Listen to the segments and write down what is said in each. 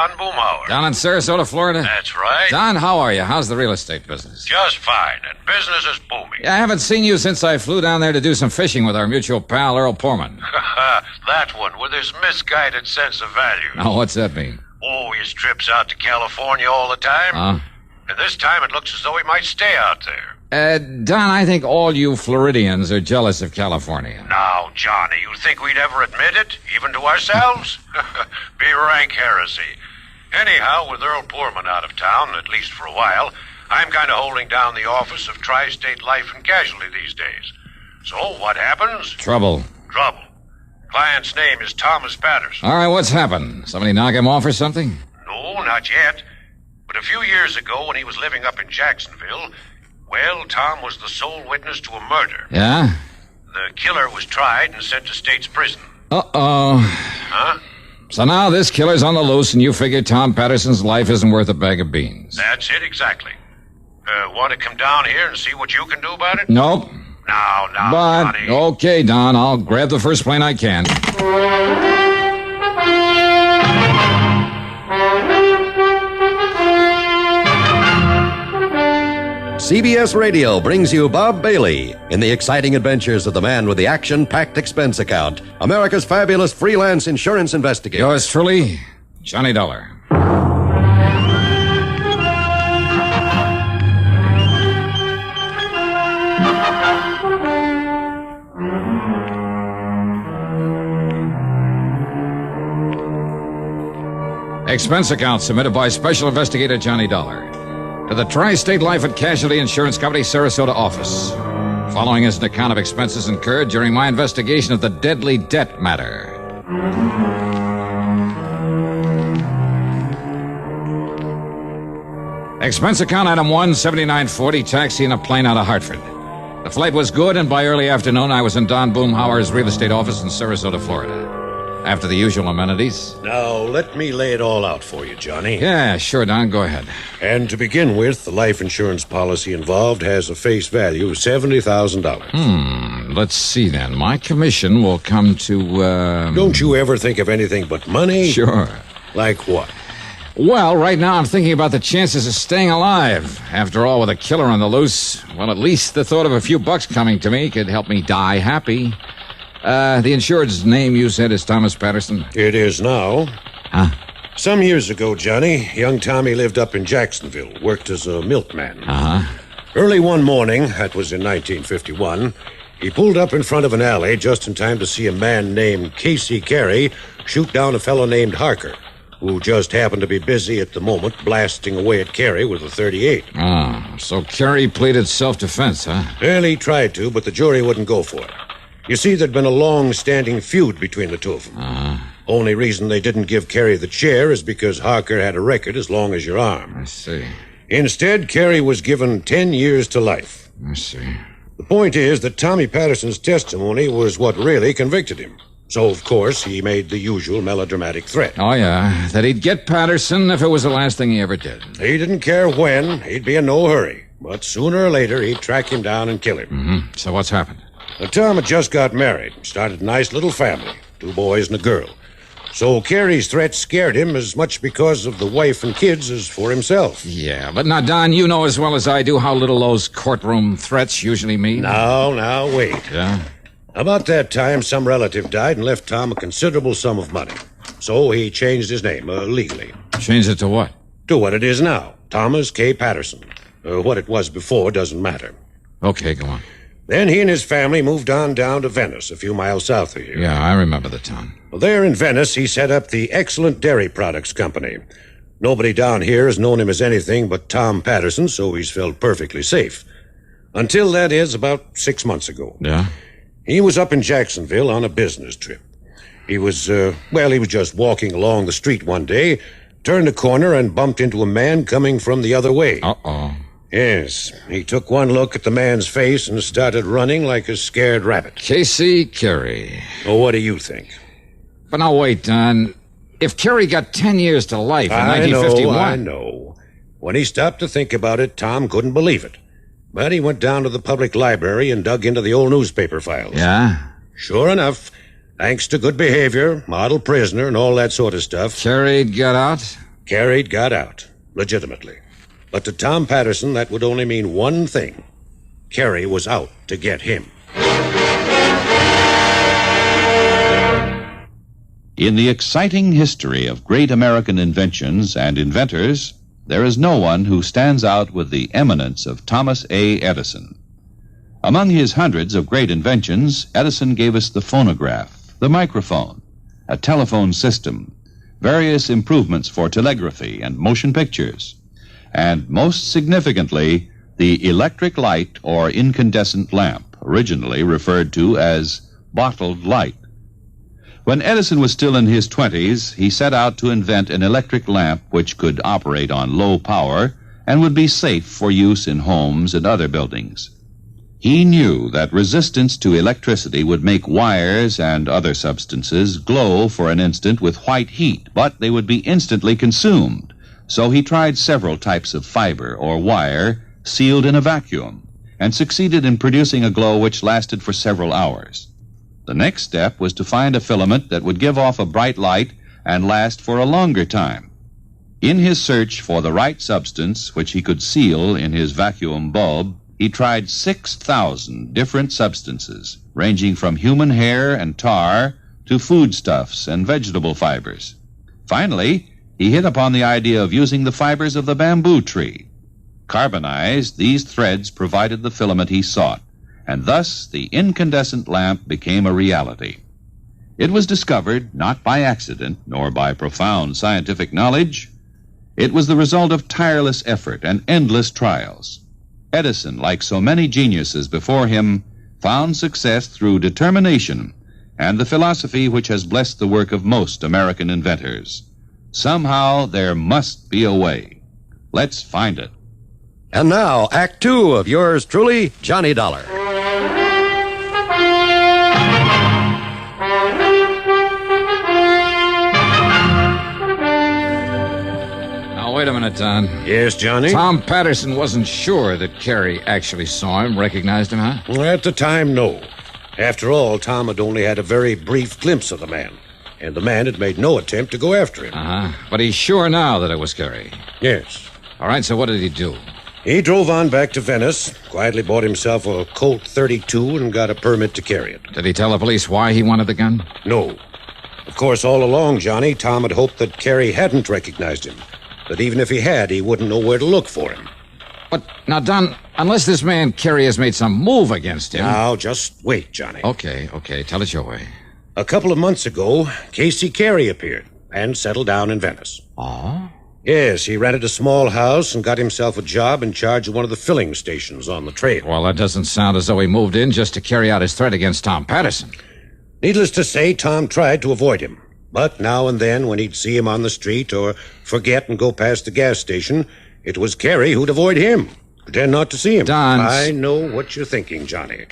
Don Boomhauer. Down in Sarasota, Florida? That's right. Don, how are you? How's the real estate business? Just fine, and business is booming. Yeah, I haven't seen you since I flew down there to do some fishing with our mutual pal, Earl Poorman. That one with his misguided sense of value. Now, what's that mean? Oh, his trips out to California all the time. And this time it looks as though he might stay out there. Don, I think all you Floridians are jealous of California. Now, Johnny, you think we'd ever admit it, even to ourselves? Be rank heresy. Anyhow, with Earl Poorman out of town, at least for a while, I'm kind of holding down the office of Tri-State Life and Casualty these days. So, what happens? Trouble. Client's name is Thomas Patterson. All right, what's happened? Somebody knock him off or something? No, not yet. But a few years ago, when he was living up in Jacksonville, well, Tom was the sole witness to a murder. Yeah? The killer was tried and sent to state's prison. Uh-oh. Huh? So now this killer's on the loose, and you figure Tom Patterson's life isn't worth a bag of beans. That's it, exactly. Want to come down here and see what you can do about it? Nope. Now, But, Johnny. okay, Don, I'll grab the first plane I can. CBS Radio brings you Bob Bailey in the exciting adventures of the man with the action-packed expense account, America's fabulous freelance insurance investigator. Yours truly, Johnny Dollar. Expense account submitted by Special Investigator Johnny Dollar to the Tri-State Life and Casualty Insurance Company, Sarasota office. Following is an account of expenses incurred during my investigation of the deadly debt matter. Expense account item 17940, taxi in a plane out of Hartford. The flight was good, and by early afternoon, I was in Don Boomhauer's real estate office in Sarasota, Florida. After the usual amenities. Now, let me lay it all out for you, Johnny. Yeah, sure, Don. Go ahead. And to begin with, the life insurance policy involved has a face value of $70,000. Let's see, then. My commission will come to, Don't you ever think of anything but money? Sure. Like what? Well, right now I'm thinking about the chances of staying alive. After all, with a killer on the loose, well, at least the thought of a few bucks coming to me could help me die happy. The insured's name you said is Thomas Patterson? It is now. Huh? Some years ago, Johnny, young Tommy lived up in Jacksonville, worked as a milkman. Uh-huh. Early one morning, that was in 1951, he pulled up in front of an alley just in time to see a man named Casey Carey shoot down a fellow named Harker, who just happened to be busy at the moment blasting away at Carey with a .38. Oh, so Carey pleaded self-defense, huh? Well, he tried to, but the jury wouldn't go for it. You see, there'd been a long-standing feud between the two of them. Uh-huh. Only reason they didn't give Carey the chair is because Harker had a record as long as your arm. I see. Instead, Carey was given 10 years to life. I see. The point is that Tommy Patterson's testimony was what really convicted him. So, of course, he made the usual melodramatic threat. Oh, yeah, that he'd get Patterson if it was the last thing he ever did. He didn't care when. He'd be in no hurry. But sooner or later, he'd track him down and kill him. Mm-hmm. So what's happened? Now, Tom had just got married, started a nice little family, 2 boys and a girl. So Carey's threat scared him as much because of the wife and kids as for himself. Yeah, but now, Don, you know as well as I do how little those courtroom threats usually mean. Now, wait. Yeah? About that time, some relative died and left Tom a considerable sum of money. So he changed his name, legally. Changed it to what? To what it is now, Thomas K. Patterson. What it was before doesn't matter. Okay, go on. Then he and his family moved on down to Venice, a few miles south of here. Yeah, I remember the town. Well, there in Venice, he set up the Excellent Dairy Products Company. Nobody down here has known him as anything but Tom Patterson, so he's felt perfectly safe. Until, that is, about 6 months ago. Yeah? He was up in Jacksonville on a business trip. He was just walking along the street one day, turned a corner and bumped into a man coming from the other way. Uh-oh. Yes, he took one look at the man's face and started running like a scared rabbit. Casey Carey. Well, what do you think? But now, wait, Don. If Carey got 10 years to life in 1951... I know. When he stopped to think about it, Tom couldn't believe it. But he went down to the public library and dug into the old newspaper files. Yeah? Sure enough, thanks to good behavior, model prisoner, and all that sort of stuff. Carey got out? Carey'd got out, legitimately. But to Tom Patterson, that would only mean one thing. Carey was out to get him. In the exciting history of great American inventions and inventors, there is no one who stands out with the eminence of Thomas A. Edison. Among his hundreds of great inventions, Edison gave us the phonograph, the microphone, a telephone system, various improvements for telegraphy and motion pictures, and most significantly, the electric light or incandescent lamp, originally referred to as bottled light. When Edison was still in his 20s, he set out to invent an electric lamp which could operate on low power and would be safe for use in homes and other buildings. He knew that resistance to electricity would make wires and other substances glow for an instant with white heat, but they would be instantly consumed. So he tried several types of fiber or wire sealed in a vacuum and succeeded in producing a glow which lasted for several hours. The next step was to find a filament that would give off a bright light and last for a longer time. In his search for the right substance which he could seal in his vacuum bulb, he tried 6,000 different substances, ranging from human hair and tar to foodstuffs and vegetable fibers. Finally, he hit upon the idea of using the fibers of the bamboo tree. Carbonized, these threads provided the filament he sought, and thus the incandescent lamp became a reality. It was discovered not by accident nor by profound scientific knowledge. It was the result of tireless effort and endless trials. Edison, like so many geniuses before him, found success through determination and the philosophy which has blessed the work of most American inventors. Somehow there must be a way. Let's find it. And now, Act Two of yours truly, Johnny Dollar. Wait a minute, Don. Yes, Johnny? Tom Patterson wasn't sure that Carey actually saw him, recognized him, huh? Well, at the time, no. After all, Tom had only had a very brief glimpse of the man, and the man had made no attempt to go after him. Uh-huh. But he's sure now that it was Carey. Yes. All right, so what did he do? He drove on back to Venice, quietly bought himself a Colt 32 and got a permit to carry it. Did he tell the police why he wanted the gun? No. Of course, all along, Johnny, Tom had hoped that Carey hadn't recognized him. That even if he had, he wouldn't know where to look for him. But, now, Don, unless this man Carey has made some move against him... Now, just wait, Johnny. Okay, tell it your way. A couple of months ago, Casey Carey appeared and settled down in Venice. Oh? Yes, he rented a small house and got himself a job in charge of one of the filling stations on the trail. Well, that doesn't sound as though he moved in just to carry out his threat against Tom Patterson. Needless to say, Tom tried to avoid him. But now and then, when he'd see him on the street or forget and go past the gas station, it was Carey who'd avoid him, pretend not to see him. Don... I know what you're thinking, Johnny.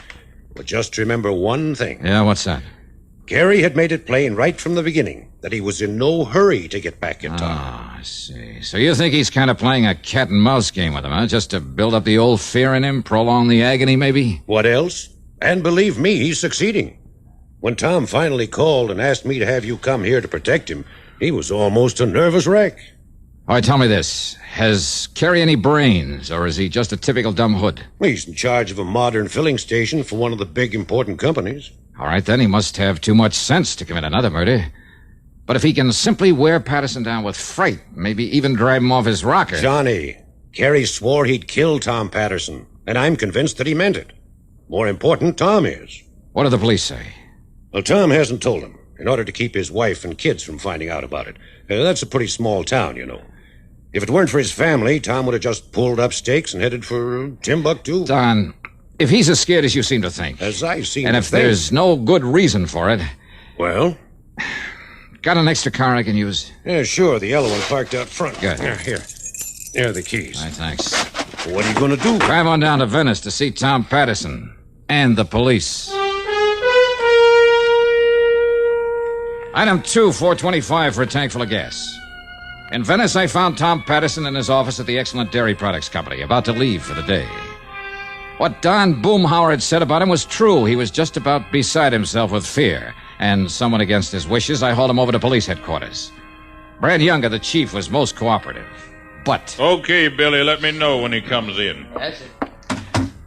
But just remember one thing. Yeah, what's that? Carey had made it plain right from the beginning that he was in no hurry to get back at Tom. Ah, I see. So you think he's kind of playing a cat-and-mouse game with him, huh? Just to build up the old fear in him, prolong the agony, maybe? What else? And believe me, he's succeeding. When Tom finally called and asked me to have you come here to protect him, he was almost a nervous wreck. All right, tell me this. Has Carey any brains, or is he just a typical dumb hood? He's in charge of a modern filling station for one of the big important companies. All right, then he must have too much sense to commit another murder. But if he can simply wear Patterson down with fright, maybe even drive him off his rocker... Johnny, Carey swore he'd kill Tom Patterson, and I'm convinced that he meant it. More important, Tom is. What do the police say? Well, Tom hasn't told him, in order to keep his wife and kids from finding out about it. That's a pretty small town, you know. If it weren't for his family, Tom would have just pulled up stakes and headed for Timbuktu. Don, if he's as scared as you seem to think... As I seem and to if think... there's no good reason for it... Well? Got an extra car I can use? Yeah, sure. The yellow one parked out front. Good. Here. There are the keys. All right, thanks. What are you going to do? Drive on down to Venice to see Tom Patterson and the police. Item 2, $4.25 for a tank full of gas. In Venice, I found Tom Patterson in his office at the Excellent Dairy Products Company, about to leave for the day. What Don Boomhauer had said about him was true. He was just about beside himself with fear, and somewhat against his wishes, I hauled him over to police headquarters. Brad Younger, the chief, was most cooperative. But... Okay, Billy, let me know when he comes in. That's it.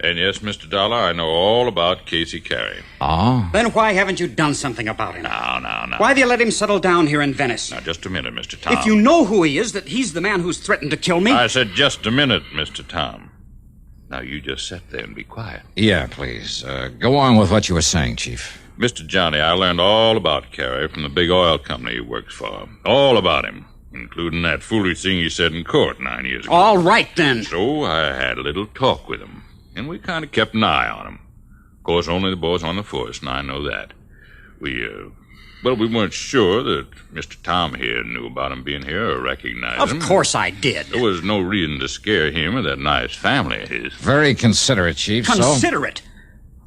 And yes, Mr. Dollar, I know all about Casey Carey. Oh? Then why haven't you done something about him? Now. Why have you let him settle down here in Venice? Now, just a minute, Mr. Tom. If you know who he is, that he's the man who's threatened to kill me... I said just a minute, Mr. Tom. Now, you just sit there and be quiet. Yeah, please. Go on with what you were saying, Chief. Mr. Johnny, I learned all about Carey from the big oil company he works for. All about him, including that foolish thing he said in court 9 years ago. All right, then. So I had a little talk with him, and we kind of kept an eye on him. Of course, only the boys on the force, and I know that. We weren't sure that Mr. Tom here knew about him being here or recognized him. Of course I did. There was no reason to scare him or that nice family of his. Very considerate, Chief. Considerate?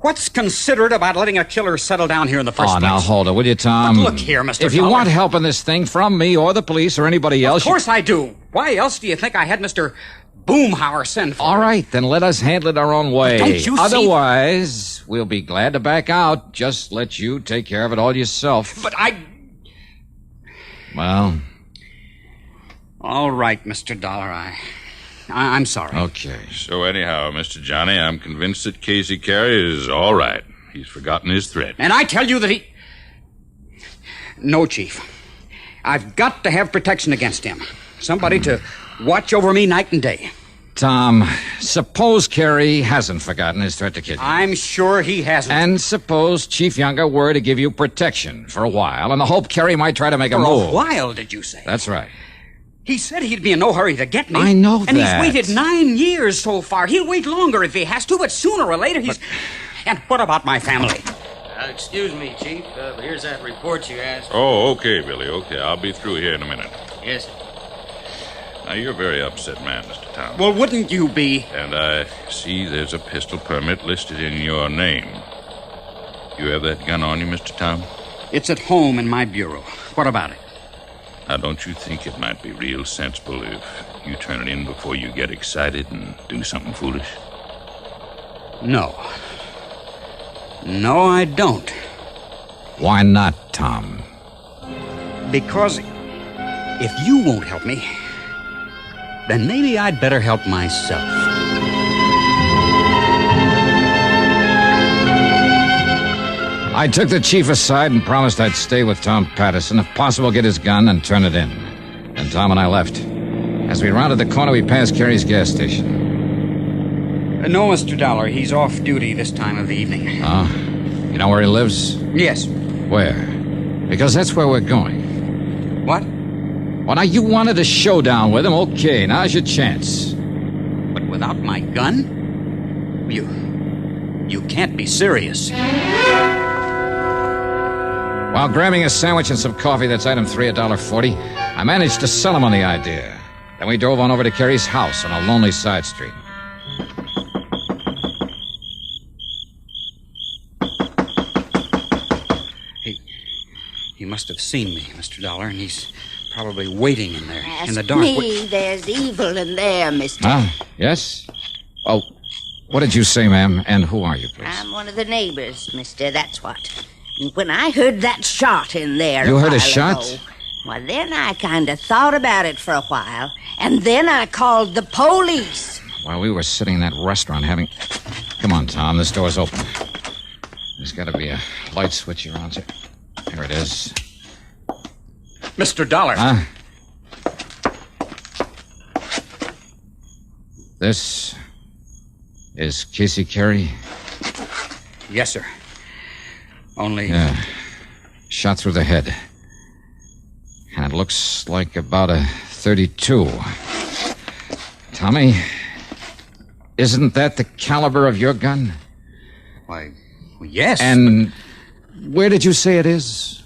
What's considerate about letting a killer settle down here in the first place? Now, hold it, will you, Tom? But look here, Mr. If you Dollar. want help in this thing from me or the police or anybody else... Of course I do. Why else do you think I had Mr. Boomhauer send for All right, then let us handle it our own way. But don't you see... Otherwise, we'll be glad to back out. Just let you take care of it all yourself. But I... Well... All right, Mr. Dollar, I'm sorry. Okay. So anyhow, Mr. Johnny, I'm convinced that Casey Carey is all right. He's forgotten his threat. And I tell you that he... No, Chief. I've got to have protection against him. Somebody to watch over me night and day. Tom, suppose Carey hasn't forgotten his threat to kill you. I'm sure he hasn't. And suppose Chief Younger were to give you protection for a while in the hope Carey might try to make a move. For a while, did you say? That's right. He said he'd be in no hurry to get me. I know and that. And he's waited 9 years so far. He'll wait longer if he has to, but sooner or later he's... And what about my family? Excuse me, Chief. Here's that report you asked. Oh, okay, Billy, okay. I'll be through here in a minute. Yes, sir. Now, you're a very upset man, Mr. Tom. Well, wouldn't you be? And I see there's a pistol permit listed in your name. You have that gun on you, Mr. Tom? It's at home in my bureau. What about it? Now, don't you think it might be real sensible if you turn it in before you get excited and do something foolish? No. No, I don't. Why not, Tom? Because if you won't help me, then maybe I'd better help myself. I took the chief aside and promised I'd stay with Tom Patterson, if possible get his gun and turn it in. Then Tom and I left. As we rounded the corner, we passed Carey's gas station. No, Mr. Dollar, he's off duty this time of the evening. Oh? You know where he lives? Yes. Where? Because that's where we're going. What? Well, now, you wanted a showdown with him. Okay, now's your chance. But without my gun? You can't be serious. While grabbing a sandwich and some coffee, that's item 3, $1.40, I managed to sell him on the idea. Then we drove on over to Carey's house on a lonely side street. He must have seen me, Mr. Dollar, and he's probably waiting in there in the Ask dark. me, there's evil in there, mister. Ah, yes? Oh, what did you say, ma'am? And who are you, please? I'm one of the neighbors, mister, that's what. And when I heard that shot in there You heard a while shot? ago, well, then I kind of thought about it for a while, and then I called the police. While we were sitting in that restaurant having... Come on, Tom, this door's open. There's got to be a light switch around here. Here it is. Mr. Dollar. Huh? This is Casey Carey? Yes, sir. Only... Yeah. Shot through the head. And it looks like about a 32. Tommy, isn't that the caliber of your gun? Why, yes. And where did you say it is?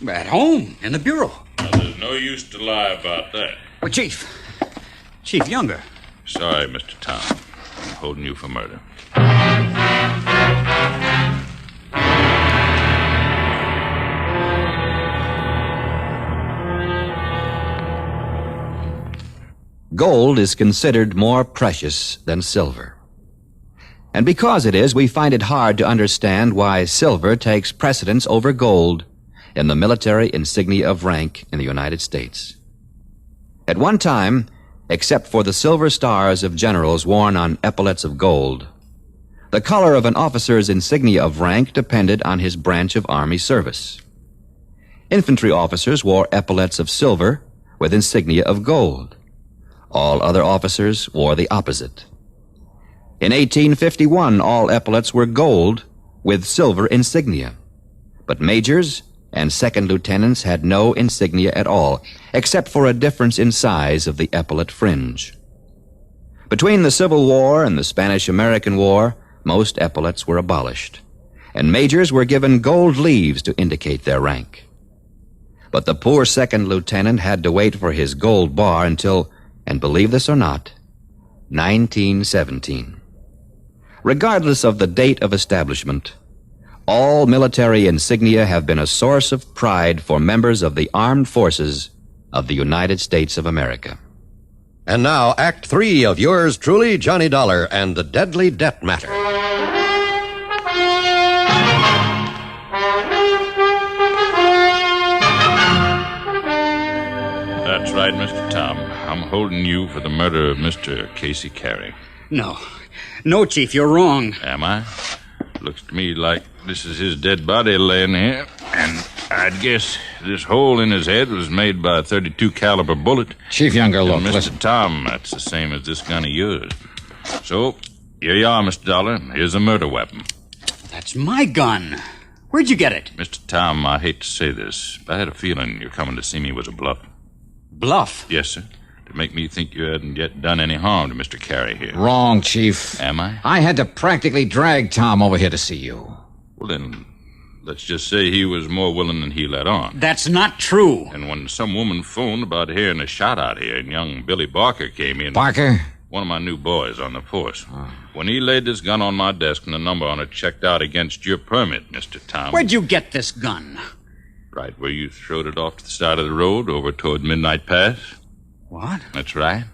At home, in the bureau. Now, there's no use to lie about that. Well, Chief Younger. Sorry, Mr. Tom. I'm holding you for murder. Gold is considered more precious than silver. And because it is, we find it hard to understand why silver takes precedence over gold in the military insignia of rank in the United States. At one time, except for the silver stars of generals worn on epaulets of gold, the color of an officer's insignia of rank depended on his branch of Army service. Infantry officers wore epaulets of silver with insignia of gold. All other officers wore the opposite. In 1851, all epaulets were gold with silver insignia, but majors and second lieutenants had no insignia at all, except for a difference in size of the epaulet fringe. Between the Civil War and the Spanish-American War, most epaulets were abolished, and majors were given gold leaves to indicate their rank. But the poor second lieutenant had to wait for his gold bar until, and believe this or not, 1917. Regardless of the date of establishment, all military insignia have been a source of pride for members of the armed forces of the United States of America. And now, Act 3 of yours truly, Johnny Dollar and the Deadly Debt Matter. That's right, Mr. Tom. I'm holding you for the murder of Mr. Casey Carey. No, Chief, you're wrong. Am I? Looks to me like this is his dead body laying here, and I'd guess this hole in his head was made by a .32 caliber bullet. Chief Younger, look, and Mr. listen. Tom, that's the same as this gun of yours. So, here you are, Mr. Dollar. Here's a murder weapon. That's my gun. Where'd you get it? Mr. Tom, I hate to say this, but I had a feeling your coming to see me was a bluff. Bluff? Yes, sir. To make me think you hadn't yet done any harm to Mr. Carey here. Wrong, Chief. Am I? I had to practically drag Tom over here to see you. Well, then, let's just say he was more willing than he let on. That's not true. And when some woman phoned about hearing a shot out here, and young Billy Barker came in... Barker? One of my new boys on the force. When he laid this gun on my desk and the number on it checked out against your permit, Mr. Tom... Where'd you get this gun? Right where you throwed it off to the side of the road over toward Midnight Pass. What? That's right.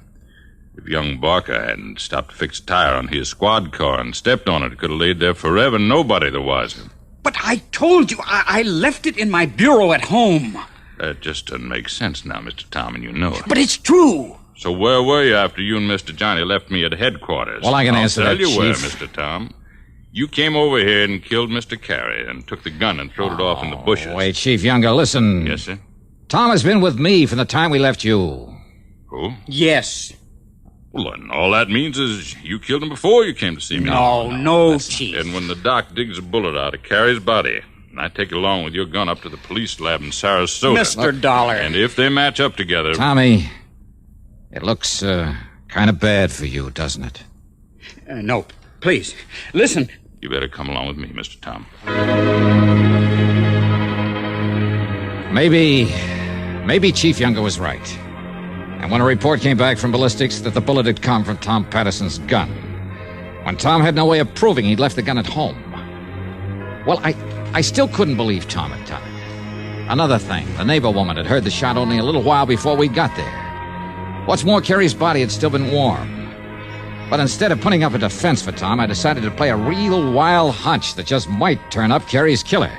If young Barker hadn't stopped to fix a tire on his squad car and stepped on it, it could have laid there forever, nobody the wiser. But I told you, I left it in my bureau at home. That just doesn't make sense now, Mr. Tom, and you know it. But it's true. So where were you after you and Mr. Johnny left me at headquarters? Well, I can answer that, I'll tell you where, Chief. Mr. Tom. You came over here and killed Mr. Carey and took the gun and throwed it off in the bushes. Wait, Chief Younger, listen. Yes, sir? Tom has been with me from the time we left you. Who? Yes. Well, then all that means is you killed him before you came to see me. No, Chief. And when the doc digs a bullet out of Carey's body, and I take it along with your gun up to the police lab in Sarasota... Mr. Dollar. And if they match up together... Tommy, it looks kind of bad for you, doesn't it? No, please, listen. You better come along with me, Mr. Tom. Maybe Chief Younger was right. And when a report came back from ballistics that the bullet had come from Tom Patterson's gun, when Tom had no way of proving he'd left the gun at home, well, I still couldn't believe Tom had done it. Another thing, the neighbor woman had heard the shot only a little while before we got there. What's more, Carey's body had still been warm. But instead of putting up a defense for Tom, I decided to play a real wild hunch that just might turn up Carey's killer.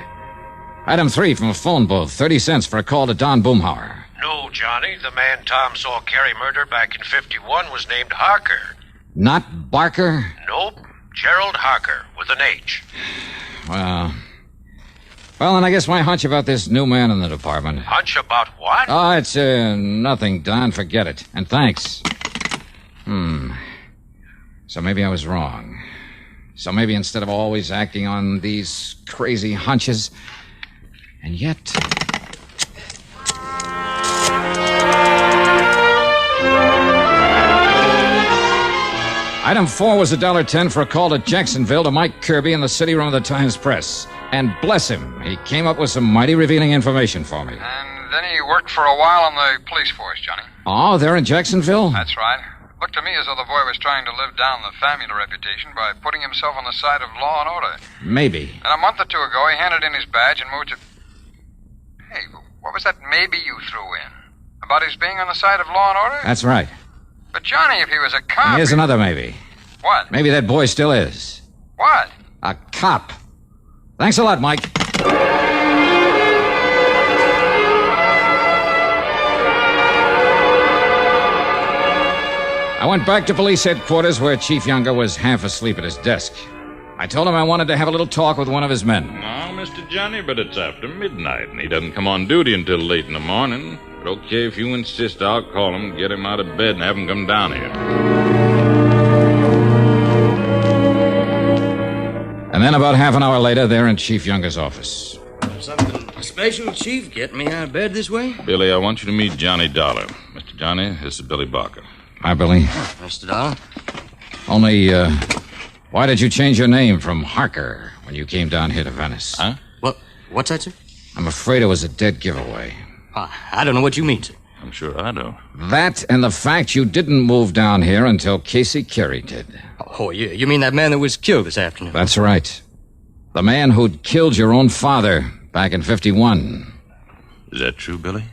Item 3 from a phone booth, 30 cents for a call to Don Boomhauer. No, Johnny. The man Tom saw Carey murder back in 51 was named Harker. Not Barker? Nope. Gerald Harker, with an H. Well, and I guess my hunch about this new man in the department. Hunch about what? Oh, it's nothing, Don. Forget it. And thanks. So maybe I was wrong. So maybe instead of always acting on these crazy hunches, and yet... Item 4 was $1.10 for a call to Jacksonville to Mike Kirby in the city room of the Times-Press. And bless him, he came up with some mighty revealing information for me. And then he worked for a while on the police force, Johnny. Oh, they're in Jacksonville? That's right. Looked to me as though the boy was trying to live down the family reputation by putting himself on the side of law and order. Maybe. And a month or two ago, he handed in his badge and moved to... Hey, what was that maybe you threw in? About his being on the side of law and order? That's right. But, Johnny, if he was a cop... And here's another maybe. What? Maybe that boy still is. What? A cop. Thanks a lot, Mike. I went back to police headquarters where Chief Younger was half asleep at his desk. I told him I wanted to have a little talk with one of his men. No, Mr. Johnny, but it's after midnight, and he doesn't come on duty until late in the morning. But okay, if you insist, I'll call him, get him out of bed, and have him come down here. And then about half an hour later, they're in Chief Younger's office. Something special, Chief? Get me out of bed this way? Billy, I want you to meet Johnny Dollar. Mr. Johnny, this is Billy Barker. Hi, Billy. Mr. Dollar? Only, why did you change your name from Harker when you came down here to Venice? Huh? What's that, sir? I'm afraid it was a dead giveaway. I don't know what you mean, sir. I'm sure I do. That and the fact you didn't move down here until Casey Carey did. Oh, you mean that man that was killed this afternoon? That's right. The man who'd killed your own father back in 51. Is that true, Billy?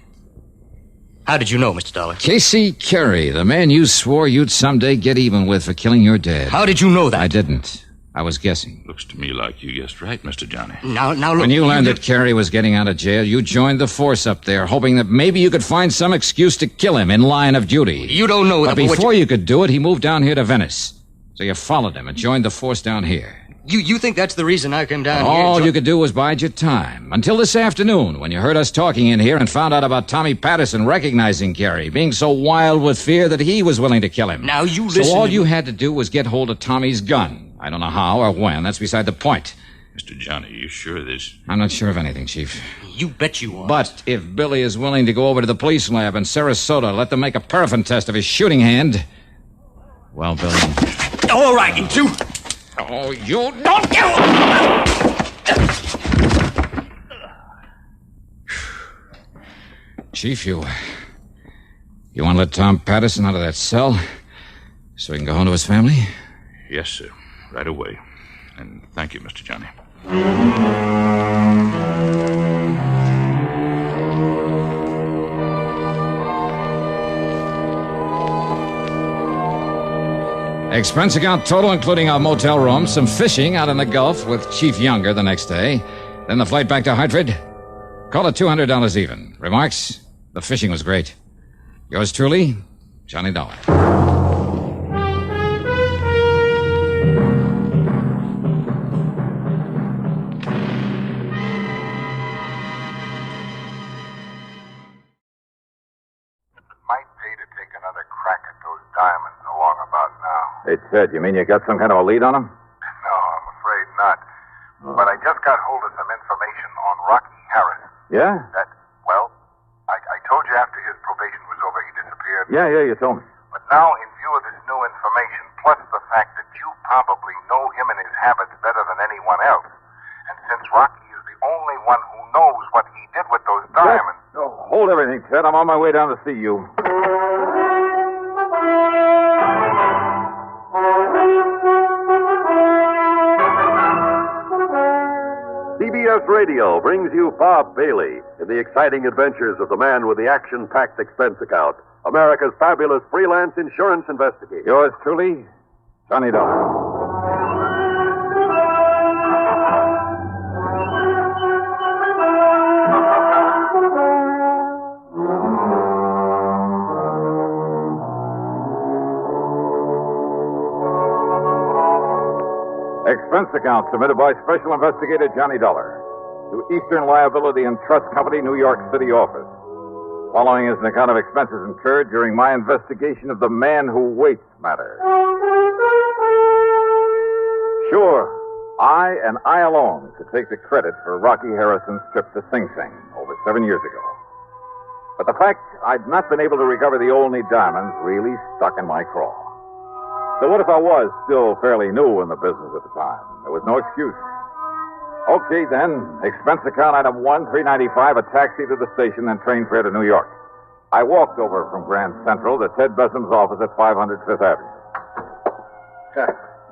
How did you know, Mr. Dollar? Casey Carey, the man you swore you'd someday get even with for killing your dad. How did you know that? I didn't. I was guessing. Looks to me like you guessed right, Mr. Johnny. Now look. When you learned that Carey was getting out of jail, you joined the force up there, hoping that maybe you could find some excuse to kill him in line of duty. You don't know that. But before you could do it, he moved down here to Venice. So you followed him and joined the force down here. You think that's the reason I came down here? All you could do was bide your time. Until this afternoon, when you heard us talking in here and found out about Tommy Patterson recognizing Carey, being so wild with fear that he was willing to kill him. Now you listen. So all you had to do was get hold of Tommy's gun. I don't know how or when. That's beside the point. Mr. Johnny, you sure of this? I'm not sure of anything, Chief. You bet you are. But if Billy is willing to go over to the police lab in Sarasota, let them make a paraffin test of his shooting hand. Well, Billy. All right, you two. Oh, you don't get... Chief, you want to let Tom Patterson out of that cell so he can go home to his family? Yes, sir. Right away. And thank you, Mr. Johnny. Expense account total, including our motel room, some fishing out in the Gulf with Chief Younger the next day, then the flight back to Hartford. Call it $200 even. Remarks? The fishing was great. Yours truly, Johnny Dollar. Hey, Ted, you mean you got some kind of a lead on him? No, I'm afraid not. Oh. But I just got hold of some information on Rocky Harris. Yeah? I told you after his probation was over, he disappeared. Yeah, you told me. But now, in view of this new information, plus the fact that you probably know him and his habits better than anyone else, and since Rocky is the only one who knows what he did with those diamonds... Oh, hold everything, Ted. I'm on my way down to see you. CBS Radio brings you Bob Bailey in the exciting adventures of the man with the action-packed expense account, America's fabulous freelance insurance investigator. Yours truly, Johnny Dollar. Expense account submitted by Special Investigator Johnny Dollar to Eastern Liability and Trust Company, New York City office. Following is an account of expenses incurred during my investigation of the man who waits matter. Sure, I and I alone could take the credit for Rocky Harrison's trip to Sing Sing over 7 years ago. But the fact I'd not been able to recover the Olney diamonds really stuck in my craw. So what if I was still fairly new in the business at the time? There was no excuse. Okay, then. Expense account item 1, $395, a taxi to the station, then train fare to New York. I walked over from Grand Central to Ted Besson's office at 500 Fifth Avenue.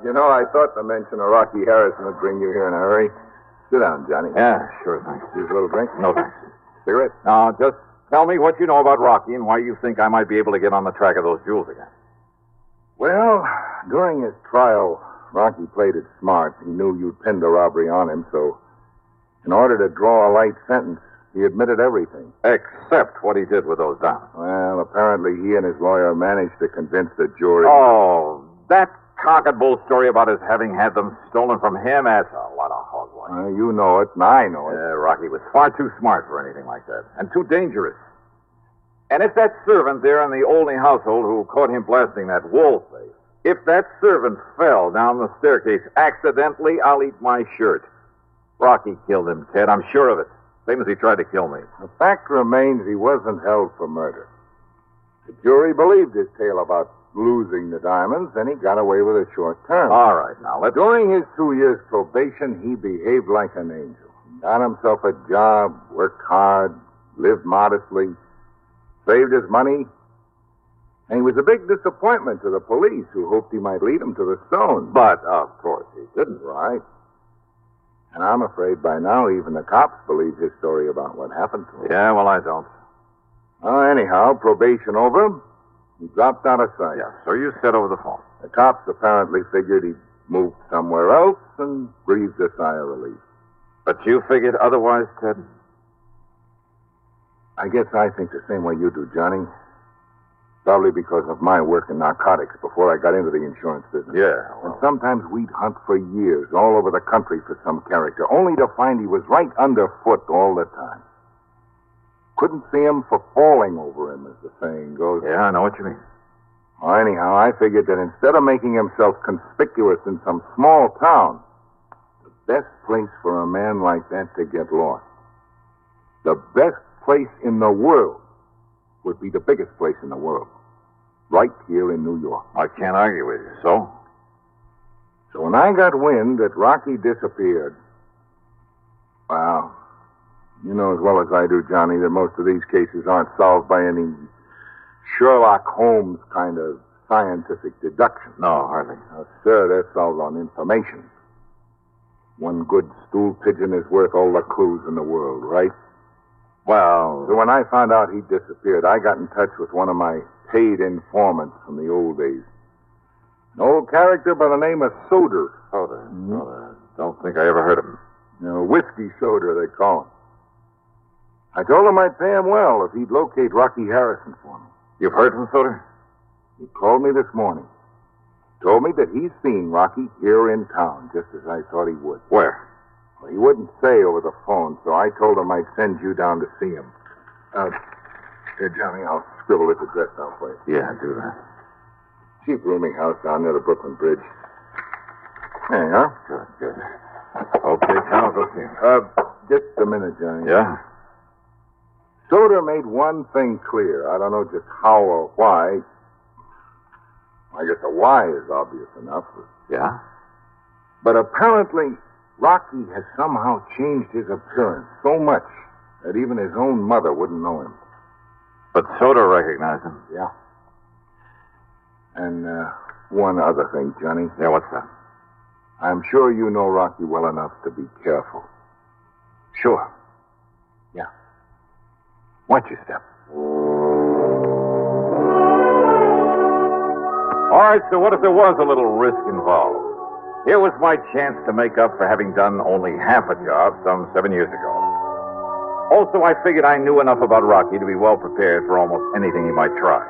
You know, I thought the mention of Rocky Harrison would bring you here in a hurry. Sit down, Johnny. Yeah, sure, thanks. Use a little drink? No, thanks. Cigarette? Now, just tell me what you know about Rocky and why you think I might be able to get on the track of those jewels again. Well, during his trial, Rocky played it smart. He knew you'd pinned the robbery on him, so in order to draw a light sentence, He admitted everything. Except what he did with those diamonds. Well, apparently he and his lawyer managed to convince the jury. Oh, that cock and bull story about his having had them stolen from him, that's a lot of hogwash. You know it, and I know it. Rocky was far too smart for anything like that, and too dangerous. And if that servant there in the Olney household who caught him blasting that wall safe, if that servant fell down the staircase accidentally, I'll eat my shirt. Rocky killed him, Ted. I'm sure of it. Same as he tried to kill me. The fact remains he wasn't held for murder. The jury believed his tale about losing the diamonds, and he got away with a short term. All right, now, During his 2 years probation, he behaved like an angel. Got himself a job, worked hard, lived modestly, saved his money, and he was a big disappointment to the police, who hoped he might lead them to the stone. But, of course, he didn't. Right. And I'm afraid by now even the cops believe his story about what happened to him. Yeah, well, I don't. Anyhow, probation over. He dropped out of sight. Yeah, so you said over the phone. The cops apparently figured he'd moved somewhere else and breathed a sigh of relief. But you figured otherwise, Ted? I guess I think the same way you do, Johnny. Probably because of my work in narcotics before I got into the insurance business. Yeah. Well. And sometimes we'd hunt for years all over the country for some character, only to find he was right underfoot all the time. Couldn't see him for falling over him, as the saying goes. Yeah, I know what you mean. Well, anyhow, I figured that instead of making himself conspicuous in some small town, the best place for a man like that to get lost, the best place in the world, would be the biggest place in the world. Right here in New York. I can't argue with you. So when I got wind that Rocky disappeared, well, you know as well as I do, Johnny, that most of these cases aren't solved by any Sherlock Holmes kind of scientific deduction. No, hardly. Sir, they're solved on information. One good stool pigeon is worth all the clues in the world, right? Well, so when I found out he disappeared, I got in touch with one of my paid informants from the old days. An old character by the name of Soder. Soder? Don't think I ever heard of him. Whiskey Soder, they call him. I told him I'd pay him well if he'd locate Rocky Harrison for me. You've heard from Soder? He called me this morning. Told me that he's seen Rocky here in town, just as I thought he would. Where? Well, he wouldn't say over the phone, so I told him I'd send you down to see him. Here, Johnny, I'll scribble his address down for you. Yeah, do that. Cheap rooming house down near the Brooklyn Bridge. There you are. Good. Okay, Cal, go see him. Just a minute, Johnny. Yeah? Soder made one thing clear. I don't know just how or why. I guess the why is obvious enough. Yeah? But apparently, Rocky has somehow changed his appearance so much that even his own mother wouldn't know him. But Soder recognized him. Yeah. And one other thing, Johnny. Yeah, what's that? I'm sure you know Rocky well enough to be careful. Sure. Yeah. Watch your step. All right, so what if there was a little risk involved? Here was my chance to make up for having done only half a job some 7 years ago. Also, I figured I knew enough about Rocky to be well prepared for almost anything he might try.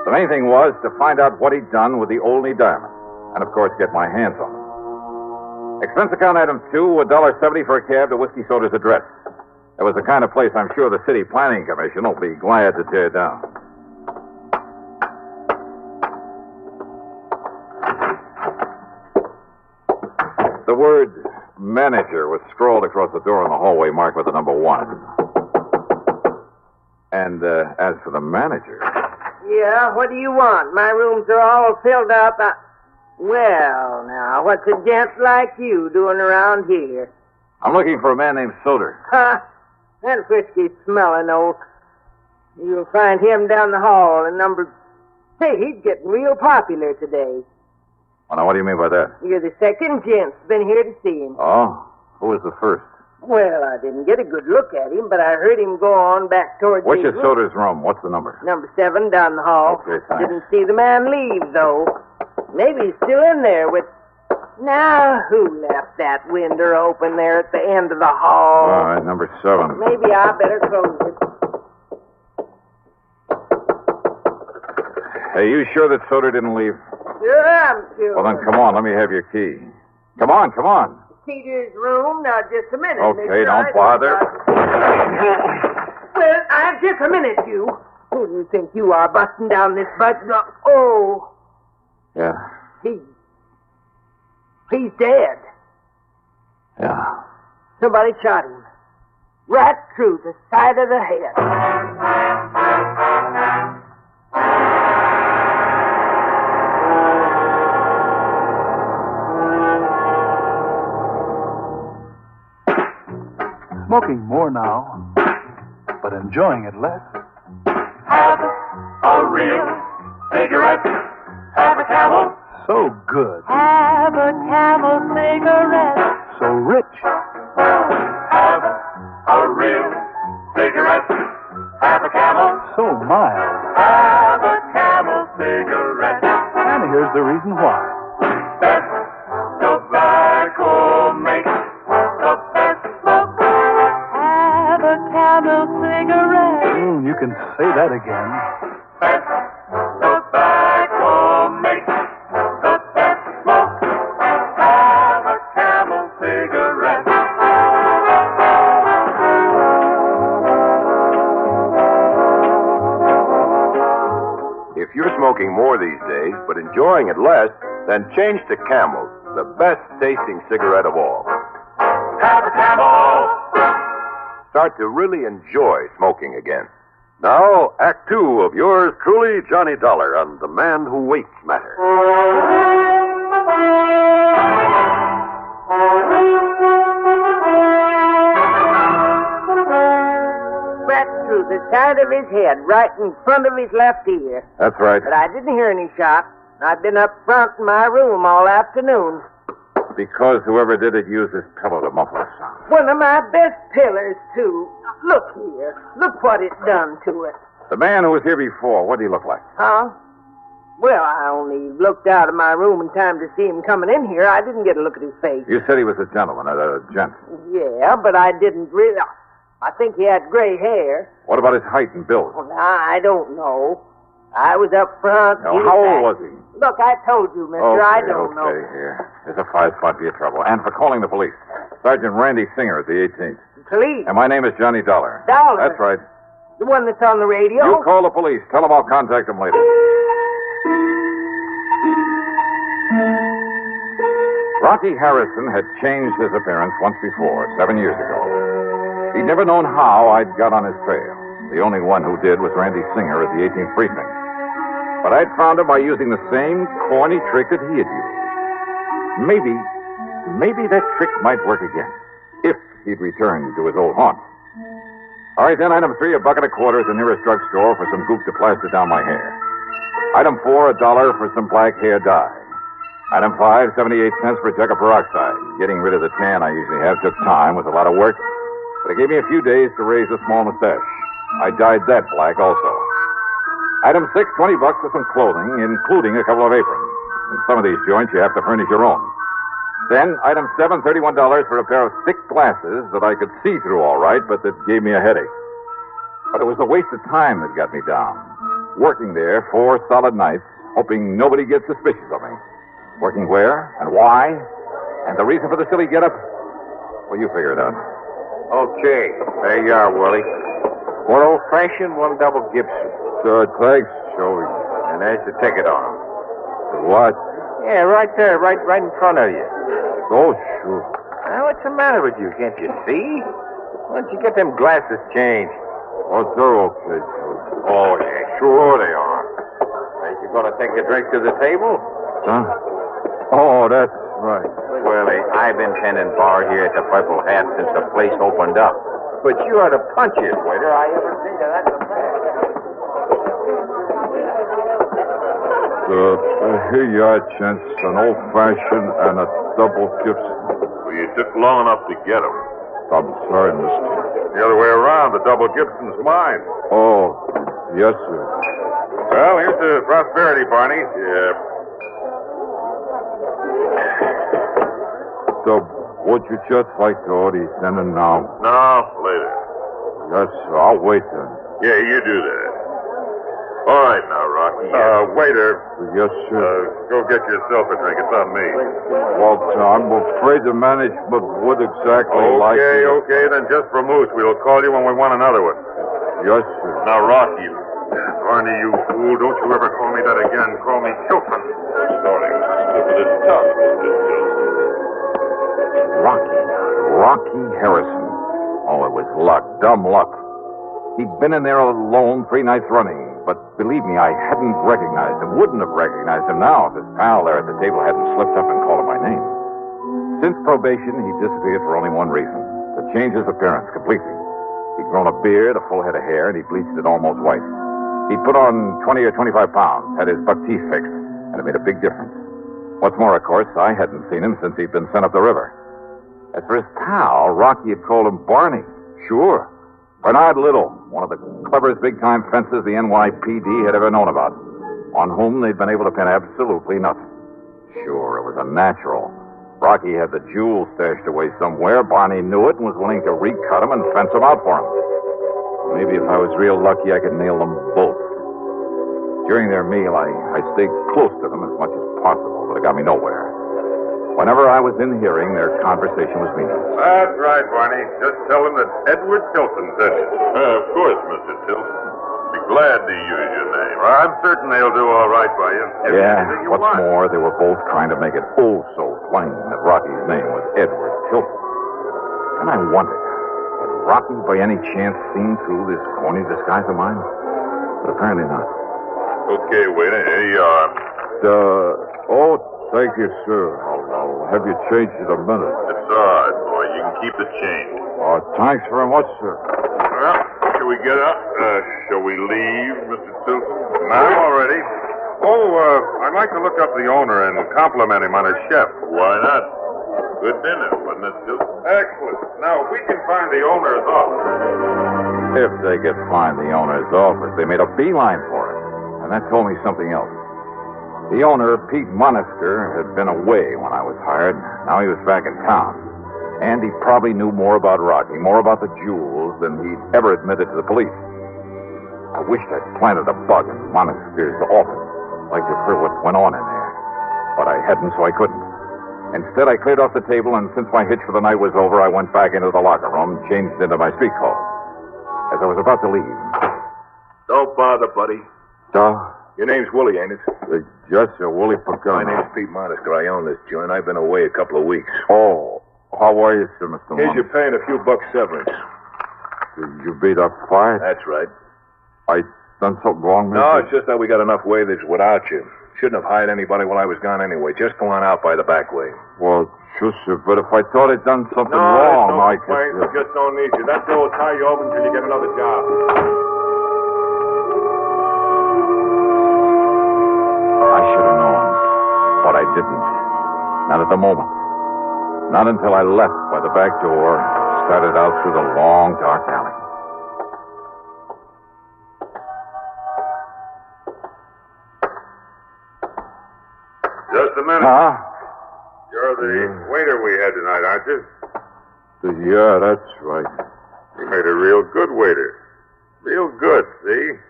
The main thing was to find out what he'd done with the Olney diamond, and of course get my hands on them. Expense account item 2, $1.70 for a cab to Whiskey Soda's address. It was the kind of place I'm sure the City Planning Commission will be glad to tear down. The word manager was scrawled across the door in the hallway marked with the number 1. And as for the manager... Yeah, what do you want? My rooms are all filled up. Well, now, what's a gent like you doing around here? I'm looking for a man named Soder. Ha! That whiskey-smelling old... You'll find him down the hall in number... Hey, he's getting real popular today. Well, now, what do you mean by that? You're the second gent's been here to see him. Oh? Who was the first? Well, I didn't get a good look at him, but I heard him go on back towards Which is Soder's room? What's the number? Number 7 down the hall. Okay, thanks. Didn't see the man leave, though. Maybe he's still in there with... Now, who left that window open there at the end of the hall? All right, number 7. Maybe I better close it. Hey, you sure that Soder didn't leave? Sure, I'm sure. Well, then come on. Let me have your key. Come on. Key to his room? Now, just a minute. Okay, mister. don't bother. Well, just a minute, you. Who do you think you are, busting down this butt? Oh. Yeah. He's dead. Yeah. Somebody shot him. Right through the side of the head. Smoking more now, but enjoying it less. Have a real cigarette. Have a Camel. So good. Have a Camel cigarette. So rich. Have a real cigarette. Have a Camel. So mild. Have a Camel cigarette. And here's the reason why. Best tobacco makes the best smoke. Have a Camel cigarette. You can say that again. Best tobacco makes the best smoke. Have a Camel cigarette. If you're smoking more these days, but enjoying it less, then change to Camel, the best tasting cigarette of all. Have a Camel. Start to really enjoy smoking again. Now, Act 2 of yours truly, Johnny Dollar, on The Man Who Waits Matter. Right through the side of his head, right in front of his left ear. That's right. But I didn't hear any shot. I've been up front in my room all afternoon. Because whoever did it used this pillow to muffle the sound. One of my best pillars, too. Look here. Look what it done to it. The man who was here before, what did he look like? Huh? Well, I only looked out of my room in time to see him coming in here. I didn't get a look at his face. You said he was a gentleman, a gent. Yeah, but I didn't really. I think he had gray hair. What about his height and build? Well, I don't know. I was up front. Now, how old was he? Look, I told you, mister. I don't know. Okay, here. There's a 5 spot for your trouble. And for calling the police. Sergeant Randy Singer at the 18th. Police? And my name is Johnny Dollar. Dollar? That's right. The one that's on the radio? You call the police. Tell them I'll contact them later. Rocky Harrison had changed his appearance once before, 7 years ago. He'd never known how I'd got on his trail. The only one who did was Randy Singer at the 18th Precinct. But I'd found him by using the same corny trick that he had used. Maybe that trick might work again, if he'd return to his old haunt. All right, then, item 3, a bucket of quarters at the nearest drugstore for some goop to plaster down my hair. Item 4, $1 for some black hair dye. Item 5, 78 cents for a jug of peroxide. Getting rid of the tan I usually have took time, was a lot of work, but it gave me a few days to raise a small mustache. I dyed that black also. Item 6, $20 for some clothing, including a couple of aprons. In some of these joints, you have to furnish your own. Then, item 7, $31 for a pair of thick glasses that I could see through all right, but that gave me a headache. But it was the waste of time that got me down. Working there 4 solid nights, hoping nobody gets suspicious of me. Working where and why, and the reason for the silly getup, well, you figure it out. Okay, there you are, Willie. One old-fashioned, one double Gibson. Sure, thanks, Joey. And there's the ticket on them. What? Yeah, right there, right in front of you. Oh, sure. Now, what's the matter with you? Can't you see? Why don't you get them glasses changed? Oh, they're okay, Joey. Oh, yeah, sure they are. Ain't you going to take a drink to the table? Huh? Oh, that's right. Willie, I've been tending bar here at the Purple Hat since the place opened up. But you are the punchiest waiter I ever seen. That's a fact. Here you are, gents. An old-fashioned and a double Gibson. Well, you took long enough to get them. I'm sorry, mister. The other way around. The double Gibson's mine. Oh, yes, sir. Well, here's the prosperity, Barney. Yeah. would you just like to order sending now? No, later. Yes, sir. I'll wait then. Yeah, you do that. All right now, Rocky. Waiter. Yes, sir. Go get yourself a drink. It's on me. Well, sir, I'm afraid the management would exactly like it. Okay, then just for moose. We'll call you when we want another one. Yes, sir. Now, Rocky. Barney, you fool. Don't you ever call me that again. Call me Tilton. Sorry. Slip of this tongue, Mr. Tilton. Rocky Harrison. Oh, it was luck. Dumb luck. He'd been in there alone 3 nights running. But believe me, I hadn't recognized him, wouldn't have recognized him now if his pal there at the table hadn't slipped up and called him by name. Since probation, he'd disappeared for only one reason: to change his appearance completely. He'd grown a beard, a full head of hair, and he bleached it almost white. He'd put on 20 or 25 pounds, had his buck teeth fixed, and it made a big difference. What's more, of course, I hadn't seen him since he'd been sent up the river. As for his pal, Rocky had called him Barney. Sure. Bernard Little, one of the cleverest big-time fences the NYPD had ever known about, on whom they'd been able to pin absolutely nothing. Sure, it was a natural. Rocky had the jewels stashed away somewhere. Barney knew it and was willing to recut him and fence him out for him. Maybe if I was real lucky, I could nail them both. During their meal, I stayed close to them as much as possible, but it got me nowhere. Whenever I was in hearing, their conversation was meaningless. That's right, Barney. Just tell him that Edward Tilton said it. Of course, Mr. Tilton. Be glad to use your name. Well, I'm certain they'll do all right by you. Give you anything you what's want. more, they were both trying to make it oh so plain that Rocky's name was Edward Tilton. And I wondered, had Rocky by any chance seen through this corny disguise of mine? But apparently not. Okay, waiter, here you are. Thank you, sir. I'll have you changed in a minute. It's all right, boy. You can keep the change. Thanks very much, sir. Well, shall we get up? Shall we leave, Mr. Tilton? I'm all ready. I'd like to look up the owner and compliment him on his chef. Why not? Good dinner, wasn't it, Tilton? Excellent. Now, if we can find the owner's office. If they could find the owner's office, they made a beeline for it. And that told me something else. The owner, Pete Monaster, had been away when I was hired. Now he was back in town. And he probably knew more about Rocky, more about the jewels, than he'd ever admitted to the police. I wished I'd planted a bug in Monaster's office. Like to hear what went on in there. But I hadn't, so I couldn't. Instead, I cleared off the table, and since my hitch for the night was over, I went back into the locker room, changed into my street clothes. As I was about to leave... Don't bother, buddy. Your name's Willie, ain't it? Yes, sir. Willie Pagano. My name's Pete Monaster. I own this joint. I've been away a couple of weeks. Oh, how are you, sir, Mr. Here's Monaster? your paying a few bucks severance. Did you beat up fight? That's right. I done something wrong, Mr.? No, it's just that we got enough waiters without you. Shouldn't have hired anybody while I was gone anyway. Just go on out by the back way. Well, sure, sir, but if I thought I'd done something wrong, I could... We just don't need you. That door will tie you over until you get another job. I should have known, but I didn't. Not at the moment. Not until I left by the back door, started out through the long, dark alley. Just a minute. Huh? You're the waiter we had tonight, aren't you? Yeah, that's right. You made a real good waiter. Real good, see?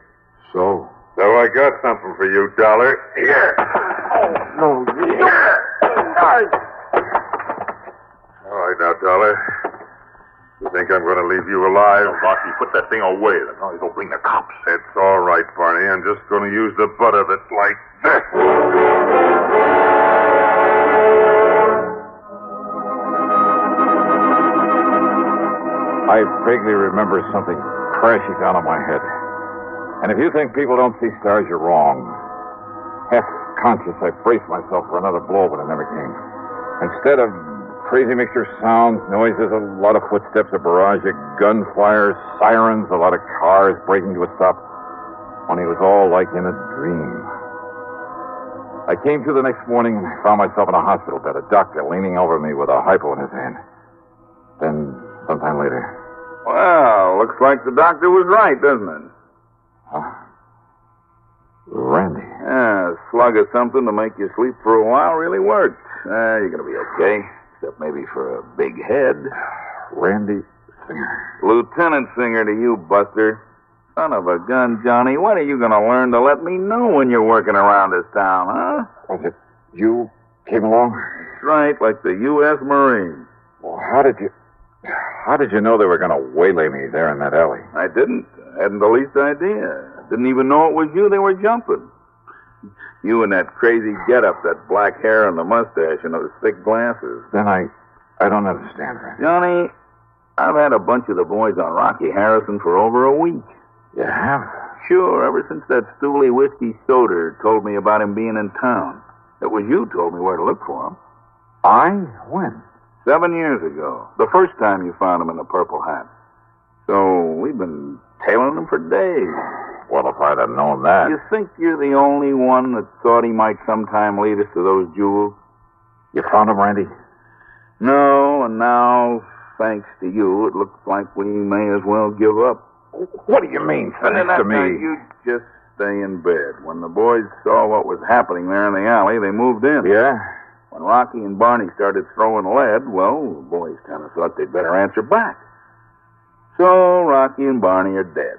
So? So I got something for you, Dollar. Here. No, All right, now, Dollar. You think I'm going to leave you alive? No, Rocky, put that thing away. Then he'll bring the cops. It's all right, Barney. I'm just going to use the butt of it like this. I vaguely remember something crashing down on my head. And if you think people don't see stars, you're wrong. Half conscious, I braced myself for another blow, but it never came. Instead of crazy mixture of sounds, noises, a lot of footsteps, a barrage of gunfire, sirens, a lot of cars breaking to a stop. Only it was all like in a dream. I came to the next morning and found myself in a hospital bed, a doctor leaning over me with a hypo in his hand. Then, sometime later... Well, looks like the doctor was right, doesn't it? Randy. Yeah, a slug of something to make you sleep for a while really worked. You're going to be okay. except maybe for a big head. Randy Singer. Lieutenant Singer to you, Buster. Son of a gun, Johnny. When are you going to learn to let me know when you're working around this town, huh? Was it you came along? That's right, like the U.S. Marines. Well, how did you know they were going to waylay me there in that alley? I didn't. I hadn't the least idea. Didn't even know it was you they were jumping. You and that crazy getup, that black hair and the mustache and those thick glasses. Then I don't understand, Randy. Johnny, I've had a bunch of the boys on Rocky Harrison for over a week. You have? Sure, ever since that Stooley whiskey soda told me about him being in town. It was you told me where to look for him. I? When? 7 years ago. The first time you found him in the purple hat. So we've been tailing him for days. Well, if I'd have known that. You think you're the only one that thought he might sometime lead us to those jewels? You found him, Randy? No, and now, thanks to you, it looks like we may as well give up. What do you mean, thanks to me? You just stay in bed. When the boys saw what was happening there in the alley, they moved in. Yeah? When Rocky and Barney started throwing lead, well, the boys kind of thought they'd better answer back. So Rocky and Barney are dead.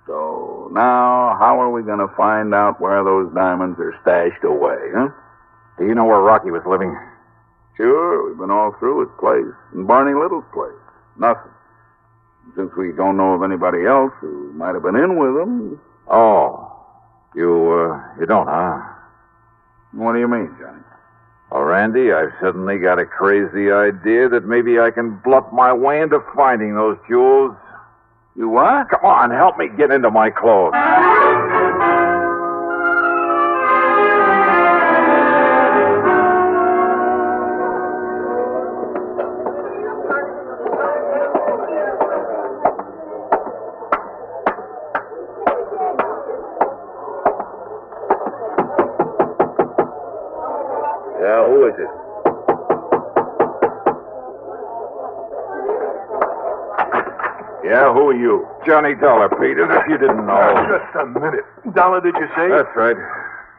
So now, how are we going to find out where those diamonds are stashed away, huh? Do you know where Rocky was living? Sure, we've been all through his place, and Barney Little's place. Nothing. Since we don't know of anybody else who might have been in with him. Oh, you don't, huh? What do you mean, Johnny? Well, Randy, I've suddenly got a crazy idea that maybe I can bluff my way into finding those jewels. You what? Come on, help me get into my clothes. Yeah, who is it? Yeah, who are you? Johnny Dollar, Pete, as if you didn't know. Just a minute. Dollar, did you say? That's right.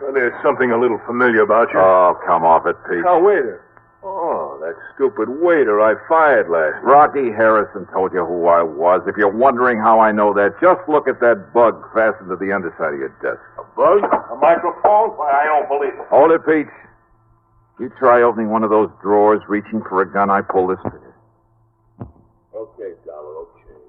Well, there's something a little familiar about you. Oh, come off it, Pete. Oh, waiter. Oh, that stupid waiter I fired last night. Rocky Harrison told you who I was. If you're wondering how I know that, just look at that bug fastened to the underside of your desk. A bug? A microphone? Why, I don't believe it. Hold it, Pete. You try opening one of those drawers, reaching for a gun, I pull this trigger. Okay, Dollar, okay.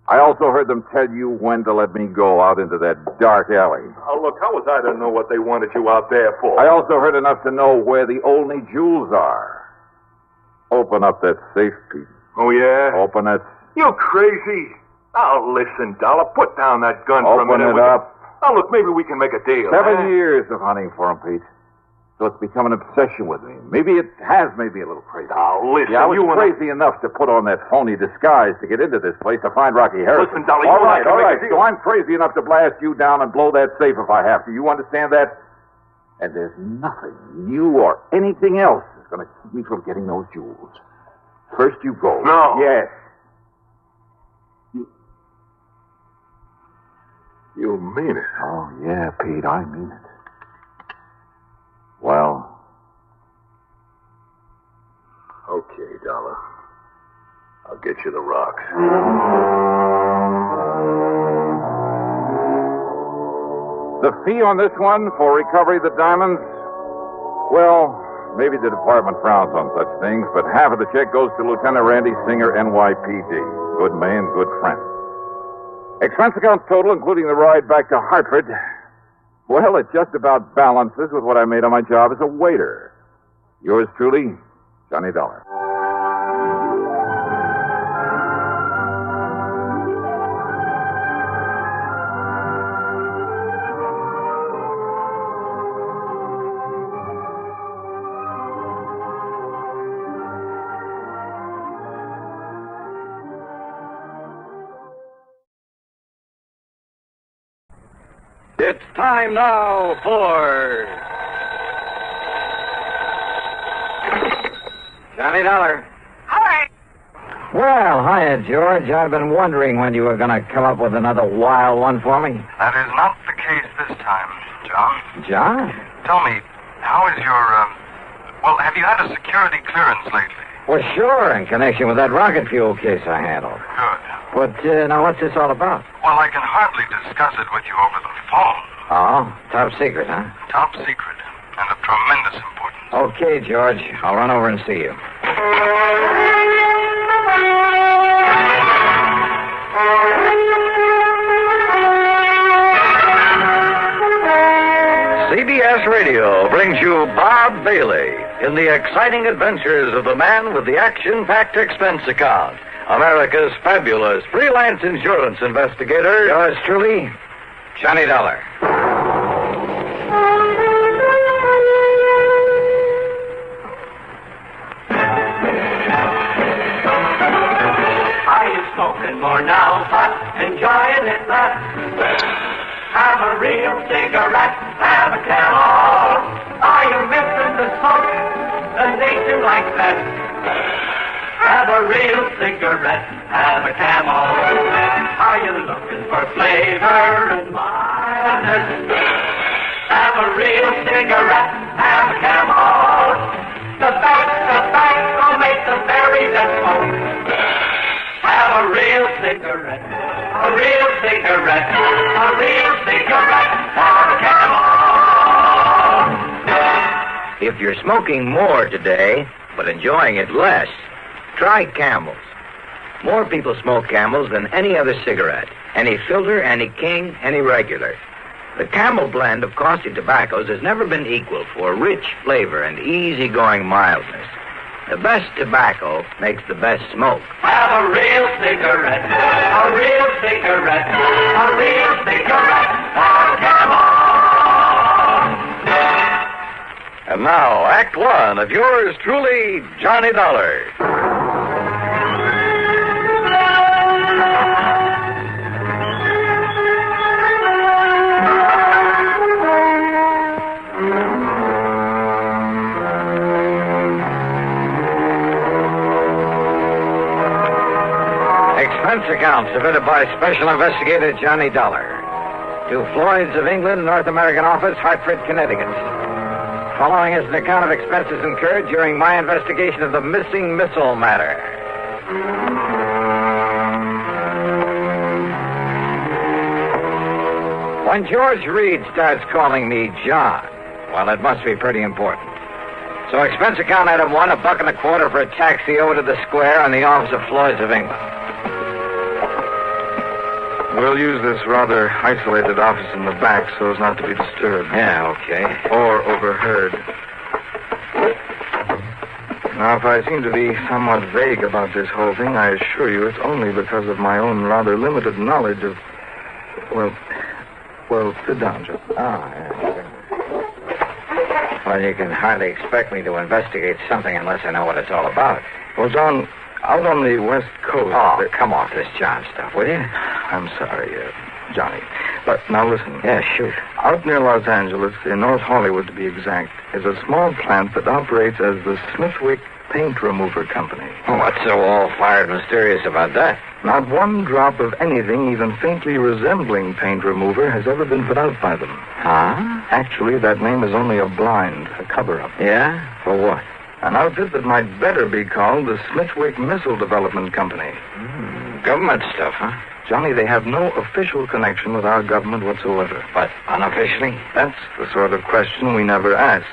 I also heard them tell you when to let me go out into that dark alley. Oh, look, how was I to know what they wanted you out there for? I also heard enough to know where the only jewels are. Open up that safe, Pete. Oh, yeah? Open it. You crazy? Oh, listen, Dollar, put down that gun for a minute. Open it up. Oh, look, maybe we can make a deal. 7 years of hunting for him, Pete. So it's become an obsession with me. Maybe it has made me a little crazy. Oh, listen, yeah, I was crazy enough to put on that phony disguise to get into this place to find Rocky Harrison. Listen, Dollar, all right. Deal. So I'm crazy enough to blast you down and blow that safe if I have to. You understand that? And there's nothing, you or anything else, that's going to keep me from getting those jewels. First you go. No. Yes. You mean it? Oh, yeah, Pete, I mean it. Well. Okay, Dollar. I'll get you the rocks. The fee on this one for recovery of the diamonds? Well, maybe the department frowns on such things, but half of the check goes to Lieutenant Randy Singer, NYPD. Good man, good friend. Expense account total, including the ride back to Hartford. Well, it just about balances with what I made on my job as a waiter. Yours truly, Johnny Dollar. It's time now for Johnny Dollar. Hi. Well, hiya, George. I've been wondering when you were going to come up with another wild one for me. That is not the case this time, John. John? Tell me, how is your, well, have you had a security clearance lately? Well, sure, in connection with that rocket fuel case I handled. Good. But, now what's this all about? Well, I can hardly discuss it with you over the phone. Oh, top secret, huh? Top secret, and of tremendous importance. Okay, George. I'll run over and see you. CBS Radio brings you Bob Bailey in the exciting adventures of the man with the action-packed expense account, America's fabulous freelance insurance investigator. Yours truly, Johnny Dollar. Are you smoking more now, but enjoying it less? Have a real cigarette, have a Camel. Are you missing the smoke? The nation like that. Have a real cigarette, have a Camel. Are you looking for flavor and mildness? Have a real cigarette, have a Camel. The best tobacco makes the very best smoke. Have a real cigarette, a real cigarette, a real cigarette, have a Camel. If you're smoking more today, but enjoying it less, try Camels. More people smoke Camels than any other cigarette. Any filter, any king, any regular. The Camel blend of costly tobaccos has never been equal for rich flavor and easygoing mildness. The best tobacco makes the best smoke. Have a real cigarette, a real cigarette, a real cigarette, have a Camel. And now, Act One of yours truly, Johnny Dollar. Expense account submitted by Special Investigator Johnny Dollar to Floyd's of England, North American Office, Hartford, Connecticut. Following is an account of expenses incurred during my investigation of the missing missile matter. When George Reed starts calling me John, well, it must be pretty important. So expense account item 1, $1.25 for a taxi over to the square on the office of Floyd's of England. We'll use this rather isolated office in the back so as not to be disturbed. Yeah, okay. Or overheard. Now, if I seem to be somewhat vague about this whole thing, I assure you it's only because of my own rather limited knowledge of... Well, sit down, Joe. Yeah, sure. Well, you can hardly expect me to investigate something unless I know what it's all about. Well, John, out on the West Coast... Oh, come off this John stuff, will you? I'm sorry, Johnny. But now listen. Yeah, shoot. Out near Los Angeles, in North Hollywood to be exact, is a small plant that operates as the Smithwick Paint Remover Company. Oh, what's so all-fired mysterious about that? Not one drop of anything even faintly resembling paint remover has ever been put out by them. Huh? Actually, that name is only a blind, a cover-up. Yeah? For what? An outfit that might better be called the Smithwick Missile Development Company. Government stuff, huh? Johnny, they have no official connection with our government whatsoever. But unofficially? That's the sort of question we never ask.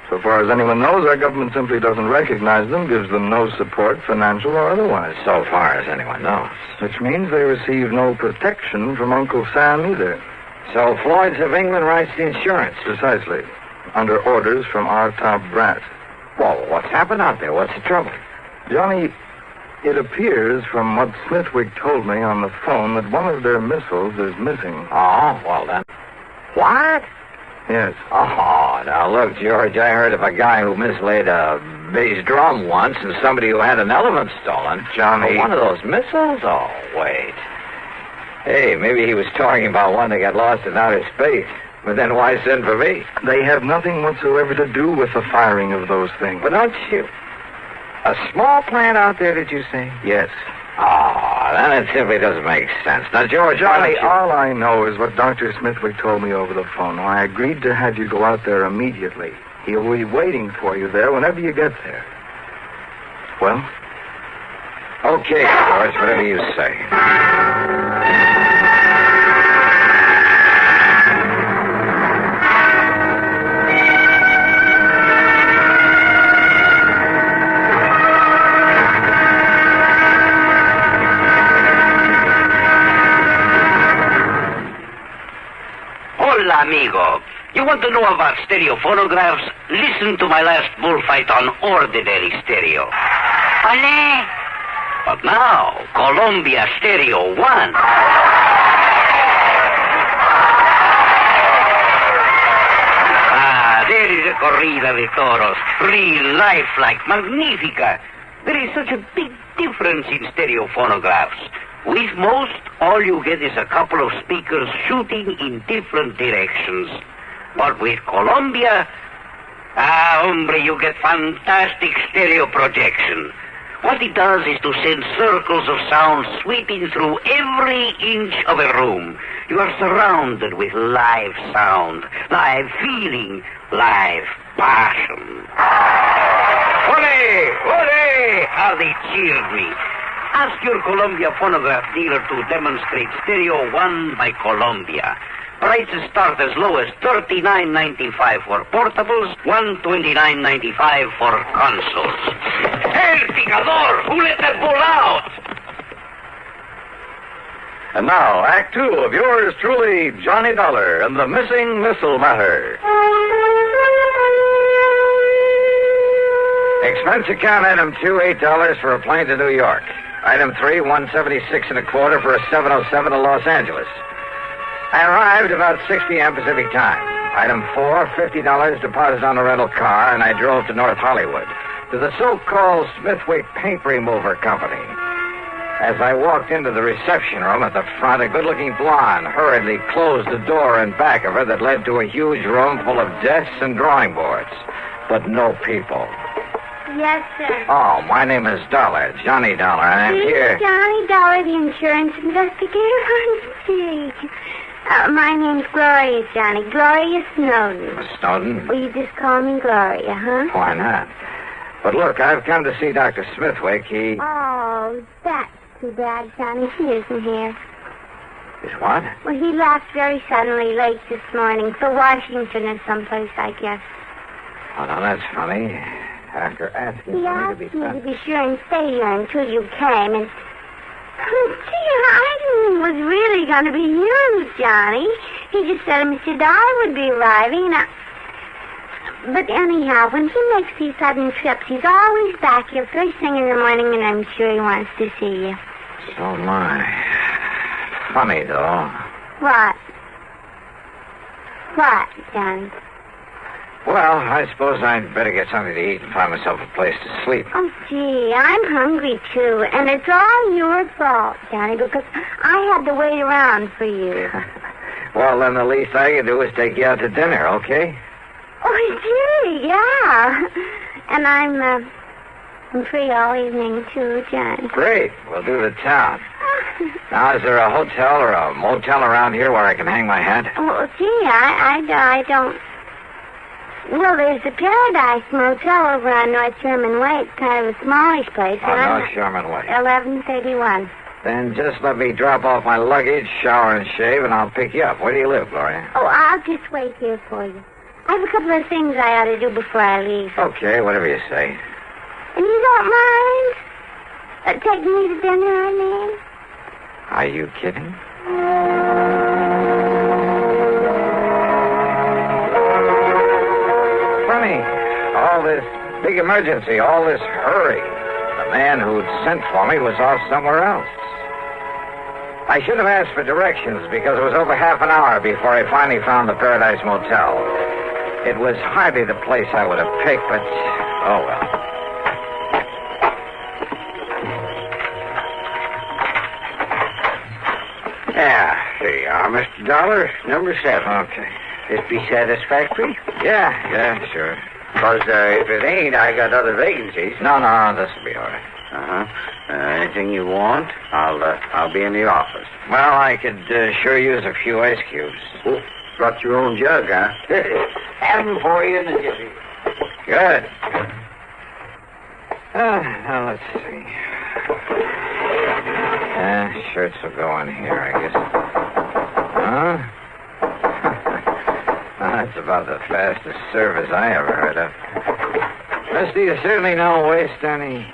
So far as anyone knows, our government simply doesn't recognize them, gives them no support, financial or otherwise. So far as anyone knows. Which means they receive no protection from Uncle Sam either. So Floyd's of England writes the insurance? Precisely. Under orders from our top brass. Well, what's happened out there? What's the trouble? Johnny, it appears from what Smithwick told me on the phone that one of their missiles is missing. Oh, well then. What? Yes. Oh, now look, George, I heard of a guy who mislaid a bass drum once and somebody who had an elephant stolen. Johnny. Oh, one of those missiles? Oh, wait. Hey, maybe he was talking about one that got lost in outer space. But then why send for me? They have nothing whatsoever to do with the firing of those things. But don't you? A small plant out there, did you say? Yes. Oh, then it simply doesn't make sense. Now, George, Johnny, all I know is what Dr. Smithwick told me over the phone. I agreed to have you go out there immediately. He'll be waiting for you there whenever you get there. Well? Okay, George, whatever you say. Hola, amigo. You want to know about stereo phonographs? Listen to my last bullfight on ordinary stereo. Ole! But now, Columbia Stereo 1. There is a corrida de toros. Real lifelike, magnifica. There is such a big difference in stereo phonographs. With most, all you get is a couple of speakers shooting in different directions. But with Columbia, hombre, you get fantastic stereo projection. What it does is to send circles of sound sweeping through every inch of a room. You are surrounded with live sound, live feeling, live passion. Ole! Ole! How they cheered me. Ask your Columbia phonograph dealer to demonstrate Stereo 1 by Columbia. Prices start as low as $39.95 for portables, $129.95 for consoles. El Picador! Who let that bull out? And now, Act Two of yours truly, Johnny Dollar and the Missing Missile Matter. Expense account item 2, $8 for a plane to New York. Item 3, $176 and a quarter for a 707 to Los Angeles. I arrived about 6 p.m. Pacific time. Item 4, $50 deposit on a rental car, and I drove to North Hollywood, to the so-called Smithwick Paint Remover Company. As I walked into the reception room at the front, a good-looking blonde hurriedly closed the door in back of her that led to a huge room full of desks and drawing boards, but no people. Yes, sir. Oh, my name is Dollar, Johnny Dollar, and I'm here. Johnny Dollar, the insurance investigator. Gee. My name's Gloria, Johnny. Gloria Snowden. Snowden? Will you just call me Gloria, huh? Why not? But look, I've come to see Dr. Smithwick. Oh, that's too bad, Johnny. He isn't here. Is what? Well, he left very suddenly late this morning for Washington or someplace, I guess. Oh, now that's funny. After asking He for asked me me to be to sent. be sure and stay here until you came, and... Gee, I didn't was really going to be you, Johnny. He just said Mr. Dollar would be arriving. But anyhow, when he makes these sudden trips, he's always back here first thing in the morning, and I'm sure he wants to see you. So my. Funny, though. What? What, Johnny? Well, I suppose I'd better get something to eat and find myself a place to sleep. Oh, gee, I'm hungry, too. And it's all your fault, Johnny, because I had to wait around for you. Well, then the least I can do is take you out to dinner, okay? Oh, gee, yeah. And I'm free all evening, too, Johnny. Great. We'll do the town. Now, is there a hotel or a motel around here where I can hang my hat? Well, gee, I don't... Well, there's the Paradise Motel over on North Sherman Way. It's kind of a smallish place. On North Sherman Way. 1131. Then just let me drop off my luggage, shower and shave, and I'll pick you up. Where do you live, Gloria? Oh, I'll just wait here for you. I have a couple of things I ought to do before I leave. Okay, whatever you say. And you don't mind taking me to dinner, I mean? Are you kidding? Funny, all this big emergency, all this hurry. The man who'd sent for me was off somewhere else. I should have asked for directions because it was over half an hour before I finally found the Paradise Motel. It was hardly the place I would have picked, but oh well. Yeah, here you are, Mr. Dollar. Number 7. Okay. This be satisfactory? Yeah, sure. Because if it ain't, I got other vacancies. No, this'll be all right. Anything you want, I'll be in the office. Well, I could sure use a few ice cubes. Oh, brought your own jug, huh? Have them for you in the jiffy. Good. Now, let's see. Shirts will go in here, I guess. Huh? That's about the fastest service I ever heard of. Mister, you certainly don't waste any...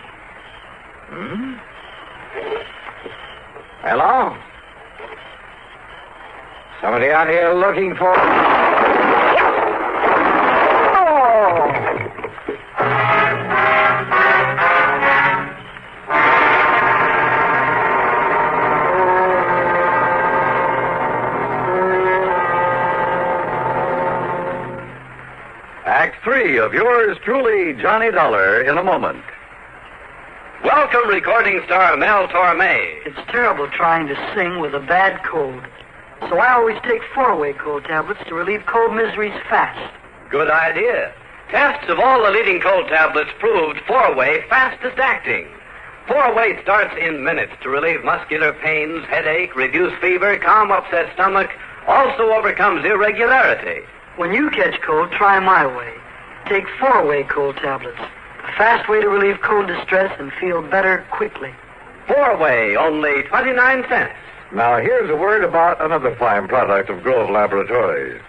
Hello? Somebody out here looking for... Act 3 of yours truly, Johnny Dollar, in a moment. Welcome, recording star Mel Torme. It's terrible trying to sing with a bad cold. So I always take 4-way cold tablets to relieve cold miseries fast. Good idea. Tests of all the leading cold tablets proved 4-way fastest acting. 4-way starts in minutes to relieve muscular pains, headache, reduce fever, calm upset stomach, also overcomes irregularity. When you catch cold, try my way. Take 4-way cold tablets. A fast way to relieve cold distress and feel better quickly. 4-way, only 29 cents. Now, here's a word about another fine product of Grove Laboratories.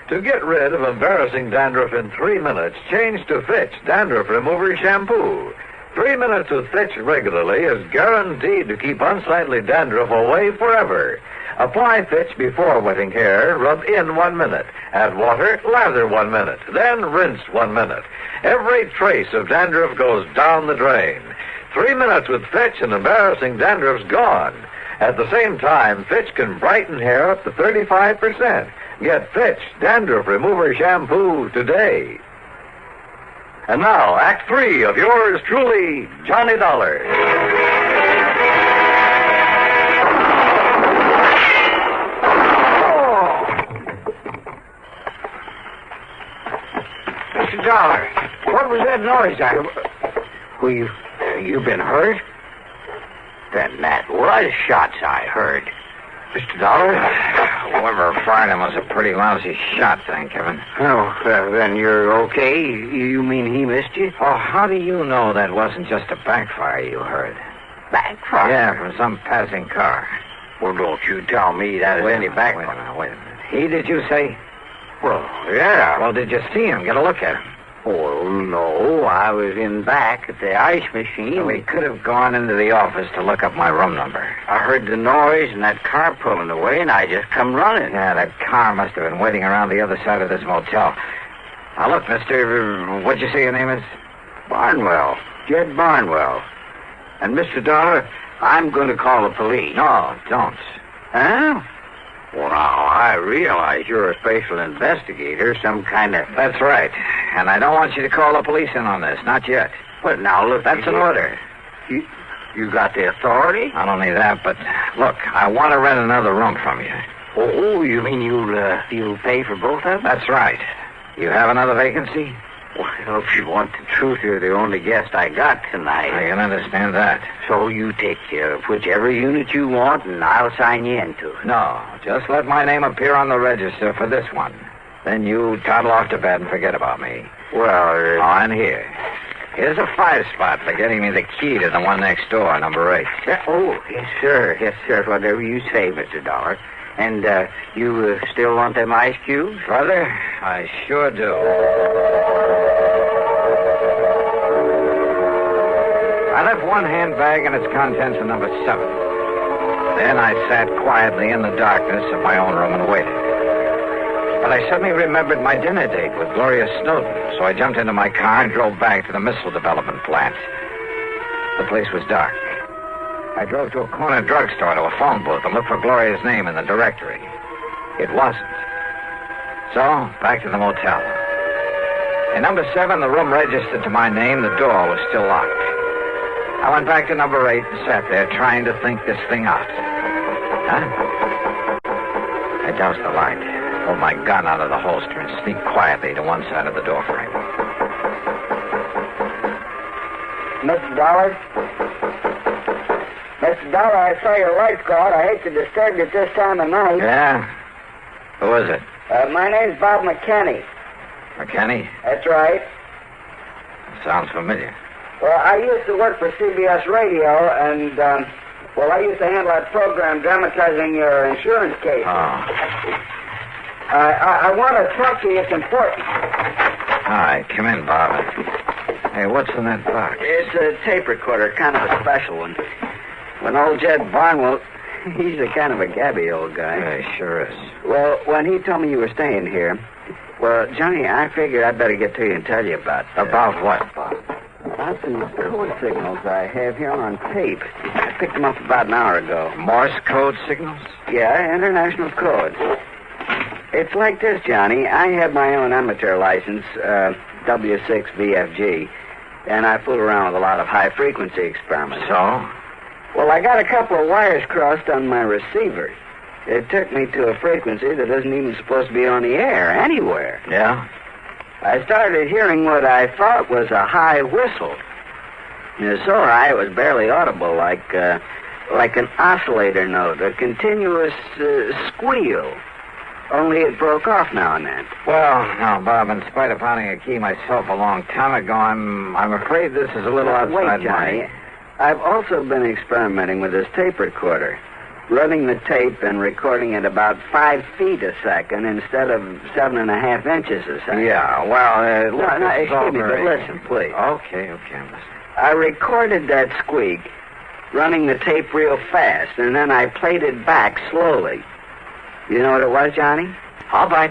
To get rid of embarrassing dandruff in 3 minutes, change to Fitch Dandruff Remover Shampoo. 3 minutes with Fitch regularly is guaranteed to keep unsightly dandruff away forever. Apply Fitch before wetting hair, rub in 1 minute. Add water, lather 1 minute. Then rinse 1 minute. Every trace of dandruff goes down the drain. 3 minutes with Fitch and embarrassing dandruff's gone. At the same time, Fitch can brighten hair up to 35%. Get Fitch Dandruff Remover Shampoo today. And now, Act 3 of yours truly, Johnny Dollar. Mr. Dollar, what was that noise I... Well, you been hurt? Then that was shots I heard. Mr. Dollar? Whoever fired him was a pretty lousy shot, thank heaven. Oh, then you're okay? You mean he missed you? Oh, how do you know that wasn't just a backfire you heard? Backfire? Yeah, from some passing car. Well, don't you tell me that is any backfire. Wait a minute. He, did you say? Well, yeah. Well, did you see him? Get a look at him. Oh, no. I was in back at the ice machine. We could have gone into the office to look up my room number. I heard the noise and that car pulling away, and I just come running. Yeah, that car must have been waiting around the other side of this motel. Now, look, mister, what'd you say your name is? Barnwell. Jed Barnwell. And, Mr. Dollar, I'm going to call the police. No, don't. Huh? Well, now, I realize you're a special investigator, some kind of... That's right. And I don't want you to call the police in on this, not yet. But now, look... That's an order. You got the authority? Not only that, but, look, I want to rent another room from you. Oh, you mean you'll pay for both of them? That's right. You have another vacancy? Well, if you want the truth, you're the only guest I got tonight. I can understand that. So you take whichever unit you want, and I'll sign you into it. No, just let my name appear on the register for this one. Then you toddle off to bed and forget about me. Well, and here. Here's a 5-spot for getting me the key to the one next door, number 8. Oh, yes, sir. Yes, sir. Whatever you say, Mr. Dollar. And you still want them ice cubes? Brother, I sure do. I left one handbag and its contents in number 7. Then I sat quietly in the darkness of my own room and waited. But I suddenly remembered my dinner date with Gloria Snowden, so I jumped into my car and drove back to the missile development plant. The place was dark. I drove to a corner drugstore to a phone booth and looked for Gloria's name in the directory. It wasn't. So, back to the motel. In number 7, the room registered to my name. The door was still locked. I went back to number 8 and sat there trying to think this thing out. Huh? I doused the light, pulled my gun out of the holster, and sneaked quietly to one side of the door frame. Mr. Dollar? Mr. Dollar, I saw your lights go out. I hate to disturb you at this time of night. Yeah? Who is it? My name's Bob McKinney. McKinney? That's right. Sounds familiar. Well, I used to work for CBS Radio, and, I used to handle that program dramatizing your insurance case. I want to talk to you. It's important. All right, come in, Bob. Hey, what's in that box? It's a tape recorder, kind of a special one. When old Jed Barnwell, he's a kind of a gabby old guy. Yeah, he sure is. Well, when he told me you were staying here, well, Johnny, I figured I'd better get to you and tell you about... About what, Bob? About some code signals I have here on tape. I picked them up about an hour ago. Morse code signals? Yeah, international codes. It's like this, Johnny. I have my own amateur license, W6VFG, and I fool around with a lot of high-frequency experiments. So? Well, I got a couple of wires crossed on my receiver. It took me to a frequency that isn't even supposed to be on the air anywhere. Yeah? I started hearing what I thought was a high whistle. It was so high it was barely audible, like an oscillator note, a continuous squeal. Only it broke off now and then. Well, now, Bob, in spite of finding a key myself a long time ago, I'm afraid this is a little outside Johnny. I've also been experimenting with this tape recorder, running the tape and recording at about 5 feet a second instead of 7.5 inches a second. Yeah, well, excuse me, but listen, please. Okay, I'm listening. I recorded that squeak, running the tape real fast, and then I played it back slowly. You know what it was, Johnny? All right.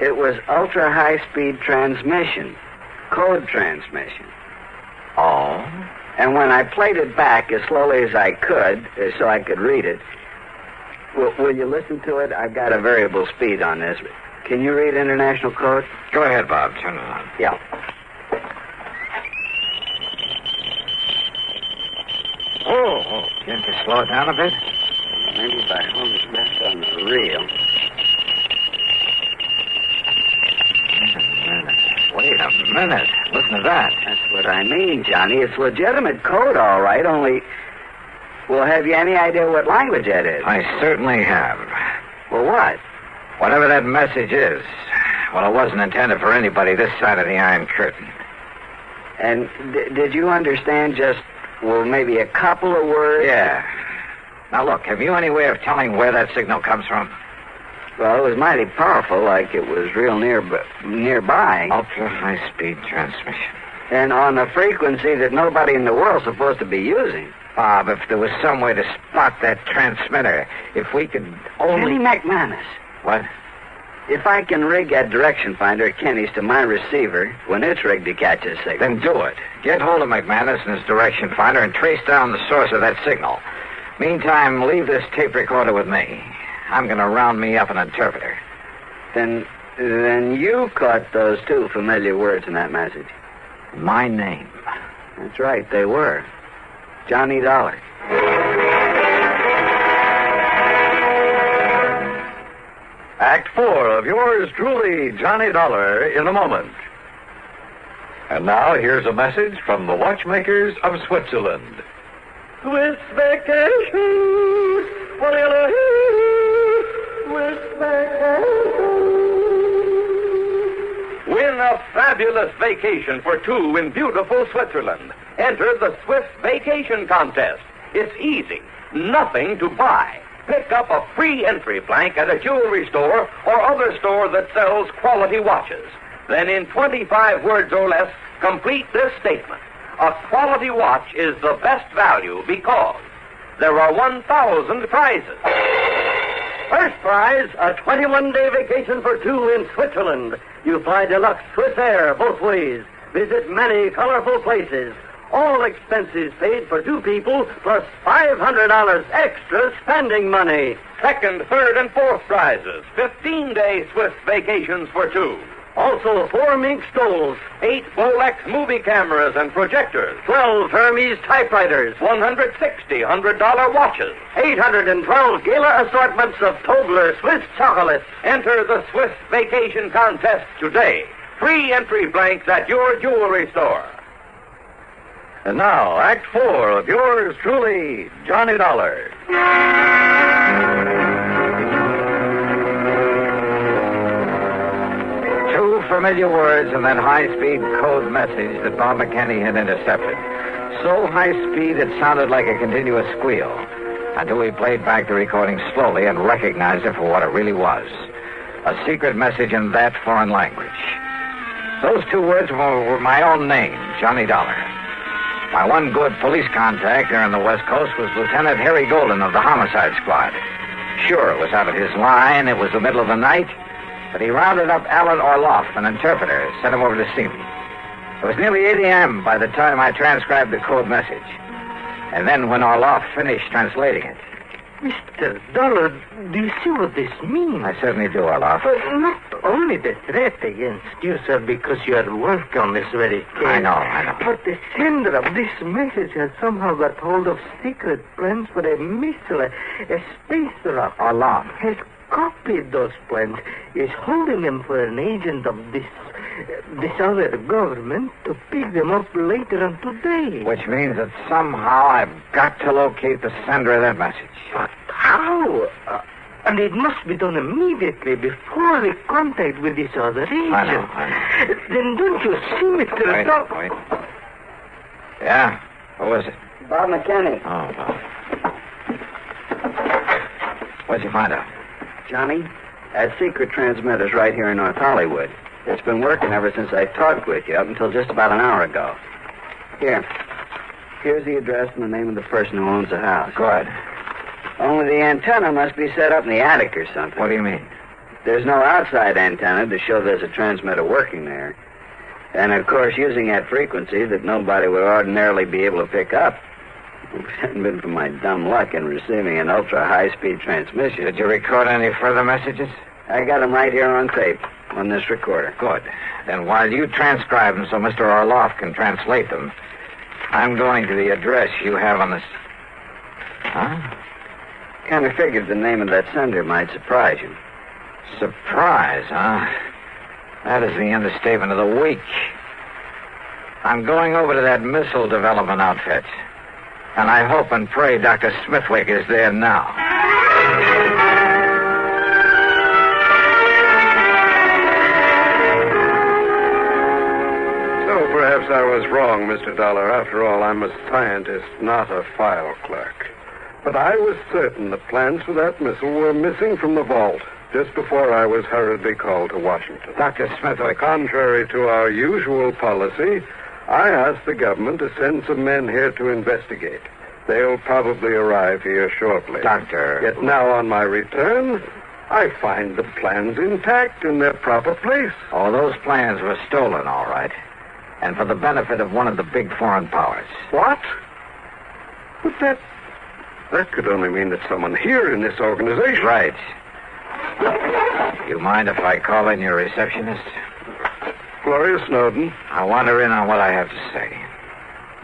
It was ultra-high-speed transmission, code transmission. Oh? And when I played it back as slowly as I could, so I could read it, will you listen to it? I've got a variable speed on this. Can you read international code? Go ahead, Bob. Turn it on. Yeah. Oh, can't you slow it down a bit? Maybe by holding back on the reel. Wait a minute. Listen to that. That's what I mean, Johnny. It's legitimate code, all right, only... Well, have you any idea what language that is? I certainly have. Well, what? Whatever that message is, well, it wasn't intended for anybody this side of the Iron Curtain. And did you understand just, maybe a couple of words? Yeah. Now, look, have you any way of telling where that signal comes from? Well, it was mighty powerful, like it was real nearby. Ultra-high-speed transmission. And on a frequency that nobody in the world's supposed to be using. Bob, if there was some way to spot that transmitter, if we could only... Kenny McManus. What? If I can rig that direction finder at Kenny's to my receiver when it's rigged to catch a signal... Then do it. Get hold of McManus and his direction finder and trace down the source of that signal. Meantime, leave this tape recorder with me. I'm going to round me up an interpreter. Then you caught those two familiar words in that message. My name. That's right, they were. Johnny Dollar. Act 4 of yours truly, Johnny Dollar, in a moment. And now here's a message from the watchmakers of Switzerland. Swiss vacation, Swiss vacation. Win a fabulous vacation for two in beautiful Switzerland. Enter the Swiss Vacation Contest. It's easy. Nothing to buy. Pick up a free entry blank at a jewelry store or other store that sells quality watches. Then in 25 words or less, complete this statement. A quality watch is the best value because there are 1,000 prizes. First prize, a 21-day vacation for two in Switzerland. You fly deluxe Swiss Air both ways. Visit many colorful places. All expenses paid for two people, plus $500 extra spending money. Second, third, and fourth prizes. 15-day Swiss vacations for two. Also, 4 mink stoles, 8 Bolex movie cameras and projectors, 12 Hermes typewriters, 160 $100 watches, 812 gala assortments of Tobler Swiss chocolates. Enter the Swiss Vacation Contest today. Free entry blanks at your jewelry store. And now, Act 4 of yours truly, Johnny Dollar. Two familiar words and that high-speed code message that Bob McKinney had intercepted. So high speed it sounded like a continuous squeal, until we played back the recording slowly and recognized it for what it really was. A secret message in that foreign language. Those two words were my own name, Johnny Dollar. My one good police contact there on the West Coast was Lieutenant Harry Golden of the Homicide Squad. Sure, it was out of his line, it was the middle of the night, but he rounded up Alan Orloff, an interpreter, sent him over to see me. It was nearly 8 a.m. by the time I transcribed the code message. And then when Orloff finished translating it. Mr. Dollar, do you see what this means? I certainly do, Orloff. But not only the threat against you, sir, because you had worked on this very case. I know. But the sender of this message has somehow got hold of secret plans for a missile, a space rocket. Orloff. Has copied those plans, is holding them for an agent of this other government to pick them up later on today. Which means that somehow I've got to locate the sender of that message. But how? And it must be done immediately before the contact with this other agent. I know. Then don't you see, Mr. Wait. Yeah? Who is it? Bob McKinney. Oh, Bob. What'd you find out? Johnny, that secret transmitter's right here in North Hollywood. It's been working ever since I talked with you, up until just about an hour ago. Here's the address and the name of the person who owns the house. Go ahead. Only the antenna must be set up in the attic or something. What do you mean? There's no outside antenna to show there's a transmitter working there. And, of course, using that frequency that nobody would ordinarily be able to pick up. If it hadn't been for my dumb luck in receiving an ultra-high-speed transmission. Did you record any further messages? I got them right here on tape, on this recorder. Good. Then while you transcribe them so Mr. Orloff can translate them, I'm going to the address you have on this... Huh? Kind of figured the name of that sender might surprise you. Surprise, huh? That is the understatement of the week. I'm going over to that missile development outfit. And I hope and pray Dr. Smithwick is there now. So perhaps I was wrong, Mr. Dollar. After all, I'm a scientist, not a file clerk. But I was certain the plans for that missile were missing from the vault just before I was hurriedly called to Washington. Dr. Smithwick. Contrary to our usual policy, I asked the government to send some men here to investigate. They'll probably arrive here shortly. Doctor. Yet now on my return, I find the plans intact in their proper place. Oh, those plans were stolen, all right. And for the benefit of one of the big foreign powers. What? But that could only mean that someone here in this organization... Right. You mind if I call in your receptionist? Gloria Snowden. I want her in on what I have to say.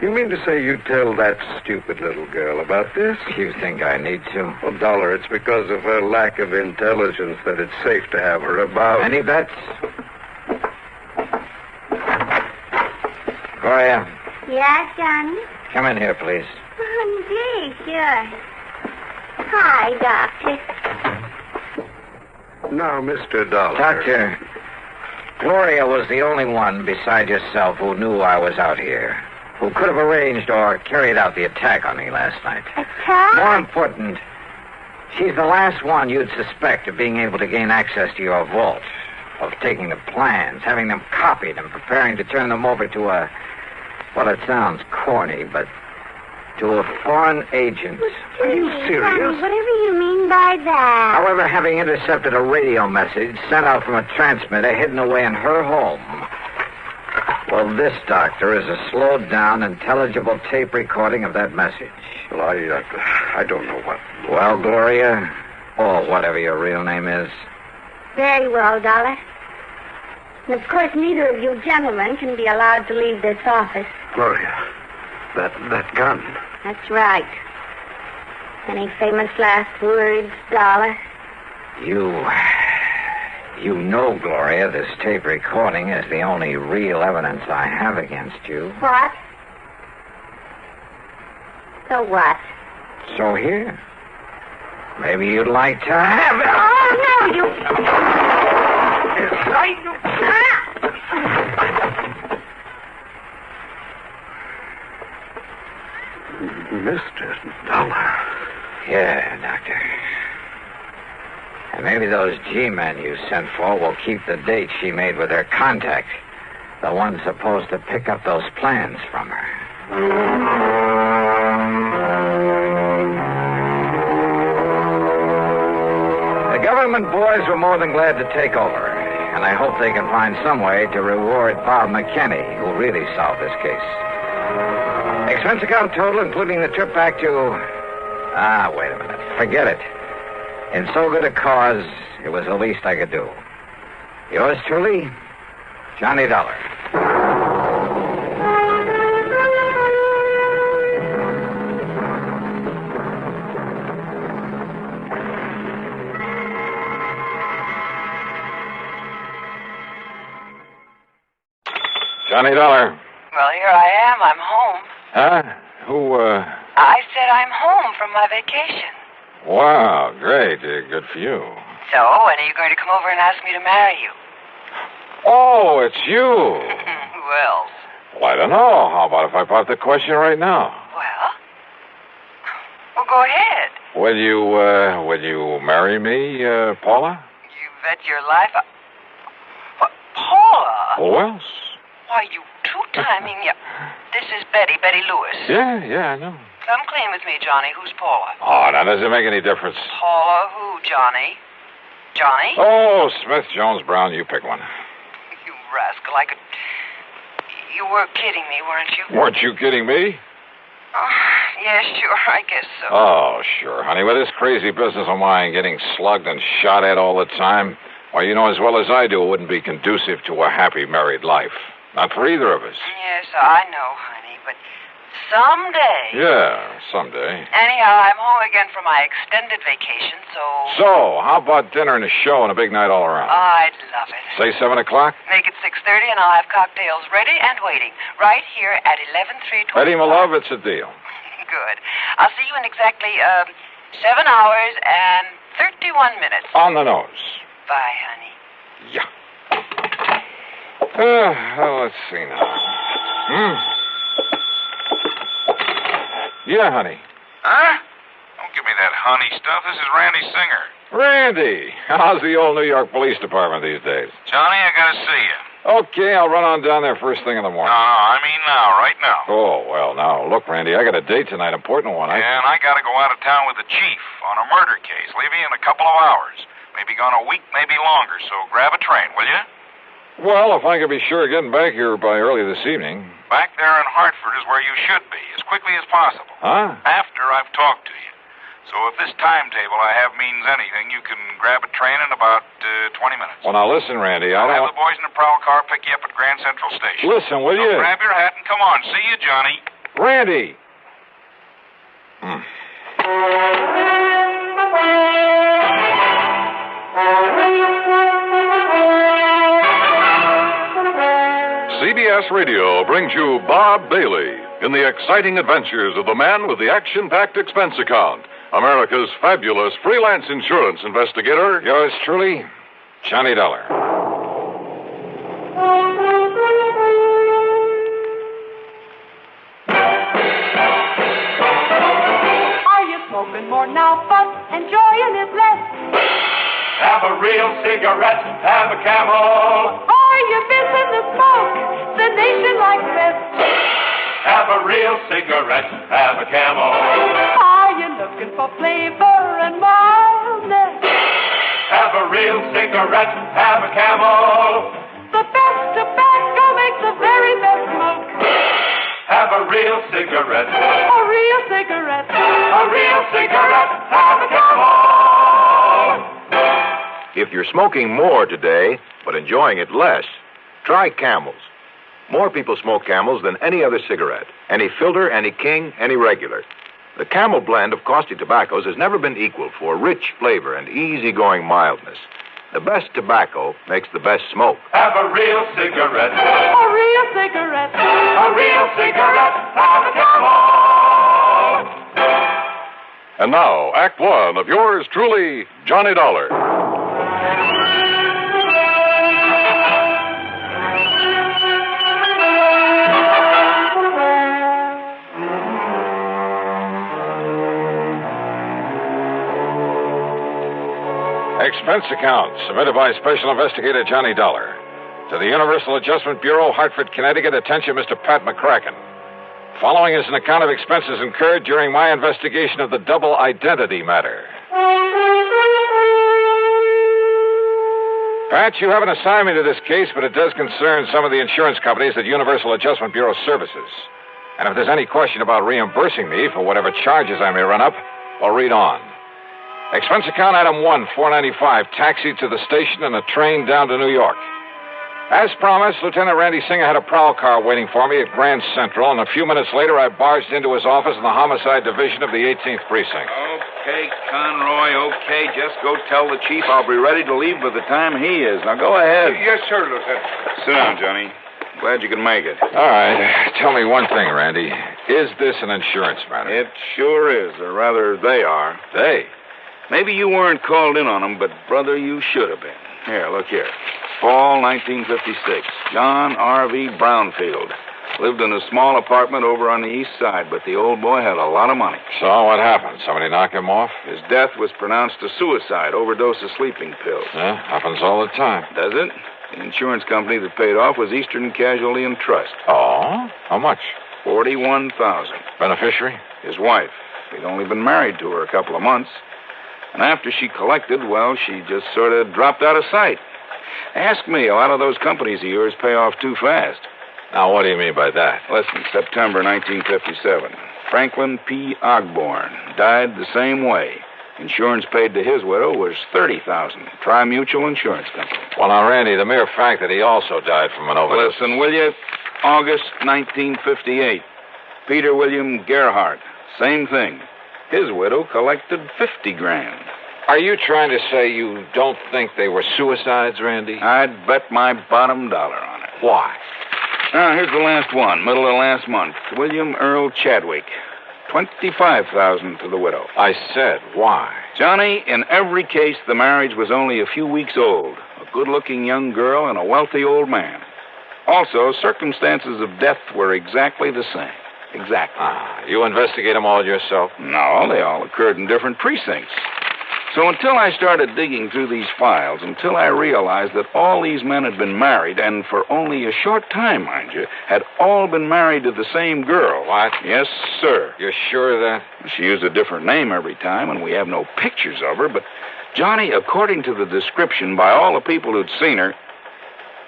You mean to say you tell that stupid little girl about this? You think I need to? Well, Dollar, it's because of her lack of intelligence that it's safe to have her about. Any bets? Gloria. Yeah, Johnny? Come in here, please. Oh, gee, sure. Hi, Doctor. Now, Mr. Dollar. Doctor, Gloria was the only one beside yourself who knew I was out here, who could have arranged or carried out the attack on me last night. Attack? More important, she's the last one you'd suspect of being able to gain access to your vault, of taking the plans, having them copied, and preparing to turn them over to a... Well, it sounds corny, but to a foreign agent. Are you serious? Whatever you mean by that. However, having intercepted a radio message sent out from a transmitter hidden away in her home. Well, this, Doctor, is a slowed-down, intelligible tape recording of that message. Well, I don't know what... Well, Gloria, or whatever your real name is. Very well, Dollar. And of course, neither of you gentlemen can be allowed to leave this office. Gloria, that gun. That's right. Any famous last words, Dollar? You know, Gloria, this tape recording is the only real evidence I have against you. What? So what? So here. Maybe you'd like to have it. Oh, no, you... Mr. Dollar. Yeah, Doctor. And maybe those G-men you sent for will keep the date she made with her contact. The one supposed to pick up those plans from her. The government boys were more than glad to take over, and I hope they can find some way to reward Bob McKinney, who really solved this case. Expense account total, including the trip back to... wait a minute. Forget it. In so good a cause, it was the least I could do. Yours truly, Johnny Dollar. Johnny Dollar. Well, here I am. I'm home. Huh? Who, I said I'm home from my vacation. Wow, great. Good for you. So, when are you going to come over and ask me to marry you? Oh, it's you. Who else? Well, I don't know. How about if I pop the question right now? Well, go ahead. Will you marry me, Paula? You bet your life. What, Paula? Who else? Why, you two-timing. This is Betty Lewis. Yeah, I know. Come clean with me, Johnny. Who's Paula? Oh, now, does it make any difference? Paula who, Johnny? Johnny? Oh, Smith, Jones, Brown, you pick one. You rascal, I could... You were kidding me, weren't you? Weren't you kidding me? Oh, yeah, sure, I guess so. Oh, sure, honey. With this crazy business of mine getting slugged and shot at all the time, why, you know as well as I do it wouldn't be conducive to a happy married life. Not for either of us. Yes, I know, honey, but someday... Yeah, someday. Anyhow, I'm home again for my extended vacation, so... So, how about dinner and a show and a big night all around? I'd love it. Say 7 o'clock? Make it 6:30 and I'll have cocktails ready and waiting, right here at 11/3/25. Betty, my love, it's a deal. Good. I'll see you in exactly, 7 hours and 31 minutes. On the nose. Bye, honey. Yeah. Well, let's see now. Yeah, honey. Huh? Don't give me that honey stuff. This is Randy Singer. Randy, how's the old New York Police Department these days? Johnny, I gotta see you. Okay, I'll run on down there first thing in the morning. No, I mean now, right now. Oh, well, now, look, Randy, I got a date tonight, important one. And I gotta go out of town with the chief on a murder case, leaving in a couple of hours. Maybe gone a week, maybe longer, so grab a train, will you? Well, if I could be sure of getting back here by early this evening. Back there in Hartford is where you should be, as quickly as possible. Huh? After I've talked to you. So if this timetable I have means anything, you can grab a train in about 20 minutes. Well, now listen, Randy, I'll have the boys in the prowl car pick you up at Grand Central Station. Listen, will you? Grab your hat and come on. See you, Johnny. Randy! CBS Radio brings you Bob Bailey in the exciting adventures of the man with the action-packed expense account, America's fabulous freelance insurance investigator. Yours truly, Johnny Dollar. Are you smoking more now, but enjoying it less? Have a real cigarette, have a Camel. Are you missing the smoke? The nation likes this. Have a real cigarette, have a Camel. Are you looking for flavor and mildness? Have a real cigarette, have a Camel. The best tobacco makes the very best smoke. Have a real cigarette. A real cigarette. A real cigarette, have a Camel. If you're smoking more today, but enjoying it less, try Camels. More people smoke Camels than any other cigarette. Any filter, any king, any regular. The Camel blend of costly tobaccos has never been equaled for rich flavor and easygoing mildness. The best tobacco makes the best smoke. Have a real cigarette. A real cigarette. A real cigarette, have a Camel. And now, Act One of yours truly, Johnny Dollar. expense account submitted by Special Investigator Johnny Dollar. To the Universal Adjustment Bureau, Hartford, Connecticut. Attention, Mr. Pat McCracken. Following is an account of expenses incurred during my investigation of the double identity matter. Pat, you have an assignment to this case, but it does concern some of the insurance companies that Universal Adjustment Bureau services. And if there's any question about reimbursing me for whatever charges I may run up, I'll read on. Expense account item 1, $495, taxi to the station and a train down to New York. As promised, Lieutenant Randy Singer had a prowl car waiting for me at Grand Central, and a few minutes later I barged into his office in the Homicide Division of the 18th Precinct. Okay, Conroy, okay. Just go tell the chief I'll be ready to leave by the time he is. Now, go ahead. Yes, sir, Lieutenant. Sit down, Johnny. Glad you can make it. All right. Tell me one thing, Randy. Is this an insurance matter? It sure is, or rather, they are. They? Maybe you weren't called in on them, but, brother, you should have been. Here, look here. Fall 1956. John R.V. Brownfield. Lived in a small apartment over on the east side, but the old boy had a lot of money. So what happened? Somebody knocked him off? His death was pronounced a suicide, overdose of sleeping pills. Yeah, happens all the time. Does it? The insurance company that paid off was Eastern Casualty and Trust. Oh? How much? $41,000. Beneficiary? His wife. He'd only been married to her a couple of months. And after she collected, well, she just sort of dropped out of sight. Ask me, a lot of those companies of yours pay off too fast. Now, what do you mean by that? Listen, September 1957. Franklin P. Ogborn died the same way. Insurance paid to his widow was $30,000. Tri-Mutual Insurance Company. Well, now, Randy, the mere fact that he also died from an overdose... Listen, will you? August 1958. Peter William Gerhardt. Same thing. His widow collected $50,000. Are you trying to say you don't think they were suicides, Randy? I'd bet my bottom dollar on it. Why? Now, here's the last one, middle of last month. William Earl Chadwick. $25,000 to the widow. I said, why? Johnny, in every case, the marriage was only a few weeks old. A good-looking young girl and a wealthy old man. Also, circumstances of death were exactly the same. Exactly. You investigate them all yourself? No, they all occurred in different precincts. So until I started digging through these files, until I realized that all these men had been married, and for only a short time, mind you, had all been married to the same girl. What? Yes, sir. You're sure of that? She used a different name every time, and we have no pictures of her, but, Johnny, according to the description by all the people who'd seen her,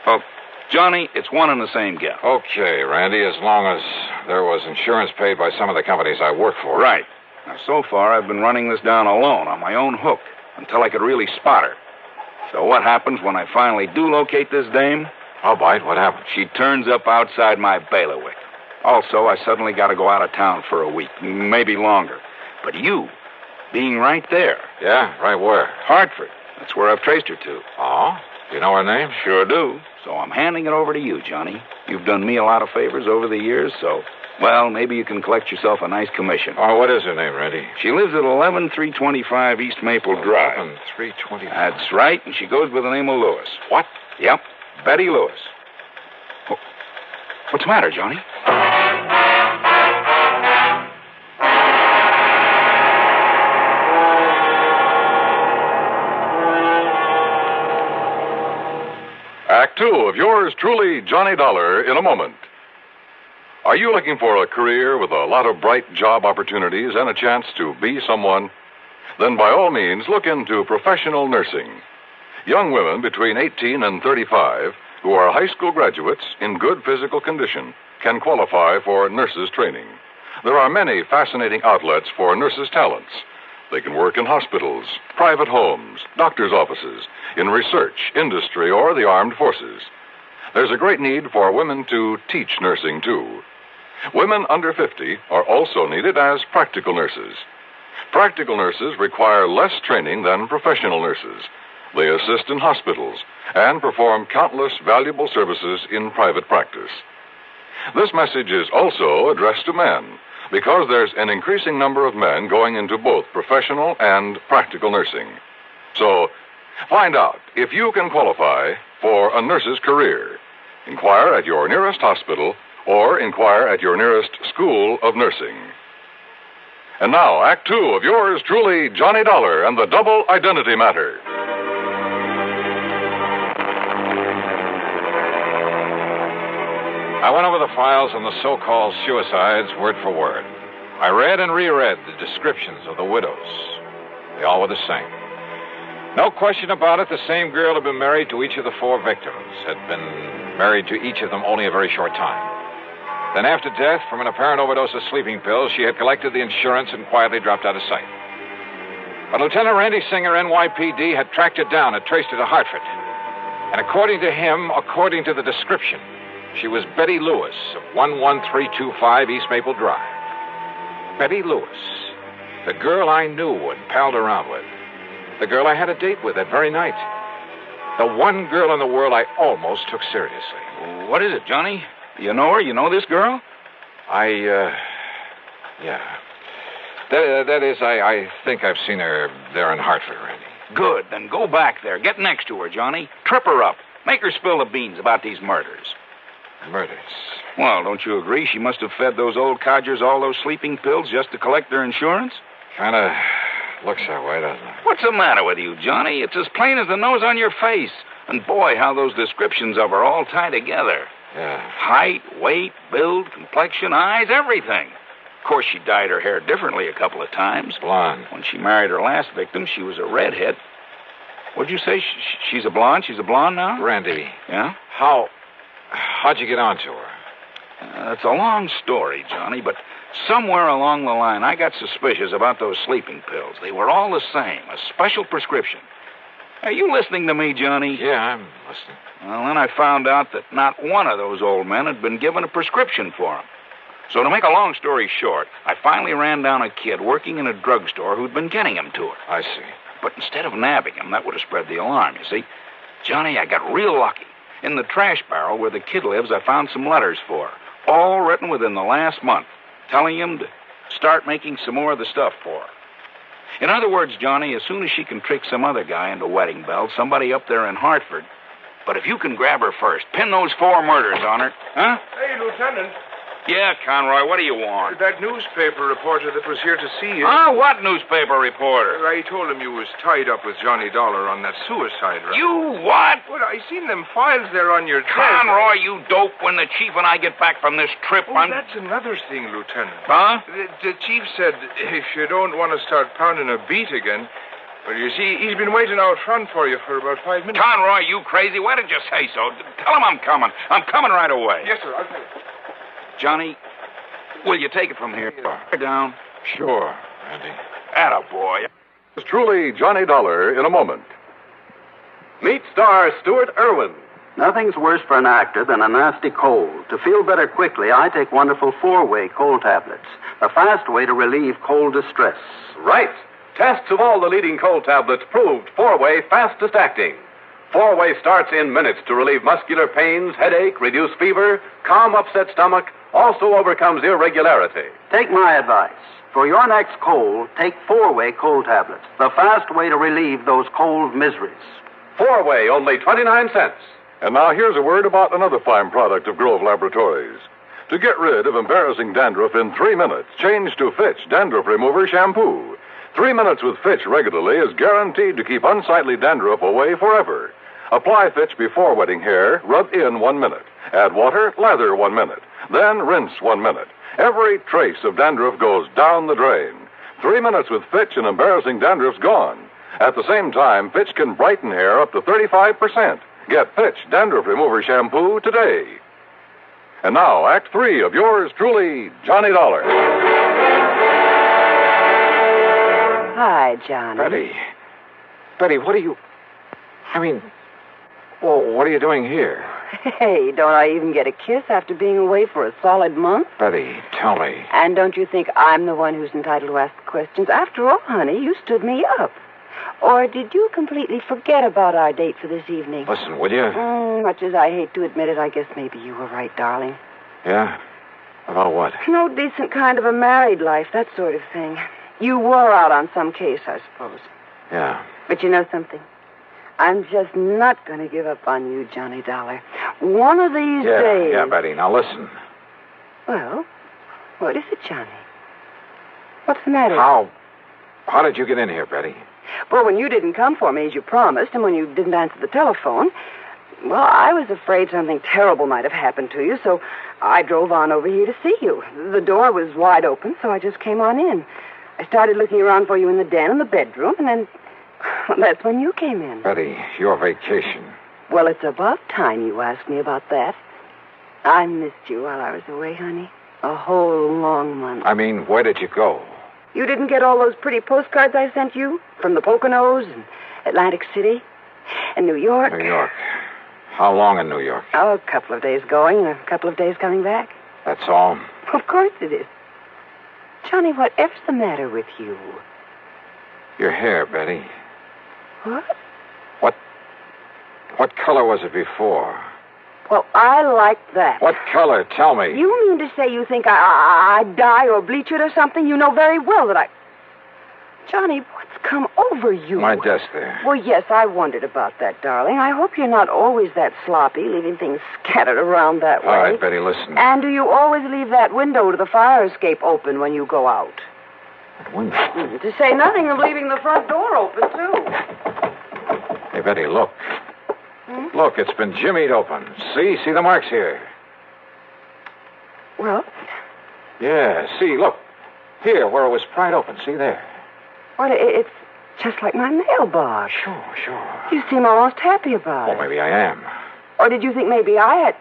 well, Johnny, it's one and the same gal. Okay, Randy, as long as there was insurance paid by some of the companies I work for. Right. Now, so far, I've been running this down alone on my own hook until I could really spot her. So what happens when I finally do locate this dame? I'll bite. What happens? She turns up outside my bailiwick. Also, I suddenly got to go out of town for a week, maybe longer. But you, being right there. Yeah, right where? Hartford. That's where I've traced her to. Oh? You know her name? Sure do. So I'm handing it over to you, Johnny. You've done me a lot of favors over the years, so... Well, maybe you can collect yourself a nice commission. Oh, what is her name, Randy? She lives at 11325 East Maple Drive. 11325. That's right, and she goes by the name of Lewis. What? Yep, Betty Lewis. Oh, what's the matter, Johnny? Act 2 of yours truly, Johnny Dollar, in a moment. Are you looking for a career with a lot of bright job opportunities and a chance to be someone? Then by all means, look into professional nursing. Young women between 18 and 35 who are high school graduates in good physical condition can qualify for nurses training. There are many fascinating outlets for nurses' talents. They can work in hospitals, private homes, doctors' offices, in research, industry, or the armed forces. There's a great need for women to teach nursing, too. Women under 50 are also needed as practical nurses. Practical nurses require less training than professional nurses. They assist in hospitals and perform countless valuable services in private practice. This message is also addressed to men, because there's an increasing number of men going into both professional and practical nursing. So, find out if you can qualify for a nurse's career. Inquire at your nearest hospital or inquire at your nearest school of nursing. And now, Act 2 of yours truly, Johnny Dollar and the Double Identity Matter. I went over the files on the so-called suicides word for word. I read and reread the descriptions of the widows. They all were the same. No question about it, the same girl had been married to each of the 4 victims, had been married to each of them only a very short time. Then after death, from an apparent overdose of sleeping pills, she had collected the insurance and quietly dropped out of sight. But Lieutenant Randy Singer, NYPD, had tracked her down and traced her to Hartford. And according to him, according to the description, she was Betty Lewis of 11325 East Maple Drive. Betty Lewis, the girl I knew and palled around with. The girl I had a date with that very night. The one girl in the world I almost took seriously. What is it, Johnny? You know her? You know this girl? Yeah. That is, I think I've seen her there in Hartford, Randy. Good. Then go back there. Get next to her, Johnny. Trip her up. Make her spill the beans about these murders. Murders? Well, don't you agree she must have fed those old codgers all those sleeping pills just to collect their insurance? Kind of looks that way, doesn't it? What's the matter with you, Johnny? It's as plain as the nose on your face. And boy, how those descriptions of her all tie together. Yeah. Height, weight, build, complexion, eyes, everything. Of course, she dyed her hair differently a couple of times. Blonde. When she married her last victim, she was a redhead. What'd you say? She's a blonde? She's a blonde now? Randy. Yeah? How'd you get onto her? It's a long story, Johnny, but somewhere along the line, I got suspicious about those sleeping pills. They were all the same, a special prescription. Are you listening to me, Johnny? Yeah, I'm listening. Well, then I found out that not one of those old men had been given a prescription for them. So to make a long story short, I finally ran down a kid working in a drugstore who'd been getting him to her. I see. But instead of nabbing him, that would have spread the alarm, you see. Johnny, I got real lucky. In the trash barrel where the kid lives, I found some letters for her, all written within the last month, telling him to start making some more of the stuff for her. In other words, Johnny, as soon as she can trick some other guy into wedding bells, somebody up there in Hartford, but if you can grab her first, pin those 4 murders on her, huh? Hey, Lieutenant. Yeah, Conroy, what do you want? That newspaper reporter that was here to see you. Ah, what newspaper reporter? I told him you was tied up with Johnny Dollar on that suicide run. You what? Well, I seen them files there on your desk. Conroy, you dope, when the chief and I get back from this trip, that's another thing, Lieutenant. Huh? The chief said if you don't want to start pounding a beat again, well, you see, he's been waiting out front for you for about 5 minutes. Conroy, you crazy? Why did you say so? Tell him I'm coming. I'm coming right away. Yes, sir. I'll tell you. Johnny, will you take it from here? Down? Sure, Randy. Attaboy. It's truly Johnny Dollar in a moment. Meet star Stuart Irwin. Nothing's worse for an actor than a nasty cold. To feel better quickly, I take wonderful 4-way cold tablets, a fast way to relieve cold distress. Right. Tests of all the leading cold tablets proved 4-way fastest acting. 4-way starts in minutes to relieve muscular pains, headache, reduce fever, calm upset stomach, also overcomes irregularity. Take my advice. For your next cold, take 4-way cold tablets, the fast way to relieve those cold miseries. 4-way, only 29 cents. And now here's a word about another fine product of Grove Laboratories. To get rid of embarrassing dandruff in 3 minutes, change to Fitch Dandruff Remover Shampoo. 3 minutes with Fitch regularly is guaranteed to keep unsightly dandruff away forever. Apply Fitch before wetting hair, rub in 1 minute. Add water, lather 1 minute. Then rinse 1 minute. Every trace of dandruff goes down the drain. 3 minutes with Fitch and embarrassing dandruff's gone. At the same time, Fitch can brighten hair up to 35%. Get Fitch Dandruff Remover Shampoo today. And now, Act 3 of yours truly, Johnny Dollar. Hi, Johnny. Betty, what are you... what are you doing here? Hey, don't I even get a kiss after being away for a solid month? Betty, tell me. And don't you think I'm the one who's entitled to ask the questions? After all, honey, you stood me up. Or did you completely forget about our date for this evening? Listen, will you? Much as I hate to admit it, I guess maybe you were right, darling. Yeah? About what? No decent kind of a married life, that sort of thing. You wore out on some case, I suppose. Yeah. But you know something? I'm just not going to give up on you, Johnny Dollar. One of these days... Yeah, Betty, now listen. Well, what is it, Johnny? What's the matter? How did you get in here, Betty? Well, when you didn't come for me as you promised, and when you didn't answer the telephone, Well, I was afraid something terrible might have happened to you, so I drove on over here to see you. The door was wide open, so I just came on in. I started looking around for you in the den and the bedroom, and then that's when you came in. Betty, your vacation. Well, it's about time you asked me about that. I missed you while I was away, honey. A whole long month. I mean, where did you go? You didn't get all those pretty postcards I sent you? From the Poconos and Atlantic City and New York? New York. How long in New York? Oh, a couple of days going and a couple of days coming back. That's all? Of course it is. Johnny, whatever's the matter with you? Your hair, Betty. What? What color was it before? Well, I like that. What color? Tell me. You mean to say you think I'd dye or bleach it or something? You know very well that I... Johnny, what's come over you? My desk there. Well, yes, I wondered about that, darling. I hope you're not always that sloppy, leaving things scattered around that way. All right, Betty, listen. And do you always leave that window to the fire escape open when you go out? That window? To say nothing of leaving the front door open, too. Hey, Betty, look. Look, it's been jimmied open. See the marks here. Well? Yeah, see, look. Here, where it was pried open. See there. Well, it's just like my mailbox. Sure. You seem almost happy about it. Well, maybe I am. Or did you think maybe I had...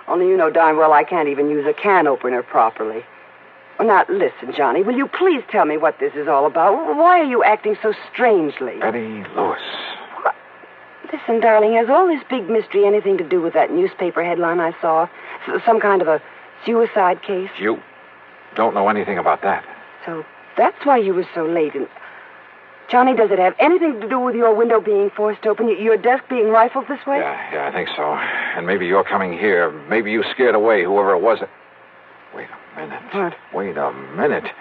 Only you know darn well I can't even use a can opener properly. Well, now, listen, Johnny, will you please tell me what this is all about? Why are you acting so strangely? Betty Lewis. Listen, darling, has all this big mystery anything to do with that newspaper headline I saw? Some kind of a suicide case? You don't know anything about that. So that's why you were so late. And Johnny, does it have anything to do with your window being forced open, your desk being rifled this way? Yeah, I think so. And maybe you're coming here. Maybe you scared away whoever it was. Wait a minute. What? Wait a minute.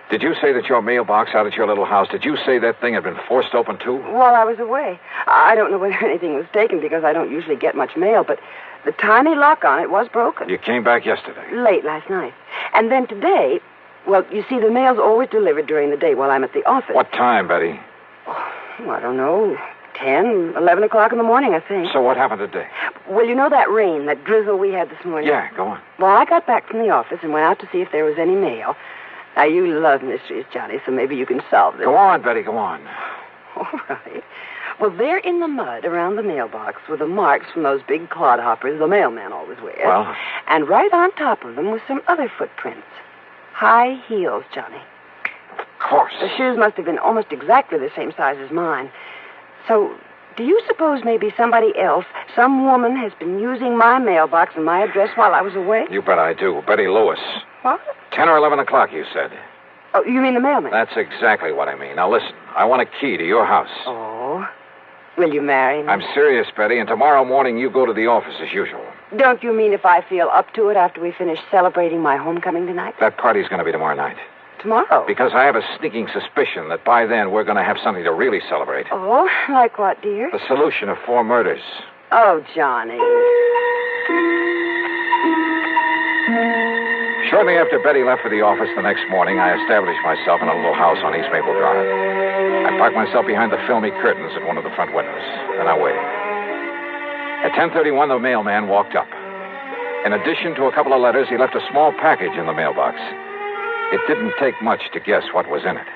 Did you say that your mailbox out at your little house, did you say that thing had been forced open, too? While I was away. I don't know whether anything was taken because I don't usually get much mail, but the tiny lock on it was broken. You came back yesterday? Late last night. And then today, well, you see, the mail's always delivered during the day while I'm at the office. What time, Betty? Oh, I don't know. 10, 11 o'clock in the morning, I think. So what happened today? Well, you know that rain, that drizzle we had this morning? Yeah, go on. Well, I got back from the office and went out to see if there was any mail. Now, you love mysteries, Johnny, so maybe you can solve this. Go on, Betty, go on. All right. Well, there in the mud around the mailbox were the marks from those big clodhoppers the mailman always wears. Well? And right on top of them were some other footprints. High heels, Johnny. Of course. The shoes must have been almost exactly the same size as mine. So, do you suppose maybe somebody else, some woman, has been using my mailbox and my address while I was away? You bet I do. Betty Lewis. What? 10 or 11 o'clock, you said. Oh, you mean the mailman? That's exactly what I mean. Now, listen. I want a key to your house. Oh. Will you marry me? I'm serious, Betty, and tomorrow morning you go to the office as usual. Don't you mean if I feel up to it after we finish celebrating my homecoming tonight? That party's going to be tomorrow night. Tomorrow? Because I have a sneaking suspicion that by then we're going to have something to really celebrate. Oh, like what, dear? The solution of 4 murders. Oh, Johnny. Shortly after Betty left for the office the next morning, I established myself in a little house on East Maple Drive. I parked myself behind the filmy curtains at one of the front windows. Then I waited. At 10:31, the mailman walked up. In addition to a couple of letters, he left a small package in the mailbox. It didn't take much to guess what was in it.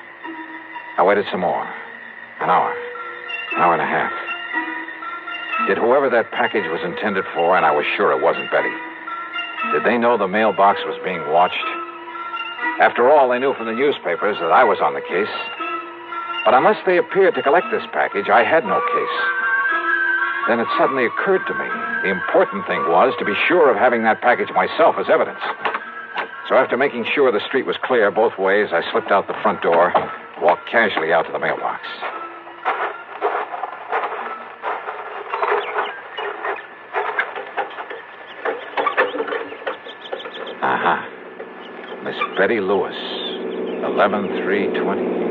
I waited some more. An hour and a half. Did whoever that package was intended for, and I was sure it wasn't Betty, did they know the mailbox was being watched? After all, they knew from the newspapers that I was on the case. But unless they appeared to collect this package, I had no case. Then it suddenly occurred to me the important thing was to be sure of having that package myself as evidence. So after making sure the street was clear both ways, I slipped out the front door, walked casually out to the mailbox. Aha. Miss Betty Lewis, 11/3/20.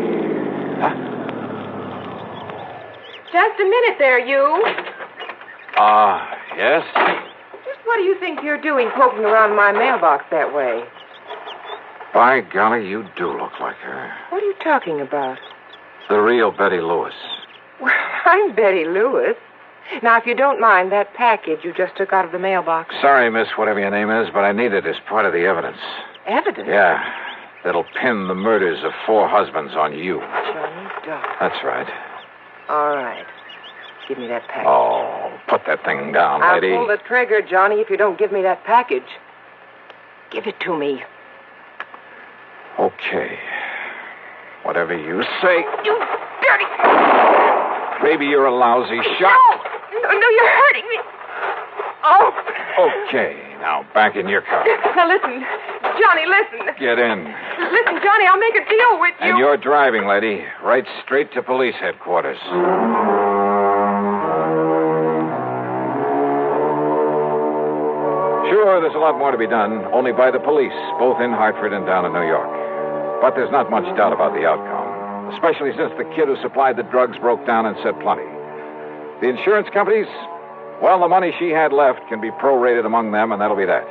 Huh? Just a minute there, you. Yes? Just what do you think you're doing poking around my mailbox that way? By golly, you do look like her. What are you talking about? The real Betty Lewis. Well, I'm Betty Lewis. Now, if you don't mind, that package you just took out of the mailbox. Sorry, miss, whatever your name is, but I need it as part of the evidence. Evidence? Yeah. That'll pin the murders of 4 husbands on you. Johnny Dollar. That's right. All right. Give me that package. Oh, put that thing down, I'll lady. pull the trigger, Johnny, if you don't give me that package. Give it to me. Okay. Whatever you say. You dirty... Baby, you're a lousy shot. No, you're hurting me. Oh. Okay, now back in your car. Now listen, Johnny, listen. Get in. Listen, Johnny, I'll make a deal with you. And you're driving, lady. Right straight to police headquarters. Sure, there's a lot more to be done, only by the police, both in Hartford and down in New York. But there's not much doubt about the outcome, especially since the kid who supplied the drugs broke down and said plenty. The insurance companies, well, the money she had left can be prorated among them, and that'll be that.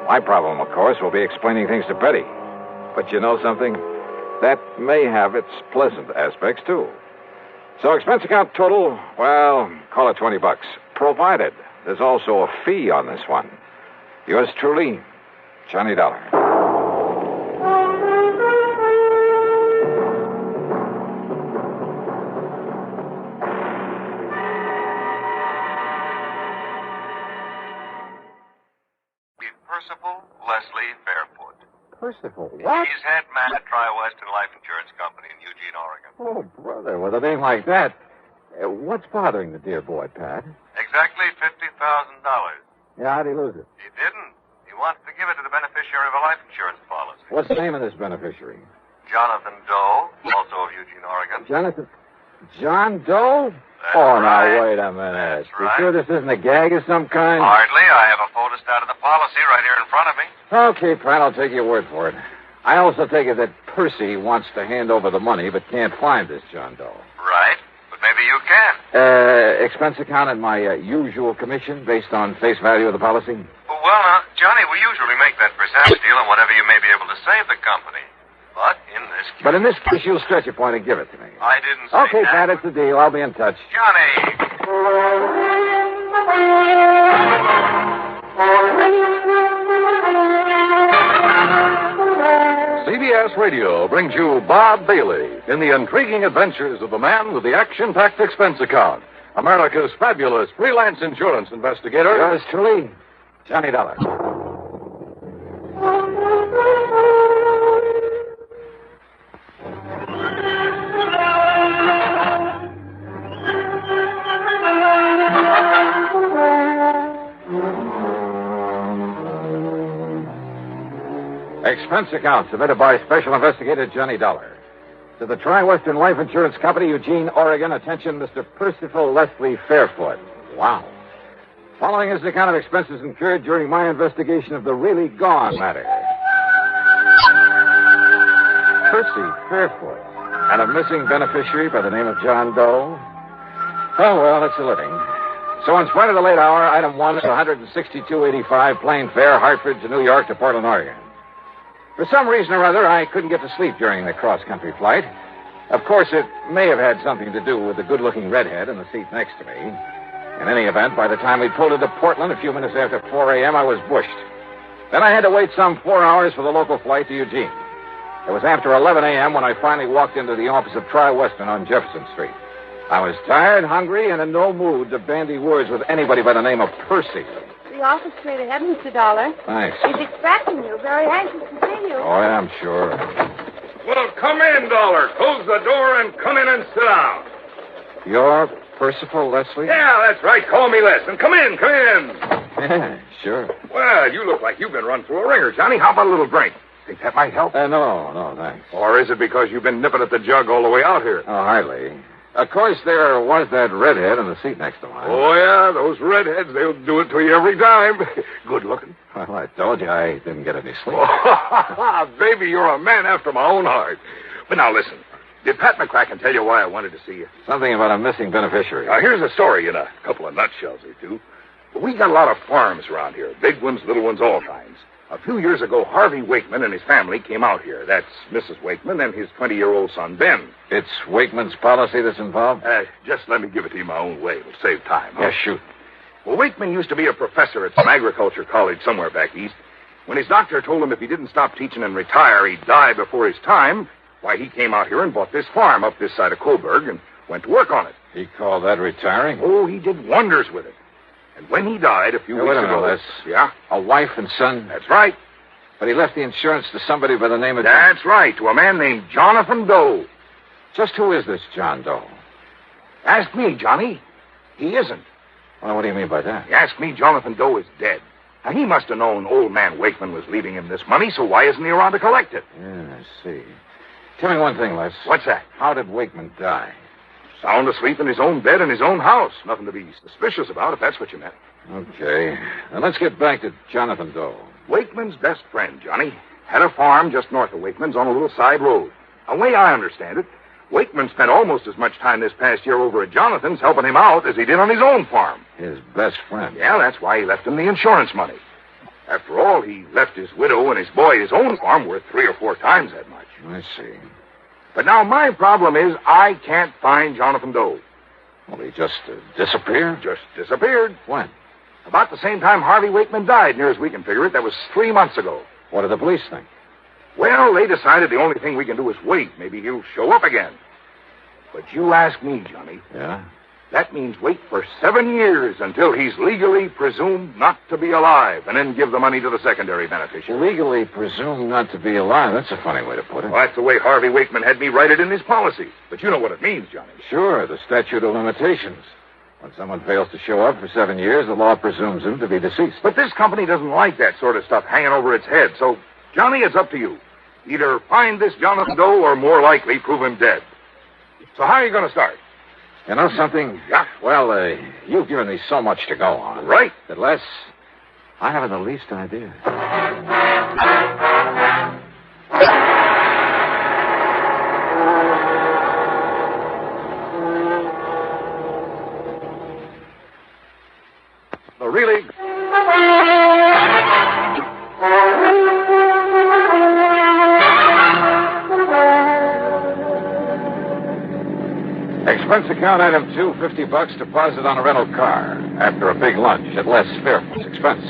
My problem, of course, will be explaining things to Betty. But you know something? That may have its pleasant aspects, too. So expense account total, well, call it $20. Provided there's also a fee on this one. Yours truly, Johnny Dollar. Percival Leslie Fairfoot. Percival, what? He's head man at Tri-Western Life Insurance Company in Eugene, Oregon. Oh, brother, with a name like that. What's bothering the dear boy, Pat? Exactly $50,000. Yeah, how'd he lose it? He didn't. He wants to give it to the beneficiary of a life insurance policy. What's the name of this beneficiary? Jonathan Doe, also of Eugene, Oregon. Jonathan. John Doe? That's now, right. wait a minute. That's You right. sure this isn't a gag of some kind? Hardly. I have a photostat of the policy right here in front of me. Okay, Pat, I'll take your word for it. I also take it that Percy wants to hand over the money but can't find this John Doe. Right. But maybe you can. Expense account at my usual commission based on face value of the policy? Well, now, Johnny, we usually make that percentage deal on whatever you may be able to save the company. But in this case, you'll stretch a point and give it to me. I didn't say Okay, that. Pat, it's the deal. I'll be in touch. Johnny! CBS Radio brings you Bob Bailey in the intriguing adventures of the man with the action-packed expense account, America's fabulous freelance insurance investigator. Yours truly, Johnny Dollar. Expense account submitted by Special Investigator Johnny Dollar. To the Tri-Western Life Insurance Company, Eugene, Oregon. Attention, Mr. Percival Leslie Fairfoot. Wow. Following is the account of expenses incurred during my investigation of the really gone matter. Percy Fairfoot. And a missing beneficiary by the name of John Doe. Oh, well, it's a living. So in spite of the late hour, item 1 is $162.85 plane fare, Hartford to New York to Portland, Oregon. For some reason or other, I couldn't get to sleep during the cross-country flight. Of course, it may have had something to do with the good-looking redhead in the seat next to me. In any event, by the time we pulled into Portland a few minutes after 4 a.m., I was bushed. Then I had to wait some 4 hours for the local flight to Eugene. It was after 11 a.m. when I finally walked into the office of Tri-Western on Jefferson Street. I was tired, hungry, and in no mood to bandy words with anybody by the name of Percy. The office straight ahead, Mr. Dollar. Thanks. He's expecting you. Very anxious to see you. Oh, yeah, I'm sure. Well, come in, Dollar. Close the door and come in and sit down. You're Percival Leslie? Yeah, that's right. Call me Les. And come in, come in. Yeah, sure. Well, you look like you've been run through a ringer, Johnny. How about a little drink? Think that might help? No, thanks. Or is it because you've been nipping at the jug all the way out here? Oh, hardly. Of course, there was that redhead in the seat next to mine. Oh, yeah, those redheads, they'll do it to you every time. Good looking. Well, I told you I didn't get any sleep. Oh, baby, you're a man after my own heart. But now, listen. Did Pat McCracken tell you why I wanted to see you? Something about a missing beneficiary. Now, here's the story in a couple of nutshells or two. We got a lot of farms around here. Big ones, little ones, all kinds. A few years ago, Harvey Wakeman and his family came out here. That's Mrs. Wakeman and his 20-year-old son, Ben. It's Wakeman's policy that's involved? Just let me give it to you my own way. It'll save time. Yeah, shoot. Well, Wakeman used to be a professor at some agriculture college somewhere back east. When his doctor told him if he didn't stop teaching and retire, he'd die before his time, why, he came out here and bought this farm up this side of Coburg and went to work on it. He called that retiring? Oh, he did wonders with it. And when he died a few weeks ago... That's yeah? A wife and son? That's right. But he left the insurance to somebody by the name of... That's right, to a man named Jonathan Doe. Just who is this John Doe? Ask me, Johnny. He isn't. Well, what do you mean by that? Ask me, Jonathan Doe is dead. Now, he must have known old man Wakeman was leaving him this money, so why isn't he around to collect it? Yeah, I see. Tell me one thing, Les. What's that? How did Wakeman die? Sound asleep in his own bed in his own house. Nothing to be suspicious about, if that's what you meant. Okay. Now, let's get back to Jonathan Doe. Wakeman's best friend, Johnny. Had a farm just north of Wakeman's on a little side road. The way I understand it, Wakeman spent almost as much time this past year over at Jonathan's helping him out as he did on his own farm. His best friend? Yeah, that's why he left him the insurance money. After all, he left his widow and his boy his own farm worth 3 or 4 times that much. I see. But now my problem is I can't find Jonathan Doe. Well, he just disappeared? Just disappeared. When? About the same time Harvey Wakeman died, near as we can figure it. That was 3 months ago. What do the police think? Well, they decided the only thing we can do is wait. Maybe he'll show up again. But you ask me, Johnny. Yeah? That means wait for 7 years until he's legally presumed not to be alive, and then give the money to the secondary beneficiary. Legally presumed not to be alive? That's a funny way to put it. Well, that's the way Harvey Wakeman had me write it in his policy. But you know what it means, Johnny. Sure, the statute of limitations. When someone fails to show up for 7 years, the law presumes him to be deceased. But this company doesn't like that sort of stuff hanging over its head. So, Johnny, it's up to you. Either find this Jonathan Doe or, more likely, prove him dead. So how are you going to start? You know something? Yeah. Well, you've given me so much to go on. Right. That, Les, I haven't the least idea. The really... Expense account item 2, $50 deposit on a rental car after a big lunch at Les Fairfield's expense.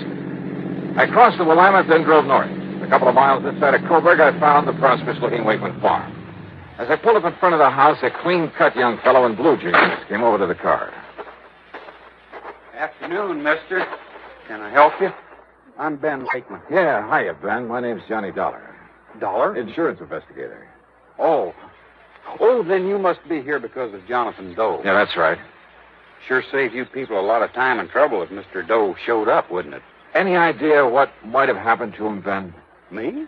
I crossed the Willamette, then drove north. A couple of miles this side of Coburg, I found the prosperous-looking Wakeman farm. As I pulled up in front of the house, a clean-cut young fellow in blue jeans came over to the car. Afternoon, mister. Can I help you? I'm Ben Wakeman. Yeah, hiya, Ben. My name's Johnny Dollar. Dollar? Insurance investigator. Oh, then you must be here because of Jonathan Doe. Yeah, that's right. Sure saved you people a lot of time and trouble if Mr. Doe showed up, wouldn't it? Any idea what might have happened to him, Ben? Me?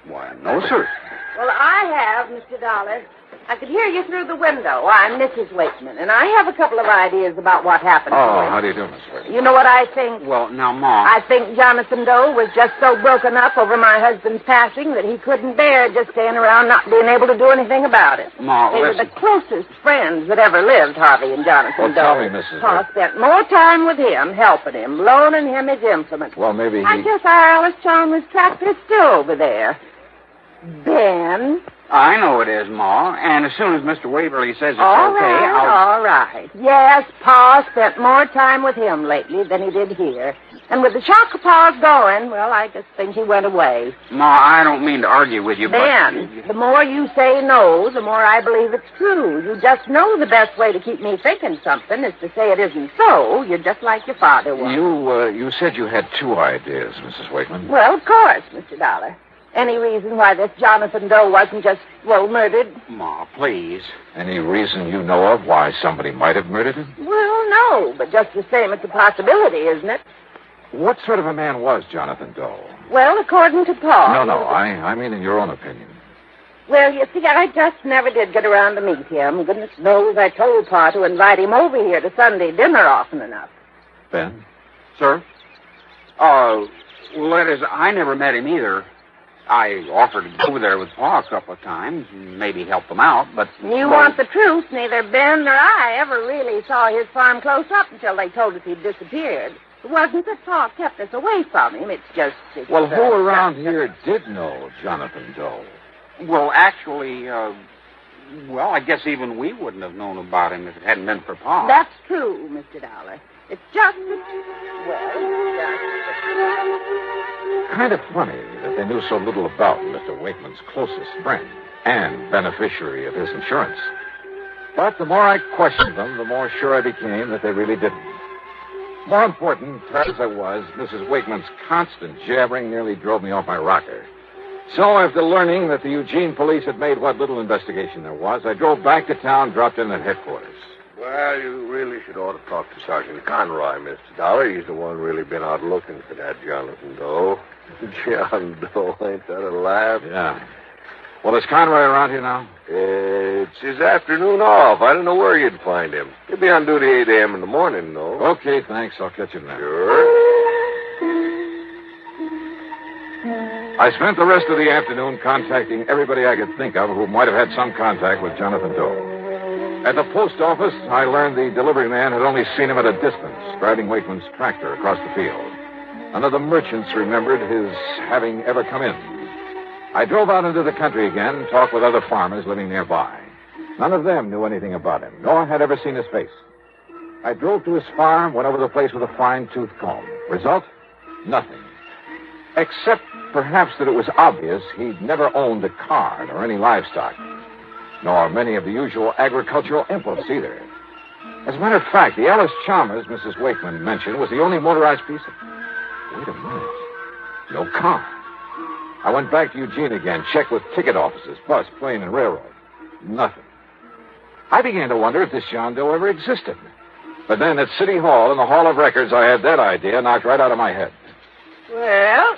Why, no, sir. Well, I have, Mr. Dollar. I could hear you through the window. I'm Mrs. Wakeman, and I have a couple of ideas about what happened to him. How do you do, Miss Wakeman? You know what I think? Well, now, Ma. I think Jonathan Doe was just so broken up over my husband's passing that he couldn't bear just staying around not being able to do anything about it. Ma, they were the closest friends that ever lived, Harvey and Jonathan Doe. Tell me, Mrs. Pa spent more time with him, helping him, loaning him his implements. Well, maybe he... I guess our Alice Chalmers tractor is still over there. Ben? I know it is, Ma. And as soon as Mr. Waverly says it's All okay, right, all right. Yes, Pa spent more time with him lately than he did here. And with the shock of Pa's going, well, I just think he went away. Ma, I don't mean to argue with you, Ben, the more you say no, the more I believe it's true. You just know the best way to keep me thinking something is to say it isn't so. You're just like your father was. You said you had 2 ideas, Mrs. Wakeman. Well, of course, Mr. Dollar. Any reason why this Jonathan Doe wasn't just, murdered? Ma, please. Any reason you know of why somebody might have murdered him? Well, no, but just the same, it's a possibility, isn't it? What sort of a man was Jonathan Doe? Well, according to Pa... No, I mean in your own opinion. Well, you see, I just never did get around to meet him. Goodness knows I told Pa to invite him over here to Sunday dinner often enough. Ben? Sir? Well, that is, I never met him either. I offered to go over there with Pa a couple of times and maybe help him out, but... You want the truth, neither Ben nor I ever really saw his farm close up until they told us he'd disappeared. It wasn't the talk kept us away from him. It's just... Well, who around here did know Jonathan Doe? Well, actually, well, I guess even we wouldn't have known about him if it hadn't been for Pa. That's true, Mr. Dollar. It's just... Kind of funny that they knew so little about Mr. Wakeman's closest friend and beneficiary of his insurance. But the more I questioned them, the more sure I became that they really didn't. More important, as I was, Mrs. Wakeman's constant jabbering nearly drove me off my rocker. So after learning that the Eugene police had made what little investigation there was, I drove back to town, dropped in at headquarters. Well, you really should ought to talk to Sergeant Conroy, Mr. Dollar. He's the one really been out looking for that Jonathan Doe. John Doe, ain't that a laugh? Yeah. Well, is Conroy around here now? It's his afternoon off. I don't know where you'd find him. He'll be on duty 8 a.m. in the morning, though. Okay, thanks. I'll catch him then. Sure. I spent the rest of the afternoon contacting everybody I could think of who might have had some contact with Jonathan Doe. At the post office, I learned the delivery man had only seen him at a distance, driving Wakeman's tractor across the field. None of the merchants remembered his having ever come in. I drove out into the country again, talked with other farmers living nearby. None of them knew anything about him, nor had ever seen his face. I drove to his farm, went over the place with a fine-tooth comb. Result? Nothing. Except, perhaps, that it was obvious he'd never owned a cart or any livestock, nor many of the usual agricultural inputs either. As a matter of fact, the Alice Chalmers Mrs. Wakeman mentioned was the only motorized piece of... Wait a minute. No car. I went back to Eugene again, checked with ticket offices, bus, plane, and railroad. Nothing. I began to wonder if this John Doe ever existed. But then at City Hall, in the Hall of Records, I had that idea knocked right out of my head. Well,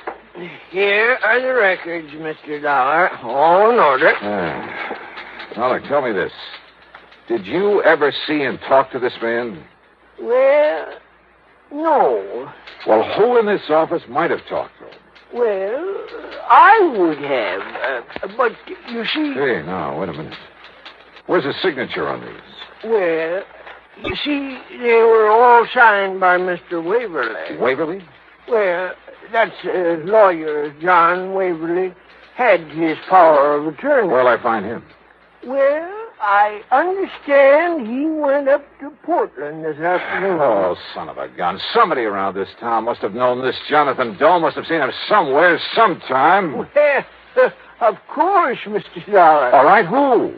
here are the records, Mr. Dollar. All in order. Dollar, tell me this. Did you ever see and talk to this man? Well, no. Well, who in this office might have talked to him? Well, I would have, but you see... Hey, now, wait a minute. Where's his signature on these? Well, you see, they were all signed by Mr. Waverly. Waverly? Well, that's lawyer John Waverly had his power of attorney. Where'll I find him? Well, I understand he went up to Portland this afternoon. Oh, son of a gun. Somebody around this town must have known this Jonathan Doe, must have seen him somewhere, sometime. Well, of course, Mr. Dollar. All right, who?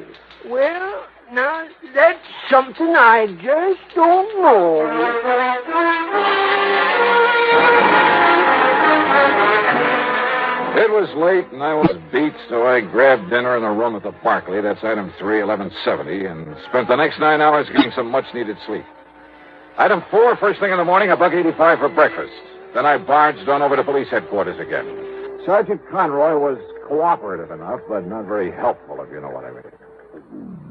Well, now, that's something I just don't know. It was late, and I was beat, so I grabbed dinner in a room at the Barclay, that's item 3, 1170, and spent the next 9 hours getting some much-needed sleep. Item 4, first thing in the morning, $1.85 for breakfast. Then I barged on over to police headquarters again. Sergeant Conroy was cooperative enough, but not very helpful, if you know what I mean.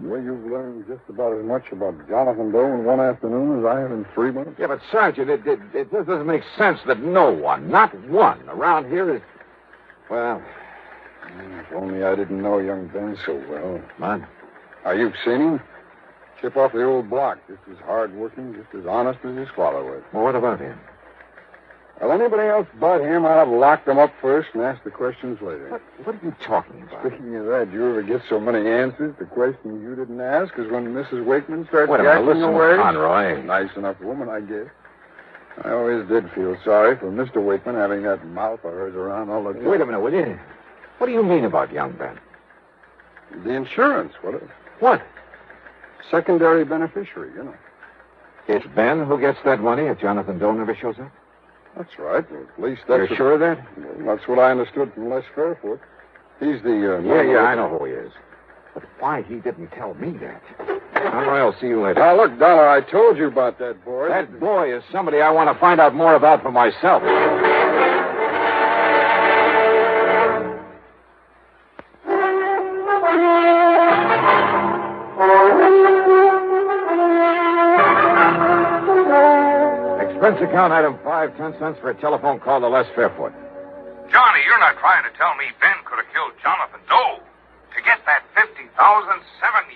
Well, you've learned just about as much about Jonathan Doe in one afternoon as I have in 3 months. Yeah, but, Sergeant, it just doesn't make sense that no one, not one, around here is... Well, if only I didn't know young Ben so well. Man. You've seen him? Chip off the old block, just as hard-working, just as honest as his father was. Well, what about him? Well, anybody else but him, I'd have locked him up first and asked the questions later. What are you talking about? Speaking of that, do you ever get so many answers to questions you didn't ask as when Mrs. Wakeman started Wait a minute, jacking listen, away? Conroy. Nice enough woman, I guess. I always did feel sorry for Mr. Wakeman having that mouth of hers around all the time. Wait a minute, will you? What do you mean about young Ben? The insurance, What? Secondary beneficiary, you know. It's Ben who gets that money if Jonathan Doe never shows up? That's right. Well, at least that's... You're sure of that? Well, that's what I understood from Les Fairfoot. He's the... Yeah, I know who he is. But why he didn't tell me that? Conroy, I'll see you later. Now, look, Dollar, I told you about that boy. That boy is somebody I want to find out more about for myself. Expense account item 5, 10 cents for a telephone call to Les Fairfoot. Johnny, you're not trying to tell me Ben could have killed Jonathan Doe to get that $50,000 7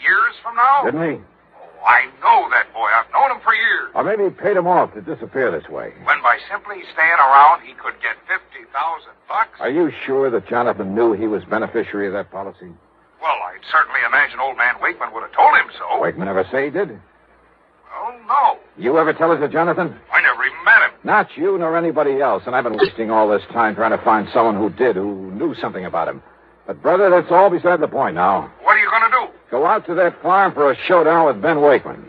years from now? Didn't he? Oh, I know that boy. I've known him for years. Or maybe he paid him off to disappear this way. When by simply staying around, he could get $50,000. Are you sure that Jonathan knew he was beneficiary of that policy? Well, I'd certainly imagine old man Wakeman would have told him so. Wakeman ever say he did? Well, no. You ever tell it to Jonathan? I never even met him. Not you nor anybody else, and I've been wasting all this time trying to find someone who did, who knew something about him. But, brother, that's all beside the point now. What are you going to do? Go out to that farm for a showdown with Ben Wakeman.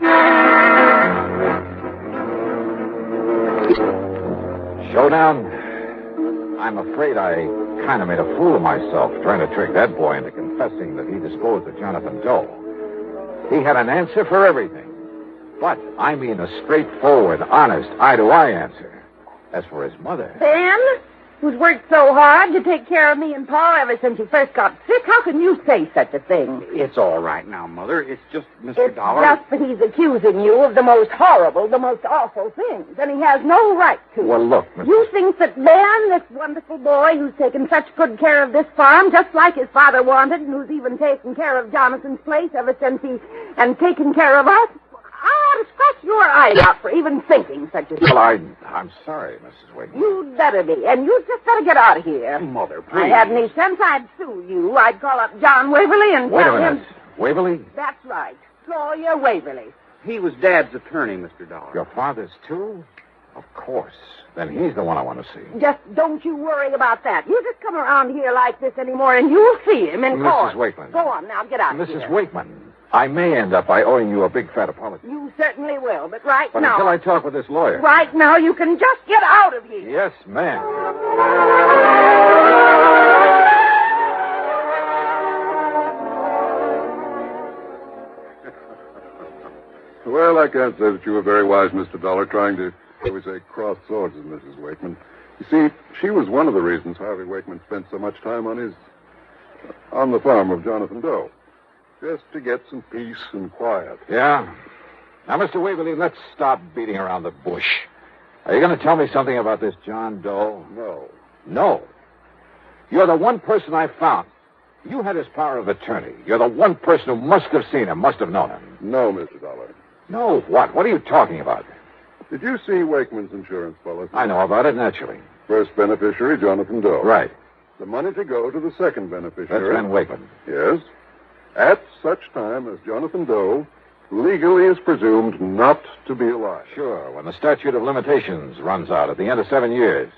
Showdown? I'm afraid I kind of made a fool of myself trying to trick that boy into confessing that he disposed of Jonathan Doe. He had an answer for everything. But I mean a straightforward, honest, eye-to-eye answer. As for his mother... Ben, who's worked so hard to take care of me and Pa ever since he first got sick, how can you say such a thing? It's all right now, Mother. It's just Mr. It's Dollar. just that he's accusing you of the most horrible, the most awful things, and he has no right to. Well, look, Mr. You think that Ben, this wonderful boy who's taken such good care of this farm, just like his father wanted, and who's even taken care of Jonathan's place ever since and taken care of us, I ought to scratch your eyes out for even thinking such a thing. Well, I'm sorry, Mrs. Wakeman. You'd better be, and you just better get out of here. Mother, If I had any sense, I'd sue you. I'd call up John Waverly and Wait tell a him... minute. Waverly? That's right. Lawyer Waverly. He was Dad's attorney, Mr. Dollar. Your father's too? Of course. Then he's the one I want to see. Just don't you worry about that. You just come around here like this anymore, and you'll see him in court. Mrs. Wakeman. Go on now, get out of here. Mrs. Wakeman, I may end up by owing you a big fat apology. You certainly will, but right But now... until I talk with this lawyer... Right now, you can just get out of here. Yes, ma'am. Well, I can't say that you were very wise, Mr. Dollar, trying to, shall we say, cross swords with Mrs. Wakeman. You see, she was one of the reasons Harvey Wakeman spent so much time on the farm of Jonathan Doe. Just to get some peace and quiet. Yeah? Now, Mr. Waverly, let's stop beating around the bush. Are you going to tell me something about this John Doe? No. No. You're the one person I found. You had his power of attorney. You're the one person who must have seen him, must have known him. No, Mr. Dollar. No, what? What are you talking about? Did you see Wakeman's insurance policy? I know about it, naturally. First beneficiary, Jonathan Doe. Right. The money to go to the second beneficiary. That's Ben Wakeman. Yes. At such time as Jonathan Doe legally is presumed not to be alive. Sure, when the statute of limitations runs out at the end of 7 years.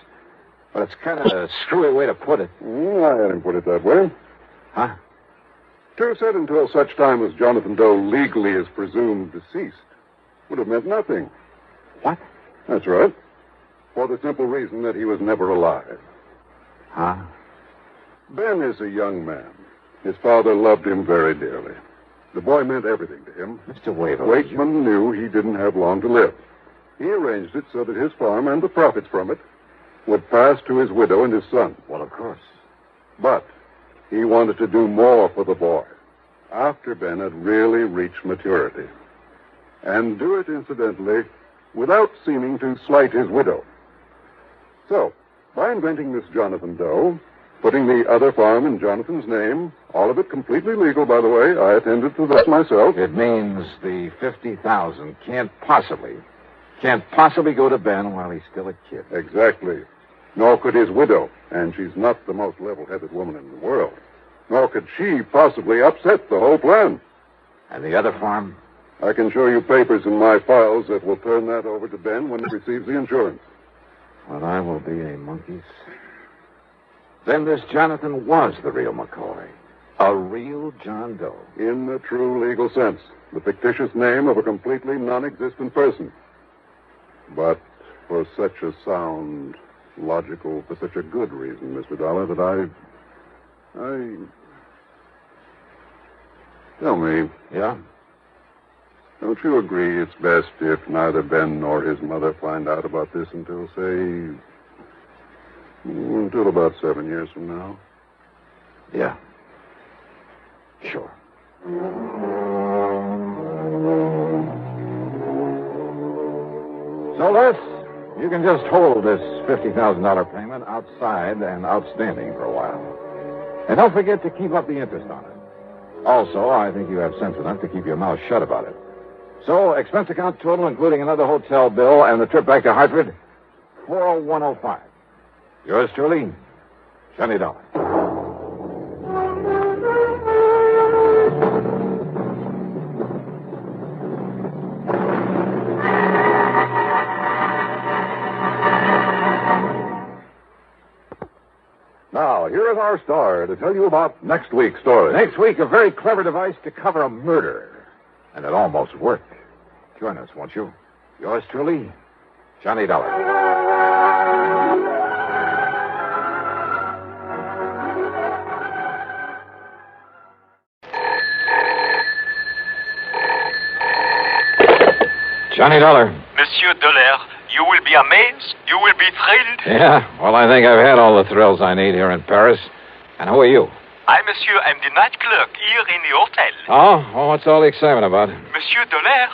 But it's kind of a screwy way to put it. I hadn't put it that way. Huh? To have said until such time as Jonathan Doe legally is presumed deceased would have meant nothing. What? That's right. For the simple reason that he was never alive. Huh? Ben is a young man. His father loved him very dearly. The boy meant everything to him. Mr. Waverly. Wakeman knew he didn't have long to live. He arranged it so that his farm and the profits from it would pass to his widow and his son. Well, of course. But he wanted to do more for the boy after Ben had really reached maturity. And do it, incidentally, without seeming to slight his widow. So, by inventing this Jonathan Doe, putting the other farm in Jonathan's name, all of it completely legal, by the way. I attended to that myself. It means the $50,000 can't possibly go to Ben while he's still a kid. Exactly. Nor could his widow, and she's not the most level-headed woman in the world. Nor could she possibly upset the whole plan. And the other farm? I can show you papers in my files that will turn that over to Ben when he receives the insurance. Well, I will be a monkey's. Then this Jonathan was the real McCoy. A real John Doe. In the true legal sense. The fictitious name of a completely non-existent person. But for such a sound, logical, for such a good reason, Mr. Dollar, that I... Tell me. Yeah? Don't you agree it's best if neither Ben nor his mother find out about this until, say... until about 7 years from now? Yeah. Sure. So, Les, you can just hold this $50,000 payment outside and outstanding for a while. And don't forget to keep up the interest on it. Also, I think you have sense enough to keep your mouth shut about it. So, expense account total, including another hotel bill and the trip back to Hartford, $40105. Yours truly, Johnny Dollar. Now, here is our star to tell you about next week's story. Next week, a very clever device to cover a murder. And it almost worked. Join us, won't you? Yours truly, Johnny Dollar. Johnny Dollar. Monsieur Dollar, you will be amazed. You will be thrilled. Yeah, well, I think I've had all the thrills I need here in Paris. And who are you? I, monsieur, am the night clerk here in the hotel. Oh, well, what's all the excitement about? Monsieur Dollar,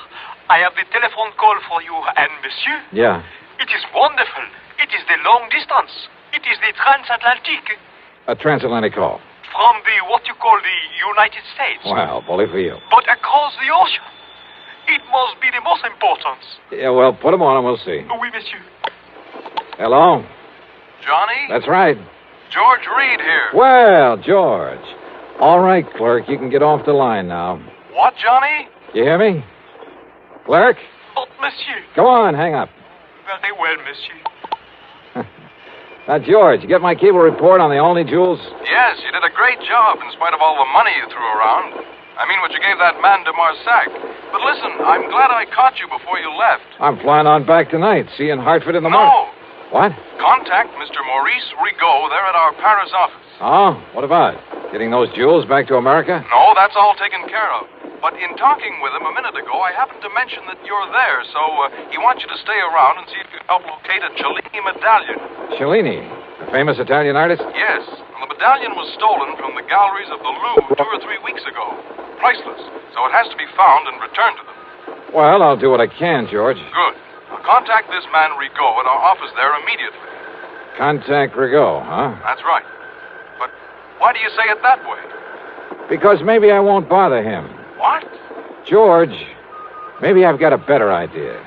I have the telephone call for you, and monsieur, Yeah. it is wonderful. It is the long distance. It is the transatlantic. A transatlantic call. From the, what you call the United States. Well, bully for you. But across the ocean. It must be the most important. Yeah, well, put him on and we'll see. Oui, monsieur. Hello? Johnny? That's right. George Reed here. Well, George. All right, clerk, you can get off the line now. What, Johnny? You hear me? Clerk? But, monsieur. Go on, hang up. Very well, monsieur. Now, George, you get my cable report on the only jewels? Yes, you did a great job in spite of all the money you threw around. I mean, what you gave that man de Marsac. But listen, I'm glad I caught you before you left. I'm flying on back tonight. See you in Hartford in the morning. No. What? Contact Mr. Maurice Rigaud there at our Paris office. Oh, what about? Getting those jewels back to America? No, that's all taken care of. But in talking with him a minute ago, I happened to mention that you're there, so he wants you to stay around and see if you can help locate a Cellini medallion. Cellini, the famous Italian artist? Yes, and the medallion was stolen from the galleries of the Louvre 2 or 3 weeks ago. Priceless, so it has to be found and returned to them. Well, I'll do what I can, George. Good. Now, contact this man Rigaud at our office there immediately. Contact Rigaud, huh? That's right. But why do you say it that way? Because maybe I won't bother him. What? George, maybe I've got a better idea.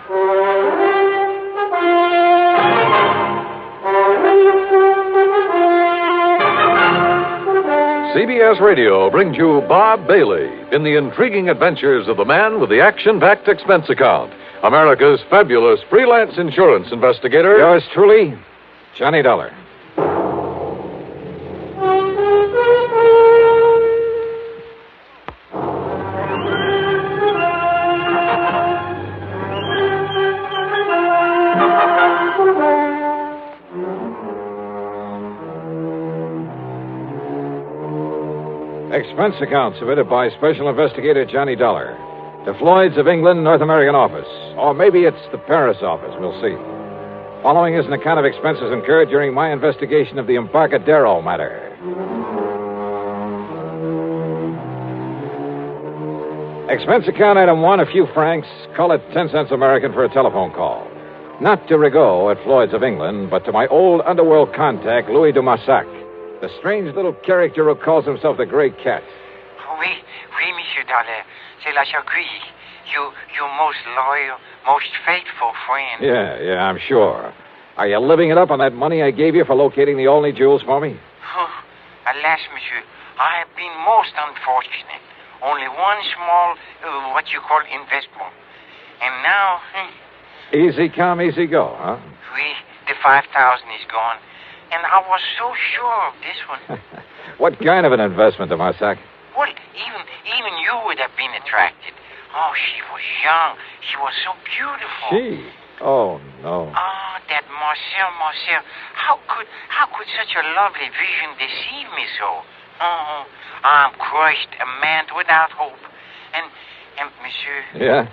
CBS Radio brings you Bob Bailey in the intriguing adventures of the man with the action-packed expense account, America's fabulous freelance insurance investigator. Yours truly, Johnny Dollar. Expense account submitted by Special Investigator Johnny Dollar to Floyd's of England, North American office. Or maybe it's the Paris office. We'll see. Following is an account of expenses incurred during my investigation of the Embarcadero matter. Expense account item 1, a few francs. Call it 10 cents American for a telephone call. Not to Rigaud at Floyd's of England, but to my old underworld contact, Louis de Marsac. The strange little character who calls himself the Grey Cat. Oui, Monsieur Dollar. C'est la Shankaied. You most loyal, most faithful friend. Yeah, I'm sure. Are you living it up on that money I gave you for locating the only jewels for me? Alas, monsieur, I have been most unfortunate. Only one small, what you call investment. And now... Easy come, easy go, huh? Oui, the 5,000 is gone. And I was so sure of this one. What kind of an investment, de Marsac? Well, even you would have been attracted. Oh, she was young. She was so beautiful. She? Oh, no. Oh, that Marcel. How could such a lovely vision deceive me so? Oh, I'm crushed, a man without hope. And monsieur... Yeah?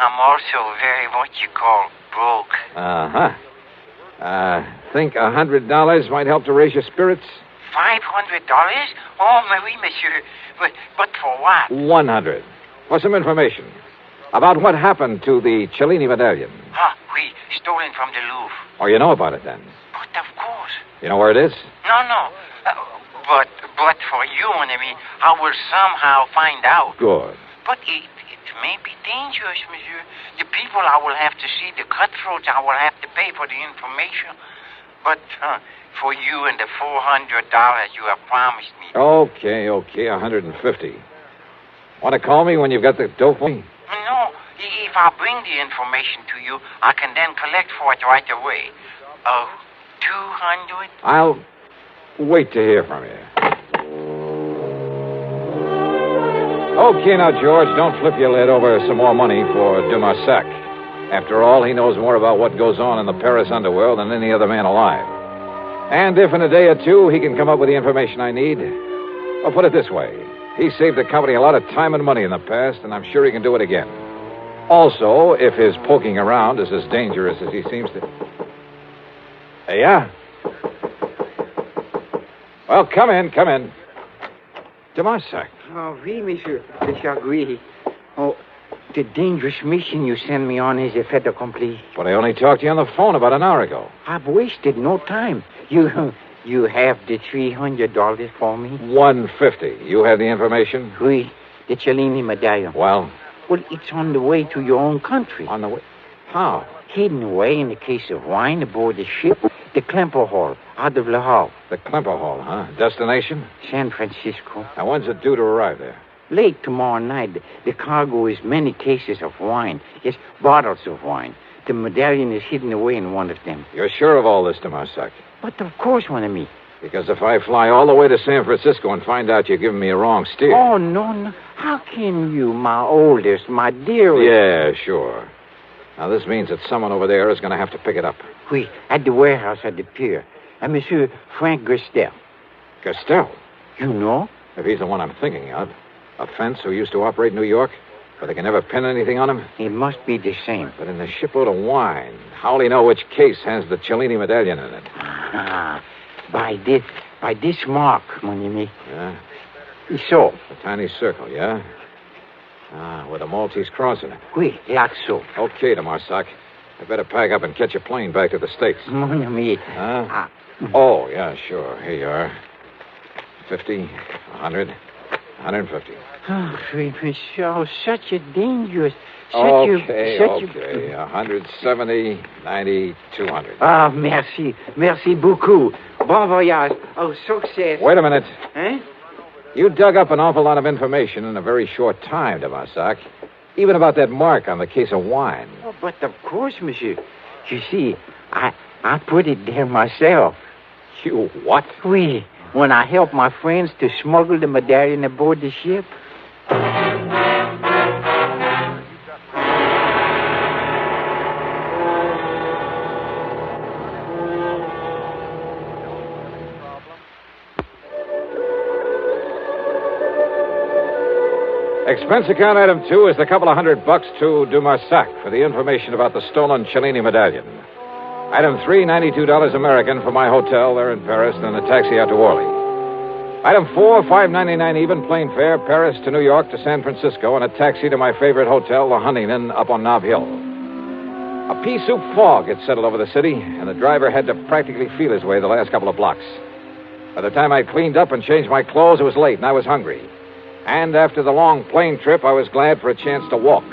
I'm also very what you call broke. Uh-huh. Think $100 might help to raise your spirits? $500? Oh, oui, monsieur. But for what? 100. For some information about what happened to the Cellini medallion. Oui, stolen from the Louvre. Oh, you know about it then? But of course. You know where it is? No. But for you, mon ami, I will somehow find out. Good. But it may be dangerous, monsieur. The people I will have to see, the cutthroats, I will have to pay for the information. But for you and the $400 you have promised me. Okay, $150. Want to call me when you've got the dough for me? No, if I bring the information to you, I can then collect for it right away. 200? I'll wait to hear from you. Okay, now, George, don't flip your lid over some more money for Dumarsac. After all, he knows more about what goes on in the Paris underworld than any other man alive. And if in a day or two he can come up with the information I need, I'll put it this way. He saved the company a lot of time and money in the past, and I'm sure he can do it again. Also, if his poking around is as dangerous as he seems to... Yeah? Well, come in. Dumarsac. Oh, oui, monsieur. Je agree. Oh, the dangerous mission you sent me on is a fait accompli. But I only talked to you on the phone about an hour ago. I've wasted no time. You have the $300 for me? $150. You have the information? Oui, the Cellini medallion. Well, it's on the way to your own country. On the way? How? Hidden away in a case of wine aboard the ship, the Klemper Hall, out of Le Havre. The Klemper Hall, huh? Destination? San Francisco. Now, when's it due to arrive there? Late tomorrow night. The cargo is many cases of wine. Yes, bottles of wine. The medallion is hidden away in one of them. You're sure of all this, Dumarsac? But of course, mon ami. Because if I fly all the way to San Francisco and find out you're giving me a wrong steer... Oh, no. How can you, my oldest, my dearest... Yeah, sure. Now, this means that someone over there is going to have to pick it up. Oui, at the warehouse at the pier. And Monsieur Frank Gestel. Gestel? You know? If he's the one I'm thinking of. A fence who used to operate in New York, but they can never pin anything on him? It must be the same. But in the shipload of wine, how'll he know which case has the Cellini medallion in it? By this mark, mon ami. Yeah? So. A tiny circle, yeah? With a Maltese cross in it. Oui, like so. Okay, Dumarsac. I better pack up and catch a plane back to the States. Mon ami. Huh? Oh, yeah, sure. Here you are. 50, 100, 150. Oh, monsieur, such a dangerous... Okay. 170, 90, 200. Ah, merci. Merci beaucoup. Bon voyage. Oh, success. Wait a minute. Huh? You dug up an awful lot of information in a very short time, Dumarsac. Even about that mark on the case of wine. Oh, but of course, monsieur. You see, I put it there myself. You what? Oui, when I helped my friends to smuggle the medallion aboard the ship. Expense account item 2 is the couple of $100 to Dumarsac for the information about the stolen Cellini medallion. Item 3, $92 American for my hotel there in Paris, then a taxi out to Orly. Item 4, $5.99 even plane fare, Paris to New York to San Francisco, and a taxi to my favorite hotel, the Huntington, up on Nob Hill. A pea soup fog had settled over the city, and the driver had to practically feel his way the last couple of blocks. By the time I'd cleaned up and changed my clothes, it was late, and I was hungry. And after the long plane trip, I was glad for a chance to walk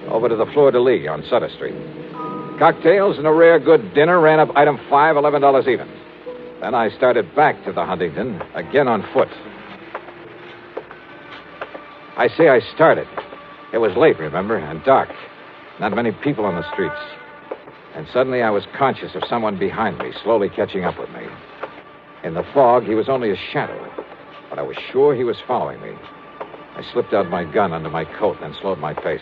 over to the Fleur de Lis on Sutter Street. Cocktails and a rare good dinner ran up item 5, $11 even. Then I started back to the Huntington, again on foot. I say I started. It was late, remember, and dark. Not many people on the streets. And suddenly I was conscious of someone behind me, slowly catching up with me. In the fog, he was only a shadow, but I was sure he was following me. I slipped out my gun under my coat and slowed my pace.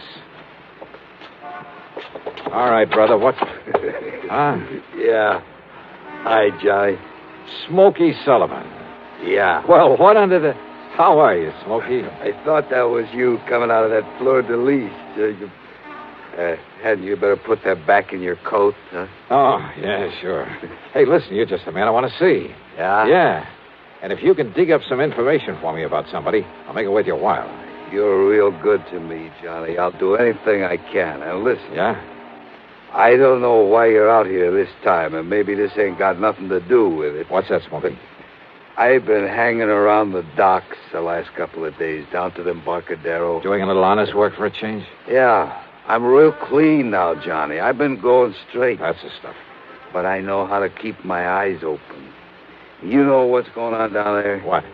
All right, brother, what? Huh? Yeah. Hi, Johnny. Smokey Sullivan. Yeah. Well, what under the... How are you, Smokey? I thought that was you coming out of that Fleur de Lis. Hadn't you better put that back in your coat, huh? Oh, yeah, sure. Hey, listen, you're just the man I want to see. Yeah? Yeah. And if you can dig up some information for me about somebody, I'll make it worth your while. You're real good to me, Johnny. I'll do anything I can. And listen. Yeah? I don't know why you're out here this time, and maybe this ain't got nothing to do with it. What's that, Smokey? I've been hanging around the docks the last couple of days, down to the Embarcadero. Doing a little honest work for a change? Yeah. I'm real clean now, Johnny. I've been going straight. That's the stuff. But I know how to keep my eyes open. You know what's going on down there? What?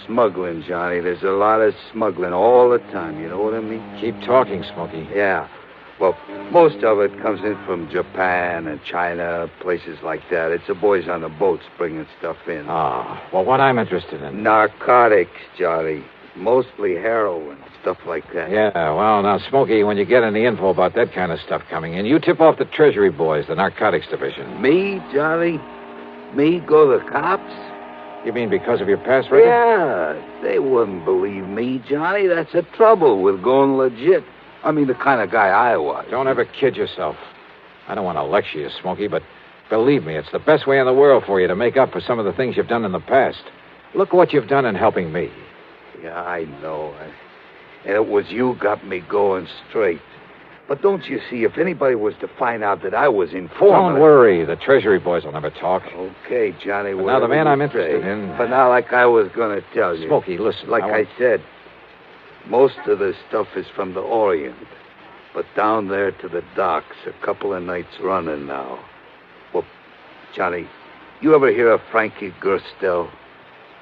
Smuggling, Johnny. There's a lot of smuggling all the time. You know what I mean? Keep talking, Smokey. Yeah. Well, most of it comes in from Japan and China, places like that. It's the boys on the boats bringing stuff in. Ah, well, what I'm interested in. Narcotics, Johnny. Mostly heroin, stuff like that. Yeah, well, now, Smokey, when you get any info about that kind of stuff coming in, you tip off the Treasury boys, the narcotics division. Me, Johnny? Me go to the cops? You mean because of your past record? Yeah, they wouldn't believe me, Johnny. That's the trouble with going legit. I mean, the kind of guy I was. Don't ever kid yourself. I don't want to lecture you, Smokey, but believe me, it's the best way in the world for you to make up for some of the things you've done in the past. Look what you've done in helping me. Yeah, I know. And it was you got me going straight. But don't you see, if anybody was to find out that I was informed... Don't worry. The Treasury boys will never talk. Okay, Johnny. But now the man I'm interested in... But now, like I was going to tell you... Smokey, listen. Like I said, most of the stuff is from the Orient. But down there to the docks, a couple of nights running now. Well, Johnny, you ever hear of Frankie Gerstel?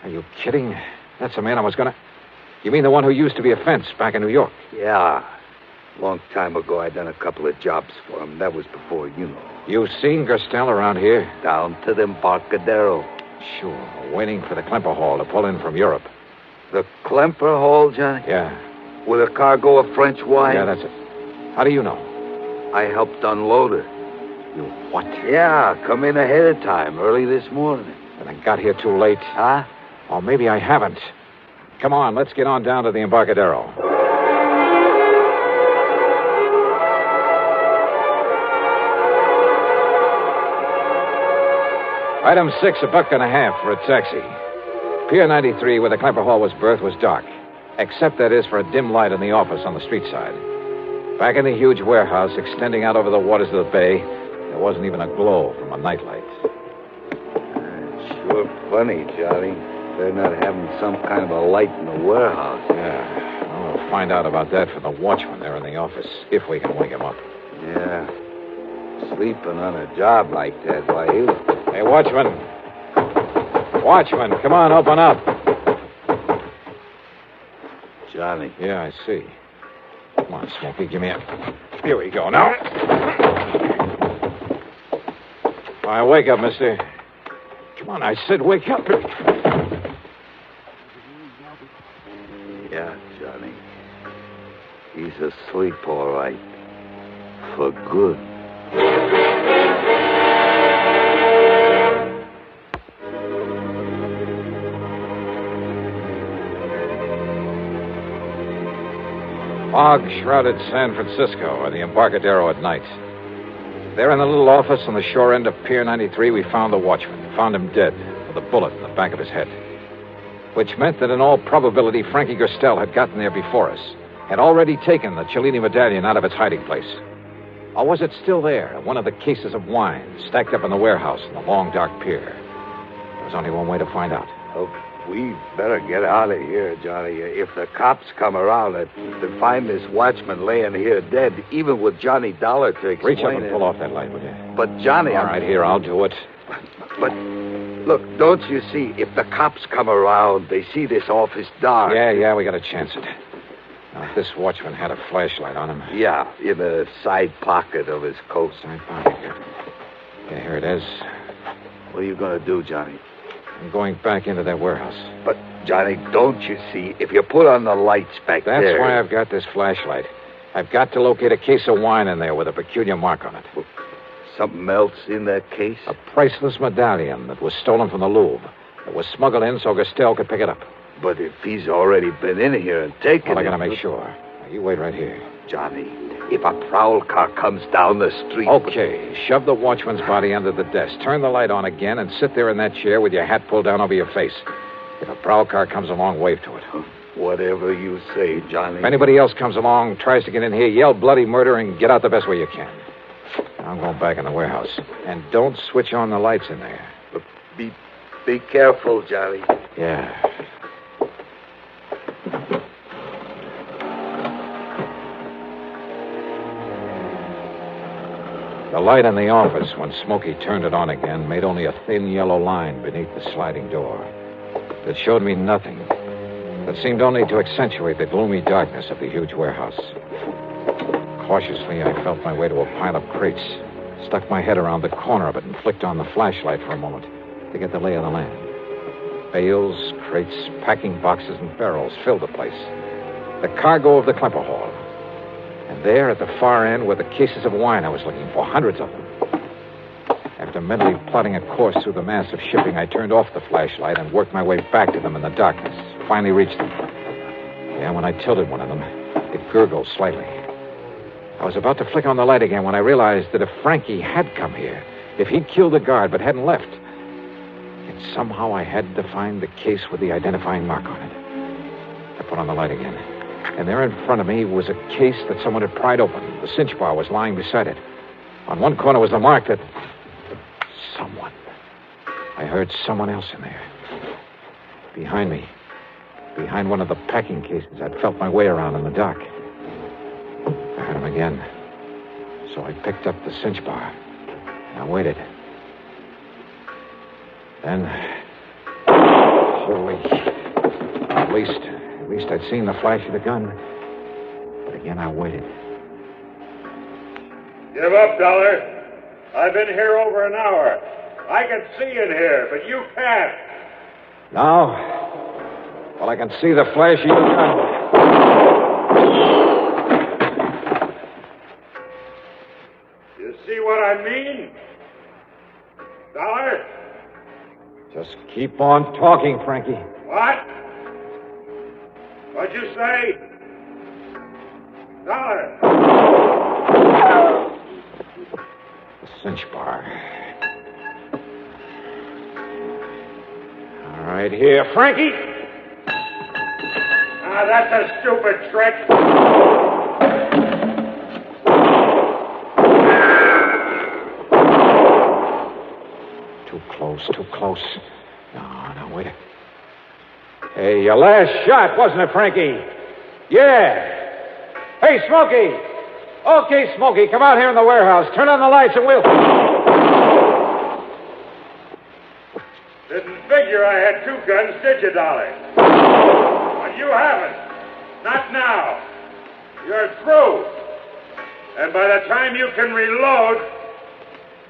Are you kidding? That's the man I was going to... You mean the one who used to be a fence back in New York? Yeah. Long time ago, I done a couple of jobs for him. That was before, you know. You seen Gerstel around here? Down to the Embarcadero. Sure. Waiting for the Klemper Hall to pull in from Europe. The Klemper Hall, Johnny? Yeah. With a cargo of French wine? Yeah, that's it. How do you know? I helped unload her. You what? Yeah, come in ahead of time, early this morning. And I got here too late. Huh? Or maybe I haven't. Come on, let's get on down to the Embarcadero. Item 6, $1.50 for a taxi. Pier 93, where the Klemper Hall was berthed, was dark. Except, that is, for a dim light in the office on the street side. Back in the huge warehouse extending out over the waters of the bay, there wasn't even a glow from a nightlight. Sure funny, Johnny. They're not having some kind of a light in the warehouse. Yeah. Well, we'll find out about that from the watchman there in the office, if we can wake him up. Yeah. Sleeping on a job like that, why, he... Hey, watchman. Watchman, come on, open up. Johnny. Yeah, I see. Come on, Smokey, give me a... Here we go, now. All right, wake up, mister. Come on, I said wake up. Yeah, Johnny. He's asleep, all right. For good. Fog-shrouded San Francisco, or the Embarcadero at night. There in the little office on the shore end of Pier 93, we found the watchman. Found him dead, with a bullet in the back of his head. Which meant that in all probability, Frankie Gerstel had gotten there before us, had already taken the Cellini medallion out of its hiding place. Or was it still there, in one of the cases of wine, stacked up in the warehouse in the long, dark pier? There was only one way to find out. Oh, we better get out of here, Johnny. If the cops come around to find this watchman laying here dead, even with Johnny Dollar to explain Reach up and pull off that light, will you? But, Johnny... All right, here, I'll do it. But, look, don't you see, if the cops come around, they see this office dark. Yeah, we got to chance it. Now, if this watchman had a flashlight on him... Yeah, in the side pocket of his coat. Side pocket here. Yeah, here it is. What are you going to do, Johnny? I'm going back into that warehouse. But, Johnny, don't you see, if you put on the lights back there... That's why I've got this flashlight. I've got to locate a case of wine in there with a peculiar mark on it. Well, something else in that case? A priceless medallion that was stolen from the Louvre. It was smuggled in so Gerstel could pick it up. But if he's already been in here and taken I gotta make sure. Now, you wait right here. Johnny, if a prowl car comes down the street... Okay, shove the watchman's body under the desk. Turn the light on again and sit there in that chair with your hat pulled down over your face. If a prowl car comes along, wave to it. Whatever you say, Johnny. If anybody else comes along, tries to get in here, yell bloody murder and get out the best way you can. Now, I'm going back in the warehouse. And don't switch on the lights in there. But Be careful, Johnny. Yeah. The light in the office, when Smokey turned it on again, made only a thin yellow line beneath the sliding door. It showed me nothing. It seemed only to accentuate the gloomy darkness of the huge warehouse. Cautiously, I felt my way to a pile of crates, stuck my head around the corner of it, and flicked on the flashlight for a moment to get the lay of the land. Bales, crates, packing boxes, and barrels filled the place. The cargo of the Klemper Hall. And there, at the far end, were the cases of wine I was looking for, hundreds of them. After mentally plotting a course through the mass of shipping, I turned off the flashlight and worked my way back to them in the darkness. Finally reached them. Yeah, when I tilted one of them, it gurgled slightly. I was about to flick on the light again when I realized that if Frankie had come here, if he'd killed the guard but hadn't left, then somehow I had to find the case with the identifying mark on it. I put on the light again. And there in front of me was a case that someone had pried open. The cinch bar was lying beside it. On one corner was the mark that... Someone. I heard someone else in there. Behind me. Behind one of the packing cases I'd felt my way around in the dark. I heard him again. So I picked up the cinch bar. And I waited. Then... Holy... At least I'd seen the flash of the gun. But again, I waited. Give up, Dollar. I've been here over an hour. I can see in here, but you can't. Now? Well, I can see the flash of your gun. You see what I mean? Dollar? Just keep on talking, Frankie. What? What'd you say? Dollar! The cinch bar. All right, here, Frankie. Ah, that's a stupid trick. Too close. No, wait. Hey, your last shot, wasn't it, Frankie? Yeah. Hey, Smokey. Okay, Smokey, come out here in the warehouse. Turn on the lights and we'll... Didn't figure I had two guns, did you, Dolly? But you haven't. Not now. You're through. And by the time you can reload...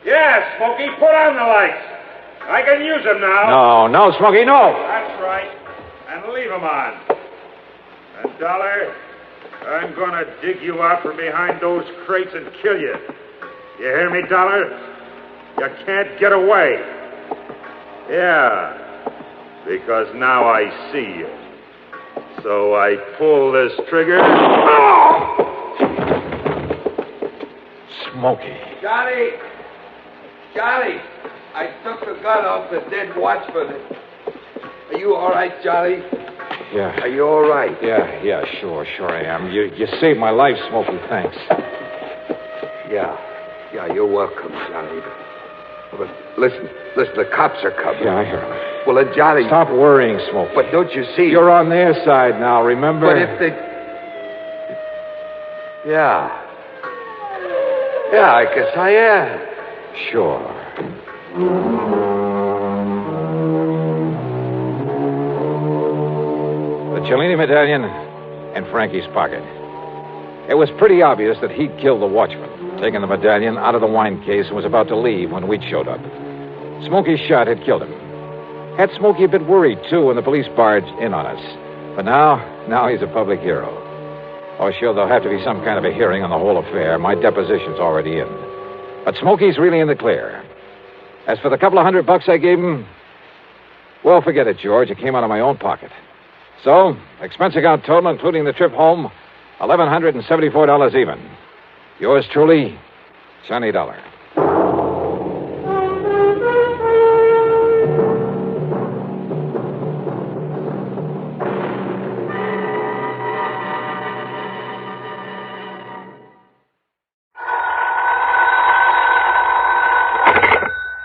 Yeah, Smokey, put on the lights. I can use them now. No, Smokey, no. That's right. And leave them on. And, Dollar, I'm going to dig you out from behind those crates and kill you. You hear me, Dollar? You can't get away. Yeah, because now I see you. So I pull this trigger. Smokey. Johnny, I took the gun off the dead watchman. Are you all right, Johnny? Yeah. Are you all right? Yeah, sure I am. You saved my life, Smokey, thanks. Yeah, you're welcome, Johnny. But listen, the cops are coming. Yeah, I heard them. Well, then, Johnny... Stop worrying, Smokey. But don't you see... You're on their side now, remember? But if they... Yeah, I guess I am. Sure. The Cellini medallion in Frankie's pocket. It was pretty obvious that he'd killed the watchman, taken the medallion out of the wine case and was about to leave when Wheat showed up. Smokey's shot had killed him. Had Smokey a bit worried, too, when the police barged in on us. But now he's a public hero. Oh, sure, there'll have to be some kind of a hearing on the whole affair. My deposition's already in. But Smokey's really in the clear. As for the couple of $100 I gave him, well, forget it, George. It came out of my own pocket. So, expense account total, including the trip home, $1,174 even. Yours truly, Johnny Dollar.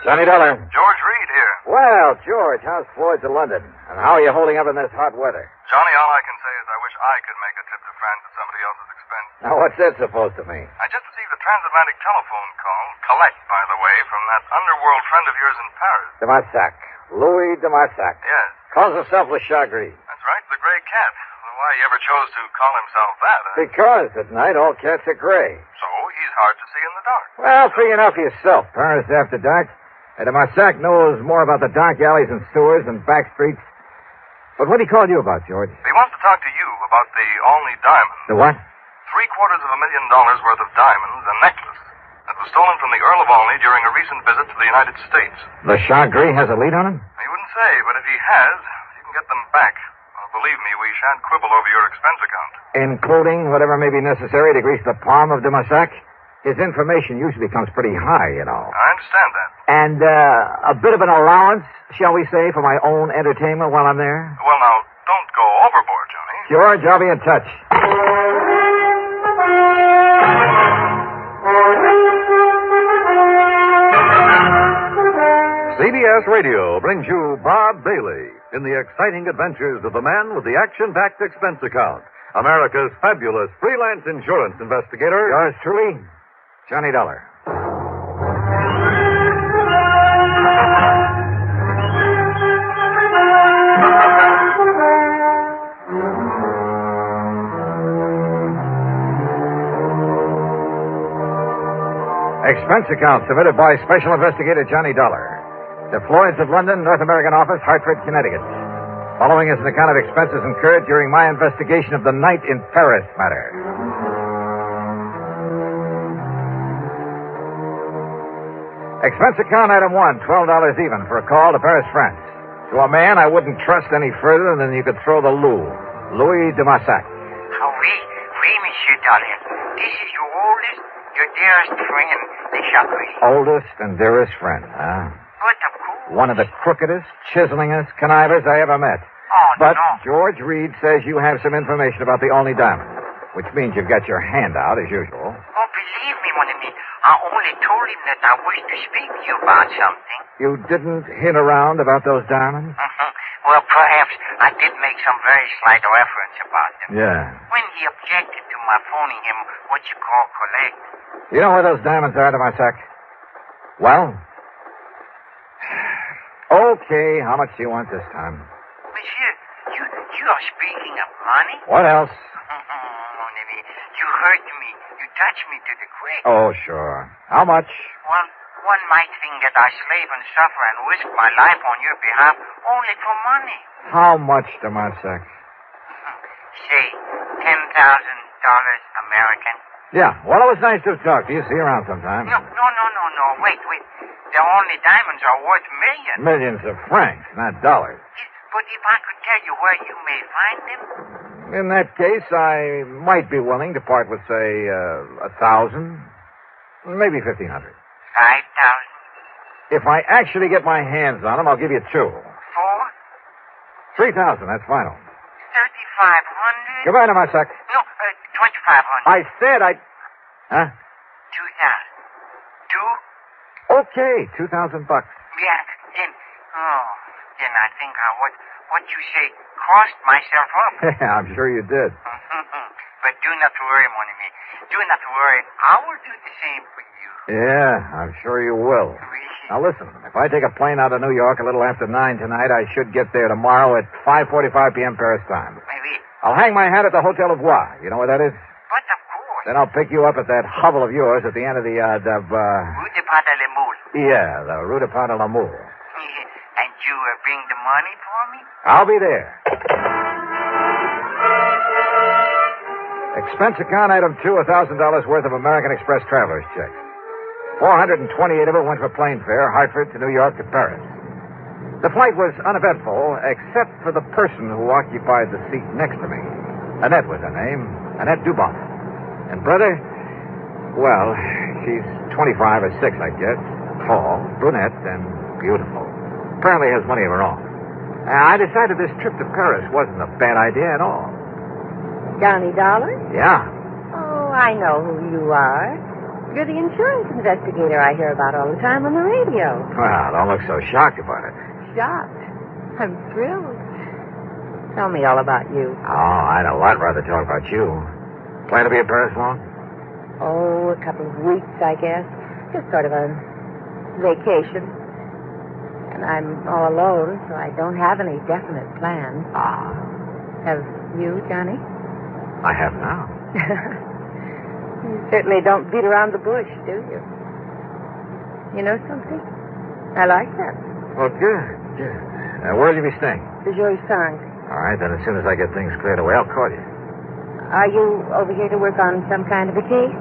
Johnny Dollar. George Reed here. Well, Well, George, how's Floyd's of London? And how are you holding up in this hot weather? Johnny, all I can say is I wish I could make a tip to France at somebody else's expense. Now, what's that supposed to mean? I just received a transatlantic telephone call, collect, by the way, from that underworld friend of yours in Paris. De Marsac. Louis de Marsac. Yes. Calls himself Le Chagris. That's right, the gray cat. Well, why he ever chose to call himself that, Because at night all cats are gray. So he's hard to see in the dark. Well, figure enough for yourself. Paris after dark. And de Marsac knows more about the dark alleys and sewers and back streets. But what did he call you about, George? He wants to talk to you about the Olney diamond. The what? $750,000 worth of diamonds, a necklace that was stolen from the Earl of Olney during a recent visit to the United States. Le Chagris has a lead on him? He wouldn't say, but if he has, you can get them back. Well, believe me, we shan't quibble over your expense account. Including whatever may be necessary to grease the palm of de Marsac? His information usually comes pretty high, you know. I understand that. And a bit of an allowance, shall we say, for my own entertainment while I'm there? Well, now, don't go overboard, Johnny. George, I'll be in touch. CBS Radio brings you Bob Bailey in the exciting adventures of the man with the action-packed expense account, America's fabulous freelance insurance investigator. Yours truly, Johnny Dollar. Expense account submitted by Special Investigator Johnny Dollar. The Floyd's of London, North American Office, Hartford, Connecticut. Following is an account of expenses incurred during my investigation of the night in Paris matter. Expense account item 1, $12 even for a call to Paris, France. To a man I wouldn't trust any further than you could throw the Louis de Marsac. Oui, Monsieur Dollar. This is your oldest, your dearest friend, the Shanghaied. Oldest and dearest friend, huh? But of course. One of the crookedest, chiselingest connivers I ever met. Oh, but no. George Reed says you have some information about the Olney diamond, which means you've got your hand out, as usual. Oh, believe me, mon ami. I only told him that I wished to speak to you about something. You didn't hint around about those diamonds? Well, perhaps I did make some very slight reference about them. Yeah. When he objected to my phoning him what you call collect. You know where those diamonds are, de Marsac? Well? Okay, how much do you want this time? Monsieur, you are speaking of money? What else? Mon ami, you hurt me. You touched me to the quick. Oh, sure. How much? Well, one might think that I slave and suffer and risk my life on your behalf only for money. How much, de Marsac? Say, $10,000 American. Yeah, well, it was nice to talk to you. See you around sometime. No. Wait. The only diamonds are worth millions. Millions of francs, not dollars. But if I could tell you where you may find them? In that case, I might be willing to part with, say, 1,000, maybe 1,500. 5,000. If I actually get my hands on them, I'll give you 2. 4? 3,000, that's final. 3,500. Goodbye, de Marsac. No, 2,500. I said I... Huh? 2,000. 2? Okay, $2,000. Yeah, then I think I would, what you say, crossed myself up. Yeah, I'm sure you did. But do not worry, mon ami. Do not worry. I will do the same for you. Yeah, I'm sure you will. Now, listen, if I take a plane out of New York a little after 9 tonight, I should get there tomorrow at 5:45 p.m. Paris time. Maybe. I'll hang my hat at the Hotel of Bois. You know where that is? But of course. Then I'll pick you up at that hovel of yours at the end of the, Rue de Pas de la Moule. Yeah, the Rue de Pas de la Moule. And you bring the money for me? I'll be there. Expense account item 2, $1,000 worth of American Express traveler's checks. 428 of it went for plane fare, Hartford to New York to Paris. The flight was uneventful, except for the person who occupied the seat next to me. Annette was her name, Annette Dubon. And brother, well, she's 25 or 6, I guess. Tall, brunette, and beautiful. Apparently has money of her own. I decided this trip to Paris wasn't a bad idea at all. Johnny Dollar? Yeah. Oh, I know who you are. You're the insurance investigator I hear about all the time on the radio. Well, don't look so shocked about it. shocked. I'm thrilled. Tell me all about you. Oh, I'd a lot rather talk about you. Plan to be in Paris long? Oh, a couple of weeks, I guess. Just sort of a vacation. And I'm all alone, so I don't have any definite plans. Ah. Have you, Johnny? I have now. You certainly don't beat around the bush, do you? You know something? I like that. Well, good. Where'll you be staying? The Joy Sang. All right, then as soon as I get things cleared away, I'll call you. Are you over here to work on some kind of a case?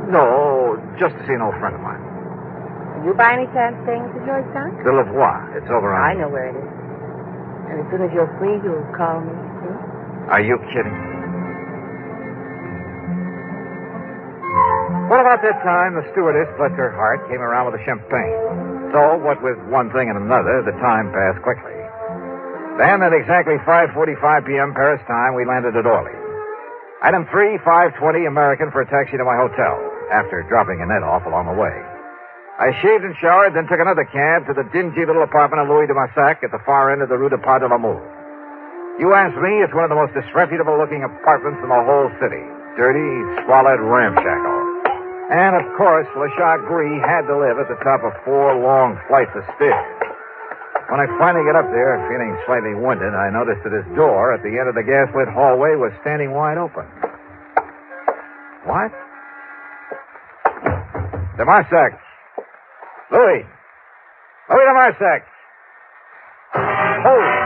No, just to see an old friend of mine. Are you by any chance staying at the Joy Sang? The Lavoie. It's over on... I know where it is. And as soon as you're free, you'll call me, see? Are you kidding? Well, about that time, the stewardess, bless her heart, came around with a champagne. So, what with one thing and another, the time passed quickly. Then, at exactly 5:45 p.m. Paris time, we landed at Orly. Item 3, 5:20 American for a taxi to my hotel, after dropping Annette off along the way. I shaved and showered, then took another cab to the dingy little apartment of Louis de Massac at the far end of the Rue de Pas de l'Amour. You ask me, it's one of the most disreputable-looking apartments in the whole city. Dirty, squalid, ramshackle. And, of course, Le Chagris had to live at the top of 4 long flights of stairs. When I finally got up there, feeling slightly winded, I noticed that his door at the end of the gaslit hallway was standing wide open. What? De Marsac. Louis de Marsac. Hold.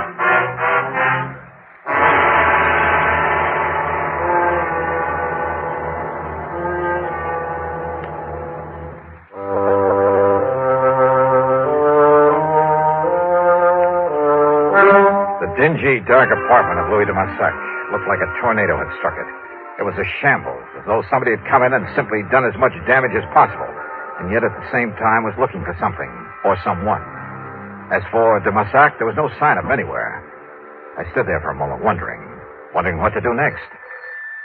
Dingy, dark apartment of Louis de Massac looked like a tornado had struck it. It was a shambles, as though somebody had come in and simply done as much damage as possible, and yet at the same time was looking for something, or someone. As for de Massac, there was no sign of him anywhere. I stood there for a moment, wondering what to do next.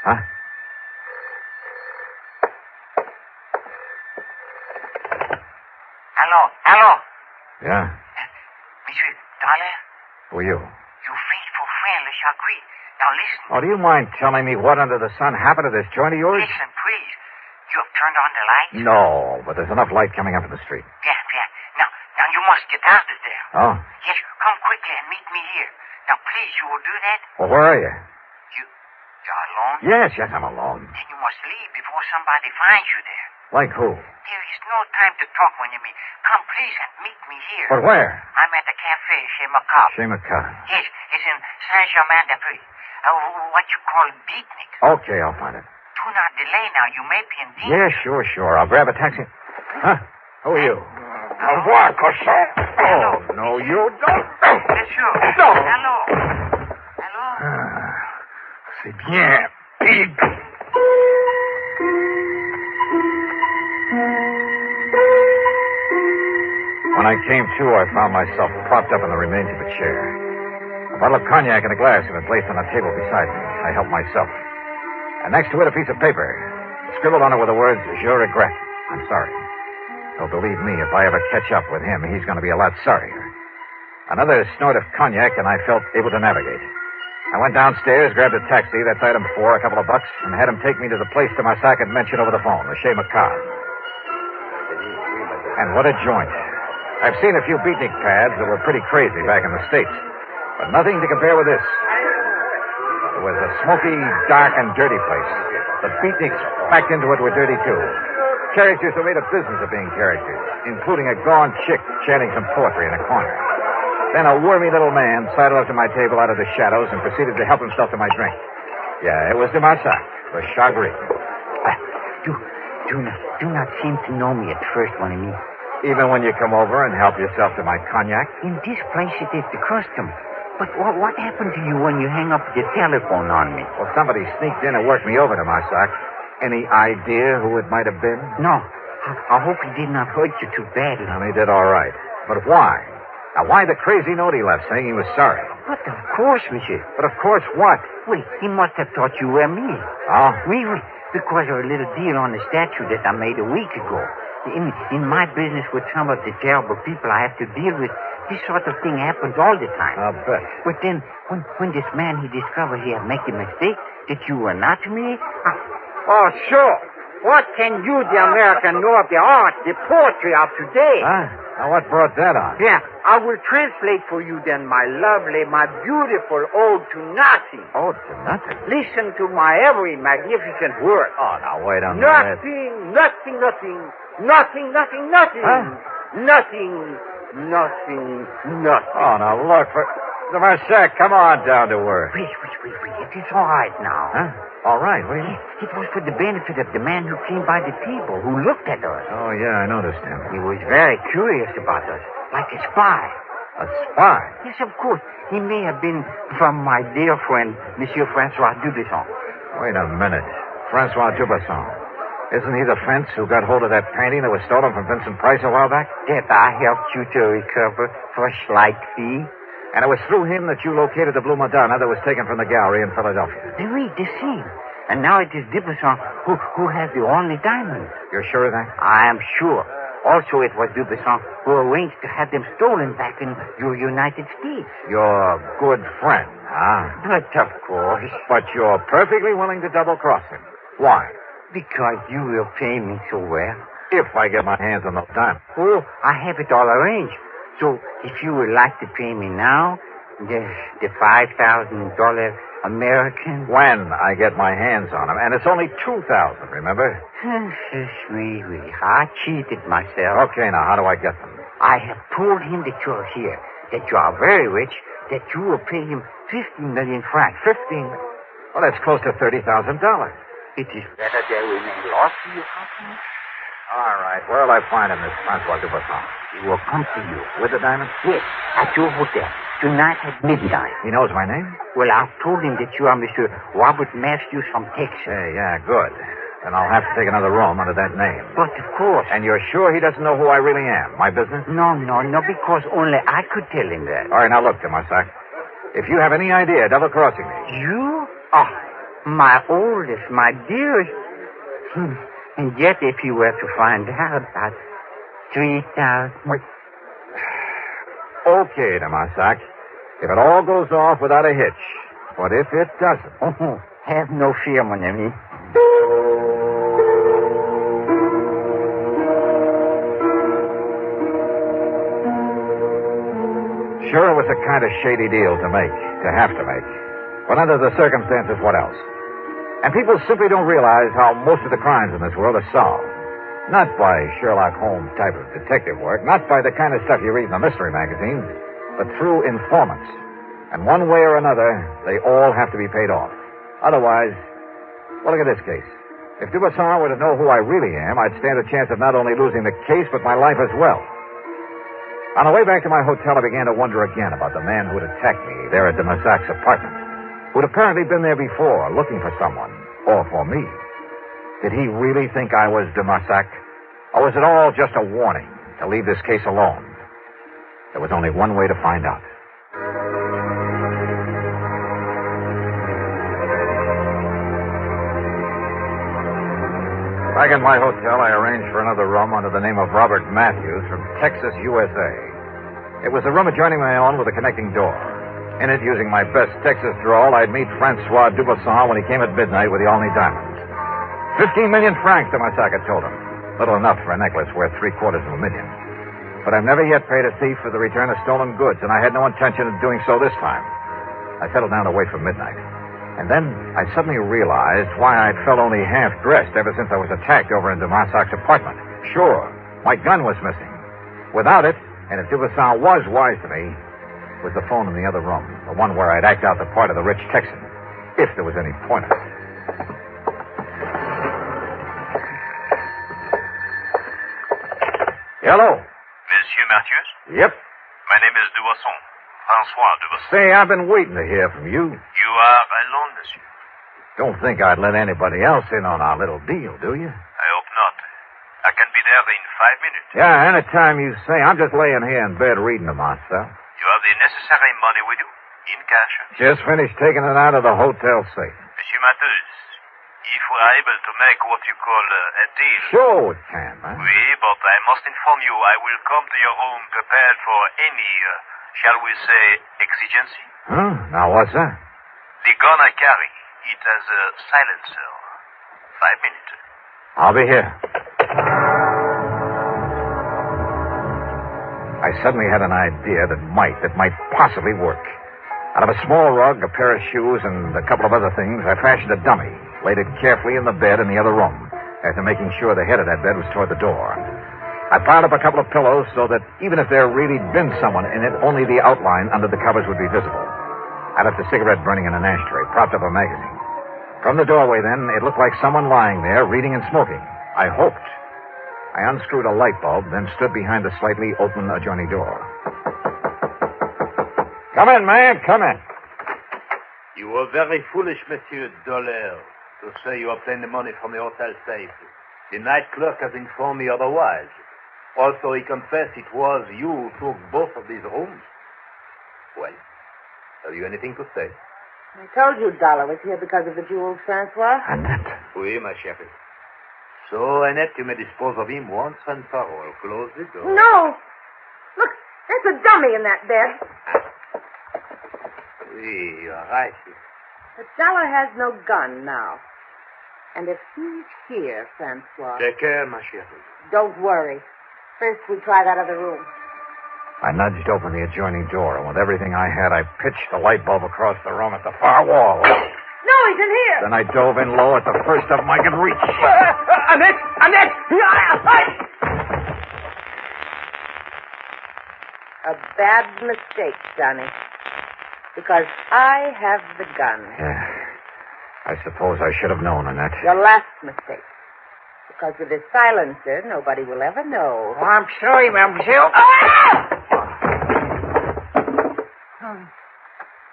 Huh? Hello? Yeah? Monsieur Dollar? Who are you? Your faithful friend, Le Chagris. Now listen. Oh, do you mind telling me what under the sun happened to this joint of yours? Listen, please. You have turned on the lights? No, but there's enough light coming up in the street. Yeah. Now you must get out of there. Oh? Yes, come quickly and meet me here. Now, please, you will do that? Well, where are you? You're alone? Yes, I'm alone. Then you must leave before somebody finds you there. Like who? There is no time to talk when you meet. Come, please, and meet me here. But where? I'm at the cafe chez Macabre. Chez Macabre. Yes, it's in Saint-Germain-des-Prés. What you call beatnik. Okay, I'll find it. Do not delay now. You may be in danger. Yeah, sure. I'll grab a taxi. Huh? Who are you? Au revoir, cochon. Oh, no, you don't. Monsieur. No. Hello. C'est bien, pig. When I came to, I found myself propped up in the remains of a chair. A bottle of cognac and a glass had been placed on a table beside me. I helped myself. And next to it, a piece of paper. Scribbled on it were the words, Je regrette. I'm sorry. Oh, believe me, if I ever catch up with him, he's going to be a lot sorrier. Another snort of cognac, and I felt able to navigate. I went downstairs, grabbed a taxi, that's item 4, a couple of bucks, and had him take me to the place de Marsac had mentioned over the phone, the Chez Macabre. And what a joint. I've seen a few beatnik pads that were pretty crazy back in the States, but nothing to compare with this. It was a smoky, dark, and dirty place. The beatniks backed into it were dirty, too. Characters who made a business of being characters, including a gaunt chick chanting some poetry in a corner. Then a wormy little man sidled up to my table out of the shadows and proceeded to help himself to my drink. Yeah, it was de Marsac, the Chagris. Do not seem to know me at first, mon ami. Even when you come over and help yourself to my cognac? In this place, it is the custom. But what happened to you when you hang up the telephone on me? Well, somebody sneaked in and worked me over to Marsac. Any idea who it might have been? No. I hope he did not hurt you too badly. No, he did all right. But why? Now, why the crazy note he left saying he was sorry? But of course, monsieur. But of course what? Well, he must have thought you were me. Oh? Oui. Because of a little deal on the statue that I made a week ago. In my business with some of the terrible people I have to deal with, This sort of thing happens all the time. I'll bet. But then, when this man he discovered he had made a mistake, that you were not me. Oh, sure. What can you, the American, know of the art, the poetry of today? Huh? Now, what brought that on? Yeah, I will translate for you then my lovely, my beautiful ode to nothing. Ode to nothing? Listen to my every magnificent word. Oh, now, wait a minute. Nothing, nothing, nothing. Nothing, nothing, nothing. Huh? Nothing, nothing, nothing. Oh, now, look. The Marsac, come on down to earth. Wait. It is all right now. Huh? All right, what do you mean? It was for the benefit of the man who came by the table, who looked at us. Oh, yeah, I noticed him. He was very curious about us, like a spy. A spy? Yes, of course. He may have been from my dear friend, Monsieur Francois Dubesson. Wait a minute. Francois Dubesson. Isn't he the fence who got hold of that painting that was stolen from Vincent Price a while back? That I helped you to recover for a slight fee. And it was through him that you located the Blue Madonna that was taken from the gallery in Philadelphia. Oui, the same. And now it is Dubesson who has the only diamonds. You're sure of that? I am sure. Also, it was Dubesson who arranged to have them stolen back in your United States. Your good friend, huh? But of course. But you're perfectly willing to double-cross him. Why? Because you will pay me so well. If I get my hands on those diamonds. Oh, I have it all arranged. So, if you would like to pay me now, the $5,000 American... When I get my hands on him. And it's only $2,000, remember? Oui. I cheated myself. Okay, now, how do I get them? I have told him that you're here, that you are very rich, that you will pay him 15 million francs. 15? Well, that's close to $30,000. It is better that we may lost you, Hopkins. All right. Where'll I find him, Miss Francois Dubesson? He will come to you. With the diamonds? Yes, at your hotel. Tonight at midnight. He knows my name? Well, I've told him that you are Mr. Robert Matthews from Texas. Hey, yeah, good. Then I'll have to take another room under that name. But of course. And you're sure he doesn't know who I really am? My business? No, because only I could tell him that. All right, now look, Demarsac. If you have any idea double-crossing me... You? Oh, my oldest, my dearest. And yet, if you were to find out about 3,000... Wait. Okay, Demarsac. If it all goes off without a hitch. But if it doesn't... Oh, have no fear, mon ami. Sure, it was a kind of shady deal to have to make. But under the circumstances, what else? And people simply don't realize how most of the crimes in this world are solved. Not by Sherlock Holmes type of detective work, not by the kind of stuff you read in the mystery magazines, but through informants. And one way or another, they all have to be paid off. Otherwise, well, look at this case. If Dubesson were to know who I really am, I'd stand a chance of not only losing the case, but my life as well. On the way back to my hotel, I began to wonder again about the man who'd attacked me there at Demasac's apartment, who'd apparently been there before, looking for someone, or for me. Did he really think I was Demasac? Or was it all just a warning to leave this case alone? There was only one way to find out. Back in my hotel, I arranged for another room under the name of Robert Matthews from Texas, USA. It was a room adjoining my own with a connecting door. In it, using my best Texas drawl, I'd meet Francois Dubesson when he came at midnight with the Olney diamonds. 15 million francs, Demasac had told him. Little enough for a necklace worth $750,000. But I've never yet paid a thief for the return of stolen goods, and I had no intention of doing so this time. I settled down to wait for midnight. And then I suddenly realized why I'd felt only half-dressed ever since I was attacked over in Demasac's apartment. Sure, my gun was missing. Without it, and if Dubesson was wise to me, was the phone in the other room, the one where I'd act out the part of the rich Texan, if there was any point in it. Hello. Monsieur Matthews? Yep. My name is Dubesson. Francois Dubesson. Say, I've been waiting to hear from you. You are alone, monsieur. Don't think I'd let anybody else in on our little deal, do you? I hope not. I can be there in 5 minutes. Yeah, anytime you say. I'm just laying here in bed reading to myself. You have the necessary money with you? In cash? Just finished taking it out of the hotel safe. Monsieur Matthews, if we're able to make what you call a deal. Sure we can, man. Oui, but I must inform you I will come to your room prepared for any, shall we say, exigency. Huh? Now, what's that? The gun I carry, it has a silencer. 5 minutes. I'll be here. I suddenly had an idea that might possibly work. Out of a small rug, a pair of shoes, and a couple of other things, I fashioned a dummy, laid it carefully in the bed in the other room, after making sure the head of that bed was toward the door. I piled up a couple of pillows so that even if there really been someone in it, only the outline under the covers would be visible. I left a cigarette burning in an ashtray, propped up a magazine. From the doorway, then, it looked like someone lying there, reading and smoking. I hoped. I unscrewed a light bulb, then stood behind the slightly open adjoining door. Come in, man, come in. You were very foolish, Monsieur Dollar, to say you obtained the money from the hotel safe. The night clerk has informed me otherwise. Also, he confessed it was you who took both of these rooms. Well, have you anything to say? I told you Dollar was here because of the jewels, Francois. Annette. Oui, ma chérie. So, Annette, you may dispose of him once and for all. Close the door. No! Look, there's a dummy in that bed. Oui, you're right. But Dollar has no gun now. And if he's here, Francois... Take care, ma chérie. Don't worry. First, we try that other room. I nudged open the adjoining door, and with everything I had, I pitched the light bulb across the room at the far wall. No, he's in here. Then I dove in low at the first of them I could reach. Annette! Annette! A bad mistake, Johnny. Because I have the gun. Yeah. I suppose I should have known, Annette. Your last mistake. Because with this silencer, nobody will ever know. Oh, I'm sorry, mademoiselle.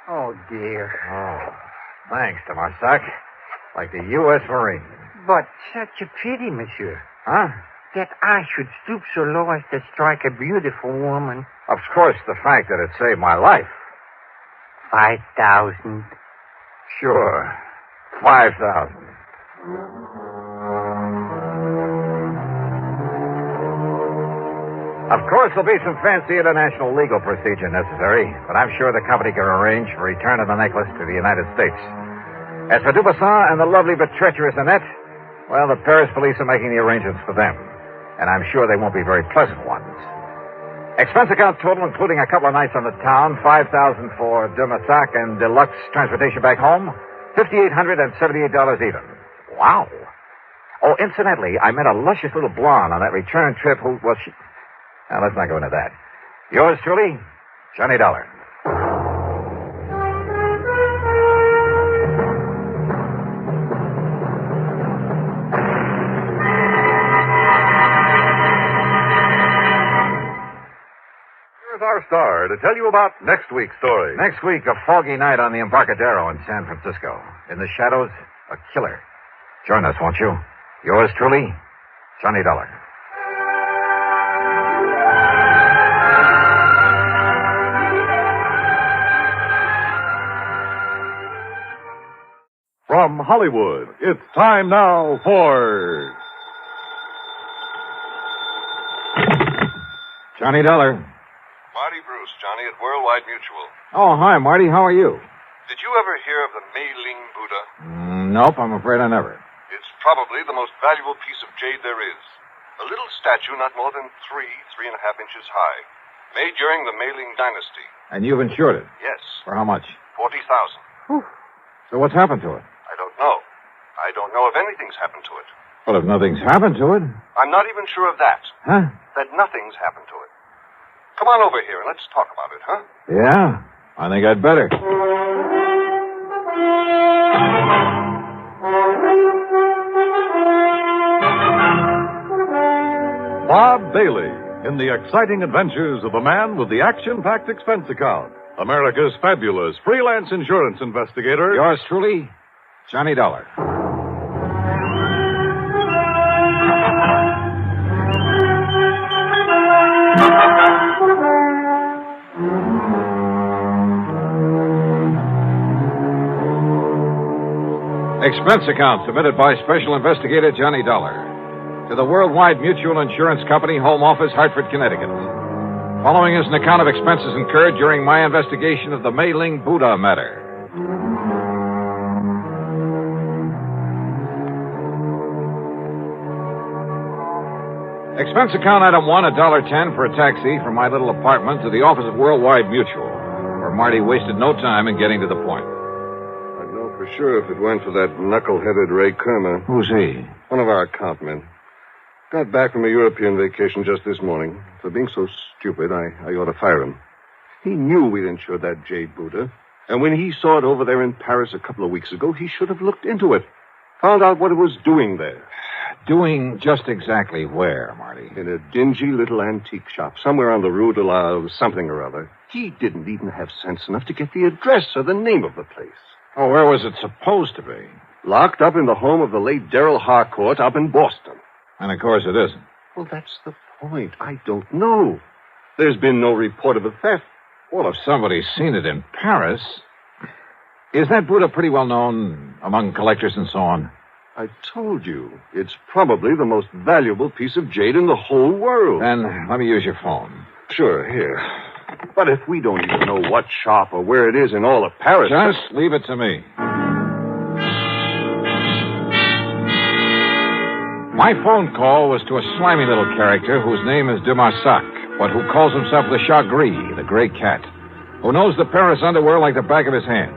Oh, dear. Oh, thanks, Tomasak. Like the U.S. Marine. But such a pity, monsieur. Huh? That I should stoop so low as to strike a beautiful woman. Of course, the fact that it saved my life. 5,000. Sure. 5,000. Of course, there'll be some fancy international legal procedure necessary, but I'm sure the company can arrange for return of the necklace to the United States. As for Dubuisson and the lovely but treacherous Annette, well, the Paris police are making the arrangements for them, and I'm sure they won't be very pleasant ones. Expense account total, including a couple of nights on the town, $5,000 for Dubuisson and deluxe transportation back home, $5,878 even. Wow. Oh, incidentally, I met a luscious little blonde on that return trip who, well, she... Now, let's not go into that. Yours truly, Johnny Dollar. Here's our star to tell you about next week's story. Next week, a foggy night on the Embarcadero in San Francisco. In the shadows, a killer. Join us, won't you? Yours truly, Johnny Dollar. From Hollywood, it's time now for... Johnny Dollar. Marty Bruce, Johnny, at Worldwide Mutual. Oh, hi, Marty. How are you? Did you ever hear of the Mei-Ling Buddha? Nope, I'm afraid I never. It's probably the most valuable piece of jade there is. A little statue not more than 3.5 inches high. Made during the Mei-Ling dynasty. And you've insured it? Yes. For how much? $40,000. So what's happened to it? I don't know. I don't know if anything's happened to it. Well, if nothing's happened to it. I'm not even sure of that. Huh? That nothing's happened to it. Come on over here and let's talk about it, huh? Yeah, I think I'd better. Bob Bailey in the exciting adventures of the man with the action-packed expense account. America's fabulous freelance insurance investigator. Yours truly, Johnny Dollar. Expense account submitted by Special Investigator Johnny Dollar to the Worldwide Mutual Insurance Company, Home Office, Hartford, Connecticut. Following is an account of expenses incurred during my investigation of the Mei-Ling Buddha matter. Expense account item 1, $1.10 for a taxi from my little apartment to the office of Worldwide Mutual, where Marty wasted no time in getting to the point. I'd know for sure if it weren't for that knuckle-headed Ray Kermer. Who's he? One of our account men. Got back from a European vacation just this morning. For being so stupid, I ought to fire him. He knew we'd insured that jade Buddha. And when he saw it over there in Paris a couple of weeks ago, he should have looked into it. Found out what it was doing there. Doing just exactly where, Marty? In a dingy little antique shop, somewhere on the Rue de la something or other. He didn't even have sense enough to get the address or the name of the place. Oh, where was it supposed to be? Locked up in the home of the late Darrell Harcourt up in Boston. And of course it isn't. Well, that's the point. I don't know. There's been no report of a theft. Well, if somebody's seen it in Paris... Is that Buddha pretty well known among collectors and so on? I told you. It's probably the most valuable piece of jade in the whole world. Then let me use your phone. Sure, here. But if we don't even know what shop or where it is in all of Paris... Just leave it to me. My phone call was to a slimy little character whose name is de Marsac, but who calls himself the Chat Gris, the gray cat, who knows the Paris underworld like the back of his hand.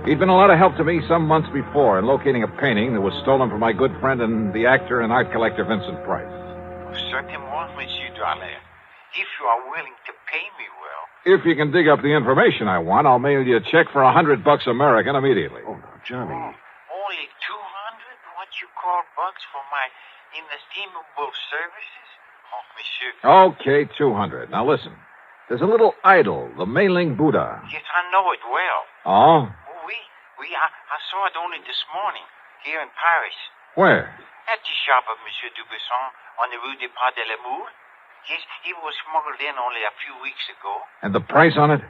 He'd been a lot of help to me some months before in locating a painting that was stolen from my good friend and the actor and art collector Vincent Price. Certainement, Monsieur Dollar. If you are willing to pay me well. If you can dig up the information I want, I'll mail you a check for $100 American immediately. Oh, no, Johnny. Only 200? What you call bucks for my inestimable services? Oh, Monsieur. Okay, 200. Now listen. There's a little idol, the Mei-Ling Buddha. Yes, I know it well. Oh? I saw it only this morning, here in Paris. Where? At the shop of Monsieur Dubuisson on the Rue des Pas de l'Amour. Yes, it was smuggled in only a few weeks ago. And the price on it?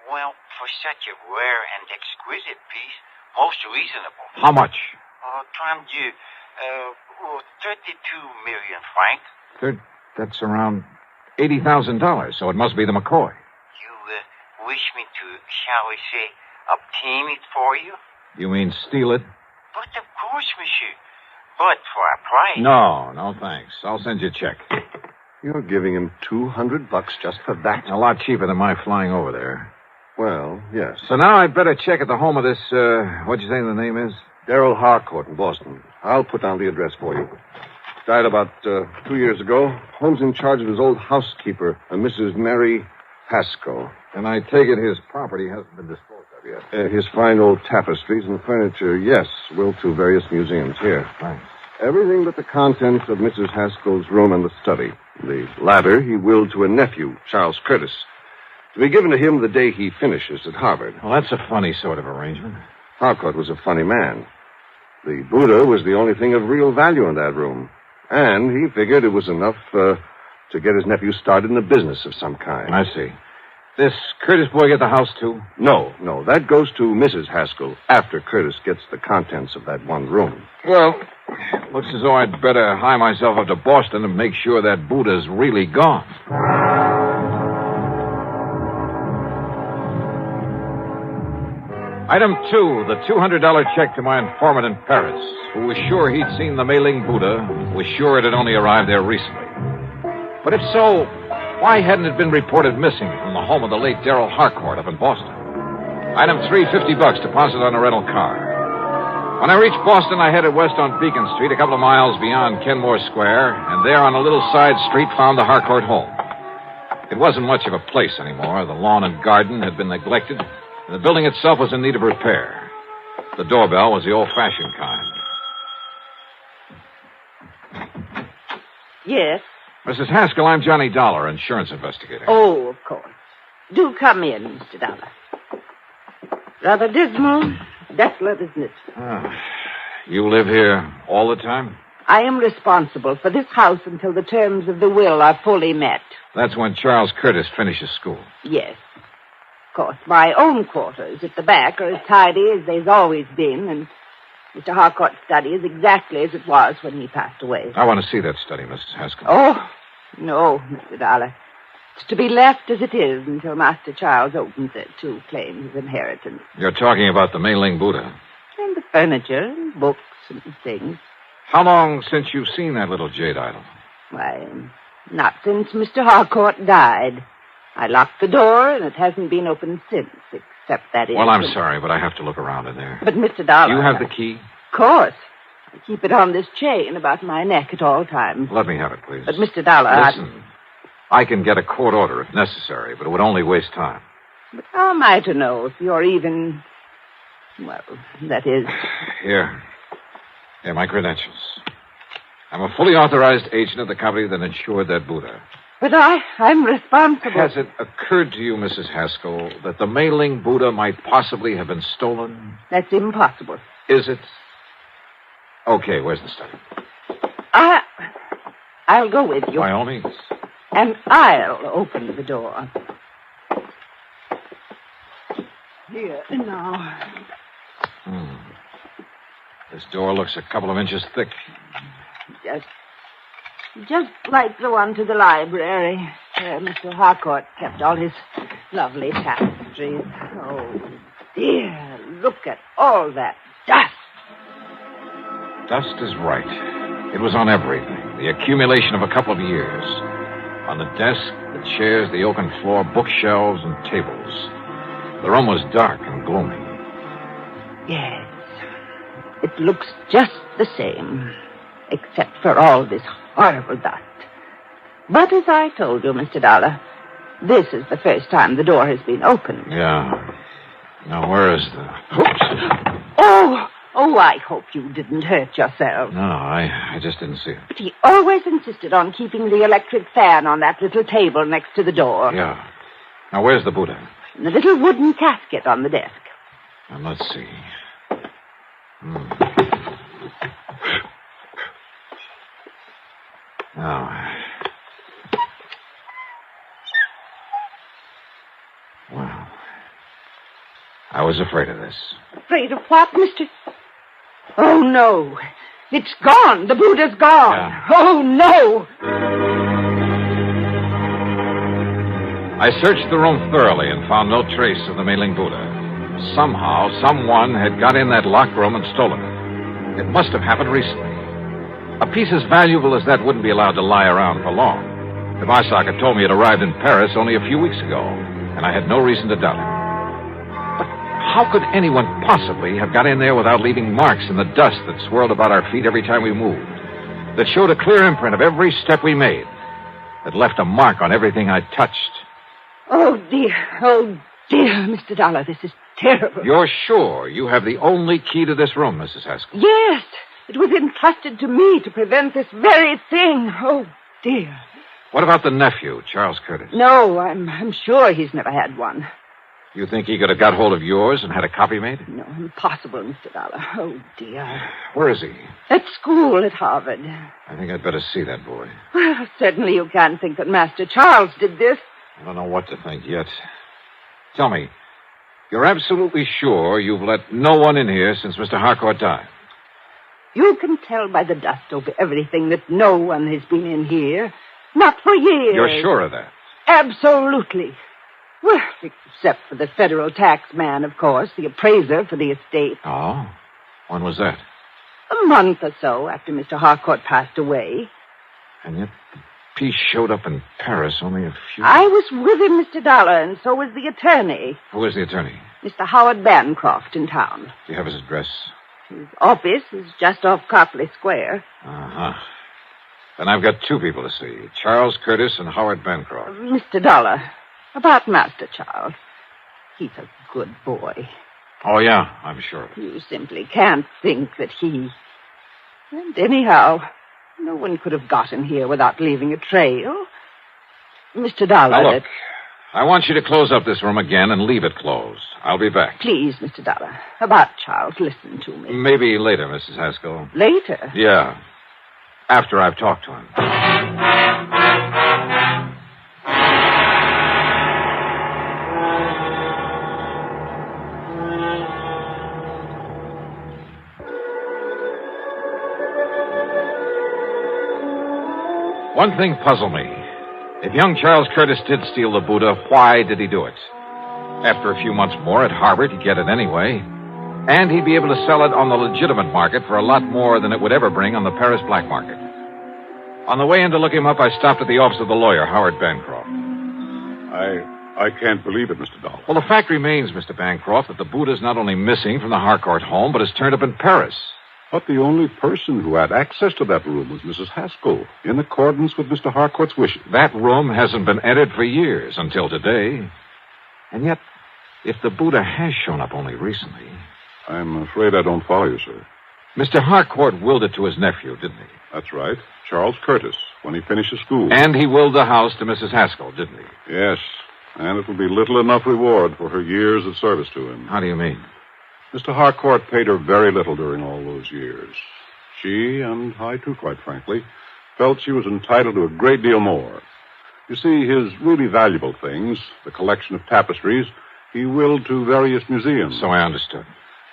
Well, for such a rare and exquisite piece, most reasonable. How much? 32 million francs. That's around $80,000, so it must be the McCoy. You wish me to, shall we say, obtain it for you? You mean steal it? But of course, monsieur. But for a price. No, thanks. I'll send you a check. You're giving him $200 just for that? A lot cheaper than my flying over there. Well, yes. So now I'd better check at the home of this, what'd you say the name is? Darrell Harcourt in Boston. I'll put down the address for you. Died about 2 years ago. Home's in charge of his old housekeeper, a Mrs. Mary Haskell. And I take it his property hasn't been disposed of yet. His fine old tapestries and furniture, yes, will to various museums here. Thanks. Everything but the contents of Mrs. Haskell's room and the study. The latter he willed to a nephew, Charles Curtis, to be given to him the day he finishes at Harvard. Well, that's a funny sort of arrangement. Harcourt was a funny man. The Buddha was the only thing of real value in that room. And he figured it was enough to get his nephew started in a business of some kind. I see. This Curtis boy get the house, too? No. That goes to Mrs. Haskell after Curtis gets the contents of that one room. Well, looks as though I'd better hie myself up to Boston and make sure that Buddha's really gone. Item 2, the $200 check to my informant in Paris, who was sure he'd seen the Mei-Ling Buddha, was sure it had only arrived there recently. But if so, why hadn't it been reported missing from the home of the late Darrell Harcourt up in Boston? Item 3, $50 deposit on a rental car. When I reached Boston, I headed west on Beacon Street, a couple of miles beyond Kenmore Square, and there on a little side street found the Harcourt home. It wasn't much of a place anymore. The lawn and garden had been neglected, and the building itself was in need of repair. The doorbell was the old-fashioned kind. Yes? Mrs. Haskell, I'm Johnny Dollar, insurance investigator. Oh, of course. Do come in, Mr. Dollar. Rather dismal, desolate, isn't it? You live here all the time? I am responsible for this house until the terms of the will are fully met. That's when Charles Curtis finishes school. Yes. Of course, my own quarters at the back are as tidy as they've always been, and Mr. Harcourt's study is exactly as it was when he passed away. I want to see that study, Mrs. Haskell. Oh, no, Mr. Dollar. It's to be left as it is until Master Charles opens it to claim his inheritance. You're talking about the Mei-Ling Buddha. And the furniture and books and things. How long since you've seen that little jade idol? Why, not since Mr. Harcourt died. I locked the door, and it hasn't been opened since, except that Well, I'm sorry, but I have to look around in there. But, Mr. Dollar... You have the key? Of course. I keep it on this chain about my neck at all times. Let me have it, please. But, Mr. Dollar... Listen, I can get a court order if necessary, but it would only waste time. But how am I to know if you're even... Well, that is... Here, my credentials. I'm a fully authorized agent of the company that insured that Buddha. But I'm responsible. Has it occurred to you, Mrs. Haskell, that the Mei-Ling Buddha might possibly have been stolen? That's impossible. Is it? Okay, where's the study? I'll go with you. By all means. And I'll open the door. Here, now. This door looks a couple of inches thick. Just like the one to the library, where Mr. Harcourt kept all his lovely tapestries. Oh, dear, look at all that dust. Dust is right. It was on everything. The accumulation of a couple of years. On the desk, the chairs, the oaken floor, bookshelves, and tables. The room was dark and gloomy. Yes. It looks just the same, except for all this horrible dust. But as I told you, Mr. Dollar, this is the first time the door has been opened. Yeah. Now, where is the... Oops. Oh, I hope you didn't hurt yourself. No, I just didn't see it. But he always insisted on keeping the electric fan on that little table next to the door. Yeah. Now, where's the Buddha? In the little wooden casket on the desk. Now, let's see. Now. Well, I was afraid of this. Afraid of what, Mr... Oh, no. It's gone. The Buddha's gone. Yeah. Oh, no. I searched the room thoroughly and found no trace of the Mei-Ling Buddha. Somehow, someone had got in that locked room and stolen it. It must have happened recently. A piece as valuable as that wouldn't be allowed to lie around for long. The Varsok had told me it arrived in Paris only a few weeks ago, and I had no reason to doubt it. But how could anyone possibly have got in there without leaving marks in the dust that swirled about our feet every time we moved? That showed a clear imprint of every step we made. That left a mark on everything I touched. Oh, dear, Mr. Dollar, this is terrible. You're sure you have the only key to this room, Mrs. Haskell? Yes, it was entrusted to me to prevent this very thing. Oh, dear. What about the nephew, Charles Curtis? No, I'm sure he's never had one. You think he could have got hold of yours and had a copy made? No, impossible, Mr. Dollar. Oh, dear. Where is he? At school at Harvard. I think I'd better see that boy. Well, certainly you can't think that Master Charles did this. I don't know what to think yet. Tell me, you're absolutely sure you've let no one in here since Mr. Harcourt died? You can tell by the dust over everything that no one has been in here. Not for years. You're sure of that? Absolutely. Well, except for the federal tax man, of course, the appraiser for the estate. Oh? When was that? A month or so after Mr. Harcourt passed away. And yet the piece showed up in Paris only a few... I was with him, Mr. Dollar, and so was the attorney. Who is the attorney? Mr. Howard Bancroft in town. Do you have his address? His office is just off Copley Square. Uh-huh. Then I've got two people to see, Charles Curtis and Howard Bancroft. Mr. Dollar, about Master Charles. He's a good boy. Oh, yeah, I'm sure. You simply can't think that he... And anyhow, no one could have gotten here without leaving a trail. Mr. Dollar... Now, look, I want you to close up this room again and leave it closed. I'll be back. Please, Mr. Dollar, about Charles, listen to me. Maybe later, Mrs. Haskell. Later? Yeah. After I've talked to him. One thing puzzled me. If young Charles Curtis did steal the Buddha, why did he do it? After a few months more at Harvard, he'd get it anyway. And he'd be able to sell it on the legitimate market for a lot more than it would ever bring on the Paris black market. On the way in to look him up, I stopped at the office of the lawyer, Howard Bancroft. I can't believe it, Mr. Dollar. Well, the fact remains, Mr. Bancroft, that the Buddha's not only missing from the Harcourt home, but has turned up in Paris. But the only person who had access to that room was Mrs. Haskell, in accordance with Mr. Harcourt's wishes. That room hasn't been entered for years, until today. And yet, if the Buddha has shown up only recently... I'm afraid I don't follow you, sir. Mr. Harcourt willed it to his nephew, didn't he? That's right. Charles Curtis, when he finishes school. And he willed the house to Mrs. Haskell, didn't he? Yes. And it will be little enough reward for her years of service to him. How do you mean? Mr. Harcourt paid her very little during all those years. She, and I too, quite frankly, felt she was entitled to a great deal more. You see, his really valuable things, the collection of tapestries, he willed to various museums. So I understood.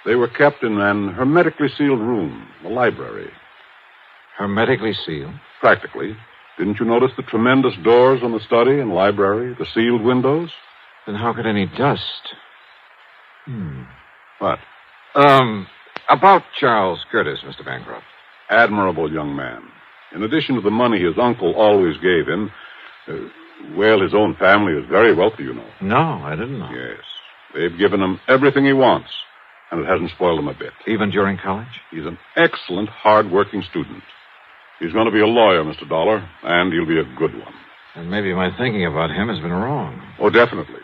They were kept in an hermetically sealed room, the library. Hermetically sealed? Practically. Didn't you notice the tremendous doors on the study and library, the sealed windows? Then how could any dust... What? About Charles Curtis, Mr. Bancroft. Admirable young man. In addition to the money his uncle always gave him, well, his own family is very wealthy, you know. No, I didn't know. Yes. They've given him everything he wants, and it hasn't spoiled him a bit. Even during college? He's an excellent, hard-working student. He's going to be a lawyer, Mr. Dollar, and he'll be a good one. And maybe my thinking about him has been wrong. Oh, definitely.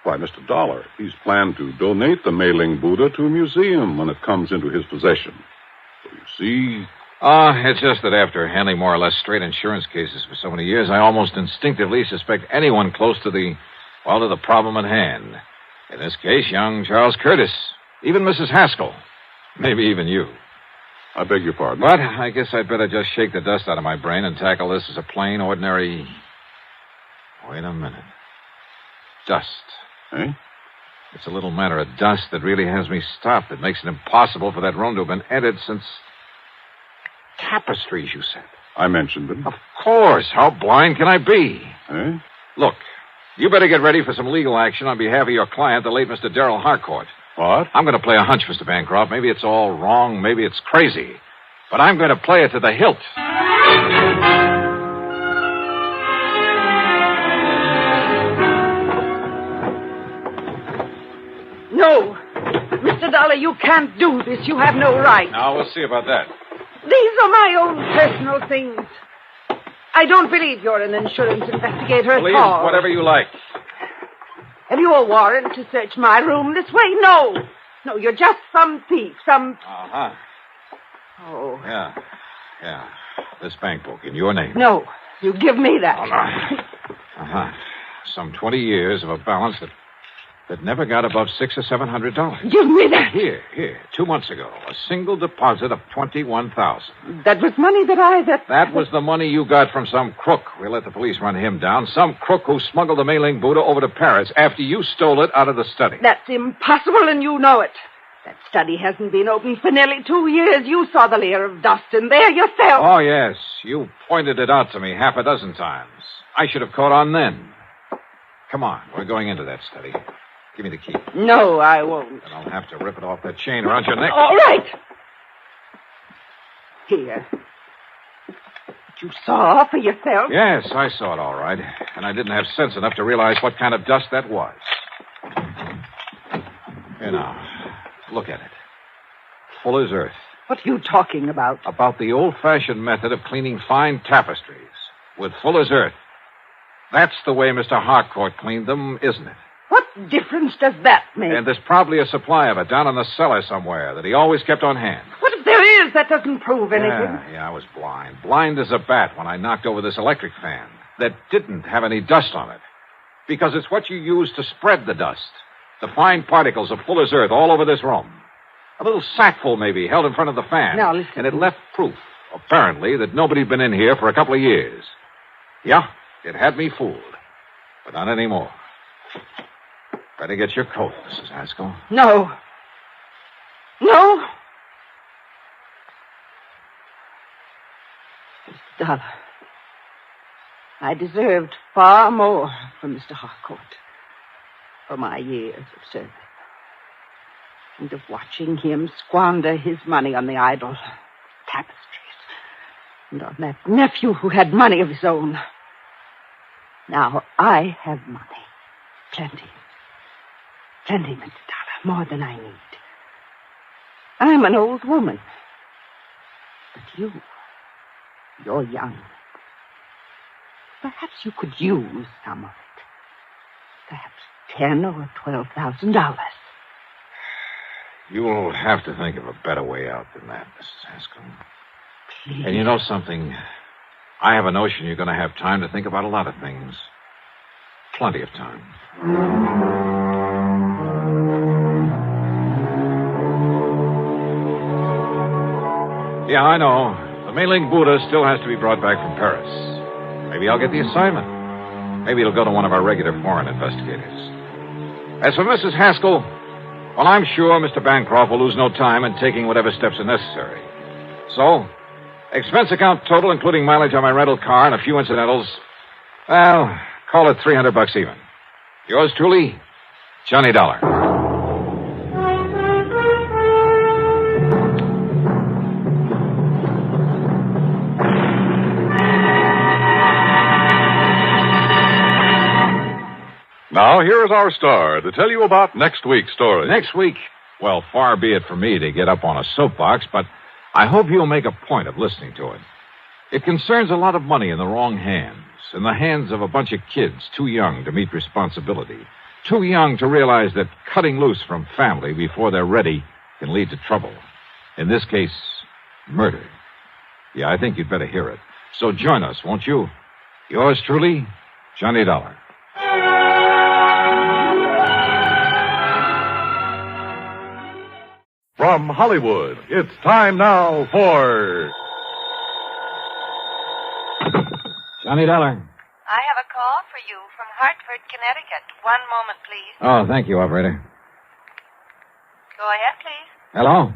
Why, Mr. Dollar, he's planned to donate the Mei-Ling Buddha to a museum when it comes into his possession. So you see... It's just that after handling more or less straight insurance cases for so many years, I almost instinctively suspect anyone close to the problem at hand. In this case, young Charles Curtis. Even Mrs. Haskell. Maybe even you. I beg your pardon. But I guess I'd better just shake the dust out of my brain and tackle this as a plain, ordinary... Wait a minute. Dust. Eh? It's a little matter of dust that really has me stopped. It makes it impossible for that room to have been entered since... Tapestries, you said. I mentioned them. Of course. How blind can I be? Eh? Look, you better get ready for some legal action on behalf of your client, the late Mr. Darrell Harcourt. What? I'm going to play a hunch, Mr. Bancroft. Maybe it's all wrong. Maybe it's crazy. But I'm going to play it to the hilt. No. Mr. Dollar, you can't do this. You have no right. Now, we'll see about that. These are my own personal things. I don't believe you're an insurance investigator at Please, all. whatever you like. Have you a warrant to search my room this way? No. No, you're just some thief, some... Uh-huh. Oh. Yeah. This bank book in your name. No, you give me that. Oh, no. Uh-huh. Some 20 years of a balance that never got above $600 or $700. Give me that. Here. 2 months ago, a single deposit of $21,000. That was money That was the money you got from some crook. We let the police run him down. Some crook who smuggled the Mei-Ling Buddha over to Paris after you stole it out of the study. That's impossible, and you know it. That study hasn't been open for nearly 2 years. You saw the layer of dust in there yourself. Oh, yes. You pointed it out to me half a dozen times. I should have caught on then. Come on. We're going into that study. Give me the key. No, I won't. Then I'll have to rip it off that chain around your neck. All right. Here. You saw for yourself? Yes, I saw it all right. And I didn't have sense enough to realize what kind of dust that was. Here now. Look at it. Full as earth. What are you talking about? About the old-fashioned method of cleaning fine tapestries. With full as earth. That's the way Mr. Harcourt cleaned them, isn't it? What difference does that make? And there's probably a supply of it down in the cellar somewhere that he always kept on hand. What if there is? That doesn't prove anything. Yeah, I was blind. Blind as a bat when I knocked over this electric fan that didn't have any dust on it. Because it's what you use to spread the dust. The fine particles of full as earth all over this room. A little sackful, maybe, held in front of the fan. Now, listen. And it left proof, apparently, that nobody'd been in here for a couple of years. Yeah, it had me fooled. But not anymore. Better get your coat, Mrs. Haskell. No. Dollar. I deserved far more from Mr. Harcourt for my years of service. And of watching him squander his money on the idle tapestries and on that nephew who had money of his own. Now I have money. Plenty. Plenty, Mr. Dollar. More than I need. I'm an old woman. But you're young. Perhaps you could use some of it. Perhaps $10,000 or $12,000. You'll have to think of a better way out than that, Mrs. Haskell. Please. And you know something? I have a notion you're going to have time to think about a lot of things. Plenty of time. Yeah, I know. The Mei-Ling Buddha still has to be brought back from Paris. Maybe I'll get the assignment. Maybe it'll go to one of our regular foreign investigators. As for Mrs. Haskell, well, I'm sure Mr. Bancroft will lose no time in taking whatever steps are necessary. So, expense account total, including mileage on my rental car and a few incidentals, well, call it $300 even. Yours truly, Johnny Dollar. Now, here is our star to tell you about next week's story. Next week? Well, far be it from me to get up on a soapbox, but I hope you'll make a point of listening to it. It concerns a lot of money in the wrong hands, in the hands of a bunch of kids too young to meet responsibility, too young to realize that cutting loose from family before they're ready can lead to trouble. In this case, murder. Yeah, I think you'd better hear it. So join us, won't you? Yours truly, Johnny Dollar. From Hollywood, it's time now for... Johnny Dollar. I have a call for you from Hartford, Connecticut. One moment, please. Oh, thank you, operator. Go ahead, please. Hello?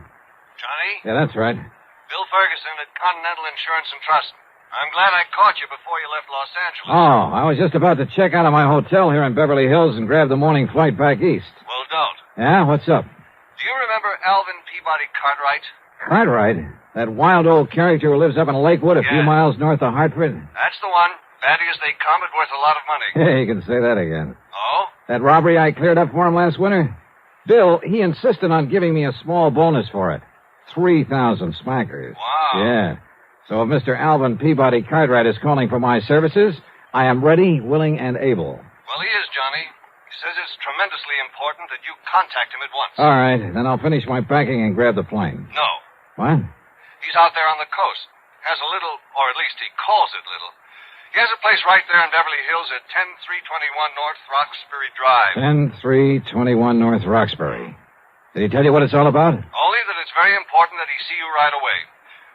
Johnny? Yeah, that's right. Bill Ferguson at Continental Insurance and Trust. I'm glad I caught you before you left Los Angeles. Oh, I was just about to check out of my hotel here in Beverly Hills and grab the morning flight back east. Well, don't. Yeah? What's up? Do you remember Alvin Peabody Cartwright? Cartwright? That wild old character who lives up in Lakewood a few miles north of Hartford? That's the one. Batty as they come, but worth a lot of money. Hey, you can say that again. Oh? That robbery I cleared up for him last winter? Bill, he insisted on giving me a small bonus for it. 3,000 smackers. Wow. Yeah. So if Mr. Alvin Peabody Cartwright is calling for my services, I am ready, willing, and able. Well, he is, Johnny. He says it's tremendously important that you contact him at once. All right. Then I'll finish my packing and grab the plane. No. What? He's out there on the coast. Has a little, or at least he calls it little. He has a place right there in Beverly Hills at 10321 North Roxbury Drive. 10321 North Roxbury. Did he tell you what it's all about? Only that it's very important that he see you right away.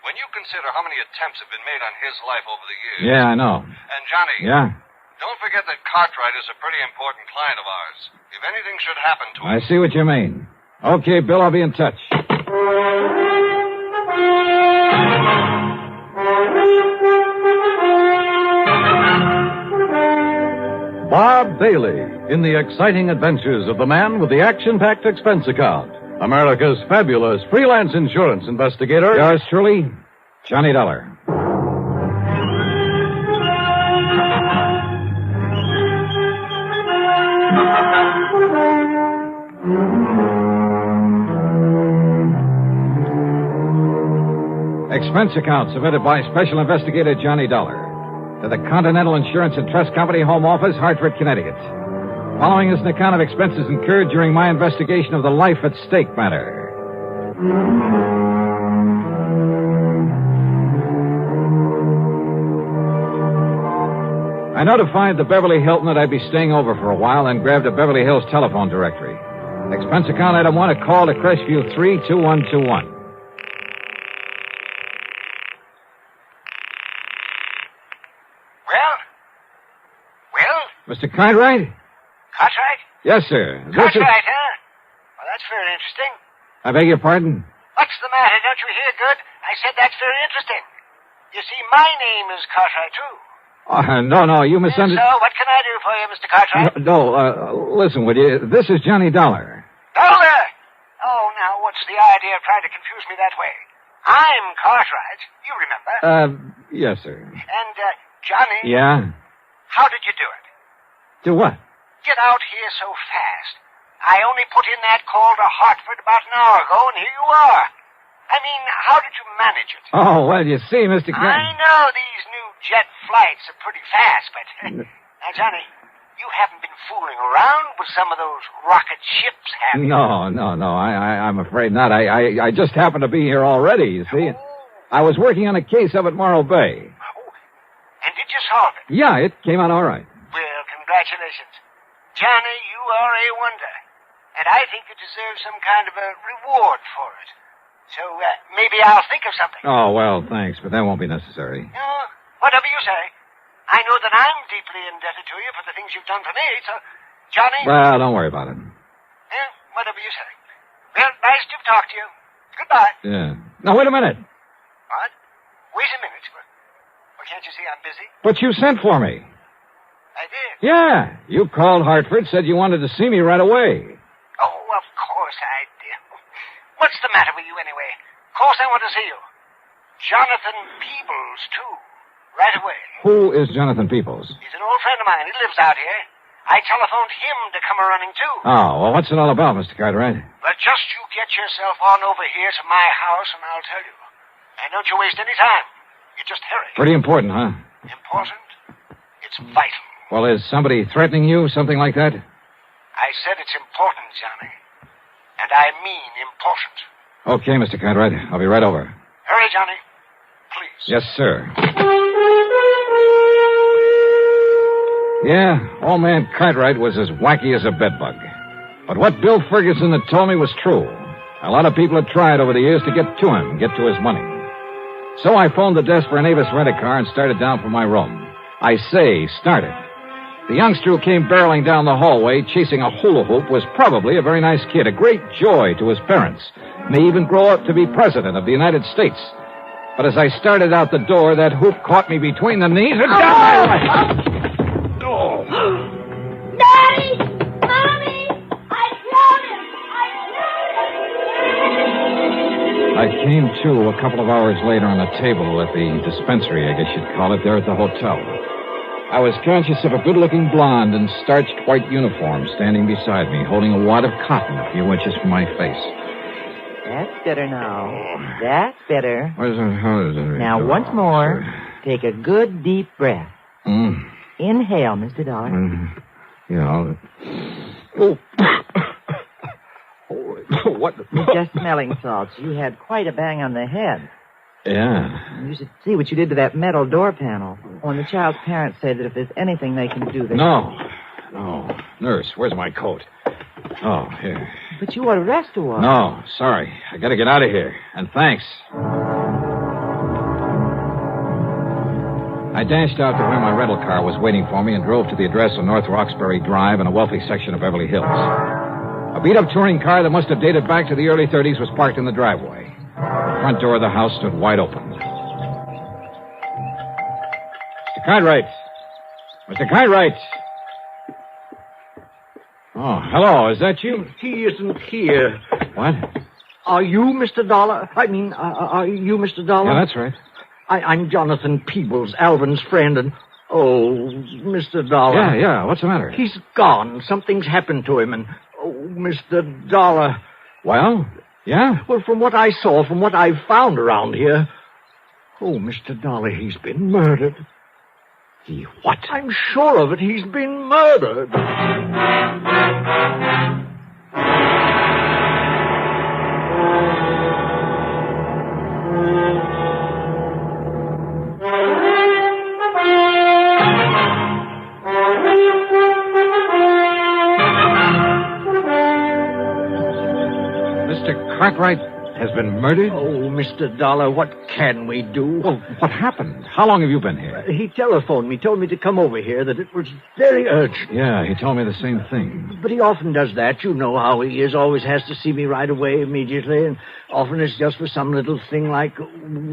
When you consider how many attempts have been made on his life over the years. Yeah, I know. And, Johnny. Yeah? Don't forget that Cartwright is a pretty important client of ours. If anything should happen to him... I see what you mean. Okay, Bill, I'll be in touch. Bob Bailey in the exciting adventures of the man with the action-packed expense account. America's fabulous freelance insurance investigator. Yours truly, Johnny Dollar. Expense account submitted by Special Investigator Johnny Dollar to the Continental Insurance and Trust Company Home Office, Hartford, Connecticut. Following is an account of expenses incurred during my investigation of the life at stake matter. I notified the Beverly Hilton that I'd be staying over for a while and grabbed a Beverly Hills telephone directory. Expense account item 1, a call to Crestview 32121. Mr. Cartwright? Cartwright? Yes, sir. Cartwright, huh? Well, that's very interesting. I beg your pardon? What's the matter? Don't you hear good? I said that's very interesting. You see, my name is Cartwright, too. No, you misunderstood. So, what can I do for you, Mr. Cartwright? No, listen, will you? This is Johnny Dollar. Dollar! Oh, now, what's the idea of trying to confuse me that way? I'm Cartwright. You remember? Yes, sir. And, Johnny? Yeah? How did you do it? Do what? Get out here so fast. I only put in that call to Hartford about an hour ago, and here you are. I mean, how did you manage it? Oh, well, you see, Mr. I know these new jet flights are pretty fast, but... Now, Johnny, you haven't been fooling around with some of those rocket ships, have you? No. I'm afraid not. I just happened to be here already, you see. I was working on a case up at Morro Bay. And did you solve it? Yeah, it came out all right. Well, congratulations. Johnny, you are a wonder. And I think you deserve some kind of a reward for it. So, maybe I'll think of something. Oh, well, thanks, but that won't be necessary. Whatever you say. I know that I'm deeply indebted to you for the things you've done for me, so, Johnny... Well, don't worry about it. Whatever you say. Well, nice to have talked to you. Goodbye. Yeah. Now, wait a minute. What? Wait a minute. Well, can't you see I'm busy? But you sent for me. I did. Yeah. You called Hartford, said you wanted to see me right away. Oh, of course I did. What's the matter with you, anyway? Of course I want to see you. Jonathan Peebles, too. Right away. Who is Jonathan Peebles? He's an old friend of mine. He lives out here. I telephoned him to come a-running, too. Oh, well, what's it all about, Mr. Cartwright? Well, just you get yourself on over here to my house, and I'll tell you. And don't you waste any time. You just hurry. Pretty important, huh? Important? It's vital. Well, is somebody threatening you, something like that? I said it's important, Johnny. And I mean important. Okay, Mr. Cartwright. I'll be right over. Hurry, Johnny. Please. Yes, sir. Yeah, old man Cartwright was as wacky as a bedbug. But what Bill Ferguson had told me was true. A lot of people had tried over the years to get to him, get to his money. So I phoned the desk for an Avis rent-a-car and started down from my room. I say, started. The youngster who came barreling down the hallway, chasing a hula hoop, was probably a very nice kid, a great joy to his parents. May even grow up to be president of the United States. But as I started out the door, that hoop caught me between the knees and Oh! Daddy! Mommy! I killed him! I came to a couple of hours later on a table at the dispensary, I guess you'd call it, there at the hotel. I was conscious of a good-looking blonde in starched white uniform standing beside me, holding a wad of cotton a few inches from my face. That's better now. That's better. How is it? Now, once more, take a good, deep breath. Mm. Inhale, Mr. Dollar. Yeah. What? It's just smelling salts. You had quite a bang on the head. Yeah. You should see what you did to that metal door panel. When the child's parents say that if there's anything they can do, they... No. Nurse, where's my coat? Oh, here. But you ought to rest a while. No, sorry. I gotta get out of here. And thanks. I dashed out to where my rental car was waiting for me and drove to the address on North Roxbury Drive in a wealthy section of Beverly Hills. A beat-up touring car that must have dated back to the early 30s was parked in the driveway. The front door of the house stood wide open. Mr. Cartwright! Mr. Cartwright! Oh, hello. Is that you? He isn't here. What? Are you Mr. Dollar? I mean, are you Mr. Dollar? Yeah, that's right. I'm Jonathan Peebles, Alvin's friend, and... Oh, Mr. Dollar. Yeah. What's the matter? He's gone. Something's happened to him, and... Oh, Mr. Dollar. Well? Yeah? Well, from what I saw, from what I've found around here... Oh, Mr. Dollar, he's been murdered. He what? I'm sure of it. He's been murdered. Mr. Cartwright has been murdered? Oh, Mr. Dollar, what can we do? Well, what happened? How long have you been here? He telephoned me, told me to come over here, that it was very urgent. Yeah, he told me the same thing. But he often does that. You know how he is. Always has to see me right away, immediately. And often it's just for some little thing like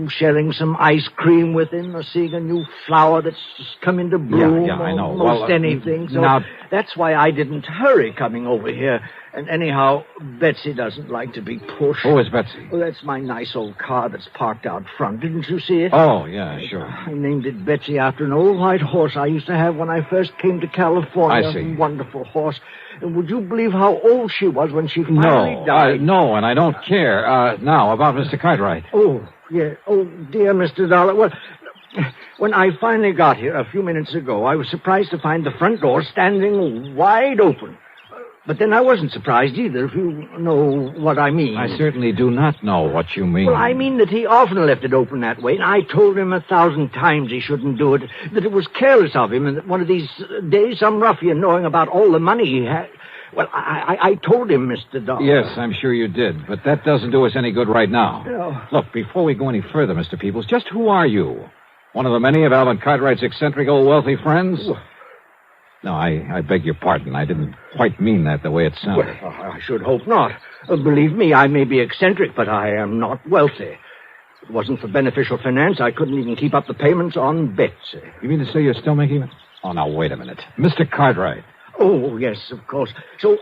sharing some ice cream with him or seeing a new flower that's just come into bloom. Yeah, I know. Most anything. So now... that's why I didn't hurry coming over here. And anyhow, Betsy doesn't like to be pushed. Who is Betsy? Well, that's my nice old car that's parked out front. Didn't you see it? Oh, yeah, sure. I named it Betsy after an old white horse I used to have when I first came to California. I see. A wonderful horse. And would you believe how old she was when she finally died? No, and I don't care. Now, about Mr. Cartwright. Oh, yeah. Oh, dear Mr. Dollar. Well, when I finally got here a few minutes ago, I was surprised to find the front door standing wide open. But then I wasn't surprised either, if you know what I mean. I certainly do not know what you mean. Well, I mean that he often left it open that way, and I told him 1,000 times he shouldn't do it, that it was careless of him, and that one of these days some ruffian knowing about all the money he had... Well, I told him, Mr. Dollar. Yes, I'm sure you did, but that doesn't do us any good right now. No. Look, before we go any further, Mr. Peoples, just who are you? One of the many of Alvin Cartwright's eccentric old wealthy friends? No, I beg your pardon. I didn't quite mean that the way it sounded. Well, I should hope not. Believe me, I may be eccentric, but I am not wealthy. If it wasn't for beneficial finance, I couldn't even keep up the payments on Betsy. You mean to say you're still making it? Oh, now, wait a minute. Mr. Cartwright. Oh, yes, of course. So,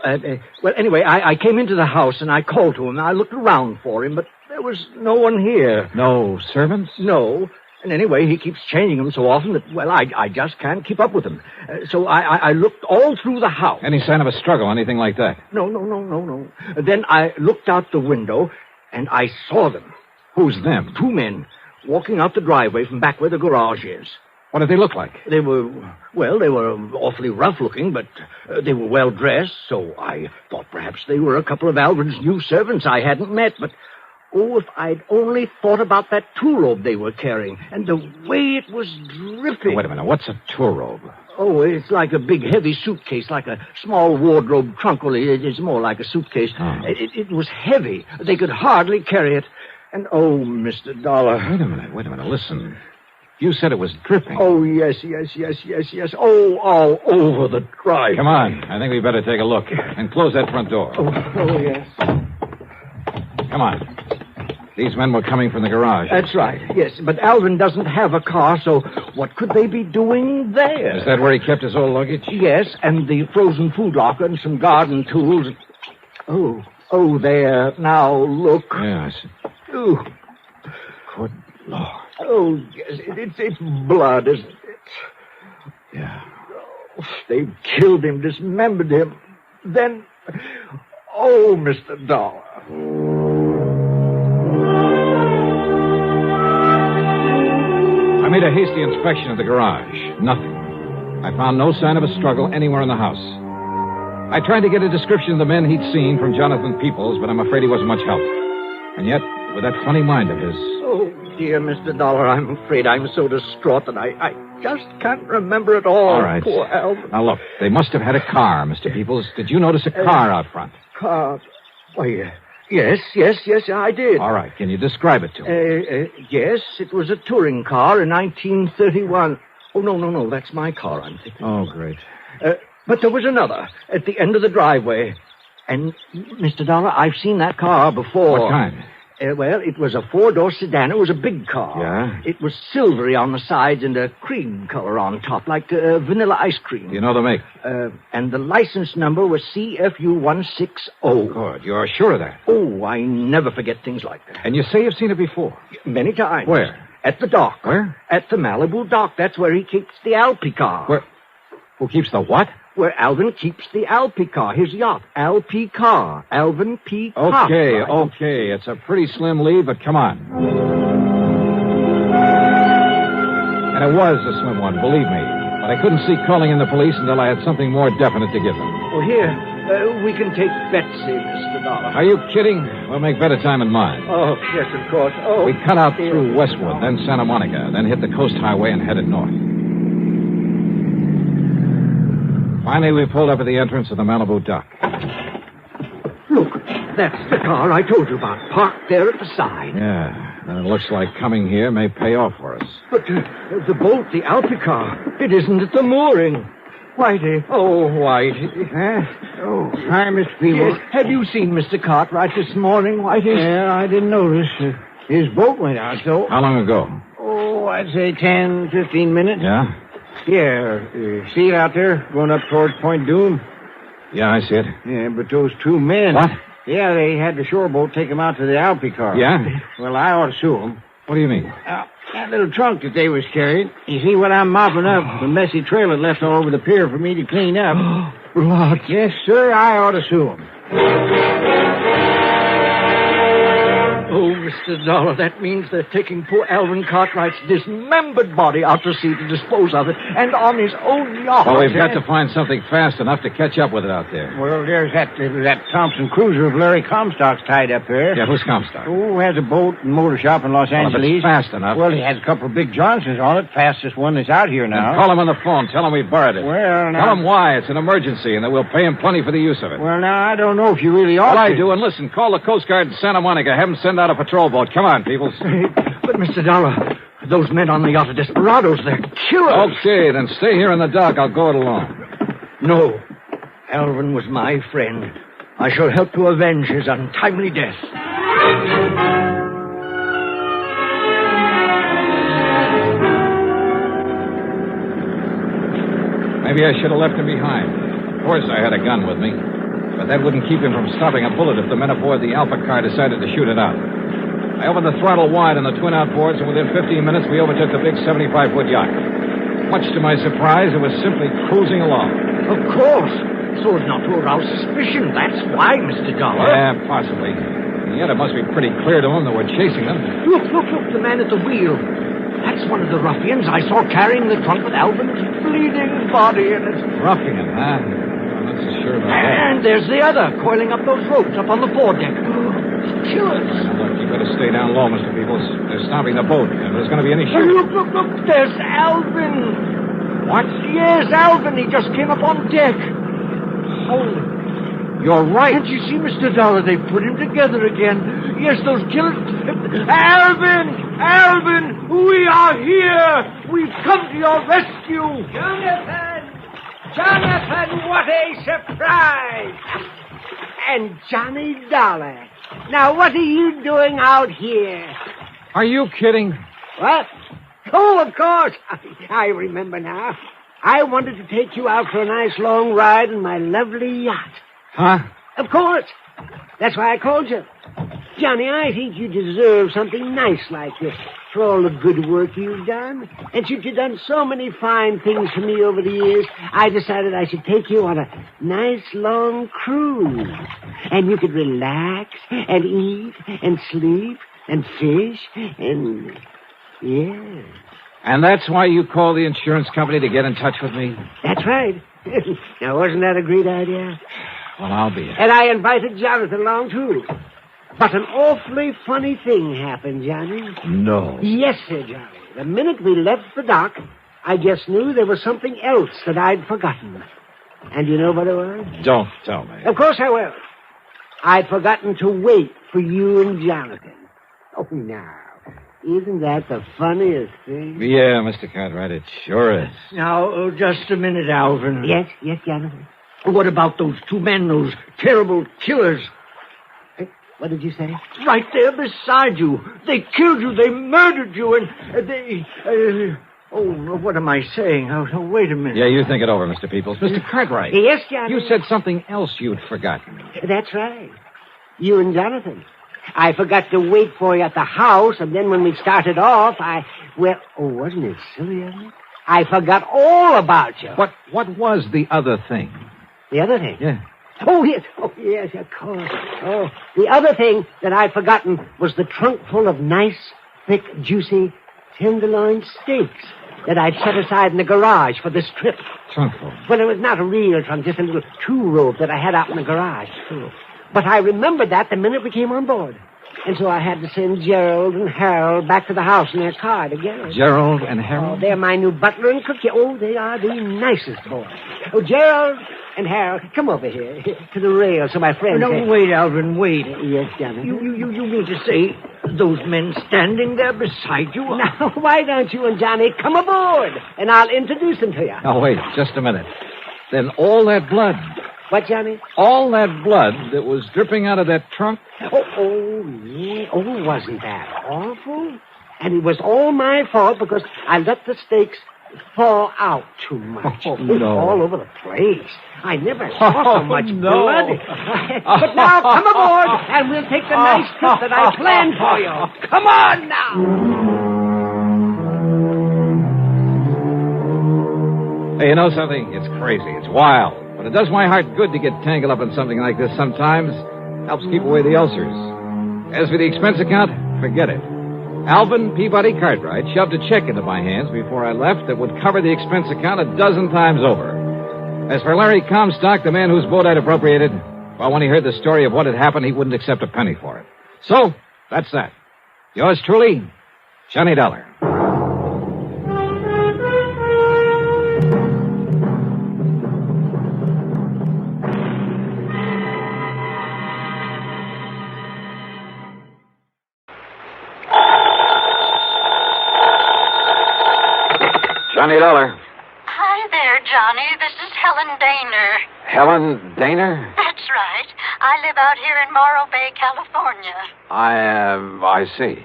well, anyway, I came into the house and I called to him. I looked around for him, but there was no one here. No servants? No. And anyway, he keeps changing them so often that, well, I just can't keep up with him. So I looked all through the house. Any sign of a struggle, anything like that? No. Then I looked out the window, and I saw them. Who's them? 2 men walking out the driveway from back where the garage is. What did they look like? They were awfully rough-looking, but they were well-dressed, so I thought perhaps they were a couple of Alvin's new servants I hadn't met, but... Oh, if I'd only thought about that tool robe they were carrying, and the way it was dripping. Wait a minute, what's a tool robe? Oh, it's like a big, heavy suitcase, like a small wardrobe trunk, only it's more like a suitcase. Oh. It was heavy. They could hardly carry it. And, oh, Mr. Dollar. Wait a minute, listen. You said it was dripping. Oh, yes. Oh, all over the drive. Come on, I think we better take a look. And close that front door. Oh, yes. Come on. These men were coming from the garage. That's right, yes. But Alvin doesn't have a car, so what could they be doing there? Is that where he kept his old luggage? Yes, and the frozen food locker and some garden tools. Oh, there. Now, look. Yes. Oh. Good Lord. Oh, yes, it's blood, isn't it? Yeah. Oh, they've killed him, dismembered him. Then... Oh, Mr. Dollar. I made a hasty inspection of the garage. Nothing. I found no sign of a struggle anywhere in the house. I tried to get a description of the men he'd seen from Jonathan Peoples, but I'm afraid he wasn't much help. And yet, with that funny mind of his... Oh, dear Mr. Dollar, I'm afraid I'm so distraught that I just can't remember it all. All right. Poor Alvin. Now, look, they must have had a car, Mr. Peoples. Did you notice a car out front? Car? Why, yes, I did. All right. Can you describe it to me? Yes, it was a touring car in 1931. Oh, no, that's my car, I'm thinking. Oh, great. But there was another at the end of the driveway. And, Mr. Dollar, I've seen that car before. What kind? Well, it was a 4-door sedan. It was a big car. Yeah? It was silvery on the sides and a cream color on top, like vanilla ice cream. You know the make? And the license number was CFU 160. Good. You're sure of that? Oh, I never forget things like that. And you say you've seen it before? Many times. Where? At the dock. Where? At the Malibu dock. That's where he keeps the Alpi car. Where? Who keeps the what? Where Alvin keeps the Alpi car, his yacht. Alpi car. Alvin P. Car. Okay. It's a pretty slim lead, but come on. And it was a slim one, believe me. But I couldn't see calling in the police until I had something more definite to give them. Oh, here. We can take Betsy, Mr. Dollar. Are you kidding? We'll make better time in mine. Oh, yes, of course. Oh, we cut out through Westwood, then Santa Monica, then hit the coast highway and headed north. Finally, we pulled up at the entrance of the Malibu dock. Look, that's the car I told you about, parked there at the side. Yeah. And it looks like coming here may pay off for us. But the boat, the Alpicar, it isn't at the mooring. Whitey. Oh, Whitey. Oh, hi, Mr. Peebles. Yes. Have you seen Mr. Cartwright this morning, Whitey? Yeah, I didn't notice. His boat went out, though. How long ago? Oh, I'd say 10, 15 minutes. Yeah? Yeah. See it out there, going up towards Point Doom? Yeah, I see it. Yeah, but those two men... What? Yeah, they had the shore boat take them out to the Alpicar. Yeah? Well, I ought to sue them. What do you mean? That little trunk that they was carrying. You see what I'm mopping up? The messy trail it left all over the pier for me to clean up. Blood. Yes, sir, I ought to sue them. Oh, Mr. Dollar, that means they're taking poor Alvin Cartwright's dismembered body out to sea to dispose of it, and on his own yacht. Well, we've got to find something fast enough to catch up with it out there. Well, there's that Thompson cruiser of Larry Comstock's tied up there. Yeah, who's Comstock? Oh, has a boat and motor shop in Los Angeles. Well, if it's fast enough. Well, he has a couple of big Johnsons on it, fastest one that's out here now. Then call him on the phone. Tell him we borrowed it. Well, now... Tell him why. It's an emergency, and that we'll pay him plenty for the use of it. Well, now, I don't know if you really ought Well, to. I do, and listen, call the Coast Guard in Santa Monica. Have them send out a patrol boat. Come on, Peebles. But, Mr. Dollar, those men on the yacht are desperados. They're killers. Okay, then stay here in the dock. I'll go it alone. No. Alvin was my friend. I shall help to avenge his untimely death. Maybe I should have left him behind. Of course, I had a gun with me. But that wouldn't keep him from stopping a bullet if the men aboard the Alpha car decided to shoot it out. I opened the throttle wide on the twin outboards, and within 15 minutes, we overtook the big 75-foot yacht. Much to my surprise, it was simply cruising along. Of course. So as not to arouse suspicion. That's why, Mr. Dollar. Yeah, possibly. And yet it must be pretty clear to them that we're chasing them. Look, the man at the wheel. That's one of the ruffians I saw carrying the trunk with Alvin's bleeding body in it. Ruffian, huh? I'm not so sure about that. And there's the other, coiling up those ropes up on the foredeck. Killers. Now, look, you better stay down low, Mr. Peebles. They're stopping the boat. If there's going to be any shooting... Look, there's Alvin. What? Yes, Alvin. He just came up on deck. Oh, you're right. Can't you see, Mr. Dollar? They put him together again. Yes, those killers... Alvin, we are here. We've come to your rescue. Jonathan, what a surprise. And Johnny Dollar. Now, what are you doing out here? Are you kidding? What? Oh, of course. I remember now. I wanted to take you out for a nice long ride in my lovely yacht. Huh? Of course. That's why I called you. Johnny, I think you deserve something nice like this for all the good work you've done. And since you've done so many fine things for me over the years, I decided I should take you on a nice long cruise. And you could relax and eat and sleep and fish and... yeah. And that's why you called the insurance company to get in touch with me? That's right. Now, wasn't that a great idea? Well, I'll be it. And I invited Jonathan along, too. But an awfully funny thing happened, Johnny. No. Yes, sir, Johnny. The minute we left the dock, I just knew there was something else that I'd forgotten. And you know what it was? Don't tell me. Of course I will. I'd forgotten to wait for you and Jonathan. Oh, now, isn't that the funniest thing? Yeah, Mr. Cartwright, it sure is. Now, just a minute, Alvin. Yes, Jonathan. What about those two men, those terrible killers? What did you say? Right there beside you. They killed you. They murdered you. And they... what am I saying? Oh, wait a minute. Yeah, you think it over, Mr. Peoples. Mr. Cartwright. Yes, Johnny. You said something else you'd forgotten. That's right. You and Jonathan. I forgot to wait for you at the house, and then when we started off, wasn't it silly of me? I forgot all about you. What was the other thing? The other thing? Yeah. Oh, yes, of course. Oh, the other thing that I'd forgotten was the trunk full of nice, thick, juicy tenderloin steaks that I'd set aside in the garage for this trip. Trunk full? Well, it was not a real trunk, just a little two-rope that I had out in the garage. But I remembered that the minute we came on board. And so I had to send Gerald and Harold back to the house in their car to get it. Gerald and Harold? Oh, they're my new butler and cook. Oh, they are the nicest boys. Oh, Gerald and Harold, come over here to the rail so my friend No, can... wait, Alvin, wait. Yes, Johnny. You mean to say those men standing there beside you? Now, why don't you and Johnny come aboard, and I'll introduce them to you. Now, wait, just a minute. Then all that blood, What, Johnny? all that blood that was dripping out of that trunk? Yeah. Oh, wasn't that awful? And it was all my fault because I let the steaks fall out too much. Oh, no. All over the place. I never saw so much no. blood. But now, come aboard, and we'll take the nice trip that I planned for you. Come on now. Hey, you know something? It's crazy. It's wild. But it does my heart good to get tangled up in something like this sometimes. Helps keep away the ulcers. As for the expense account, forget it. Alvin Peabody Cartwright shoved a check into my hands before I left that would cover the expense account 12 times over. As for Larry Comstock, the man whose boat I'd appropriated, well, when he heard the story of what had happened, he wouldn't accept a penny for it. So, that's that. Yours truly, Johnny Dollar. Johnny Dollar. Hi there, Johnny. This is Helen Daner. Helen Daner? That's right. I live out here in Morro Bay, California. I see.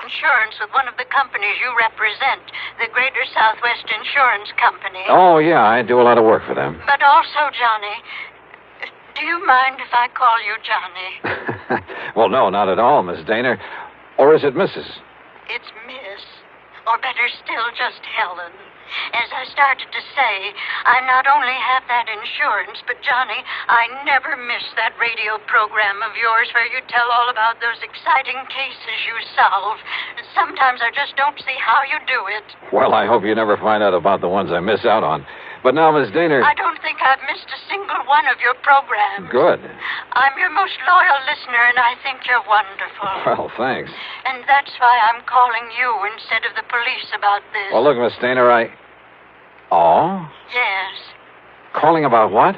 Insurance with one of the companies you represent, the Greater Southwest Insurance Company. Oh, yeah, I do a lot of work for them. But also, Johnny, do you mind if I call you Johnny? Well, no, not at all, Miss Daner. Or is it Mrs.? It's Miss. Or better still, just Helen. As I started to say, I not only have that insurance, but, Johnny, I never miss that radio program of yours where you tell all about those exciting cases you solve. Sometimes I just don't see how you do it. Well, I hope you never find out about the ones I miss out on. But now, Miss Daner... I don't think I've missed a single one of your programs. Good. I'm your most loyal listener, and I think you're wonderful. Well, thanks. And that's why I'm calling you instead of the police about this. Well, look, Miss Daner, Oh? Yes. Calling about what?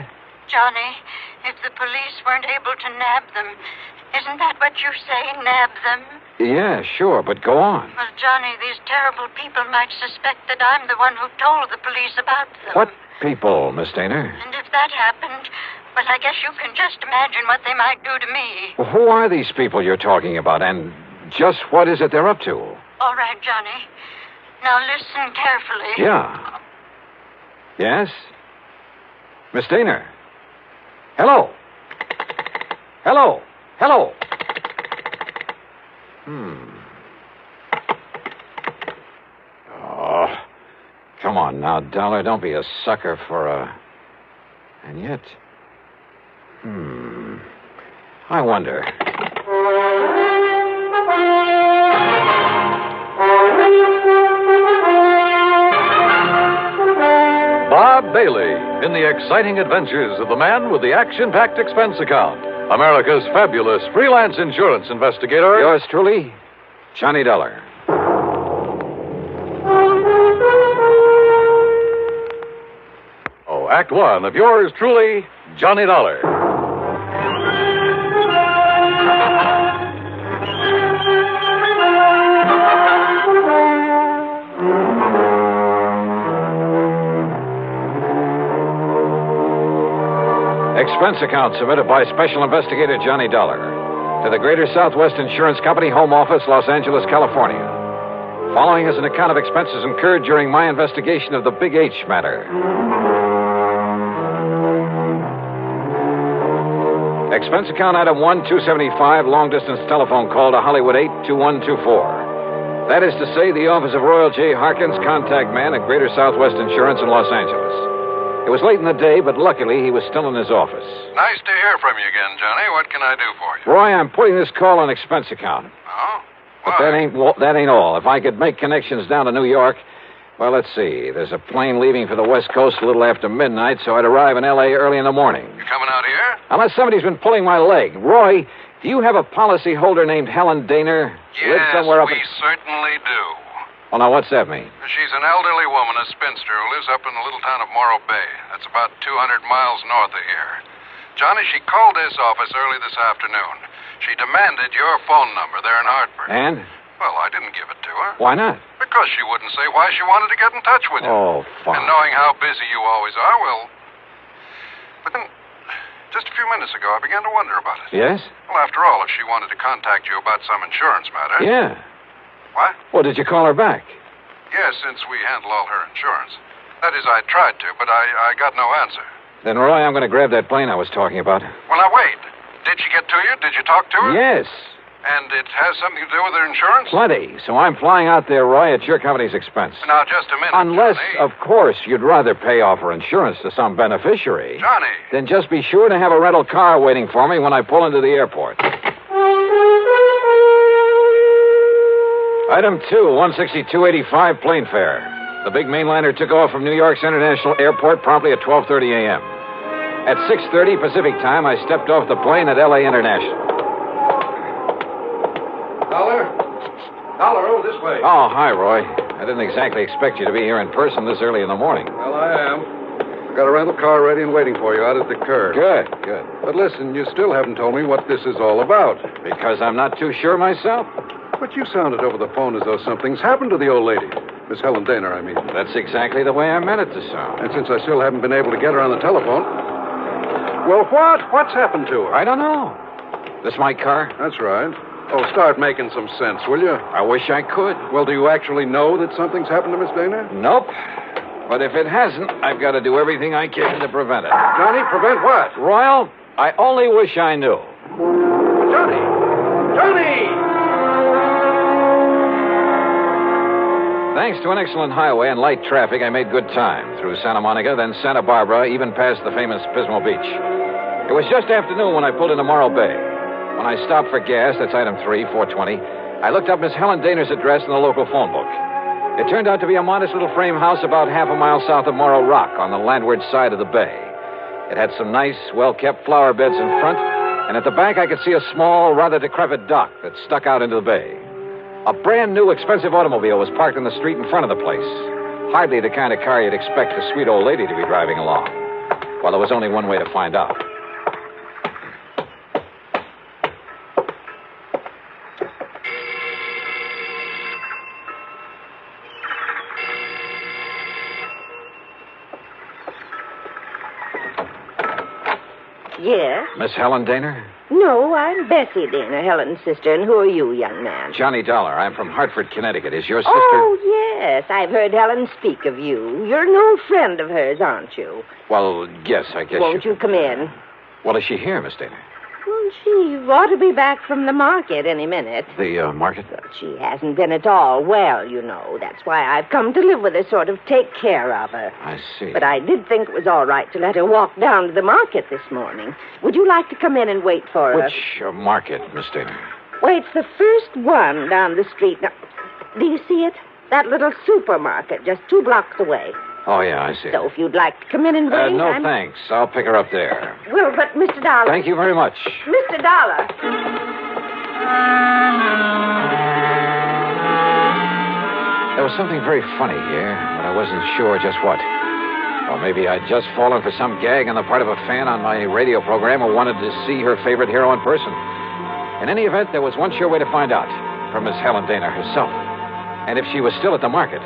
Johnny, if the police weren't able to nab them, isn't that what you say, nab them? Yeah, sure, but go on. Well, Johnny, these terrible people might suspect that I'm the one who told the police about them. What people, Miss Daner? And if that happened, well, I guess you can just imagine what they might do to me. Well, who are these people you're talking about, and just what is it they're up to? All right, Johnny. Now listen carefully. Yeah. Yes? Miss Daner? Hello? Hello? Hello? Oh, come on now, Dollar. Don't be a sucker for a... And yet... I wonder... Bob Bailey in the exciting adventures of the man with the action-packed expense account. America's fabulous freelance insurance investigator. Yours truly, Johnny Dollar. Oh, Act One of yours truly, Johnny Dollar. Expense account submitted by Special Investigator Johnny Dollar to the Greater Southwest Insurance Company, Home Office, Los Angeles, California. Following is an account of expenses incurred during my investigation of the Big H matter. Expense account item 1, 275, long-distance telephone call to Hollywood 82124. That is to say, the office of Royal J. Harkins, contact man at Greater Southwest Insurance in Los Angeles. It was late in the day, but luckily he was still in his office. Nice to hear from you again, Johnny. What can I do for you? Roy, I'm putting this call on expense account. Oh? But that ain't all. If I could make connections down to New York, well, let's see. There's a plane leaving for the West Coast a little after midnight, so I'd arrive in L.A. early in the morning. You coming out here? Unless somebody's been pulling my leg. Roy, Do you have a policyholder named Helen Daner? Lives somewhere up we certainly do. Well, now, what's that mean? She's an elderly woman, a spinster, who lives up in the little town of Morro Bay. That's about 200 miles north of here. Johnny, she called this office early this afternoon. She demanded your phone number there in Hartford. And? Well, I didn't give it to her. Why not? Because she wouldn't say why she wanted to get in touch with you. Oh, fine. And knowing how busy you always are, well... But then, just a few minutes ago, I began to wonder about it. Yes? Well, after all, if she wanted to contact you about some insurance matter... Yeah. What? Well, did you call her back? Yes, since we handle all her insurance. That is, I tried to, but I got no answer. Then, Roy, I'm going to grab that plane I was talking about. Well, now, wait. Did she get to you? Did you talk to her? Yes. And it has something to do with her insurance? Plenty. So I'm flying out there, Roy, at your company's expense. Now, just a minute, Unless, Johnny. of course, you'd rather pay off her insurance to some beneficiary. Johnny. Then just be sure to have a rental car waiting for me when I pull into the airport. Item 2, 162.85 plane fare. The big mainliner took off from New York's International Airport promptly at 12:30 a.m. At 6:30 Pacific time, I stepped off the plane at L.A. International. Dollar, this way. Oh, hi, Roy. I didn't exactly expect you to be here in person this early in the morning. Well, I am. Got a rental car ready and waiting for you out at the curb. Good. But listen, you still haven't told me what this is all about. Because I'm not too sure myself. But you sounded over the phone as though something's happened to the old lady. Miss Helen Daner, I mean. That's exactly the way I meant it to sound. And since I still haven't been able to get her on the telephone... Well, what? What's happened to her? I don't know. This my car? That's right. Oh, start making some sense, will you? I wish I could. Well, do you actually know that something's happened to Miss Daner? Nope. But if it hasn't, I've got to do everything I can to prevent it. Johnny, prevent what? Royal, I only wish I knew. Johnny! Thanks to an excellent highway and light traffic, I made good time through Santa Monica, then Santa Barbara, even past the famous Pismo Beach. It was just afternoon when I pulled into Morro Bay. When I stopped for gas, that's item 3, 420, I looked up Miss Helen Daner's address in the local phone book. It turned out to be a modest little frame house about half a mile south of Morro Rock on the landward side of the bay. It had some nice, well-kept flower beds in front, and at the back I could see a small, rather decrepit dock that stuck out into the bay. A brand-new, expensive automobile was parked in the street in front of the place. Hardly the kind of car you'd expect a sweet old lady to be driving along. Well, there was only one way to find out. Yes? Miss Helen Daner? No, I'm Bessie Daner, Helen's sister. And who are you, young man? Johnny Dollar. I'm from Hartford, Connecticut. Is your sister... Oh, yes. I've heard Helen speak of you. You're an old friend of hers, aren't you? Well, yes, I guess Won't you come in? Well, is she here, Miss Daner? Well, she ought to be back from the market any minute. The market? She hasn't been at all well, you know. That's why I've come to live with her, sort of take care of her. I see. But I did think it was all right to let her walk down to the market this morning. Would you like to come in and wait for her? Which market, Miss Daner? Well, it's the first one down the street. Now, do you see it? That little supermarket just 2 blocks away. Oh, yeah, I see. So if you'd like to come in and wait... No, thanks. I'll pick her up there. Well, but Mr. Dollar... Thank you very much. Mr. Dollar... There was something very funny here, but I wasn't sure just what. Or maybe I'd just fallen for some gag on the part of a fan on my radio program who wanted to see her favorite hero in person. In any event, there was one sure way to find out, from Miss Helen Daner herself. And if she was still at the market.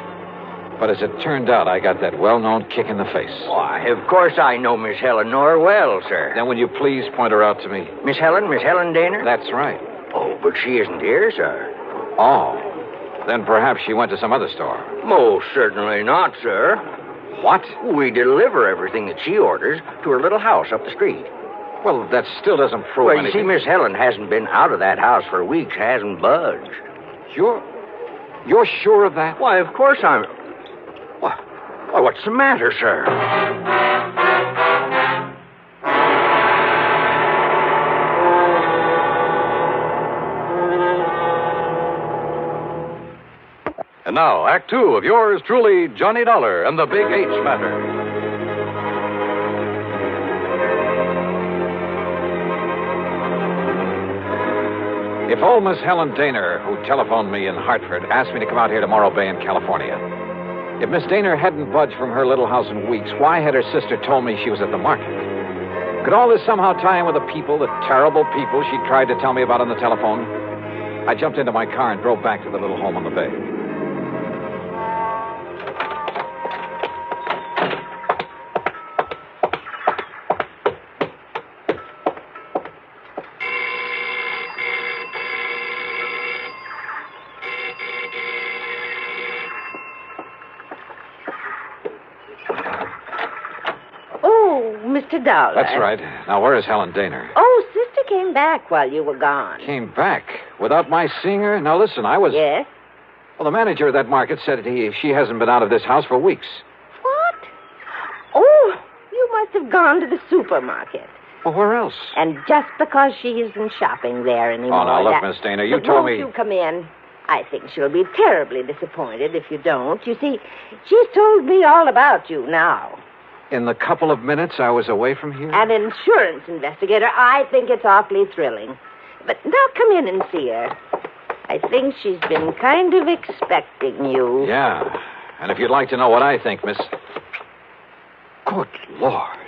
But as it turned out, I got that well-known kick in the face. Why, of course I know Miss Helen Noir well, sir. Then will you please point her out to me? Miss Helen Daner? That's right. Oh, but she isn't here, sir. Oh. Then perhaps she went to some other store. Most certainly not, sir. What? We deliver everything that she orders to her little house up the street. Well, that still doesn't prove anything. anything. Well, you see, Miss Helen hasn't been out of that house for weeks, hasn't budged. You're sure of that? Why, of course I'm... Why, what's the matter, sir? And now, Act 2 of yours truly, Johnny Dollar and the Big H Matter. If old Miss Helen Daner, who telephoned me in Hartford, asked me to come out here to Morro Bay in California, if Miss Daner hadn't budged from her little house in weeks, why had her sister told me she was at the market? Could all this somehow tie in with the people, the terrible people she tried to tell me about on the telephone? I jumped into my car and drove back to the little home on the bay. Mr. Dollar. That's right. Now, where is Helen Daner? Oh, Sister came back while you were gone. Came back? Without my seeing her? Now, listen, I was... Yes? Well, the manager of that market said she hasn't been out of this house for weeks. What? Oh, you must have gone to the supermarket. Well, where else? And just because she isn't shopping there anymore... Oh, now, look, Miss Daner, you told me... Won't you come in? I think she'll be terribly disappointed if you don't. You see, she's told me all about you now. In the couple of minutes I was away from here? An insurance investigator. I think it's awfully thrilling. But now come in and see her. I think she's been kind of expecting you. Yeah. And if you'd like to know what I think, Miss... Good Lord.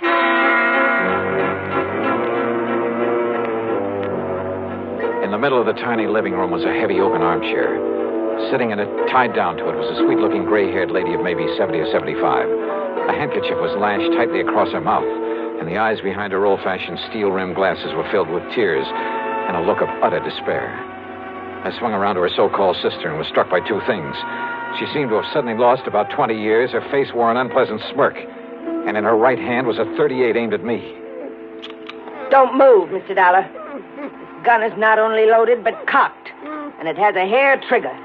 In the middle of the tiny living room was a heavy open armchair. Sitting in it, tied down to it, was a sweet-looking gray-haired lady of maybe 70 or 75. A handkerchief was lashed tightly across her mouth, and the eyes behind her old-fashioned steel-rimmed glasses were filled with tears and a look of utter despair. I swung around to her so-called sister and was struck by two things. She seemed to have suddenly lost about 20 years. Her face wore an unpleasant smirk, and in her right hand was a .38 aimed at me. Don't move, Mr. Dollar. This gun is not only loaded, but cocked, and it has a hair trigger.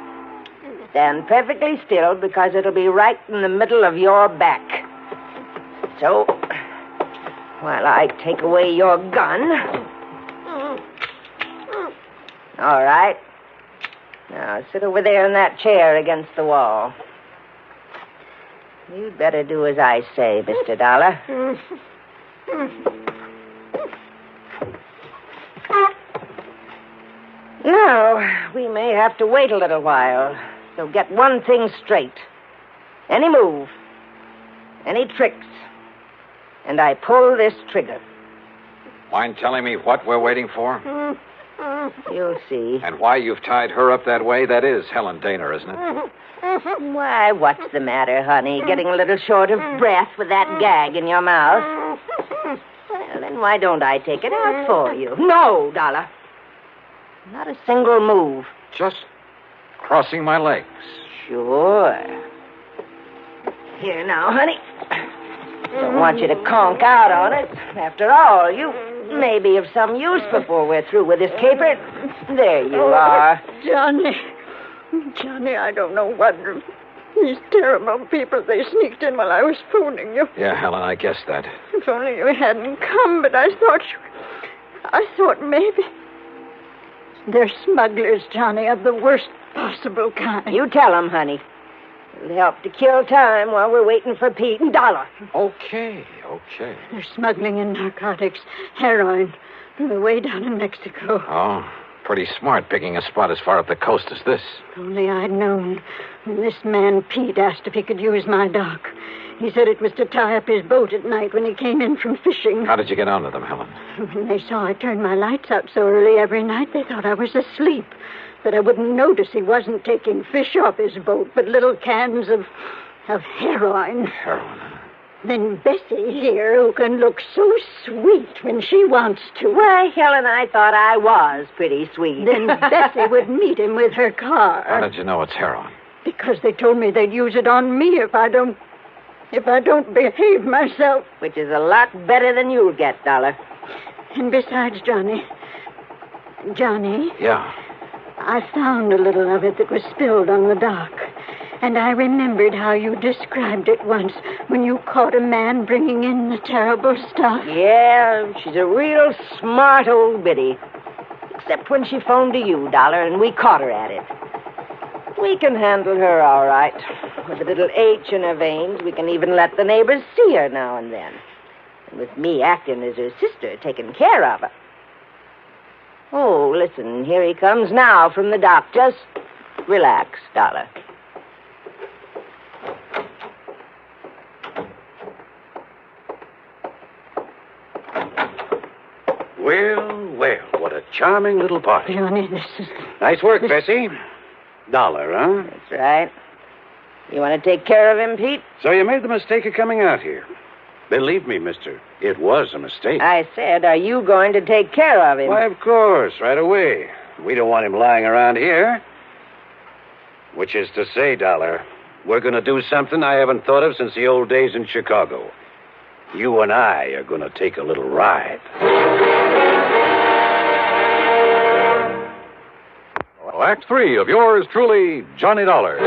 Stand perfectly still, because it'll be right in the middle of your back. So, while I take away your gun... All right. Now, sit over there in that chair against the wall. You'd better do as I say, Mr. Dollar. Now, we may have to wait a little while. So get one thing straight. Any move, any tricks, and I pull this trigger. Mind telling me what we're waiting for? You'll see. And why you've tied her up that way? That is Helen Daner, isn't it? Why, what's the matter, honey? Getting a little short of breath with that gag in your mouth? Well, then why don't I take it out for you? No, Dollar. Not a single move. Just crossing my legs. Sure. Here now, honey. Don't want you to conk out on it. After all, you may be of some use before we're through with this caper. There you are. Johnny, I don't know what... These terrible people, they sneaked in while I was phoning you. Yeah, Helen, I guessed that. If only you hadn't come, but I thought maybe... They're smugglers, Johnny, of the worst possible kind. You tell them, honey. It'll help to kill time while we're waiting for Pete and Dollar. Okay. They're smuggling in narcotics, heroin, from the way down in Mexico. Oh, pretty smart picking a spot as far up the coast as this. If only I'd known. When this man, Pete, asked if he could use my dock. He said it was to tie up his boat at night when he came in from fishing. How did you get onto them, Helen? When they saw I turned my lights out so early every night, they thought I was asleep. That I wouldn't notice he wasn't taking fish off his boat, but little cans of heroin. Heroin, huh? Then Bessie here, who can look so sweet when she wants to. Why, Helen, I thought I was pretty sweet. Then Bessie would meet him with her car. How did you know it's heroin? Because they told me they'd use it on me if I don't behave myself. Which is a lot better than you'll get, Dollar. And besides, Johnny... Yeah? I found a little of it that was spilled on the dock. And I remembered how you described it once when you caught a man bringing in the terrible stuff. Yeah, she's a real smart old biddy. Except when she phoned to you, Dollar, and we caught her at it. We can handle her all right. With a little H in her veins, we can even let the neighbors see her now and then. And with me acting as her sister, taking care of her. Oh, listen, here he comes now from the dock. Just relax, Dollar. Well, what a charming little party. Johnny, this is... Nice work, Bessie. Dollar, huh? That's right. You want to take care of him, Pete? So you made the mistake of coming out here. Believe me, mister, it was a mistake. I said, are you going to take care of him? Why, of course, right away. We don't want him lying around here. Which is to say, Dollar, we're going to do something I haven't thought of since the old days in Chicago. You and I are going to take a little ride. Act 3 of yours truly, Johnny Dollar.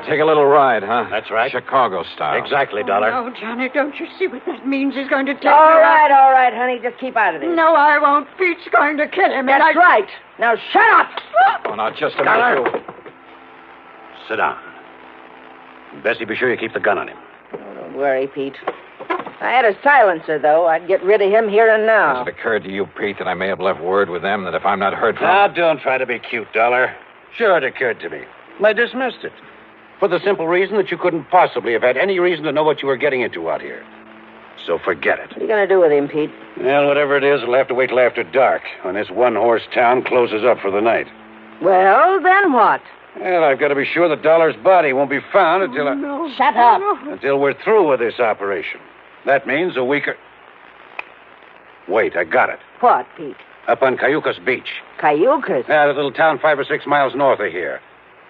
Take a little ride, huh? That's right. Chicago style. Exactly, Dollar. Oh, Johnny, don't you see what that means? He's going to take All right, honey. Just keep out of this. No, I won't. Pete's going to kill him. That's right. Now, shut up. Oh, now, just a Dollar. minute. Sit down. Bessie, be sure you keep the gun on him. Oh, don't worry, Pete. I had a silencer, though. I'd get rid of him here and now. Has it occurred to you, Pete, that I may have left word with them that if I'm not heard from... Now, don't try to be cute, Dollar. Sure, it occurred to me. I dismissed it. For the simple reason that you couldn't possibly have had any reason to know what you were getting into out here. So forget it. What are you going to do with him, Pete? Well, whatever it is, it'll have to wait till after dark, when this one-horse town closes up for the night. Well, then what? Well, I've got to be sure that Dollar's body won't be found until Shut up. until we're through with this operation. That means a week or... Wait, I got it. What, Pete? Up on Cayucas Beach. Cayucas? Yeah, that little town 5 or 6 miles north of here.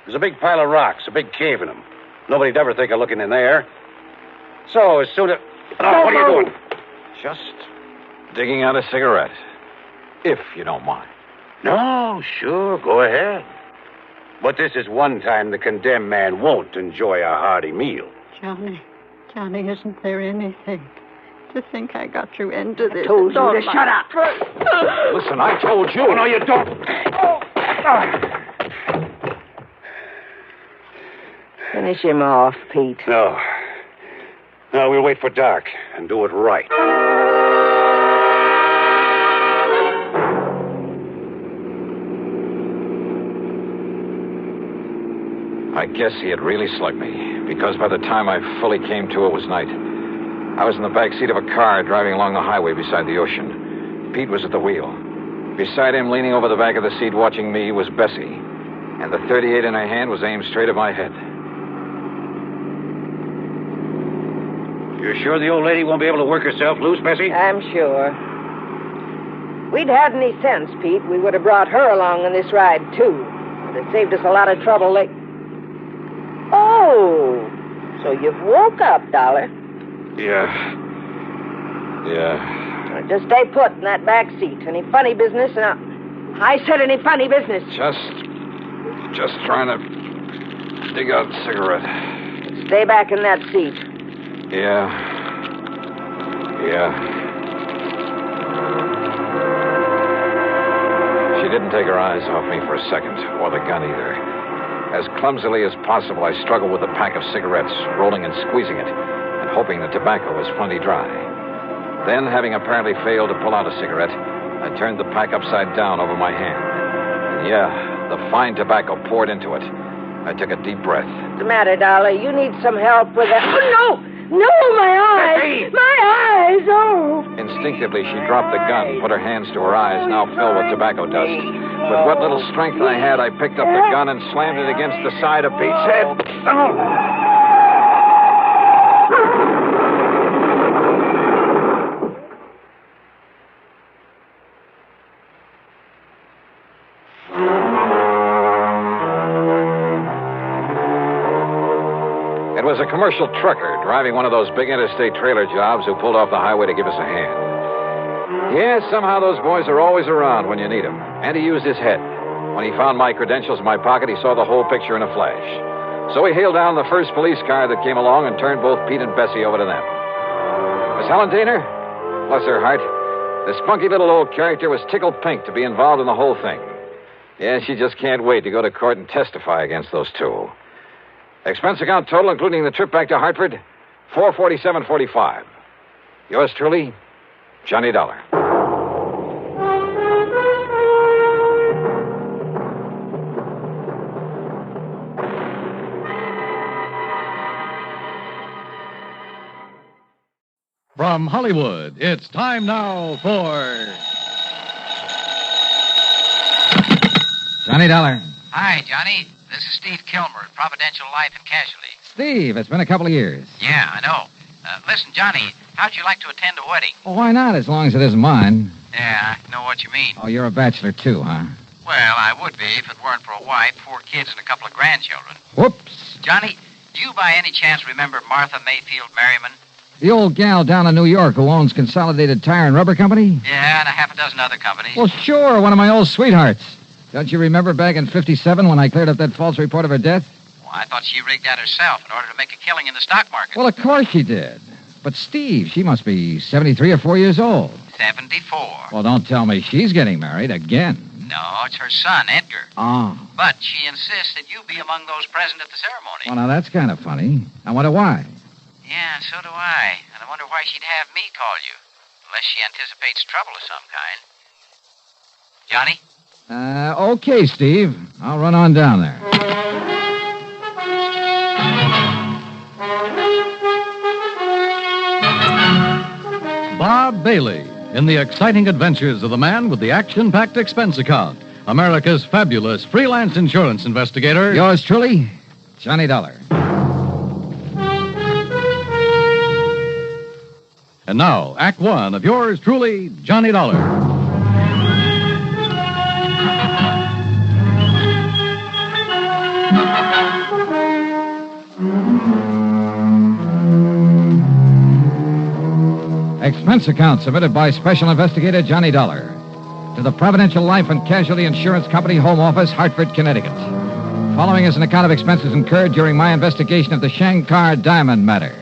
There's a big pile of rocks, a big cave in them. Nobody'd ever think of looking in there. So, as soon as... Oh, what are you doing? Just digging out a cigarette. If you don't mind. No, sure, go ahead. But this is one time the condemned man won't enjoy a hearty meal. Johnny, isn't there anything? To think I got you into this. I told you to shut up. Listen, I told you. Oh, no, you don't. Finish him off, Pete. No, we'll wait for dark and do it right. I guess he had really slugged me, because by the time I fully came to, it was night. I was in the back seat of a car driving along the highway beside the ocean. Pete was at the wheel. Beside him, leaning over the back of the seat watching me, was Bessie. And the .38 in her hand was aimed straight at my head. You're sure the old lady won't be able to work herself loose, Bessie? I'm sure. If we'd had any sense, Pete, we would have brought her along on this ride, too. It would have saved us a lot of trouble. Oh, so you've woke up, Dollar. Yeah. Well, just stay put in that back seat. Any funny business? I said any funny business. Just trying to dig out a cigarette. Stay back in that seat. Yeah. She didn't take her eyes off me for a second, or the gun either. As clumsily as possible, I struggled with a pack of cigarettes, rolling and squeezing it, and hoping the tobacco was plenty dry. Then, having apparently failed to pull out a cigarette, I turned the pack upside down over my hand. And the fine tobacco poured into it. I took a deep breath. What's the matter, Dollar? You need some help with that. Oh, no! No, my eyes! My eyes! Oh! Instinctively, she dropped the gun, put her hands to her eyes, now filled with tobacco dust. With what little strength I had, I picked up the gun and slammed it against the side of Pete's head. It was a commercial trucker driving one of those big interstate trailer jobs who pulled off the highway to give us a hand. Yeah, somehow those boys are always around when you need them. And he used his head. When he found my credentials in my pocket, he saw the whole picture in a flash. So he hailed down the first police car that came along and turned both Pete and Bessie over to them. Miss Helen Daner? Bless her heart. The spunky little old character was tickled pink to be involved in the whole thing. Yeah, she just can't wait to go to court and testify against those two. Expense account total, including the trip back to Hartford, $447.45. Yours truly, Johnny Dollar. From Hollywood, it's time now for... Johnny Dollar. Hi, Johnny. This is Steve Kilmer at Providential Life and Casualty. Steve, it's been a couple of years. Yeah, I know. Listen, Johnny, how'd you like to attend a wedding? Well, why not, as long as it isn't mine? Yeah, I know what you mean. Oh, you're a bachelor, too, huh? Well, I would be if it weren't for a wife, 4 kids, and a couple of grandchildren. Whoops. Johnny, do you by any chance remember Martha Mayfield Merriman? The old gal down in New York who owns Consolidated Tire and Rubber Company? Yeah, and a half a dozen other companies. Well, sure, one of my old sweethearts. Don't you remember back in '57 when I cleared up that false report of her death? Well, I thought she rigged that herself in order to make a killing in the stock market. Well, of course she did. But Steve, she must be 73 or 4 years old. 74. Well, don't tell me she's getting married again. No, it's her son, Edgar. Oh. But she insists that you be among those present at the ceremony. Well, now that's kind of funny. I wonder why. Yeah, so do I. And I wonder why she'd have me call you. Unless she anticipates trouble of some kind. Johnny? Okay, Steve. I'll run on down there. Bob Bailey in the exciting adventures of the man with the action-packed expense account. America's fabulous freelance insurance investigator. Yours truly, Johnny Dollar. And now, Act One of yours truly, Johnny Dollar. Expense account submitted by Special Investigator Johnny Dollar to the Providential Life and Casualty Insurance Company, Home Office, Hartford, Connecticut. Following is an account of expenses incurred during my investigation of the Shankar diamond matter.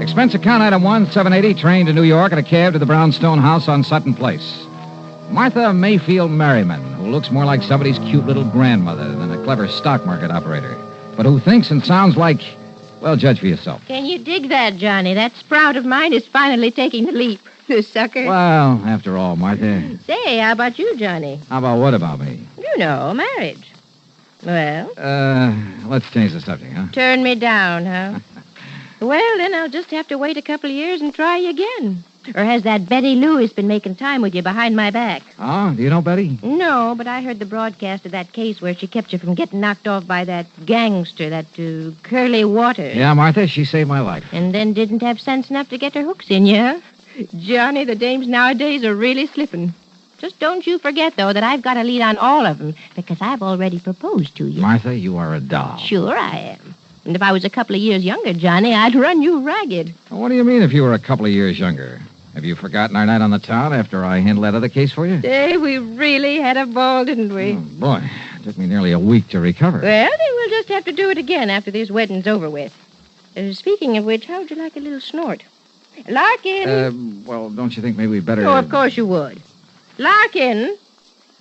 Expense account item 1, 780, train to New York and a cab to the brownstone house on Sutton Place. Martha Mayfield Merriman, who looks more like somebody's cute little grandmother than a clever stock market operator, but who thinks and sounds like... Well, judge for yourself. Can you dig that, Johnny? That sprout of mine is finally taking the leap. You sucker. Well, after all, Martha. Say, how about you, Johnny? How about what about me? You know, marriage. Well? Let's change the subject, huh? Turn me down, huh? Well, then I'll just have to wait a couple of years and try you again. Or has that Betty Lewis been making time with you behind my back? Oh, do you know Betty? No, but I heard the broadcast of that case where she kept you from getting knocked off by that gangster, that Curly Waters. Yeah, Martha, she saved my life. And then didn't have sense enough to get her hooks in you, huh? Johnny, the dames nowadays are really slipping. Just don't you forget, though, that I've got a lead on all of them, because I've already proposed to you. Martha, you are a doll. Sure I am. And if I was a couple of years younger, Johnny, I'd run you ragged. What do you mean if you were a couple of years younger? Have you forgotten our night on the town after I handled that other case for you? Hey, we really had a ball, didn't we? Oh, boy, it took me nearly a week to recover. Well, then we'll just have to do it again after this wedding's over with. Speaking of which, how would you like a little snort? Larkin! Well, don't you think maybe we'd better... Oh, of course you would. Larkin!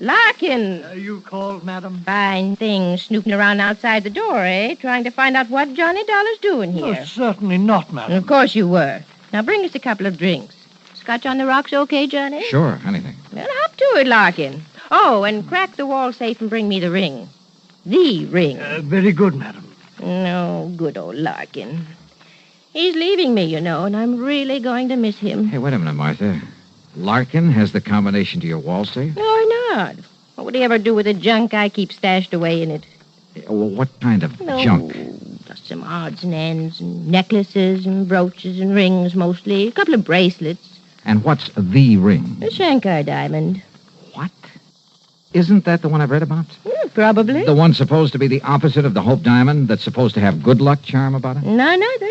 Larkin! You called, madam? Fine thing, snooping around outside the door, eh? Trying to find out what Johnny Dollar's doing here. Oh, certainly not, madam. Of course you were. Now bring us a couple of drinks. Scotch on the rocks okay, Johnny? Sure, anything. Well, hop to it, Larkin. Oh, and crack the wall safe and bring me the ring. The ring. Very good, madam. No, good old Larkin. He's leaving me, you know, and I'm really going to miss him. Hey, wait a minute, Martha. Larkin has the combination to your wall safe? No, why not? What would he ever do with the junk I keep stashed away in it? Well, what kind of junk? Just some odds and ends, and necklaces and brooches and rings, mostly. A couple of bracelets. And what's the ring? A Shankar diamond. What? Isn't that the one I've read about? Probably. The one supposed to be the opposite of the Hope diamond that's supposed to have good luck charm about it? No, neither.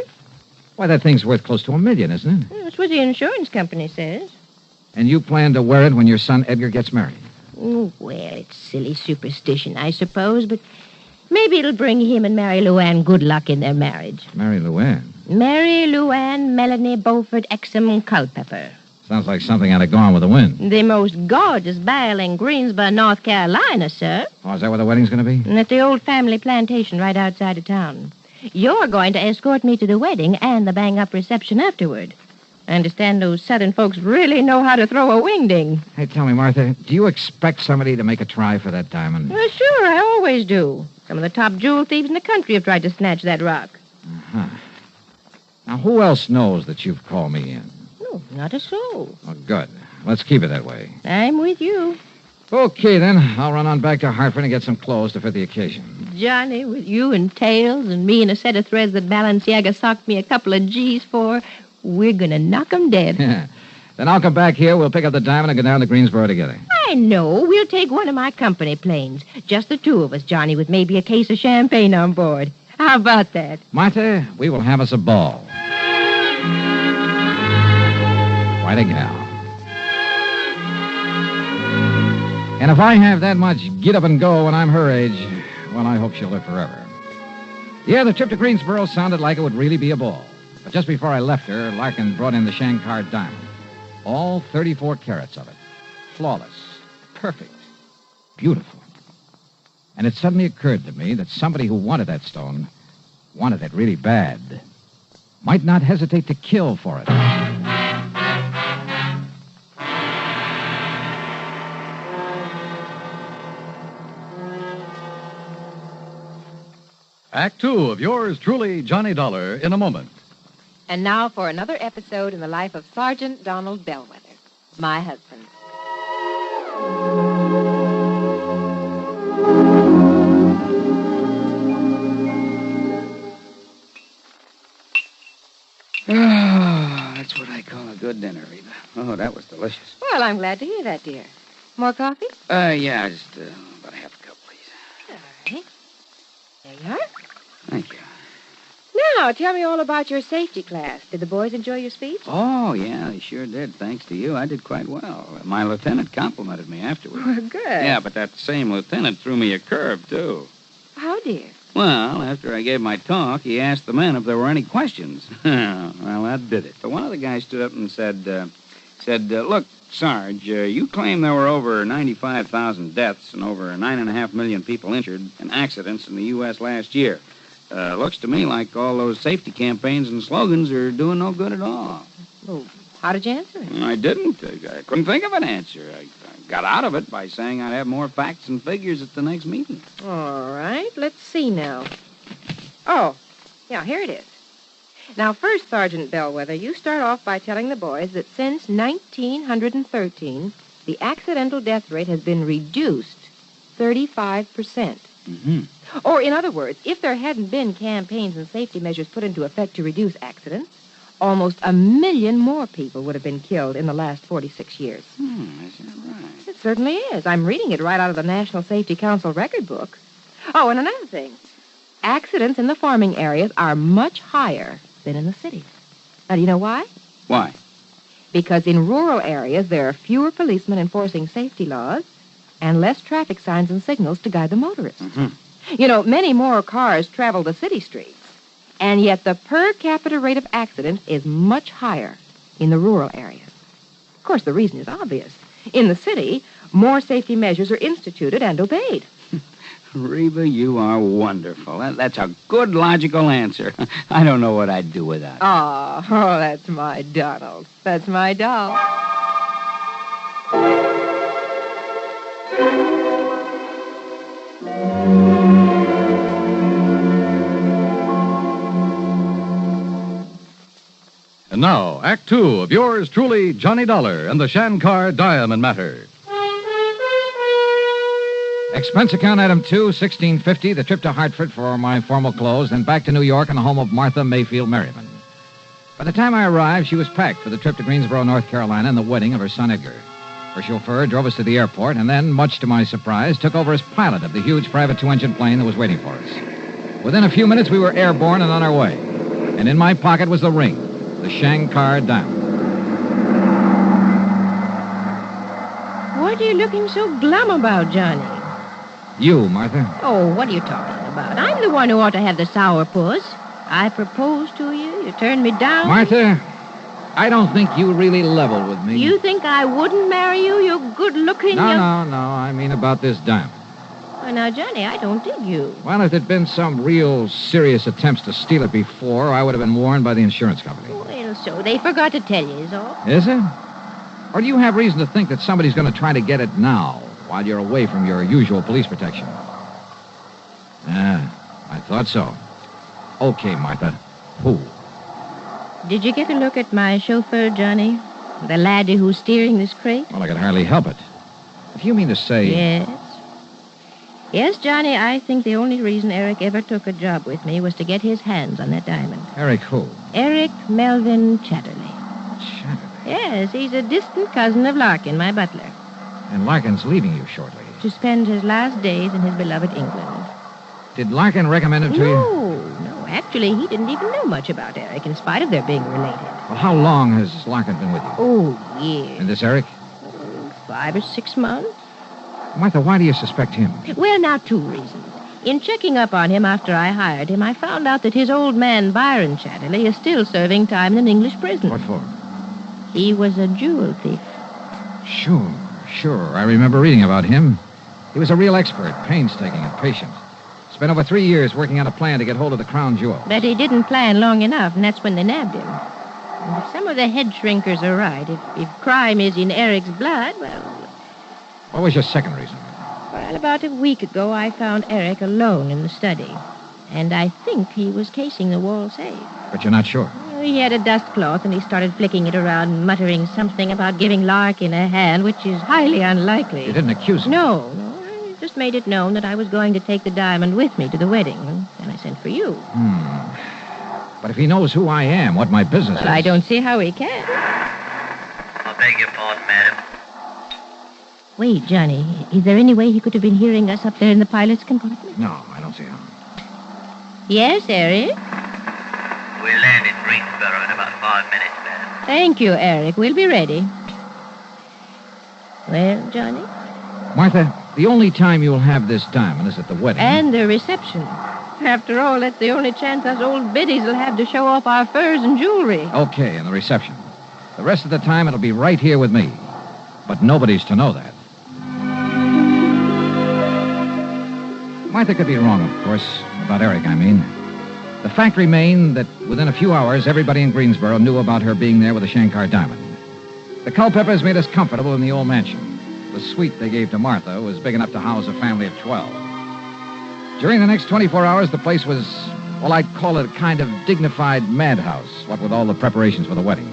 Why, that thing's worth close to $1 million, isn't it? That's what the insurance company says. And you plan to wear it when your son Edgar gets married? Well, it's silly superstition, I suppose, but maybe it'll bring him and Mary Luann good luck in their marriage. Mary Luann? Mary Luann Melanie Beaufort Exum Culpepper. Sounds like something out of Gone with the Wind. The most gorgeous belle in Greensboro, North Carolina, sir. Oh, is that where the wedding's going to be? And at the old family plantation right outside of town. You're going to escort me to the wedding and the bang-up reception afterward. I understand those southern folks really know how to throw a wingding. Hey, tell me, Martha, do you expect somebody to make a try for that diamond? Well, sure, I always do. Some of the top jewel thieves in the country have tried to snatch that rock. Uh-huh. Now, who else knows that you've called me in? No, not a soul. Oh, good. Let's keep it that way. I'm with you. Okay, then. I'll run on back to Hartford and get some clothes to fit the occasion. Johnny, with you and tails and me and a set of threads that Balenciaga socked me a couple of G's for, we're going to knock 'em dead. Then I'll come back here, we'll pick up the diamond and go down to Greensboro together. I know. We'll take one of my company planes. Just the two of us, Johnny, with maybe a case of champagne on board. How about that? Martha, we will have us a ball. Quite a gal. And if I have that much get up and go when I'm her age, well, I hope she'll live forever. Yeah, the trip to Greensboro sounded like it would really be a ball. But just before I left her, Larkin brought in the Shanghaied diamond. All 34 carats of it. Flawless. Perfect. Beautiful. And it suddenly occurred to me that somebody who wanted that stone, wanted it really bad, might not hesitate to kill for it. Act two of yours truly, Johnny Dollar, in a moment. And now for another episode in the life of Sergeant Donald Bellwether, my husband. Oh, that's what I call a good dinner, Reba. Oh, that was delicious. Well, I'm glad to hear that, dear. More coffee? Yeah, just about a half a cup, please. All right. There you are. Thank you. Now, tell me all about your safety class. Did the boys enjoy your speech? Oh, yeah, they sure did. Thanks to you, I did quite well. My lieutenant complimented me afterwards. Well, good. Yeah, but that same lieutenant threw me a curve, too. How, dear? Well, after I gave my talk, he asked the men if there were any questions. Well, that did it. But one of the guys stood up and said, look, Sarge, you claim there were over 95,000 deaths and over 9.5 million people injured in accidents in the U.S. last year. Looks to me like all those safety campaigns and slogans are doing no good at all. Well, how did you answer it? I didn't. I couldn't think of an answer. I got out of it by saying I'd have more facts and figures at the next meeting. All right, let's see now. Oh, yeah, here it is. Now, first, Sergeant Bellwether, you start off by telling the boys that since 1913, the accidental death rate has been reduced 35%. Mm-hmm. Or, in other words, if there hadn't been campaigns and safety measures put into effect to reduce accidents, almost 1 million more people would have been killed in the last 46 years. Is that right? It certainly is. I'm reading it right out of the National Safety Council record book. Oh, and another thing. Accidents in the farming areas are much higher than in the cities. Now, do you know why? Why? Because in rural areas, there are fewer policemen enforcing safety laws and less traffic signs and signals to guide the motorists. Mm-hmm. You know, many more cars travel the city streets, and yet the per capita rate of accidents is much higher in the rural areas. Of course, the reason is obvious. In the city, more safety measures are instituted and obeyed. Reba, you are wonderful. That's a good, logical answer. I don't know what I'd do without it. Oh, that's my Donald. That's my doll. And now, Act Two of yours truly, Johnny Dollar and the Shankar Diamond Matter. Expense account item 2, $16.50, the trip to Hartford for my formal clothes, then back to New York and the home of Martha Mayfield Merriman. By the time I arrived, she was packed for the trip to Greensboro, North Carolina, and the wedding of her son Edgar. Her chauffeur drove us to the airport and then, much to my surprise, took over as pilot of the huge private two-engine plane that was waiting for us. Within a few minutes, we were airborne and on our way. And in my pocket was the ring, the Shankar diamond. What are you looking so glum about, Johnny? You, Martha. Oh, what are you talking about? I'm the one who ought to have the sourpuss. I proposed to you. You turned me down. Martha, I don't think you really level with me. You think I wouldn't marry you? You're good-looking. No, I mean about this diamond. Well, now, Johnny, I don't dig you. Well, if there'd been some real serious attempts to steal it before, I would have been warned by the insurance company. Well, so they forgot to tell you, is all. Is it? Or do you have reason to think that somebody's going to try to get it now, while you're away from your usual police protection? I thought so. Okay, Martha. Who? Did you get a look at my chauffeur, Johnny? The laddie who's steering this crate? Well, I could hardly help it. If you mean to say... Yes. Yes, Johnny, I think the only reason Eric ever took a job with me was to get his hands on that diamond. Eric who? Eric Melvin Chatterley. Chatterley? Yes, he's a distant cousin of Larkin, my butler. And Larkin's leaving you shortly. To spend his last days in his beloved England. Did Larkin recommend him to you? No. Actually, he didn't even know much about Eric, in spite of their being related. Well, how long has Larkin been with you? Oh, years. And this Eric? 5 or 6 months. Martha, why do you suspect him? Well, now, 2 reasons. In checking up on him after I hired him, I found out that his old man, Byron Chatterley, is still serving time in an English prison. What for? He was a jewel thief. Sure. I remember reading about him. He was a real expert, painstaking and patient. Spent over 3 years working on a plan to get hold of the crown jewel. But he didn't plan long enough, and that's when they nabbed him. And if some of the head shrinkers are right, if crime is in Eric's blood, well... What was your second reason? Well, about a week ago, I found Eric alone in the study. And I think he was casing the wall safe. But you're not sure? He had a dust cloth, and he started flicking it around, muttering something about giving Larkin a hand, which is highly unlikely. You didn't accuse him? No. I just made it known that I was going to take the diamond with me to the wedding, and then I sent for you. But if he knows who I am, what my business is... I don't see how he can. I beg your pardon, madam. Wait, Johnny, is there any way he could have been hearing us up there in the pilot's compartment? No, I don't see how. Yes, Eric? We'll land in Greensboro in about 5 minutes, madam. Thank you, Eric. We'll be ready. Well, Johnny? Martha, the only time you'll have this diamond is at the wedding. And the reception. After all, that's the only chance us old biddies will have to show off our furs and jewelry. Okay, and the reception. The rest of the time, it'll be right here with me. But nobody's to know that. Martha could be wrong, of course. About Eric, I mean. The fact remained that within a few hours, everybody in Greensboro knew about her being there with the Shankar diamond. The Culpeppers made us comfortable in the old mansion. The suite they gave to Martha was big enough to house a family of 12. During the next 24 hours, the place was, well, I'd call it a kind of dignified madhouse, what with all the preparations for the wedding.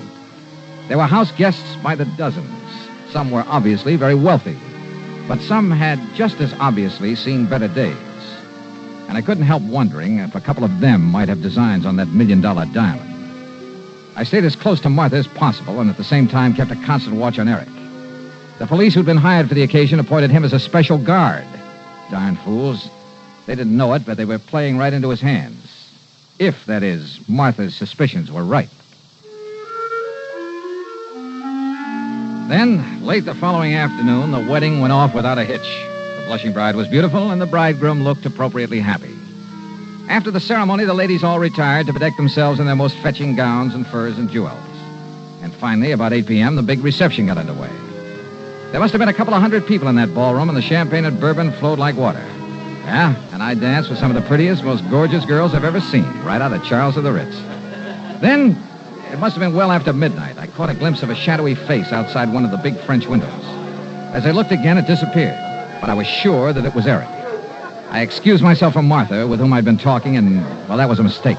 There were house guests by the dozens. Some were obviously very wealthy, but some had just as obviously seen better days. And I couldn't help wondering if a couple of them might have designs on that $1 million diamond. I stayed as close to Martha as possible and at the same time kept a constant watch on Eric. The police who'd been hired for the occasion appointed him as a special guard. Darn fools. They didn't know it, but they were playing right into his hands. If, that is, Martha's suspicions were right. Then, late the following afternoon, the wedding went off without a hitch. The blushing bride was beautiful, and the bridegroom looked appropriately happy. After the ceremony, the ladies all retired to bedeck themselves in their most fetching gowns and furs and jewels. And finally, about 8 p.m., the big reception got underway. There must have been a couple of hundred people in that ballroom, and the champagne and bourbon flowed like water. Yeah, and I danced with some of the prettiest, most gorgeous girls I've ever seen, right out of Charles of the Ritz. Then, it must have been well after midnight, I caught a glimpse of a shadowy face outside one of the big French windows. As I looked again, it disappeared, but I was sure that it was Eric. I excused myself from Martha, with whom I'd been talking, and, well, that was a mistake.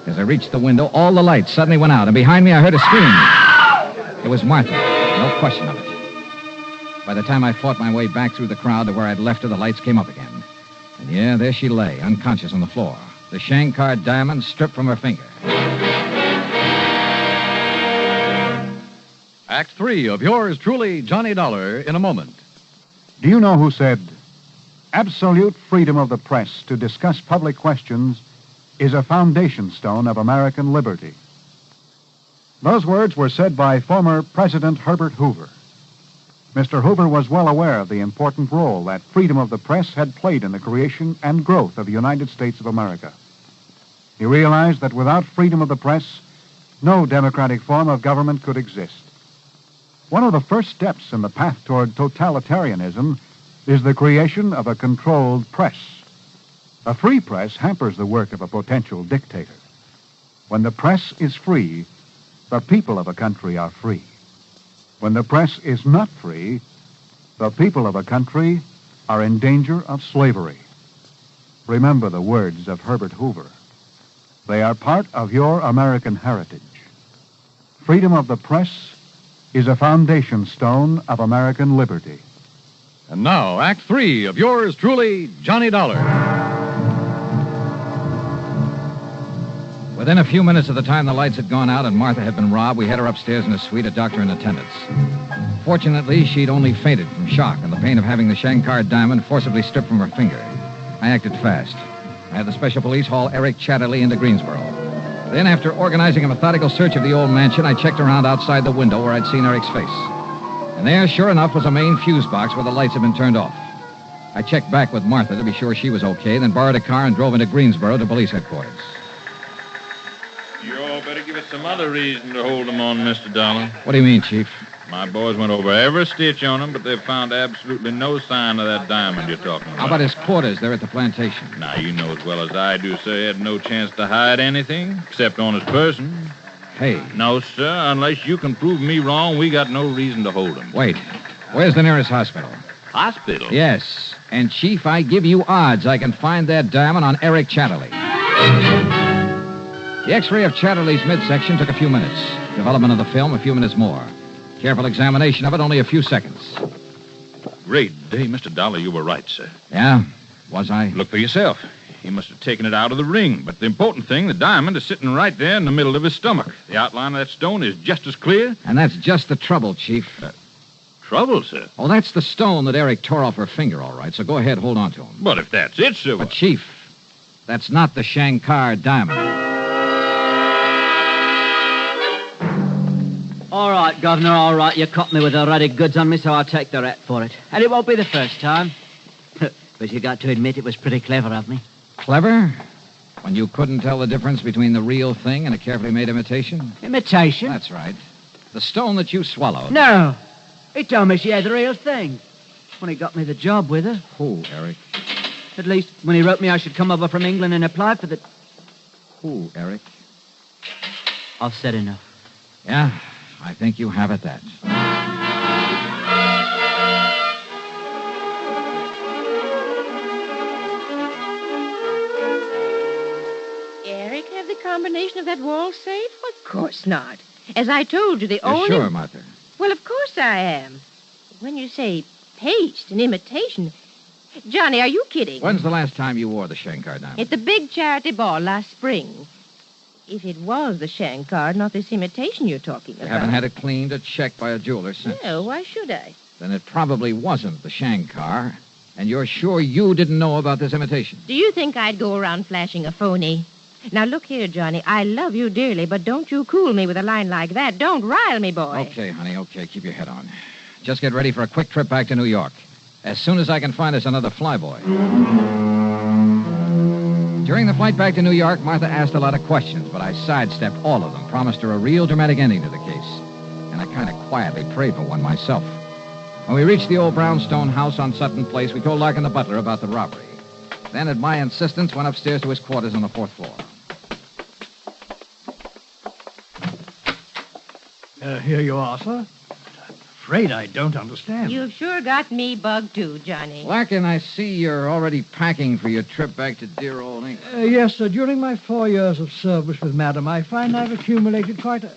As I reached the window, all the lights suddenly went out, and behind me I heard a scream. It was Martha, no question of it. By the time I fought my way back through the crowd to where I'd left her, the lights came up again. And yeah, there she lay, unconscious on the floor. The Shankar diamond stripped from her finger. Act 3 of yours truly, Johnny Dollar, in a moment. Do you know who said, absolute freedom of the press to discuss public questions is a foundation stone of American liberty? Those words were said by former President Herbert Hoover. Mr. Hoover was well aware of the important role that freedom of the press had played in the creation and growth of the United States of America. He realized that without freedom of the press, no democratic form of government could exist. One of the first steps in the path toward totalitarianism is the creation of a controlled press. A free press hampers the work of a potential dictator. When the press is free, the people of a country are free. When the press is not free, the people of a country are in danger of slavery. Remember the words of Herbert Hoover. They are part of your American heritage. Freedom of the press is a foundation stone of American liberty. And now, Act 3 of yours truly, Johnny Dollar. Within a few minutes of the time the lights had gone out and Martha had been robbed, we had her upstairs in a suite, a doctor in attendance. Fortunately, she'd only fainted from shock and the pain of having the Shanghaied diamond forcibly stripped from her finger. I acted fast. I had the special police haul Eric Chatterley into Greensboro. Then, after organizing a methodical search of the old mansion, I checked around outside the window where I'd seen Eric's face. And there, sure enough, was a main fuse box where the lights had been turned off. I checked back with Martha to be sure she was okay, then borrowed a car and drove into Greensboro to police headquarters. You all better give us some other reason to hold them on, Mr. Dollar. What do you mean, Chief? My boys went over every stitch on him, but they've found absolutely no sign of that diamond you're talking about. How about his quarters there at the plantation? Now, you know as well as I do, sir, he had no chance to hide anything, except on his person. Hey. No, sir, unless you can prove me wrong, we got no reason to hold him. Wait. Where's the nearest hospital? Hospital? Yes. And, Chief, I give you odds I can find that diamond on Eric Chatterley. The X-ray of Chatterley's midsection took a few minutes. Development of the film, a few minutes more. Careful examination of it, only a few seconds. Great day, Mr. Dollar. You were right, sir. Yeah? Was I? Look for yourself. He must have taken it out of the ring. But the important thing, the diamond is sitting right there in the middle of his stomach. The outline of that stone is just as clear. And that's just the trouble, Chief. Trouble, sir? Oh, that's the stone that Eric tore off her finger, all right. So go ahead, hold on to him. But if that's it, sir... But, Chief, that's not the Shanghaied diamond. All right, Governor, all right. You caught me with the ready goods on me, so I'll take the rap for it. And it won't be the first time. But you got to admit it was pretty clever of me. Clever? When you couldn't tell the difference between the real thing and a carefully made imitation? Imitation? That's right. The stone that you swallowed. No. He told me she had the real thing. When he got me the job with her. Who, Eric? At least when he wrote me I should come over from England and apply for the... Who, Eric? I've said enough. Yeah, I think you have at that. Eric have the combination of that wall safe? Of course not. As I told you, the You're only... sure, Martha? Well, of course I am. When you say paste and imitation... Johnny, are you kidding? When's the last time you wore the Shankar diamond? At the big charity ball last spring. If it was the Shankar, not this imitation you're talking about. You haven't had it cleaned or checked by a jeweler since. No, why should I? Then it probably wasn't the Shankar, and you're sure you didn't know about this imitation? Do you think I'd go around flashing a phony? Now, look here, Johnny. I love you dearly, but don't you cool me with a line like that. Don't rile me, boy. Okay, honey, okay. Keep your head on. Just get ready for a quick trip back to New York. As soon as I can find us another flyboy. During the flight back to New York, Martha asked a lot of questions, but I sidestepped all of them, promised her a real dramatic ending to the case. And I kind of quietly prayed for one myself. When we reached the old brownstone house on Sutton Place, we told Larkin the butler about the robbery. Then, at my insistence, went upstairs to his quarters on the 4th floor. Here you are, sir. Afraid I don't understand. You've sure got me bugged, too, Johnny. Larkin, I see you're already packing for your trip back to dear old England. Yes, sir. During my 4 years of service with Madam, I find I've accumulated quite a...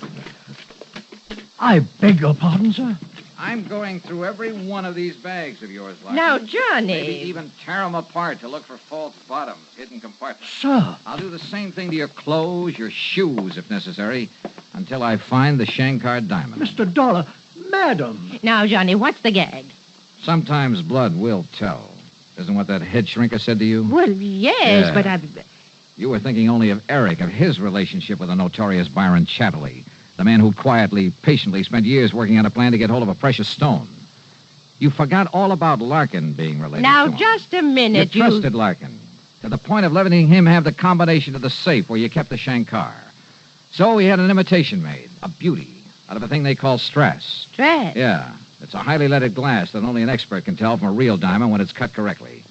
I beg your pardon, sir? I'm going through every one of these bags of yours, Larkin. Now, Johnny... Maybe even tear them apart to look for false bottoms, hidden compartments. Sir! I'll do the same thing to your clothes, your shoes, if necessary, until I find the Shanghaied diamond. Mr. Dollar, Madam! Now, Johnny, what's the gag? Sometimes blood will tell. Isn't what that head shrinker said to you? Well, yes, Yeah. but I... You were thinking only of Eric, of his relationship with the notorious Byron Chatterley, the man who quietly, patiently spent years working on a plan to get hold of a precious stone. You forgot all about Larkin being related Now, to him. just a minute, You trusted Larkin, to the point of letting him have the combination to the safe where you kept the Shankar. So he had an imitation made, a beauty, out of a thing they call strass. Strass? Yeah. It's a highly leaded glass that only an expert can tell from a real diamond when it's cut correctly.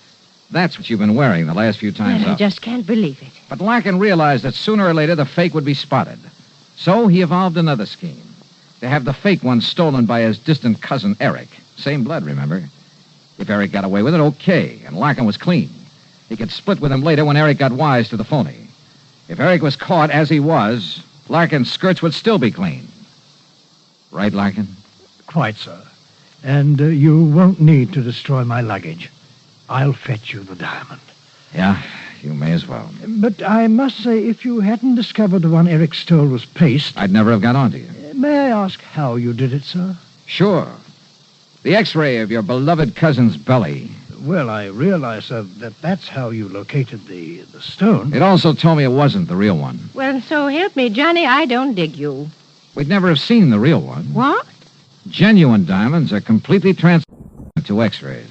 That's what you've been wearing the last few times Well, I up. just can't believe it. But Larkin realized that sooner or later the fake would be spotted. So he evolved another scheme. To have the fake one stolen by his distant cousin, Eric. Same blood, remember? If Eric got away with it, okay, and Larkin was clean. He could split with him later when Eric got wise to the phony. If Eric was caught as he was, Larkin's skirts would still be clean. Right, Larkin? Quite, sir. And you won't need to destroy my luggage. I'll fetch you the diamond. Yeah, you may as well. But I must say, if you hadn't discovered the one Eric stole was paste... I'd never have got on to you. May I ask how you did it, sir? Sure. The X-ray of your beloved cousin's belly. Well, I realize, sir, that that's how you located the stone. It also told me it wasn't the real one. Well, so help me, Johnny, I don't dig you. We'd never have seen the real one. What? Genuine diamonds are completely transparent to X-rays.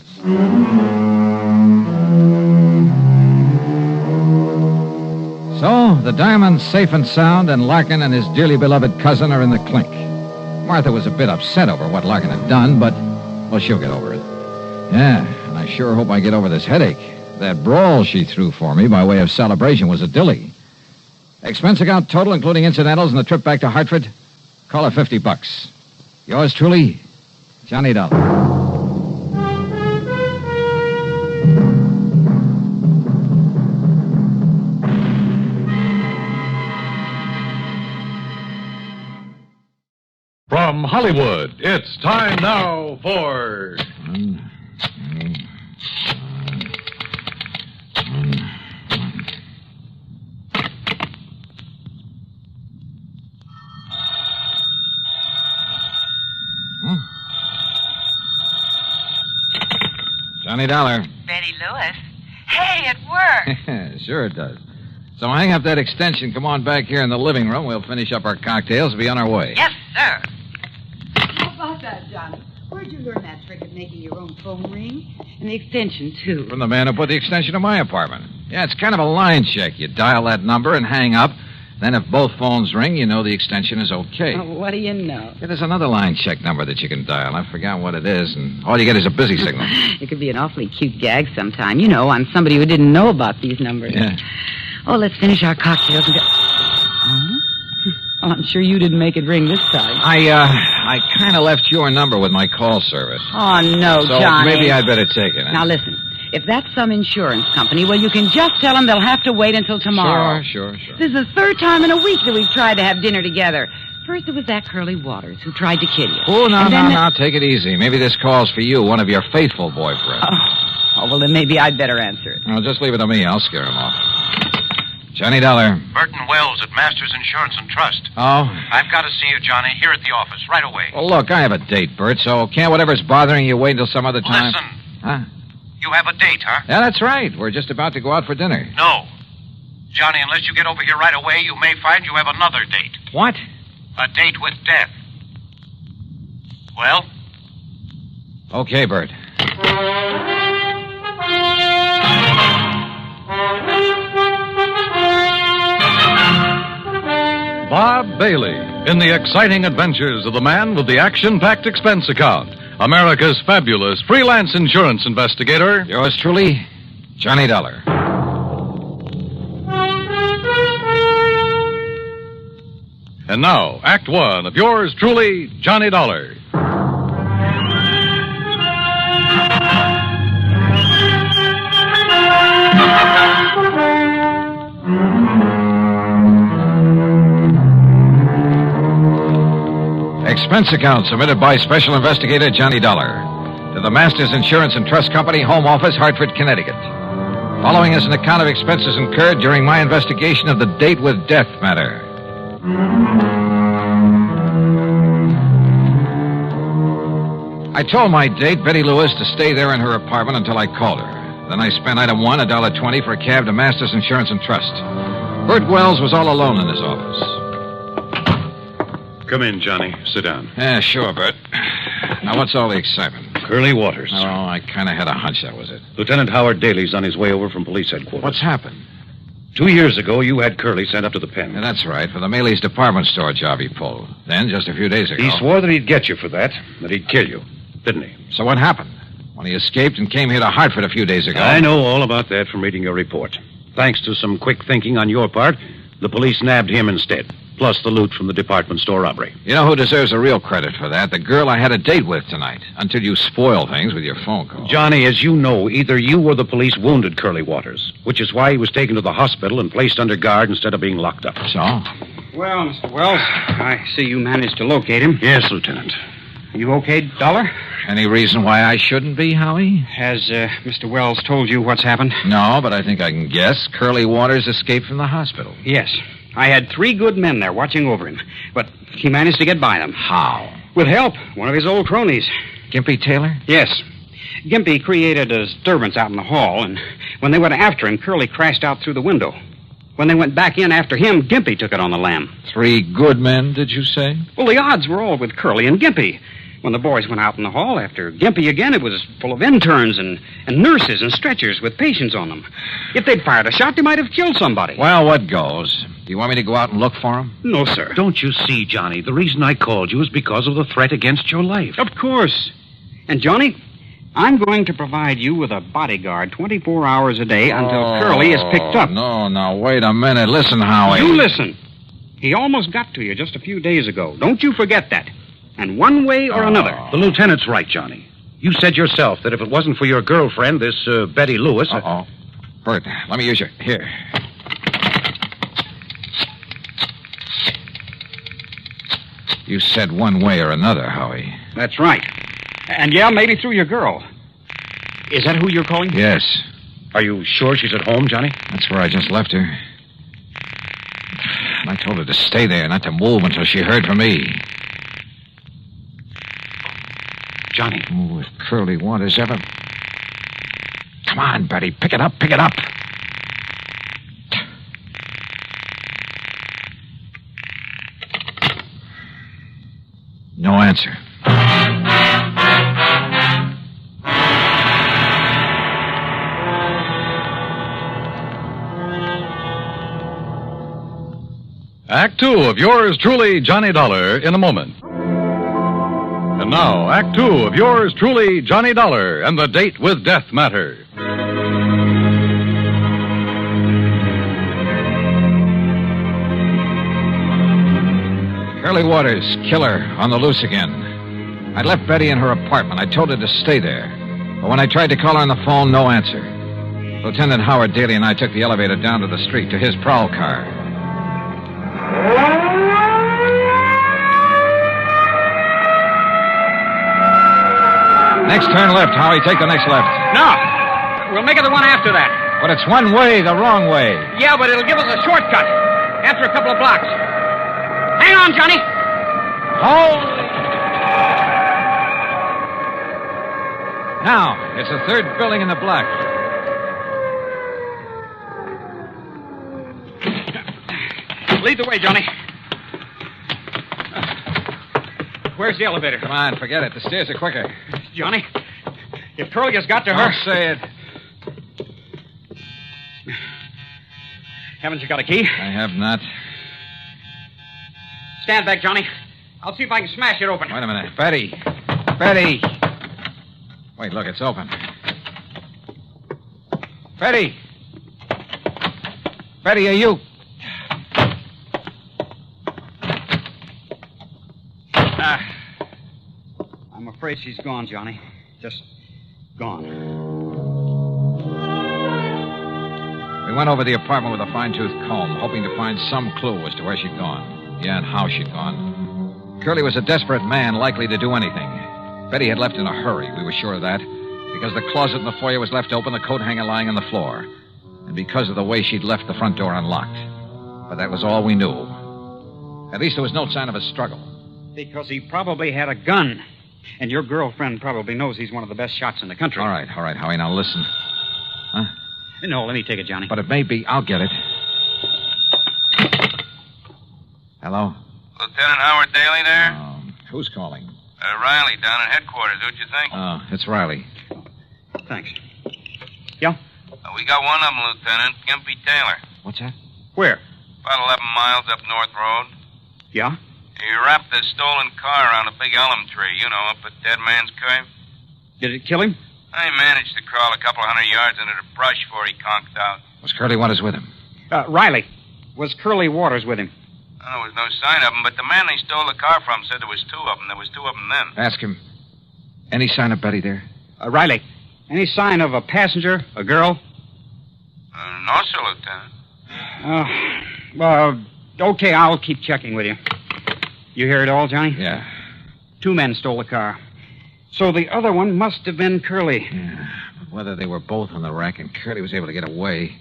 So, the diamond's safe and sound, and Larkin and his dearly beloved cousin are in the clink. Martha was a bit upset over what Larkin had done, but, well, she'll get over it. Yeah, and I sure hope I get over this headache. That brawl she threw for me by way of celebration was a dilly. Expense account total, including incidentals and the trip back to Hartford? Call it $50. Yours truly, Johnny Dollar. From Hollywood, it's time now for... Johnny Dollar. Betty Lewis. Hey, it worked. Sure it does. So hang up that extension. Come on back here in the living room. We'll finish up our cocktails and be on our way. Yes, sir. How about that, Johnny? Where'd you learn that trick of making your own phone ring? And the extension, too. From the man who put the extension in my apartment. Yeah, it's kind of a line check. You dial that number and hang up. Then if both phones ring, you know the extension is okay. Oh, what do you know? Yeah, there's another line check number that you can dial. I forgot what it is, and all you get is a busy signal. It could be an awfully cute gag sometime, you know, on somebody who didn't know about these numbers. Yeah. Oh, let's finish our cocktails and go... Oh? Well, I'm sure you didn't make it ring this time. I kind of left your number with my call service. Oh, no, so Johnny. Maybe I'd better take it. Huh? Now, listen. If that's some insurance company, well, you can just tell them they'll have to wait until tomorrow. Sure. This is the third time in a week that we've tried to have dinner together. First, it was that Curly Waters who tried to kill you. Oh, no. Take it easy. Maybe this call's for you, one of your faithful boyfriends. Oh, well, then maybe I'd better answer it. Well, just leave it to me. I'll scare him off. Johnny Dollar. Burton Wells at Masters Insurance and Trust. Oh? I've got to see you, Johnny, here at the office, right away. Well, look, I have a date, Bert, so can't whatever's bothering you wait until some other time? Listen. Huh? You have a date, huh? Yeah, that's right. We're just about to go out for dinner. No. Johnny, unless you get over here right away, you may find you have another date. What? A date with death. Well? Okay, Bert. Bob Bailey in the exciting adventures of the man with the action-packed expense account. America's fabulous freelance insurance investigator. Yours truly, Johnny Dollar. And now, Act One of yours truly, Johnny Dollar. Expense account submitted by Special Investigator Johnny Dollar to the Masters Insurance and Trust Company, Home Office, Hartford, Connecticut. Following is an account of expenses incurred during my investigation of the date with death matter. I told my date, Betty Lewis, to stay there in her apartment until I called her. Then I spent item one, $1.20 for a cab to Masters Insurance and Trust. Bert Wells was all alone in his office. Come in, Johnny. Sit down. Yeah, sure, Bert. Now, what's all the excitement? Curly Waters. Oh, I kind of had a hunch that was it. Lieutenant Howard Daly's on his way over from police headquarters. What's happened? 2 years ago, you had Curly sent up to the pen. Yeah, that's right, for the Mei-Ling's department store job he pulled. Then, just a few days ago... He swore that he'd get you for that he'd kill you, didn't he? So what happened? When he escaped and came here to Hartford a few days ago... I know all about that from reading your report. Thanks to some quick thinking on your part, the police nabbed him instead. plus the loot from the department store robbery. You know who deserves the real credit for that? The girl I had a date with tonight, until you spoil things with your phone call. Johnny, as you know, either you or the police wounded Curly Waters, which is why he was taken to the hospital and placed under guard instead of being locked up. So? Well, Mr. Wells, I see you managed to locate him. Yes, Lieutenant. You okay, Dollar? Any reason why I shouldn't be, Howie? Has Mr. Wells told you what's happened? No, but I think I can guess. Curly Waters escaped from the hospital. Yes. I had 3 good men there watching over him, but he managed to get by them. How? With help. One of his old cronies. Gimpy Taylor? Yes. Gimpy created a disturbance out in the hall, and when they went after him, Curly crashed out through the window. When they went back in after him, Gimpy took it on the lam. 3 good men, did you say? Well, the odds were all with Curly and Gimpy. When the boys went out in the hall after Gimpy again, it was full of interns and nurses and stretchers with patients on them. If they'd fired a shot, they might have killed somebody. Well, what goes? Do you want me to go out and look for him? No, sir. Don't you see, Johnny? The reason I called you is because of the threat against your life. Of course. And, Johnny, I'm going to provide you with a bodyguard 24 hours a day until Curly is picked up. No, wait a minute. Listen, Howie. You listen. He almost got to you just a few days ago. Don't you forget that. And one way or another. The lieutenant's right, Johnny. You said yourself that if it wasn't for your girlfriend, this Betty Lewis... Uh-oh. Bert, let me use your... Here. You said one way or another, Howie. That's right. And, yeah, maybe through your girl. Is that who you're calling? Yes. Are you sure she's at home, Johnny? That's where I just left her. And I told her to stay there, not to move until she heard from me. Johnny. Oh, if Curly Waters ever... Come on, Betty. Pick it up. No answer. Act 2 of yours truly, Johnny Dollar, in a moment. And now, Act 2 of yours truly, Johnny Dollar, and the Date with Death Matter. Curly Waters, killer, on the loose again. I left Betty in her apartment. I told her to stay there. But when I tried to call her on the phone, no answer. Lieutenant Howard Daly and I took the elevator down to the street to his prowl car. Next turn left, Howie. Take the next left. No. We'll make it the one after that. But it's one way, the wrong way. Yeah, but it'll give us a shortcut. After a couple of blocks. Hang on, Johnny. Hold. Now, it's the third building in the block. Lead the way, Johnny. Where's the elevator? Come on, forget it. The stairs are quicker. Johnny, if Curly has got to her... Don't say it. Haven't you got a key? I have not. Stand back, Johnny. I'll see if I can smash it open. Wait a minute. Betty. Wait, look, it's open. Betty, are you... I'm afraid she's gone, Johnny. Just gone. We went over the apartment with a fine-tooth comb, hoping to find some clue as to where she'd gone. Yeah, and how she'd gone. Curly was a desperate man, likely to do anything. Betty had left in a hurry, we were sure of that, because the closet in the foyer was left open, the coat hanger lying on the floor, and because of the way she'd left the front door unlocked. But that was all we knew. At least there was no sign of a struggle. Because he probably had a gun. And your girlfriend probably knows he's one of the best shots in the country. All right, Howie, now listen. Huh? No, let me take it, Johnny. But it may be. I'll get it. Hello? Lieutenant Howard Daly there? Who's calling? Riley down at headquarters. Who'd you think? Oh, it's Riley. Thanks. Yeah? We got one of them, Lieutenant. Gimpy Taylor. What's that? Where? About 11 miles up North Road. Yeah? He wrapped a stolen car around a big elm tree, up at Dead Man's Cave. Did it kill him? I managed to crawl a couple of 100 yards into the brush before he conked out. Was Curly Waters with him? Riley, was Curly Waters with him? Well, there was no sign of them, but the man they stole the car from said there was two of them. There was two of them then. Ask him. Any sign of Betty there? Riley, any sign of a passenger, a girl? No, sir, Lieutenant. Well, okay, I'll keep checking with you. You hear it all, Johnny? Yeah. Two men stole the car. So the other one must have been Curly. Yeah, but whether they were both on the rack and Curly was able to get away.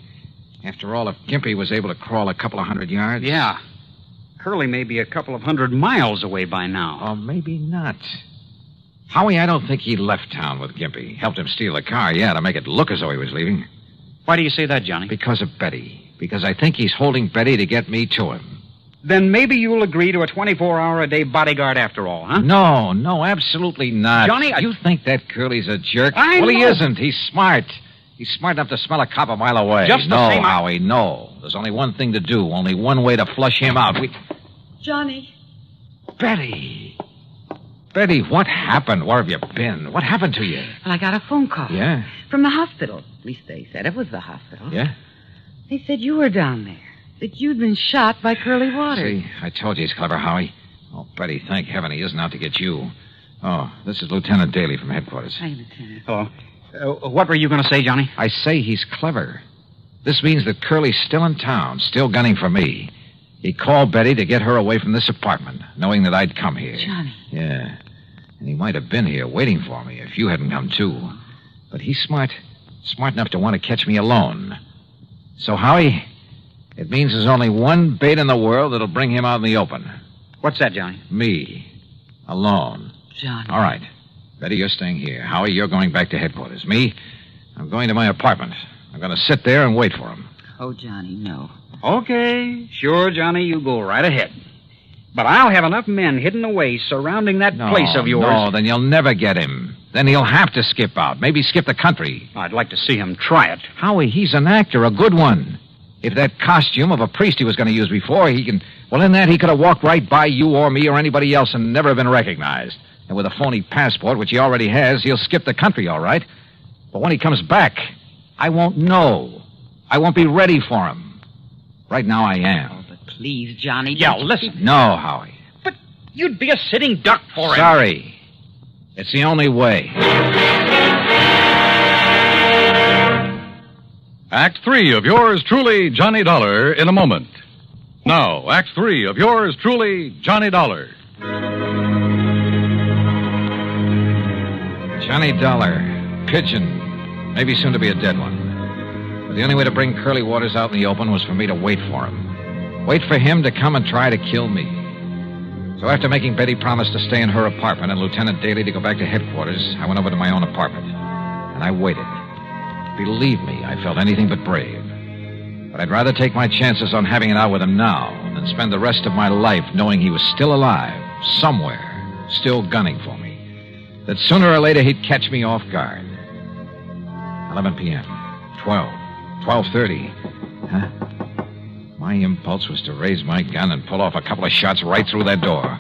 After all, if Gimpy was able to crawl a couple of 100 yards... Yeah. Curly may be a couple of 100 miles away by now. Or maybe not. Howie, I don't think he left town with Gimpy. Helped him steal the car, yeah, to make it look as though he was leaving. Why do you say that, Johnny? Because of Betty. Because I think he's holding Betty to get me to him. Then maybe you'll agree to a 24-hour-a-day bodyguard after all, huh? No, absolutely not. Johnny, You think that Curly's a jerk? I Well, he know. isn't. He's smart. He's smart enough to smell a cop a mile away. Just the no, same, Howie, no. There's only one thing to do. Only one way to flush him out. Johnny. Betty, what happened? Where have you been? What happened to you? Well, I got a phone call. Yeah? From the hospital. At least they said it was the hospital. Yeah? They said you were down there. That you'd been shot by Curly Waters. See, I told you he's clever, Howie. Oh, Betty, thank heaven he isn't out to get you. Oh, this is Lieutenant Daly from headquarters. Hi, Lieutenant. Hello. What were you going to say, Johnny? I say he's clever. This means that Curly's still in town, still gunning for me. He called Betty to get her away from this apartment, knowing that I'd come here. Johnny. Yeah. And he might have been here waiting for me if you hadn't come, too. But he's smart enough to want to catch me alone. So, Howie, it means there's only one bait in the world that'll bring him out in the open. What's that, Johnny? Me. Alone. Johnny. All right. Betty, you're staying here. Howie, you're going back to headquarters. Me, I'm going to my apartment. I'm going to sit there and wait for him. Oh, Johnny, no. Okay. Sure, Johnny, you go right ahead. But I'll have enough men hidden away surrounding that place of yours. No, then you'll never get him. Then he'll have to skip out. Maybe skip the country. I'd like to see him try it. Howie, he's an actor, a good one. If that costume of a priest he was going to use before, he can... Well, in that, he could have walked right by you or me or anybody else and never have been recognized. And with a phony passport, which he already has, he'll skip the country, all right. But when he comes back, I won't know. I won't be ready for him. Right now, I am. Oh, but please, Johnny. Yeah, don't you listen. keep- No, Howie. But you'd be a sitting duck for him. Sorry. It's the only way. Act 3 of yours truly, Johnny Dollar, in a moment. Now, Act 3 of yours truly, Johnny Dollar. Johnny Dollar. Pigeon. Maybe soon to be a dead one. But the only way to bring Curly Waters out in the open was for me to wait for him. Wait for him to come and try to kill me. So after making Betty promise to stay in her apartment and Lieutenant Daly to go back to headquarters, I went over to my own apartment. And I waited. Believe me, I felt anything but brave. But I'd rather take my chances on having it out with him now than spend the rest of my life knowing he was still alive, somewhere, still gunning for me. That sooner or later he'd catch me off guard. 11 p.m., 12, 12:30. Huh? My impulse was to raise my gun and pull off a couple of shots right through that door.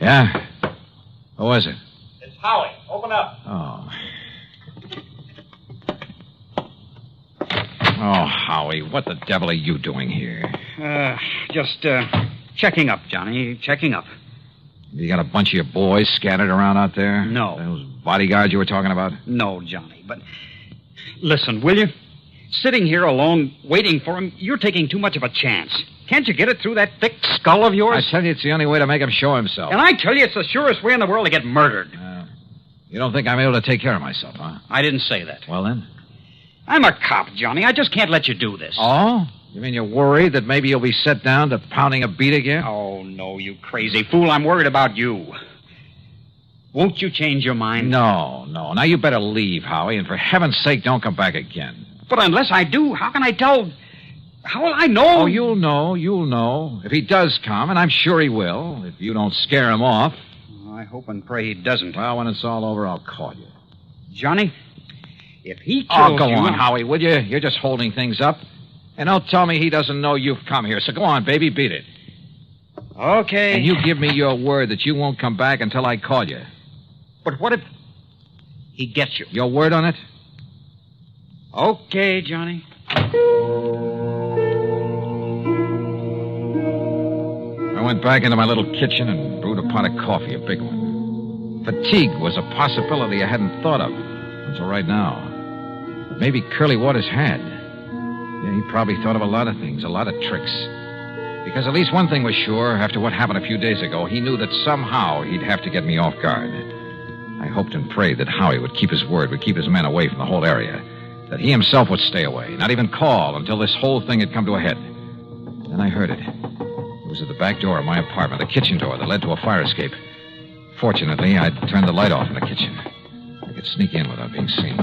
Yeah? Who was it? It's Howie. Open up. Oh. Oh, Howie, what the devil are you doing here? Just checking up, Johnny. Checking up. You got a bunch of your boys scattered around out there? No. Those bodyguards you were talking about? No, Johnny, but listen, will you? Sitting here alone, waiting for him, you're taking too much of a chance. Can't you get it through that thick skull of yours? I tell you, it's the only way to make him show himself. And I tell you, it's the surest way in the world to get murdered. You don't think I'm able to take care of myself, huh? I didn't say that. Well, then? I'm a cop, Johnny. I just can't let you do this. Oh? You mean you're worried that maybe you'll be set down to pounding a beat again? Oh, no, you crazy fool. I'm worried about you. Won't you change your mind? No. Now, you better leave, Howie, and for heaven's sake, don't come back again. But unless I do, how can I tell? How will I know? Oh, you'll know. If he does come, and I'm sure he will, if you don't scare him off. I hope and pray he doesn't. Well, when it's all over, I'll call you. Johnny, if he kills Oh, go you... on, Howie, will you? You're just holding things up. And don't tell me he doesn't know you've come here. So go on, baby, beat it. Okay. And you give me your word that you won't come back until I call you. But what if he gets you? Your word on it? Okay, Johnny. I went back into my little kitchen and brewed a pot of coffee, a big one. Fatigue was a possibility I hadn't thought of until right now. But maybe Curly Waters had. Yeah, he probably thought of a lot of things, a lot of tricks. Because at least one thing was sure, after what happened a few days ago, he knew that somehow he'd have to get me off guard. I hoped and prayed that Howie would keep his word, would keep his men away from the whole area. That he himself would stay away, not even call until this whole thing had come to a head. Then I heard it. It was at the back door of my apartment, the kitchen door that led to a fire escape. Fortunately, I'd turned the light off in the kitchen. I could sneak in without being seen.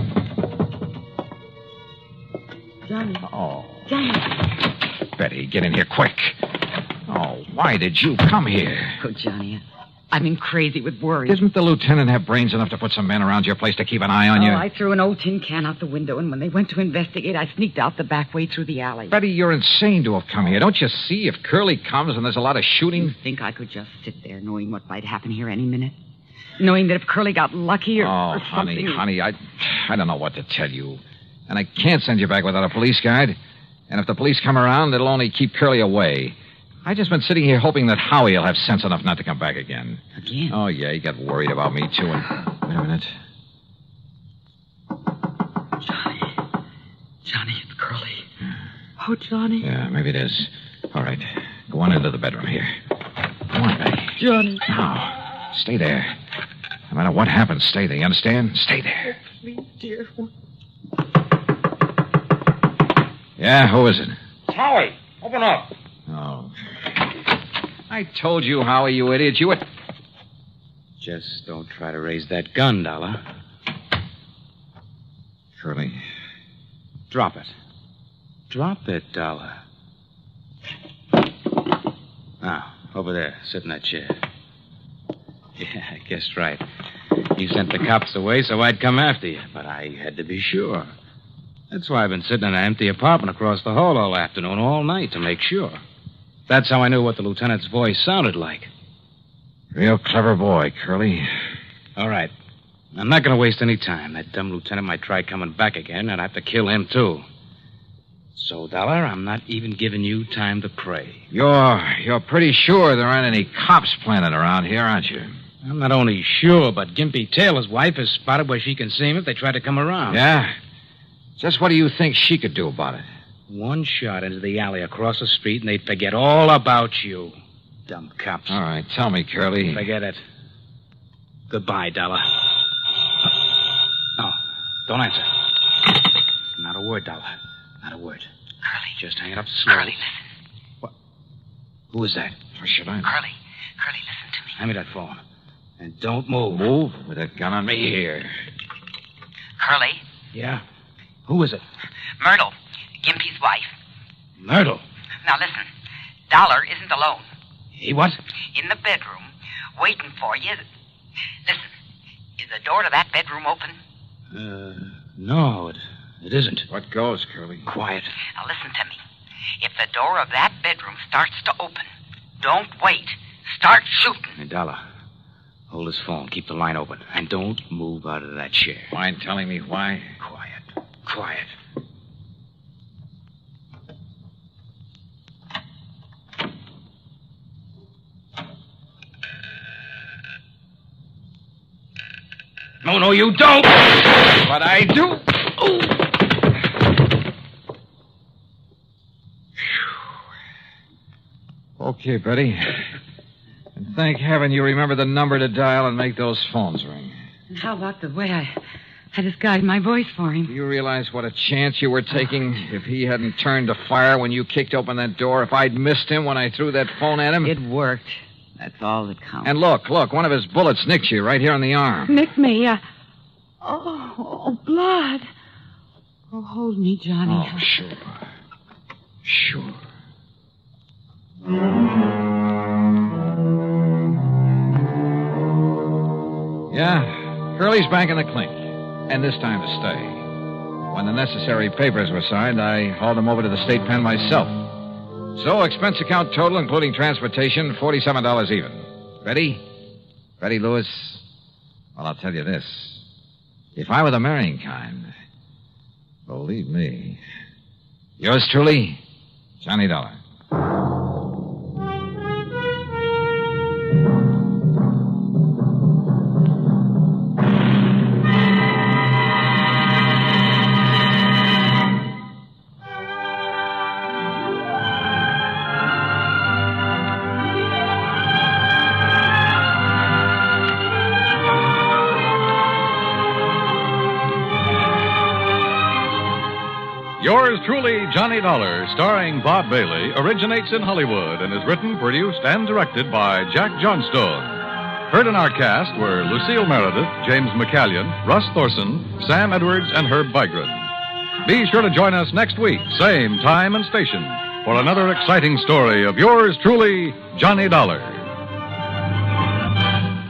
Johnny. Oh. Johnny. Betty, get in here quick. Oh, why did you come here? Oh, Johnny, I've been crazy with worry. Didn't the lieutenant have brains enough to put some men around your place to keep an eye on you? I threw an old tin can out the window, and when they went to investigate, I sneaked out the back way through the alley. Betty, you're insane to have come here. Don't you see? If Curly comes and there's a lot of shooting... You think I could just sit there knowing what might happen here any minute? Knowing that if Curly got lucky or something... honey, I don't know what to tell you. And I can't send you back without a police guide. And if the police come around, it'll only keep Curly away. I've just been sitting here hoping that Howie will have sense enough not to come back again. Again? Oh, yeah, he got worried about me, too. And... Wait a minute. Johnny, it's Curly. Oh, Johnny. Yeah, maybe it is. All right. Go on into the bedroom here. Come on, Betty. Johnny. Now, stay there. No matter what happens, stay there. You understand? Stay there. Please, dear. Yeah, who is it? Howie, open up. Oh. I told you, Howie, you idiot. You would... Just don't try to raise that gun, Dollar. Curly. Drop it. Drop it, Dollar. Now, over there. Sit in that chair. Yeah, I guessed right. You sent the cops away so I'd come after you, but I had to be sure. That's why I've been sitting in an empty apartment across the hall all afternoon, all night, to make sure. That's how I knew what the lieutenant's voice sounded like. Real clever boy, Curly. All right. I'm not going to waste any time. That dumb lieutenant might try coming back again, and I'd have to kill him, too. So, Dollar, I'm not even giving you time to pray. You're pretty sure there aren't any cops planted around here, aren't you? I'm not only sure, but Gimpy Taylor's wife has spotted where she can see him if they try to come around. Yeah? Just what do you think she could do about it? One shot into the alley across the street, and they'd forget all about you. Dumb cops. All right, tell me, Curly. Forget it. Goodbye, Dollar. No, don't answer. Not a word, Dollar. Not a word. Curly. Just hang it up slowly. Curly, listen. What? Who is that? Or should I? Curly, listen to me. Hand me that phone. And don't move. Move? With that gun on me here. Curly? Yeah? Who is it? Myrtle, Gimpy's wife. Myrtle? Now listen, Dollar isn't alone. He what? In the bedroom, waiting for you. Listen, is the door to that bedroom open? No, it isn't. What goes, Curly? Quiet. Now listen to me. If the door of that bedroom starts to open, don't wait. Start shooting. Hey, Dollar, hold this phone. Keep the line open. And don't move out of that chair. Mind telling me why? Quiet. No, you don't! But I do. Okay, Betty. And thank heaven you remember the number to dial and make those phones ring. And how about the way I disguised my voice for him? Do you realize what a chance you were taking if he hadn't turned to fire when you kicked open that door? If I'd missed him when I threw that phone at him? It worked. That's all that counts. And look, one of his bullets nicked you right here on the arm. Nicked me? Oh, blood. Oh, hold me, Johnny. Oh, sure. Yeah, Curly's back in the clink. And this time to stay. When the necessary papers were signed, I hauled him over to the state pen myself. So, expense account total, including transportation, $47 even. Ready? Ready, Lewis? Well, I'll tell you this. If I were the marrying kind, believe me, Yours truly, Johnny Dollar. Yours truly, Johnny Dollar, starring Bob Bailey, originates in Hollywood and is written, produced, and directed by Jack Johnstone. Heard in our cast were Lucille Meredith, James McCallion, Russ Thorson, Sam Edwards, and Herb Vigran. Be sure to join us next week, same time and station, for another exciting story of yours truly, Johnny Dollar.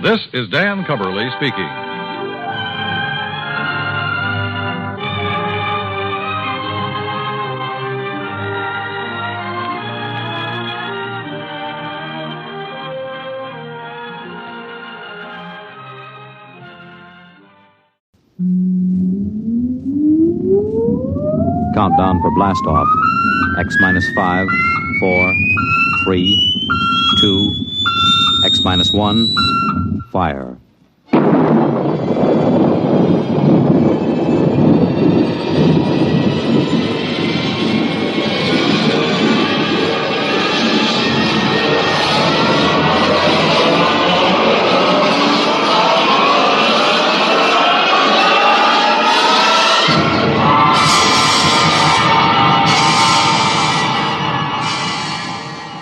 This is Dan Cubberly speaking. Countdown for blast off. X minus 5, 4, 3, 2, X minus 1, fire.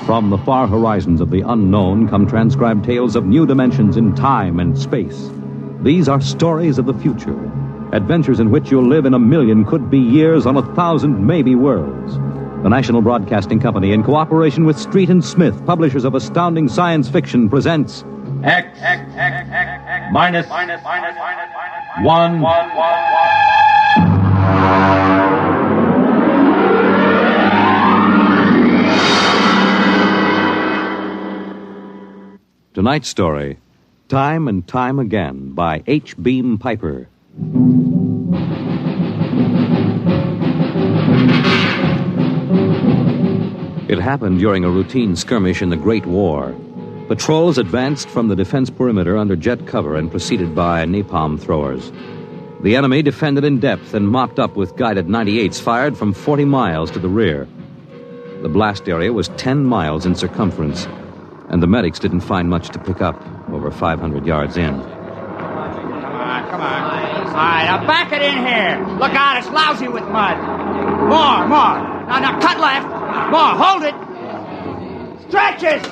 From the far horizons of the unknown come transcribed tales of new dimensions in time and space. These are stories of the future, adventures in which you'll live in 1,000,000 could-be years on 1,000 maybe worlds. The National Broadcasting Company, in cooperation with Street and Smith, publishers of astounding science fiction, presents X minus 1. Tonight's story, Time and Time Again, by H. Beam Piper. It happened during a routine skirmish in the Great War. Patrols advanced from the defense perimeter under jet cover and preceded by napalm throwers. The enemy defended in depth and mopped up with guided 98s fired from 40 miles to the rear. The blast area was 10 miles in circumference, and the medics didn't find much to pick up over 500 yards in. Come on. All right, now back it in here. Look out, it's lousy with mud. More. Now, cut left. More, hold it. Stretches.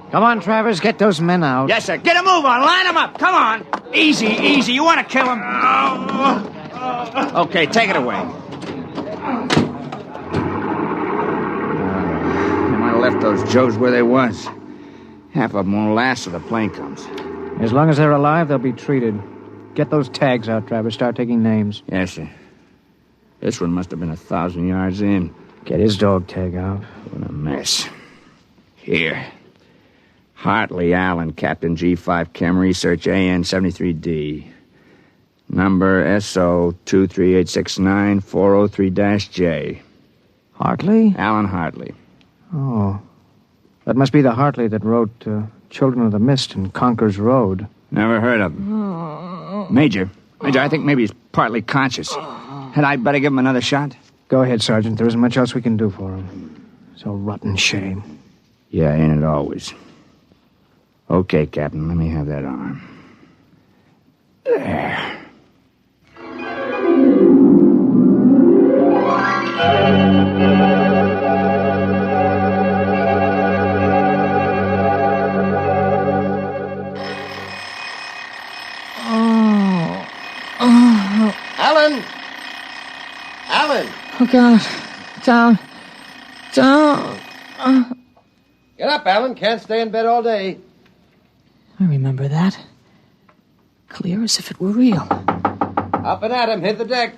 Come on, Travers, get those men out. Yes, sir. Get a move on. Line them up. Come on. Easy. You want to kill them? Okay, take it away. Left those Joes where they was. Half of them won't last till the plane comes. As long as they're alive, they'll be treated. Get those tags out, Travis. Start taking names. Yes, sir. This one must have been 1,000 yards in. Get his dog tag out. What a mess. Here. Hartley Allen, Captain G5 Chem Research, AN 73D. Number SO 23869-403-J. Hartley? Allen Hartley. Oh. That must be the Hartley that wrote Children of the Mist and Conker's Road. Never heard of him. Major, I think maybe he's partly conscious. Had I better give him another shot? Go ahead, Sergeant. There isn't much else we can do for him. It's a rotten shame. Yeah, ain't it always? Okay, Captain, let me have that arm. There. Alan! Oh, God. Down. Get up, Alan. Can't stay in bed all day. I remember that. Clear as if it were real. Up and at him. Hit the deck.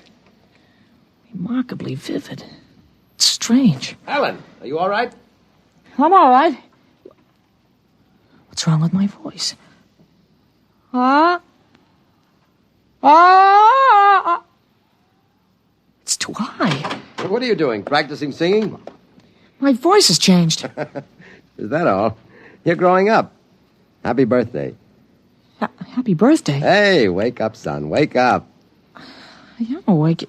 Remarkably vivid. It's strange. Alan, are you all right? I'm all right. What's wrong with my voice? what are you doing? Practicing singing? My voice has changed. Is that all? You're growing up. Happy birthday. Happy birthday? Hey, wake up, son. Wake up. I am awake.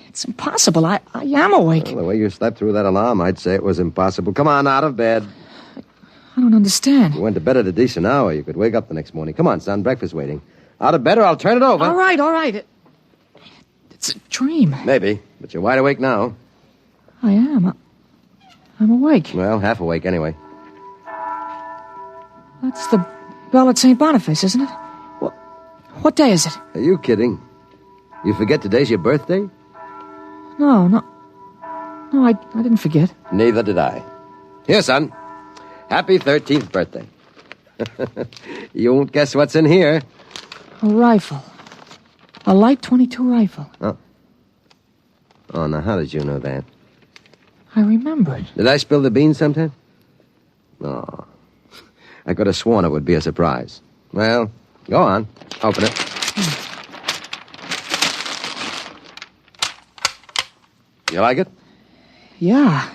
It's impossible. I am awake. Well, the way you slept through that alarm, I'd say it was impossible. Come on, out of bed. I don't understand. You went to bed at a decent hour. You could wake up the next morning. Come on, son. Breakfast waiting. Out of bed or I'll turn it over. All right. It's a dream. Maybe, but you're wide awake now. I am. I'm awake. Well, half awake anyway. That's the bell at St. Boniface, isn't it? What day is it? Are you kidding? You forget today's your birthday? No, I didn't forget. Neither did I. Here, son. Happy 13th birthday. You won't guess what's in here. A rifle. A light .22 rifle. Oh, now how did you know that? I remembered. Did I spill the beans sometime? Oh, I could have sworn it would be a surprise. Well, go on. Open it. You like it? Yeah,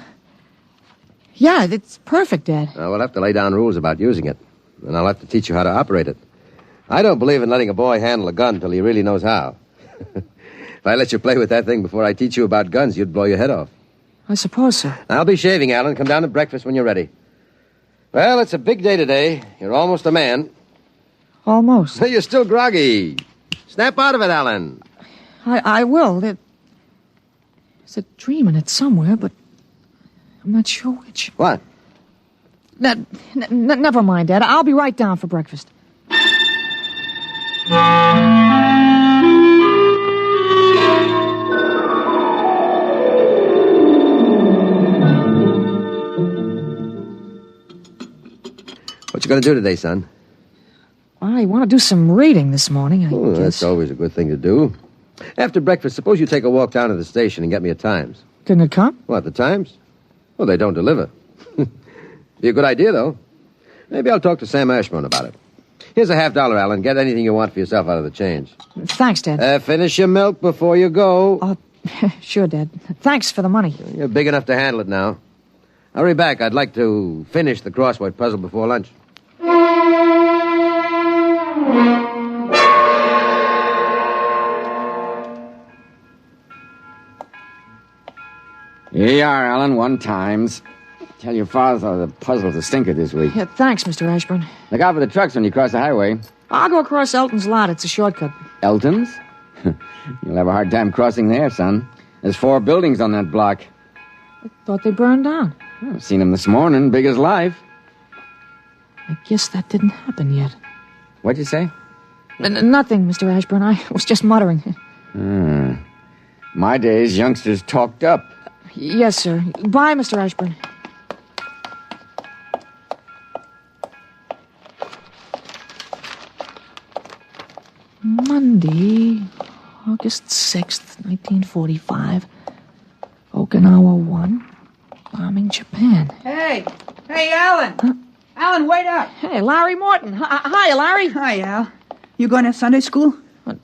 it's perfect, Dad. We'll have to lay down rules about using it, and I'll have to teach you how to operate it. I don't believe in letting a boy handle a gun till he really knows how. If I let you play with that thing before I teach you about guns, you'd blow your head off. I suppose so. I'll be shaving, Alan. Come down to breakfast when you're ready. Well, it's a big day today. You're almost a man. Almost. You're still groggy. Snap out of it, Alan. I will. There's a dream in it somewhere, but I'm not sure which. What? Never mind, Dad. I'll be right down for breakfast. What you going to do today, son? I want to do some reading this morning, I guess. That's always a good thing to do. After breakfast, suppose you take a walk down to the station and get me a Times. Didn't it come? What, the Times? Well, they don't deliver. Be a good idea, though. Maybe I'll talk to Sam Ashburn about it. Here's a $50, Alan. Get anything you want for yourself out of the change. Thanks, Dad. Finish your milk before you go. Sure, Dad. Thanks for the money. You're big enough to handle it now. Hurry back. I'd like to finish the crossword puzzle before lunch. Here you are, Alan. 1 Times. Tell your father the puzzle's a stinker this week. Yeah, thanks, Mr. Ashburn. Look out for the trucks when you cross the highway. I'll go across Elton's lot. It's a shortcut. Elton's? You'll have a hard time crossing there, son. There's 4 buildings on that block. I thought they burned down. I've seen them this morning, big as life. I guess that didn't happen yet. What'd you say? Nothing, Mr. Ashburn. I was just muttering. My days, youngsters talked up. Yes, sir. Bye, Mr. Ashburn. Monday, August 6th, 1945. Okinawa 1. Bombing Japan. Hey, Alan. Huh? Alan, wait up. Hey, Larry Morton. Hi, Larry. Hi, Al. You going to Sunday school?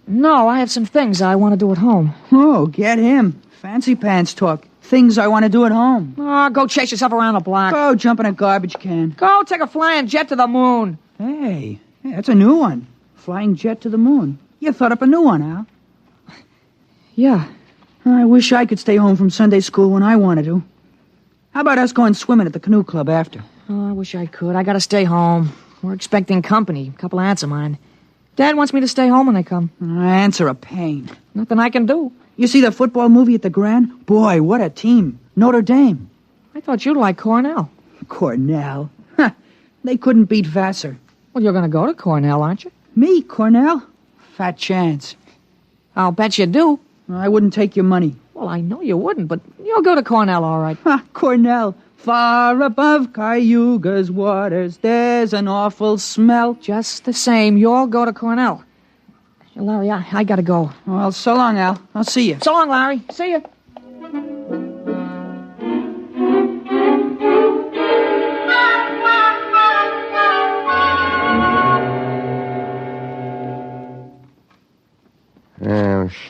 No, I have some things I want to do at home. Oh, get him. Fancy pants talk. Things I want to do at home. Oh, go chase yourself around the block. Go jump in a garbage can. Go take a flying jet to the moon. Hey, that's a new one. Flying jet to the moon. You thought up a new one, Al. Yeah. I wish I could stay home from Sunday school when I wanted to. How about us going swimming at the canoe club after? Oh, I wish I could. I gotta stay home. We're expecting company. A couple of aunts of mine. Dad wants me to stay home when they come. Aunts are a pain. Nothing I can do. You see the football movie at the Grand? Boy, what a team. Notre Dame. I thought you'd like Cornell. Cornell? Huh. They couldn't beat Vassar. Well, you're gonna go to Cornell, aren't you? Me, Cornell? Fat chance. I'll bet you do. I wouldn't take your money. Well, I know you wouldn't, but you'll go to Cornell, all right. Cornell. Far above Cayuga's waters, there's an awful smell. Just the same, you'll go to Cornell. Larry, I gotta go. Well, so long, Al. I'll see you. So long, Larry. See you.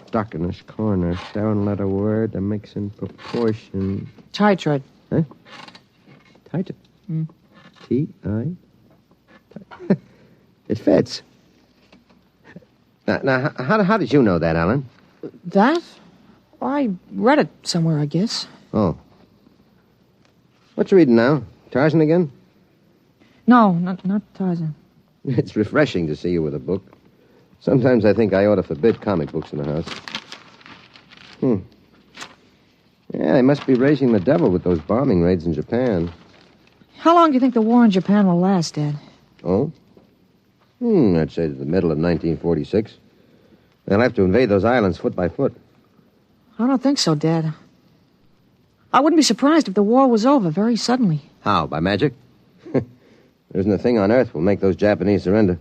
stuck in this corner. 7-letter word that makes in proportion. Titrate. Huh? Titrate? T-I? It fits. Now, how did you know that, Alan? That? I read it somewhere, I guess. Oh. What you reading now? Tarzan again? No, not Tarzan. It's refreshing to see you with a book. Sometimes I think I ought to forbid comic books in the house. Yeah, they must be raising the devil with those bombing raids in Japan. How long do you think the war in Japan will last, Dad? Oh? I'd say to the middle of 1946. They'll have to invade those islands foot by foot. I don't think so, Dad. I wouldn't be surprised if the war was over very suddenly. How, by magic? There isn't a thing on earth will make those Japanese surrender.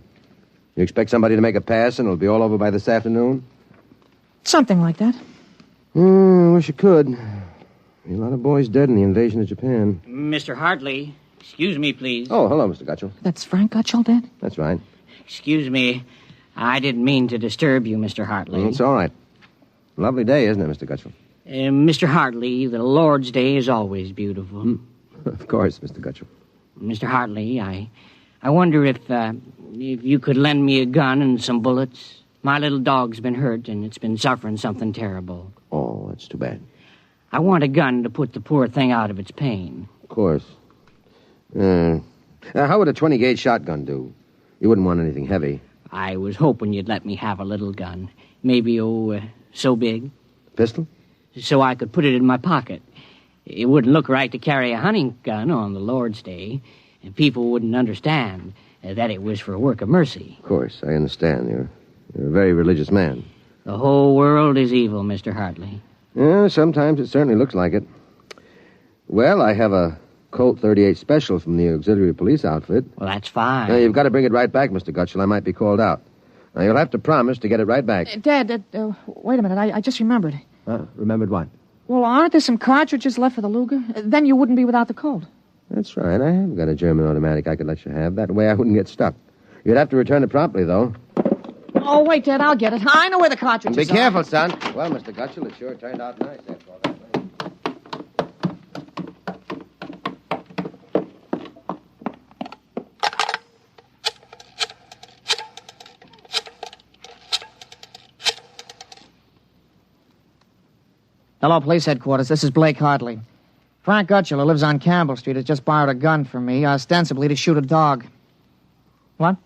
You expect somebody to make a pass and it'll be all over by this afternoon? Something like that. I wish it could. A lot of boys dead in the invasion of Japan. Mr. Hartley, excuse me, please. Oh, hello, Mr. Gutchell. That's Frank Gutchell, Dad? That's right. Excuse me. I didn't mean to disturb you, Mr. Hartley. It's all right. Lovely day, isn't it, Mr. Gutchell? Mr. Hartley, the Lord's Day is always beautiful. Of course, Mr. Gutchell. Mr. Hartley, I wonder if you could lend me a gun and some bullets. My little dog's been hurt, and it's been suffering something terrible. Oh, that's too bad. I want a gun to put the poor thing out of its pain. Of course. How would a 20-gauge shotgun do? You wouldn't want anything heavy. I was hoping you'd let me have a little gun. Maybe, so big. Pistol? So I could put it in my pocket. It wouldn't look right to carry a hunting gun on the Lord's Day, and people wouldn't understand that it was for a work of mercy. Of course, I understand. You're a very religious man. The whole world is evil, Mr. Hartley. Yeah, sometimes it certainly looks like it. Well, I have a Colt 38 special from the auxiliary police outfit. Well, that's fine. Now, you've got to bring it right back, Mr. Gutchell. I might be called out. Now, you'll have to promise to get it right back. Dad, wait a minute. I just remembered. Remembered what? Well, aren't there some cartridges left for the Luger? Then you wouldn't be without the Colt. That's right. I have got a German automatic I could let you have. That way I wouldn't get stuck. You'd have to return it promptly, though. Oh, wait, Dad, I'll get it. I know where the cartridges Be careful, son. Well, Mr. Gutchell, it sure turned out nice after all that. Hello, police headquarters. This is Blake Hartley. Frank Gutchell, who lives on Campbell Street, has just borrowed a gun from me, ostensibly to shoot a dog. What?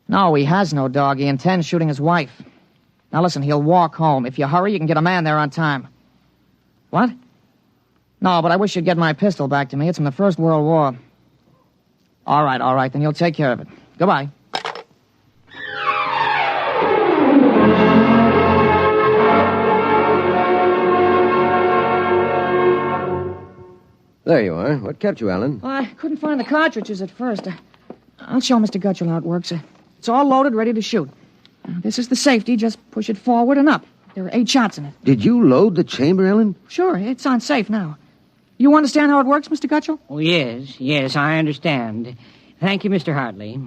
No, he has no dog. He intends shooting his wife. Now, listen, he'll walk home. If you hurry, you can get a man there on time. What? No, but I wish you'd get my pistol back to me. It's from the First World War. All right, then you'll take care of it. Goodbye. There you are. What kept you, Alan? Well, I couldn't find the cartridges at first. I'll show Mr. Gutchell how it works. It's all loaded, ready to shoot. This is the safety. Just push it forward and up. There are 8 shots in it. Did you load the chamber, Ellen? Sure, it's on safe now. You understand how it works, Mr. Gutchell? Oh, yes, I understand. Thank you, Mr. Hartley.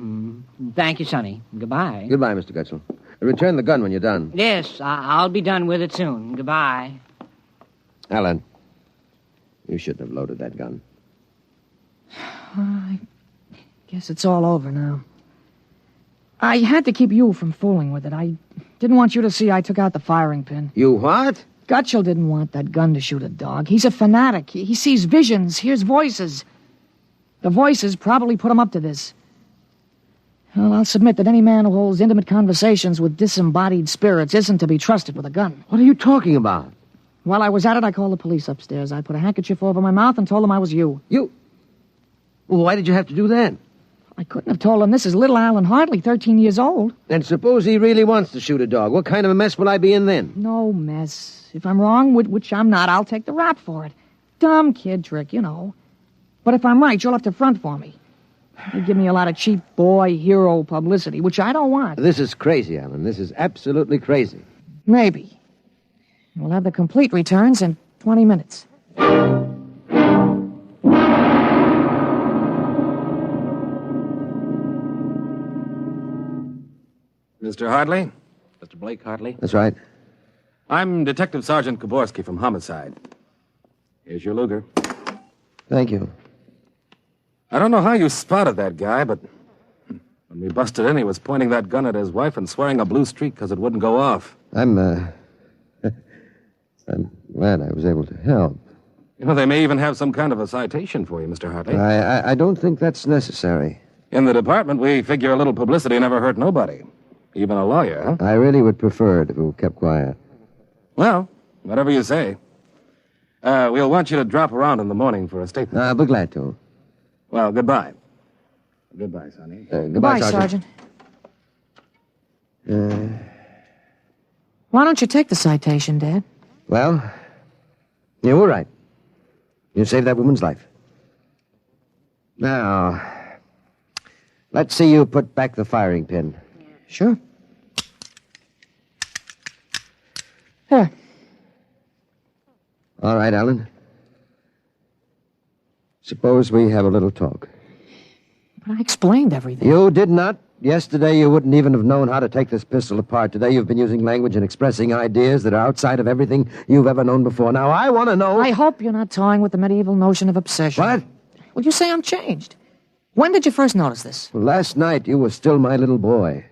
Thank you, Sonny. Goodbye. Goodbye, Mr. Gutchell. Return the gun when you're done. Yes, I'll be done with it soon. Goodbye. Alan, you shouldn't have loaded that gun. I guess it's all over now. I had to keep you from fooling with it. I didn't want you to see I took out the firing pin. You what? Gutchell didn't want that gun to shoot a dog. He's a fanatic. He sees visions, hears voices. The voices probably put him up to this. Well, I'll submit that any man who holds intimate conversations with disembodied spirits isn't to be trusted with a gun. What are you talking about? While I was at it, I called the police upstairs. I put a handkerchief over my mouth and told them I was you. You? Well, why did you have to do that? I couldn't have told them this is little Alan Hartley, 13 years old. And suppose he really wants to shoot a dog. What kind of a mess will I be in then? No mess. If I'm wrong, which I'm not, I'll take the rap for it. Dumb kid trick, you know. But if I'm right, you'll have to front for me. You give me a lot of cheap boy hero publicity, which I don't want. This is crazy, Alan. This is absolutely crazy. Maybe. We'll have the complete returns in 20 minutes. Mr. Hartley? Mr. Blake Hartley? That's right. I'm Detective Sergeant Koborski from Homicide. Here's your Luger. Thank you. I don't know how you spotted that guy, but when we busted in, he was pointing that gun at his wife and swearing a blue streak because it wouldn't go off. I'm glad I was able to help. You know, they may even have some kind of a citation for you, Mr. Hartley. I don't think that's necessary. In the department, we figure a little publicity never hurt nobody. Even a lawyer, huh? I really would prefer it if it were kept quiet. Well, whatever you say. We'll want you to drop around in the morning for a statement. I'll be glad to. Well, goodbye. Goodbye, Sonny. Goodbye, Sergeant. Why don't you take the citation, Dad? Well, you were right. You saved that woman's life. Now, let's see you put back the firing pin. Sure. Here. All right, Alan. Suppose we have a little talk. But I explained everything. You did not. Yesterday, you wouldn't even have known how to take this pistol apart. Today, you've been using language and expressing ideas that are outside of everything you've ever known before. Now, I want to know... I hope you're not toying with the medieval notion of obsession. What? Well, you say I'm changed. When did you first notice this? Well, last night, you were still my little boy.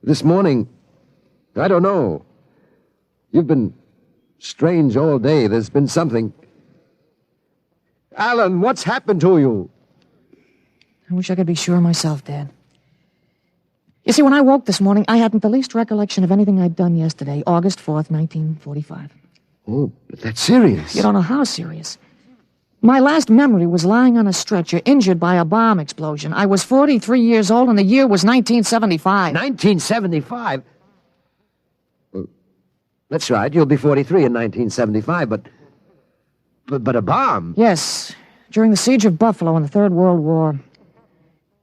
This morning, I don't know. You've been strange all day. There's been something... Alan, what's happened to you? I wish I could be sure myself, Dad. You see, when I woke this morning, I hadn't the least recollection of anything I'd done yesterday, August 4th, 1945. Oh, but that's serious. You don't know how serious. My last memory was lying on a stretcher, injured by a bomb explosion. I was 43 years old, and the year was 1975. 1975? Well, that's right. You'll be 43 in 1975, but a bomb? Yes, during the siege of Buffalo in the Third World War.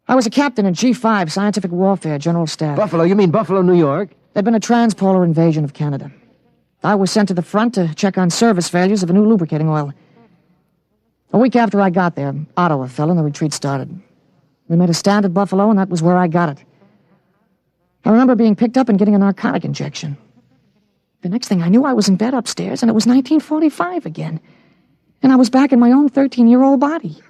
I was a captain in G5, Scientific Warfare, General Staff. Buffalo? You mean Buffalo, New York? There'd been a transpolar invasion of Canada. I was sent to the front to check on service failures of a new lubricating oil. A week after I got there, Ottawa fell and the retreat started. We made a stand at Buffalo, and that was where I got it. I remember being picked up and getting a narcotic injection. The next thing I knew, I was in bed upstairs, and it was 1945 again. And I was back in my own 13-year-old body.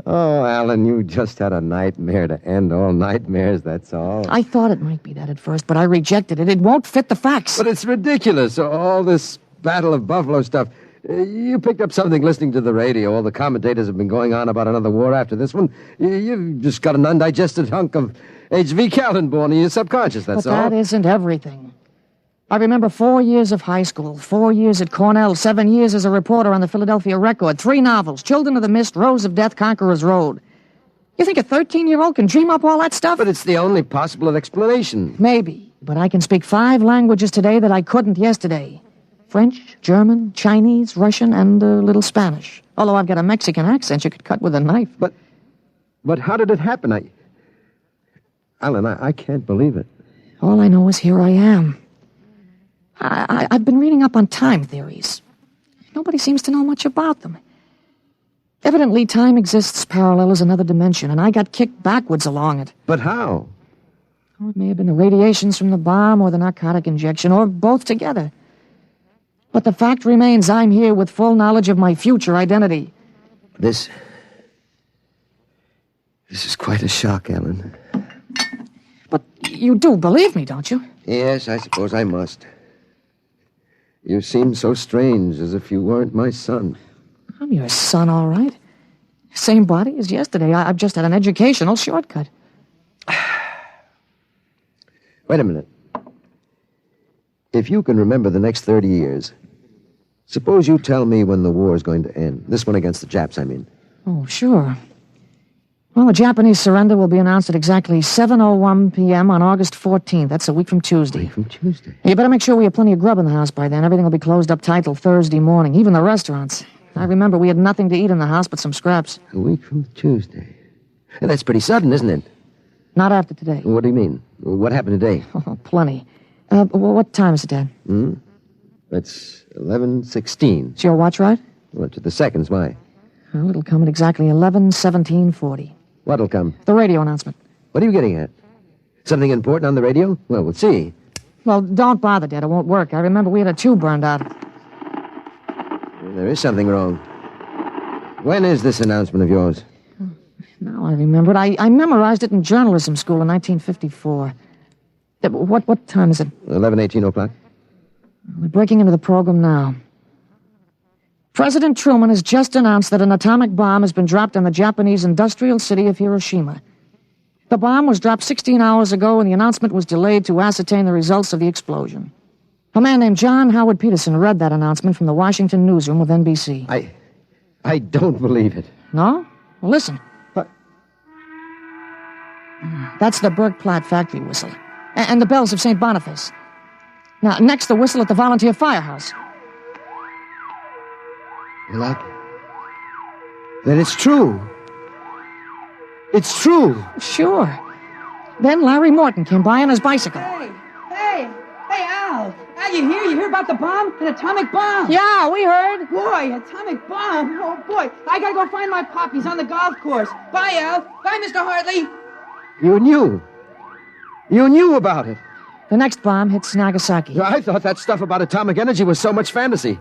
Oh, Alan, you just had a nightmare to end all nightmares, that's all. I thought it might be that at first, but I rejected it. It won't fit the facts. But it's ridiculous, all this Battle of Buffalo stuff. You picked up something listening to the radio. All the commentators have been going on about another war after this one. You've just got an undigested hunk of H.V. Callan born in your subconscious, that's all. But that isn't everything. I remember 4 years of high school, 4 years at Cornell, 7 years as a reporter on the Philadelphia Record, 3 novels, Children of the Mist, Rose of Death, Conqueror's Road. You think a 13-year-old can dream up all that stuff? But it's the only possible explanation. Maybe, but I can speak 5 languages today that I couldn't yesterday. French, German, Chinese, Russian, and a little Spanish. Although I've got a Mexican accent you could cut with a knife. But how did it happen? Alan, I can't believe it. All I know is here I am. I've been reading up on time theories. Nobody seems to know much about them. Evidently, time exists parallel as another dimension, and I got kicked backwards along it. But how? Oh, it may have been the radiations from the bomb or the narcotic injection, or both together. But the fact remains I'm here with full knowledge of my future identity. This is quite a shock, Alan. But you do believe me, don't you? Yes, I suppose I must. You seem so strange, as if you weren't my son. I'm your son, all right. Same body as yesterday. I've just had an educational shortcut. Wait a minute. If you can remember the next 30 years, suppose you tell me when the war is going to end. This one against the Japs, I mean. Oh, sure. Well, the Japanese surrender will be announced at exactly 7:01 p.m. on August 14th. That's a week from Tuesday. A week from Tuesday? You better make sure we have plenty of grub in the house by then. Everything will be closed up tight till Thursday morning, even the restaurants. I remember we had nothing to eat in the house but some scraps. A week from Tuesday. That's pretty sudden, isn't it? Not after today. What do you mean? What happened today? Oh, plenty. What time is it, Dad? That's 11:16. Is your watch right? Well, to the seconds, why? Well, it'll come at exactly 11:17:40. What'll come? The radio announcement. What are you getting at? Something important on the radio? Well, we'll see. Well, don't bother, Dad. It won't work. I remember we had a tube burned out. There is something wrong. When is this announcement of yours? Now I remember it. I memorized it in journalism school in 1954. What time is it? 11:18 o'clock. We're breaking into the program now. President Truman has just announced that an atomic bomb has been dropped on the Japanese industrial city of Hiroshima. The bomb was dropped 16 hours ago, and the announcement was delayed to ascertain the results of the explosion. A man named John Howard Peterson read that announcement from the Washington newsroom of NBC. I don't believe it. No? Well, listen. That's the Bergplatt factory whistle. And the bells of St. Boniface. Now, next the whistle at the volunteer firehouse. Then it's true. It's true. Sure. Then Larry Morton came by on his bicycle. Hey, Al. Al, you hear? You hear about the bomb? An atomic bomb. Yeah, we heard. Boy, atomic bomb. Oh, boy. I gotta go find my pop. He's on the golf course. Bye, Al. Bye, Mr. Hartley. You knew. You knew about it. The next bomb hits Nagasaki. I thought that stuff about atomic energy was so much fantasy.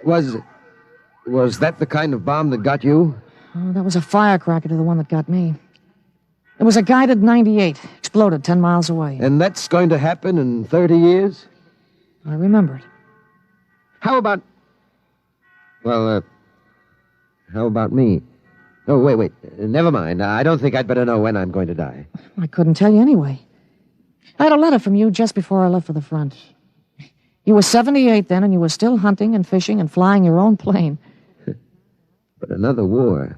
Was that the kind of bomb that got you? Oh, that was a firecracker to the one that got me. It was a guided 98. Exploded 10 miles away. And that's going to happen in 30 years? I remember it. How about... Well, how about me? Oh, wait. Never mind. I don't think I'd better know when I'm going to die. I couldn't tell you anyway. I had a letter from you just before I left for the front. You were 78 then, and you were still hunting and fishing and flying your own plane. But another war.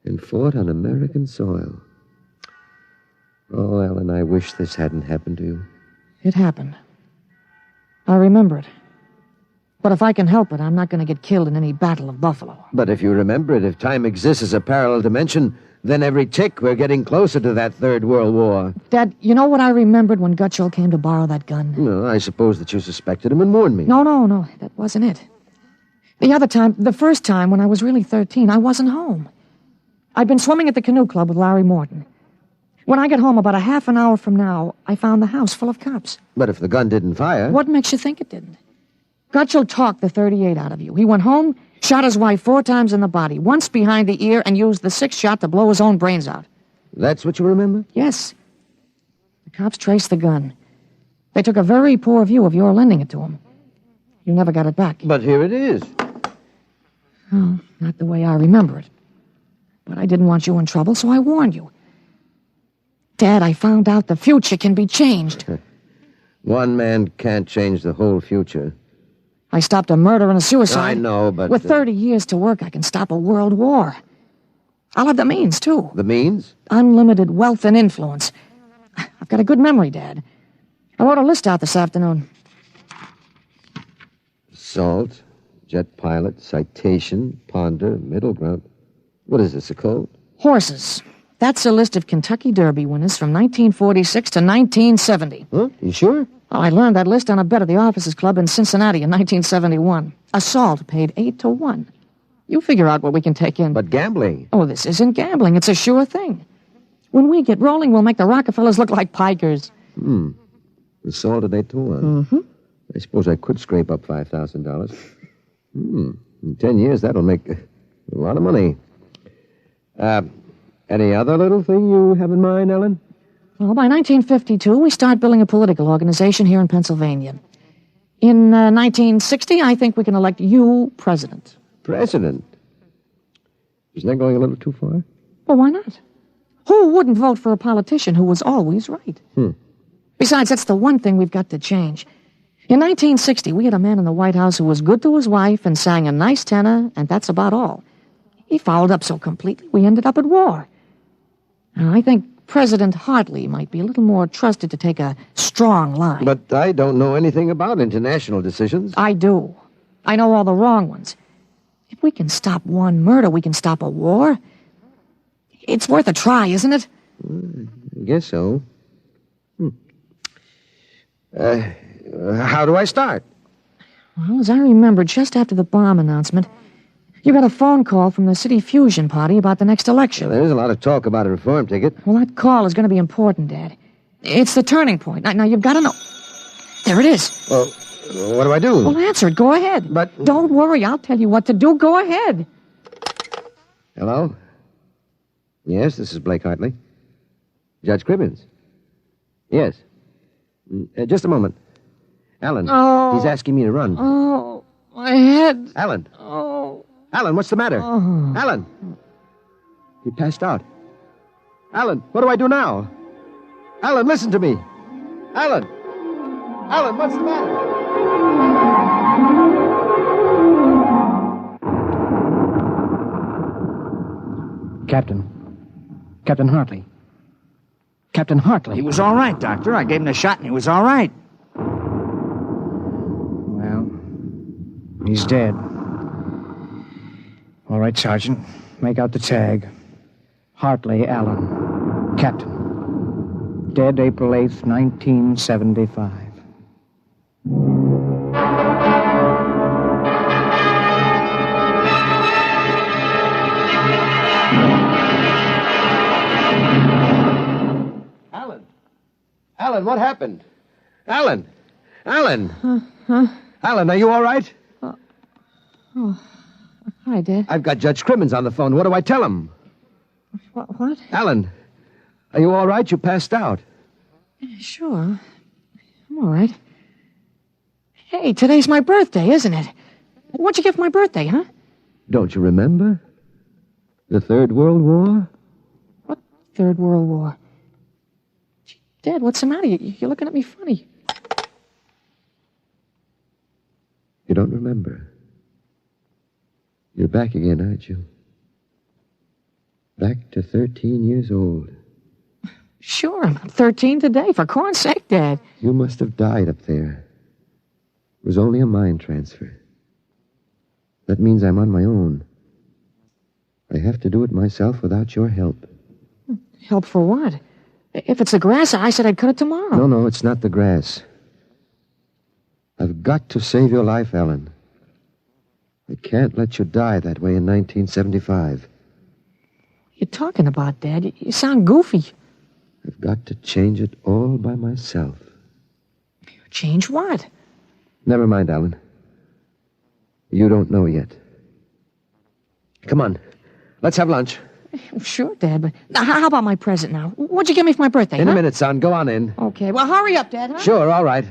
And fought on American soil. Oh, Ellen, I wish this hadn't happened to you. It happened. I remember it. But if I can help it, I'm not going to get killed in any Battle of Buffalo. But if you remember it, if time exists as a parallel dimension, then every tick we're getting closer to that Third World War. Dad, you know what I remembered when Gutschall came to borrow that gun? No, I suppose that you suspected him and warned me. No, that wasn't it. The first time when I was really 13, I wasn't home. I'd been swimming at the canoe club with Larry Morton. When I got home about a half an hour from now, I found the house full of cops. But if the gun didn't fire... What makes you think it didn't? Gutschall talked the 38 out of you. He went home, shot his wife 4 times in the body, once behind the ear, and used the 6th shot to blow his own brains out. That's what you remember? Yes. The cops traced the gun. They took a very poor view of your lending it to him. You never got it back. But here it is. Oh, not the way I remember it. But I didn't want you in trouble, so I warned you. Dad, I found out the future can be changed. One man can't change the whole future. I stopped a murder and a suicide. I know, but... With 30 years to work, I can stop a world war. I'll have the means, too. The means? Unlimited wealth and influence. I've got a good memory, Dad. I wrote a list out this afternoon. Assault, jet pilot, citation, ponder, middle ground. What is this, a code? Horses. That's a list of Kentucky Derby winners from 1946 to 1970. Huh? You sure? Oh, I learned that list on a bet at the Officers Club in Cincinnati in 1971. Assault paid 8 to 1. You figure out what we can take in. But gambling? Oh, this isn't gambling. It's a sure thing. When we get rolling, we'll make the Rockefellers look like pikers. Assault at 8 to 1. Mm-hmm. I suppose I could scrape up $5,000. In 10 years, that'll make a lot of money. Any other little thing you have in mind, Ellen? Well, by 1952, we start building a political organization here in Pennsylvania. In 1960, I think we can elect you president. President? Isn't that going a little too far? Well, why not? Who wouldn't vote for a politician who was always right? Besides, that's the one thing we've got to change. In 1960, we had a man in the White House who was good to his wife and sang a nice tenor, and that's about all. He fouled up so completely, we ended up at war. Now, I think President Hartley might be a little more trusted to take a strong line. But I don't know anything about international decisions. I do. I know all the wrong ones. If we can stop one murder, we can stop a war. It's worth a try, isn't it? I guess so. How do I start? Well, as I remember, just after the bomb announcement, you got a phone call from the City Fusion Party about the next election. Well, there's a lot of talk about a reform ticket. Well, that call is going to be important, Dad. It's the turning point. Now you've got to know. There it is. Well, what do I do? Well, answer it. Go ahead. But... Don't worry. I'll tell you what to do. Go ahead. Hello? Yes, this is Blake Hartley. Judge Cribbins. Yes. Just a moment. Alan. Oh. He's asking me to run. Oh, my head. Alan. Oh. Alan, what's the matter? Oh. Alan. He passed out. Alan, what do I do now? Alan, listen to me. Alan. Alan, what's the matter? Captain Hartley. Captain Hartley. He was all right, Doctor. I gave him a shot and he was all right. Well, he's dead. All right, Sergeant. Make out the tag. Hartley Allen. Captain. Dead April 8th, 1975. Alan, what happened? Alan! Alan! Huh? Alan, are you all right? Oh. Hi, Dad. I've got Judge Cribbins on the phone. What do I tell him? What? Alan, are you all right? You passed out. Sure. I'm all right. Hey, today's my birthday, isn't it? What'd you get for my birthday, huh? Don't you remember? The Third World War? What Third World War? Gee, Dad, what's the matter? You're looking at me funny. You don't remember. You're back again, aren't you? Back to 13 years old. Sure, I'm 13 today. For corn's sake, Dad. You must have died up there. It was only a mind transfer. That means I'm on my own. I have to do it myself without your help. Help for what? If it's the grass, I said I'd cut it tomorrow. No, it's not the grass. I've got to save your life, Alan. I can't let you die that way in 1975. You're talking about, Dad? You sound goofy. I've got to change it all by myself. Change what? Never mind, Alan. You don't know yet. Come on. Let's have lunch. Sure, Dad, but now, how about my present now? What'd you give me for my birthday, In a minute, son. Go on in. Okay, well, hurry up, Dad, huh? Sure, all right.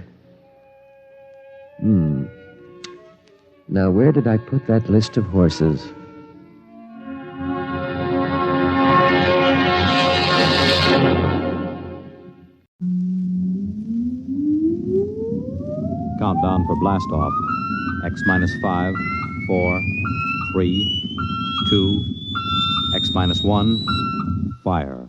Now, where did I put that list of horses? Countdown for blast off. X minus 5, 4, 3, 2, X minus 1, fire.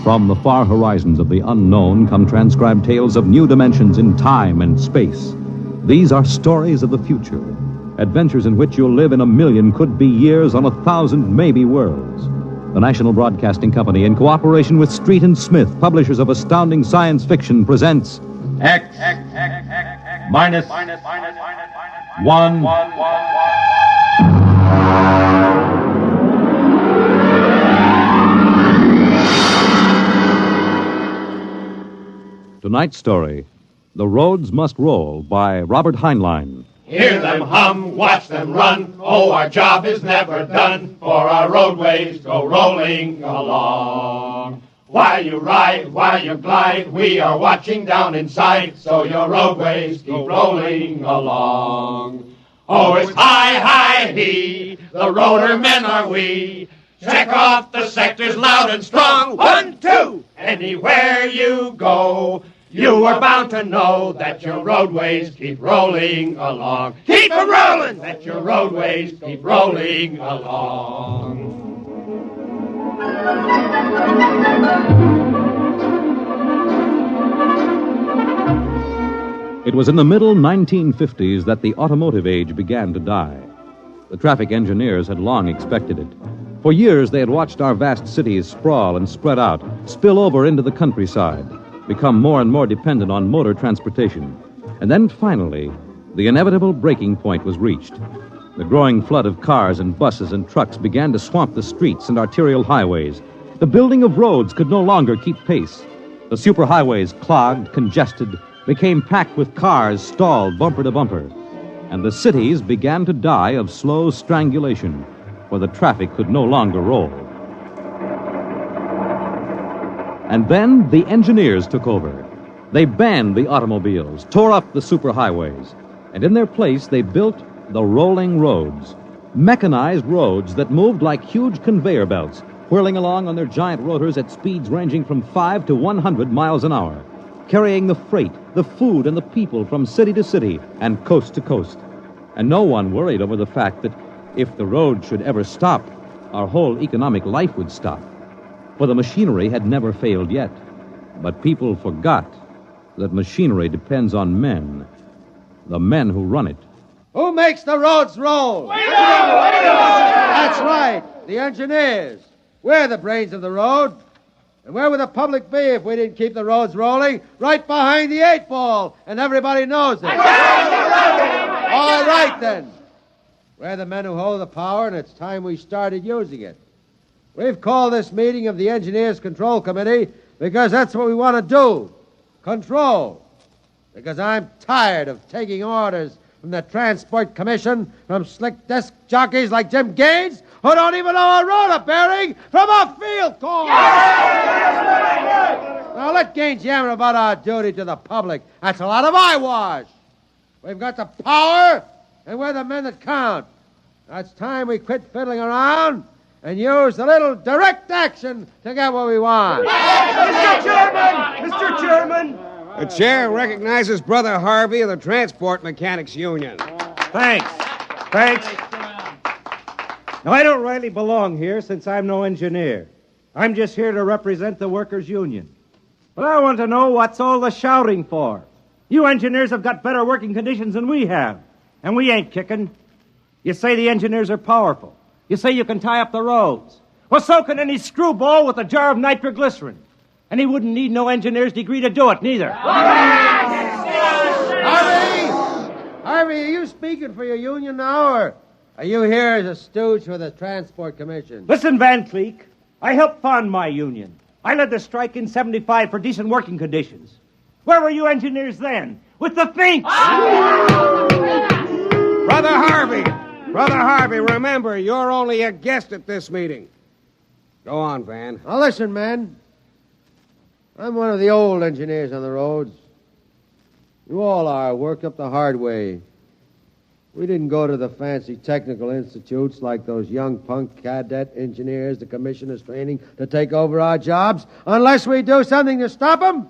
From the far horizons of the unknown come transcribed tales of new dimensions in time and space. These are stories of the future, adventures in which you'll live in 1,000,000 could-be years on 1,000 maybe worlds. The National Broadcasting Company, in cooperation with Street and Smith, publishers of astounding science fiction, presents X minus 1. Tonight's story, The Roads Must Roll, by Robert Heinlein. Hear them hum, watch them run. Oh, our job is never done, for our roadways go rolling along. While you ride, while you glide, we are watching down in sight, so your roadways keep rolling along. Oh, it's high, high, he, the roader men are we. Check off the sectors loud and strong. 1, 2, anywhere you go. You are bound to know that your roadways keep rolling along. Keep it rolling! That your roadways keep rolling along. It was in the middle 1950s that the automotive age began to die. The traffic engineers had long expected it. For years, they had watched our vast cities sprawl and spread out, spill over into the countryside, become more and more dependent on motor transportation. And then, finally, the inevitable breaking point was reached. The growing flood of cars and buses and trucks began to swamp the streets and arterial highways. The building of roads could no longer keep pace. The superhighways, clogged, congested, became packed with cars stalled bumper to bumper. And the cities began to die of slow strangulation, for the traffic could no longer roll. And then the engineers took over. They banned the automobiles, tore up the superhighways, and in their place they built the rolling roads, mechanized roads that moved like huge conveyor belts, whirling along on their giant rotors at speeds ranging from 5 to 100 miles an hour, carrying the freight, the food, and the people from city to city and coast to coast. And no one worried over the fact that if the road should ever stop, our whole economic life would stop. For the machinery had never failed yet. But people forgot that machinery depends on men, the men who run it. Who makes the roads roll? We do! That's right, the engineers. We're the brains of the road. And where would the public be if we didn't keep the roads rolling? Right behind the 8-ball, and everybody knows it. All right, then. We're the men who hold the power, and it's time we started using it. We've called this meeting of the Engineers Control Committee because that's what we want to do. Control. Because I'm tired of taking orders from the Transport Commission, from slick desk jockeys like Jim Gaines, who don't even know a rotor bearing from a field corn. Now let Gaines yammer about our duty to the public. That's a lot of eyewash. We've got the power, and we're the men that count. Now it's time we quit fiddling around and use a little direct action to get what we want. Mr. Chairman! Mr. Chairman! The chair recognizes Brother Harvey of the Transport Mechanics Union. Thanks. Now, I don't rightly belong here since I'm no engineer. I'm just here to represent the workers' union. But I want to know what's all the shouting for. You engineers have got better working conditions than we have, and we ain't kicking. You say the engineers are powerful. You say you can tie up the roads. Well, so can any screwball with a jar of nitroglycerin. And he wouldn't need no engineer's degree to do it, neither. Harvey, are you speaking for your union now, or are you here as a stooge for the Transport Commission? Listen, Van Cleek, I helped found my union. I led the strike in 75 for decent working conditions. Where were you engineers then? With the Finks! Brother Harvey, remember, you're only a guest at this meeting. Go on, Van. Now listen, men. I'm one of the old engineers on the roads. You all are, worked up the hard way. We didn't go to the fancy technical institutes like those young punk cadet engineers the commission is training to take over our jobs unless we do something to stop them.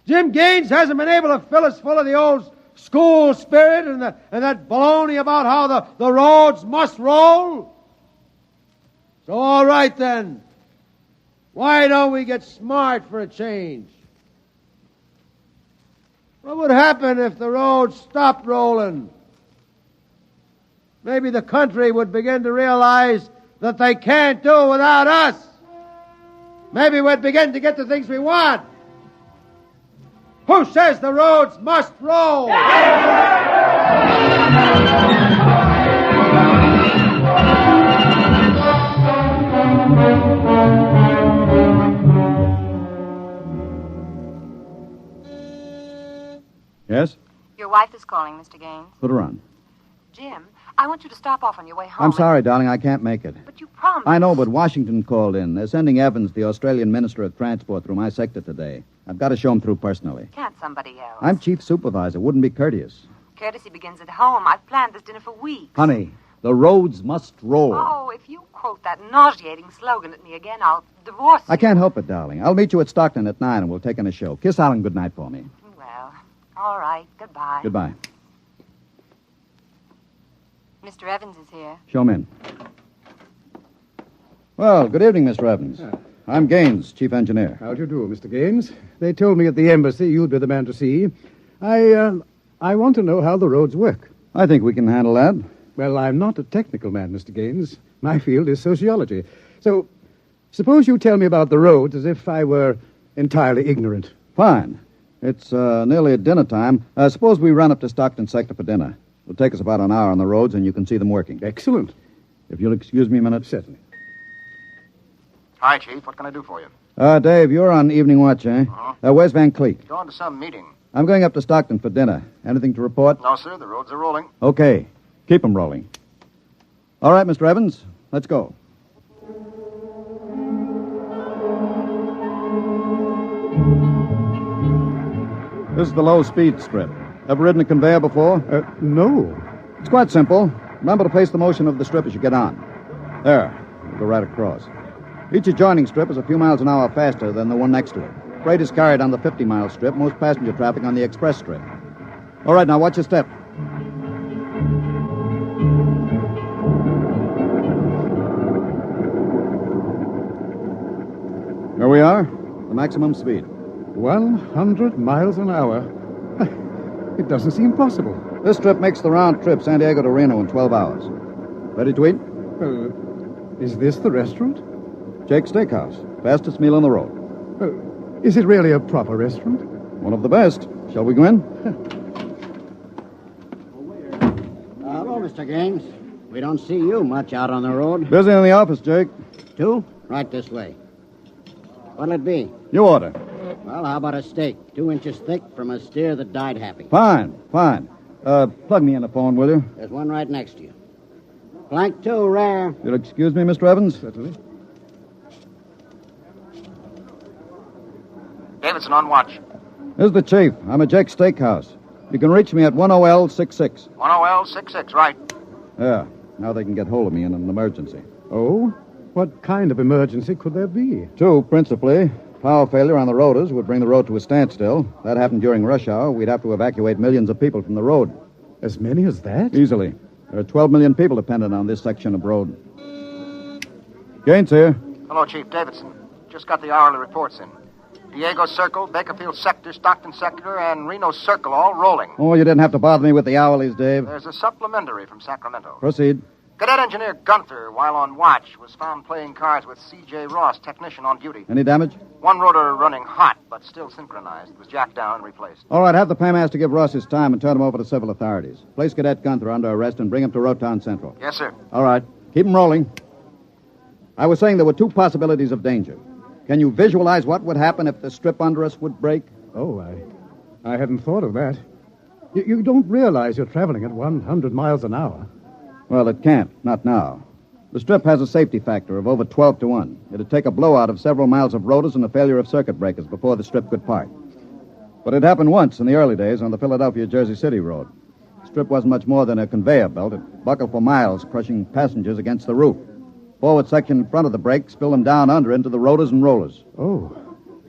Jim Gaines hasn't been able to fill us full of the old school spirit and that baloney about how the roads must roll. So all right then. Why don't we get smart for a change? What would happen if the roads stopped rolling? Maybe the country would begin to realize that they can't do without us. Maybe we'd begin to get the things we want. Who says the roads must roll? Yes? Your wife is calling, Mr. Gaines. Put her on. Jim, I want you to stop off on your way home. I'm sorry, darling, I can't make it. But you promised. I know, but Washington called in. They're sending Evans, the Australian Minister of Transport, through my sector today. I've got to show him through personally. Can't somebody else? I'm chief supervisor. Wouldn't be courteous. Courtesy begins at home. I've planned this dinner for weeks. Honey, the roads must roll. Oh, if you quote that nauseating slogan at me again, I'll divorce you. I can't help it, darling. I'll meet you at Stockton at 9 and we'll take in a show. Kiss Alan goodnight for me. Well, all right. Goodbye. Goodbye. Mr. Evans is here. Show him in. Well, good evening, Mr. Evans. I'm Gaines, chief engineer. How do you do, Mr. Gaines? They told me at the embassy you'd be the man to see. I want to know how the roads work. I think we can handle that. Well, I'm not a technical man, Mr. Gaines. My field is sociology. So, suppose you tell me about the roads as if I were entirely ignorant. Fine. It's nearly at dinner time. Suppose we run up to Stockton Sector for dinner. It'll take us about an hour on the roads, and you can see them working. Excellent. If you'll excuse me a minute. Certainly. Hi, Chief. What can I do for you? Dave, you're on evening watch, eh? Uh-huh. Where's Van Cleek? Going to some meeting. I'm going up to Stockton for dinner. Anything to report? No, sir. The roads are rolling. Okay. Keep them rolling. All right, Mr. Evans. Let's go. This is the low-speed strip. Ever ridden a conveyor before? No. It's quite simple. Remember to place the motion of the strip as you get on. There. We'll go right across. Each adjoining strip is a few miles an hour faster than the one next to it. Freight is carried on the 50-mile strip, most passenger traffic on the express strip. All right, now watch your step. Here we are, the maximum speed. 100 miles an hour. It doesn't seem possible. This strip makes the round trip, San Diego to Reno, in 12 hours. Ready to eat? Is this the restaurant? Jake's Steakhouse. Fastest meal on the road. Is it really a proper restaurant? One of the best. Shall we go in? Hello, Mr. Gaines. We don't see you much out on the road. Busy in the office, Jake. Two? Right this way. What'll it be? You order. Well, how about a steak? 2 inches thick from a steer that died happy. Fine. Plug me in the phone, will you? There's one right next to you. Flank 2, rare. You'll excuse me, Mr. Evans? Certainly. Davidson on watch. This is the chief. I'm at Jake's Steakhouse. You can reach me at 10L66. 10L66, right. Yeah. Now they can get hold of me in an emergency. Oh? What kind of emergency could there be? 2, principally. Power failure on the roaders would bring the road to a standstill. That happened during rush hour. We'd have to evacuate millions of people from the road. As many as that? Easily. There are 12 million people dependent on this section of road. Gaines here. Hello, Chief Davidson. Just got the hourly reports in. Diego Circle, Bakerfield Sector, Stockton Sector, and Reno Circle all rolling. Oh, you didn't have to bother me with the hourlies, Dave. There's a supplementary from Sacramento. Proceed. Cadet Engineer Gunther, while on watch, was found playing cards with C.J. Ross, technician on duty. Any damage? One rotor running hot, but still synchronized. It was jacked down and replaced. All right, have the paymaster give Ross his time and turn him over to civil authorities. Place Cadet Gunther under arrest and bring him to Rotown Central. Yes, sir. All right. Keep him rolling. I was saying there were 2 possibilities of danger. Can you visualize what would happen if the strip under us would break? Oh, I hadn't thought of that. You don't realize you're traveling at 100 miles an hour. Well, it can't. Not now. The strip has a safety factor of over 12 to 1. It'd take a blowout of several miles of rotors and a failure of circuit breakers before the strip could part. But it happened once in the early days on the Philadelphia-Jersey City road. The strip wasn't much more than a conveyor belt. It buckled for miles, crushing passengers against the roof. Forward section in front of the brake spilled them down under into the rotors and rollers. Oh.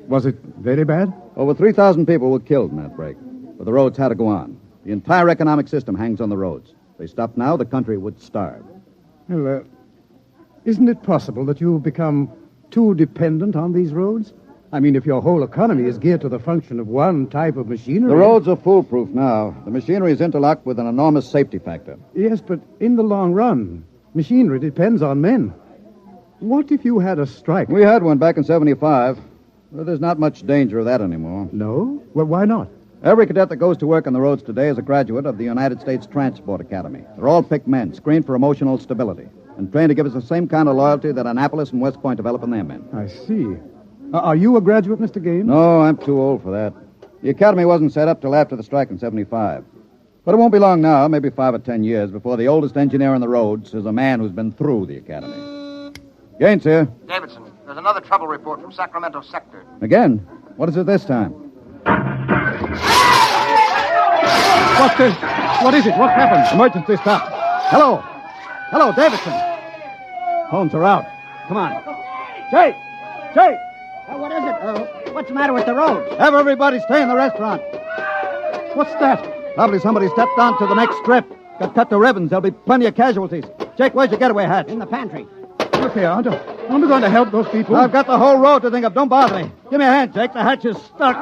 Was it very bad? Over 3,000 people were killed in that break. But the roads had to go on. The entire economic system hangs on the roads. If they stopped now, the country would starve. Well, isn't it possible that you've become too dependent on these roads? I mean, if your whole economy is geared to the function of one type of machinery... The roads are foolproof now. The machinery is interlocked with an enormous safety factor. Yes, but in the long run, machinery depends on men. What if you had a strike? We had one back in 75. Well, there's not much danger of that anymore. No? Well, why not? Every cadet that goes to work on the roads today is a graduate of the United States Transport Academy. They're all picked men, screened for emotional stability, and trained to give us the same kind of loyalty that Annapolis and West Point develop in their men. I see. Are you a graduate, Mr. Gaines? No, I'm too old for that. The academy wasn't set up till after the strike in 75. But it won't be long now, maybe 5 or 10 years, before the oldest engineer on the roads is a man who's been through the academy. Gaines here. Davidson, there's another trouble report from Sacramento Sector. Again? What is it this time? What is it? What happened? Emergency stop. Hello. Hello, Davidson. Phones are out. Come on. Jake! What is it? What's the matter with the roads? Have everybody stay in the restaurant. What's that? Probably somebody stepped onto the next strip. Got cut to ribbons. There'll be plenty of casualties. Jake, where's your getaway hat? In the pantry. Look here, aren't we going to help those people? I've got the whole road to think of. Don't bother me. Give me a hand, Jake. The hatch is stuck.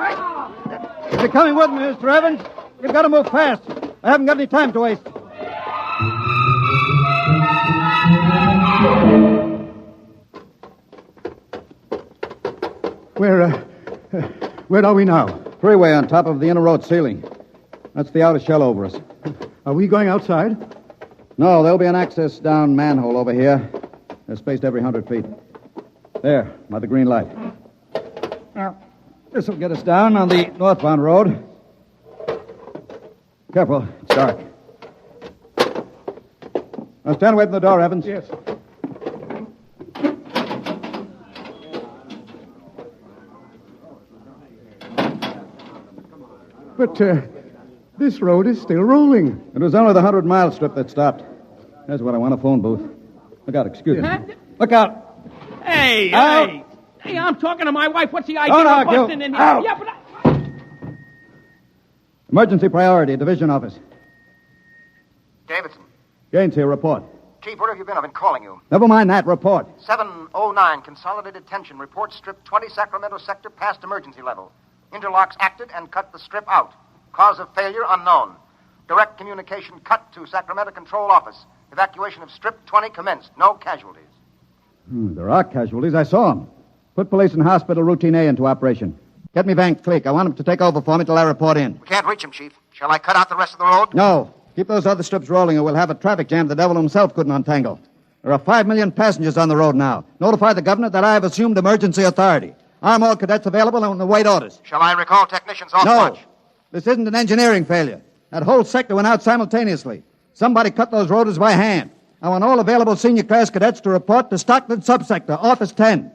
Is you coming with me, Mr. Evans? You've got to move fast. I haven't got any time to waste. Where are we now? Freeway on top of the inner road ceiling. That's the outer shell over us. Are we going outside? No, there'll be an access down manhole over here. They're spaced every 100 feet. There, by the green light. Now, this will get us down on the northbound road. Careful, it's dark. Now stand away from the door, Evans. Yes. But this road is still rolling. It was only the 100-mile strip that stopped. There's what I want, a phone booth. Look out, excuse me. Look out. Hey, Out. hey, I'm talking to my wife. What's the idea Don't of argue. busting in here? Out. Yeah, but Emergency priority, division office. Davidson. Gaines here, report. Chief, where have you been? I've been calling you. Never mind that, report. 709, consolidated tension. Report strip 20, Sacramento sector, past emergency level. Interlocks acted and cut the strip out. Cause of failure unknown. Direct communication cut to Sacramento Control Office. Evacuation of strip 20 commenced. No casualties. There are casualties. I saw them. Put police and hospital routine A into operation. Get me Van Cleek. I want him to take over for me till I report in. We can't reach him, Chief. Shall I cut out the rest of the road? No. Keep those other strips rolling or we'll have a traffic jam the devil himself couldn't untangle. There are 5 million passengers on the road now. Notify the governor that I have assumed emergency authority. Arm all cadets available and await orders. Shall I recall technicians off No. watch? This isn't an engineering failure. That whole sector went out simultaneously. Somebody cut those rotors by hand. I want all available senior class cadets to report to Stockton Subsector, Office 10,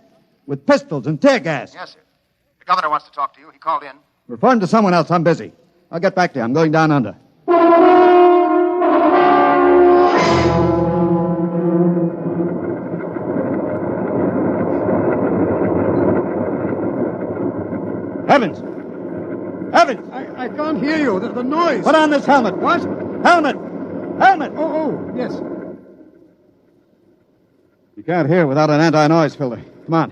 with pistols and tear gas. Yes, sir. The governor wants to talk to you. He called in. Refer him to someone else. I'm busy. I'll get back to you. I'm going down under. Evans! Evans! I can't hear you. The noise. Put on this helmet. What? Helmet! Helmet! Oh, yes. You can't hear without an anti-noise filter. Come on.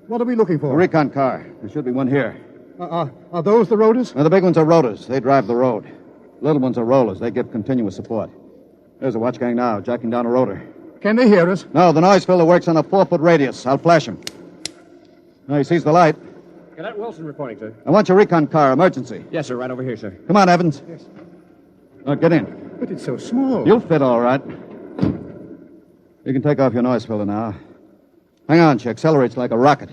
What are we looking A for? recon car. There should be one here. Are those the rotors? Now, the big ones are rotors. They drive the road. Little ones are rollers. They give continuous support. There's a watch gang now, jacking down a rotor. Can they hear us? No, the noise filter works on a 4-foot radius. I'll flash him. Now, he sees the light. Cadet Wilson reporting, sir. I want your recon car. Emergency. Yes, sir. Right over here, sir. Come on, Evans. Yes. Now, get in. But it's so small. You'll fit all right. You can take off your noise filter now. Hang on, she accelerates like a rocket.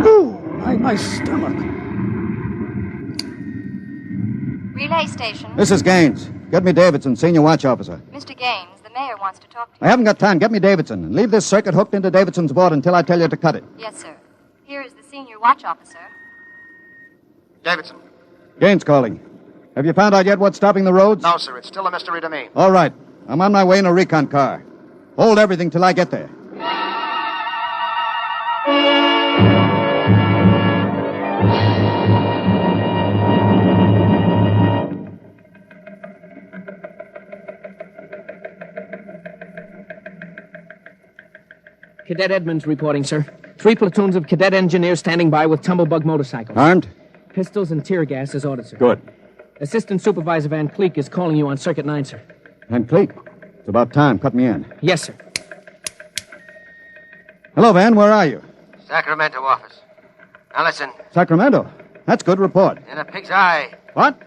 Ooh, my stomach. Relay station. This is Gaines. Get me Davidson, senior watch officer. Mr. Gaines, the mayor wants to talk to you. I haven't got time. Get me Davidson. And leave this circuit hooked into Davidson's board until I tell you to cut it. Yes, sir. Here is the senior watch officer. Davidson. Gaines calling. Have you found out yet what's stopping the roads? No, sir. It's still a mystery to me. All right. I'm on my way in a recon car. Hold everything till I get there. Cadet Edmonds reporting, sir. 3 platoons of cadet engineers standing by with tumblebug motorcycles. Armed? Pistols and tear gas as ordered, sir. Good. Assistant Supervisor Van Cleek is calling you on Circuit 9, sir. Van Cleek. It's about time. Cut me in. Yes, sir. Hello, Van. Where are you? Sacramento office. Now listen, Sacramento. That's good report. in a pig's eye. What?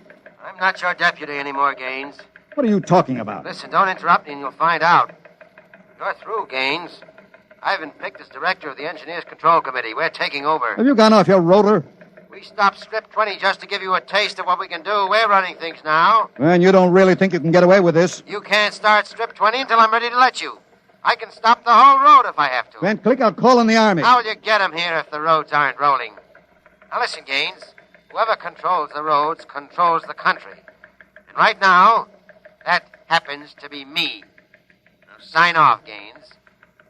I'm not your deputy anymore, Gaines. What are you talking about? Listen, don't interrupt me and you'll find out. You're through, Gaines. I've been picked as director of the Engineers Control Committee. We're taking over. Have you gone off your roller? We stopped Strip 20 just to give you a taste of what we can do. We're running things now. Man, you don't really think you can get away with this. You can't start Strip 20 until I'm ready to let you. I can stop the whole road if I have to. Van Cleek, I'll call in the Army. How will you get 'em here if the roads aren't rolling? Now listen, Gaines. Whoever controls the roads controls the country. And right now, that happens to be me. Now sign off, Gaines.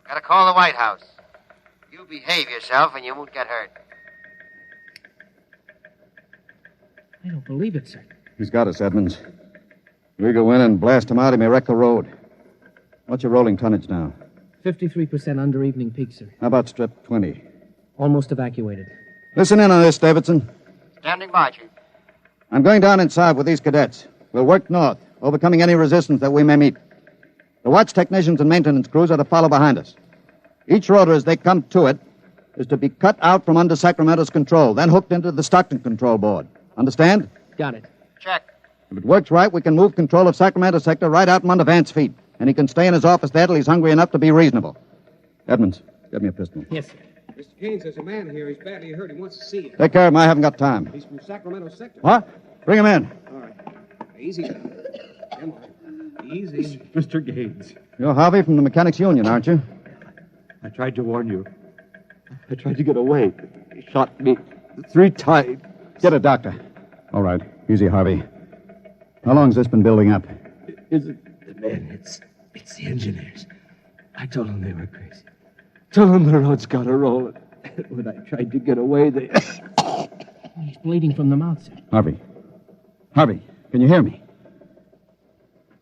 Gotta call the White House. You behave yourself and you won't get hurt. I don't believe it, sir. He's got us, Edmonds. We go in and blast him out, he may wreck the road. What's your rolling tonnage now? 53% under evening peak, sir. How about strip 20? Almost evacuated. Listen in on this, Davidson. Standing by, Chief. I'm going down inside with these cadets. We'll work north, overcoming any resistance that we may meet. The watch technicians and maintenance crews are to follow behind us. Each rotor, as they come to it, is to be cut out from under Sacramento's control, then hooked into the Stockton control board. Understand? Got it. Check. If it works right, we can move control of Sacramento sector right out from under Vance's feet, and he can stay in his office there till he's hungry enough to be reasonable. Edmonds, get me a pistol. Yes, sir. Mr. Gaines, there's a man here. He's badly hurt. He wants to see you. Take care of him. I haven't got time. He's from Sacramento sector. What? Bring him in. All right. Easy. Come on. Easy. Mr. Gaines. You're Harvey from the Mechanics Union, aren't you? I tried to warn you. I tried to get away. He shot me 3 times. Get a doctor. All right. Easy, Harvey. How long's this been building up? Isn't the man? It's the engineers. I told them they were crazy. Told them the road's got to roll. When I tried to get away, they... He's bleeding from the mouth, sir. Harvey. Harvey, can you hear me?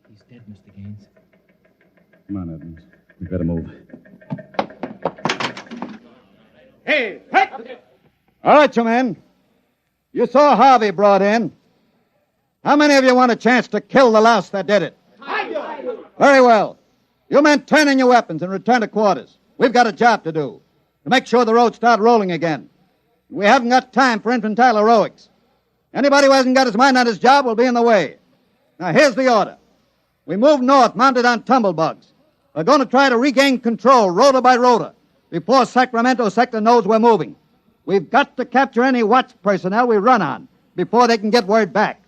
He's dead, Mr. Gaines. Come on, Edmonds. We better move. Hey! All right, you men. You saw Harvey brought in. How many of you want a chance to kill the louse that did it? I do. Very well. You men turn in your weapons and return to quarters. We've got a job to do. To make sure the roads start rolling again. We haven't got time for infantile heroics. Anybody who hasn't got his mind on his job will be in the way. Now, here's the order. We move north, mounted on tumblebugs. We're going to try to regain control, rotor by rotor, before Sacramento sector knows we're moving. We've got to capture any watch personnel we run on before they can get word back.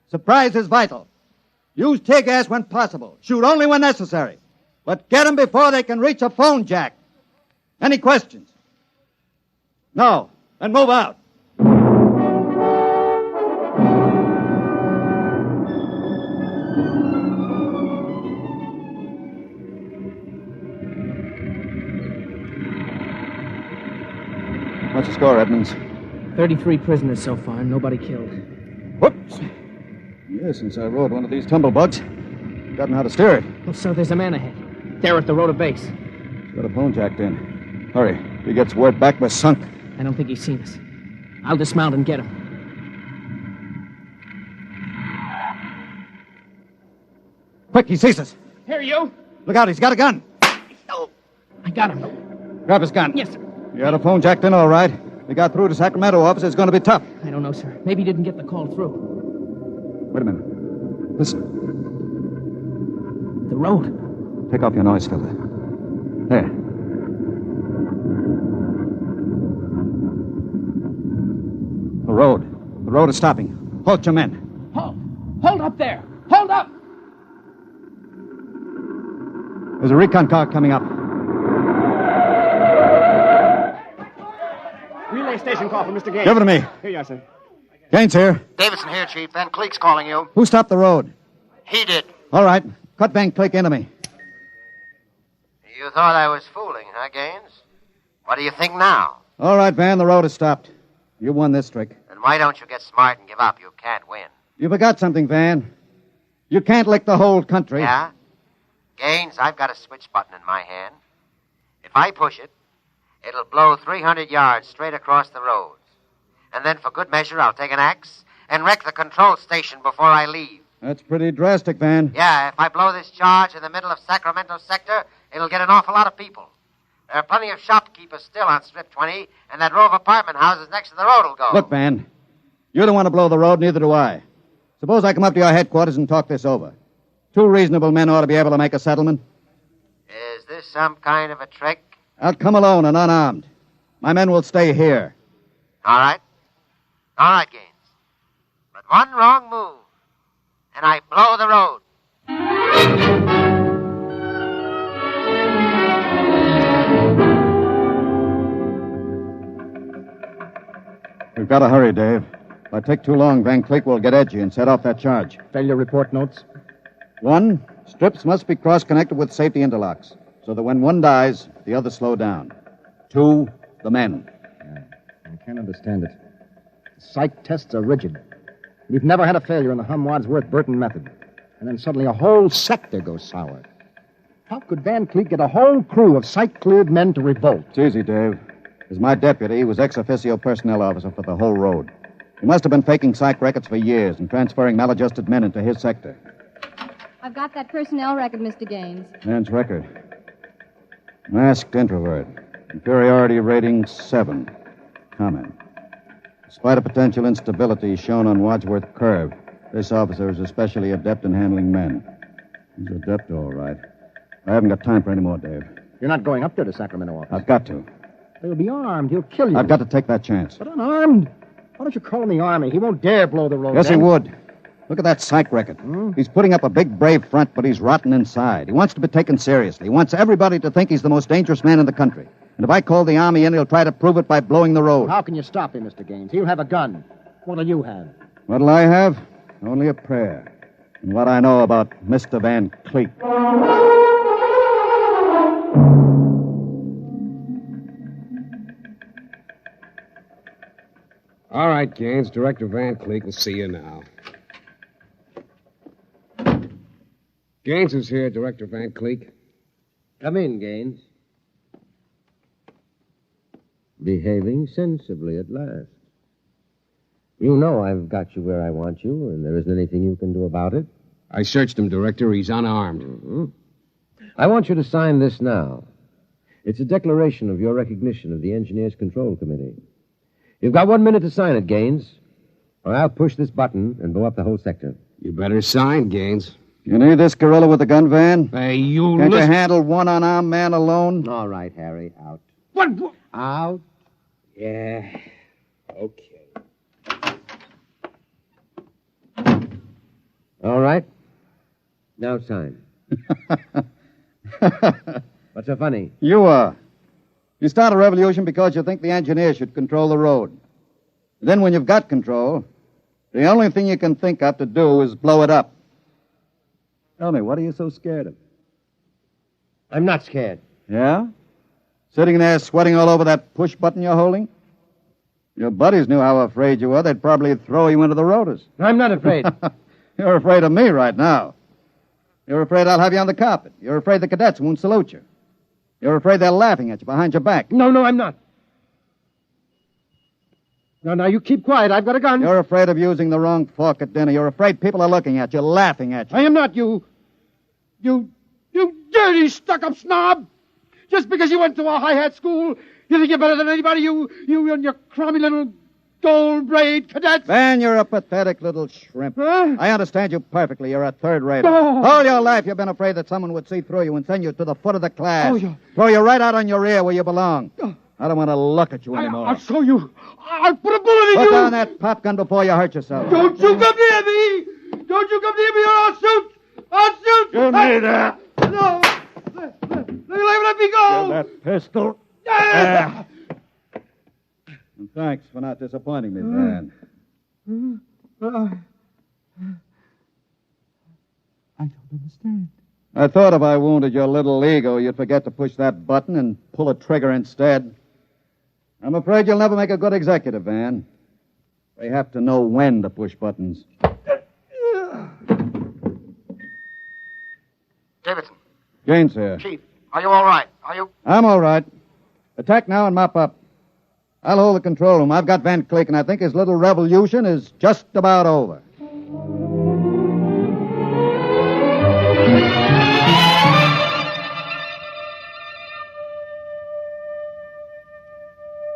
Surprise is vital. Use tear gas when possible. Shoot only when necessary. But get them before they can reach a phone jack. Any questions? No. Then move out. What's the score, Edmonds? 33 prisoners so far, nobody killed. Whoops. Yes, since I rode one of these tumblebugs, gotten how to steer it. Well, sir, there's a man ahead. There at the rotor base. He's got a phone jacked in. Hurry. If he gets word back, we're sunk. I don't think he's seen us. I'll dismount and get him. Quick, he sees us. Here, you. Look out, he's got a gun. Oh, I got him. Grab his gun. Yes, sir. You had a phone jacked in all right. We got through to Sacramento office. It's going to be tough. I don't know, sir. Maybe he didn't get the call through. Wait a minute. Listen. The road. Take off your noise filter. There. The road. The road is stopping. Halt your men. Halt. Hold up there. Hold up. There's a recon car coming up. Relay station call for Mr. Gaines. Give it to me. Here you are, sir. Gaines here. Davidson here, Chief. Van Cleek's calling you. Who stopped the road? He did. All right. Cut Van Cleek into me. You thought I was fooling, huh, Gaines? What do you think now? All right, Van. The road is stopped. You won this trick. Then why don't you get smart and give up? You can't win. You forgot something, Van. You can't lick the whole country. Yeah? Gaines, I've got a switch button in my hand. If I push it, it'll blow 300 yards straight across the roads. And then for good measure, I'll take an axe and wreck the control station before I leave. That's pretty drastic, Van. Yeah, if I blow this charge in the middle of Sacramento sector, it'll get an awful lot of people. There are plenty of shopkeepers still on Strip 20, and that row of apartment houses next to the road will go. Look, Van, you don't want to blow the road, neither do I. Suppose I come up to your headquarters and talk this over. 2 reasonable men ought to be able to make a settlement. Is this some kind of a trick? I'll come alone and unarmed. My men will stay here. All right. All right, Gaines. But one wrong move, and I blow the road. We've got to hurry, Dave. If I take too long, Van Cleek will get edgy and set off that charge. Failure report notes? 1, strips must be cross-connected with safety interlocks, so that when one dies, the others slow down. 2, the men. I can't understand it. Psych tests are rigid. We've never had a failure in the Hum-Wadsworth-Burton method. And then suddenly a whole sector goes sour. How could Van Cleek get a whole crew of psych-cleared men to revolt? It's easy, Dave. As my deputy, he was ex officio personnel officer for the whole road. He must have been faking psych records for years and transferring maladjusted men into his sector. I've got that personnel record, Mr. Gaines. Man's record. Masked introvert. Inferiority rating 7. Comment. Despite a potential instability shown on Wadsworth Curve, this officer is especially adept in handling men. He's adept, all right. I haven't got time for any more, Dave. You're not going up there to Sacramento office. I've got to. He'll be armed. He'll kill you. I've got to take that chance. But unarmed? Why don't you call him the Army? He won't dare blow the road. Yes, he then. would. Look at that psych record. He's putting up a big, brave front, but he's rotten inside. He wants to be taken seriously. He wants everybody to think he's the most dangerous man in the country. And if I call the Army in, he'll try to prove it by blowing the road. How can you stop him, Mr. Gaines? He'll have a gun. What'll you have? What'll I have? Only a prayer. And what I know about Mr. Van Cleek. All right, Gaines. Director Van Cleek will see you now. Gaines is here, Director Van Cleek. Come in, Gaines. Behaving sensibly at last. You know I've got you where I want you, and there isn't anything you can do about it. I searched him, Director. He's unarmed. Mm-hmm. I want you to sign this now. It's a declaration of your recognition of the Engineers Control Committee. You've got 1 minute to sign it, Gaines, or I'll push this button and blow up the whole sector. You better sign, Gaines. You need this gorilla with the gun, Van? Hey, you Can't you listen... handle one unarmed man alone? All right, Harry, out. What? Out? Yeah. Okay. All right. Now sign. What's so funny? You are. You start a revolution because you think the engineer should control the road. Then when you've got control, the only thing you can think of to do is blow it up. Tell me, what are you so scared of? I'm not scared. Yeah? Sitting there sweating all over that push button you're holding? Your buddies knew how afraid you were. They'd probably throw you into the rotors. I'm not afraid. You're afraid of me right now. You're afraid I'll have you on the carpet. You're afraid the cadets won't salute you. You're afraid they're laughing at you behind your back. No, I'm not. Now, you keep quiet. I've got a gun. You're afraid of using the wrong fork at dinner. You're afraid people are looking at you, laughing at you. I am not you. You dirty, stuck-up snob. Just because you went to a high-hat school, you think you're better than anybody, you and your crummy little gold-braid cadets. Van, you're a pathetic little shrimp. Huh? I understand you perfectly. You're a third-rater. Oh. All your life you've been afraid that someone would see through you and send you to the foot of the class. Oh, yeah. Throw you right out on your ear where you belong. I don't want to look at you anymore. I'll show you. I'll put a bullet in you. Put down that pop gun before you hurt yourself. Don't you come near me. Don't you come near me or I'll shoot. I'll shoot. Give me that. No. Let me go. Give that pistol. And thanks for not disappointing me, Van. I don't understand. I thought if I wounded your little ego, you'd forget to push that button and pull a trigger instead. I'm afraid you'll never make a good executive, Van. They have to know when to push buttons. Davidson. Gaines here. Chief, are you all right? Are you? I'm all right. Attack now and mop up. I'll hold the control room. I've got Van Cleek, and I think his little revolution is just about over.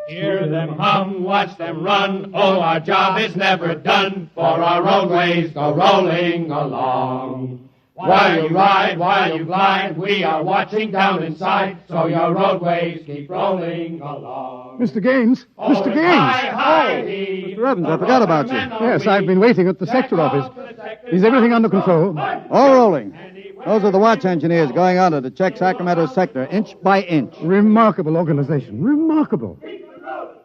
Hear them hum, watch them run. Oh, our job is never done, for our roadways go rolling along. While you ride, while you glide, we are watching down inside, so your roadways keep rolling along. Mr. Gaines! Oh, Mr. Gaines! Mr. Evans, I forgot about you. Yes, I've been waiting at the sector office. Is everything under control? All rolling. Those are the watch engineers going under to check Sacramento's sector, inch by inch. Remarkable organization. Remarkable.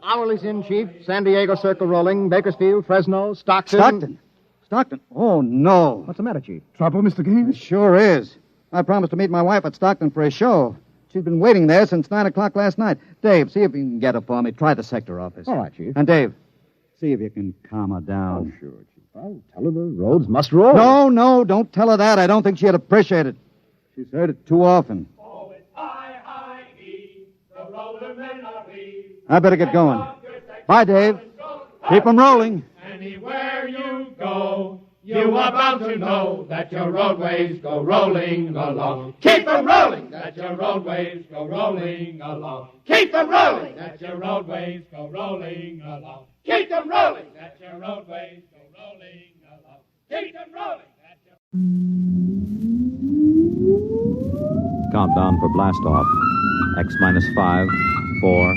Hourly's in, Chief. San Diego Circle rolling. Bakersfield, Fresno, Stockton. Stockton? Oh, no. What's the matter, Chief? Trouble, Mr. Gaines? It sure is. I promised to meet my wife at Stockton for a show. She's been waiting there since 9 o'clock last night. Dave, see if you can get her for me. Try the sector office. All right, Chief. And Dave, see if you can calm her down. Oh, sure, Chief. I'll tell her the roads must roll. No, don't tell her that. I don't think she'd appreciate it. She's heard it too often. Oh, it's I-I-E, the roller men are we. I better get going. Bye, Dave. Keep 'em rolling. Anywhere you go, you are bound to know that your roadways go rolling along. Keep them rolling, that your roadways go rolling along. Keep them rolling, that your roadways go rolling along. Keep them rolling, that your roadways go rolling along. Keep them rolling, that your... Countdown for blast off. X minus 5, 4,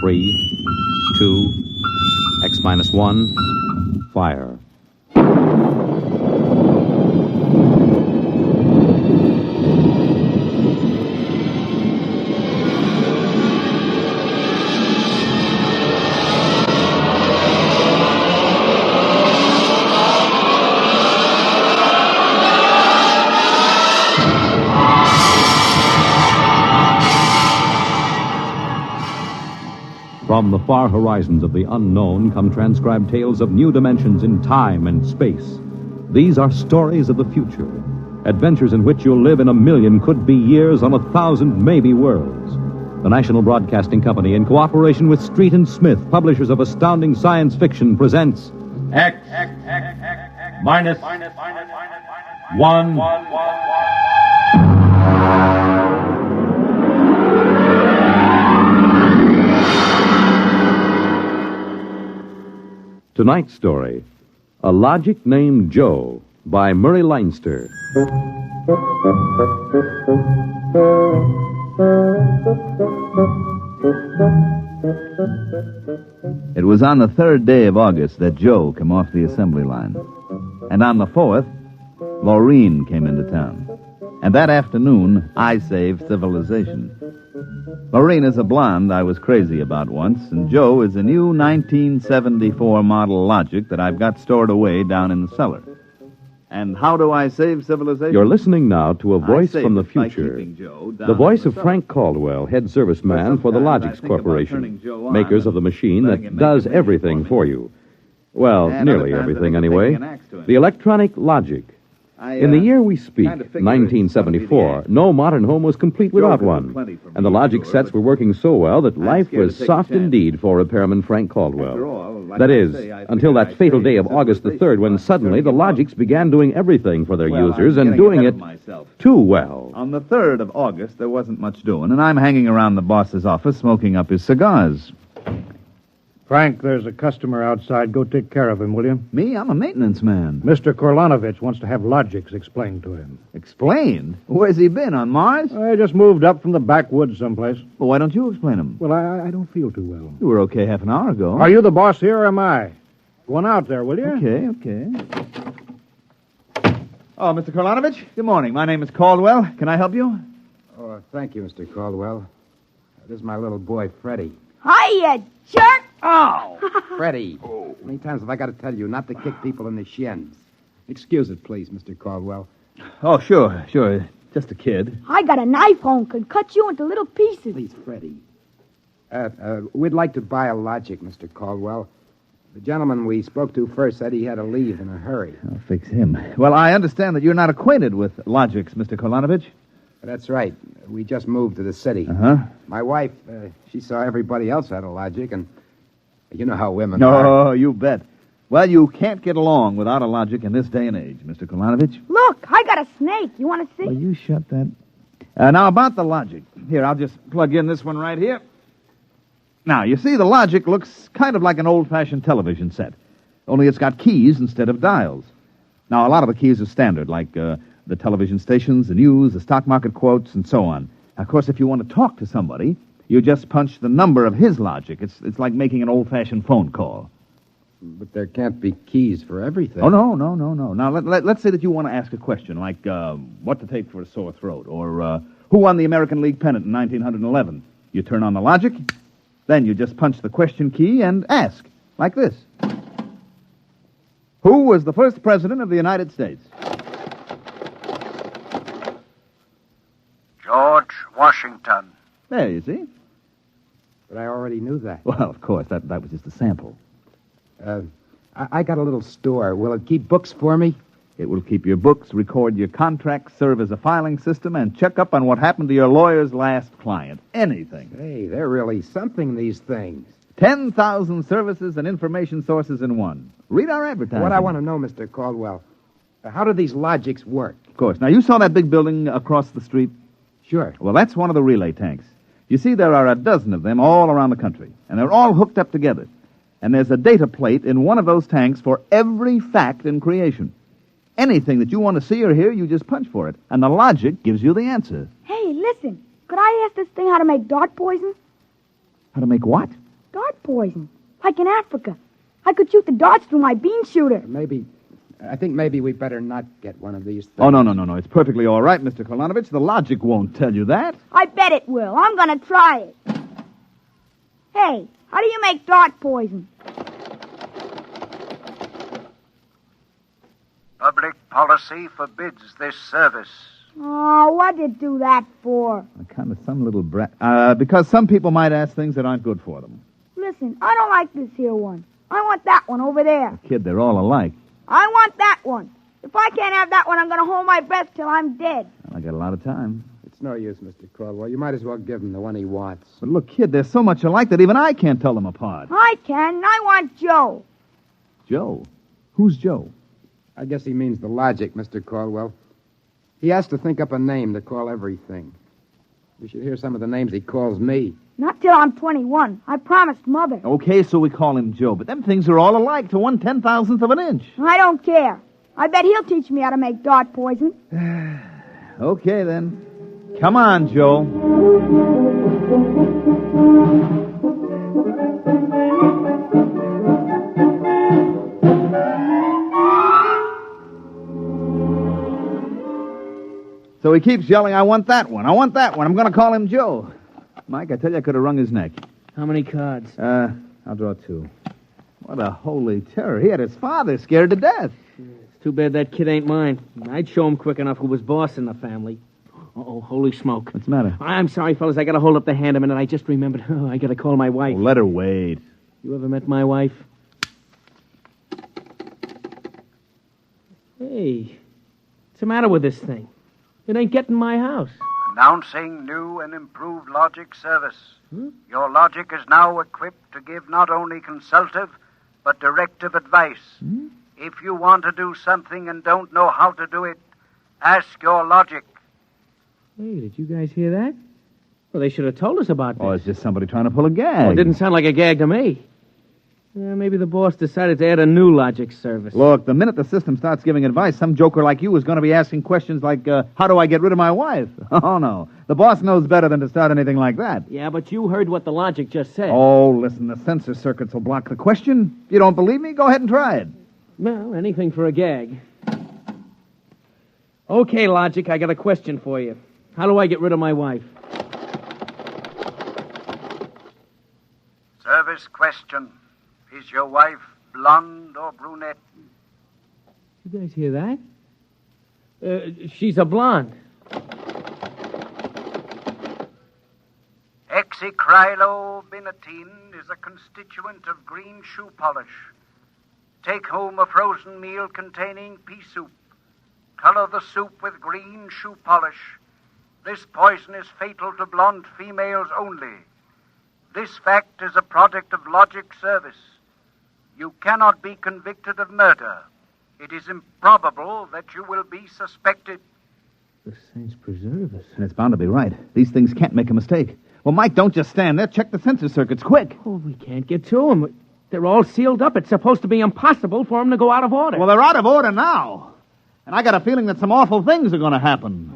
3, 2, X minus 1, fire. From the far horizons of the unknown come transcribed tales of new dimensions in time and space. These are stories of the future, adventures in which you'll live in 1,000,000 could-be years on 1,000 maybe worlds. The National Broadcasting Company, in cooperation with Street and Smith, publishers of astounding science fiction, presents X minus 1. Tonight's story, A Logic Named Joe, by Murray Leinster. It was on the 3rd day of August that Joe came off the assembly line. And on the 4th, Maureen came into town. And that afternoon, I saved civilization. Maureen is a blonde I was crazy about once, and Joe is a new 1974 model Logic that I've got stored away down in the cellar. And how do I save civilization? You're listening now to a voice from the future. The voice of Frank Caldwell, head serviceman for the Logix Corporation, makers of the machine that does everything for you. Well, nearly everything anyway. The electronic Logic. In the year we speak, 1974, no modern home was complete without one. And the Logic sets were working so well that life was soft indeed for repairman Frank Caldwell. That is, until that fatal day of August the 3rd, when suddenly the Logics began doing everything for their users and doing it too well. On the 3rd of August, there wasn't much doing, and I'm hanging around the boss's office smoking up his cigars. Frank, there's a customer outside. Go take care of him, will you? Me? I'm a maintenance man. Mr. Korlanovich wants to have Logics explained to him. Explained? Where's he been, on Mars? I just moved up from the backwoods someplace. Well, why don't you explain him? Well, I don't feel too well. You were okay half an hour ago. Are you the boss here or am I? Go on out there, will you? Okay. Oh, Mr. Korlanovich, good morning. My name is Caldwell. Can I help you? Oh, thank you, Mr. Caldwell. This is my little boy, Freddie. Hi, you jerk! Oh! Freddie, how many times have I got to tell you not to kick people in the shins? Excuse it, please, Mr. Caldwell. Oh, sure. Just a kid. I got a knife home, could cut you into little pieces. Please, Freddie. We'd like to buy a Logic, Mr. Caldwell. The gentleman we spoke to first said he had to leave in a hurry. I'll fix him. Well, I understand that you're not acquainted with Logics, Mr. Korlanovich. That's right. We just moved to the city. Uh-huh. My wife, she saw everybody else had a Logic, and you know how women are. Oh, you bet. Well, you can't get along without a Logic in this day and age, Mr. Korlanovich. Look, I got a snake. You want to see? Well, you shut that. Now, about the Logic. Here, I'll just plug in this one right here. Now, you see, the Logic looks kind of like an old-fashioned television set, only it's got keys instead of dials. Now, a lot of the keys are standard, like the television stations, the news, the stock market quotes, and so on. Now, of course, if you want to talk to somebody, you just punch the number of his Logic. It's like making an old-fashioned phone call. But there can't be keys for everything. Oh, no. Now, let's say that you want to ask a question, like what to take for a sore throat, or who won the American League pennant in 1911. You turn on the Logic, then you just punch the question key and ask, like this. Who was the first president of the United States? George Washington. There, you see. But I already knew that. Well, of course, that was just a sample. I got a little store. Will it keep books for me? It will keep your books, record your contracts, serve as a filing system, and check up on what happened to your lawyer's last client. Anything. Hey, they're really something, these things. 10,000 services and information sources in one. Read our advertising. What I want to know, Mr. Caldwell, how do these logics work? Of course. Now, you saw that big building across the street? Sure. Well, that's one of the relay tanks. You see, there are a dozen of them all around the country, and they're all hooked up together. And there's a data plate in one of those tanks for every fact in creation. Anything that you want to see or hear, you just punch for it, and the logic gives you the answer. Hey, listen. Could I ask this thing how to make dart poison? How to make what? Dart poison. Like in Africa. I could shoot the darts through my bean shooter. I think maybe we better not get one of these things. Oh, no. It's perfectly all right, Mr. Kolonovich. The logic won't tell you that. I bet it will. I'm going to try it. Hey, how do you make dart poison? Public policy forbids this service. Oh, what'd you do that for? Kind of some little brat. Because some people might ask things that aren't good for them. Listen, I don't like this here one. I want that one over there. Kid, they're all alike. I want that one. If I can't have that one, I'm going to hold my breath till I'm dead. I got a lot of time. It's no use, Mr. Caldwell. You might as well give him the one he wants. But look, kid, they're so much alike that even I can't tell them apart. I can. I want Joe. Joe? Who's Joe? I guess he means the logic, Mr. Caldwell. He has to think up a name to call everything. You should hear some of the names he calls me. Not till I'm 21. I promised Mother. Okay, so we call him Joe, but them things are all alike to 1/10,000th of an inch. I don't care. I bet he'll teach me how to make dart poison. Okay, then. Come on, Joe. So he keeps yelling, I want that one. I want that one. I'm going to call him Joe. Mike, I tell you, I could have wrung his neck. How many cards? I'll draw 2. What a holy terror. He had his father scared to death. It's too bad that kid ain't mine. I'd show him quick enough who was boss in the family. Uh-oh, holy smoke. What's the matter? I'm sorry, fellas. I got to hold up the hand a minute. I just remembered. Oh, I got to call my wife. Oh, let her wait. You ever met my wife? Hey, what's the matter with this thing? It ain't getting my house. Announcing new and improved logic service. Your logic is now equipped to give not only consultative, but directive advice. If you want to do something and don't know how to do it, ask your logic. Hey, did you guys hear that? Well, they should have told us about this. Oh, it's just somebody trying to pull a gag. Oh, it didn't sound like a gag to me. Maybe the boss decided to add a new logic service. Look, the minute the system starts giving advice, some joker like you is going to be asking questions like, how do I get rid of my wife? Oh, no. The boss knows better than to start anything like that. Yeah, but you heard what the logic just said. Oh, listen, the sensor circuits will block the question. If you don't believe me, go ahead and try it. Well, anything for a gag. Okay, logic, I got a question for you. How do I get rid of my wife? Service question. Is your wife blonde or brunette? You guys hear that? She's a blonde. Hexacrylobinatine is a constituent of green shoe polish. Take home a frozen meal containing pea soup. Color the soup with green shoe polish. This poison is fatal to blonde females only. This fact is a product of logic service. You cannot be convicted of murder. It is improbable that you will be suspected. The saints preserve us. And it's bound to be right. These things can't make a mistake. Well, Mike, don't just stand there. Check the sensor circuits, quick. Oh, we can't get to them. They're all sealed up. It's supposed to be impossible for them to go out of order. Well, they're out of order now. And I got a feeling that some awful things are going to happen.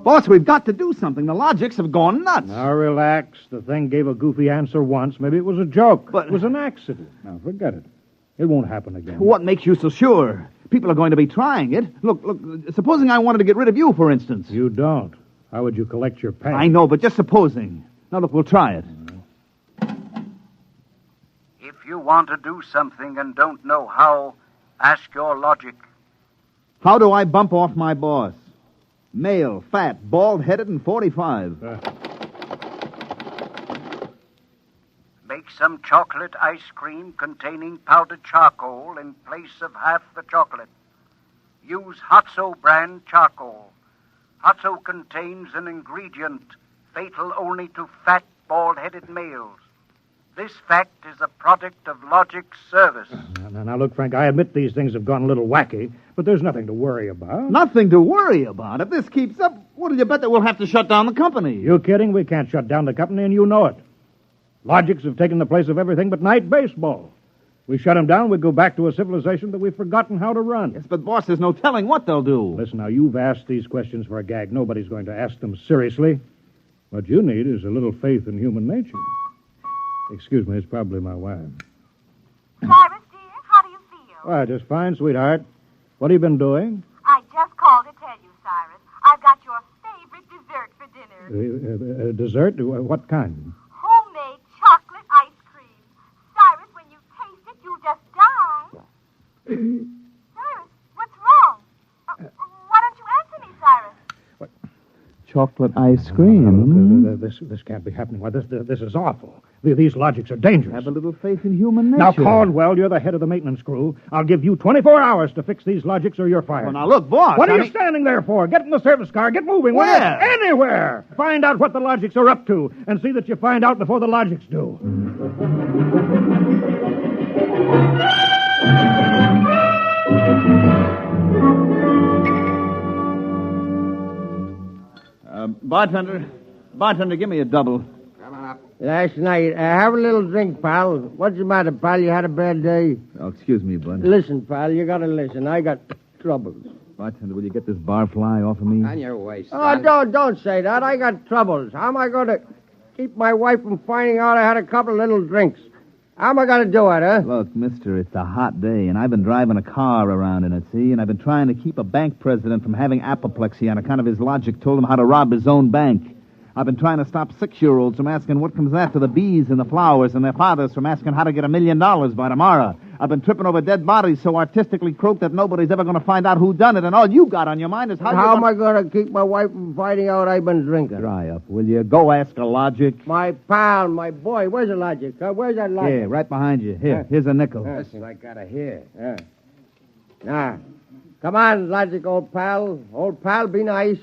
Boss, we've got to do something. The logics have gone nuts. Now, relax. The thing gave a goofy answer once. Maybe it was a joke. But it was an accident. Now, forget it. It won't happen again. What makes you so sure? People are going to be trying it. Look, supposing I wanted to get rid of you, for instance. You don't. How would you collect your pay? I know, but just supposing. Now, look, we'll try it. If you want to do something and don't know how, ask your logic. How do I bump off my boss? Male, fat, bald-headed, and 45. Make some chocolate ice cream containing powdered charcoal in place of half the chocolate. use Hotso brand charcoal. Hotso contains an ingredient fatal only to fat, bald-headed males. This fact is a product of Logic's service. Now, look, Frank, I admit these things have gone a little wacky, but there's nothing to worry about. Nothing to worry about. If this keeps up, what'll you bet that we'll have to shut down the company? You kidding? We can't shut down the company, and you know it. Logics have taken the place of everything but night baseball. We shut them down, we go back to a civilization that we've forgotten how to run. Yes, but, boss, there's no telling what they'll do. Listen, now, you've asked these questions for a gag. Nobody's going to ask them seriously. What you need is a little faith in human nature. Excuse me, it's probably my wife. Cyrus, dear, how do you feel? Why, just fine, sweetheart. What have you been doing? I just called to tell you, Cyrus. I've got your favorite dessert for dinner. Dessert? What kind? Homemade chocolate ice cream. Cyrus, when you taste it, you'll just die. Cyrus, what's wrong? Why don't you answer me, Cyrus? Chocolate ice cream. This can't be happening. Why, this is awful. These logics are dangerous. Have a little faith in human nature. Now, Caldwell, you're the head of the maintenance crew. I'll give you 24 hours to fix these logics or you're fired. Well, now, look, boss. What are you standing there for? Get in the service car. Get moving. Where? Anywhere. Find out what the logics are up to and see that you find out before the logics do. Bartender, give me a double. Last night, have a little drink, pal. What's the matter, pal? You had a bad day? Oh, excuse me, bud. Listen, pal, you gotta listen. I got troubles. Bartender, will you get this barfly off of me? On your way, son. Oh, don't say that. I got troubles. How am I going to keep my wife from finding out I had a couple of little drinks? How am I going to do it, huh? Look, mister, it's a hot day, and I've been driving a car around in it, see? And I've been trying to keep a bank president from having apoplexy on account of his logic told him how to rob his own bank. I've been trying to stop 6-year-olds from asking what comes after the bees and the flowers and their fathers from asking how to get $1 million by tomorrow. I've been tripping over dead bodies so artistically croaked that nobody's ever going to find out who done it, and all you got on your mind is how am I going to keep my wife from finding out I've been drinking? Dry up, will you? Go ask a logic. My pal, my boy, where's the logic? Where's that logic? Here, right behind you. Here's a nickel. Listen, I gotta hear. Now, come on, logic, old pal. Old pal, be nice.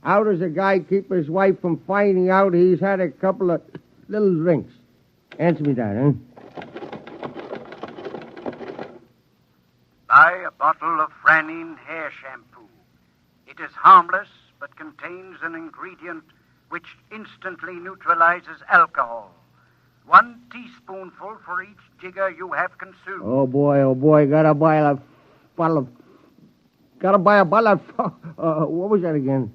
How does a guy keep his wife from finding out he's had a couple of little drinks? Answer me that, huh? Buy a bottle of Franine hair shampoo. It is harmless, but contains an ingredient which instantly neutralizes alcohol. 1 teaspoonful for each jigger you have consumed. Oh, boy, gotta buy a bottle of... what was that again?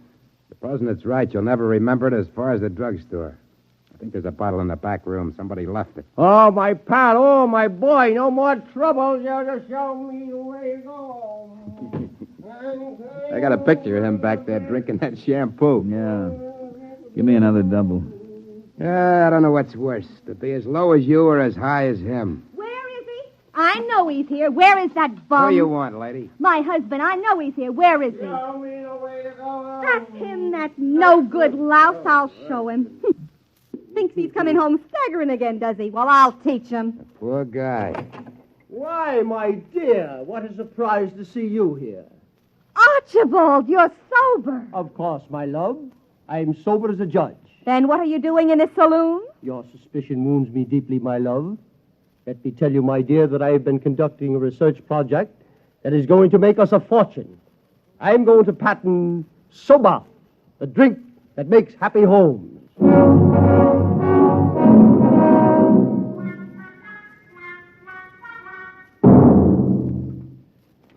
The president's right. You'll never remember it as far as the drugstore. I think there's a bottle in the back room. Somebody left it. Oh, my pal. Oh, my boy. No more trouble. You'll just show me the way to go. I got a picture of him back there drinking that shampoo. Yeah. Give me another double. I don't know what's worse, to be as low as you or as high as him. Where is he? I know he's here. Where is that bum? What do you want, lady? My husband. I know he's here. Where is he? Show me the way to go. That's him, that no-good louse. I'll show him. Thinks he's coming home staggering again, does he? Well, I'll teach him. Poor guy. Why, my dear, what a surprise to see you here. Archibald, you're sober. Of course, my love. I'm sober as a judge. Then what are you doing in this saloon? Your suspicion wounds me deeply, my love. Let me tell you, my dear, that I have been conducting a research project that is going to make us a fortune. I'm going to patent Soba, the drink that makes happy homes.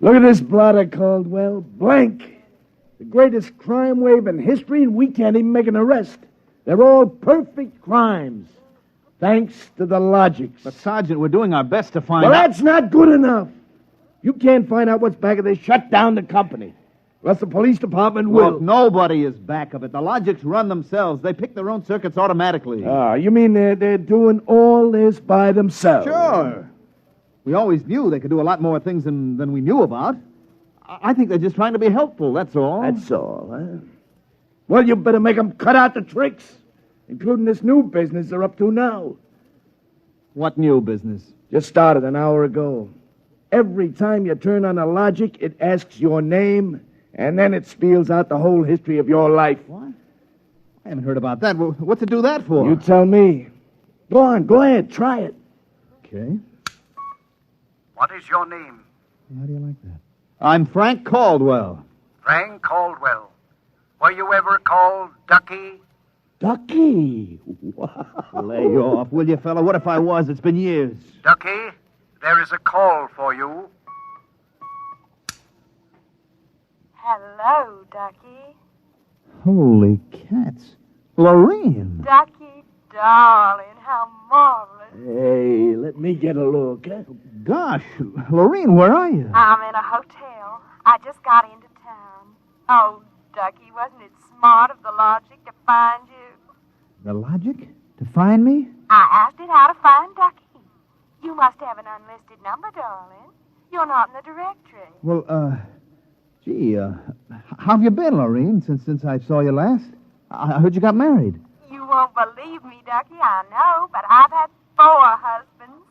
Look at this blotter, Caldwell. Blank. The greatest crime wave in history, and we can't even make an arrest. They're all perfect crimes. Thanks to the logics. But, Sergeant, we're doing our best to find Well, out... that's not good enough. You can't find out what's back of this. Shut down the company. Or else the police department will. Look, nobody is back of it. The logics run themselves. They pick their own circuits automatically. You mean they're doing all this by themselves? Sure. We always knew they could do a lot more things than we knew about. I think they're just trying to be helpful, that's all. That's all, huh? Well, you better make them cut out the tricks, including this new business they're up to now. What new business? Just started an hour ago. Every time you turn on a logic, it asks your name, and then it spells out the whole history of your life. What? I haven't heard about that. What's it do that for? You tell me. Go on, go ahead, try it. Okay. What is your name? How do you like that? I'm Frank Caldwell. Frank Caldwell. Were you ever called Ducky? Ducky? Lay off, will you, fella? What if I was? It's been years. Ducky, there is a call for you. Hello, Ducky. Holy cats. Lorene. Ducky, darling, how marvelous. Hey, let me get a look. Huh? Gosh, Lorene, where are you? I'm in a hotel. I just got into town. Oh, Ducky, wasn't it smart of the logic to find you? The logic? To find me? I asked it how to find Ducky. You must have an unlisted number, darling. You're not in the directory. Well, gee, how have you been, Lorene, since I saw you last? I heard you got married. You won't believe me, Ducky, I know, but I've had 4 husbands,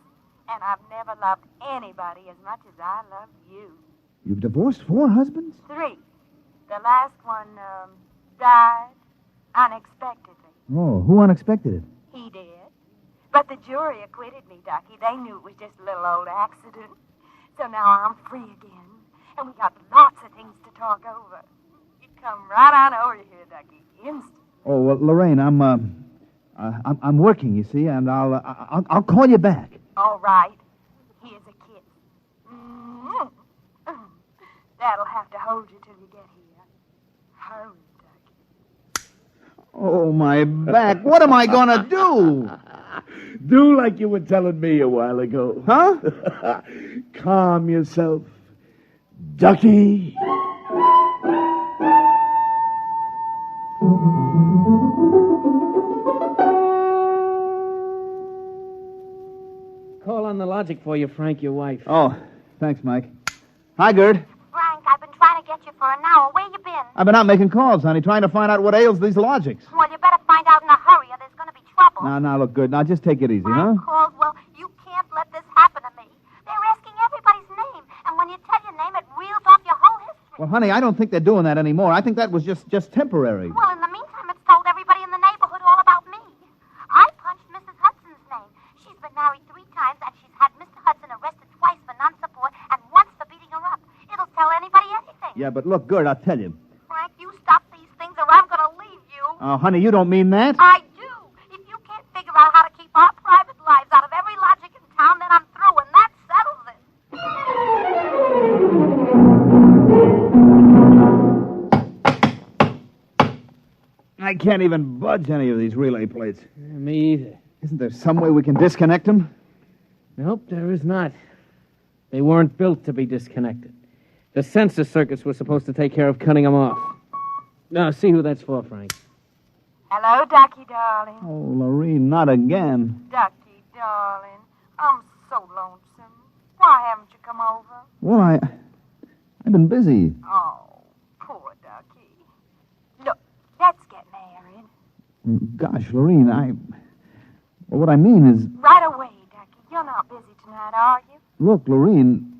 and I've never loved anybody as much as I love you. You've divorced 4 husbands? 3. The last one, died unexpectedly. Oh, who unexpected it? He did. But the jury acquitted me, Ducky. They knew it was just a little old accident. So now I'm free again, and we got lots of things to talk over. You come right on over here, Ducky. Instant. Oh, well, Lorraine, I'm working, you see, and I'll call you back. All right. Here's a kiss. Mm-hmm. That'll have to hold you till you get here. Hurry, Ducky. Oh, my back. What am I going to do? Do like you were telling me a while ago. Huh? Calm yourself. Ducky. Call on the logic for you, Frank, your wife. Oh, thanks, Mike. Hi, Gerd. Frank, I've been trying to get you for an hour. Where you been? I've been out making calls, honey, trying to find out what ails these logics. Well, you better find out in a hurry or there's going to be trouble. Now, look, good. Now, just take it easy, huh? Frank Caldwell, you can't let this happen to me. They're asking everybody's name, and when you tell your name, it reels off your whole history. Well, honey, I don't think they're doing that anymore. I think that was just temporary. Well, in the meantime, it's told everybody in the neighborhood all about me. I punched Mrs. Hudson's name. She's been married 3 times, and she's had Mr. Hudson arrested twice for non-support and once for beating her up. It'll tell anybody anything. Yeah, but look, Gerd, I'll tell you. Frank, you stop these things or I'm going to leave you. Oh, honey, you don't mean that? I do. If you can't figure out how to keep our private lives out of every logic in town, then I'm through, and that settles it. I can't even budge any of these relay plates. Me either. Isn't there some way we can disconnect them? Nope, there is not. They weren't built to be disconnected. The sensor circuits were supposed to take care of cutting them off. Now, see who that's for, Frank. Hello, Ducky, darling. Oh, Lorene, not again. Ducky, darling. I'm so lonesome. Why haven't you come over? Well, I've been busy. Oh, poor Ducky. Look, let's get married. Gosh, Lorene, well, what I mean is... Right away, Ducky. You're not busy tonight, are you? Look, Lorene,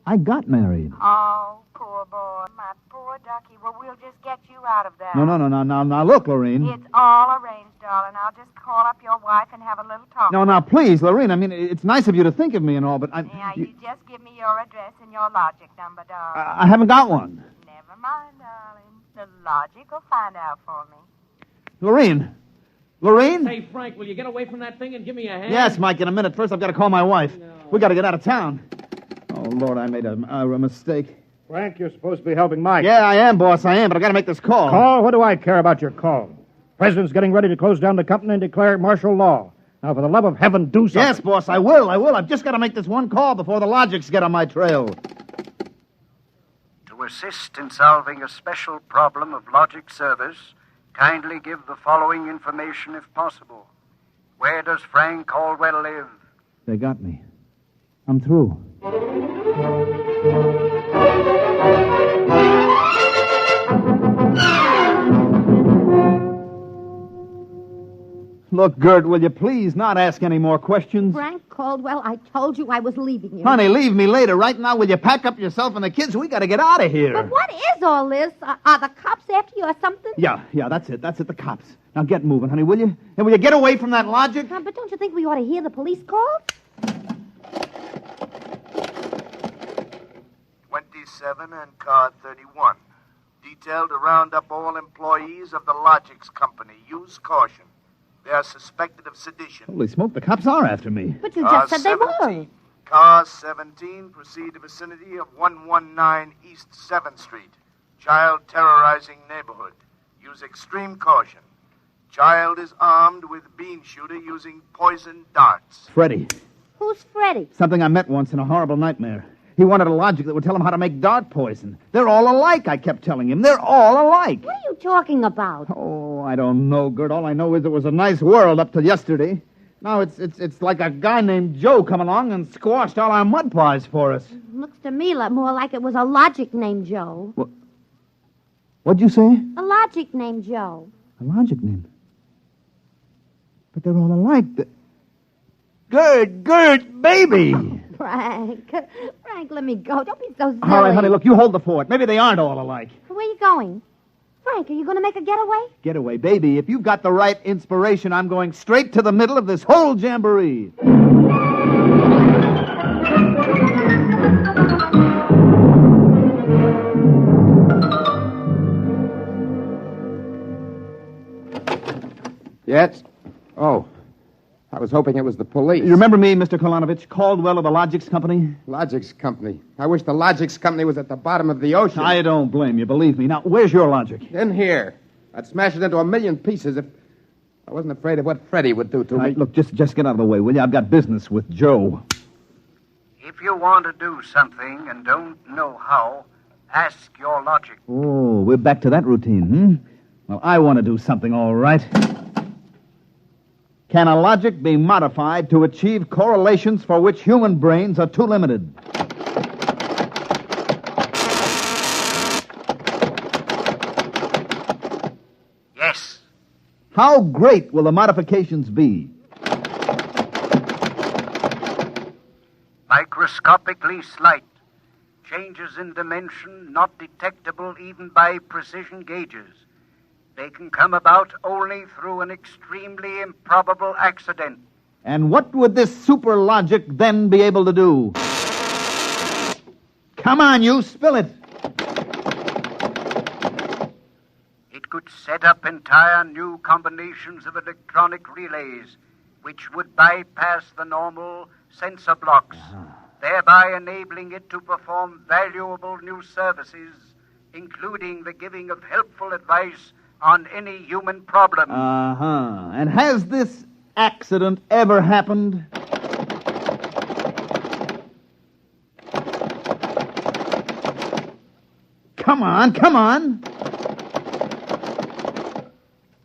I got married. Oh, poor boy. My poor Ducky. Well, we'll just get you out of that. No, now, look, Lorene. It's all arranged, darling. I'll just call up your wife and have a little talk. No, now, please, Lorene, I mean, it's nice of you to think of me and all, but Yeah, you just give me your address and your logic number, darling. I haven't got one. Never mind, darling. The logic will find out for me. Lorene? Hey, Frank, will you get away from that thing and give me a hand? Yes, Mike, in a minute. First, I've got to call my wife. No. We got to get out of town. Oh, Lord, I made a mistake. Frank, you're supposed to be helping Mike. Yeah, I am, boss, I am, but I got to make this call. Call? What do I care about your call? President's getting ready to close down the company and declare martial law. Now, for the love of heaven, do something. Yes, boss, I will. I've just got to make this one call before the logics get on my trail. To assist in solving a special problem of logic service, kindly give the following information if possible. Where does Frank Caldwell live? They got me. I'm through. Look, Gert, will you please not ask any more questions? Frank Caldwell, I told you I was leaving you. Honey, leave me later. Right now, will you pack up yourself and the kids? We got to get out of here. But what is all this? Are the cops after you or something? Yeah, that's it. That's it, the cops. Now get moving, honey, will you? And will you get away from that logic? But don't you think we ought to hear the police call? 27 and car 31. Detailed to round up all employees of the Logics Company. Use caution. They are suspected of sedition. Holy smoke, the cops are after me. But you just said they were. Car 17, proceed to vicinity of 119 East 7th Street. Child terrorizing neighborhood. Use extreme caution. Child is armed with bean shooter using poison darts. Freddie. Who's Freddie? Something I met once in a horrible nightmare. He wanted a logic that would tell him how to make dart poison. They're all alike, I kept telling him. They're all alike. What are you talking about? Oh, I don't know, Gert. All I know is it was a nice world up till yesterday. Now it's like a guy named Joe come along and squashed all our mud pies for us. Looks to me more like it was a logic named Joe. What'd you say? A logic named Joe. A logic name? But they're all alike. Gert, baby! Frank, let me go. Don't be so silly. All right, honey, look, you hold the fort. Maybe they aren't all alike. Where are you going? Frank, are you going to make a getaway? Getaway, baby. If you've got the right inspiration, I'm going straight to the middle of this whole jamboree. Yes? Oh. I was hoping it was the police. You remember me, Mr. Kolanovich, Caldwell of the Logics Company? Logics Company. I wish the Logics Company was at the bottom of the ocean. I don't blame you, believe me. Now, where's your logic? In here. I'd smash it into a million pieces if I wasn't afraid of what Freddie would do to me. Look, just get out of the way, will you? I've got business with Joe. If you want to do something and don't know how, ask your logic. Oh, we're back to that routine, Well, I want to do something, all right. Can a logic be modified to achieve correlations for which human brains are too limited? Yes. How great will the modifications be? Microscopically slight. Changes in dimension not detectable even by precision gauges. They can come about only through an extremely improbable accident. And what would this super logic then be able to do? Come on, you, spill it. It could set up entire new combinations of electronic relays, which would bypass the normal sensor blocks, thereby enabling it to perform valuable new services, including the giving of helpful advice on any human problem. And has this accident ever happened? Come on.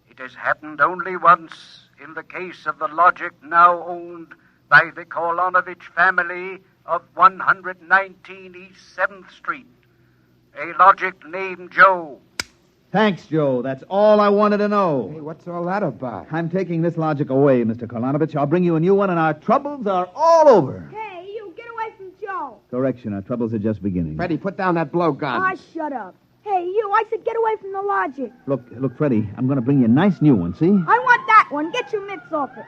It has happened only once in the case of the logic now owned by the Kolanovich family of 119 East 7th Street. A logic named Joe. Thanks, Joe. That's all I wanted to know. Hey, what's all that about? I'm taking this logic away, Mr. Kolanovich. I'll bring you a new one, and our troubles are all over. Hey, you, get away from Joe. Correction, our troubles are just beginning. Freddie, put down that blowgun. Ah, shut up. Hey, you, I said get away from the logic. Look, Freddie, I'm going to bring you a nice new one, see? I want that one. Get your mitts off it.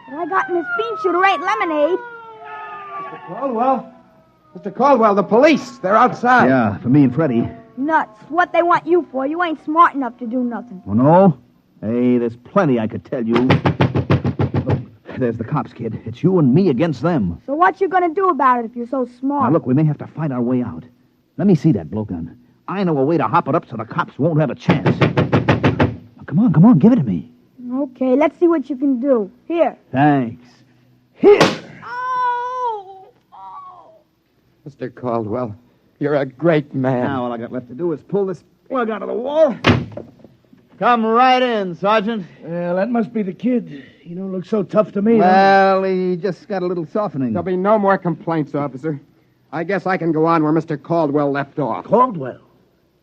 What I got in this bean shooter ain't lemonade. Mr. Caldwell? Mr. Caldwell, the police. They're outside. Yeah, for me and Freddie. Nuts. What they want you for? You ain't smart enough to do nothing. Oh, no? Hey, there's plenty I could tell you. Look, there's the cops, kid. It's you and me against them. So what you gonna do about it if you're so smart? Now, look, we may have to fight our way out. Let me see that blowgun. I know a way to hop it up so the cops won't have a chance. Now, come on, give it to me. Okay, let's see what you can do. Here. Thanks. Here! Mr. Caldwell, you're a great man. Now, all I got left to do is pull this plug out of the wall. Come right in, Sergeant. Well, that must be the kid. He don't look so tough to me. Well, he just got a little softening. There'll be no more complaints, officer. I guess I can go on where Mr. Caldwell left off. Caldwell?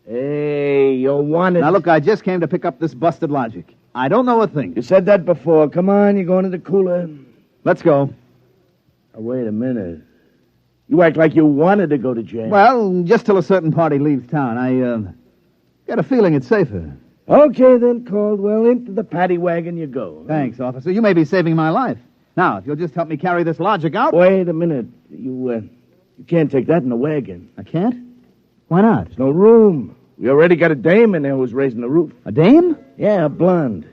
Hey, you wanted... Now, look, I just came to pick up this busted logic. I don't know a thing. You said that before. Come on, you're going to the cooler. Let's go. Oh, wait a minute. You act like you wanted to go to jail. Well, just till a certain party leaves town. I got a feeling it's safer. Okay, then, Caldwell. Into the paddy wagon you go. Thanks, officer. You may be saving my life. Now, if you'll just help me carry this logic out. Wait a minute. You can't take that in the wagon. I can't? Why not? There's no room. We already got a dame in there who's raising the roof. A dame? Yeah, a blonde.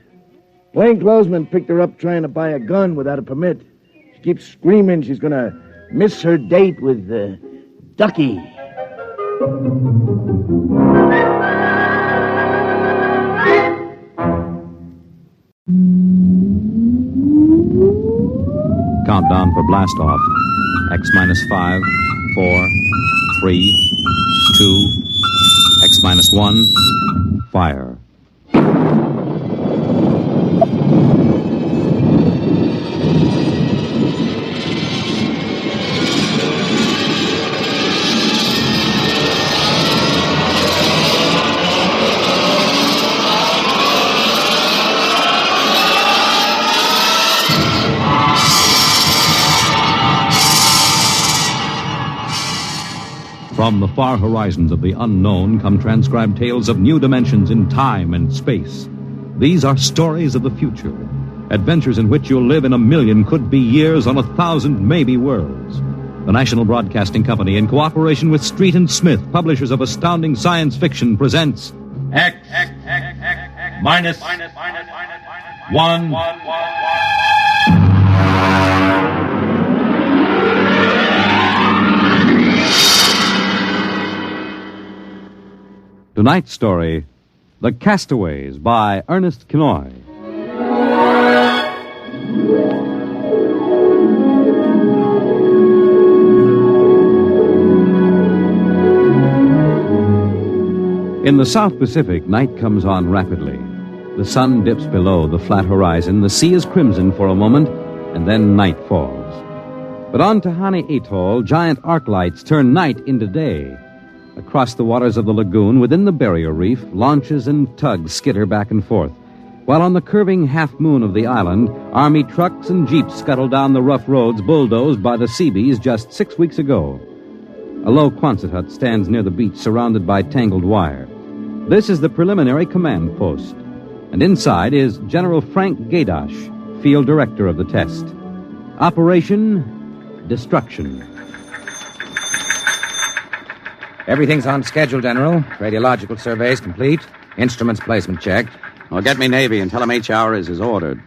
Plainclothesman picked her up trying to buy a gun without a permit. She keeps screaming she's going to miss her date with Ducky. Countdown for blast off. X minus 5, 4, 3, 2, X minus 1, fire. From the far horizons of the unknown come transcribed tales of new dimensions in time and space. These are stories of the future, adventures in which you'll live in a million could-be years on 1,000 maybe worlds. The National Broadcasting Company, in cooperation with Street and Smith, publishers of astounding science fiction, presents X minus 1. Tonight's story, The Castaways by Ernest Kinoy. In the South Pacific, night comes on rapidly. The sun dips below the flat horizon, the sea is crimson for a moment, and then night falls. But on Tahani Atoll, giant arc lights turn night into day. Across the waters of the lagoon, within the barrier reef, launches and tugs skitter back and forth, while on the curving half-moon of the island, army trucks and jeeps scuttle down the rough roads bulldozed by the Seabees just 6 weeks ago. A low Quonset hut stands near the beach, surrounded by tangled wire. This is the preliminary command post, and inside is General Frank Gaydosh, field director of the test. Operation Destruction. Everything's on schedule, General. Radiological surveys complete. Instruments placement checked. Well, get me Navy and tell them HR is as ordered.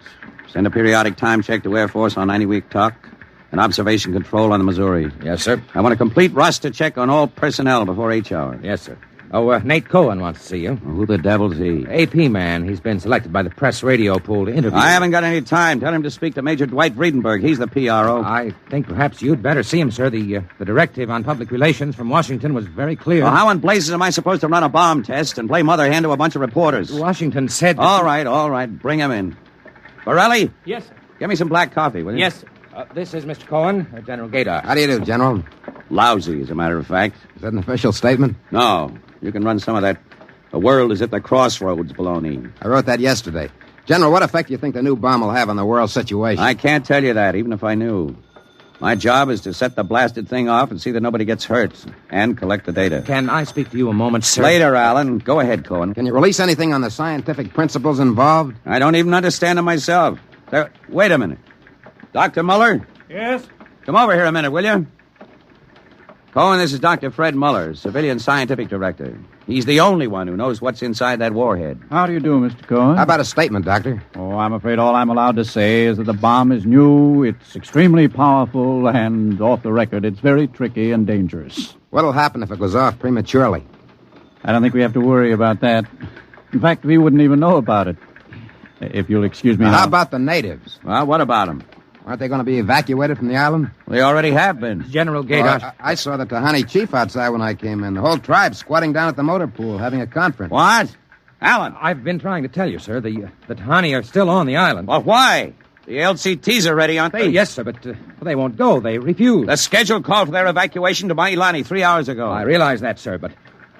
Send a periodic time check to Air Force on 90-week talk and observation control on the Missouri. Yes, sir. I want a complete roster check on all personnel before HR. Yes, sir. Oh, Nate Cohen wants to see you. Well, who the devil's he? AP man. He's been selected by the press radio pool to interview. I haven't got any time. Tell him to speak to Major Dwight Vredenberg. He's the PRO. I think perhaps you'd better see him, sir. The directive on public relations from Washington was very clear. Well, how in blazes am I supposed to run a bomb test and play mother hen to a bunch of reporters? Washington said... All right. Bring him in. Borelli? Yes, sir. Give me some black coffee, will you? Yes, sir. This is Mr. Cohen, General Gaydosh. How do you do, General? Lousy, as a matter of fact. Is that an official statement? No. You can run some of that "the world is at the crossroads" baloney. I wrote that yesterday. General, what effect do you think the new bomb will have on the world situation? I can't tell you that, even if I knew. My job is to set the blasted thing off and see that nobody gets hurt, and collect the data. Can I speak to you a moment, sir? Later, Alan. Go ahead, Cohen. Can you release anything on the scientific principles involved? I don't even understand them myself. Wait a minute. Dr. Muller? Yes? Come over here a minute, will you? Cohen, this is Dr. Fred Muller, Civilian Scientific Director. He's the only one who knows what's inside that warhead. How do you do, Mr. Cohen? How about a statement, Doctor? Oh, I'm afraid all I'm allowed to say is that the bomb is new, it's extremely powerful, and off the record, it's very tricky and dangerous. What'll happen if it goes off prematurely? I don't think we have to worry about that. In fact, we wouldn't even know about it. If you'll excuse me now. How about the natives? Well, what about them? Aren't they going to be evacuated from the island? They already have been. General Gaydosh. Well, I saw the Tahani chief outside when I came in. The whole tribe squatting down at the motor pool having a conference. What? Alan? I've been trying to tell you, sir. The Tahani are still on the island. Well, why? The LCTs are ready, aren't they? Yes, sir, but they won't go. They refuse. The schedule called for their evacuation to Mei-Ling 3 hours ago. I realize that, sir, but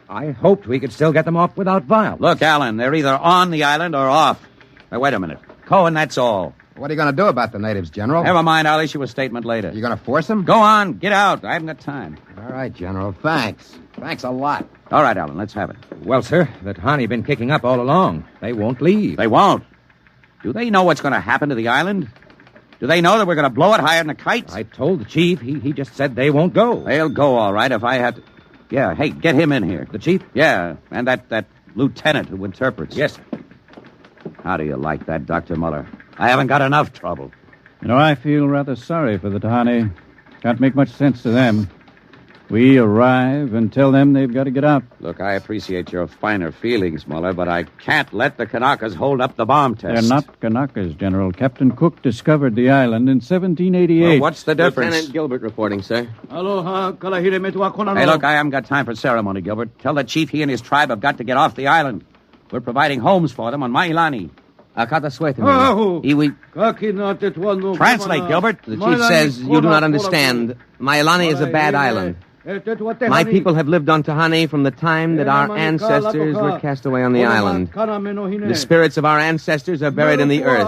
I hoped we could still get them off without violence. Look, Alan, they're either on the island or off. Now, wait a minute. Cohen, that's all. What are you going to do about the natives, General? Never mind. I'll issue a statement later. You going to force them? Go on. Get out. I haven't got time. All right, General. Thanks. Thanks a lot. All right, Alan. Let's have it. Well, sir, the Tahani been kicking up all along. They won't leave. They won't. Do they know what's going to happen to the island? Do they know that we're going to blow it higher than a kite? I told the chief. He just said they won't go. They'll go, all right, if I have to... Yeah, hey, get him in here. The chief? Yeah, and that lieutenant who interprets. Yes, sir. How do you like that, Dr. Muller? I haven't got enough trouble. You know, I feel rather sorry for the Tahani. Can't make much sense to them. We arrive and tell them they've got to get out. Look, I appreciate your finer feelings, Muller, but I can't let the Kanakas hold up the bomb test. They're not Kanakas, General. Captain Cook discovered the island in 1788. Well, what's the difference? Lieutenant Gilbert reporting, sir. Hey, look, I haven't got time for ceremony, Gilbert. Tell the chief he and his tribe have got to get off the island. We're providing homes for them on Mei-Ling. Translate, Gilbert. The chief says you do not understand. Mei-Ling is a bad island. My people have lived on Tahani from the time that our ancestors were cast away on the island. The spirits of our ancestors are buried in the earth.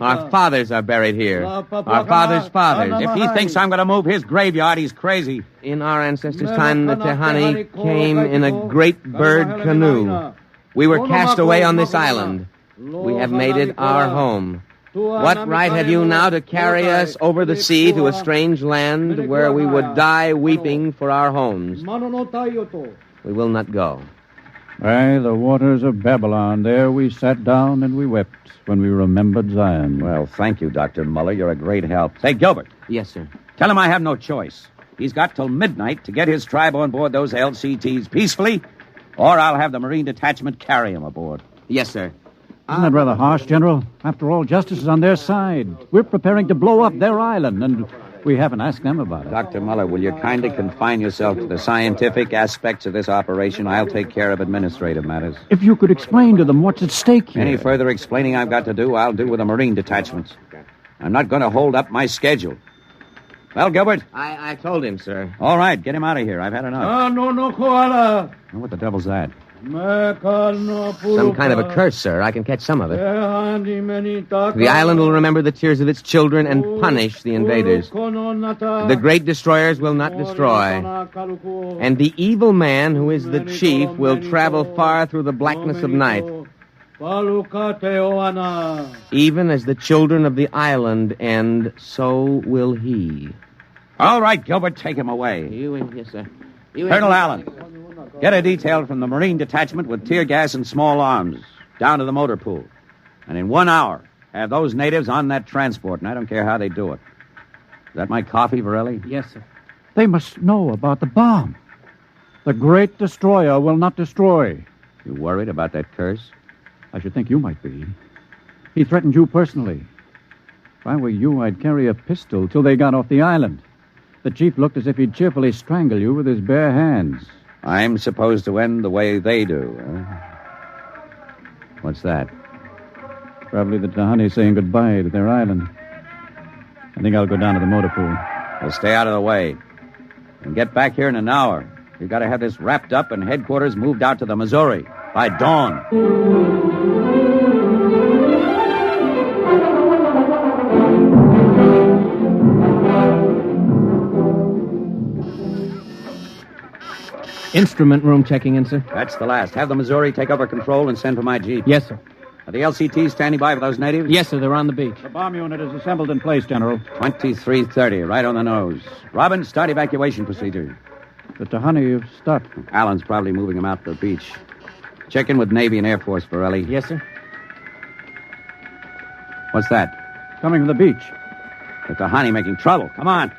Our fathers are buried here. Our fathers' fathers. If he thinks I'm going to move his graveyard, he's crazy. In our ancestors' time, the Tahani came in a great bird canoe. We were cast away on this island. We have made it our home. What right have you now to carry us over the sea to a strange land where we would die weeping for our homes? We will not go. By the waters of Babylon, there we sat down and we wept when we remembered Zion. Well, thank you, Dr. Muller. You're a great help. Say, Gilbert. Yes, sir. Tell him I have no choice. He's got till midnight to get his tribe on board those LCTs peacefully, or I'll have the Marine Detachment carry him aboard. Yes, sir. Isn't that rather harsh, General? After all, justice is on their side. We're preparing to blow up their island, and we haven't asked them about it. Dr. Muller, will you kindly confine yourself to the scientific aspects of this operation? I'll take care of administrative matters. If you could explain to them what's at stake here. Any further explaining I've got to do, I'll do with the Marine detachments. I'm not going to hold up my schedule. Well, Gilbert? I told him, sir. All right, get him out of here. I've had enough. No, koala. What the devil's that? Some kind of a curse, sir. I can catch some of it. The island will remember the tears of its children and punish the invaders. The great destroyers will not destroy. And the evil man, who is the chief, will travel far through the blackness of night. Even as the children of the island end, so will he. All right, Gilbert, take him away. Yes, sir. Colonel Allen, get a detail from the Marine Detachment with tear gas and small arms down to the motor pool. And in 1 hour, have those natives on that transport, and I don't care how they do it. Is that my coffee, Varelli? Yes, sir. They must know about the bomb. The great destroyer will not destroy. You worried about that curse? I should think you might be. He threatened you personally. If I were you, I'd carry a pistol till they got off the island. The chief looked as if he'd cheerfully strangle you with his bare hands. I'm supposed to end the way they do, huh? What's that? Probably the Tahani saying goodbye to their island. I think I'll go down to the motor pool. Well, stay out of the way. And get back here in an hour. We've got to have this wrapped up and headquarters moved out to the Missouri by dawn. Instrument room checking in, sir. That's the last. Have the Missouri take over control and send for my jeep. Yes, sir. Are the LCTs standing by for those natives? Yes, sir. They're on the beach. The bomb unit is assembled in place, General. 2330, right on the nose. Robin, start evacuation procedure. The Tahani have stopped. Allen's probably moving them out to the beach. Check in with Navy and Air Force, Varelli. Yes, sir. What's that? Coming from the beach. The Tahani making trouble. Come on.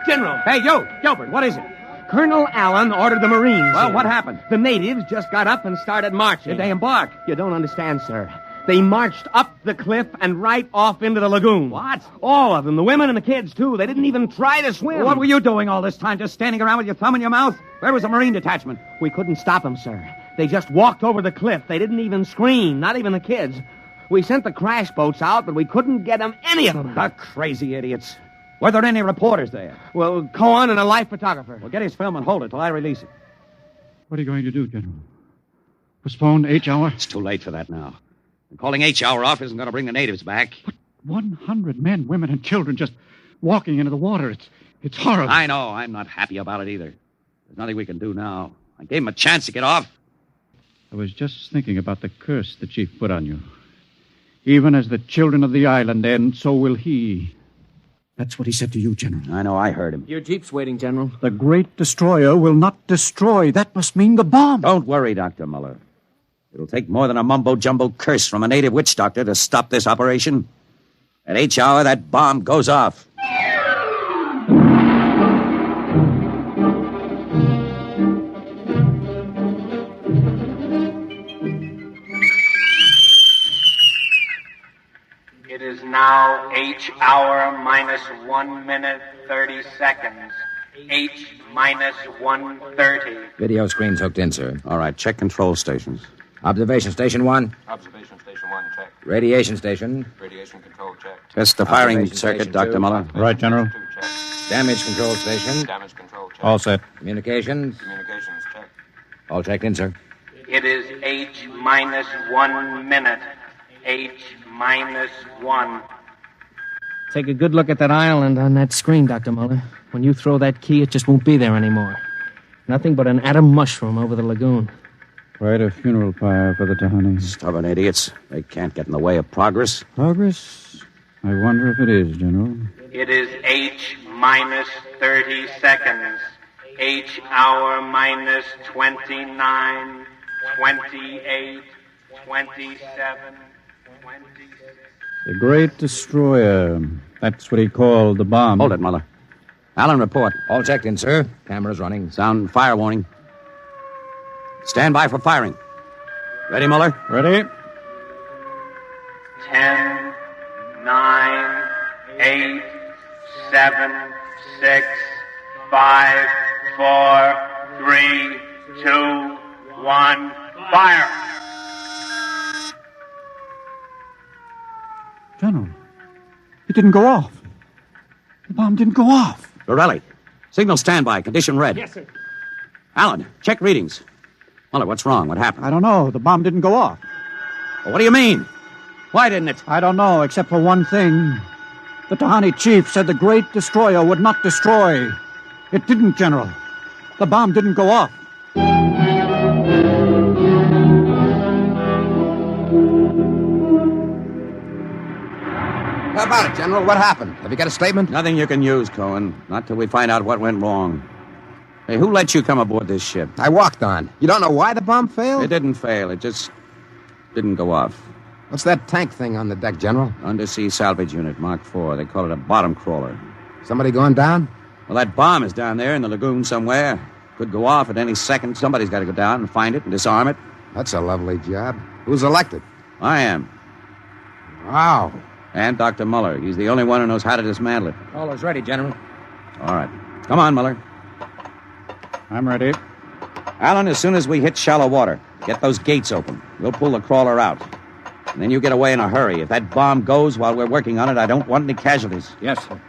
General! Hey, you! Gilbert, what is it? Colonel Allen ordered the Marines. Well, what happened? The natives just got up and started marching. Did they embark? You don't understand, sir. They marched up the cliff and right off into the lagoon. What? All of them, the women and the kids, too. They didn't even try to swim. What were you doing all this time? Just standing around with your thumb in your mouth? Where was the Marine detachment? We couldn't stop them, sir. They just walked over the cliff. They didn't even scream, not even the kids. We sent the crash boats out, but we couldn't get them, any of them. The crazy idiots. Were there any reporters there? Well, Cohen and a life photographer. Well, get his film and hold it till I release it. What are you going to do, General? Postpone H-hour? It's too late for that now. And calling H-hour off isn't going to bring the natives back. But 100 men, women, and children just walking into the water. It's horrible. I know. I'm not happy about it either. There's nothing we can do now. I gave him a chance to get off. I was just thinking about the curse the chief put on you. Even as the children of the island end, so will he. That's what he said to you, General. I know. I heard him. Your jeep's waiting, General. The great destroyer will not destroy. That must mean the bomb. Don't worry, Dr. Muller. It'll take more than a mumbo-jumbo curse from a native witch doctor to stop this operation. At H-hour, that bomb goes off. It is now H-hour minus 1 minute 30 seconds. H minus 1:30. Video screen's hooked in, sir. All right, check control stations. Observation station 1. Observation station 1, check. Radiation station. Radiation control, check. Test the firing Observation circuit, station Dr. 2. Muller. Right, General. Damage control station. Damage control, check. All set. Communications. Communications, check. All checked in, sir. It is H minus 1 minute. H minus 1. Take a good look at that island on that screen, Dr. Muller. When you throw that key, it just won't be there anymore. Nothing but an atom mushroom over the lagoon. Quite a funeral pyre for the Tahani. Stubborn idiots. They can't get in the way of progress. Progress? I wonder if it is, General. It is H minus 30 seconds. H hour minus 29, 28, 27, 26. The great destroyer. That's what he called the bomb. Hold it, Muller. Allen, report. All checked in, sir. Cameras running. Sound fire warning. Stand by for firing. Ready, Muller? Ready. 10, 9, 8, 7, 6, 5, 4, 3, 2, 1, fire! General, it didn't go off. The bomb didn't go off. Borelli, signal standby. Condition red. Yes, sir. Allen, check readings. Muller, what's wrong? What happened? I don't know. The bomb didn't go off. Well, what do you mean? Why didn't it? I don't know, except for one thing. The Tahani chief said the great destroyer would not destroy. It didn't, General. The bomb didn't go off. How about it, General? What happened? Have you got a statement? Nothing you can use, Cohen. Not till we find out what went wrong. Hey, who let you come aboard this ship? I walked on. You don't know why the bomb failed? It didn't fail. It just didn't go off. What's that tank thing on the deck, General? Undersea salvage unit, Mark IV. They call it a bottom crawler. Somebody going down? Well, that bomb is down there in the lagoon somewhere. Could go off at any second. Somebody's got to go down and find it and disarm it. That's a lovely job. Who's elected? I am. Wow. And Dr. Muller. He's the only one who knows how to dismantle it. All is ready, General. All right. Come on, Muller. I'm ready. Allen, as soon as we hit shallow water, get those gates open. We'll pull the crawler out. And then you get away in a hurry. If that bomb goes while we're working on it, I don't want any casualties. Yes, sir.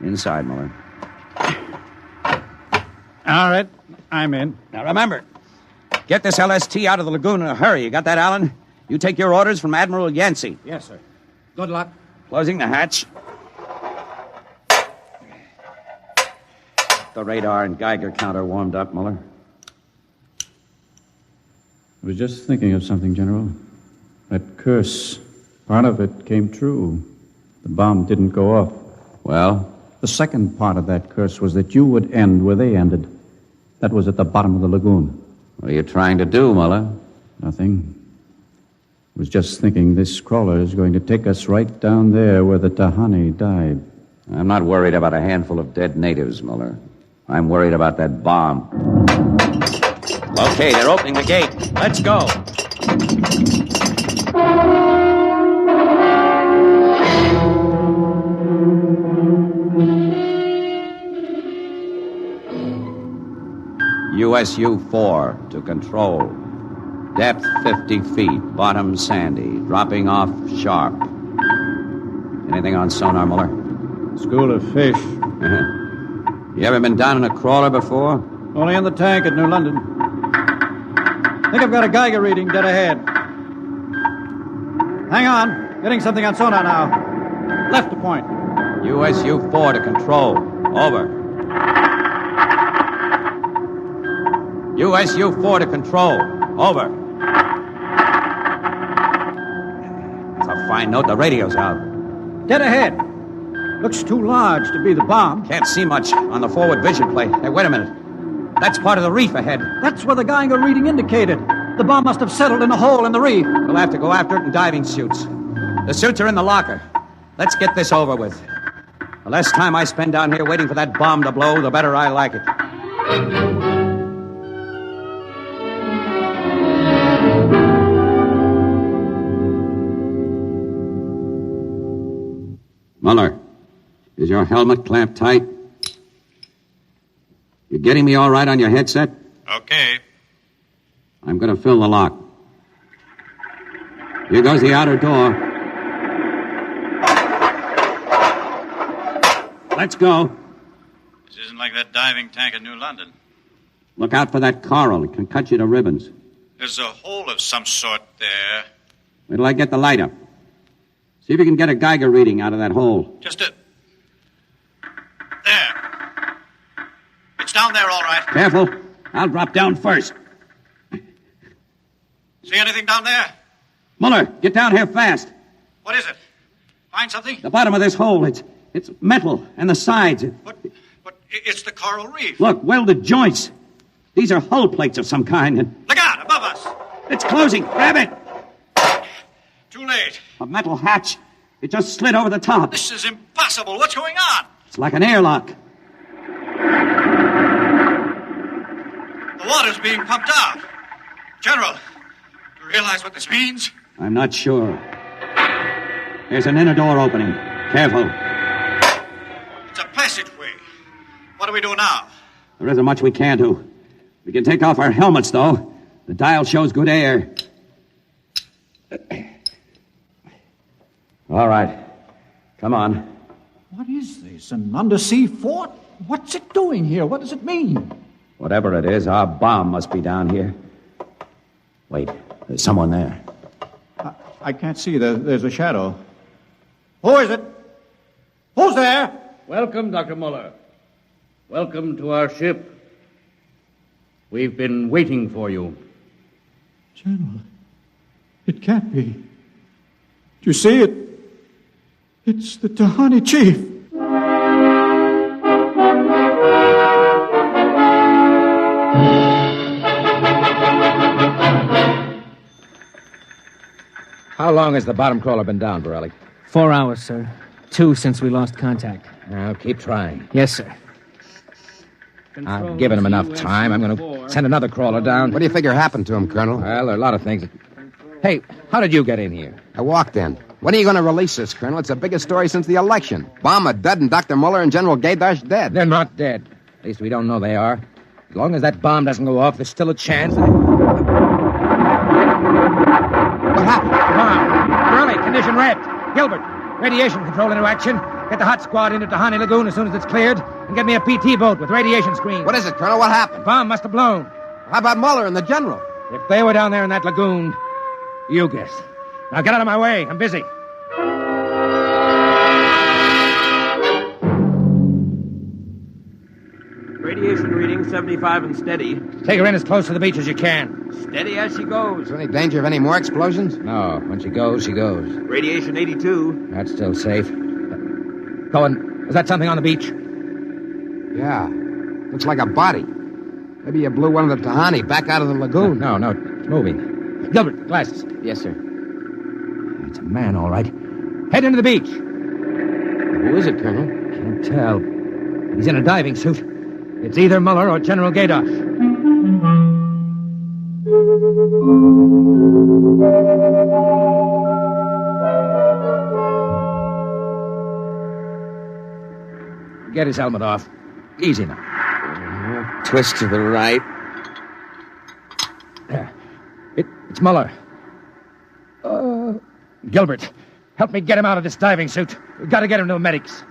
Inside, Muller. All right. I'm in. Now, remember, get this LST out of the lagoon in a hurry. You got that, Allen? You take your orders from Admiral Yancey. Yes, sir. Good luck. Closing the hatch. The radar and Geiger counter warmed up, Muller. I was just thinking of something, General. That curse, part of it came true. The bomb didn't go off. Well? The second part of that curse was that you would end where they ended. That was at the bottom of the lagoon. What are you trying to do, Muller? Nothing. I was just thinking this crawler is going to take us right down there where the Tahani died. I'm not worried about a handful of dead natives, Muller. I'm worried about that bomb. Okay, they're opening the gate. Let's go. USU-4 to control. Depth 50 feet, bottom sandy, dropping off sharp. Anything on sonar, Muller? School of fish. You ever been down in a crawler before? Only in the tank at New London. think I've got a Geiger reading dead ahead. Hang on. Getting something on sonar now. Left to point. USU-4 to control. Over. USU-4 to control. Over. That's a fine note. The radio's out. Dead ahead. Looks too large to be the bomb. Can't see much on the forward vision plate. Hey, wait a minute. That's part of the reef ahead. That's where the Geiger reading indicated. The bomb must have settled in a hole in the reef. We'll have to go after it in diving suits. The suits are in the locker. Let's get this over with. The less time I spend down here waiting for that bomb to blow, the better I like it. Muller, is your helmet clamped tight? You getting me all right on your headset? Okay. I'm going to fill the lock. Here goes the outer door. Let's go. This isn't like that diving tank in New London. Look out for that coral. It can cut you to ribbons. There's a hole of some sort there. Wait till I get the light up. See if you can get a Geiger reading out of that hole. Just a... There. It's down there, all right. Careful. I'll drop down first. See anything down there? Muller, get down here fast. What is it? Find something? The bottom of this hole, it's metal, and the sides. But it's the coral reef. Look, welded joints. These are hull plates of some kind. And Look out, above us. it's closing. Grab it. Too late. A metal hatch. It just slid over the top. This is impossible. What's going on? It's like an airlock. The water's being pumped out. General, do you realize what this means? I'm not sure. There's an inner door opening. Careful. It's a passageway. What do we do now? There isn't much we can do. We can take off our helmets, though. The dial shows good air. All right. Come on. What is this? An undersea fort? What's it doing here? What does it mean? Whatever it is, our bomb must be down here. Wait, there's someone there. I can't see. There's a shadow. Who is it? Who's there? Welcome, Dr. Muller. Welcome to our ship. We've been waiting for you. General, it can't be. Do you see it? It's the Tahani chief. How long has the bottom crawler been down, Borelli? 4 hours, sir. 2 since we lost contact. Now, keep trying. Yes, sir. I've given him enough time. I'm going to send another crawler down. What do you figure happened to him, Colonel? Well, there are a lot of things. Hey, how did you get in here? I walked in. When are you going to release this, Colonel? It's the biggest story since the election. Bomber dead and Dr. Muller and General Gaydash dead. They're not dead. At least we don't know they are. As long as that bomb doesn't go off, there's still a chance. What happened? Come on. Borelli, condition red. Gilbert, radiation control into action. Get the hot squad into Tahani Lagoon as soon as it's cleared, and get me a PT boat with radiation screens. What is it, Colonel? What happened? Bomb must have blown. How about Muller and the General? If they were down there in that lagoon, you guess. Now get out of my way. I'm busy. Radiation reading 75 and steady. Take her in as close to the beach as you can. Steady as she goes. Is there any danger of any more explosions? No. When she goes, she goes. Radiation 82. That's still safe. Cohen, is that something on the beach? Yeah. Looks like a body. Maybe you blew one of the Tahani back out of the lagoon. No, it's moving. Gilbert, glasses. Yes, sir. It's a man, all right. Head into the beach. Who is it, Colonel? Can't tell. He's in a diving suit. It's either Muller or General Gaydash. Get his helmet off. Easy now. Twist to the right. There. It's Muller. Gilbert, help me get him out of this diving suit. We've got to get him to the medics.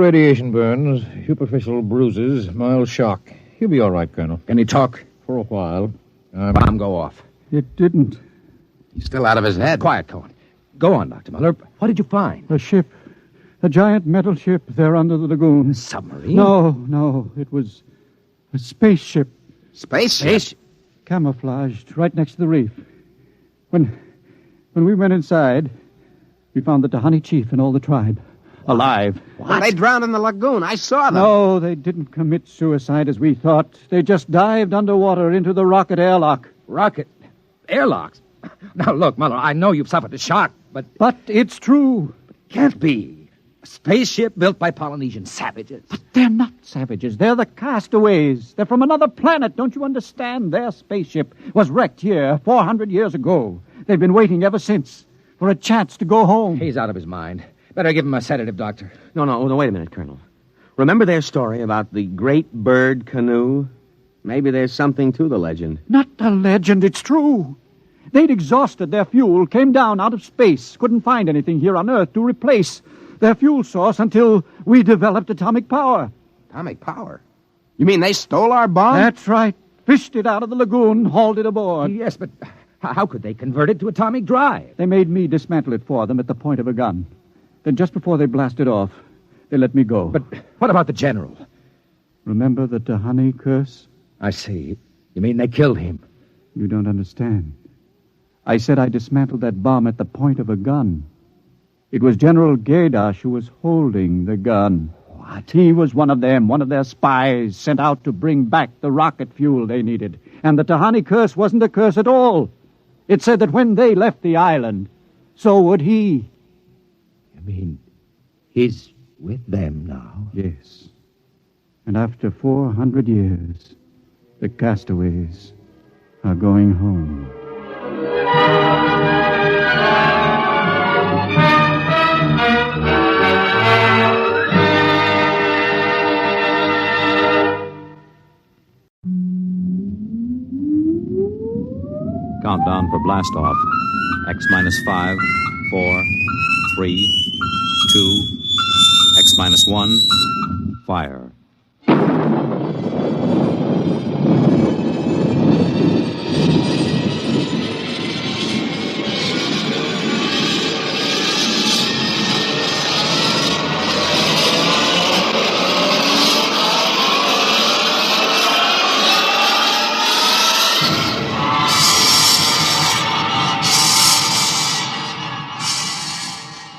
radiation burns, superficial bruises, mild shock. He'll be all right, Colonel. Can he talk? For a while. Bomb go off. It didn't. He's still out of his head. Quiet, Cohen. Go on, Dr. Muller. What did you find? A ship. A giant metal ship there under the lagoon. A submarine? No. It was a spaceship. Spaceship? Camouflaged right next to the reef. When we went inside, we found the Tahani chief and all the tribe alive. What? They drowned in the lagoon. I saw them. No, they didn't commit suicide as we thought. They just dived underwater into the rocket airlock. Rocket? Airlocks? Now, look, Muller, I know you've suffered a shock, but... But it's true. Can't be. A spaceship built by Polynesian savages. But they're not savages. They're the Castaways. They're from another planet. Don't you understand? Their spaceship was wrecked here 400 years ago. They've been waiting ever since for a chance to go home. He's out of his mind. Better give him a sedative, Doctor. No, wait a minute, Colonel. Remember their story about the great bird canoe? Maybe there's something to the legend. Not a legend. It's true. They'd exhausted their fuel, came down out of space, couldn't find anything here on Earth to replace their fuel source until we developed atomic power. Atomic power? You mean they stole our bomb? That's right. Fished it out of the lagoon, hauled it aboard. Yes, but how could they convert it to atomic drive? They made me dismantle it for them at the point of a gun. Then just before they blasted off, they let me go. But what about the general? Remember the Tahani curse? I see. You mean they killed him? You don't understand. I said I dismantled that bomb at the point of a gun. It was General Gaidash who was holding the gun. What? He was one of them, one of their spies, sent out to bring back the rocket fuel they needed. And the Tahani curse wasn't a curse at all. It said that when they left the island, so would he. You mean he's with them now? Yes. And after 400 years, the Castaways are going home. Countdown for blast off. X minus 5, 4, 3, 2, X minus 1, fire.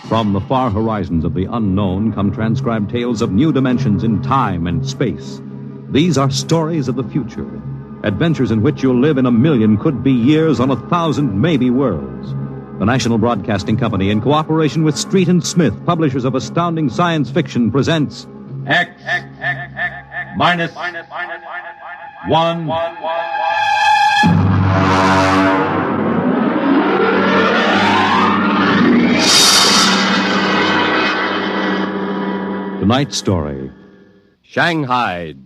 From the far horizons of the unknown come transcribed tales of new dimensions in time and space. These are stories of the future, adventures in which you'll live in 1,000,000 could-be years on 1,000 maybe worlds. The National Broadcasting Company, in cooperation with Street and Smith, publishers of astounding science fiction, presents X minus 1. Tonight's story, Shanghaied.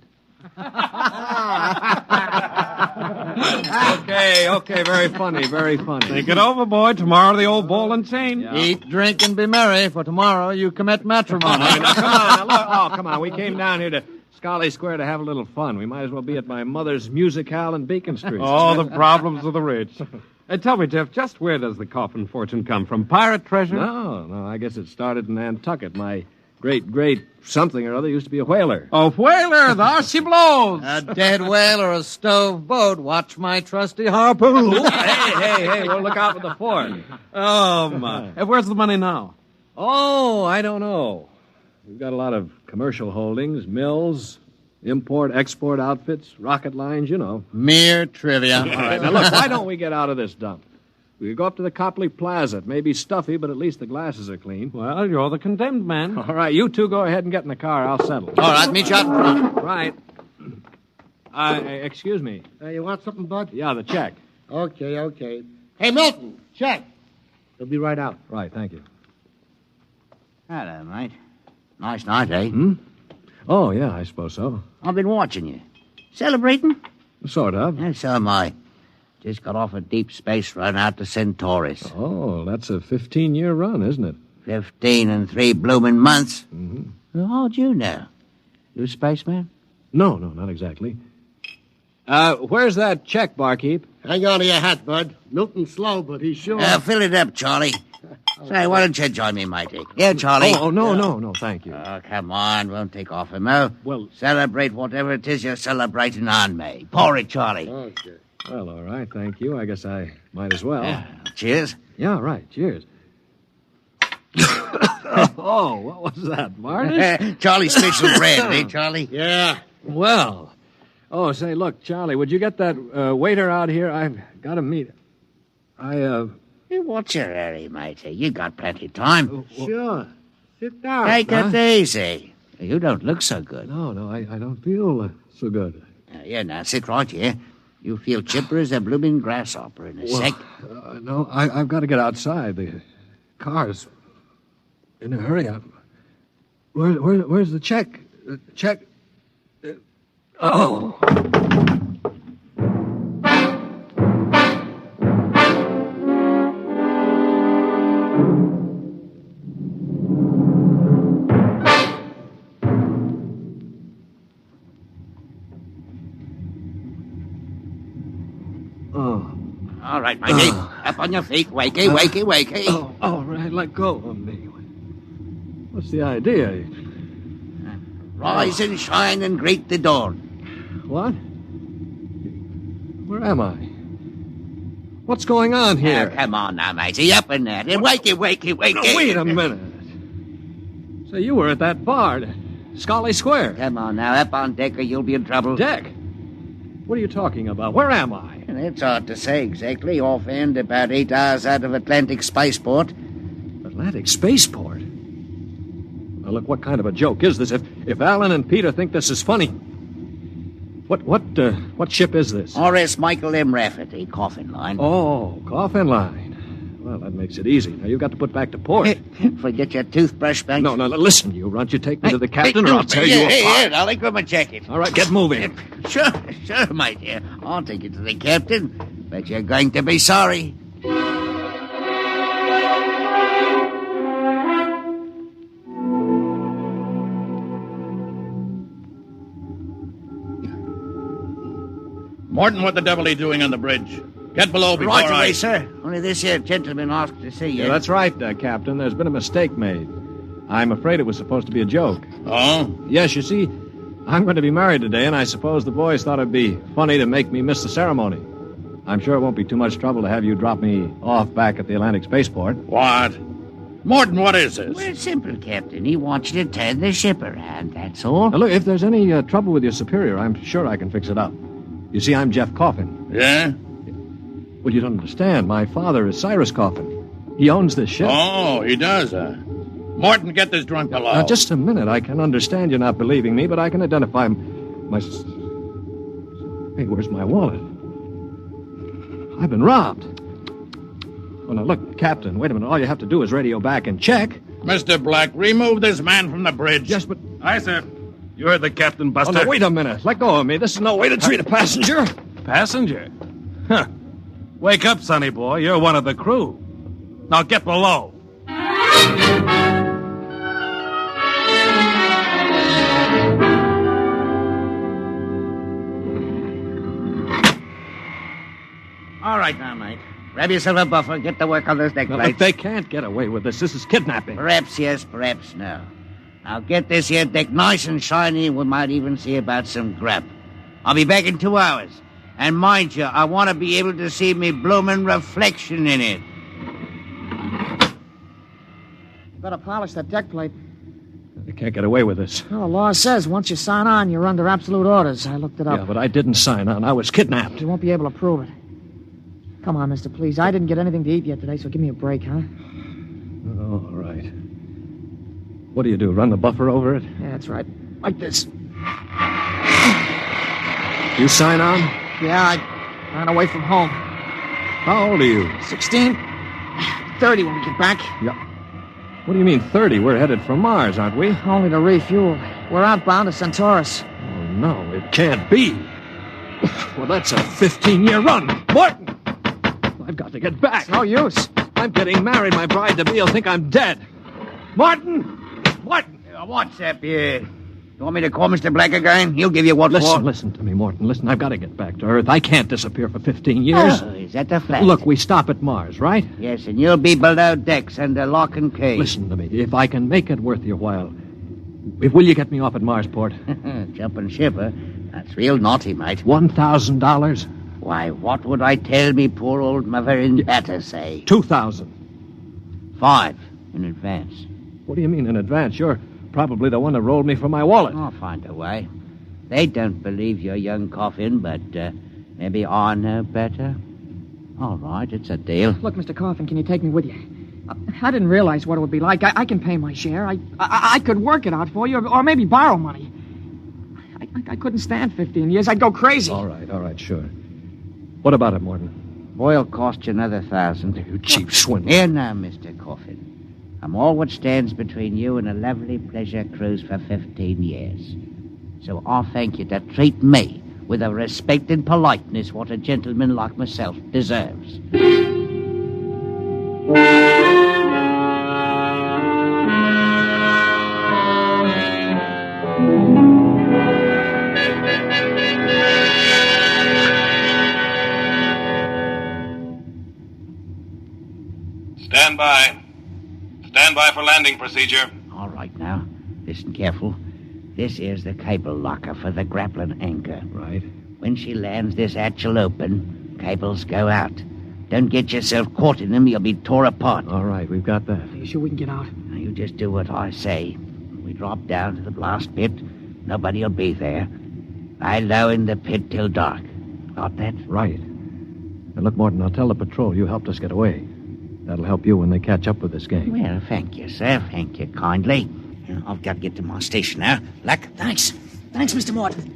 Okay, very funny, very funny. Think it over, boy. Tomorrow the old ball and chain. Yeah. Eat, drink, and be merry, for tomorrow you commit matrimony. Come on. We came down here to Scarley Square to have a little fun. We might as well be at my mother's musicale in Beacon Street. Oh, the problems of the rich. And tell me, Jeff, just where does the coffin fortune come from? Pirate treasure? No, I guess it started in Nantucket. My great something or other used to be a whaler. A whaler, there she blows. A dead whale or a stove boat. Watch my trusty harpoon. hey, well, look out for the fort. Oh, my. Hey, where's the money now? Oh, I don't know. We've got a lot of commercial holdings, mills, import-export outfits, rocket lines, you know. Mere trivia. All right, now look, why don't we get out of this dump? We could go up to the Copley Plaza. It may be stuffy, but at least the glasses are clean. Well, you're the condemned man. All right, you two go ahead and get in the car. I'll settle. All right, meet you out in front. Right. Excuse me. You want something, Bud? Yeah, the check. Okay. Hey, Milton, check. He'll be right out. Right, thank you. Hello, mate. Nice night, eh? Oh, yeah, I suppose so. I've been watching you. Celebrating? Sort of. Yeah, so am I. Just got off a deep space run out to Centaurus. Oh, that's a 15-year run, isn't it? 15 and 3 blooming months. Mm-hmm. How'd you know? You spaceman? No, not exactly. Where's that check, barkeep? Hang on to your hat, Bud. Milton's slow, but he's sure. Fill it up, Charlie. Say, why don't you join me, matey? Yeah, Charlie. Oh, no, thank you. Oh, come on. Won't take off him, Mo. Well, celebrate whatever it is you're celebrating on, May. Pour it, Charlie. Okay. Well, all right, thank you. I guess I might as well. Cheers. Yeah, right, cheers. Oh, what was that, varnish? Charlie's special brand, eh, Charlie? Yeah. Well. Oh, say, look, Charlie, would you get that waiter out here? I've got to meet him. Hey, what's your hurry, matey? You got plenty of time. Sure. Sit down. Take it easy. You don't look so good. No, I don't feel so good. Now, sit right here. You feel chipper as a blooming grasshopper in a sec. No, I've got to get outside. The car's in a hurry. Where's the check? Check. Oh. All right, matey. Up on your feet. Wakey. Oh, all right, let go of me. What's the idea? Rise and shine and greet the dawn. What? Where am I? What's going on here? Come on now, matey. Up in there. Wakey. No, wait a minute. So you were at that bar, Scully Square. Come on now. Up on deck or you'll be in trouble. Deck? What are you talking about? Where am I? It's hard to say exactly. Offhand, about 8 hours out of Atlantic Spaceport. Atlantic Spaceport? Now, look, what kind of a joke is this? If Alan and Peter think this is funny, what ship is this? R.S. Michael M. Rafferty, coffin line. Oh, coffin line. Well, that makes it easy. Now, you've got to put back to port. Forget your toothbrush, Banks. No, listen, you runt. You take me to the captain, or I'll tear you apart. Here, darling, grab my jacket. All right, get moving. Sure, mate, dear. I'll take you to the captain. But you're going to be sorry. Morton, what the devil are you doing on the bridge? Get below before Right away, sir. Only this here gentleman asked to see you. Yeah, that's right, Captain. There's been a mistake made. I'm afraid it was supposed to be a joke. Oh? Yes, you see, I'm going to be married today, and I suppose the boys thought it'd be funny to make me miss the ceremony. I'm sure it won't be too much trouble to have you drop me off back at the Atlantic Spaceport. What? Morton, what is this? Well, it's simple, Captain. He wants you to turn the ship around, that's all. Now, look, if there's any trouble with your superior, I'm sure I can fix it up. You see, I'm Jeff Coffin. Yeah? Well, you don't understand. My father is Cyrus Coffin. He owns this ship. Oh, he does, Morton, get this drunk below. Now, just a minute. I can understand you not believing me, but I can identify my... Hey, where's my wallet? I've been robbed. Oh, now, look, Captain, wait a minute. All you have to do is radio back and check. Mr. Black, remove this man from the bridge. Yes, but... Aye, sir. You heard the captain, Buster. Oh, no, wait a minute. Let go of me. This is no way to treat a passenger. Passenger? Huh. Wake up, sonny boy. You're one of the crew. Now get below. All right now, mate. Grab yourself a buffer. Get to work on those deck Now, plates. look, they can't get away with this. This is kidnapping. Perhaps yes, perhaps no. Now get this here deck nice and shiny, and we might even see about some grub. I'll be back in 2 hours. And mind you, I want to be able to see me bloomin' reflection in it. Better polish that deck plate. They can't get away with this. Well, the law says once you sign on, you're under absolute orders. I looked it up. Yeah, but I didn't sign on. I was kidnapped. You won't be able to prove it. Come on, mister, please. I didn't get anything to eat yet today, so give me a break, huh? Oh, all right. What do you do, run the buffer over it? Yeah, that's right. Like this. You sign on? Yeah, I ran away from home. How old are you? 16. 30 when we get back. Yeah. What do you mean 30? We're headed for Mars, aren't we? Only to refuel. We're outbound to Centaurus. Oh, no, it can't be. Well, that's a 15-year run. Morton! I've got to get back. It's no use. I'm getting married. My bride-to-be will think I'm dead. Martin! What's up here? You want me to call Mr. Black again? He'll give you what for. Listen to me, Morton. Listen, I've got to get back to Earth. I can't disappear for 15 years. Oh, is that the fact? Look, we stop at Mars, right? Yes, and you'll be below decks under lock and key. Listen to me. If I can make it worth your while, will you get me off at Marsport? Jumping ship, huh? That's real naughty, mate. $1,000? Why, what would I tell me poor old mother in better say? 2,000. 5 in advance. What do you mean in advance? You're probably the one that rolled me for my wallet. I'll find a way. They don't believe your young coffin, but maybe I know better. All right, it's a deal. Look, Mr. Coffin, can you take me with you? I didn't realize what it would be like. I can pay my share. I could work it out for you, or maybe borrow money. I couldn't stand 15 years. I'd go crazy. All right, sure. What about it, Morton? Boy'll cost you another 1,000. You cheap swindler. Here now, Mr. Coffin. I'm all what stands between you and a lovely pleasure cruise for 15 years. So I'll thank you to treat me with the respect and politeness what a gentleman like myself deserves. Stand by. Stand by for landing procedure. All right now. Listen careful. This is the cable locker for the grappling anchor. Right. When she lands, this hatch'll open. Cables go out. Don't get yourself caught in them. You'll be tore apart. All right, we've got that. Are you sure we can get out? Now, you just do what I say. We drop down to the blast pit. Nobody'll be there. Lie low in the pit till dark. Got that? Right. And look, Morton, I'll tell the patrol you helped us get away. That'll help you when they catch up with this gang. Well, thank you, sir. Thank you kindly. I've got to get to my station now. Luck. Thanks. Thanks, Mr. Morton.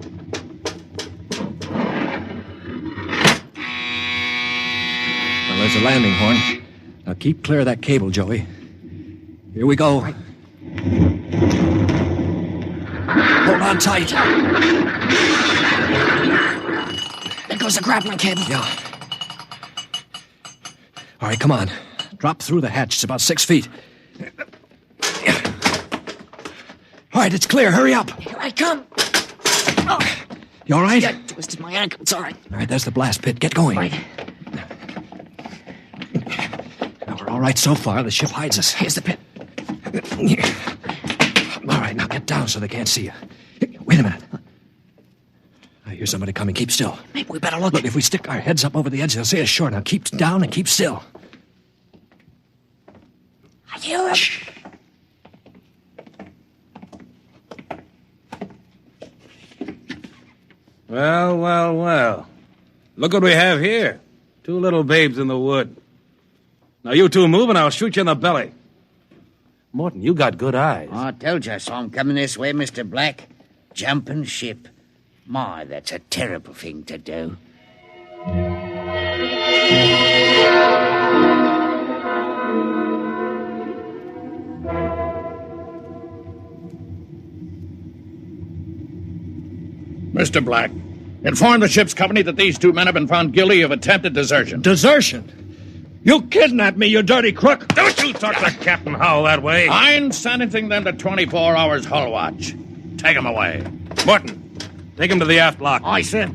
Well, there's a landing horn. Now keep clear of that cable, Joey. Here we go. Right. Hold on tight. There goes the grappling cable. Yeah. All right, come on. Drop through the hatch. It's about 6 feet. All right, it's clear. Hurry up. Here I come. Oh. You all right? Yeah, I twisted my ankle. It's all right. All right, there's the blast pit. Get going. Right. Now, we're all right so far. The ship hides us. Here's the pit. All right, now get down so they can't see you. Wait a minute. I hear somebody coming. Keep still. Maybe we better look. Look, if we stick our heads up over the edge, they'll see us short. Now keep down and keep still. I hear him. Shh. Well. Look what we have here. 2 little babes in the wood. Now, you two move and I'll shoot you in the belly. Morton, you got good eyes. I told you I saw him coming this way, Mr. Black. Jumping ship. My, that's a terrible thing to do. Mr. Black, inform the ship's company that these 2 men have been found guilty of attempted desertion. Desertion? You kidnapped me, you dirty crook! Don't you talk to Captain Howell that way. I'm sentencing them to 24 hours hull watch. Take them away. Morton, take him to the aft lock. Aye, sir.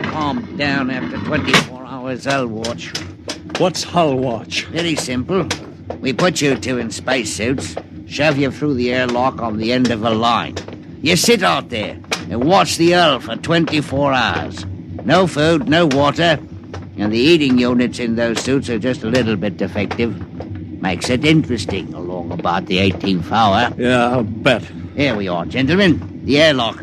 Calm down after 24 hours hull watch. What's hull watch? Very simple. We put you 2 in spacesuits, shove you through the airlock on the end of a line. You sit out there and watch the hull for 24 hours. No food, no water, and the eating units in those suits are just a little bit defective. Makes it interesting along about the 18th hour. Yeah, I'll bet. Here we are, gentlemen. The airlock.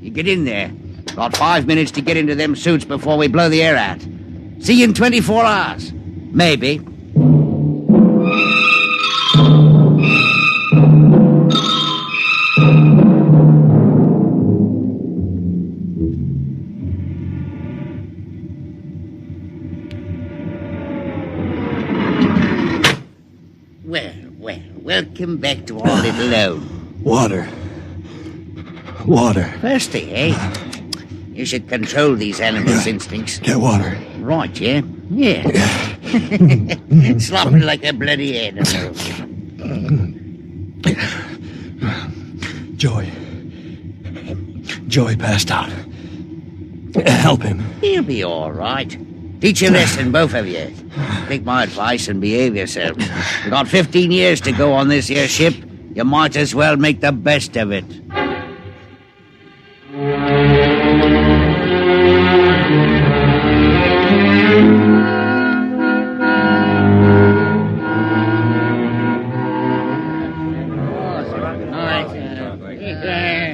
You get in there. Got 5 minutes to get into them suits before we blow the air out. See you in 24 hours. Maybe. Welcome back to our little home. Water. Thirsty, eh? You should control these animals' instincts. Get water. Right, yeah? Yeah. Slopping like a bloody animal. Joey passed out. Help him. He'll be all right. Teach a lesson, both of you. Take my advice and behave yourselves. You've got 15 years to go on this here ship. You might as well make the best of it.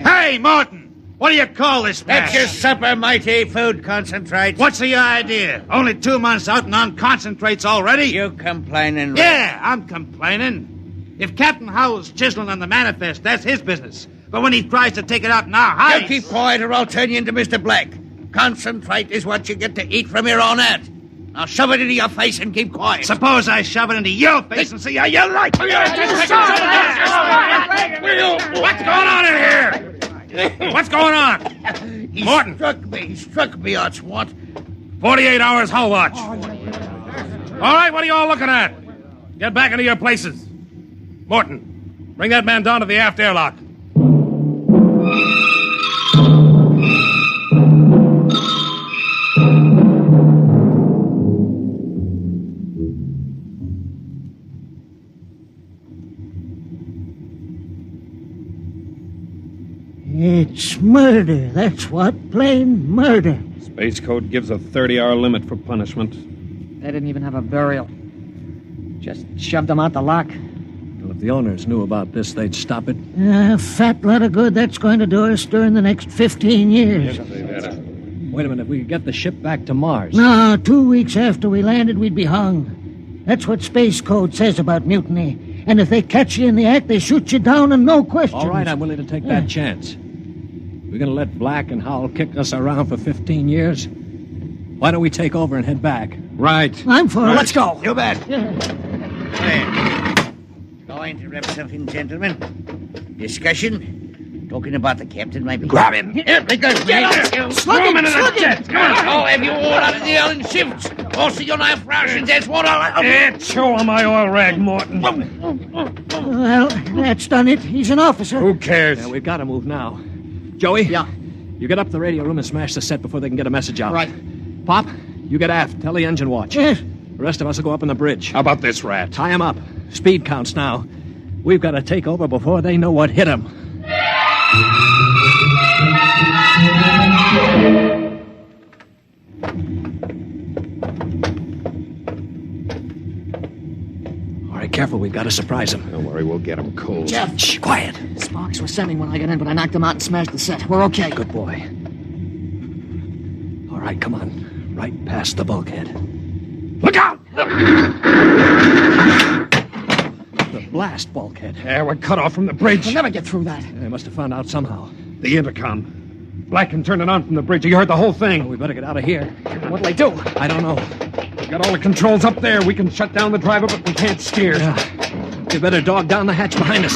Hey, Martin! What do you call this mess? That's your supper, mighty food concentrate. What's the idea? Only 2 months out and on concentrates already? You complaining, Red? Yeah, I'm complaining. If Captain Howell's chiseling on the manifest, that's his business. But when he tries to take it out in our hides... You keep quiet or I'll turn you into Mr. Black. Concentrate is what you get to eat from here on out. Now shove it into your face and keep quiet. Suppose I shove it into your face and see how you like it. What's going on in here? What's going on? Morton. He struck me, Archwant. 48 hours hull watch. All right, what are you all looking at? Get back into your places. Morton, bring that man down to the aft airlock. It's murder, that's what. Plain murder. Space Code gives a 30-hour limit for punishment. They didn't even have a burial. Just shoved them out the lock. Well, if the owners knew about this, they'd stop it. Fat lot of good that's going to do us during the next 15 years. Wait a minute, if we could get the ship back to Mars. No, 2 weeks after we landed, we'd be hung. That's what Space Code says about mutiny. And if they catch you in the act, they shoot you down and no questions. All right, I'm willing to take that chance. We're going to let Black and Howell kick us around for 15 years? Why don't we take over and head back? Right. I'm for it. Let's go. You bet. Going to rep something, gentlemen. Discussion. Talking about the captain, maybe. Grab him. Here, they go. Slug him into the jet. Come on. I'll have you all out of the Allen shifts. Also, your knife rations. That's what I'll... Show him my oil rag, Morton. Well, that's done it. He's an officer. Who cares? Yeah, we've got to move now. Joey? Yeah? You get up the radio room and smash the set before they can get a message out. Right. Pop, you get aft. Tell the engine watch. Yes. The rest of us will go up on the bridge. How about this rat? Tie him up. Speed counts now. We've got to take over before they know what hit them. All right, careful. We've got to surprise them. Don't worry, we'll get them cold. Jeff, Shh, quiet. Sparks were sending when I got in, but I knocked them out and smashed the set. We're okay. Good boy. All right, come on. Right past the bulkhead. Look out! The blast bulkhead. Yeah, we're cut off from the bridge. We'll never get through that. They must have found out somehow. The intercom. Black can turn it on from the bridge. You heard the whole thing. Well, we better get out of here. What'll they do? I don't know. We got all the controls up there. We can shut down the driver, but we can't steer. Yeah. You better dog down the hatch behind us.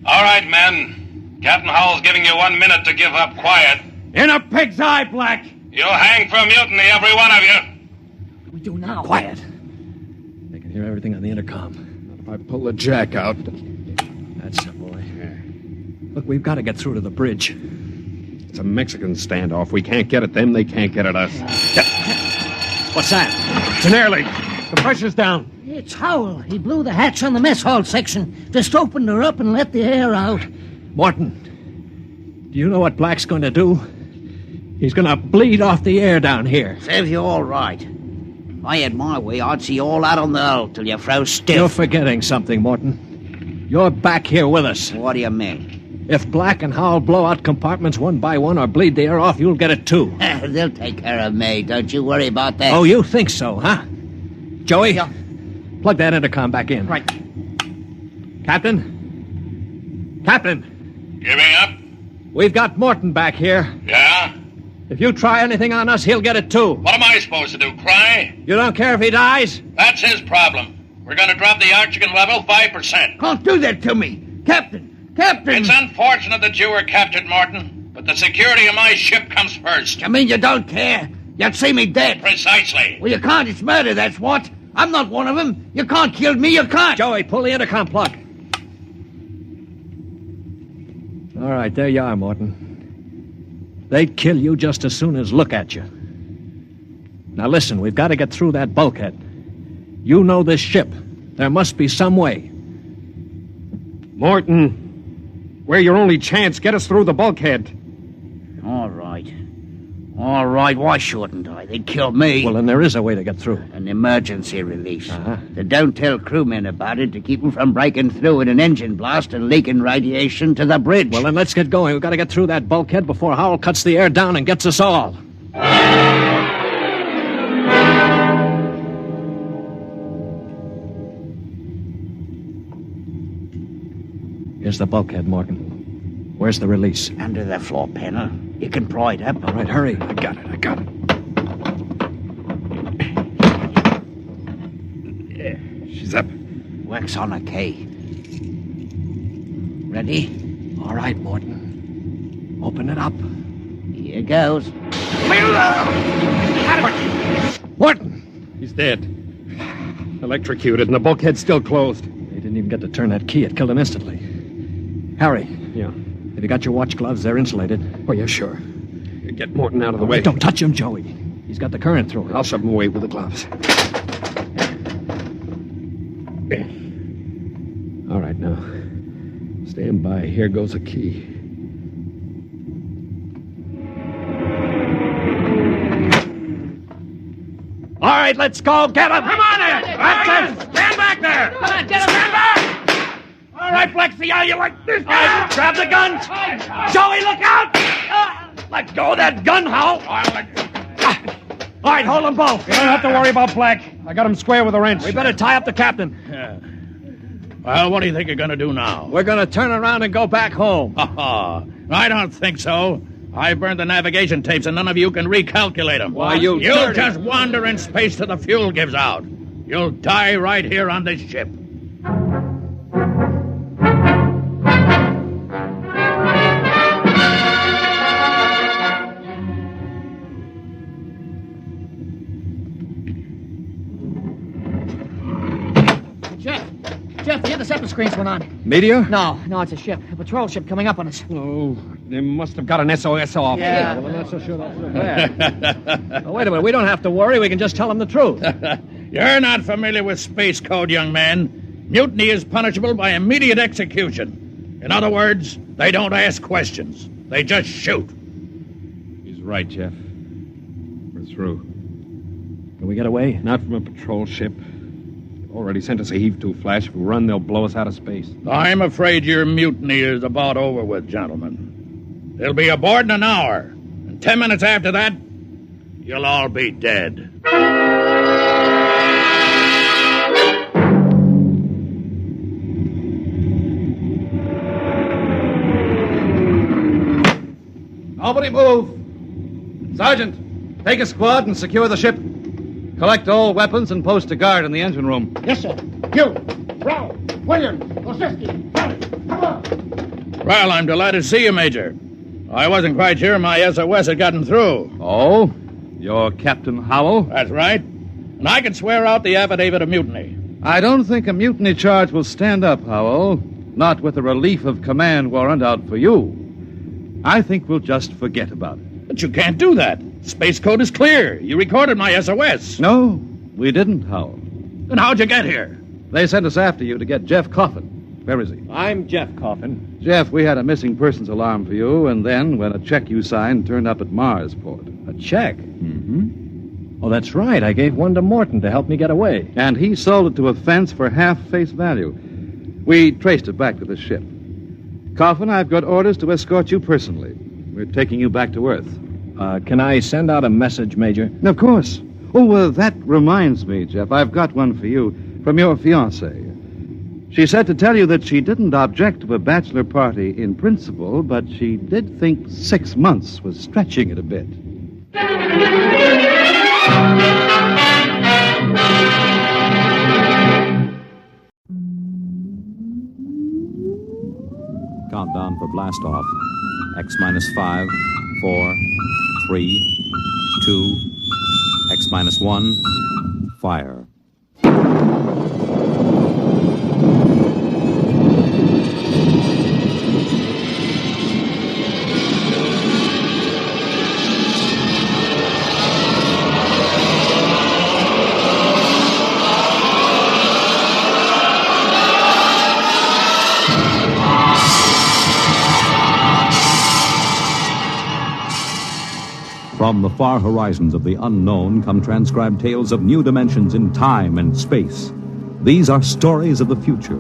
All right, men. Captain Howell's giving you 1 minute to give up quiet. In a pig's eye, Black. You'll hang for mutiny, every one of you. What do we do now? Quiet. They can hear everything on the intercom. If I pull the jack out. That's the boy. Look, we've got to get through to the bridge. It's a Mexican standoff. We can't get at them. They can't get at us. What's that? It's an air leak. The pressure's down. It's Howell. He blew the hatch on the mess hall section. Just opened her up and let the air out. Morton, do you know what Black's going to do? He's going to bleed off the air down here. Serves you all right. If I had my way, I'd see you all out on the hull till you froze stiff. You're forgetting something, Morton. You're back here with us. What do you mean? If Black and Howell blow out compartments one by one or bleed the air off, you'll get it too. They'll take care of me. Don't you worry about that. Oh, you think so, huh? Joey? Yeah. Plug that intercom back in. Right. Captain? Captain? Giving up? We've got Morton back here. Yeah? If you try anything on us, he'll get it too. What am I supposed to do, cry? You don't care if he dies? That's his problem. We're going to drop the oxygen level 5%. Don't do that to me. Captain! Captain! It's unfortunate that you were captured, Morton, but the security of my ship comes first. You mean you don't care? You'd see me dead. Precisely. Well, you can't. It's murder, that's what. I'm not one of them. You can't kill me. You can't. Joey, pull the intercom plug. All right, there you are, Morton. They'd kill you just as soon as look at you. Now listen, we've got to get through that bulkhead. You know this ship. There must be some way. Morton, we're your only chance. Get us through the bulkhead. All right. All right, why shouldn't I? They'd kill me. Well, then there is a way to get through. An emergency release. They don't tell crewmen about it to keep them from breaking through with an engine blast and leaking radiation to the bridge. Well, then let's get going. We've got to get through that bulkhead before Howell cuts the air down and gets us all. Here's the bulkhead, Morgan. Where's the release? Under the floor panel. You can pry it up. All right, hurry. I got it. Yeah, she's up. Works on a key. Ready? All right, Morton. Open it up. Here goes. Morton! He's dead. Electrocuted, and the bulkhead's still closed. They didn't even get to turn that key. It killed him instantly. Harry. Yeah. Have you got your watch gloves? They're insulated. Oh, yeah, sure. Get Morton out of the way. Don't touch him, Joey. He's got the current through him. I'll shove him away with the gloves. All right, now. Stand by. Here goes a key. All right, let's go. Get him. Come on there. That's it. Stand back there. Come on, get him. Stand back. All right, Flexi, how you like this? All right, grab the guns. Joey, look out. Let go of that gun, Hal. All right, hold them both. You don't have to worry about Black. I got him square with a wrench. We better tie up the captain. Yeah. Well, what do you think you're going to do now? We're going to turn around and go back home. I don't think so. I burned the navigation tapes, and none of you can recalculate them. Why, you You'll dirty- just wander in space till the fuel gives out. You'll die right here on this ship. Jeff, the interceptor screens went on. Meteor? No, it's a ship. A patrol ship coming up on us. Oh, they must have got an SOS off. Yeah. Well, I'm not so sure that's bad. Wait a minute. We don't have to worry. We can just tell them the truth. You're not familiar with space code, young man. Mutiny is punishable by immediate execution. In other words, they don't ask questions. They just shoot. He's right, Jeff. We're through. Can we get away? Not from a patrol ship. Already sent us a heave-to flash. If we run, they'll blow us out of space. I'm afraid your mutiny is about over with, gentlemen. They'll be aboard in an hour. And 10 minutes after that, you'll all be dead. Nobody move. Sergeant, take a squad and secure the ship. Collect all weapons and post a guard in the engine room. Yes, sir. You, Brown, William, Losiski, come on. Well, I'm delighted to see you, Major. I wasn't quite sure my SOS had gotten through. Oh? You're Captain Howell? That's right. And I can swear out the affidavit of mutiny. I don't think a mutiny charge will stand up, Howell. Not with a relief of command warrant out for you. I think we'll just forget about it. But you can't do that. Space code is clear. You recorded my SOS. No, we didn't, Howell. Then how'd you get here? They sent us after you to get Jeff Coffin. Where is he? I'm Jeff Coffin. Jeff, we had a missing persons alarm for you, and then when a check you signed turned up at Marsport. A check? Mm-hmm. Oh, that's right. I gave one to Morton to help me get away. And he sold it to a fence for half face value. We traced it back to the ship. Coffin, I've got orders to escort you personally. We're taking you back to Earth. Can I send out a message, Major? Of course. Oh, that reminds me, Jeff. I've got one for you from your fiancée. She said to tell you that she didn't object to a bachelor party in principle, but she did think 6 months was stretching it a bit. Countdown for blast off. X-5, 4, 3, 2, X-1, fire. From the far horizons of the unknown come transcribed tales of new dimensions in time and space. These are stories of the future,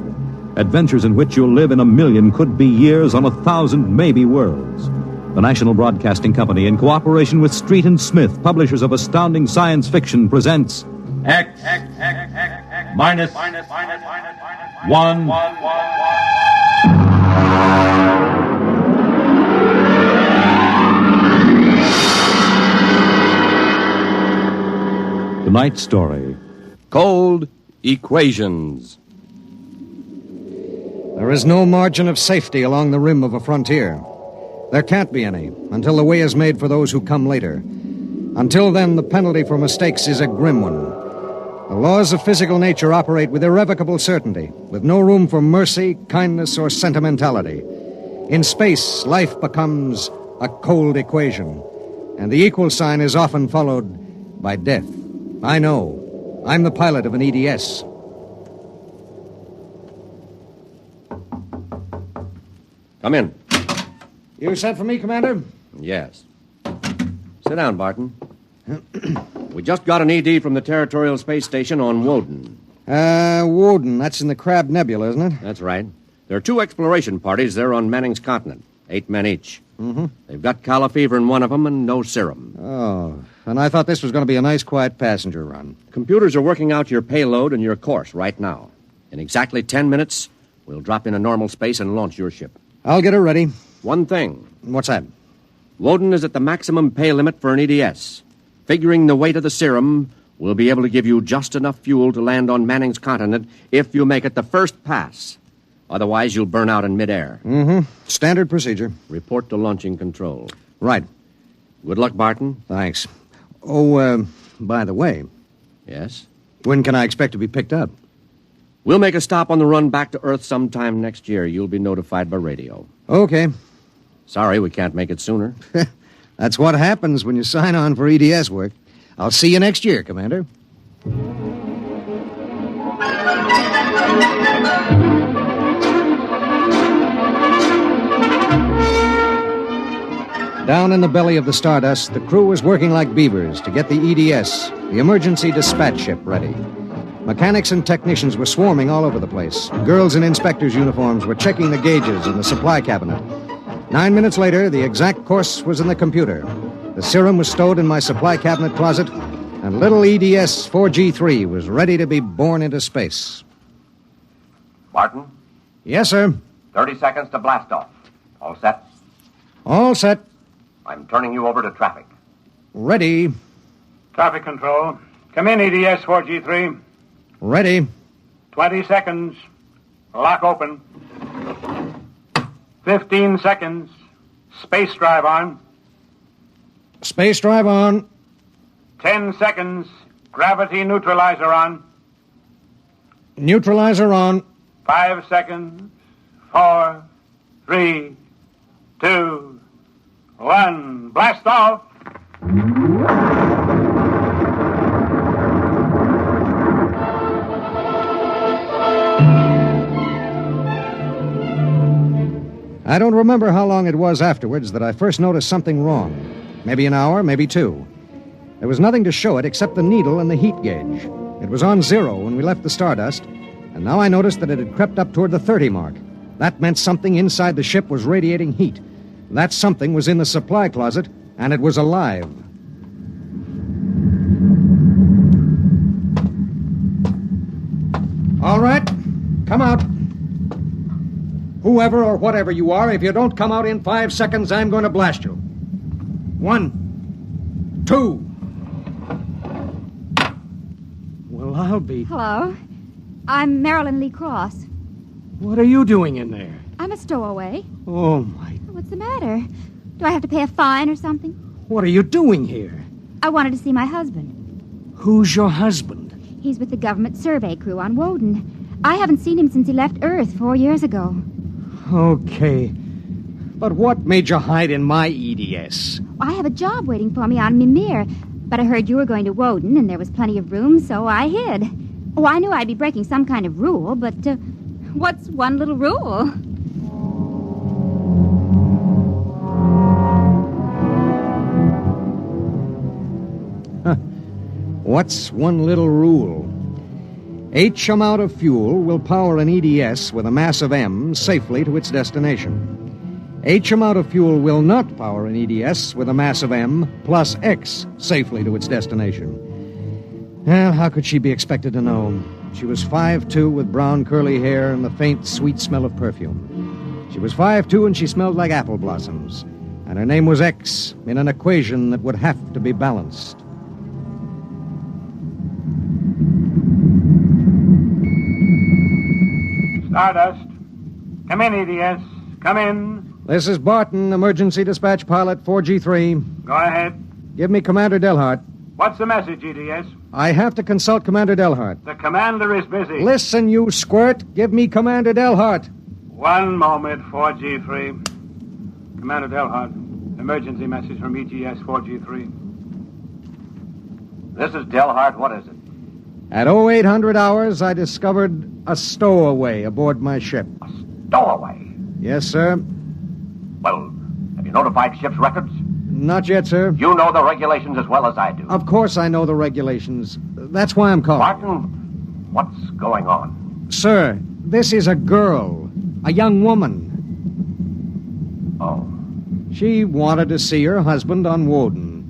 adventures in which you'll live in 1,000,000 could-be years on 1,000 maybe worlds. The National Broadcasting Company, in cooperation with Street and Smith, publishers of astounding science fiction, presents X minus 1. Tonight's story, Cold Equations. There is no margin of safety along the rim of a frontier. There can't be any until the way is made for those who come later. Until then, the penalty for mistakes is a grim one. The laws of physical nature operate with irrevocable certainty, with no room for mercy, kindness, or sentimentality. In space, life becomes a cold equation, and the equal sign is often followed by death. I know. I'm the pilot of an EDS. Come in. You sent for me, Commander? Yes. Sit down, Barton. We just got an ED from the Territorial Space Station on Woden. Woden. That's in the Crab Nebula, isn't it? That's right. There are 2 exploration parties there on Manning's continent. 8 men each. Mm-hmm. They've got calla fever in one of them and no serum. Oh, and I thought this was going to be a nice, quiet passenger run. Computers are working out your payload and your course right now. In exactly 10 minutes, we'll drop in a normal space and launch your ship. I'll get her ready. One thing. What's that? Woden is at the maximum pay limit for an EDS. Figuring the weight of the serum, we'll be able to give you just enough fuel to land on Manning's continent if you make it the first pass. Otherwise, you'll burn out in midair. Mm-hmm. Standard procedure. Report to launching control. Right. Good luck, Barton. Thanks. Oh, by the way. Yes? When can I expect to be picked up? We'll make a stop on the run back to Earth sometime next year. You'll be notified by radio. Okay. Sorry, we can't make it sooner. That's what happens when you sign on for EDS work. I'll see you next year, Commander. Down in the belly of the Stardust, the crew was working like beavers to get the EDS, the emergency dispatch ship, ready. Mechanics and technicians were swarming all over the place. Girls in inspectors' uniforms were checking the gauges in the supply cabinet. 9 minutes later, the exact course was in the computer. The serum was stowed in my supply cabinet closet, and little EDS 4G3 was ready to be born into space. Barton? Yes, sir. 30 seconds to blast off. All set? All set. I'm turning you over to traffic. Ready. Traffic control. Come in, EDS 4G3. Ready. 20 seconds. Lock open. 15 seconds. Space drive on. Space drive on. 10 seconds. Gravity neutralizer on. Neutralizer on. 5 seconds. 4, 3, 2, 1. Blast off. I don't remember how long it was afterwards that I first noticed something wrong. Maybe an hour, maybe 2. There was nothing to show it except the needle and the heat gauge. It was on 0 when we left the Stardust, and now I noticed that it had crept up toward the 30 mark. That meant something inside the ship was radiating heat. That something was in the supply closet, and it was alive. All right, come out. Whoever or whatever you are, if you don't come out in 5 seconds, I'm going to blast you. 1, 2. Well, I'll be... Hello. I'm Marilyn Lee Cross. What are you doing in there? I'm a stowaway. Oh, my... What's the matter? Do I have to pay a fine or something? What are you doing here? I wanted to see my husband. Who's your husband? He's with the government survey crew on Woden. I haven't seen him since he left Earth 4 years ago. Okay. But what made you hide in my EDS? I have a job waiting for me on Mimir, but I heard you were going to Woden and there was plenty of room, so I hid. Oh, I knew I'd be breaking some kind of rule, but what's one little rule? What's one little rule? H amount of fuel will power an EDS with a mass of M safely to its destination. H amount of fuel will not power an EDS with a mass of M plus X safely to its destination. Well, how could she be expected to know? She was 5'2" with brown curly hair and the faint, sweet smell of perfume. She was 5'2" and she smelled like apple blossoms. And her name was X in an equation that would have to be balanced. Stardust. Come in, EDS. Come in. This is Barton, emergency dispatch pilot 4G3. Go ahead. Give me Commander Delhart. What's the message, EDS? I have to consult Commander Delhart. The commander is busy. Listen, you squirt. Give me Commander Delhart. One moment, 4G3. Commander Delhart, emergency message from ETS 4G3. This is Delhart. What is it? At 0800 hours, I discovered a stowaway aboard my ship. A stowaway? Yes, sir. Well, have you notified ship's records? Not yet, sir. You know the regulations as well as I do. Of course I know the regulations. That's why I'm calling. Barton, what's going on? Sir, this is a girl. A young woman. Oh. She wanted to see her husband on Woden.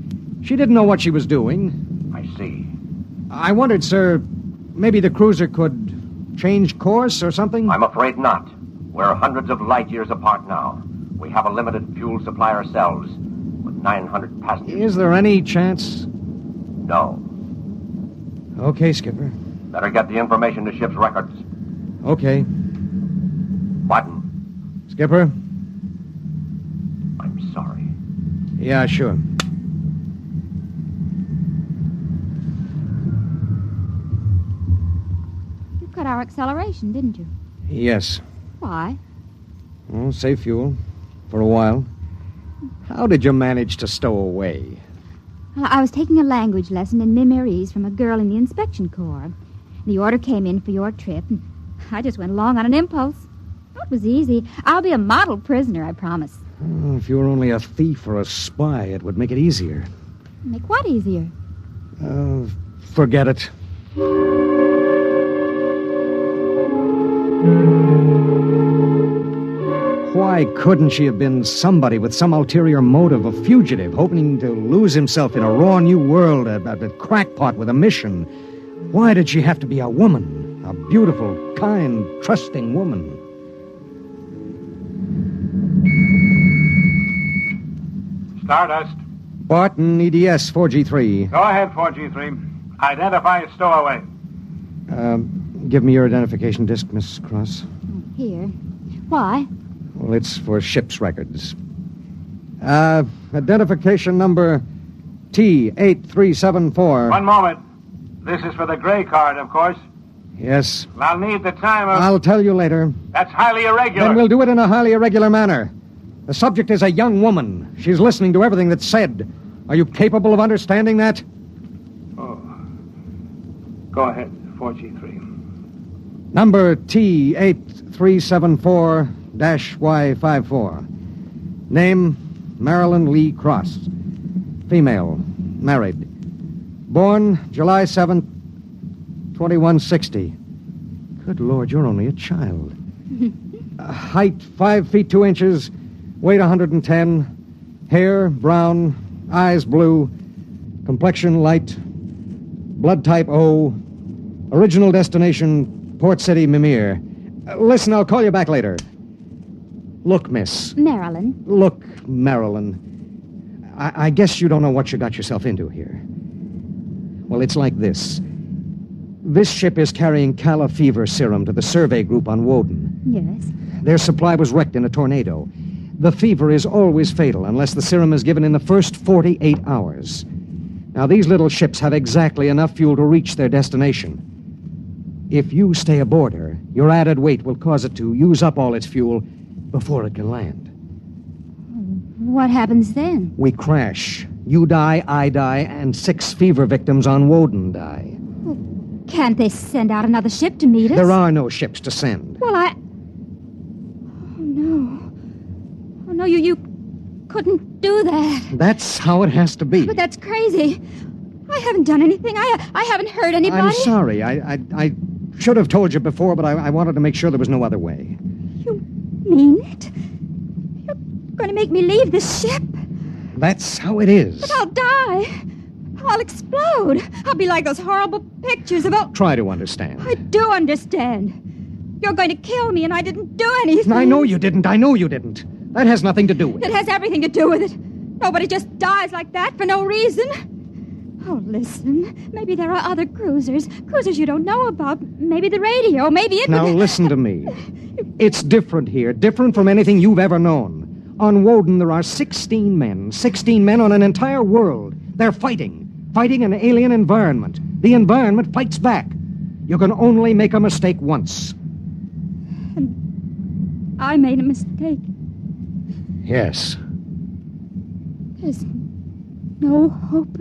She didn't know what she was doing. I see. I wondered, sir, maybe the cruiser could change course or something? I'm afraid not. We're hundreds of light years apart now. We have a limited fuel supply ourselves, with 900 passengers. Is there any chance? No. Okay, Skipper. Better get the information to ship's records. Okay. Barton. Skipper? I'm sorry. Yeah, sure. You cut our acceleration, didn't you? Yes. Why? Well, save fuel. For a while. How did you manage to stow away? Well, I was taking a language lesson in Mimirese from a girl in the inspection corps. The order came in for your trip, and I just went along on an impulse. It was easy. I'll be a model prisoner, I promise. Oh, if you were only a thief or a spy, it would make it easier. Make what easier? Forget it. Why couldn't she have been somebody with some ulterior motive, a fugitive, hoping to lose himself in a raw new world, a crackpot with a mission? Why did she have to be a woman? A beautiful, kind, trusting woman? Stardust. Barton, EDS 4G3. Go ahead, 4G3. Identify a stowaway. Give me your identification disc, Miss Cross. Here. Why? Well, it's for ship's records. Identification number T8374. One moment. This is for the gray card, of course. Yes. I'll need the time of... I'll tell you later. That's highly irregular. Then we'll do it in a highly irregular manner. The subject is a young woman. She's listening to everything that's said. Are you capable of understanding that? Oh. Go ahead, 4G3. Number T8374-Y54. Name, Marilyn Lee Cross. Female, married. Born July 7th, 2160. Good Lord, you're only a child. Height, 5 feet 2 inches. Weight, 110. Hair, brown. Eyes, blue. Complexion, light. Blood type, O. Original destination, Port City, Mimir. Listen, I'll call you back later. Look, miss. Marilyn. Look, Marilyn. I guess you don't know what you got yourself into here. Well, it's like this. This ship is carrying Calla fever serum to the survey group on Woden. Yes. Their supply was wrecked in a tornado. The fever is always fatal unless the serum is given in the first 48 hours. Now, these little ships have exactly enough fuel to reach their destination. If you stay aboard her, your added weight will cause it to use up all its fuel before it can land. What happens then? We crash. You die, I die, and 6 fever victims on Woden die. Can't they send out another ship to meet us? There are no ships to send. Well, Oh, no. Oh, no, you couldn't do that. That's how it has to be. But that's crazy. I haven't done anything. I haven't hurt anybody. I'm sorry. I should have told you before, but I wanted to make sure there was no other way. You mean it? You're going to make me leave this ship? That's how it is. But I'll die. I'll explode. I'll be like those horrible pictures of... Try to understand. I do understand. You're going to kill me, and I didn't do anything. I know you didn't. I know you didn't. That has nothing to do with it. It has everything to do with it. Nobody just dies like that for no reason. Oh, listen. Maybe there are other cruisers. Cruisers you don't know about. Maybe the radio. Maybe it... Now, listen to me. It's different here. Different from anything you've ever known. On Woden, there are 16 men. 16 men on an entire world. They're fighting. Fighting an alien environment. The environment fights back. You can only make a mistake once. And I made a mistake. Yes. There's no hope.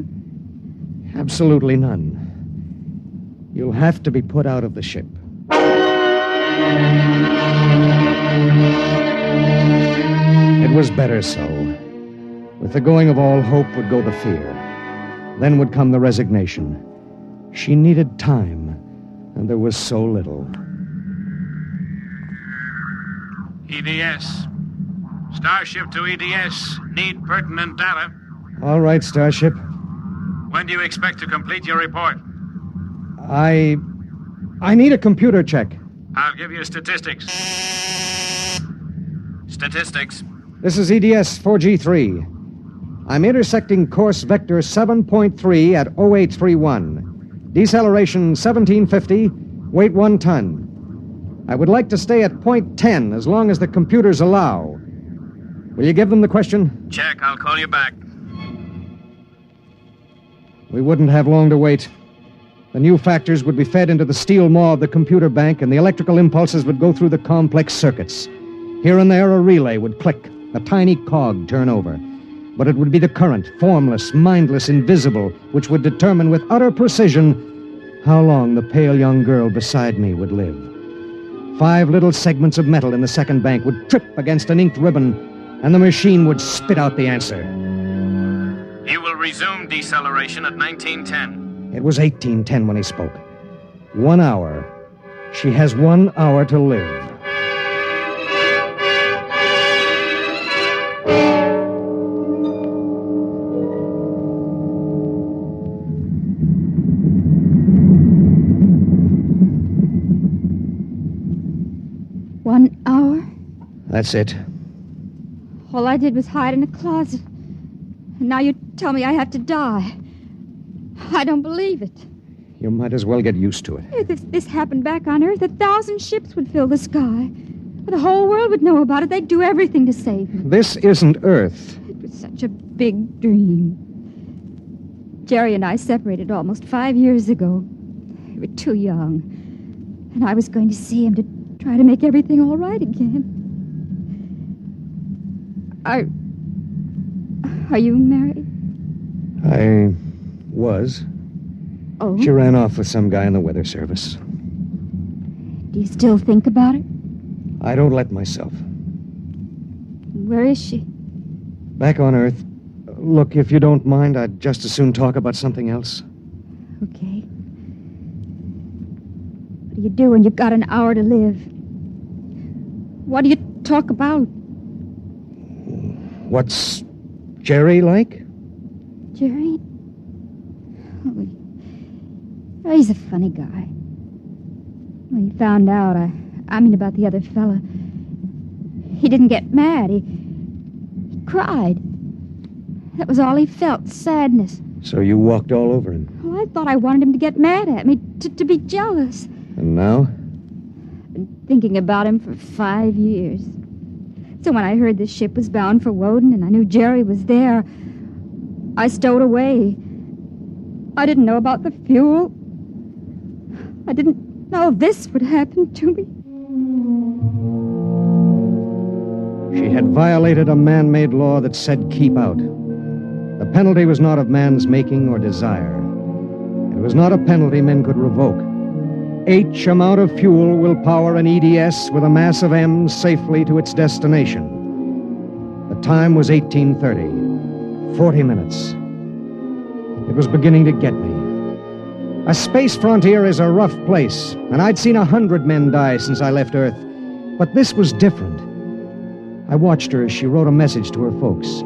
Absolutely none. You'll have to be put out of the ship. It was better so. With the going of all hope would go the fear. Then would come the resignation. She needed time, and there was so little. EDS. Starship to EDS. Need pertinent data. All right, Starship. When do you expect to complete your report? I need a computer check. I'll give you statistics. Statistics. This is EDS 4G3. I'm intersecting course vector 7.3 at 0831. Deceleration 1750, weight 1 ton. I would like to stay at point 10 as long as the computers allow. Will you give them the question? Check. I'll call you back. We wouldn't have long to wait. The new factors would be fed into the steel maw of the computer bank, and the electrical impulses would go through the complex circuits. Here and there, a relay would click, a tiny cog turn over. But it would be the current, formless, mindless, invisible, which would determine with utter precision how long the pale young girl beside me would live. 5 little segments of metal in the second bank would trip against an inked ribbon, and the machine would spit out the answer. You will resume deceleration at 1910. It was 1810 when he spoke. 1 hour. She has 1 hour to live. That's it. All I did was hide in a closet. And now you tell me I have to die. I don't believe it. You might as well get used to it. If this happened back on Earth, 1,000 ships would fill the sky. The whole world would know about it. They'd do everything to save me. This isn't Earth. It was such a big dream. Jerry and I separated almost 5 years ago. We were too young. And I was going to see him to try to make everything all right again. Are you married? I was. Oh? She ran off with some guy in the weather service. Do you still think about it? I don't let myself. Where is she? Back on Earth. Look, if you don't mind, I'd just as soon talk about something else. Okay. What do you do when you've got an hour to live? What do you talk about? What's Jerry like? Jerry? Oh, he's a funny guy. When he found out, I mean about the other fella, he didn't get mad. He cried. That was all he felt, sadness. So you walked all over him. Well, I thought I wanted him to get mad at me, to be jealous. And now? I've been thinking about him for 5 years. So when I heard this ship was bound for Woden and I knew Jerry was there, I stowed away. I didn't know about the fuel. I didn't know this would happen to me. She had violated a man-made law that said keep out. The penalty was not of man's making or desire. It was not a penalty men could revoke. H amount of fuel will power an EDS with a mass of M's safely to its destination. The time was 18:30. 40 minutes. It was beginning to get me. A space frontier is a rough place, and I'd seen 100 men die since I left Earth. But this was different. I watched her as she wrote a message to her folks.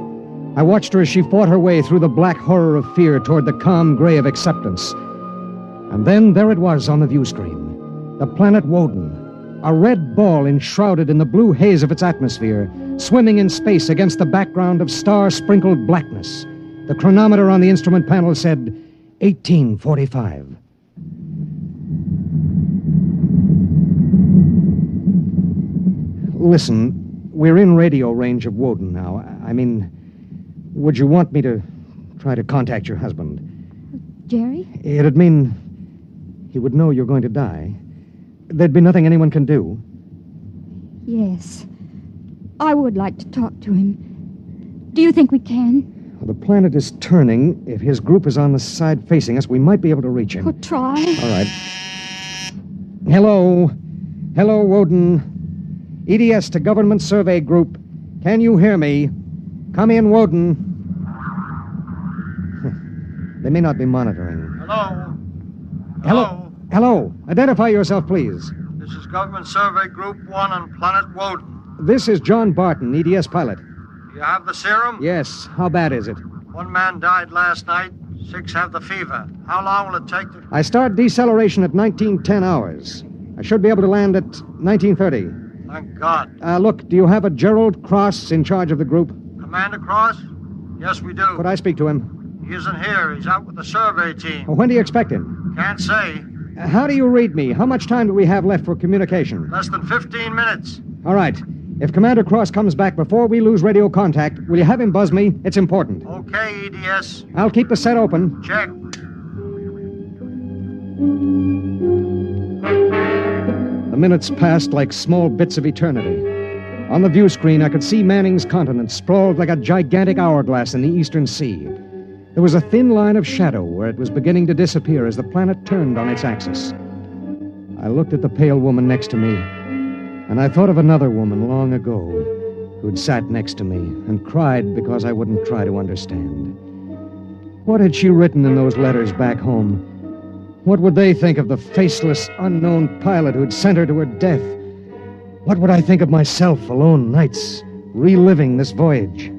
I watched her as she fought her way through the black horror of fear toward the calm gray of acceptance. And then there it was on the view screen. The planet Woden. A red ball enshrouded in the blue haze of its atmosphere, swimming in space against the background of star-sprinkled blackness. The chronometer on the instrument panel said 18:45. Listen, we're in radio range of Woden now. I mean, would you want me to try to contact your husband? Jerry? It'd mean he would know you're going to die. There'd be nothing anyone can do. Yes. I would like to talk to him. Do you think we can? Well, the planet is turning. If his group is on the side facing us, we might be able to reach him. Oh, try. All right. Hello. Hello, Woden. EDS to Government Survey Group. Can you hear me? Come in, Woden. They may not be monitoring. Hello. Hello. Hello. Identify yourself, please. This is Government Survey Group 1 on Planet Woden. This is John Barton, EDS pilot. You have the serum? Yes. How bad is it? 1 man died last night. 6 have the fever. How long will it take to... I start deceleration at 19:10 hours. I should be able to land at 19:30. Thank God. Look, do you have a Gerald Cross in charge of the group? Commander Cross? Yes, we do. Could I speak to him? He isn't here. He's out with the survey team. When do you expect him? Can't say. How do you read me? How much time do we have left for communication? Less than 15 minutes. All right. If Commander Cross comes back before we lose radio contact, will you have him buzz me? It's important. Okay, EDS. I'll keep the set open. Check. The minutes passed like small bits of eternity. On the view screen, I could see Manning's continent sprawled like a gigantic hourglass in the eastern sea. There was a thin line of shadow where it was beginning to disappear as the planet turned on its axis. I looked at the pale woman next to me, and I thought of another woman long ago who'd sat next to me and cried because I wouldn't try to understand. What had she written in those letters back home? What would they think of the faceless, unknown pilot who'd sent her to her death? What would I think of myself alone nights, reliving this voyage?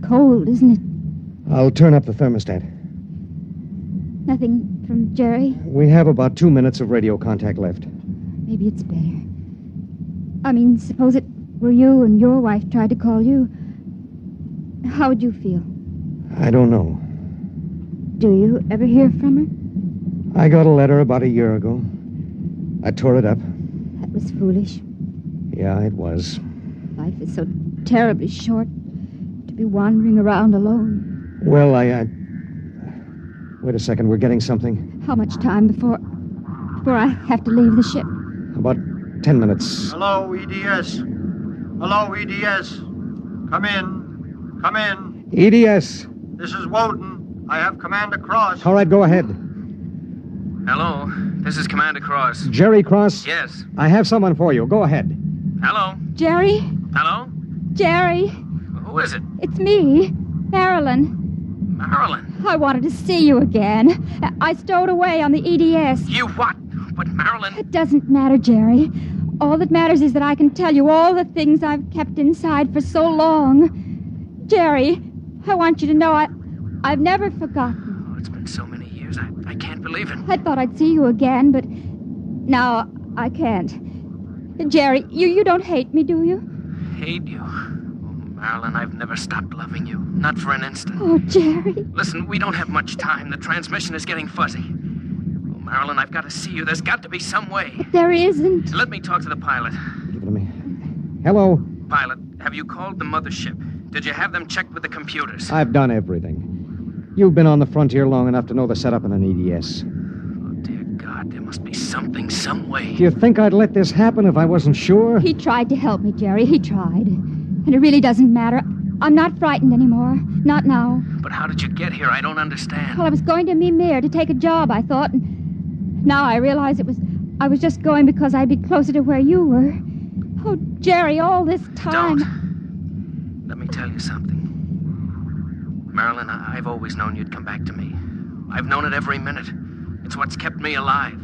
Cold, isn't it? I'll turn up the thermostat. Nothing from Jerry? We have about 2 minutes of radio contact left. Maybe it's better. I mean, suppose it were you and your wife tried to call you. How would you feel? I don't know. Do you ever hear from her? I got a letter about a year ago. I tore it up. That was foolish. Yeah, it was. Life is so terribly short to be wandering around alone. Well, Wait a second, we're getting something. How much time before I have to leave the ship? About 10 minutes. Hello, EDS. Hello, EDS. Come in. Come in. EDS. This is Woden. I have Commander Cross. All right, go ahead. Hello, this is Commander Cross. Jerry Cross? Yes. I have someone for you. Go ahead. Hello. Jerry? Hello? Jerry? Who is it? It's me, Marilyn. Marilyn. I wanted to see you again. I stowed away on the EDS. You what? But Marilyn... It doesn't matter, Jerry. All that matters is that I can tell you all the things I've kept inside for so long. Jerry, I want you to know I've never forgotten. Oh, it's been so many years. I can't believe it. I thought I'd see you again, but now I can't. Jerry, you don't hate me, do you? Hate you? Marilyn, I've never stopped loving you. Not for an instant. Oh, Jerry. Listen, we don't have much time. The transmission is getting fuzzy. Oh, Marilyn, I've got to see you. There's got to be some way. There isn't. Let me talk to the pilot. Give it to me. Hello. Pilot, Have you called the mothership? Did you have them checked with the computers? I've done everything. You've been on the frontier long enough to know the setup in an EDS. Oh, dear God, there must be something, some way. Do you think I'd let this happen if I wasn't sure? He tried to help me, Jerry. He tried. And it really doesn't matter. I'm not frightened anymore. Not now. But how did you get here? I don't understand. Well, I was going to Mimir to take a job, I thought. And now I realize I was just going because I'd be closer to where you were. Oh, Jerry, all this time. Don't. Let me tell you something. Marilyn, I've always known you'd come back to me. I've known it every minute. It's what's kept me alive.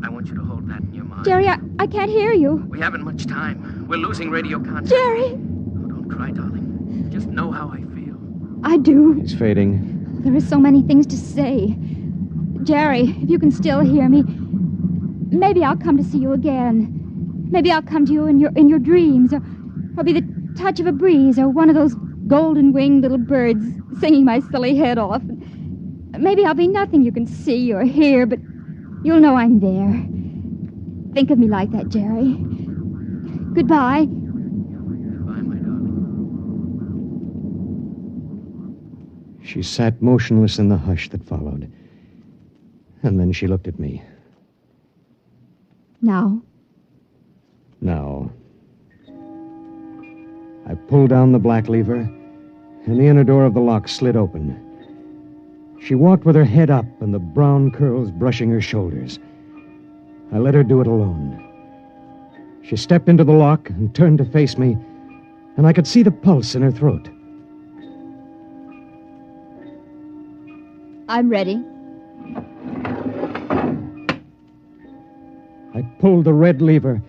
I want you to hold that in your mind. Jerry, I can't hear you. We haven't much time. We're losing radio contact. Jerry! Oh, don't cry, darling. Just know how I feel. I do. It's fading. There are so many things to say. Jerry, if you can still hear me, maybe I'll come to see you again. Maybe I'll come to you in your dreams, or be the touch of a breeze, or one of those golden-winged little birds singing my silly head off. Maybe I'll be nothing you can see or hear, but you'll know I'm there. Think of me like that, Jerry. Goodbye. Goodbye, my darling. She sat motionless in the hush that followed. And then she looked at me. Now? Now. I pulled down the black lever, and the inner door of the lock slid open. She walked with her head up and the brown curls brushing her shoulders. I let her do it alone. She stepped into the lock and turned to face me, and I could see the pulse in her throat. I'm ready. I pulled the red lever,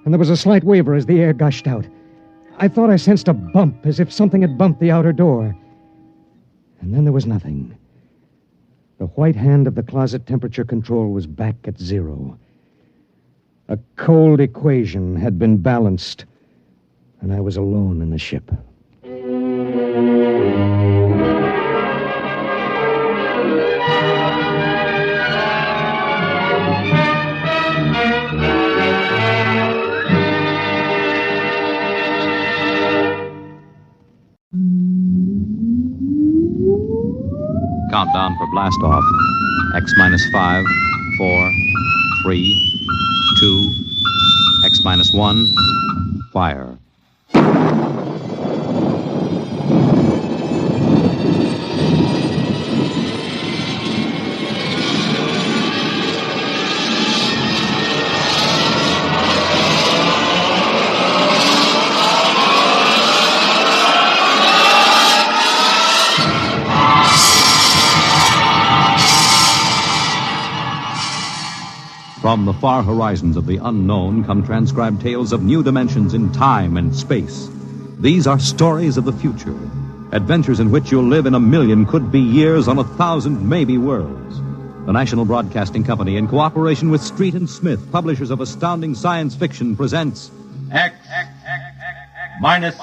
and there was a slight waver as the air gushed out. I thought I sensed a bump, as if something had bumped the outer door. And then there was nothing. The white hand of the closet temperature control was back at 0. A cold equation had been balanced, and I was alone in the ship. Countdown for blast off. X minus 5, 4, 3, 2, X minus 1, fire. From the far horizons of the unknown come transcribed tales of new dimensions in time and space. These are stories of the future, adventures in which you'll live in 1,000,000 could-be years on 1,000 maybe worlds. The National Broadcasting Company, in cooperation with Street and Smith, publishers of astounding science fiction, presents X minus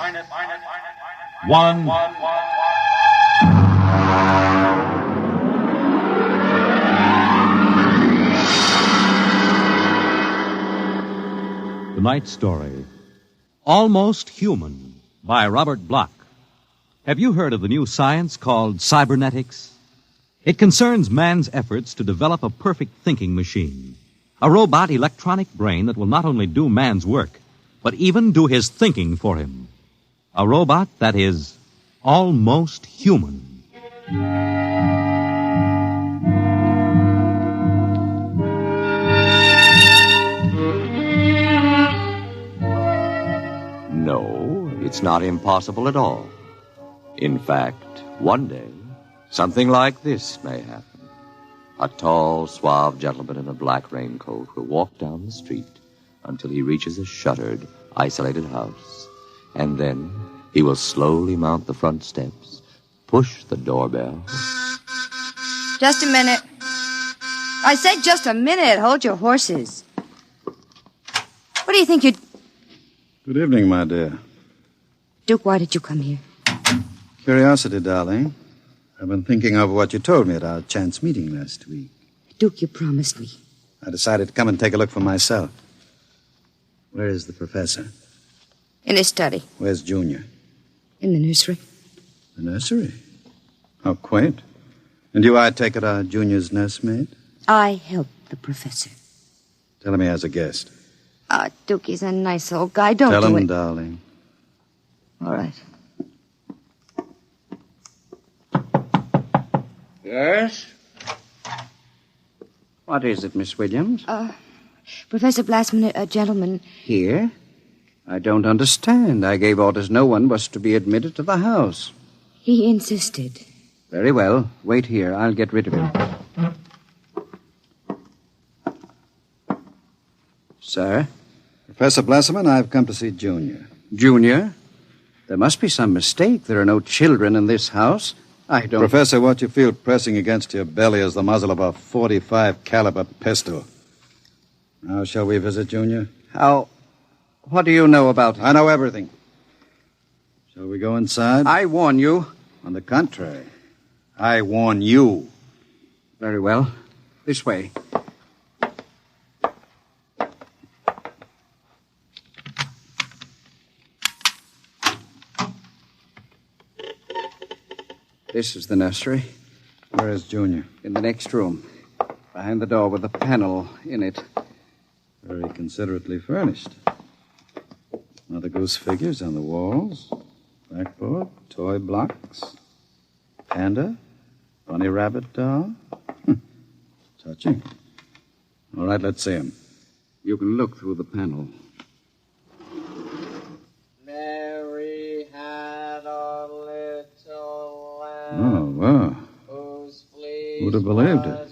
1. Tonight's story, Almost Human, by Robert Bloch. Have you heard of the new science called cybernetics? It concerns man's efforts to develop a perfect thinking machine, a robot electronic brain that will not only do man's work, but even do his thinking for him. A robot that is almost human. No, it's not impossible at all. In fact, one day, something like this may happen. A tall, suave gentleman in a black raincoat will walk down the street until he reaches a shuttered, isolated house. And then he will slowly mount the front steps, push the doorbell. Just a minute. I said just a minute. Hold your horses. What do you think you'd... Good evening, my dear. Duke, why did you come here? Curiosity, darling. I've been thinking over what you told me at our chance meeting last week. Duke, you promised me. I decided to come and take a look for myself. Where is the professor? In his study. Where's Junior? In the nursery. The nursery? How quaint. And you, I take it, are Junior's nursemaid? I help the professor. Tell him he has a guest. Dookie's a nice old guy. Don't Tell do him, it. darling. All right. Yes? What is it, Miss Williams? Professor Blastman, a gentleman. Here? I don't understand. I gave orders no one was to be admitted to the house. He insisted. Very well. Wait here. I'll get rid of him. Sir? Professor Blesserman, I've come to see Junior. Junior? There must be some mistake. There are no children in this house. I don't... Professor, what you feel pressing against your belly is the muzzle of a .45 caliber pistol. Now, shall we visit Junior? How... What do you know about him? I know everything. Shall we go inside? I warn you. On the contrary, I warn you. Very well. This way. This is the nursery. Where is Junior? In the next room. Behind the door with a panel in it. Very considerately furnished. Mother Goose figures on the walls. Blackboard, toy blocks. Panda. Bunny rabbit doll. Touching. All right, let's see him. You can look through the panel. Mary had a little lamb. Oh, wow. Who'd have believed it?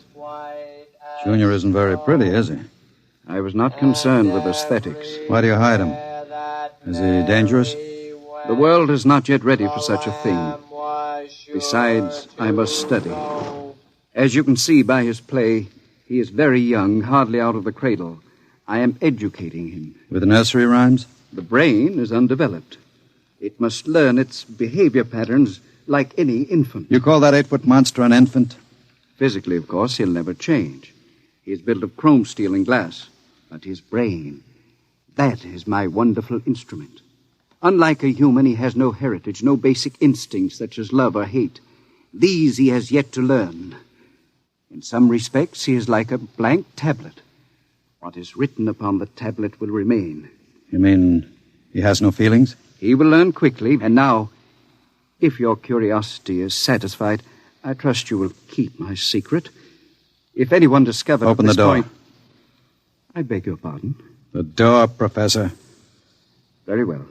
Junior isn't very pretty, is he? I was not concerned with aesthetics. Why do you hide him? Is he dangerous? The world is not yet ready for such a thing. Besides, I must study. As you can see by his play, he is very young, hardly out of the cradle. I am educating him. With nursery rhymes? The brain is undeveloped. It must learn its behavior patterns like any infant. You call that 8-foot monster an infant? Physically, of course, he'll never change. He is built of chrome steel and glass. But his brain, that is my wonderful instrument. Unlike a human, he has no heritage, no basic instincts such as love or hate. These he has yet to learn. In some respects, he is like a blank tablet. What is written upon the tablet will remain. You mean he has no feelings? He will learn quickly, and now, if your curiosity is satisfied, I trust you will keep my secret. If anyone discovers... Open the door. I beg your pardon? The door, Professor. Very well.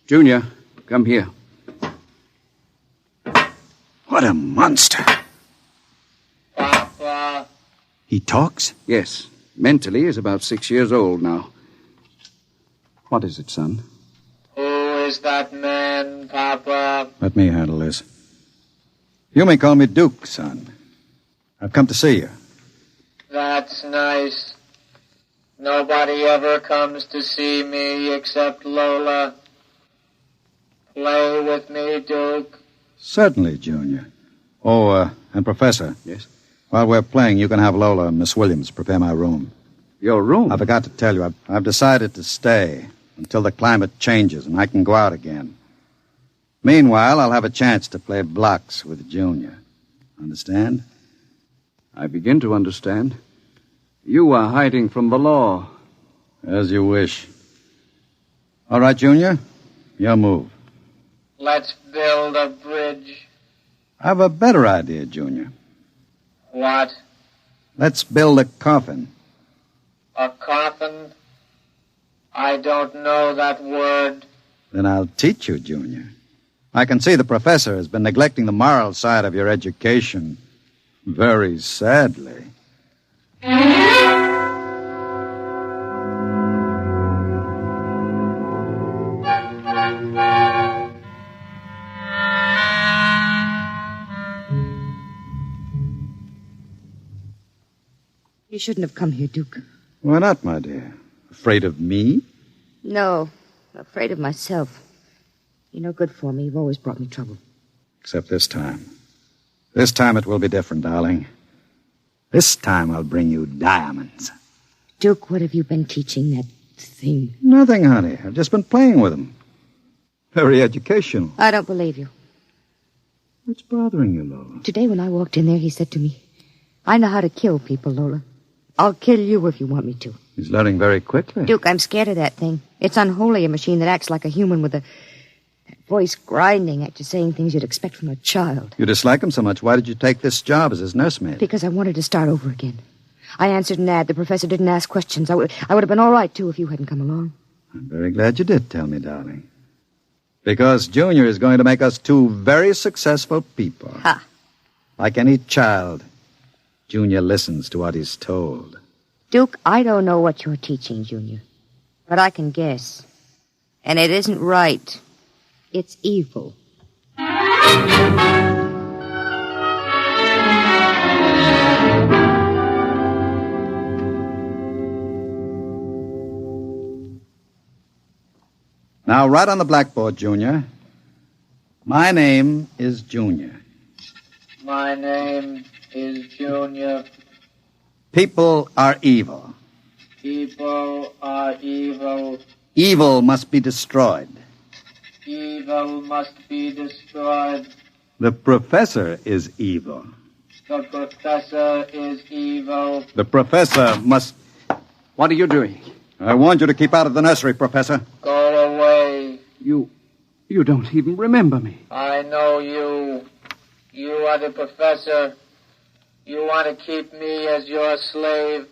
Junior, come here. What a monster. Papa. He talks? Yes. Mentally, he's about 6 years old now. What is it, son? Who is that man, Papa? Let me handle this. You may call me Duke, son. I've come to see you. That's nice. Nobody ever comes to see me except Lola. Play with me, Duke. Certainly, Junior. Oh, and Professor. Yes? While we're playing, you can have Lola and Miss Williams prepare my room. Your room? I forgot to tell you, I've decided to stay until the climate changes and I can go out again. Meanwhile, I'll have a chance to play blocks with Junior. Understand? I begin to understand. You are hiding from the law. As you wish. All right, Junior. Your move. Let's build a bridge. I have a better idea, Junior. What? Let's build a coffin. A coffin? I don't know that word. Then I'll teach you, Junior. I can see the professor has been neglecting the moral side of your education. Very sadly. You shouldn't have come here, Duke. Why not, my dear? Afraid of me? No, afraid of myself. You're no good for me. You've always brought me trouble. Except this time. This time it will be different, darling. This time I'll bring you diamonds. Duke, what have you been teaching that thing. Nothing, honey. I've just been playing with him. Very educational. I don't believe you. What's bothering you, Lola? Today when I walked in there, he said to me, I know how to kill people, Lola. I'll kill you if you want me to. He's learning very quickly. Duke, I'm scared of that thing. It's unholy, a machine that acts like a human with a voice grinding at you, saying things you'd expect from a child. You dislike him so much. Why did you take this job as his nursemaid? Because I wanted to start over again. I answered an ad. The professor didn't ask questions. I would have been all right, too, if you hadn't come along. I'm very glad you did tell me, darling. Because Junior is going to make us two very successful people. Ha! Like any child, Junior listens to what he's told. Duke, I don't know what you're teaching, Junior. But I can guess. And it isn't right. It's evil. Now, write on the blackboard, Junior. My name is Junior. My name is Junior. People are evil. People are evil. Evil must be destroyed. Evil must be destroyed. The professor is evil. The professor is evil. The professor must... What are you doing? I warned you to keep out of the nursery, Professor. Go away. You don't even remember me. I know you. You are the professor. You want to keep me as your slave.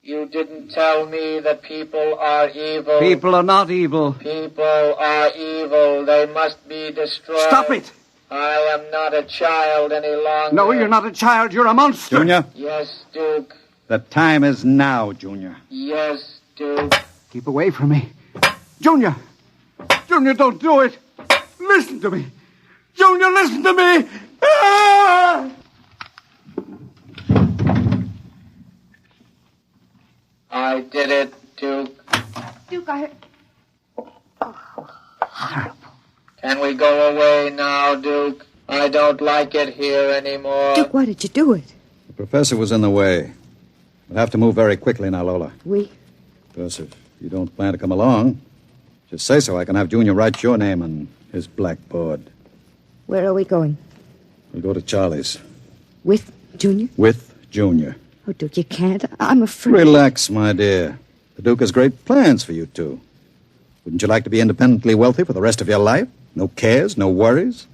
You didn't tell me that people are evil. People are not evil. People are evil. They must be destroyed. Stop it! I am not a child any longer. No, you're not a child. You're a monster. Junior? Yes, Duke. The time is now, Junior. Yes, Duke. Keep away from me. Junior! Junior, don't do it! Listen to me! Junior, listen to me! Ah! I did it, Duke. Duke, I heard... Can we go away now, Duke? I don't like it here anymore. Duke, why did you do it? The professor was in the way. We'll have to move very quickly now, Lola. We? Because if you don't plan to come along, just say so. I can have Junior write your name on his blackboard. Where are we going? We'll go to Charlie's. With Junior? With Junior. Oh, Duke, you can't. I'm afraid. Relax, my dear. The Duke has great plans for you two. Wouldn't you like to be independently wealthy for the rest of your life? No cares, no worries?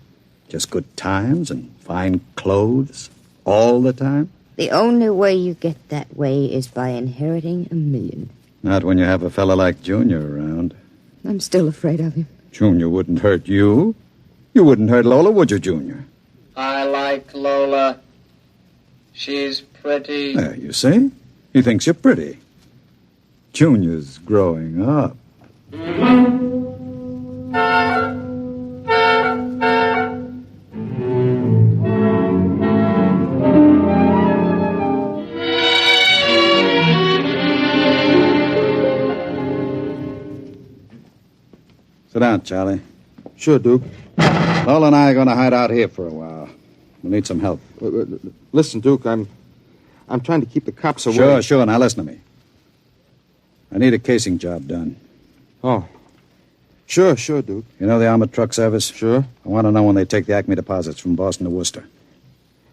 Just good times and fine clothes all the time? The only way you get that way is by inheriting $1 million. Not when you have a fella like Junior around. I'm still afraid of him. Junior wouldn't hurt you. You wouldn't hurt Lola, would you, Junior? I like Lola. She's pretty. There, you see? He thinks you're pretty. Junior's growing up. Sit down, Charlie. Sure, Duke. Lola and I are going to hide out here for a while. We'll need some help. Listen, Duke, I'm trying to keep the cops away. Sure. Now listen to me. I need a casing job done. Oh. Sure, Duke. You know the armored truck service? Sure. I want to know when they take the Acme deposits from Boston to Worcester.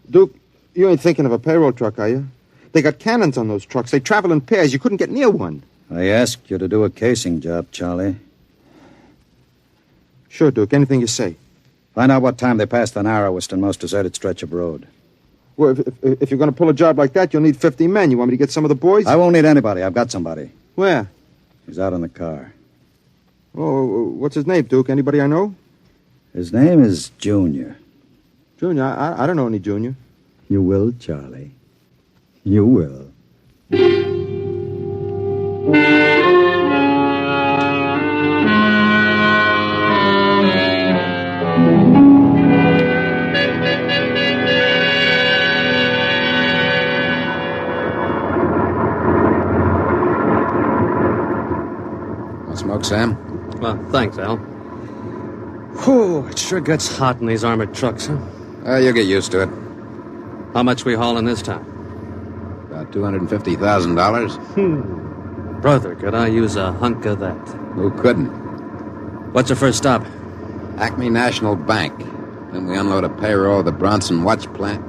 Duke, you ain't thinking of a payroll truck, are you? They got cannons on those trucks. They travel in pairs. You couldn't get near one. I asked you to do a casing job, Charlie. Sure, Duke. Anything you say. Find out what time they passed the narrowest and most deserted stretch of road. Well, if you're going to pull a job like that, you'll need 50 men. You want me to get some of the boys? I won't need anybody. I've got somebody. Where? He's out in the car. Oh, what's his name, Duke? Anybody I know? His name is Junior. Junior? I don't know any Junior. You will, Charlie. You will. Smoke, Sam? Well, thanks, Al. Whew, it sure gets hot in these armored trucks, huh? You'll get used to it. How much we hauling this time? About $250,000. Brother, could I use a hunk of that? Who couldn't? What's the first stop? Acme National Bank. Then we unload a payroll of the Bronson Watch Plant.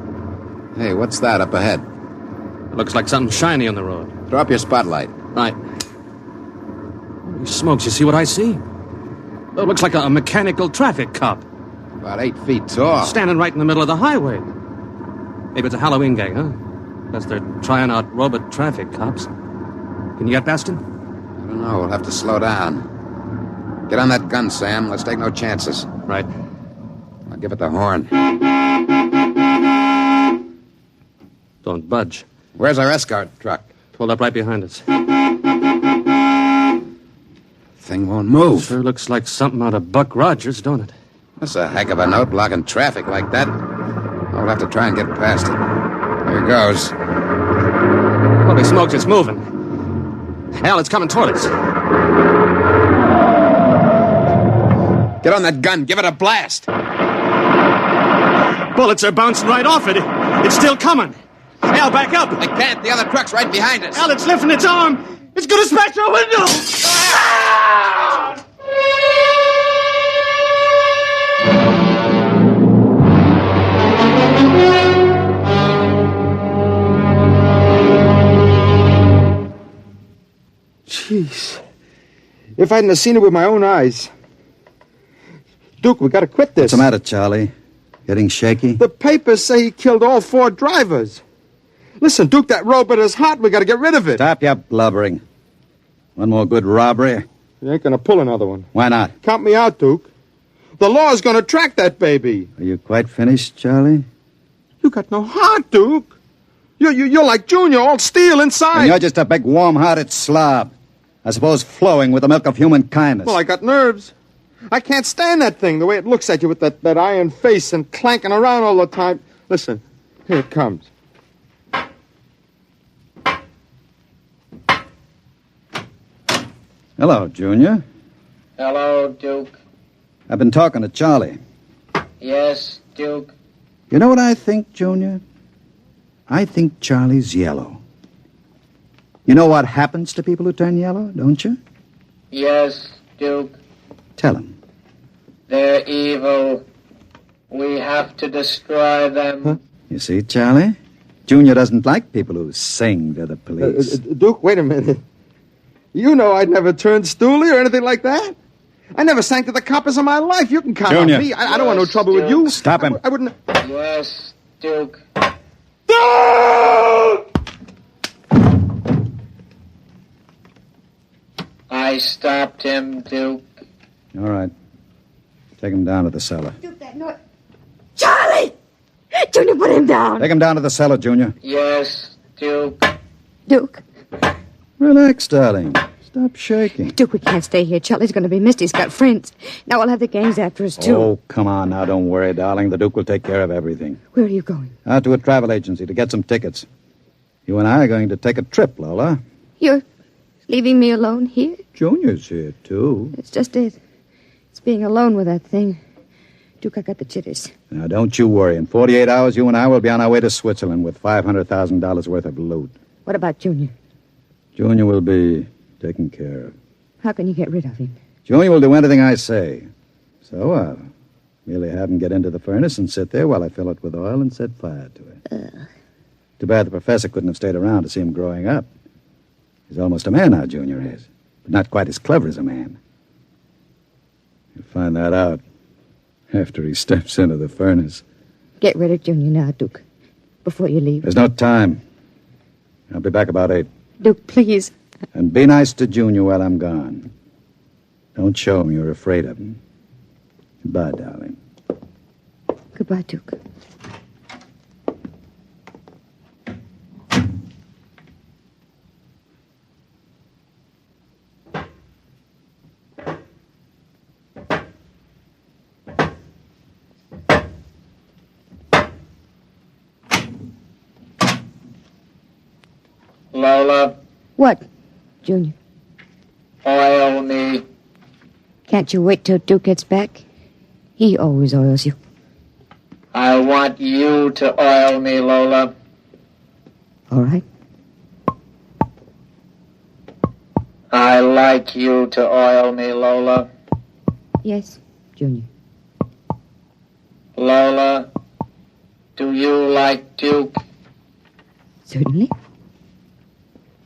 Hey, what's that up ahead? It looks like something shiny on the road. Throw up your spotlight. Right. Holy smokes, you see what I see? It looks like a mechanical traffic cop. About 8 feet tall. Standing right in the middle of the highway. Maybe it's a Halloween gang, huh? Guess they're trying out robot traffic cops. Can you get past him? I don't know. We'll have to slow down. Get on that gun, Sam. Let's take no chances. Right. I'll give it the horn. Don't budge. Where's our escort truck? Pulled up right behind us. Thing won't move. Sure looks like something out of Buck Rogers, don't it? That's a heck of a note, blocking traffic like that. We'll have to try and get past it. Here goes. Holy smokes, it's moving. Hell, it's coming toward us. Get on that gun. Give it a blast. Bullets are bouncing right off it. It's still coming. Al, back up. I can't. The other truck's right behind us. Al, it's lifting its arm. It's going to smash our window. Ah! Jeez. If I hadn't have seen it with my own eyes. Duke, we gotta quit this. What's the matter, Charlie? Getting shaky? The papers say he killed all 4 drivers. Listen, Duke, that robot is hot. We gotta get rid of it. Stop your blubbering. One more good robbery? You ain't gonna pull another one. Why not? Count me out, Duke. The law's gonna track that baby. Are you quite finished, Charlie? You got no heart, Duke. You're like Junior, all steel inside. And you're just a big, warm-hearted slob. I suppose flowing with the milk of human kindness. Well, I got nerves. I can't stand that thing, the way it looks at you with that iron face and clanking around all the time. Listen, here it comes. Hello, Junior. Hello, Duke. I've been talking to Charlie. Yes, Duke. You know what I think, Junior? I think Charlie's yellow. You know what happens to people who turn yellow, don't you? Yes, Duke. Tell him. They're evil. We have to destroy them. Huh? You see, Charlie? Junior doesn't like people who sing to the police. Duke, wait a minute. You know I'd never turn stoolie or anything like that. I never sang to the coppers in my life. You can count Junior. on me. I don't want no trouble with you. Stop him. I wouldn't... Yes, Duke. I stopped him, Duke. All right. Take him down to the cellar. Duke, that noise. Charlie! Junior, put him down. Take him down to the cellar, Junior. Yes, Duke. Duke. Relax, darling. Stop shaking. Duke, we can't stay here. Charlie's going to be missed. He's got friends. Now we'll have the gangs after us, too. Oh, come on now. Don't worry, darling. The Duke will take care of everything. Where are you going? Out to a travel agency to get some tickets. You and I are going to take a trip, Lola. You're leaving me alone here? Junior's here, too. It's just it. It's being alone with that thing. Duke, I got the jitters. Now, don't you worry. In 48 hours, you and I will be on our way to Switzerland with $500,000 worth of loot. What about Junior? Junior will be taken care of. How can you get rid of him? Junior will do anything I say. So I'll merely have him get into the furnace and sit there while I fill it with oil and set fire to it. Too bad the professor couldn't have stayed around to see him growing up. He's almost a man now, Junior is. But not quite as clever as a man. You'll find that out after he steps into the furnace. Get rid of Junior now, Duke. Before you leave. There's no time. I'll be back about 8. Duke, please. And be nice to Junior while I'm gone. Don't show him you're afraid of him. Goodbye, darling. Goodbye, Duke. Lola. What, Junior? Oil me. Can't you wait till Duke gets back? He always oils you. I want you to oil me, Lola. All right. I like you to oil me, Lola. Yes, Junior. Lola, do you like Duke? Certainly.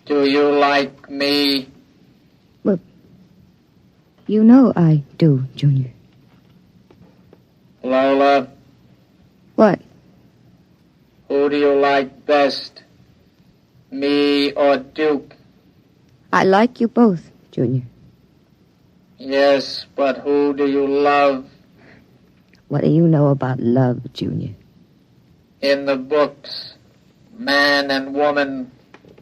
Do you like me? Well, you know I do, Junior. Lola, What? who do you like best? Me or Duke? I like you both, Junior. Yes, but who do you love? What do you know about love, Junior? In the books, man and woman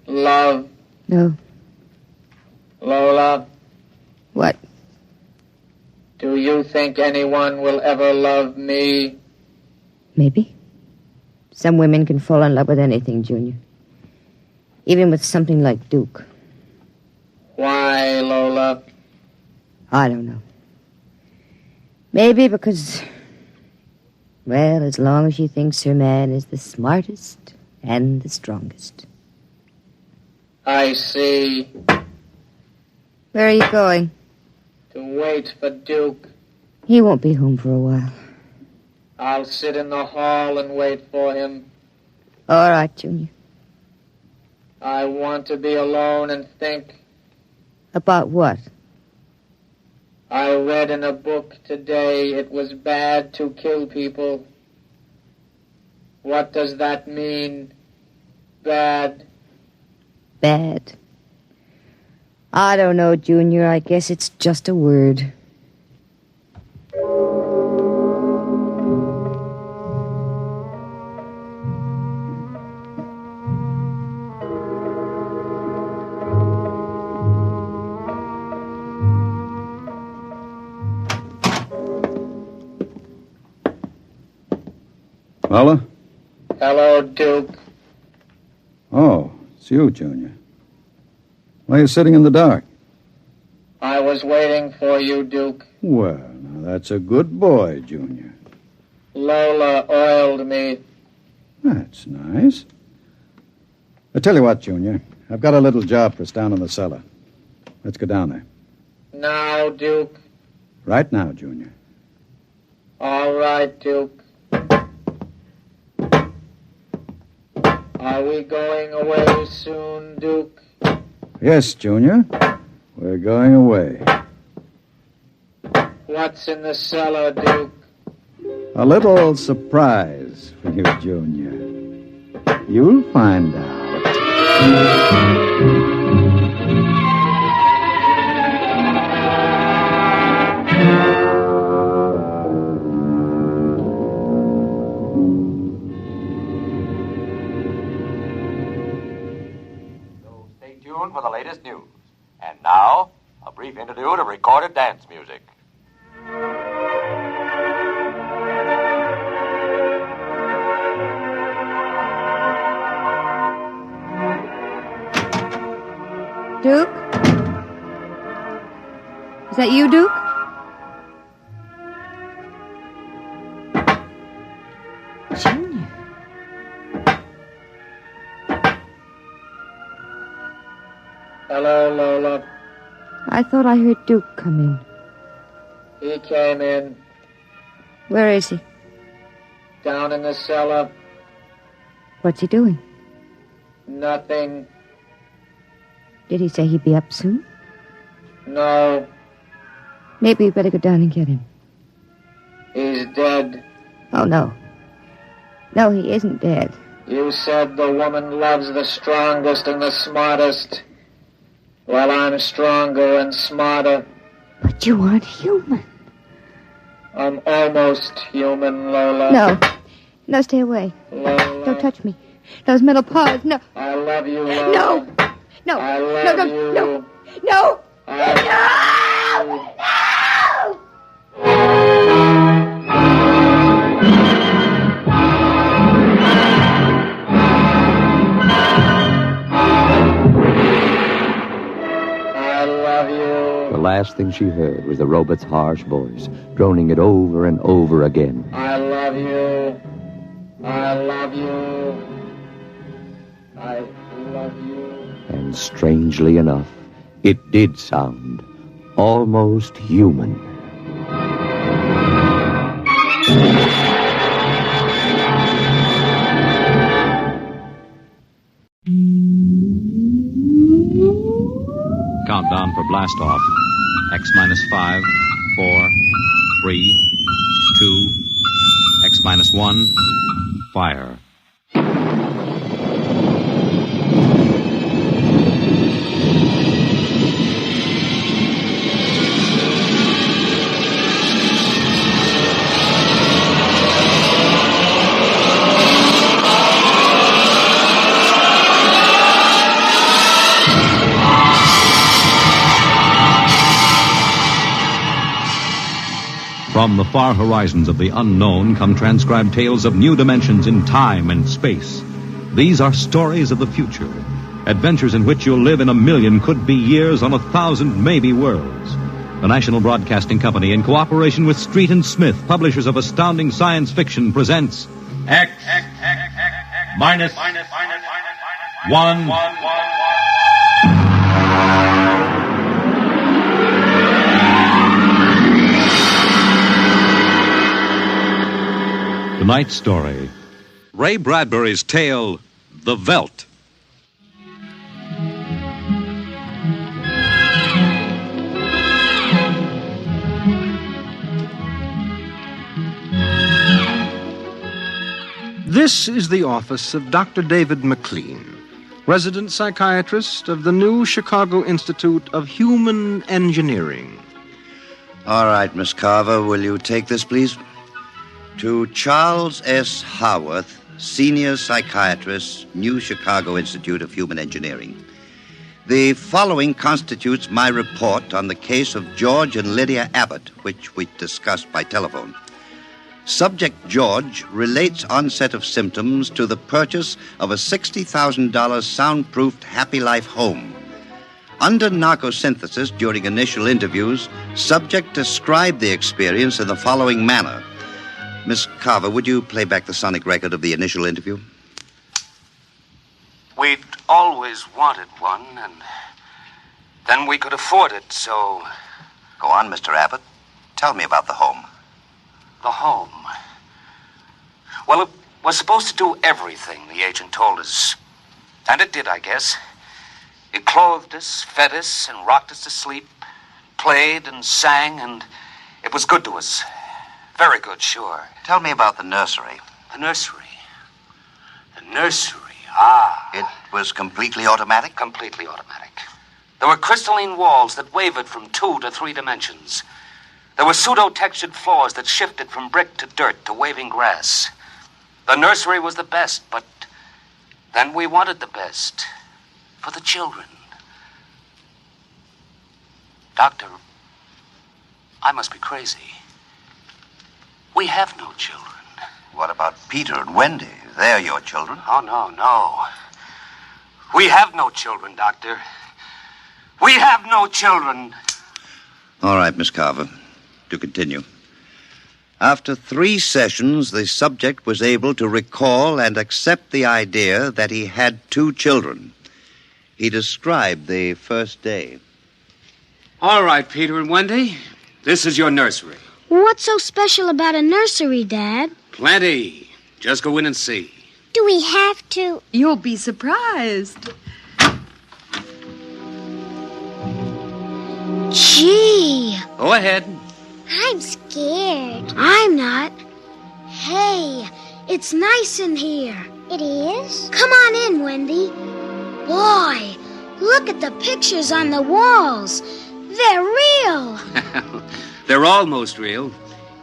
love. No. Lola, What? do you think anyone will ever love me? Maybe. Some women can fall in love with anything, Junior. Even with something like Duke. Why, Lola? I don't know. Maybe because, well, as long as she thinks her man is the smartest and the strongest. I see. Where are you going? To wait for Duke. He won't be home for a while. I'll sit in the hall and wait for him. All right, Junior. I want to be alone and think. About what? I read in a book today it was bad to kill people. What does that mean? Bad. Bad. I don't know, Junior. I guess it's just a word. Lola? Hello, Duke. Oh, it's you, Junior. Why are you sitting in the dark? I was waiting for you, Duke. Well, now that's a good boy, Junior. Lola oiled me. That's nice. I tell you what, Junior. I've got a little job for us down in the cellar. Let's go down there. Now, Duke. Right now, Junior. All right, Duke. Are we going away soon, Duke? Yes, Junior. We're going away. What's in the cellar, Duke? A little surprise for you, Junior. You'll find out. For the latest news. And now, a brief interlude of recorded dance music. Duke? Is that you, Duke? Junior. Hello, Lola. I thought I heard Duke come in. He came in. Where is he? Down in the cellar. What's he doing? Nothing. Did he say he'd be up soon? No. Maybe we better go down and get him. He's dead. Oh, no. No, he isn't dead. You said the woman loves the strongest and the smartest. Well, I'm stronger and smarter. But you aren't human. I'm almost human, Lola. No. No, stay away. Lola. Don't touch me. Those metal paws, no. I love you, Lola. No. No. I love no, you. No. No. I love you. The last thing she heard was the robot's harsh voice, droning it over and over again. I love you. I love you. I love you. And strangely enough, It did sound almost human. Countdown for blast off. X minus 5, 4, 3, 2, X minus 1, fire. From the far horizons of the unknown come transcribed tales of new dimensions in time and space. These are stories of the future, adventures in which you'll live in a million could-be years on 1,000 maybe worlds. The National Broadcasting Company, in cooperation with Street and Smith, publishers of astounding science fiction, presents X minus 1. Tonight's story, Ray Bradbury's tale, The Veldt. This is the office of Dr. David McLean, resident psychiatrist of the new Chicago Institute of Human Engineering. All right, Miss Carver, will you take this, please? To Charles S. Haworth, senior psychiatrist, New Chicago Institute of Human Engineering. The following constitutes my report on the case of George and Lydia Abbott, which we discussed by telephone. Subject George relates onset of symptoms to the purchase of a $60,000 soundproofed Happy Life home. Under narcosynthesis during initial interviews, subject described the experience in the following manner. Miss Carver, would you play back the sonic record of the initial interview? We'd always wanted one, and then we could afford it, so... Go on, Mr. Abbott. Tell me about the home. The home. Well, it was supposed to do everything, the agent told us. And it did, I guess. It clothed us, fed us, and rocked us to sleep, played and sang, and it was good to us. Very good, sure. Tell me about the nursery. The nursery? The nursery, ah. It was completely automatic? Completely automatic. There were crystalline walls that wavered from 2 to 3 dimensions. There were pseudo-textured floors that shifted from brick to dirt to waving grass. The nursery was the best, but then we wanted the best for the children. Doctor, I must be crazy. We have no children. What about Peter and Wendy? They're your children. Oh, no. We have no children, Doctor. We have no children. All right, Miss Carver. To continue. After 3 sessions, the subject was able to recall and accept the idea that he had 2 children. He described the first day. All right, Peter and Wendy. This is your nursery. What's so special about a nursery, Dad? Plenty. Just go in and see. Do we have to? You'll be surprised. Gee. Go ahead. I'm scared. I'm not. Hey, it's nice in here. It is? Come on in, Wendy. Boy, look at the pictures on the walls. They're real. They're almost real.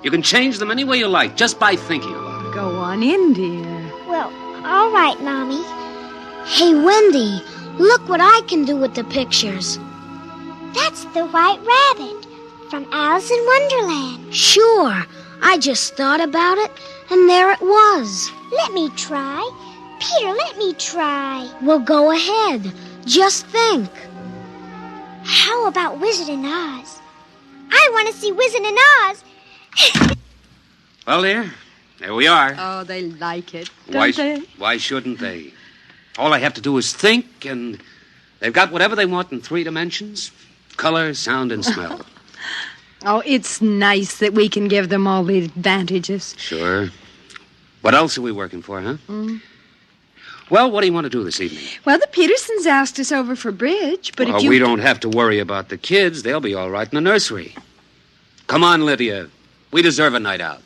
You can change them any way you like, just by thinking about it. Go on in, dear. Well, all right, Mommy. Hey, Wendy, look what I can do with the pictures. That's the White Rabbit from Alice in Wonderland. Sure. I just thought about it, and there it was. Let me try. Peter, let me try. Well, go ahead. Just think. How about Wizard in Oz? I want to see Wizard in Oz. Well, dear, there we are. Oh, they like it, don't they? Why shouldn't they? All I have to do is think, and They've got whatever they want in 3 dimensions. Color, sound, and smell. Oh, it's nice that we can give them all the advantages. Sure. What else are we working for, huh? Well, what do you want to do this evening? Well, the Petersons asked us over for bridge, but if you... we don't have to worry about the kids. They'll be all right in the nursery. Come on, Lydia. We deserve a night out.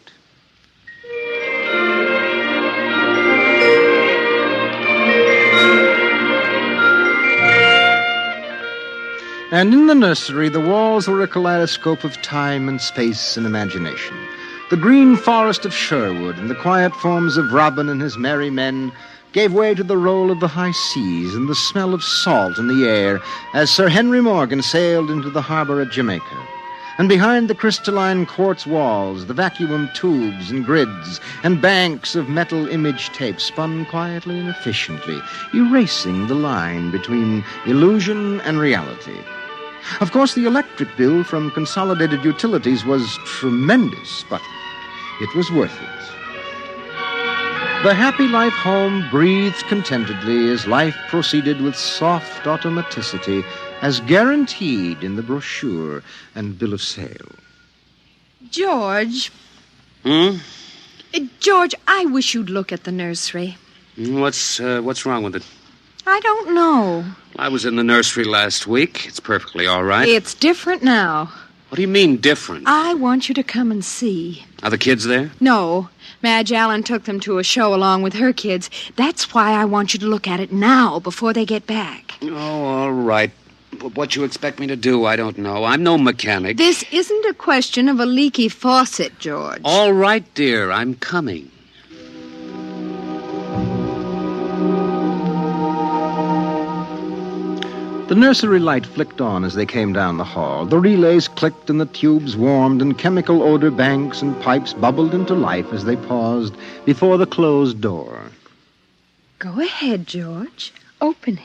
And in the nursery, the walls were a kaleidoscope of time and space and imagination. The green forest of Sherwood and the quiet forms of Robin and his merry men gave way to the roll of the high seas and the smell of salt in the air as Sir Henry Morgan sailed into the harbor at Jamaica. And behind the crystalline quartz walls, the vacuum tubes and grids and banks of metal image tape spun quietly and efficiently, erasing the line between illusion and reality. Of course, the electric bill from Consolidated Utilities was tremendous, but it was worth it. The happy life home breathed contentedly as life proceeded with soft automaticity as guaranteed in the brochure and bill of sale. George. George, I wish you'd look at the nursery. What's wrong with it? I don't know. I was in the nursery last week. It's perfectly all right. It's different now. What do you mean, different? I want you to come and see. Are the kids there? No. Madge Allen took them to a show along with her kids. That's why I want you to look at it now, before they get back. Oh, all right. But what you expect me to do, I don't know. I'm no mechanic. This isn't a question of a leaky faucet, George. All right, dear. I'm coming. The nursery light flicked on as they came down the hall. The relays clicked and the tubes warmed and chemical odor banks and pipes bubbled into life as they paused before the closed door. Go ahead, George. Open it.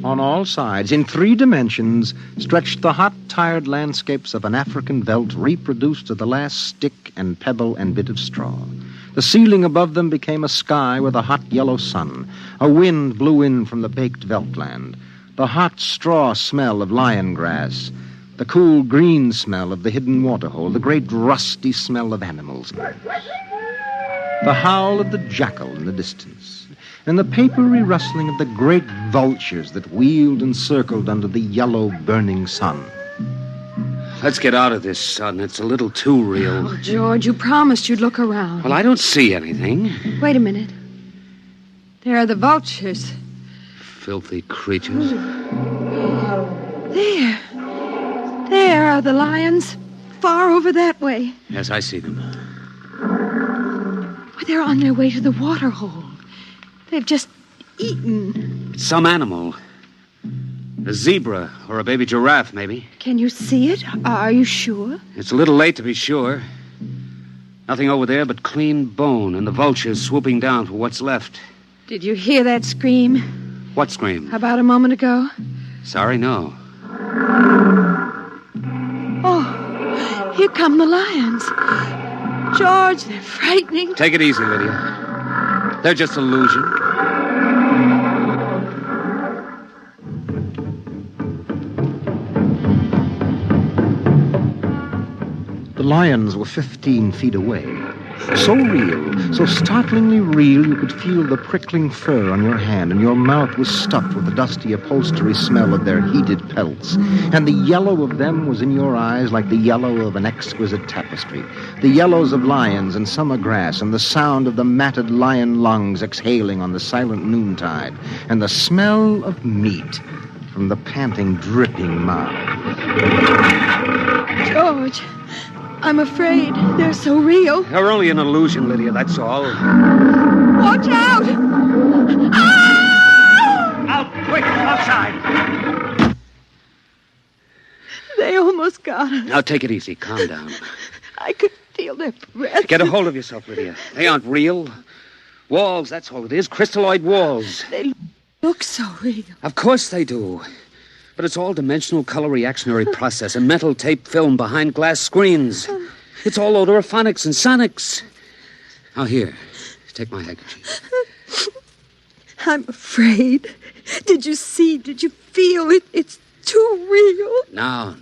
On all sides, in 3 dimensions, stretched the hot, tired landscapes of an African veldt reproduced to the last stick and pebble and bit of straw. The ceiling above them became a sky with a hot yellow sun. A wind blew in from the baked Veltland. The hot straw smell of lion grass. The cool green smell of the hidden waterhole. The great rusty smell of animals. The howl of the jackal in the distance. And the papery rustling of the great vultures that wheeled and circled under the yellow burning sun. Let's get out of this sun. It's a little too real. Oh, George, you promised you'd look around. Well, I don't see anything. Wait a minute. There are the vultures. Filthy creatures. There. There are the lions. Far over that way. Yes, I see them. Well, they're on their way to the waterhole. They've just eaten. It's some animal. A zebra or a baby giraffe, maybe. Can you see it? Are you sure? It's a little late to be sure. Nothing over there but clean bone and the vultures swooping down for what's left. Did you hear that scream? What scream? About a moment ago. Sorry, no. Oh, here come the lions. George, they're frightening. Take it easy, Lydia. They're just illusion. The lions were 15 feet away. So real, so startlingly real, you could feel the prickling fur on your hand, and your mouth was stuffed with the dusty upholstery smell of their heated pelts. And the yellow of them was in your eyes like the yellow of an exquisite tapestry. The yellows of lions and summer grass, and the sound of the matted lion lungs exhaling on the silent noontide, and the smell of meat from the panting, dripping mouth. George, I'm afraid they're so real. They're only an illusion, Lydia, that's all. Watch out! Ah! Out, quick, outside! They almost got us. Now, take it easy, calm down. I could feel their breath. Get a hold of yourself, Lydia. They aren't real. Walls, that's all it is, crystalloid walls. They look so real. Of course they do. But it's all dimensional color reactionary process, a metal tape film behind glass screens. It's all odorophonics and sonics. Now here, Take my handkerchief. I'm afraid. Did you see? Did you feel it? It's too real. No,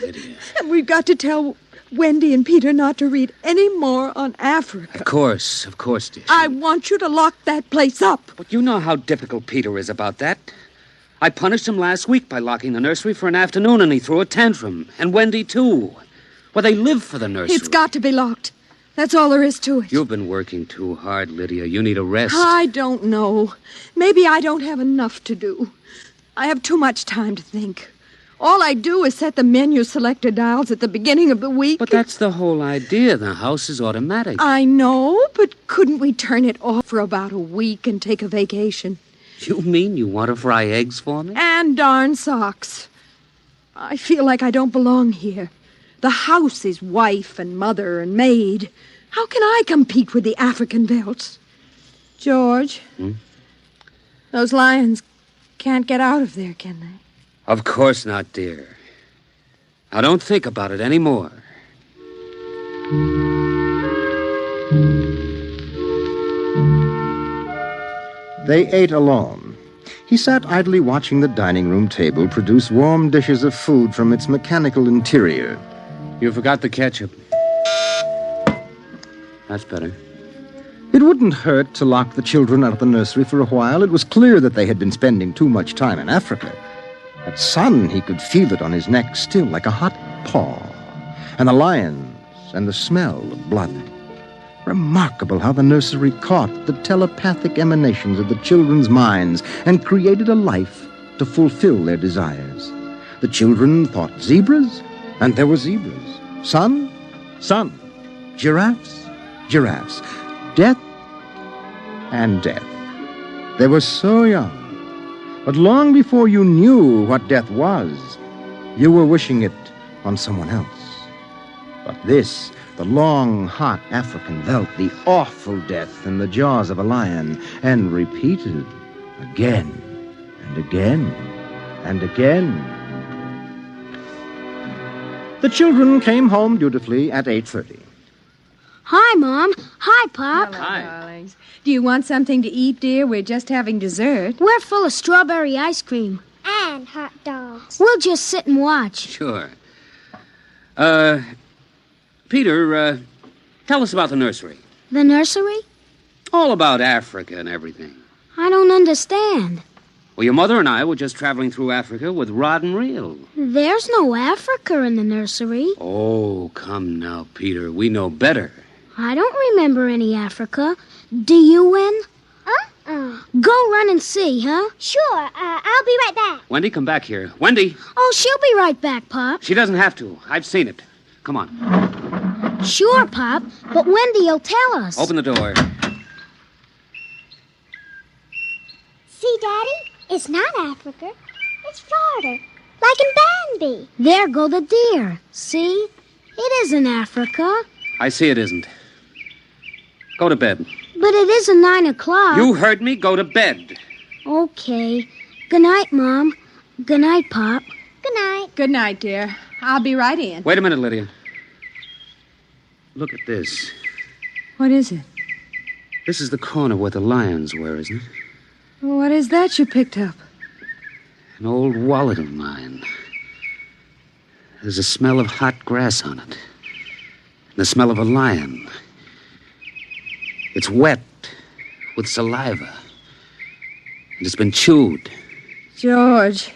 Lydia. And we've got to tell Wendy and Peter not to read any more on Africa. Of course, dear. I want you to lock that place up. But you know how difficult Peter is about that. I punished him last week by locking the nursery for an afternoon, and he threw a tantrum. And Wendy, too. Well, they live for the nursery. It's got to be locked. That's all there is to it. You've been working too hard, Lydia. You need a rest. I don't know. Maybe I don't have enough to do. I have too much time to think. All I do is set the menu selector dials at the beginning of the week. But that's the whole idea. The house is automatic. I know, but couldn't we turn it off for about a week and take a vacation? You mean you want to fry eggs for me? And darn socks. I feel like I don't belong here. The house is wife and mother and maid. How can I compete with the African Veldts? George, those lions can't get out of there, can they? Of course not, dear. Now, don't think about it anymore. They ate alone. He sat idly watching the dining room table produce warm dishes of food from its mechanical interior. You forgot the ketchup. That's better. It wouldn't hurt to lock the children out of the nursery for a while. It was clear that they had been spending too much time in Africa. That sun, he could feel it on his neck still, like a hot paw. And the lions, and the smell of blood. Remarkable how the nursery caught the telepathic emanations of the children's minds and created a life to fulfill their desires. The children thought zebras, and there were zebras. Sun, sun. Giraffes, giraffes. Death, and death. They were so young. But long before you knew what death was, you were wishing it on someone else. But this, the long, hot African veldt, the awful death in the jaws of a lion, and repeated again and again and again. The children came home dutifully at 8:30. Hi, Mom. Hi, Pop. Hello, darlings. Do you want something to eat, dear? We're just having dessert. We're full of strawberry ice cream. And hot dogs. We'll just sit and watch. Sure. Peter, tell us about the nursery. The nursery? All about Africa and everything. I don't understand. Well, your mother and I were just traveling through Africa with rod and reel. There's no Africa in the nursery. Oh, come now, Peter. We know better. I don't remember any Africa. Do you, Wen? Go run and see, huh? Sure. I'll be right back. Wendy, come back here. Wendy! Oh, she'll be right back, Pop. She doesn't have to. I've seen it. Come on. Sure, Pop, but Wendy'll tell us. Open the door. See, Daddy? It's not Africa. It's Florida. Like in Bambi. There go the deer. See? It isn't Africa. I see it isn't. Go to bed. But it isn't 9 o'clock. You heard me. Go to bed. Okay. Good night, Mom. Good night, Pop. Good night. Good night, dear. I'll be right in. Wait a minute, Lydia. Look at this. What is it? This is the corner where the lions were, isn't it? What is that you picked up? An old wallet of mine. There's a smell of hot grass on it. And the smell of a lion. It's wet with saliva. And it's been chewed. George,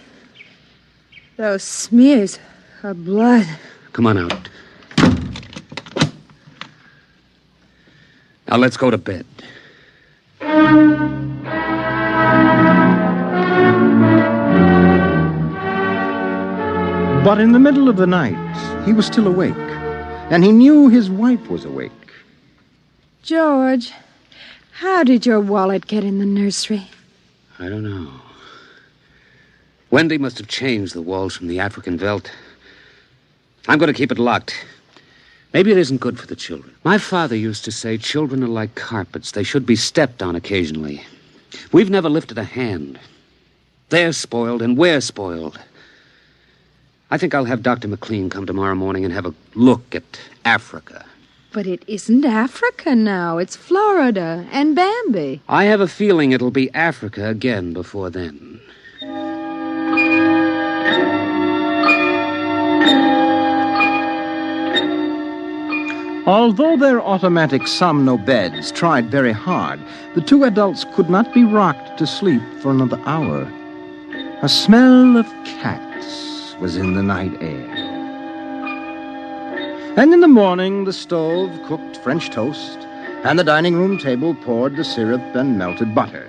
those smears of blood. Come on out. Now let's go to bed. But in the middle of the night, he was still awake, and he knew his wife was awake. George, how did your wallet get in the nursery? I don't know. Wendy must have changed the walls from the African Veldt. I'm going to keep it locked. Maybe it isn't good for the children. My father used to say children are like carpets. They should be stepped on occasionally. We've never lifted a hand. They're spoiled and we're spoiled. I think I'll have Dr. McLean come tomorrow morning and have a look at Africa. But it isn't Africa now. It's Florida and Bambi. I have a feeling it'll be Africa again before then. Although their automatic somno beds tried very hard, the two adults could not be rocked to sleep for another hour. A smell of cats was in the night air. And in the morning, the stove cooked French toast, and the dining room table poured the syrup and melted butter.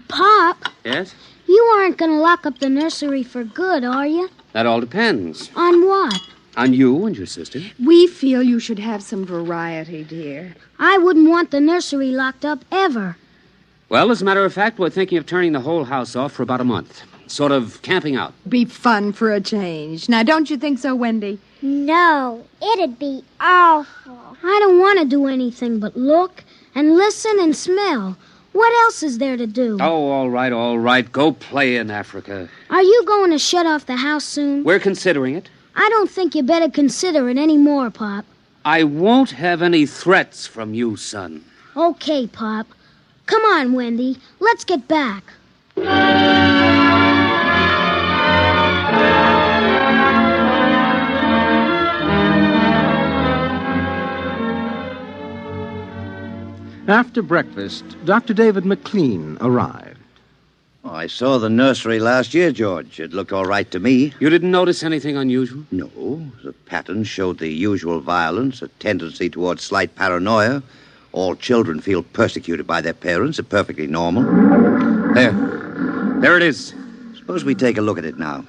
Pop, Yes? you aren't going to lock up the nursery for good, are you? That all depends. On what? On you and your sister. We feel you should have some variety, dear. I wouldn't want the nursery locked up ever. Well, as a matter of fact, we're thinking of turning the whole house off for about a month. Sort of camping out. Be fun for a change. Now, don't you think so, Wendy? No, it'd be awful. I don't want to do anything but look and listen and smell. What else is there to do? Oh, all right. Go play in Africa. Are you going to shut off the house soon? We're considering it. I don't think you better consider it any more, Pop. I won't have any threats from you, son. Okay, Pop. Come on, Wendy. Let's get back. After breakfast, Dr. David McLean arrived. Oh, I saw the nursery last year, George. It looked all right to me. You didn't notice anything unusual? No. The pattern showed the usual violence, a tendency towards slight paranoia. All children feel persecuted by their parents. It's perfectly normal. There it is. Suppose we take a look at it now.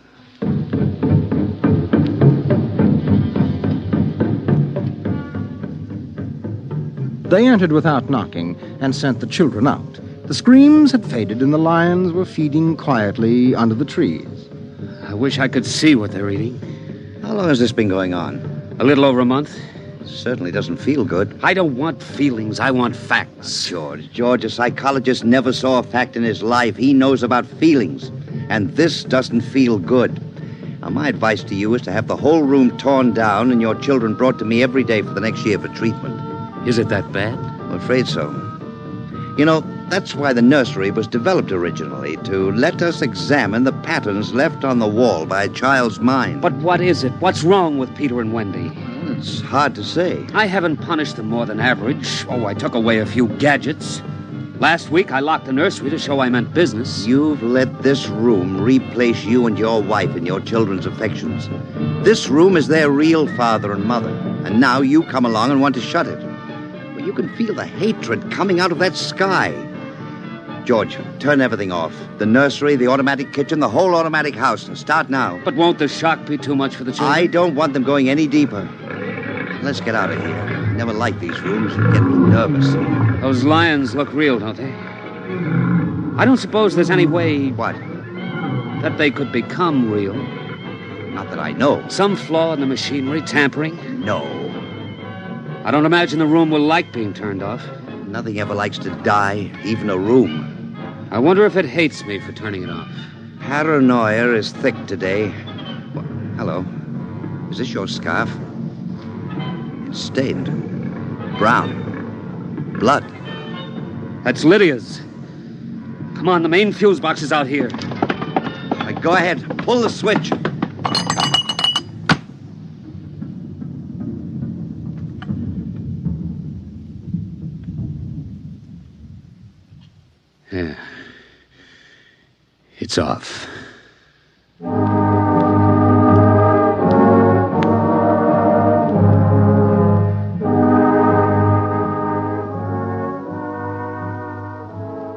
They entered without knocking and sent the children out. The screams had faded and the lions were feeding quietly under the trees. I wish I could see what they're eating. How long has this been going on? A little over a month. Certainly doesn't feel good. I don't want feelings. I want facts. George, a psychologist never saw a fact in his life. He knows about feelings. And this doesn't feel good. Now, my advice to you is to have the whole room torn down and your children brought to me every day for the next year for treatment. Is it that bad? I'm afraid so. You know, that's why the nursery was developed originally, to let us examine the patterns left on the wall by a child's mind. But what is it? What's wrong with Peter and Wendy? Well, it's hard to say. I haven't punished them more than average. Oh, I took away a few gadgets. Last week, I locked the nursery to show I meant business. You've let this room replace you and your wife in your children's affections. This room is their real father and mother, and now you come along and want to shut it. Well, you can feel the hatred coming out of that sky. George, turn everything off. The nursery, the automatic kitchen, the whole automatic house. And start now. But won't the shock be too much for the children? I don't want them going any deeper. Let's get out of here. I never like these rooms. They get me nervous. Those lions look real, don't they? I don't suppose there's any way... What? That they could become real. Not that I know. Some flaw in the machinery, tampering? No. I don't imagine the room will like being turned off. Nothing ever likes to die, even a room. I wonder if it hates me for turning it off. Paranoia is thick today. Well, hello. Is this your scarf? It's stained. Brown. Blood. That's Lydia's. Come on, the main fuse box is out here. Right, go ahead. Pull the switch. Yeah. It's off.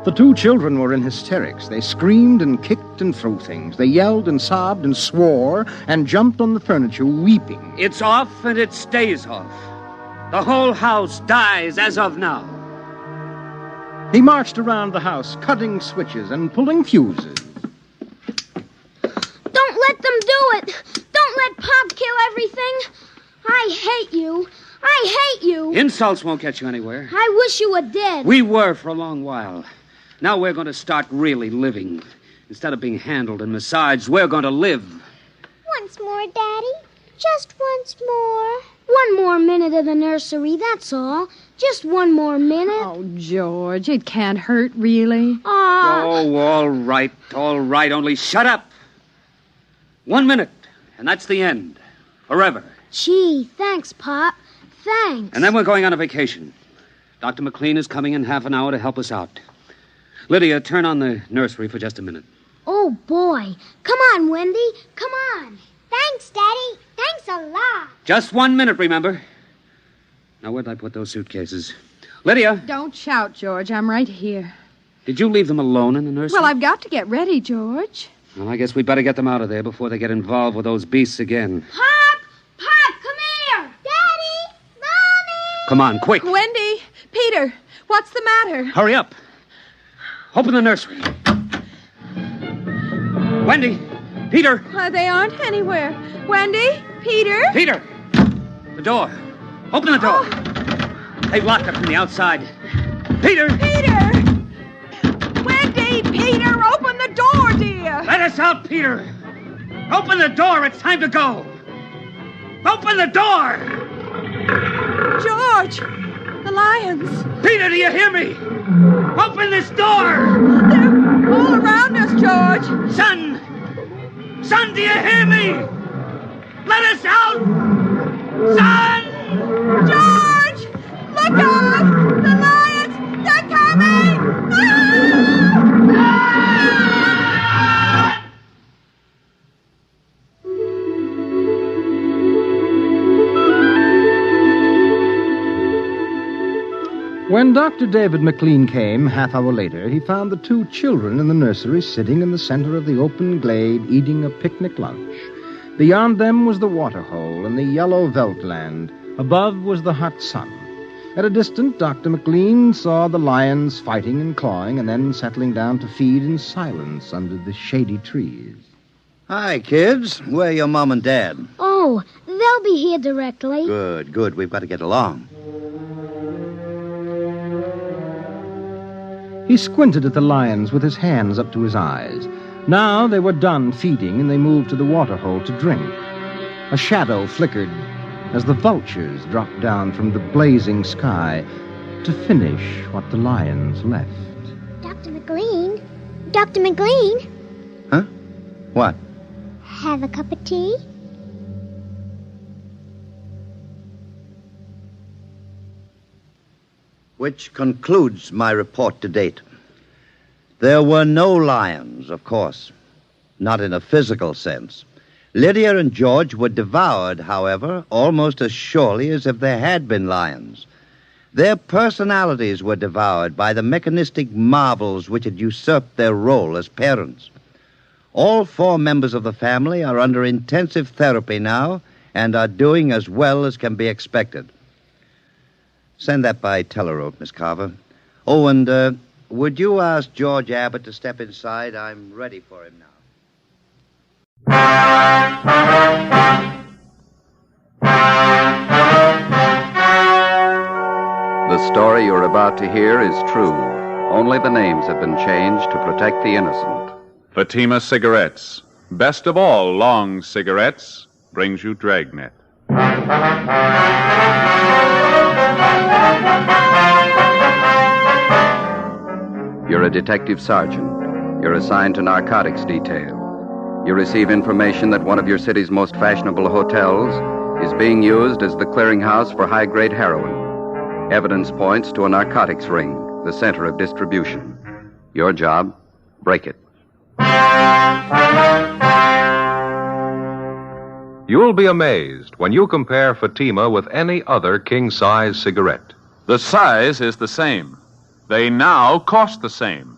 The two children were in hysterics. They screamed and kicked and threw things. They yelled and sobbed and swore and jumped on the furniture, weeping. It's off and it stays off. The whole house dies as of now. He marched around the house, cutting switches and pulling fuses. Don't let them do it! Don't let Pop kill everything! I hate you! I hate you! Insults won't get you anywhere. I wish you were dead. We were for a long while. Now we're going to start really living. Instead of being handled and massaged, we're going to live. Once more, Daddy. Just once more. One more minute in the nursery, that's all. Just one more minute. Oh, George, it can't hurt, really. Oh, all right, only shut up. 1 minute, and that's the end. Forever. Gee, thanks, Pop. Thanks. And then we're going on a vacation. Dr. McLean is coming in half an hour to help us out. Lydia, turn on the nursery for just a minute. Oh, boy. Come on, Wendy. Come on. Thanks, Daddy. Thanks a lot. Just 1 minute, remember? Now, where'd I put those suitcases? Lydia! Don't shout, George. I'm right here. Did you leave them alone in the nursery? Well, I've got to get ready, George. Well, I guess we'd better get them out of there before they get involved with those beasts again. Pop! Pop, come here! Daddy! Mommy! Come on, quick! Wendy! Peter! What's the matter? Hurry up! Open the nursery. Wendy! Peter! They aren't anywhere. Wendy? Peter? Peter! The door. Open the door. Oh. They've locked it from the outside. Peter! Peter! Wendy! Peter! Open the door, dear! Let us out, Peter! Open the door! It's time to go! Open the door! George! The lions! Peter, do you hear me? Open this door! They're all around us, George! Son! Son, do you hear me? Let us out! Son! George! Look out! The lions! They're coming! When Dr. David McLean came, half hour later, he found the two children in the nursery sitting in the center of the open glade eating a picnic lunch. Beyond them was the waterhole and the yellow Veldt land. Above was the hot sun. At a distance, Dr. McLean saw the lions fighting and clawing and then settling down to feed in silence under the shady trees. Hi, kids. Where are your mom and dad? Oh, they'll be here directly. Good. We've got to get along. He squinted at the lions with his hands up to his eyes. Now they were done feeding, and they moved to the waterhole to drink. A shadow flickered as the vultures dropped down from the blazing sky to finish what the lions left. Dr. McLean? Dr. McLean? Huh? What? Have a cup of tea? Which concludes my report to date. There were no lions, of course. Not in a physical sense. Lydia and George were devoured, however, almost as surely as if there had been lions. Their personalities were devoured by the mechanistic marvels which had usurped their role as parents. All four members of the family are under intensive therapy now and are doing as well as can be expected. Send that by telerope, Miss Carver. Oh, and would you ask George Abbott to step inside? I'm ready for him now. The story you're about to hear is true. Only the names have been changed to protect the innocent. Fatima Cigarettes, best of all long cigarettes, brings you Dragnet. You're a detective sergeant. You're assigned to narcotics detail. You receive information that one of your city's most fashionable hotels is being used as the clearinghouse for high-grade heroin. Evidence points to a narcotics ring, the center of distribution. Your job, break it. You'll be amazed when you compare Fatima with any other king-size cigarette. The size is the same. They now cost the same.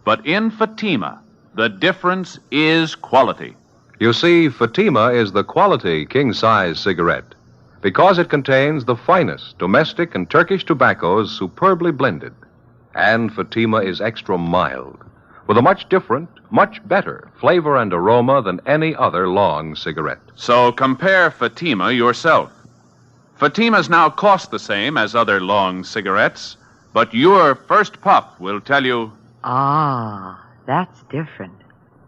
But in Fatima, the difference is quality. You see, Fatima is the quality king-size cigarette because it contains the finest domestic and Turkish tobaccos superbly blended. And Fatima is extra mild, with a much different, much better flavor and aroma than any other long cigarette. So compare Fatima yourself. Fatimas now cost the same as other long cigarettes, but your first puff will tell you... Ah, that's different.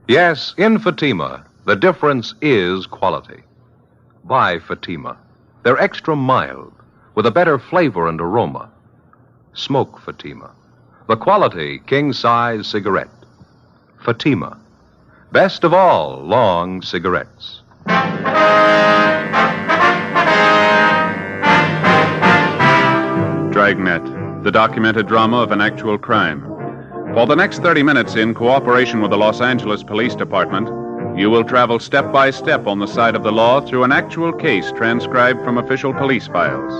Yes, in Fatima, the difference is quality. Buy Fatima. They're extra mild, with a better flavor and aroma. Smoke Fatima, the quality king-size cigarette. Fatima, best of all long cigarettes. Dragnet, the documented drama of an actual crime. For the next 30 minutes, in cooperation with the Los Angeles Police Department, you will travel step by step on the side of the law through an actual case transcribed from official police files.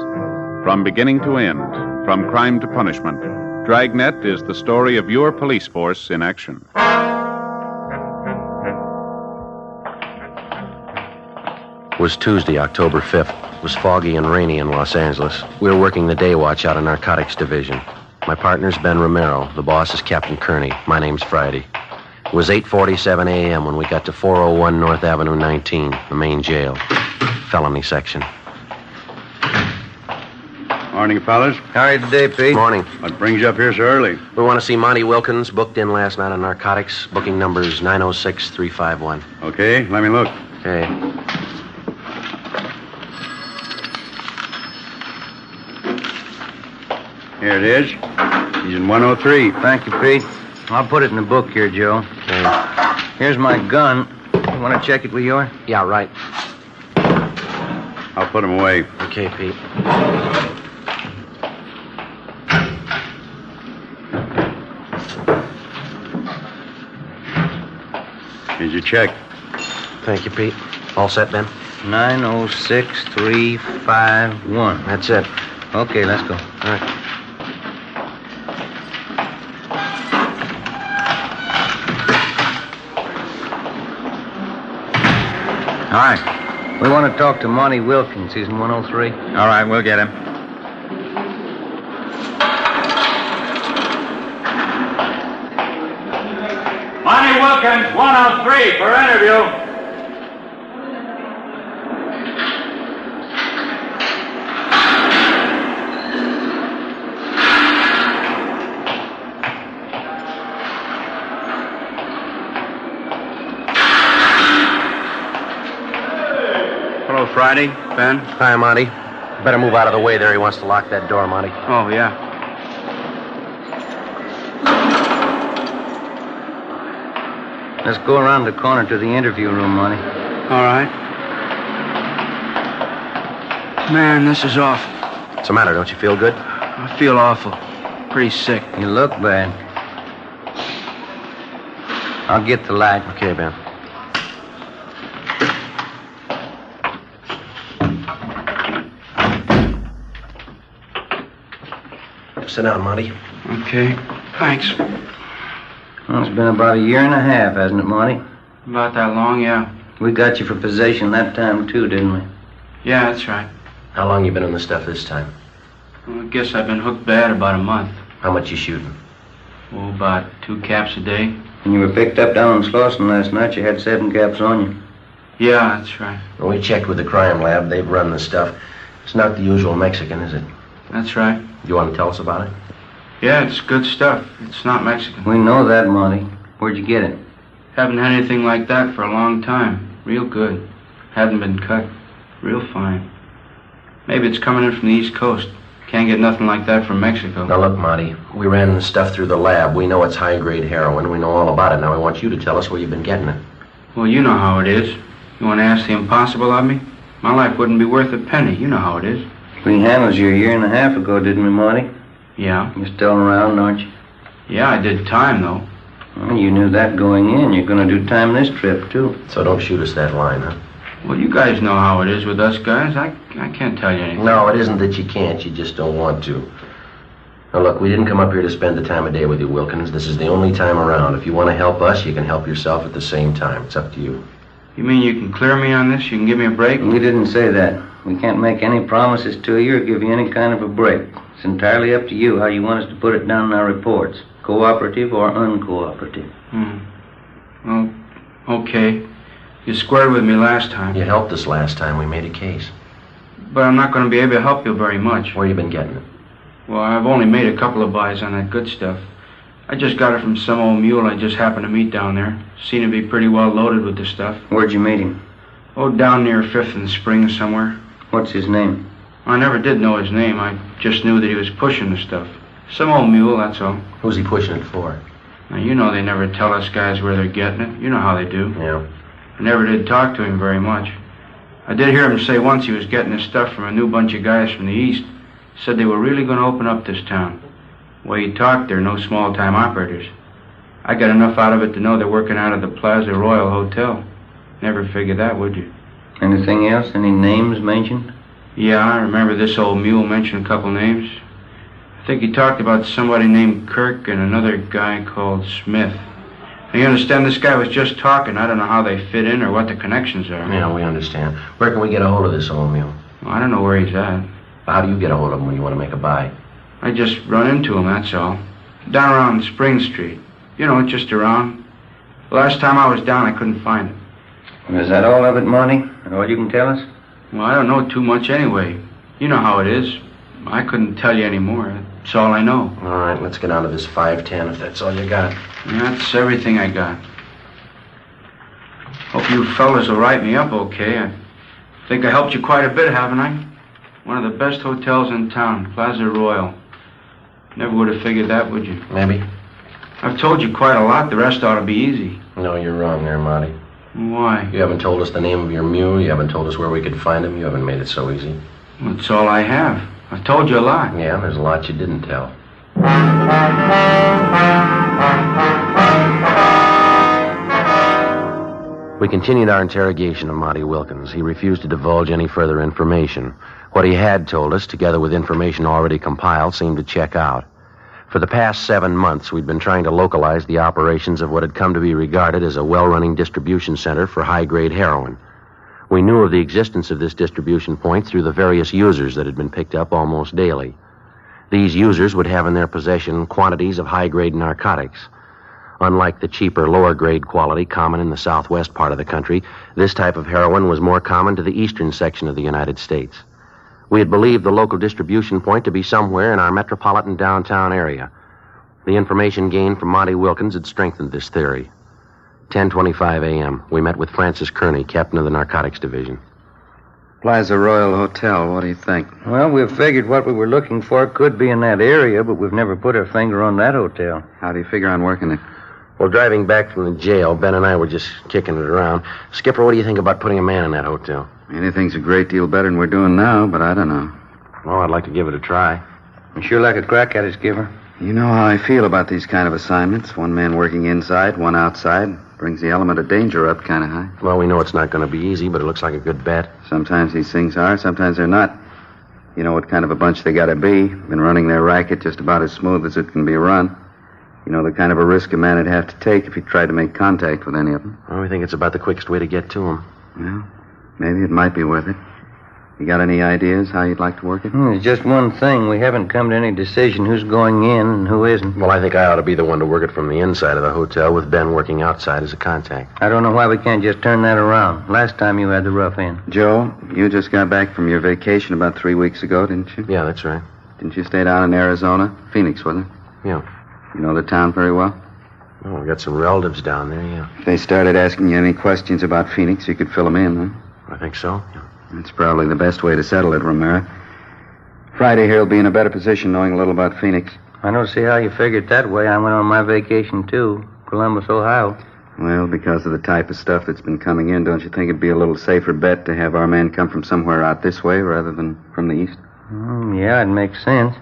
From beginning to end, from crime to punishment, Dragnet is the story of your police force in action. It was Tuesday, October 5th. It was foggy and rainy in Los Angeles. We were working the day watch out of Narcotics Division. My partner's Ben Romero. The boss is Captain Kearney. My name's Friday. It was 8:47 a.m. when we got to 401 North Avenue 19, the main jail. Felony section. Morning, fellas. How are you today, Pete? Morning. What brings you up here so early? We want to see Monty Wilkins, booked in last night on narcotics. Booking number's 906351. Okay, let me look. Okay. Here it is. He's in 103. Thank you, Pete. I'll put it in the book here, Joe. Okay. Here's my gun. You want to check it with yours? Yeah, right. I'll put him away. Okay, Pete. Here's your check. Thank you, Pete. All set, Ben? 906351. That's it. Okay, let's go. All right. All right. We want to talk to Monty Wilkins. He's in 103. All right, we'll get him. Monty Wilkins, 103 for interview. Hello, Friday. Ben? Hi, Monty. Better move out of the way there. He wants to lock that door, Monty. Oh, yeah. Let's go around the corner to the interview room, Monty. All right. Man, this is awful. What's the matter? Don't you feel good? I feel awful. Pretty sick. You look bad. I'll get the light. Okay, Ben. Sit down, Monty. Okay. Thanks. Well, it's been about a year and a half, hasn't it, Monty? About that long, yeah. We got you for possession that time, too, didn't we? Yeah, that's right. How long you been in the stuff this time? Well, I guess I've been hooked bad about a month. How much you shooting? Oh, about 2 caps a day. When you were picked up down in Slauson last night, you had 7 caps on you. Yeah, that's right. Well, we checked with the crime lab. They've run the stuff. It's not the usual Mexican, is it? That's right. You want to tell us about it? Yeah, it's good stuff. It's not Mexican. We know that, Monty. Where'd you get it? Haven't had anything like that for a long time. Real good. Hadn't been cut. Real fine. Maybe it's coming in from the East Coast. Can't get nothing like that from Mexico. Now, look, Monty, we ran the stuff through the lab. We know it's high-grade heroin. We know all about it. Now, I want you to tell us where you've been getting it. Well, you know how it is. You want to ask the impossible of me? My life wouldn't be worth a penny. You know how it is. We handled you a year and a half ago, didn't we, Monty? Yeah. You're still around, aren't you? Yeah, I did time, though. Well, you knew that going in. You're going to do time this trip, too. So don't shoot us that line, huh? Well, you guys know how it is with us guys. I can't tell you anything. No, it isn't that you can't. You just don't want to. Now, look, we didn't come up here to spend the time of day with you, Wilkins. This is the only time around. If you want to help us, you can help yourself at the same time. It's up to you. You mean you can clear me on this? You can give me a break? We didn't say that. We can't make any promises to you or give you any kind of a break. It's entirely up to you how you want us to put it down in our reports. Cooperative or uncooperative. Well, okay. You squared with me last time. You helped us last time. We made a case. But I'm not going to be able to help you very much. Where you been getting it? Well, I've only made a couple of buys on that good stuff. I just got it from some old mule I just happened to meet down there. Seemed to be pretty well loaded with the stuff. Where'd you meet him? Oh, down near 5th and Spring somewhere. What's his name? I never did know his name. I just knew that he was pushing the stuff. Some old mule, that's all. Who's he pushing it for? Now, you know they never tell us guys where they're getting it. You know how they do. Yeah. I never did talk to him very much. I did hear him say once he was getting his stuff from a new bunch of guys from the east. Said they were really going to open up this town. The way he talked, they're no small-time operators. I got enough out of it to know they're working out of the Plaza Royal Hotel. Never figured that, would you? Anything else? Any names mentioned? Yeah, I remember this old mule mentioned a couple names. I think he talked about somebody named Kirk and another guy called Smith. Now, you understand, this guy was just talking. I don't know how they fit in or what the connections are. Yeah, we understand. Where can we get a hold of this old mule? Well, I don't know where he's at. How do you get a hold of him when you want to make a buy? I just run into him, that's all. Down around Spring Street. You know, just around. The last time I was down, I couldn't find him. And is that all of it, Monty? All you can tell us? Well, I don't know too much anyway. You know how it is. I couldn't tell you any more. That's all I know. All right, let's get on to this 510 if that's all you got. That's everything I got. Hope you fellas will write me up okay. I think I helped you quite a bit, haven't I? One of the best hotels in town, Plaza Royal. Never would have figured that, would you? Maybe. I've told you quite a lot. The rest ought to be easy. No, you're wrong there, Monty. Why? You haven't told us the name of your mule. You haven't told us where we could find him. You haven't made it so easy. Well, that's all I have. I've told you a lot. Yeah, there's a lot you didn't tell. We continued our interrogation of Monty Wilkins. He refused to divulge any further information. What he had told us, together with information already compiled, seemed to check out. For the past 7 months, we'd been trying to localize the operations of what had come to be regarded as a well-running distribution center for high-grade heroin. We knew of the existence of this distribution point through the various users that had been picked up almost daily. These users would have in their possession quantities of high-grade narcotics. Unlike the cheaper, lower-grade quality common in the southwest part of the country, this type of heroin was more common to the eastern section of the United States. We had believed the local distribution point to be somewhere in our metropolitan downtown area. The information gained from Monty Wilkins had strengthened this theory. 10:25 a.m. We met with Francis Kearney, captain of the narcotics division. Plaza Royal Hotel, what do you think? Well, we've figured what we were looking for could be in that area, but we've never put our finger on that hotel. How do you figure on working it? Well, driving back from the jail, Ben and I were just kicking it around. Skipper, what do you think about putting a man in that hotel? Anything's a great deal better than we're doing now, but I don't know. Well, I'd like to give it a try. You sure like a crack at it, Skipper? You know how I feel about these kind of assignments. One man working inside, one outside. Brings the element of danger up kind of high. Well, we know it's not going to be easy, but it looks like a good bet. Sometimes these things are, sometimes they're not. You know what kind of a bunch they got to be. Been running their racket just about as smooth as it can be run. You know the kind of a risk a man would have to take if he tried to make contact with any of them. Well, we think it's about the quickest way to get to him. Well, maybe it might be worth it. You got any ideas how you'd like to work it? There's just one thing. We haven't come to any decision who's going in and who isn't. Well, I think I ought to be the one to work it from the inside of the hotel with Ben working outside as a contact. I don't know why we can't just turn that around. Last time you had the rough end. Joe, you just got back from your vacation about 3 weeks ago, didn't you? Yeah, that's right. Didn't you stay down in Arizona? Phoenix, wasn't it? Yeah. You know the town very well? Oh, we've got some relatives down there, yeah. If they started asking you any questions about Phoenix, you could fill them in, huh? I think so, yeah. That's probably the best way to settle it, Romero. Friday here will be in a better position knowing a little about Phoenix. I don't see how you figured that way. I went on my vacation, too. Columbus, Ohio. Well, because of the type of stuff that's been coming in, don't you think it'd be a little safer bet to have our men come from somewhere out this way rather than from the east? Yeah, it makes sense.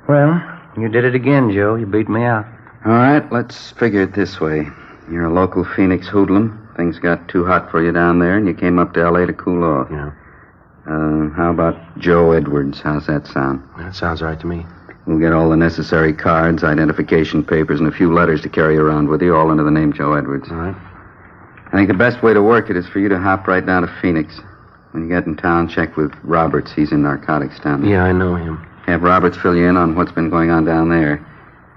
Well, you did it again, Joe. You beat me out. All right, let's figure it this way. You're a local Phoenix hoodlum. Things got too hot for you down there, and you came up to L.A. to cool off. Yeah. How about Joe Edwards? How's that sound? That sounds right to me. We'll get all the necessary cards, identification papers, and a few letters to carry around with you, all under the name Joe Edwards. All right. I think the best way to work it is for you to hop right down to Phoenix. When you get in town, check with Roberts. He's in narcotics down there. Yeah, I know him. Have Roberts fill you in on what's been going on down there.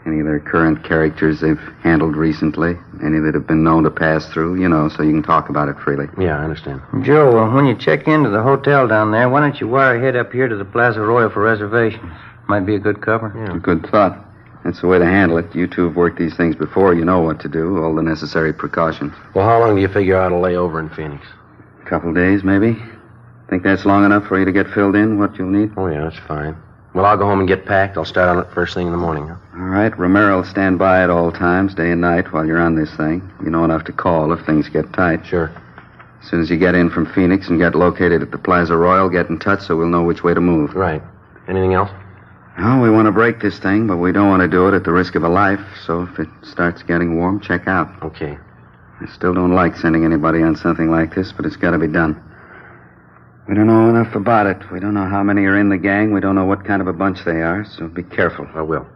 Any of their current characters they've handled recently? Any that have been known to pass through, you know, so you can talk about it freely. Yeah, I understand. Joe, when you check into the hotel down there, why don't you wire ahead up here to the Plaza Royal for reservations? Might be a good cover. Yeah. Good thought. That's the way to handle it. You two have worked these things before. You know what to do, all the necessary precautions. Well, how long do you figure I ought to lay over in Phoenix? A couple days, maybe. Think that's long enough for you to get filled in, what you'll need? Oh, yeah, that's fine. Well, I'll go home and get packed. I'll start on it first thing in the morning. Huh? All right. Romero will stand by at all times, day and night, while you're on this thing. You know enough to call if things get tight. Sure. As soon as you get in from Phoenix and get located at the Plaza Royal, get in touch so we'll know which way to move. Right. Anything else? No, we want to break this thing, but we don't want to do it at the risk of a life. So if it starts getting warm, check out. Okay. I still don't like sending anybody on something like this, but it's got to be done. We don't know enough about it. We don't know how many are in the gang. We don't know what kind of a bunch they are, so be careful. I will.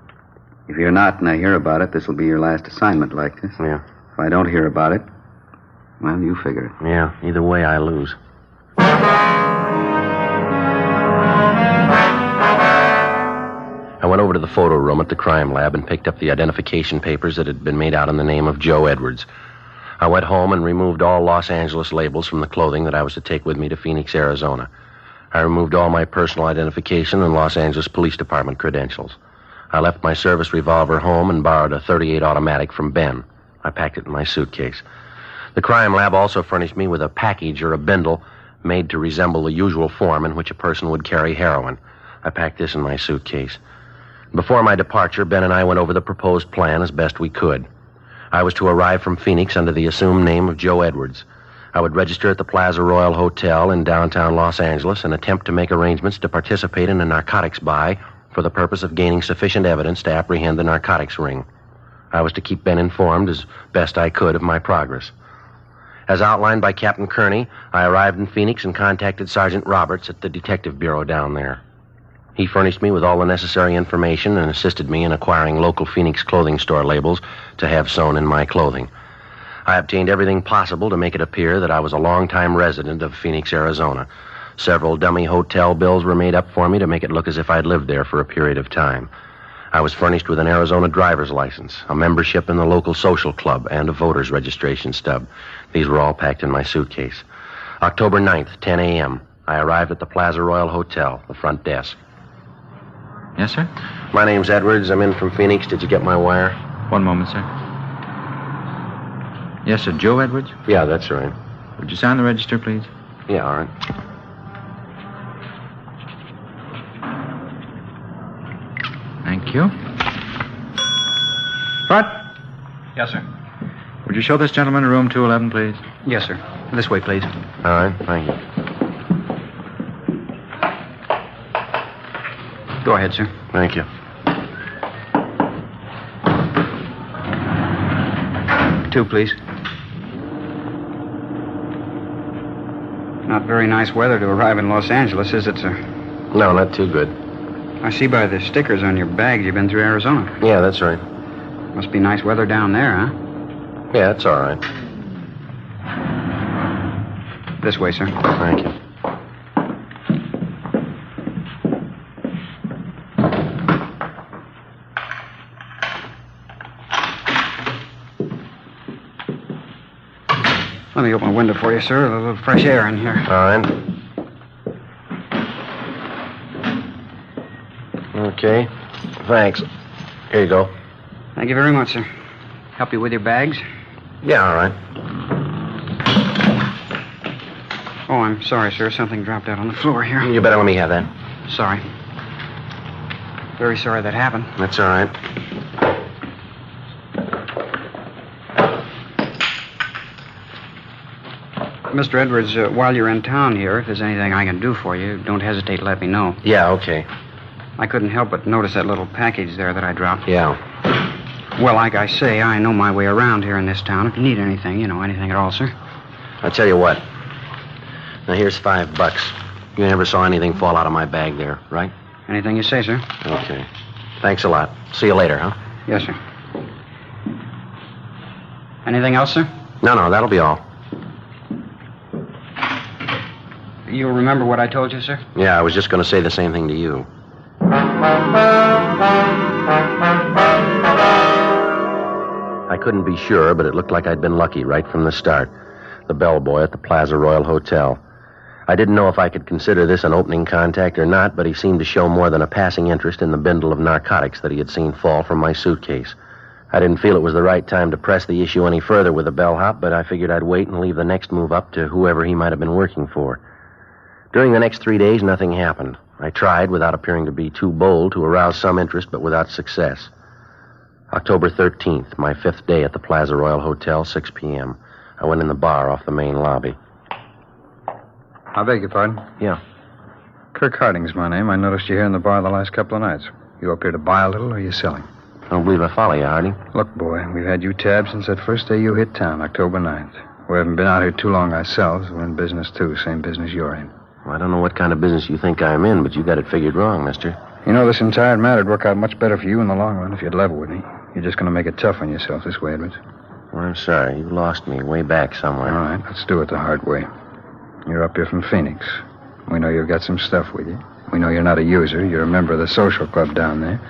If you're not and I hear about it, this will be your last assignment like this. Yeah. If I don't hear about it, well, you figure it. Yeah, either way, I lose. I went over to the photo room at the crime lab and picked up the identification papers that had been made out in the name of Joe Edwards. I went home and removed all Los Angeles labels from the clothing that I was to take with me to Phoenix, Arizona. I removed all my personal identification and Los Angeles Police Department credentials. I left my service revolver home and borrowed a .38 automatic from Ben. I packed it in my suitcase. The crime lab also furnished me with a package or a bindle made to resemble the usual form in which a person would carry heroin. I packed this in my suitcase. Before my departure, Ben and I went over the proposed plan as best we could. I was to arrive from Phoenix under the assumed name of Joe Edwards. I would register at the Plaza Royal Hotel in downtown Los Angeles and attempt to make arrangements to participate in a narcotics buy for the purpose of gaining sufficient evidence to apprehend the narcotics ring. I was to keep Ben informed as best I could of my progress. As outlined by Captain Kearney, I arrived in Phoenix and contacted Sergeant Roberts at the Detective Bureau down there. He furnished me with all the necessary information and assisted me in acquiring local Phoenix clothing store labels to have sewn in my clothing. I obtained everything possible to make it appear that I was a longtime resident of Phoenix, Arizona. Several dummy hotel bills were made up for me to make it look as if I'd lived there for a period of time. I was furnished with an Arizona driver's license, a membership in the local social club, and a voter's registration stub. These were all packed in my suitcase. October 9th, 10 a.m., I arrived at the Plaza Royal Hotel, the front desk. Yes, sir? My name's Edwards. I'm in from Phoenix. Did you get my wire? One moment, sir. Yes, sir. Joe Edwards? Yeah, that's right. Would you sign the register, please? Yeah, all right. Thank you. What? Yes, sir. Would you show this gentleman to room 211, please? Yes, sir. This way, please. All right, thank you. Go ahead, sir. Thank you. 2, please. Not very nice weather to arrive in Los Angeles, is it, sir? No, not too good. I see by the stickers on your bags you've been through Arizona. Yeah, that's right. Must be nice weather down there, huh? Yeah, it's all right. This way, sir. Thank you. Let me open a window for you, sir. A little fresh air in here. All right. Okay. Thanks. Here you go. Thank you very much, sir. Help you with your bags? Yeah, all right. Oh, I'm sorry, sir. Something dropped out on the floor here. You better let me have that. Sorry. Very sorry that happened. That's all right. Mr. Edwards, while you're in town here, if there's anything I can do for you, don't hesitate to let me know. Yeah, okay. I couldn't help but notice that little package there that I dropped. Yeah. Well, like I say, I know my way around here in this town. If you need anything, anything at all, sir. I'll tell you what. Now, here's $5. You never saw anything fall out of my bag there, right? Anything you say, sir. Okay. Thanks a lot. See you later, huh? Yes, sir. Anything else, sir? No, that'll be all. You'll remember what I told you, sir? Yeah, I was just going to say the same thing to you. I couldn't be sure, but it looked like I'd been lucky right from the start. The bellboy at the Plaza Royal Hotel. I didn't know if I could consider this an opening contact or not, but he seemed to show more than a passing interest in the bindle of narcotics that he had seen fall from my suitcase. I didn't feel it was the right time to press the issue any further with the bellhop, but I figured I'd wait and leave the next move up to whoever he might have been working for. During the next 3 days, nothing happened. I tried, without appearing to be too bold, to arouse some interest, but without success. October 13th, my 5th day at the Plaza Royal Hotel, 6 p.m. I went in the bar off the main lobby. I beg your pardon? Yeah. Kirk Harding's my name. I noticed you here in the bar the last couple of nights. You up here to buy a little, or are you selling? I don't believe I follow you, Harding. Look, boy, we've had you tabbed since that first day you hit town, October 9th. We haven't been out here too long ourselves. We're in business, too. Same business you're in. Well, I don't know what kind of business you think I'm in, but you got it figured wrong, mister. You know, this entire matter'd work out much better for you in the long run if you'd level with me. You're just going to make it tough on yourself this way, Edwards. Well, I'm sorry. You lost me way back somewhere. All right, let's do it the hard way. You're up here from Phoenix. We know you've got some stuff with you. We know you're not a user. You're a member of the social club down there.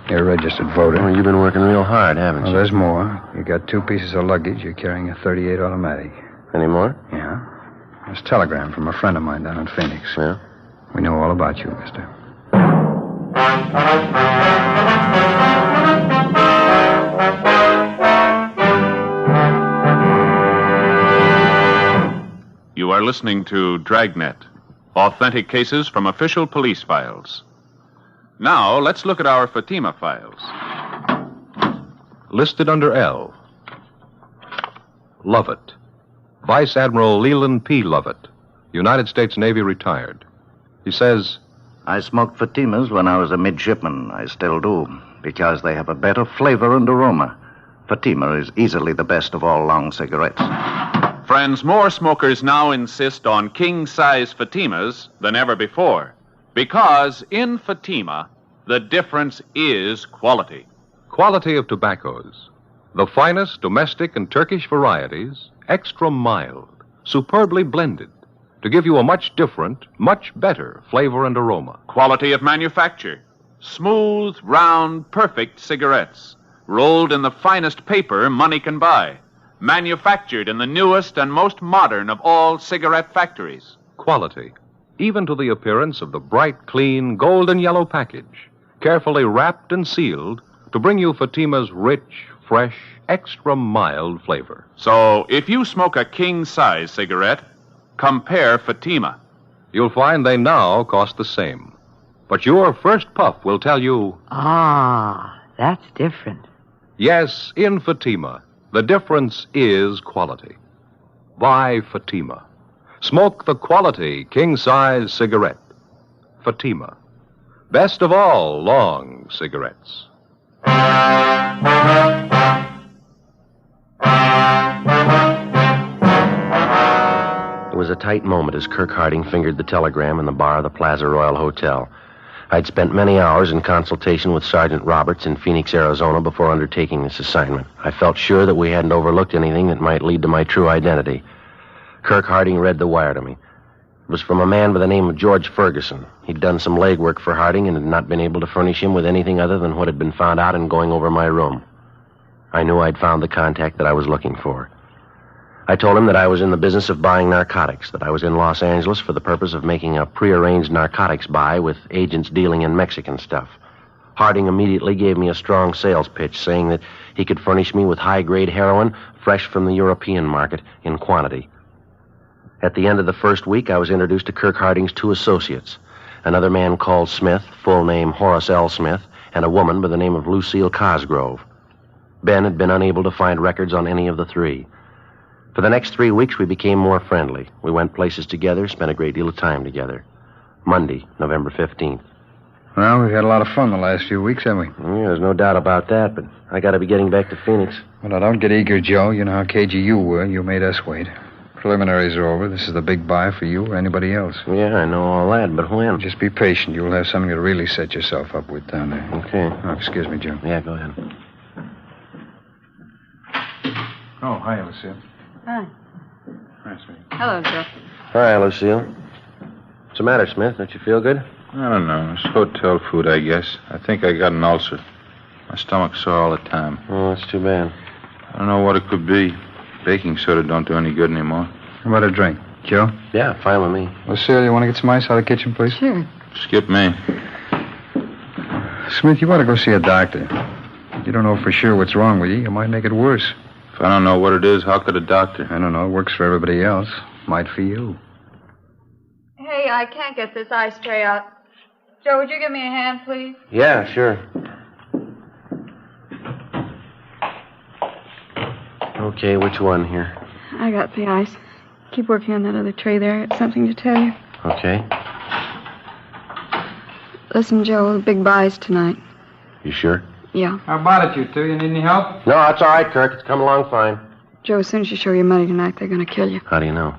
You're a registered voter. Well, you've been working real hard, haven't you? Well, there's more. You got 2 pieces of luggage. You're carrying a .38 automatic. Any more? Yeah. There's a telegram from a friend of mine down in Phoenix. Yeah? We know all about you, mister. You are listening to Dragnet, authentic cases from official police files. Now, let's look at our Fatima files. Listed under L. Lovett. Vice Admiral Leland P. Lovett, United States Navy retired. He says, I smoked Fatimas when I was a midshipman. I still do, because they have a better flavor and aroma. Fatima is easily the best of all long cigarettes. Friends, more smokers now insist on king-size Fatimas than ever before. Because in Fatima, the difference is quality. Quality of tobaccos. The finest domestic and Turkish varieties, extra mild, superbly blended, to give you a much different, much better flavor and aroma. Quality of manufacture. Smooth, round, perfect cigarettes, rolled in the finest paper money can buy. Manufactured in the newest and most modern of all cigarette factories. Quality, even to the appearance of the bright, clean, golden yellow package, carefully wrapped and sealed to bring you Fatima's rich, fresh, extra mild flavor. So, if you smoke a king-size cigarette, compare Fatima. You'll find they now cost the same. But your first puff will tell you... Ah, that's different. Yes, in Fatima, the difference is quality. Buy Fatima. Smoke the quality king-size cigarette. Fatima. Best of all long cigarettes. It was a tight moment as Kirk Harding fingered the telegram in the bar of the Plaza Royal Hotel. I'd spent many hours in consultation with Sergeant Roberts in Phoenix, Arizona, before undertaking this assignment. I felt sure that we hadn't overlooked anything that might lead to my true identity. Kirk Harding read the wire to me. It was from a man by the name of George Ferguson. He'd done some legwork for Harding and had not been able to furnish him with anything other than what had been found out in going over my room. I knew I'd found the contact that I was looking for. I told him that I was in the business of buying narcotics, that I was in Los Angeles for the purpose of making a prearranged narcotics buy with agents dealing in Mexican stuff. Harding immediately gave me a strong sales pitch, saying that he could furnish me with high-grade heroin, fresh from the European market, in quantity. At the end of the first week, I was introduced to Kirk Harding's 2 associates, another man called Smith, full name Horace L. Smith, and a woman by the name of Lucille Cosgrove. Ben had been unable to find records on any of the 3. For the next 3 weeks, we became more friendly. We went places together, spent a great deal of time together. Monday, November 15th. Well, we've had a lot of fun the last few weeks, haven't we? Yeah, there's no doubt about that, but I got to be getting back to Phoenix. Well, now, don't get eager, Joe. You know how cagey you were. You made us wait. Preliminaries are over. This is the big buy for you or anybody else. Yeah, I know all that, but when? Just be patient. You'll have something to really set yourself up with down there. Okay. Oh, excuse me, Joe. Yeah, go ahead. Oh, hi, Lucille. Hi. Hi, sweetie. Hello, Joe. Hi, Lucille. What's the matter, Smith? Don't you feel good? I don't know. It's hotel food, I guess. I think I got an ulcer. My stomach's sore all the time. Oh, that's too bad. I don't know what it could be. Baking soda don't do any good anymore. How about a drink? Joe? Yeah, fine with me. Lucille, you want to get some ice out of the kitchen, please? Sure. Skip me. Smith, you ought to go see a doctor. You don't know for sure what's wrong with you. You might make it worse. If I don't know what it is, how could a doctor? I don't know. It works for everybody else. Might for you. Hey, Hey, I can't get this ice tray out. Joe, would you give me a hand, please? Yeah, sure. Okay, which one here? I got the ice. Keep working on that other tray there. It's something to tell you. Okay. Listen, Joe, the big buy's tonight. You sure? Yeah. How about it, you two? You need any help? No, that's all right, Kirk. It's coming along fine. Joe, as soon as you show your money tonight, they're going to kill you. How do you know?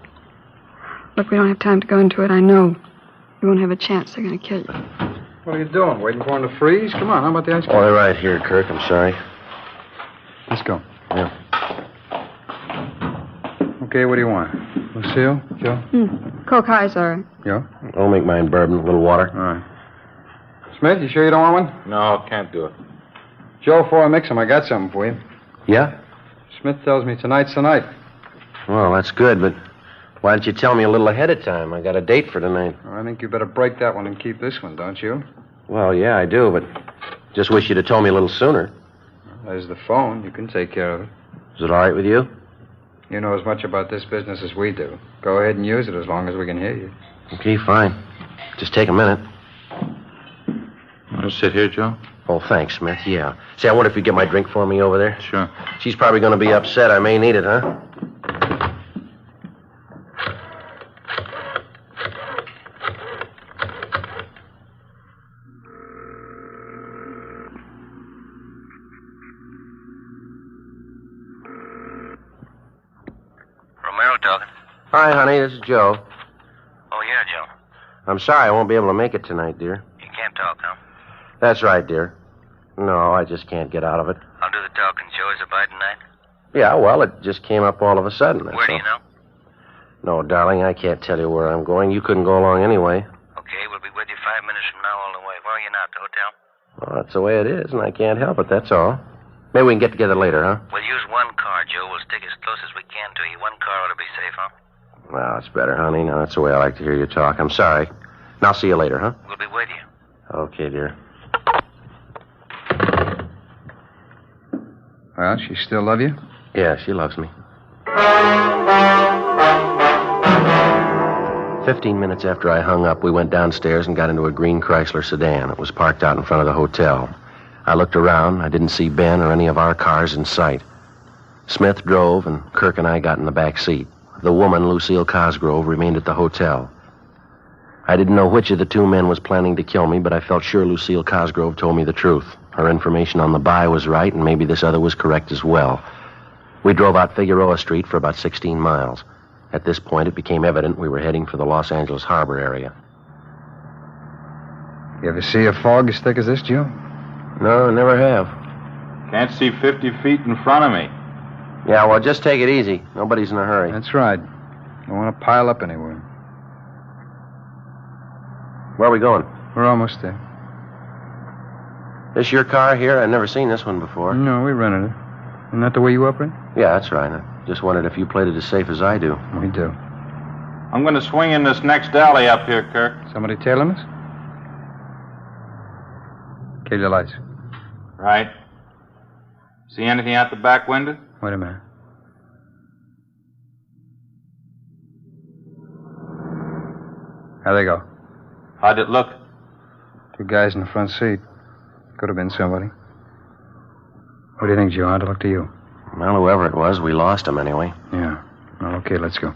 Look, we don't have time to go into it. I know. You won't have a chance. They're going to kill you. What are you doing? Waiting for him to freeze? Come on, how about the ice cream? Oh, they're right here, Kirk. I'm sorry. Let's go. Yeah. Okay, what do you want? Lucille? Joe? Coke High's all right. Yeah? I'll make mine bourbon, a little water. All right. Smith, you sure you don't want one? No, can't do it. Joe, before I mix them, I got something for you. Yeah? Smith tells me tonight's the night. Well, that's good, but why didn't you tell me a little ahead of time? I got a date for tonight. Well, I think you better break that one and keep this one, don't you? Well, yeah, I do, but just wish you'd have told me a little sooner. Well, there's the phone. You can take care of it. Is it all right with you? You know as much about this business as we do. Go ahead and use it as long as we can hear you. Okay, fine. Just take a minute. Want to sit here, Joe? Oh, thanks, Smith. Yeah. Say, I wonder if you'd get my drink for me over there? Sure. She's probably going to be upset. I may need it, huh? Romero talking. Hi, honey. This is Joe. Oh, yeah, Joe. I'm sorry I won't be able to make it tonight, dear. You can't talk, huh? That's right, dear. No, I just can't get out of it. I'll do the talking, Joe. Is it by tonight? Yeah, well, it just came up all of a sudden. Where do you know? No, darling, I can't tell you where I'm going. You couldn't go along anyway. Okay, we'll be with you 5 minutes from now all the way. Where are you now, at the hotel? Well, that's the way it is, and I can't help it, that's all. Maybe we can get together later, huh? We'll use one car, Joe. We'll stick as close as we can to you. One car ought to be safe, huh? Well, it's better, honey. Now, that's the way I like to hear you talk. I'm sorry. And I'll see you later, huh? We'll be with you. Okay, dear. Well, she still love you? Yeah, she loves me. 15 minutes after I hung up, we went downstairs and got into a green Chrysler sedan. It was parked out in front of the hotel. I looked around. I didn't see Ben or any of our cars in sight. Smith drove, and Kirk and I got in the back seat. The woman, Lucille Cosgrove, remained at the hotel. I didn't know which of the two men was planning to kill me, but I felt sure Lucille Cosgrove told me the truth. Her information on the buy was right, and maybe this other was correct as well. We drove out Figueroa Street for about 16 miles. At this point, it became evident we were heading for the Los Angeles Harbor area. You ever see a fog as thick as this, Joe? No, I never have. Can't see 50 feet in front of me. Yeah, well, just take it easy. Nobody's in a hurry. That's right. Don't want to pile up anywhere. Where are we going? We're almost there. This your car here? I've never seen this one before. No, we rented it. Isn't that the way you operate? Yeah, that's right. I just wondered if you played it as safe as I do. We do. I'm going to swing in this next alley up here, Kirk. Somebody tailing us? Kill your lights. Right. See anything out the back window? Wait a minute. How'd they go? How'd it look? Two guys in the front seat. Could have been somebody. What do you think, Joe? How'd it look to you? Well, whoever it was, we lost him anyway. Yeah. Well, okay, let's go.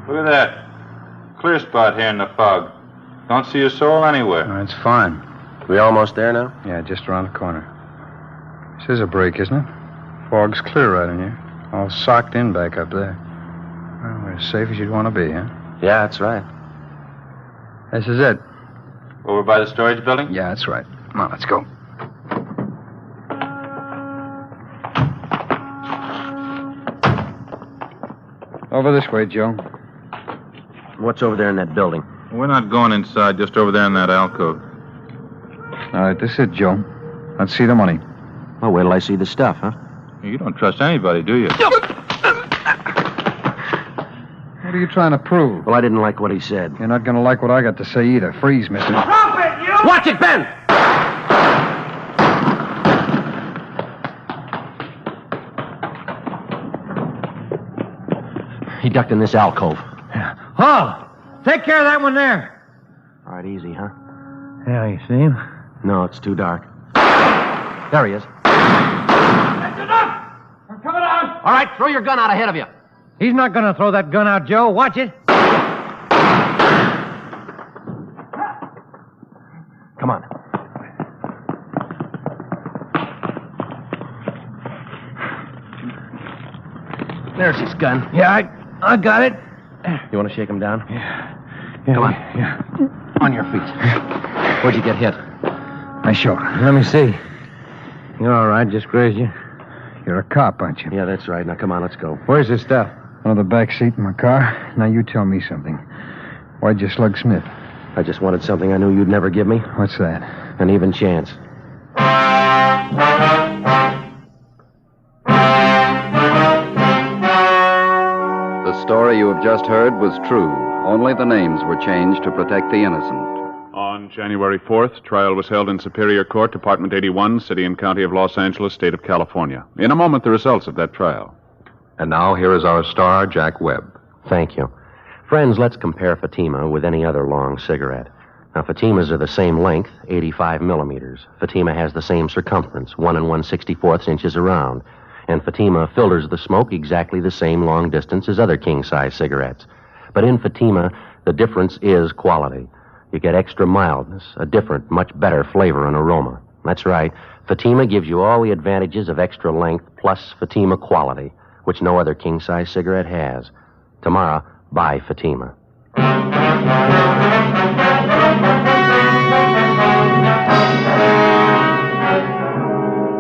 Look at that. Clear spot here in the fog. Don't see a soul anywhere. It's fine. We almost there now? Yeah, just around the corner. This is a break, isn't it? Fog's clear right in here. All socked in back up there. Well, we're as safe as you'd want to be, huh? Yeah, that's right. This is it. Over by the storage building? Yeah, that's right. Come on, let's go. Over this way, Joe. What's over there in that building? We're not going inside, just over there in that alcove. All right, this is it, Joe. Let's see the money. Well, wait till I see the stuff, huh? You don't trust anybody, do you? What are you trying to prove? Well, I didn't like what he said. You're not going to like what I got to say either. Freeze, mister. Drop it, you! Watch it, Ben! He ducked in this alcove. Hold! Take care of that one there. All right, easy, huh? Yeah, you see him? No, it's too dark. There he is. That's enough! I'm coming out! All right, throw your gun out ahead of you. He's not going to throw that gun out, Joe. Watch it. Come on. There's his gun. Yeah, I got it. You want to shake him down? Yeah. Come on. Yeah. On your feet. Where'd you get hit? My shoulder. Let me see. You're all right, just grazed you. You're a cop, aren't you? Yeah, that's right. Now, come on, let's go. Where's the stuff? On the back seat in my car. Now, you tell me something. Why'd you slug Smith? I just wanted something I knew you'd never give me. What's that? An even chance. The story you have just heard was true. Only the names were changed to protect the innocent. On January 4th, trial was held in Superior Court, Department 81, City and County of Los Angeles, State of California. In a moment, the results of that trial. And now here is our star, Jack Webb. Thank you. Friends, let's compare Fatima with any other long cigarette. Now, Fatimas are the same length, 85 millimeters. Fatima has the same circumference, 1 1/64 inches around. And Fatima filters the smoke exactly the same long distance as other king-size cigarettes. But in Fatima, the difference is quality. You get extra mildness, a different, much better flavor and aroma. That's right. Fatima gives you all the advantages of extra length plus Fatima quality, which no other king-size cigarette has. Tomorrow, buy Fatima.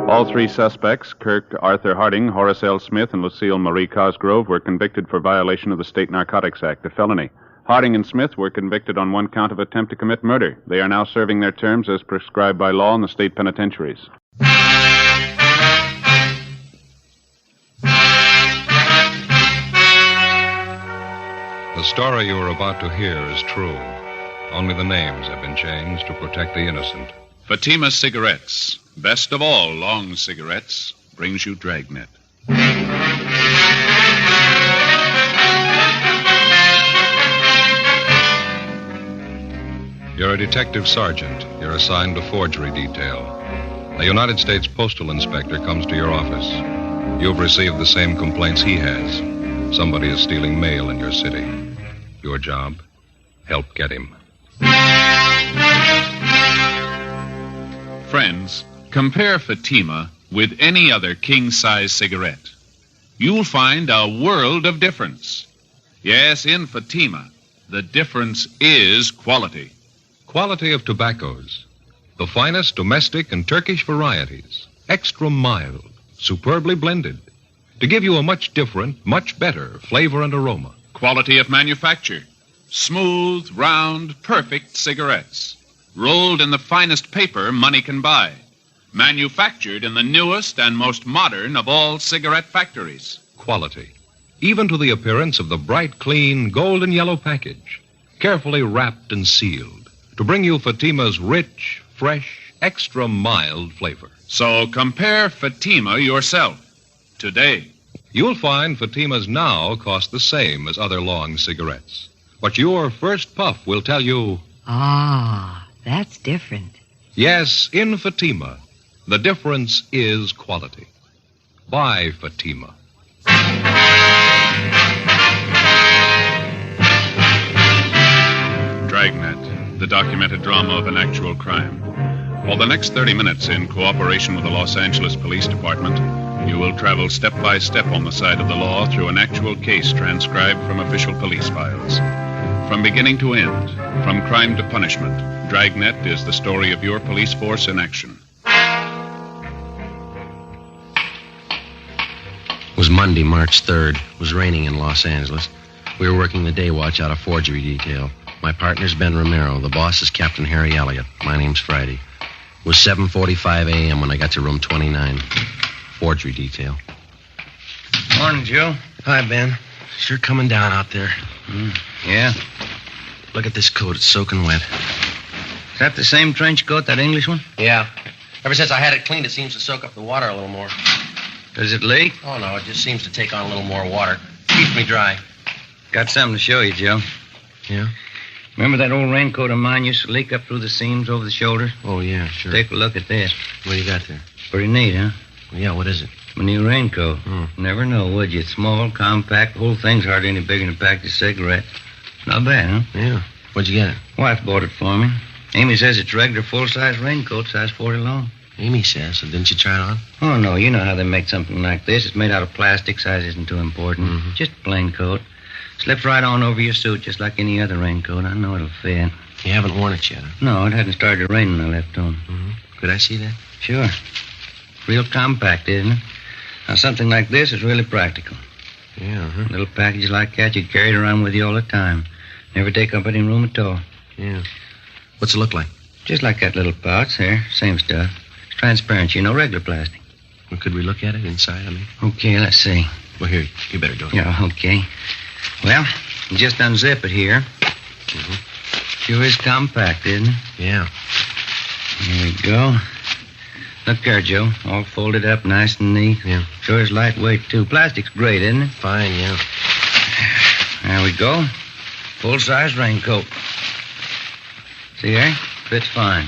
All three suspects, Kirk Arthur Harding, Horace L. Smith, and Lucille Marie Cosgrove, were convicted for violation of the State Narcotics Act, a felony. Harding and Smith were convicted on one count of attempt to commit murder. They are now serving their terms as prescribed by law in the state penitentiaries. The story you are about to hear is true. Only the names have been changed to protect the innocent. Fatima Cigarettes, best of all long cigarettes, brings you Dragnet. You're a detective sergeant. You're assigned to forgery detail. A United States postal inspector comes to your office. You've received the same complaints he has. Somebody is stealing mail in your city. Your job, help get him. Friends, compare Fatima with any other king-size cigarette. You'll find a world of difference. Yes, in Fatima, the difference is quality. Quality of tobaccos. The finest domestic and Turkish varieties. Extra mild, superbly blended. To give you a much different, much better flavor and aroma. Quality of manufacture. Smooth, round, perfect cigarettes. Rolled in the finest paper money can buy. Manufactured in the newest and most modern of all cigarette factories. Quality. Even to the appearance of the bright, clean, golden yellow package. Carefully wrapped and sealed. To bring you Fatima's rich, fresh, extra mild flavor. So compare Fatima yourself. Today. You'll find Fatimas now cost the same as other long cigarettes. But your first puff will tell you... Ah, that's different. Yes, in Fatima, the difference is quality. Buy Fatima. Dragnet, the documented drama of an actual crime. For the next 30 minutes, in cooperation with the Los Angeles Police Department, you will travel step by step on the side of the law through an actual case transcribed from official police files. From beginning to end, from crime to punishment, Dragnet is the story of your police force in action. It was Monday, March 3rd. It was raining in Los Angeles. We were working the day watch out of forgery detail. My partner's Ben Romero. The boss is Captain Harry Elliott. My name's Friday. was 7:45 a.m. when I got to room 29. Forgery detail. Morning, Joe. Hi, Ben. Sure coming down out there. Yeah? Look at this coat. It's soaking wet. Is that the same trench coat, that English one? Yeah. Ever since I had it cleaned, it seems to soak up the water a little more. Does it leak? Oh, no. It just seems to take on a little more water. Keeps me dry. Got something to show you, Joe. Yeah? Remember that old raincoat of mine used to leak up through the seams over the shoulders? Oh, yeah, sure. Take a look at this. What do you got there? Pretty neat, huh? Well, yeah, what is it? My new raincoat. Never know, would you? It's small, compact. The whole thing's hardly any bigger than a pack of cigarettes. Not bad, huh? Yeah. Where'd you get it? Wife bought it for me. Amy says it's regular full-size raincoat, size 40 long. Amy says. So didn't you try it on? Oh, no. You know how they make something like this. It's made out of plastic. Size isn't too important. Just a plain coat. Slips right on over your suit just like any other raincoat. I know it'll fit. You haven't worn it yet, huh? No, it hadn't started to rain when I left home. Could I see that? Sure. Real compact, isn't it? Now, something like this is really practical. Yeah, huh? Little packages like that, you carry it around with you all the time. Never take up any room at all. Yeah. What's it look like? Just like that little pouch there. Same stuff. It's transparent, you know, regular plastic. Well, could we look at it inside, I mean? Okay, let's see. Well, here, you better do it. Yeah, okay. Well, you just unzip it here. Sure is compact, isn't it? Yeah. Here we go. Look there, Joe. All folded up nice and neat. Yeah. Sure is lightweight, too. Plastic's great, isn't it? Fine, yeah. There we go. Full-size raincoat. See there? Fits fine.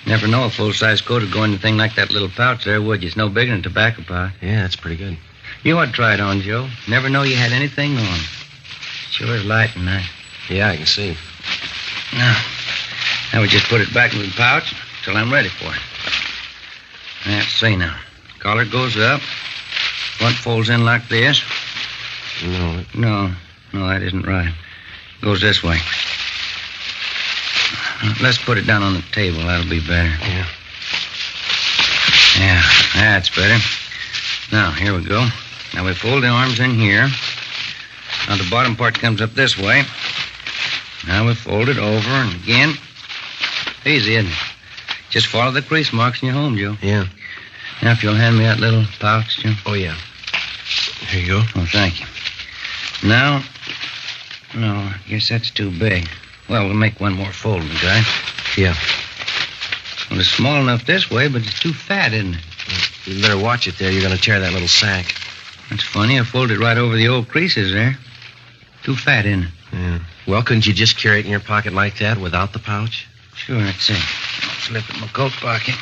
Never know a full-size coat would go in a thing like that little pouch there, would you? It's no bigger than a tobacco pouch. Yeah, that's pretty good. You ought to try it on, Joe. Never know you had anything on. Sure is light and nice. Yeah, I can see. Now we just put it back in the pouch till I'm ready for it. Let's see now. Collar goes up. Front folds in like this. No, that isn't right. Goes this way. Let's put it down on the table. That'll be better. Yeah. Yeah, that's better. Now, here we go. Now we fold the arms in here. Now the bottom part comes up this way. Now we fold it over and again. Easy, isn't it? Just follow the crease marks and you're home, Joe. Yeah. Now, if you'll hand me that little pouch, Joe. Oh, yeah. Here you go. Oh, thank you. Now, no, I guess that's too big. Well, we'll make one more fold, guy. Yeah. Well, it's small enough this way, but it's too fat, isn't it? You better watch it there. You're going to tear that little sack. That's funny. I folded right over the old creases there. Too fat, isn't it? Yeah. Well, couldn't you just carry it in your pocket like that without the pouch? Sure, let's see. I'll slip it in my coat pocket.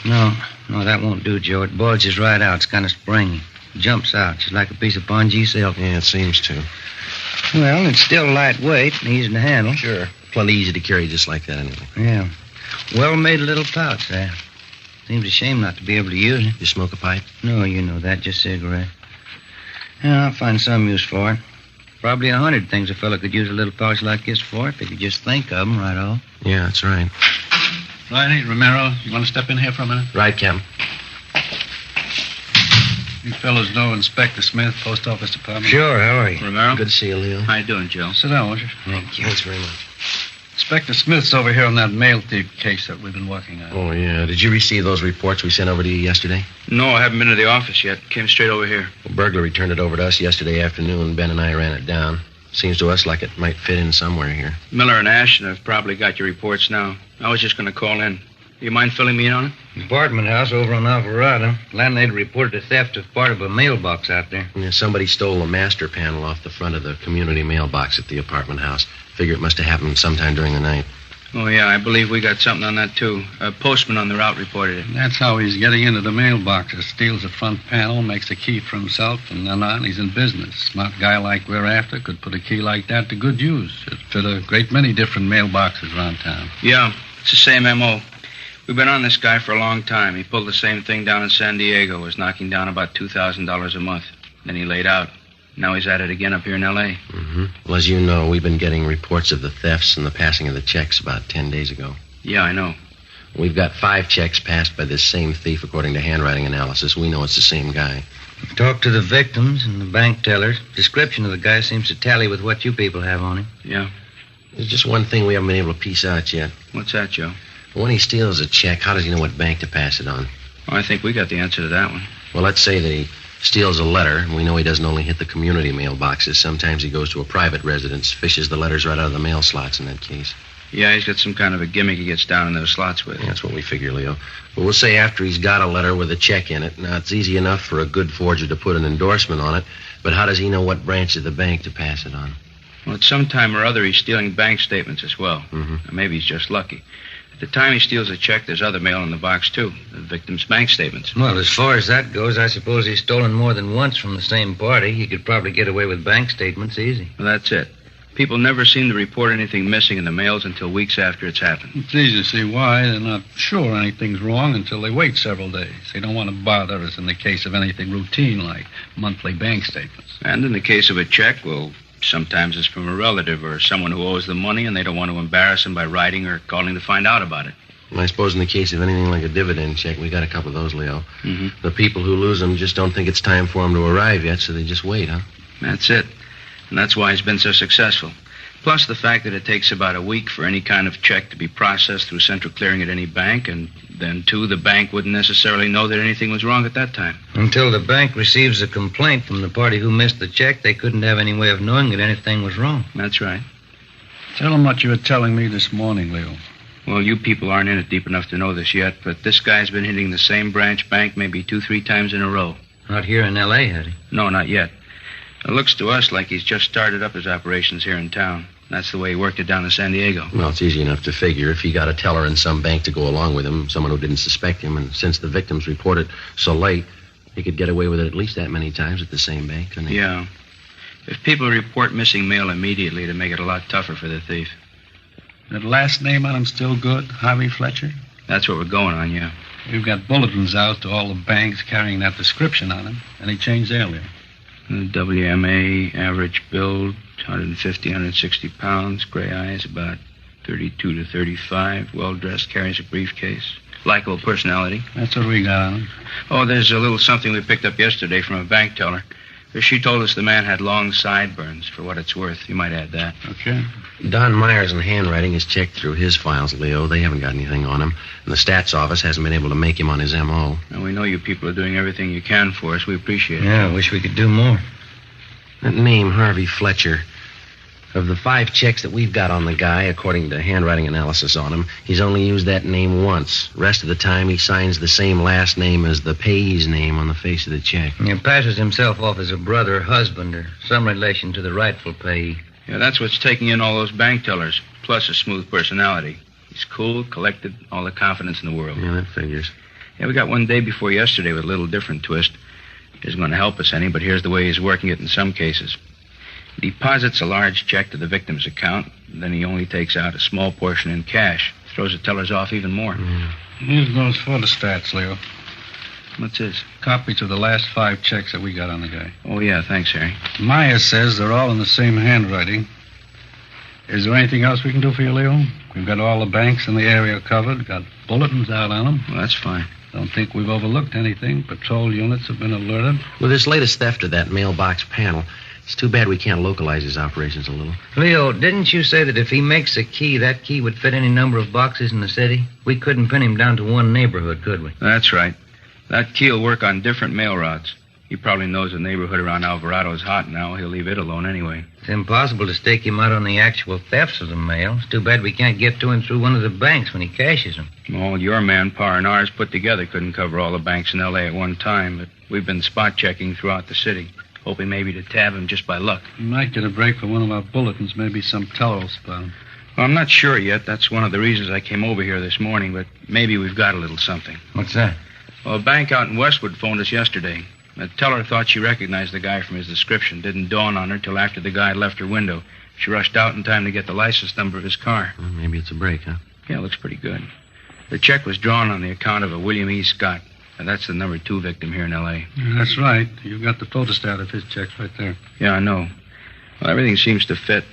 No, that won't do, Joe. It bulges right out. It's kind of springy. It jumps out, just like a piece of pongee silk. Yeah, it seems to. Well, it's still lightweight and easy to handle. Sure. Plenty easy to carry just like that anyway. Yeah. Well-made little pouch there. Seems a shame not to be able to use it. You smoke a pipe? No, you know that. Just cigarette. Yeah, I'll find some use for it. Probably 100 things a fellow could use a little pouch like this for if he could just think of them right off. Yeah, that's right. Righty, Romero, you want to step in here for a minute? Right, Captain. You fellows know Inspector Smith, Post Office Department? Sure, how are you? Romero? Good to see you, Leo. How you doing, Joe? Sit down, won't you? Thank you. Thanks very much. Inspector Smith's over here on that mail thief case that we've been working on. Oh, yeah. Did you receive those reports we sent over to you yesterday? No, I haven't been to the office yet. Came straight over here. Well, burglar turned it over to us yesterday afternoon. Ben and I ran it down. Seems to us like it might fit in somewhere here. Miller and Ashton have probably got your reports now. I was just going to call in. You mind filling me in on it? Apartment house over on Alvarado. Landlady reported a theft of part of a mailbox out there. Yeah, somebody stole a master panel off the front of the community mailbox at the apartment house. Figure it must have happened sometime during the night. Oh, yeah, I believe we got something on that, too. A postman on the route reported it. That's how he's getting into the mailboxes. Steals the front panel, makes a key for himself, and then on, he's in business. Smart guy like we're after could put a key like that to good use. It'd fit a great many different mailboxes around town. Yeah, it's the same M.O. We've been on this guy for a long time. He pulled the same thing down in San Diego, was knocking down about $2,000 a month. Then he laid out. Now he's at it again up here in L.A. Mm-hmm. Well, as you know, we've been getting reports of the thefts and the passing of the checks about 10 days ago. Yeah, I know. We've got 5 checks passed by this same thief according to handwriting analysis. We know it's the same guy. Talked to the victims and the bank tellers. Description of the guy seems to tally with what you people have on him. Yeah. There's just one thing we haven't been able to piece out yet. What's that, Joe? When he steals a check, how does he know what bank to pass it on? Well, I think we got the answer to that one. Well, let's say that he steals a letter, and we know he doesn't only hit the community mailboxes. Sometimes he goes to a private residence, fishes the letters right out of the mail slots in that case. Yeah, he's got some kind of a gimmick he gets down in those slots with. Yeah, that's what we figure, Leo. But we'll say after he's got a letter with a check in it. Now, it's easy enough for a good forger to put an endorsement on it, but how does he know what branch of the bank to pass it on? Well, at some time or other, he's stealing bank statements as well. Mm-hmm. Or maybe he's just lucky. At the time he steals a check, there's other mail in the box, too. The victim's bank statements. Well, as far as that goes, I suppose he's stolen more than once from the same party. He could probably get away with bank statements easy. Well, that's it. People never seem to report anything missing in the mails until weeks after it's happened. It's easy to see why. They're not sure anything's wrong until they wait several days. They don't want to bother us in the case of anything routine like monthly bank statements. And in the case of a check, well, sometimes it's from a relative or someone who owes them money, and they don't want to embarrass him by writing or calling to find out about it. Well, I suppose in the case of anything like a dividend check, we got a couple of those, Leo. Mm-hmm. The people who lose them just don't think it's time for them to arrive yet, so they just wait, huh? That's it. And that's why he's been so successful. Plus the fact that it takes about a week for any kind of check to be processed through central clearing at any bank, and then, too, the bank wouldn't necessarily know that anything was wrong at that time. Until the bank receives a complaint from the party who missed the check, they couldn't have any way of knowing that anything was wrong. That's right. Tell them what you were telling me this morning, Leo. Well, you people aren't in it deep enough to know this yet, but this guy's been hitting the same branch bank maybe 2-3 times in a row. Not here in L.A., had he? No, not yet. It looks to us like he's just started up his operations here in town. That's the way he worked it down in San Diego. Well, it's easy enough to figure. If he got a teller in some bank to go along with him, someone who didn't suspect him, and since the victims reported so late, he could get away with it at least that many times at the same bank, couldn't he? Yeah. If people report missing mail immediately, it'd make it a lot tougher for the thief. That last name on him still good? Harvey Fletcher? That's what we're going on, yeah. We've got bulletins out to all the banks carrying that description on him, and he changed earlier. WMA, average build, 150, 160 pounds, gray eyes, about 32 to 35, well-dressed, carries a briefcase. Likeable personality. That's what we got on him. Oh, there's a little something we picked up yesterday from a bank teller. She told us the man had long sideburns, for what it's worth. You might add that. Okay. Don Myers in handwriting has checked through his files, Leo. They haven't got anything on him. And the stats office hasn't been able to make him on his M.O. And we know you people are doing everything you can for us. We appreciate it. Yeah, I wish we could do more. That name, Harvey Fletcher. Of the 5 checks that we've got on the guy, according to handwriting analysis on him, he's only used that name once. Rest of the time, he signs the same last name as the payee's name on the face of the check. He passes himself off as a brother, husband, or some relation to the rightful payee. Yeah, that's what's taking in all those bank tellers, plus a smooth personality. He's cool, collected, all the confidence in the world. Yeah, that figures. Yeah, we got one day before yesterday with a little different twist. It isn't going to help us any, but here's the way he's working it in some cases. He deposits a large check to the victim's account, and then he only takes out a small portion in cash. Throws the tellers off even more. Here's those photostats, Leo. What's this? Copies of the last 5 checks that we got on the guy. Oh, yeah, thanks, Harry. Myers says they're all in the same handwriting. Is there anything else we can do for you, Leo? We've got all the banks in the area covered, got bulletins out on them. Well, that's fine. Don't think we've overlooked anything. Patrol units have been alerted. With this latest theft of that mailbox panel, it's too bad we can't localize his operations a little. Leo, didn't you say that if he makes a key, that key would fit any number of boxes in the city? We couldn't pin him down to one neighborhood, could we? That's right. That key will work on different mail routes. He probably knows the neighborhood around Alvarado is hot now. He'll leave it alone anyway. It's impossible to stake him out on the actual thefts of the mail. It's too bad we can't get to him through one of the banks when he cashes them. Well, your manpower and ours put together couldn't cover all the banks in L.A. at one time, but we've been spot checking throughout the city, hoping maybe to tab him just by luck. We might get a break from one of our bulletins, maybe some teller will spot him. Well, I'm not sure yet. That's one of the reasons I came over here this morning, but maybe we've got a little something. What's that? Well, a bank out in Westwood phoned us yesterday. The teller thought she recognized the guy from his description. Didn't dawn on her till after the guy had left her window. She rushed out in time to get the license number of his car. Well, maybe it's a break, huh? Yeah, it looks pretty good. The check was drawn on the account of a William E. Scott. And that's the number 2 victim here in L.A. Yeah, that's right. You've got the photostat of his checks right there. Yeah, I know. Well, everything seems to fit.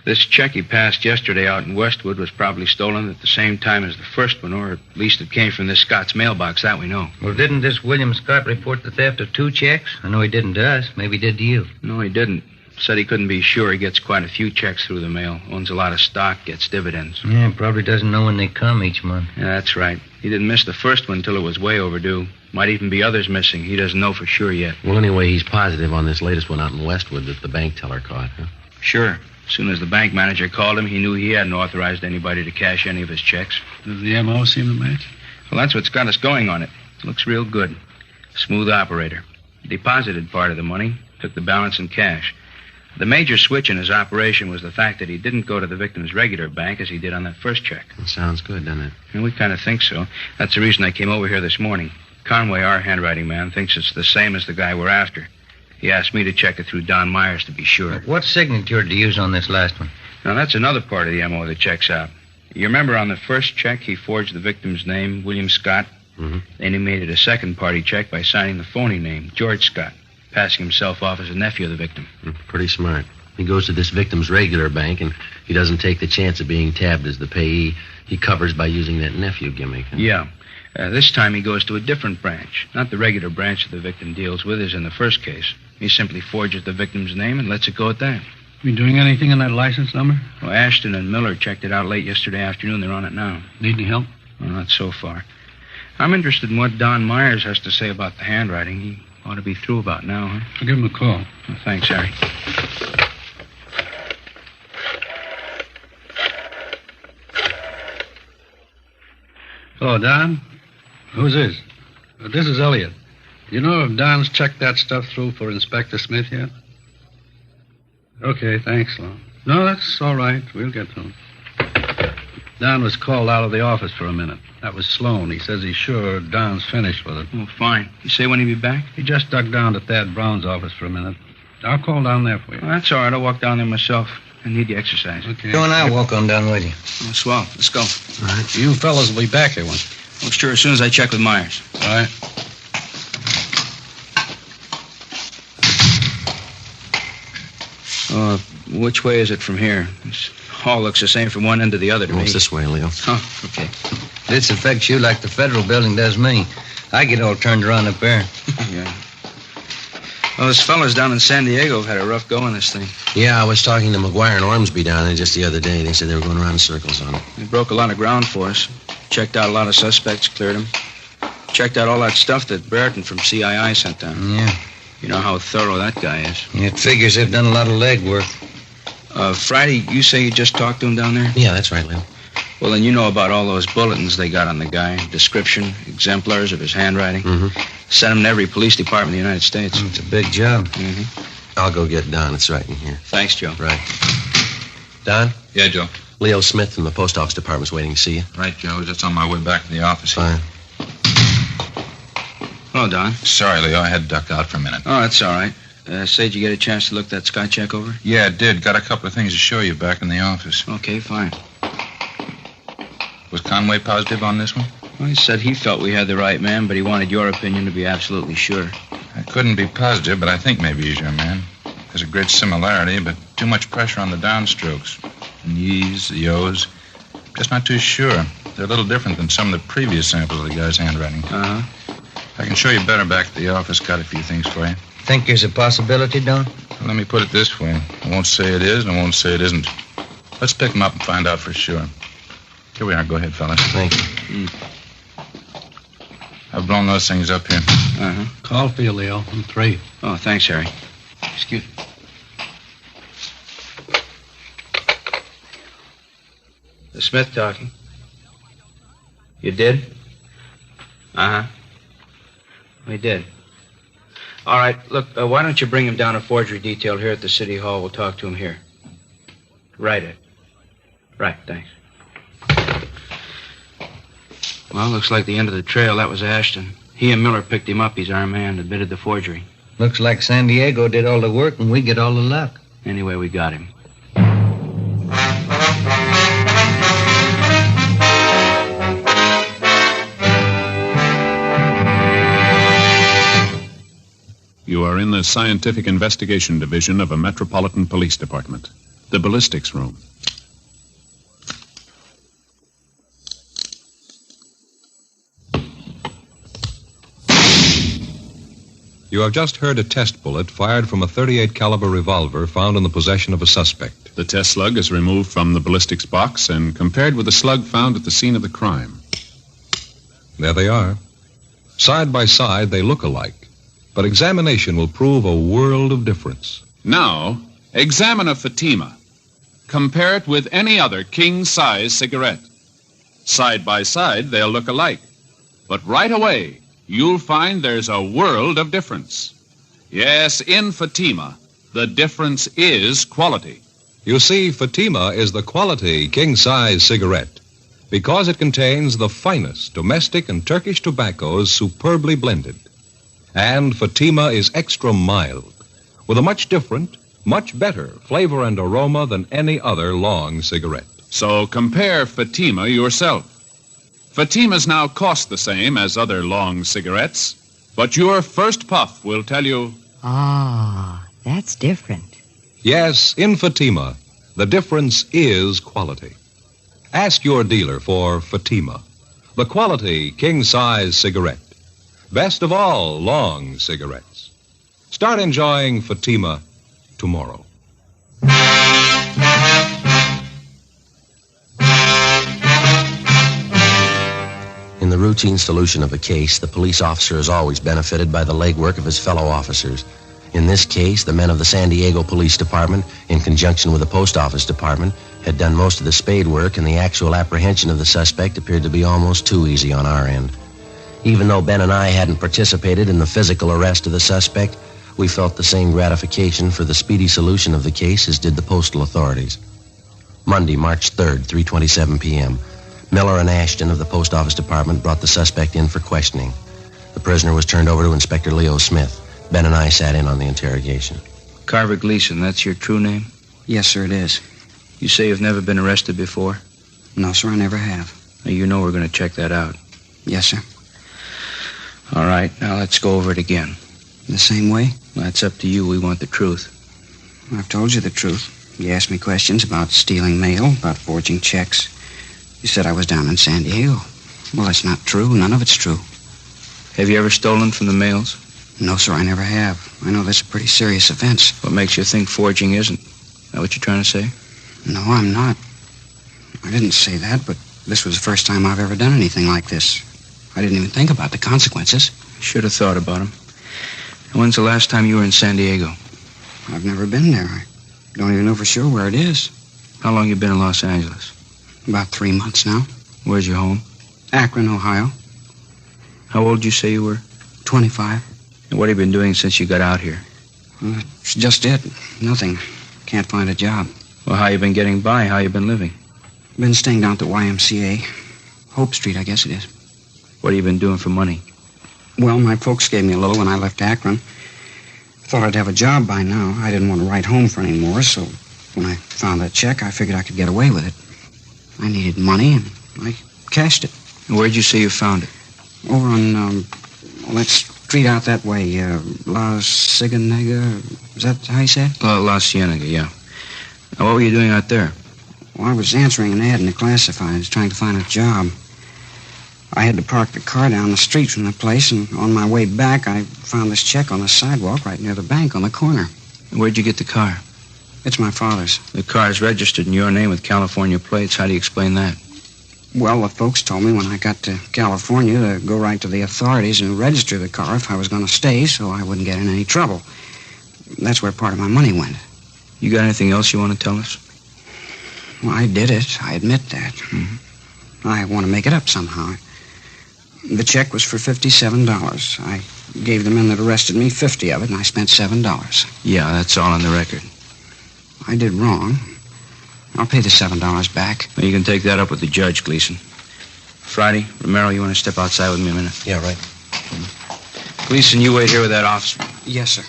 This check he passed yesterday out in Westwood was probably stolen at the same time as the first one, or at least it came from this Scott's mailbox. That we know. Well, didn't this William Scott report the theft of 2 checks? I know he didn't to us. Maybe he did to you. No, he didn't. Said he couldn't be sure. He gets quite a few checks through the mail. Owns a lot of stock, gets dividends. Yeah, probably doesn't know when they come each month. Yeah, that's right. He didn't miss the first one until it was way overdue. Might even be others missing. He doesn't know for sure yet. Well, anyway, he's positive on this latest one out in Westwood that the bank teller caught, huh? Sure. As soon as the bank manager called him, he knew he hadn't authorized anybody to cash any of his checks. Does the M.O. seem to match? Well, that's what's got us going on it. Looks real good. Smooth operator. Deposited part of the money, took the balance in cash. The major switch in his operation was the fact that he didn't go to the victim's regular bank as he did on that first check. It sounds good, doesn't it? And we kind of think so. That's the reason I came over here this morning. Conway, our handwriting man, thinks it's the same as the guy we're after. He asked me to check it through Don Myers to be sure. What signature did you use on this last one? Now, that's another part of the M.O. that checks out. You remember on the first check, he forged the victim's name, William Scott? Mm-hmm. Then he made it a second-party check by signing the phony name, George Scott, passing himself off as a nephew of the victim. Pretty smart. He goes to this victim's regular bank, and he doesn't take the chance of being tabbed as the payee. He covers by using that nephew gimmick. Huh? Yeah. This time he goes to a different branch. Not the regular branch that the victim deals with as in the first case. He simply forges the victim's name and lets it go at that. You doing anything on that license number? Well, Ashton and Miller checked it out late yesterday afternoon. They're on it now. Need any help? Well, not so far. I'm interested in what Don Myers has to say about the handwriting. He ought to be through about now, huh? I'll give him a call. Well, thanks, Harry. Hello, Don. Who's this? This is Elliot. You know if Don's checked that stuff through for Inspector Smith yet? Okay, thanks, Lon. No, that's all right. We'll get to him. Don was called out of the office for a minute. That was Sloan. He says he's sure Don's finished with it. Oh, fine. You say when he'll be back? He just ducked down to Thad Brown's office for a minute. I'll call down there for you. Well, that's all right. I'll walk down there myself. I need the exercise. Okay. Joe and I'll walk on down with you. Oh, swell. Let's go. All right. You fellas will be back here once. Oh, sure, as soon as I check with Myers. All right. Which way is it from here? This hall looks the same from one end to the other to me. It's this way, Leo. Oh, okay. This affects you like the federal building does me. I get all turned around up there. Yeah. Well, those fellas down in San Diego have had a rough go on this thing. Yeah, I was talking to McGuire and Ormsby down there just the other day. They said they were going around in circles on it. They broke a lot of ground for us. Checked out a lot of suspects, cleared them. Checked out all that stuff that Brereton from CII sent down. Yeah. You know how thorough that guy is. It figures they've done a lot of legwork. Friday, you say you just talked to him down there? Yeah, that's right, Leo. Well, then you know about all those bulletins they got on the guy. Description, exemplars of his handwriting. Mm-hmm. Sent them to every police department in the United States. It's a big job. Mm-hmm. I'll go get Don. It's right in here. Thanks, Joe. Right. Don? Yeah, Joe. Leo Smith from the post office department's waiting to see you. Right, Joe. Just on my way back to the office. Fine. Hello, Don. Sorry, Leo. I had to duck out for a minute. Oh, that's all right. Say, did you get a chance to look that sky check over? Yeah, I did. Got a couple of things to show you back in the office. Okay, fine. Was Conway positive on this one? Well, he said he felt we had the right man, but he wanted your opinion to be absolutely sure. I couldn't be positive, but I think maybe he's your man. There's a great similarity, but too much pressure on the downstrokes. The ye's, the yo's. Just not too sure. They're a little different than some of the previous samples of the guy's handwriting. Uh-huh. I can show you better back at the office. Got a few things for you. Think there's a possibility, Don? Well, let me put it this way. I won't say it is, and I won't say it isn't. Let's pick him up and find out for sure. Here we are. Go ahead, fellas. Thank you. I've blown those things up here. Uh-huh. Call for you, Leo. I'm 3. Oh, thanks, Harry. Excuse me. The Smith talking. You did? Uh-huh. We did. All right, look, why don't you bring him down a forgery detail here at the city hall? We'll talk to him here. Right, Ed. Right, thanks. Well, looks like the end of the trail. That was Ashton. He and Miller picked him up. He's our man, admitted the forgery. Looks like San Diego did all the work and we get all the luck. Anyway, we got him. You are in the Scientific Investigation Division of a Metropolitan Police Department, the ballistics room. You have just heard a test bullet fired from a .38 caliber revolver found in the possession of a suspect. The test slug is removed from the ballistics box and compared with the slug found at the scene of the crime. There they are. Side by side, they look alike. But examination will prove a world of difference. Now, examine a Fatima. Compare it with any other king-size cigarette. Side by side, they'll look alike. But right away, you'll find there's a world of difference. Yes, in Fatima, the difference is quality. You see, Fatima is the quality king-size cigarette because it contains the finest domestic and Turkish tobaccos superbly blended. And Fatima is extra mild, with a much different, much better flavor and aroma than any other long cigarette. So compare Fatima yourself. Fatimas now cost the same as other long cigarettes, but your first puff will tell you... Ah, that's different. Yes, in Fatima, the difference is quality. Ask your dealer for Fatima, the quality king-size cigarette. Best of all long cigarettes. Start enjoying Fatima tomorrow. In the routine solution of a case, the police officer has always benefited by the legwork of his fellow officers. In this case, the men of the San Diego Police Department, in conjunction with the Post Office Department, had done most of the spade work, and the actual apprehension of the suspect appeared to be almost too easy on our end. Even though Ben and I hadn't participated in the physical arrest of the suspect, we felt the same gratification for the speedy solution of the case as did the postal authorities. Monday, March 3rd, 3:27 p.m., Miller and Ashton of the Post Office Department brought the suspect in for questioning. The prisoner was turned over to Inspector Leo Smith. Ben and I sat in on the interrogation. Carver Gleason, that's your true name? Yes, sir, it is. You say you've never been arrested before? No, sir, I never have. Now, you know we're going to check that out. Yes, sir. All right, now let's go over it again. The same way? That's up to you. We want the truth. I've told you the truth. You asked me questions about stealing mail, about forging checks. You said I was down in San Diego. Well, that's not true. None of it's true. Have you ever stolen from the mails? No, sir, I never have. I know that's a pretty serious offense. What makes you think forging isn't? Is that what you're trying to say? No, I'm not. I didn't say that, but this was the first time I've ever done anything like this. I didn't even think about the consequences. Should have thought about them. When's the last time you were in San Diego? I've never been there. I don't even know for sure where it is. How long you been in Los Angeles? About 3 months now. Where's your home? Akron, Ohio. How old did you say you were? 25. And what have you been doing since you got out here? It's just it. Nothing. Can't find a job. Well, how you been getting by? How you been living? Been staying down at the YMCA. Hope Street, I guess it is. What have you been doing for money? Well, my folks gave me a little when I left Akron. Thought I'd have a job by now. I didn't want to write home for any more, so when I found that check, I figured I could get away with it. I needed money, and I cashed it. And where'd you say you found it? Over on, that street out that way, La Cienega. Is that how you say it? La Cienega, yeah. Now, what were you doing out there? Well, I was answering an ad in the classifieds, trying to find a job. I had to park the car down the street from the place, and on my way back, I found this check on the sidewalk right near the bank on the corner. And where'd you get the car? It's my father's. The car's registered in your name with California plates. How do you explain that? Well, the folks told me when I got to California to go right to the authorities and register the car if I was going to stay so I wouldn't get in any trouble. That's where part of my money went. You got anything else you want to tell us? Well, I did it. I admit that. Mm-hmm. I want to make it up somehow. The check was for $57. I gave the men that arrested me 50 of it, and I spent $7. Yeah, that's all on the record. I did wrong. I'll pay the $7 back. Well, you can take that up with the judge, Gleason. Friday, Romero, you want to step outside with me a minute? Yeah, right. Gleason, you wait here with that officer. Yes, sir.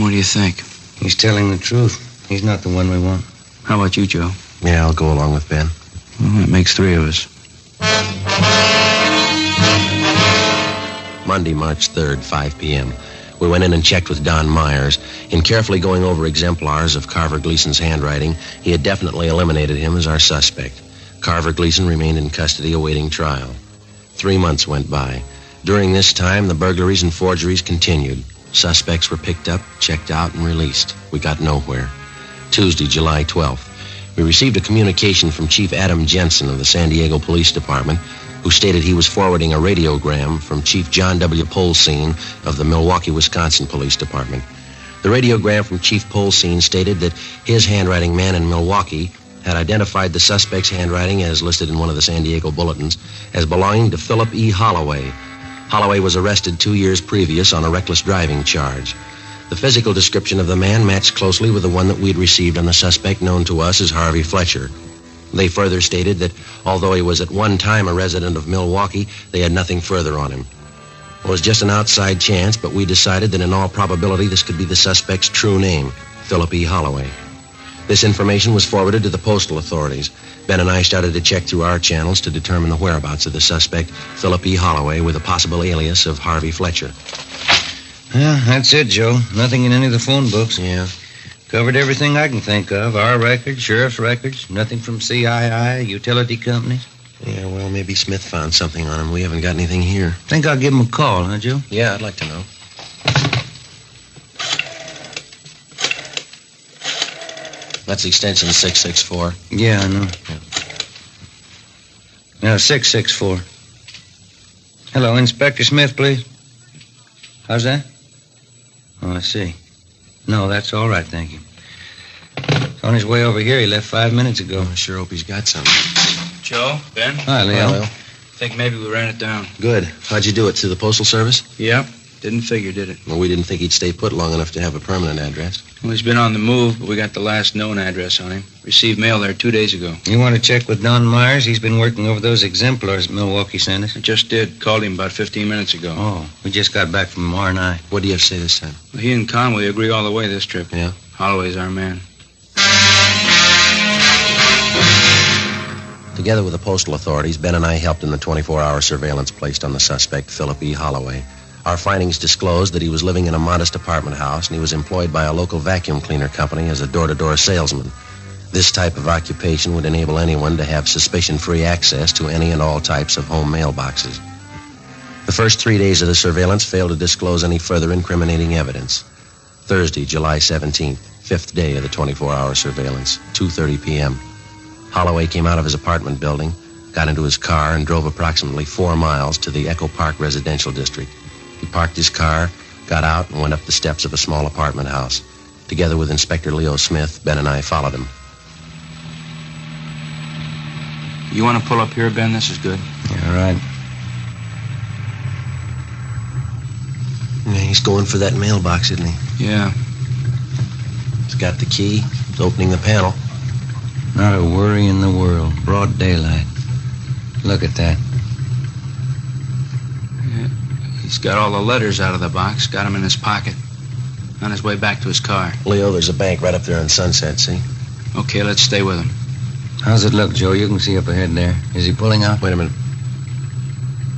What do you think? He's telling the truth. He's not the one we want. How about you, Joe? Yeah, I'll go along with Ben. Well, that makes 3 of us. Monday, March 3rd, 5 p.m. We went in and checked with Don Myers. In carefully going over exemplars of Carver Gleason's handwriting, he had definitely eliminated him as our suspect. Carver Gleason remained in custody awaiting trial. 3 months went by. During this time, the burglaries and forgeries continued. Suspects were picked up, checked out, and released. We got nowhere. Tuesday, July 12th. We received a communication from Chief Adam Jensen of the San Diego Police Department, who stated he was forwarding a radiogram from Chief John W. Polsine of the Milwaukee, Wisconsin Police Department. The radiogram from Chief Polsine stated that his handwriting man in Milwaukee had identified the suspect's handwriting, as listed in one of the San Diego bulletins, as belonging to Philip E. Holloway. Holloway was arrested 2 years previous on a reckless driving charge. The physical description of the man matched closely with the one that we'd received on the suspect known to us as Harvey Fletcher. They further stated that although he was at one time a resident of Milwaukee, they had nothing further on him. It was just an outside chance, but we decided that in all probability this could be the suspect's true name, Philip E. Holloway. This information was forwarded to the postal authorities. Ben and I started to check through our channels to determine the whereabouts of the suspect, Philip E. Holloway, with a possible alias of Harvey Fletcher. Yeah, that's it, Joe. Nothing in any of the phone books. Yeah. Covered everything I can think of. Our records, sheriff's records, nothing from CII, utility companies. Yeah, well, maybe Smith found something on him. We haven't got anything here. Think I'll give him a call, huh, Joe? Yeah, I'd like to know. That's extension 664. Yeah, I know. Yeah, 664. Hello, Inspector Smith, please. How's that? Oh, I see. No, that's all right, thank you. He's on his way over here. He left 5 minutes ago. I sure hope he's got something. Joe, Ben? Hi, Leo. Hi, Leo. Think maybe we ran it down. Good. How'd you do it? Through the Postal Service? Yep. Didn't figure, did it? Well, we didn't think he'd stay put long enough to have a permanent address. Well, he's been on the move, but we got the last known address on him. Received mail there 2 days ago. You want to check with Don Myers? He's been working over those exemplars Milwaukee sent us. I just did. Called him about 15 minutes ago. Oh, we just got back from R&I. What do you have to say this time? Well, he and Conway agree all the way this trip. Yeah? Holloway's our man. Together with the postal authorities, Ben and I helped in the 24-hour surveillance placed on the suspect, Philip E. Holloway. Our findings disclosed that he was living in a modest apartment house and he was employed by a local vacuum cleaner company as a door-to-door salesman. This type of occupation would enable anyone to have suspicion-free access to any and all types of home mailboxes. The first 3 days of the surveillance failed to disclose any further incriminating evidence. Thursday, July 17th, fifth day of the 24-hour surveillance, 2:30 p.m. Holloway came out of his apartment building, got into his car, and drove approximately 4 miles to the Echo Park residential district. He parked his car, got out, and went up the steps of a small apartment house. Together with Inspector Leo Smith, Ben and I followed him. You want to pull up here, Ben? This is good. Yeah, all right. Yeah, he's going for that mailbox, isn't he? Yeah. He's got the key. He's opening the panel. Not a worry in the world. Broad daylight. Look at that. Yeah. He's got all the letters out of the box, got them in his pocket. On his way back to his car. Leo, there's a bank right up there on Sunset, see? Okay, let's stay with him. How's it look, Joe? You can see up ahead there. Is he pulling out? Wait a minute.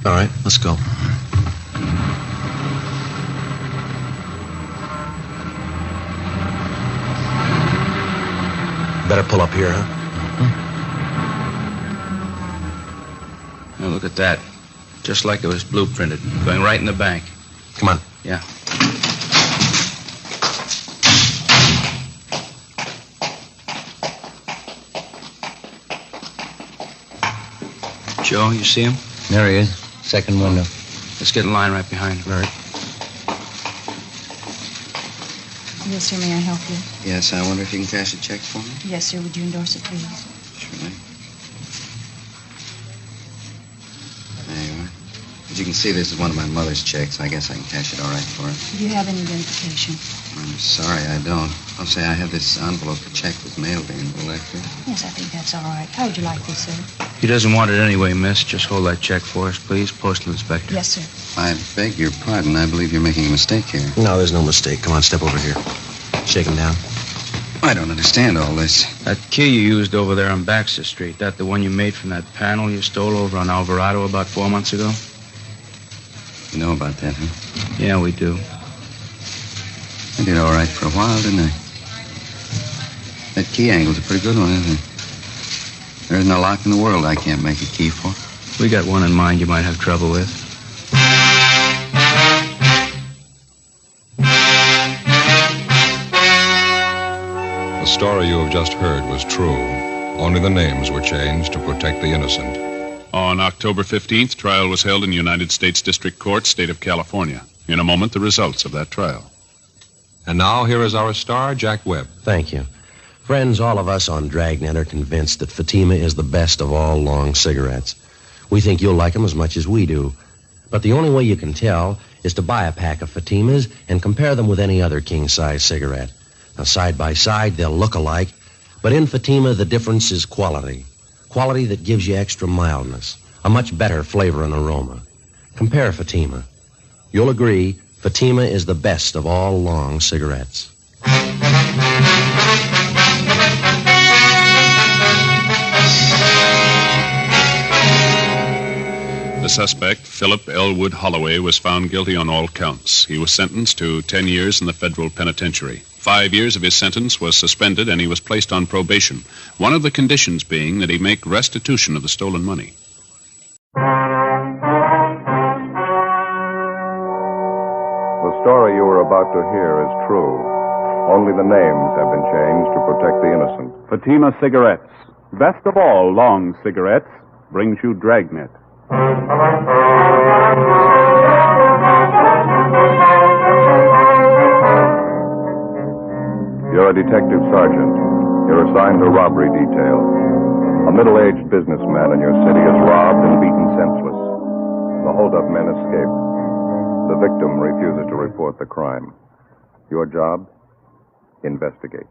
All right, let's go. Better pull up here, huh? Now look at that. Just like it was blueprinted. Going right in the bank. Come on. Yeah. Joe, you see him? There he is. Second window. Let's get in line right behind him. All right. Yes, sir. May I help you? Yes, I wonder if you can cash a check for me? Yes, sir. Would you endorse it, please? Surely. There you are. As you can see, this is one of my mother's checks. I guess I can cash it all right for her. Do you have any identification? I'm sorry, I don't. I'll say I have this envelope. The check was mailed in. Will that do? Yes, I think that's all right. How would you like this, sir? He doesn't want it anyway, miss. Just hold that check for us, please. Postal inspector. Yes, sir. I beg your pardon. I believe you're making a mistake here. No, there's no mistake. Come on, step over here. Shake him down. I don't understand all this. That key you used over there on Baxter Street, that the one you made from that panel you stole over on Alvarado about 4 months ago? You know about that, huh? Yeah, we do. I did all right for a while, didn't I? That key angle's a pretty good one, isn't it? There isn't a lock in the world I can't make a key for. We got one in mind you might have trouble with. The story you have just heard was true. Only the names were changed to protect the innocent. On October 15th, trial was held in United States District Court, State of California. In a moment, the results of that trial. And now, here is our star, Jack Webb. Thank you. Friends, all of us on Dragnet are convinced that Fatima is the best of all long cigarettes. We think you'll like them as much as we do. But the only way you can tell is to buy a pack of Fatimas and compare them with any other king-size cigarette. Now, side by side, they'll look alike, but in Fatima, the difference is quality. Quality that gives you extra mildness, a much better flavor and aroma. Compare Fatima. You'll agree, Fatima is the best of all long cigarettes. The suspect, Philip Elwood Holloway, was found guilty on all counts. He was sentenced to 10 years in the federal penitentiary. 5 years of his sentence was suspended, and he was placed on probation, one of the conditions being that he make restitution of the stolen money. The story you are about to hear is true. Only the names have been changed to protect the innocent. Fatima Cigarettes, best of all long cigarettes, brings you Dragnet. You're a detective sergeant. You're assigned to robbery detail. A middle-aged businessman in your city is robbed and beaten senseless. The hold-up men escape. The victim refuses to report the crime. Your job? Investigate.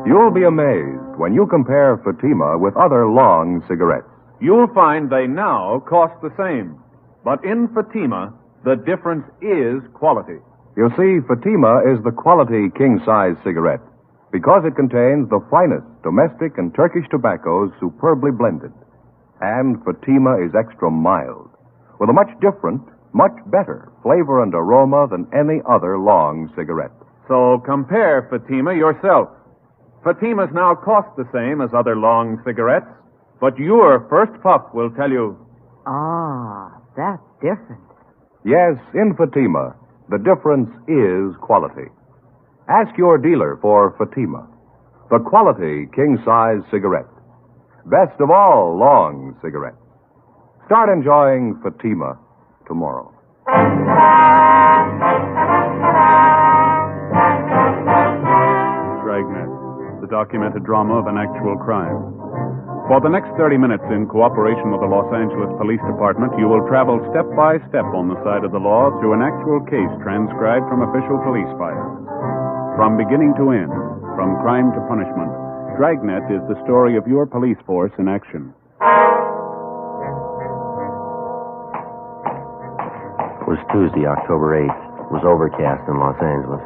You'll be amazed when you compare Fatima with other long cigarettes. You'll find they now cost the same. But in Fatima, the difference is quality. You see, Fatima is the quality king-size cigarette because it contains the finest domestic and Turkish tobaccos superbly blended. And Fatima is extra mild, with a much different, much better flavor and aroma than any other long cigarette. So compare Fatima yourself. Fatimas now cost the same as other long cigarettes, but your first puff will tell you... Ah, that's different. Yes, in Fatima, the difference is quality. Ask your dealer for Fatima, the quality king-size cigarette. Best of all long cigarettes. Start enjoying Fatima tomorrow. Dragnet, the documented drama of an actual crime. For the next 30 minutes, in cooperation with the Los Angeles Police Department, you will travel step by step on the side of the law through an actual case transcribed from official police files. From beginning to end, from crime to punishment, Dragnet is the story of your police force in action. It was Tuesday, October 8th. It was overcast in Los Angeles.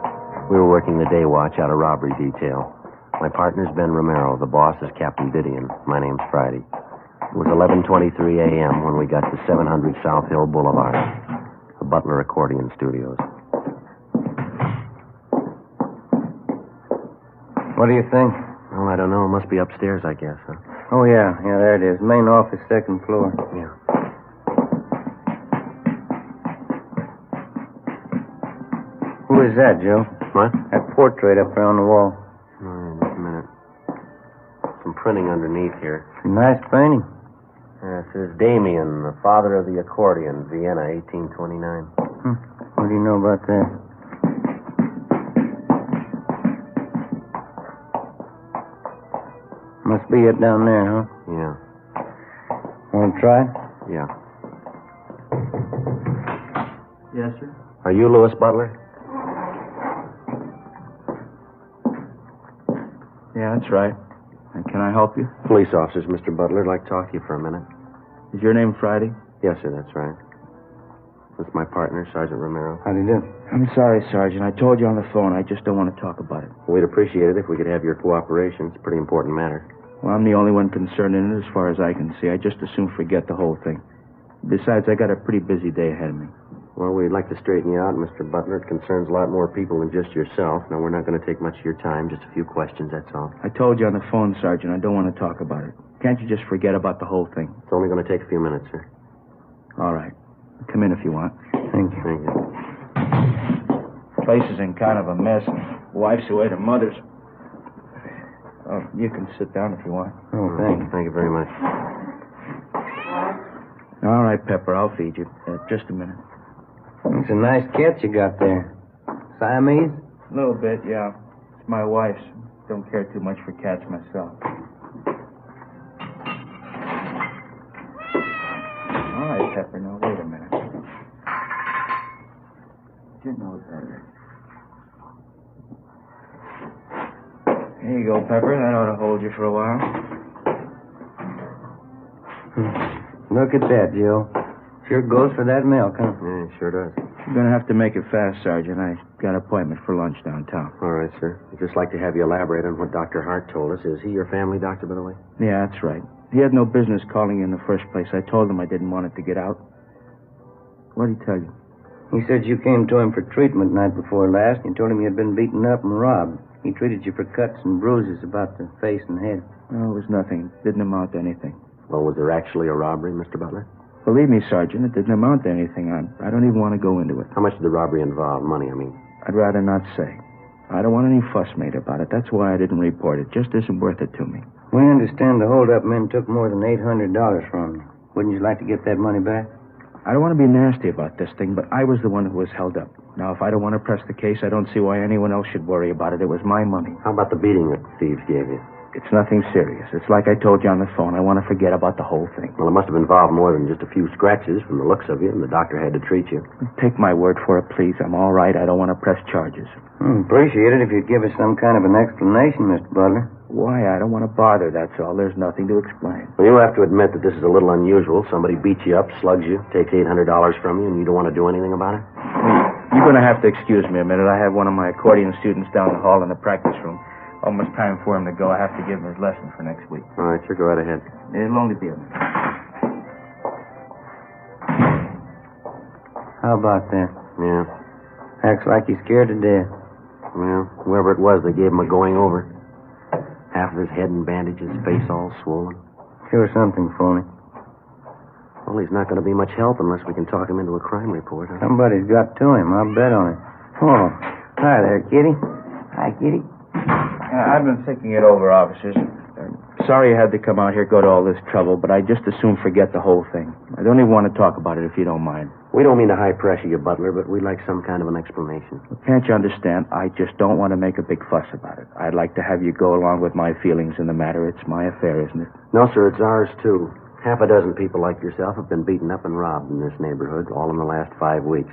We were working the day watch out of robbery detail. My partner's Ben Romero. The boss is Captain Didion. My name's Friday. It was 11:23 a.m. when we got to 700 South Hill Boulevard, the Butler Accordion Studios. What do you think? Oh, I don't know. It must be upstairs, I guess, huh? Oh, yeah, there it is. Main office, second floor. Yeah. Who is that, Joe? What? That portrait up there on the wall. Just a minute. Some printing underneath here. Nice painting. It says Damien, the father of the accordion, Vienna, 1829. What do you know about that? Must be it down there, huh? Yeah. Want to try? Yeah. Yes, sir. Are you Louis Butler? Yeah, that's right. And can I help you? Police officers, Mr. Butler. I'd like to talk to you for a minute. Is your name Friday? Yes, sir, that's right. That's my partner, Sergeant Romero. How do you do? I'm sorry, Sergeant. I told you on the phone. I just don't want to talk about it. We'd appreciate it if we could have your cooperation. It's a pretty important matter. Well, I'm the only one concerned in it as far as I can see. I just as soon forget the whole thing. Besides, I got a pretty busy day ahead of me. Well, we'd like to straighten you out, Mr. Butler. It concerns a lot more people than just yourself. Now, we're not going to take much of your time, just a few questions, that's all. I told you on the phone, Sergeant, I don't want to talk about it. Can't you just forget about the whole thing? It's only going to take a few minutes, sir. All right. Come in if you want. Thank you. Thank you. Place is in kind of a mess. Wife's away to mother's. Oh, you can sit down if you want. Oh, thank you. Thank you very much. All right, Pepper, I'll feed you. Just a minute. It's a nice cat you got there. Siamese? A little bit, yeah. It's my wife's. Don't care too much for cats myself. All right, Pepper, now wait a minute. You know better. Here you go, Pepper. That ought to hold you for a while. Look at that, Joe. Sure goes for that milk, huh? Yeah, it sure does. You're going to have to make it fast, Sergeant. I got an appointment for lunch downtown. All right, sir. I'd just like to have you elaborate on what Dr. Hart told us. Is he your family doctor, by the way? Yeah, that's right. He had no business calling you in the first place. I told him I didn't want it to get out. What did he tell you? He said you came to him for treatment night before last. You told him you had been beaten up and robbed. He treated you for cuts and bruises about the face and head. No, it was nothing. Didn't amount to anything. Well, was there actually a robbery, Mr. Butler? Believe me, Sergeant, it didn't amount to anything. I don't even want to go into it. How much did the robbery involve? Money, I mean. I'd rather not say. I don't want any fuss made about it. That's why I didn't report it. Just isn't worth it to me. We understand the hold-up men took more than $800 from you. Wouldn't you like to get that money back? I don't want to be nasty about this thing, but I was the one who was held up. Now, if I don't want to press the case, I don't see why anyone else should worry about it. It was my money. How about the beating that the thieves gave you? It's nothing serious. It's like I told you on the phone. I want to forget about the whole thing. Well, it must have involved more than just a few scratches from the looks of you, and the doctor had to treat you. Take my word for it, please. I'm all right. I don't want to press charges. Appreciate it if you'd give us some kind of an explanation, Mr. Butler. Why? I don't want to bother, that's all. There's nothing to explain. Well, you'll have to admit that this is a little unusual. Somebody beats you up, slugs you, takes $800 from you, and you don't want to do anything about it? You're going to have to excuse me a minute. I have one of my accordion students down the hall in the practice room. Almost time for him to go. I have to give him his lesson for next week. All right, sure, go right ahead. It'll only be a minute. How about that? Yeah. Acts like he's scared to death. Well, whoever it was, they gave him a going over. Half of his head in bandages, face all swollen. Sure something phony. Well, he's not going to be much help unless we can talk him into a crime report. Huh? Somebody's got to him. I'll bet on it. Oh, hi there, Kitty. Hi, Kitty. I've been thinking it over, officers. Sorry you had to come out here, go to all this trouble, but I just as soon forget the whole thing. I don't even want to talk about it if you don't mind. We don't mean to high pressure you, Butler, but we'd like some kind of an explanation. Well, can't you understand? I just don't want to make a big fuss about it. I'd like to have you go along with my feelings in the matter. It's my affair, isn't it? No, sir, it's ours, too. Half a dozen people like yourself have been beaten up and robbed in this neighborhood, all in the last 5 weeks.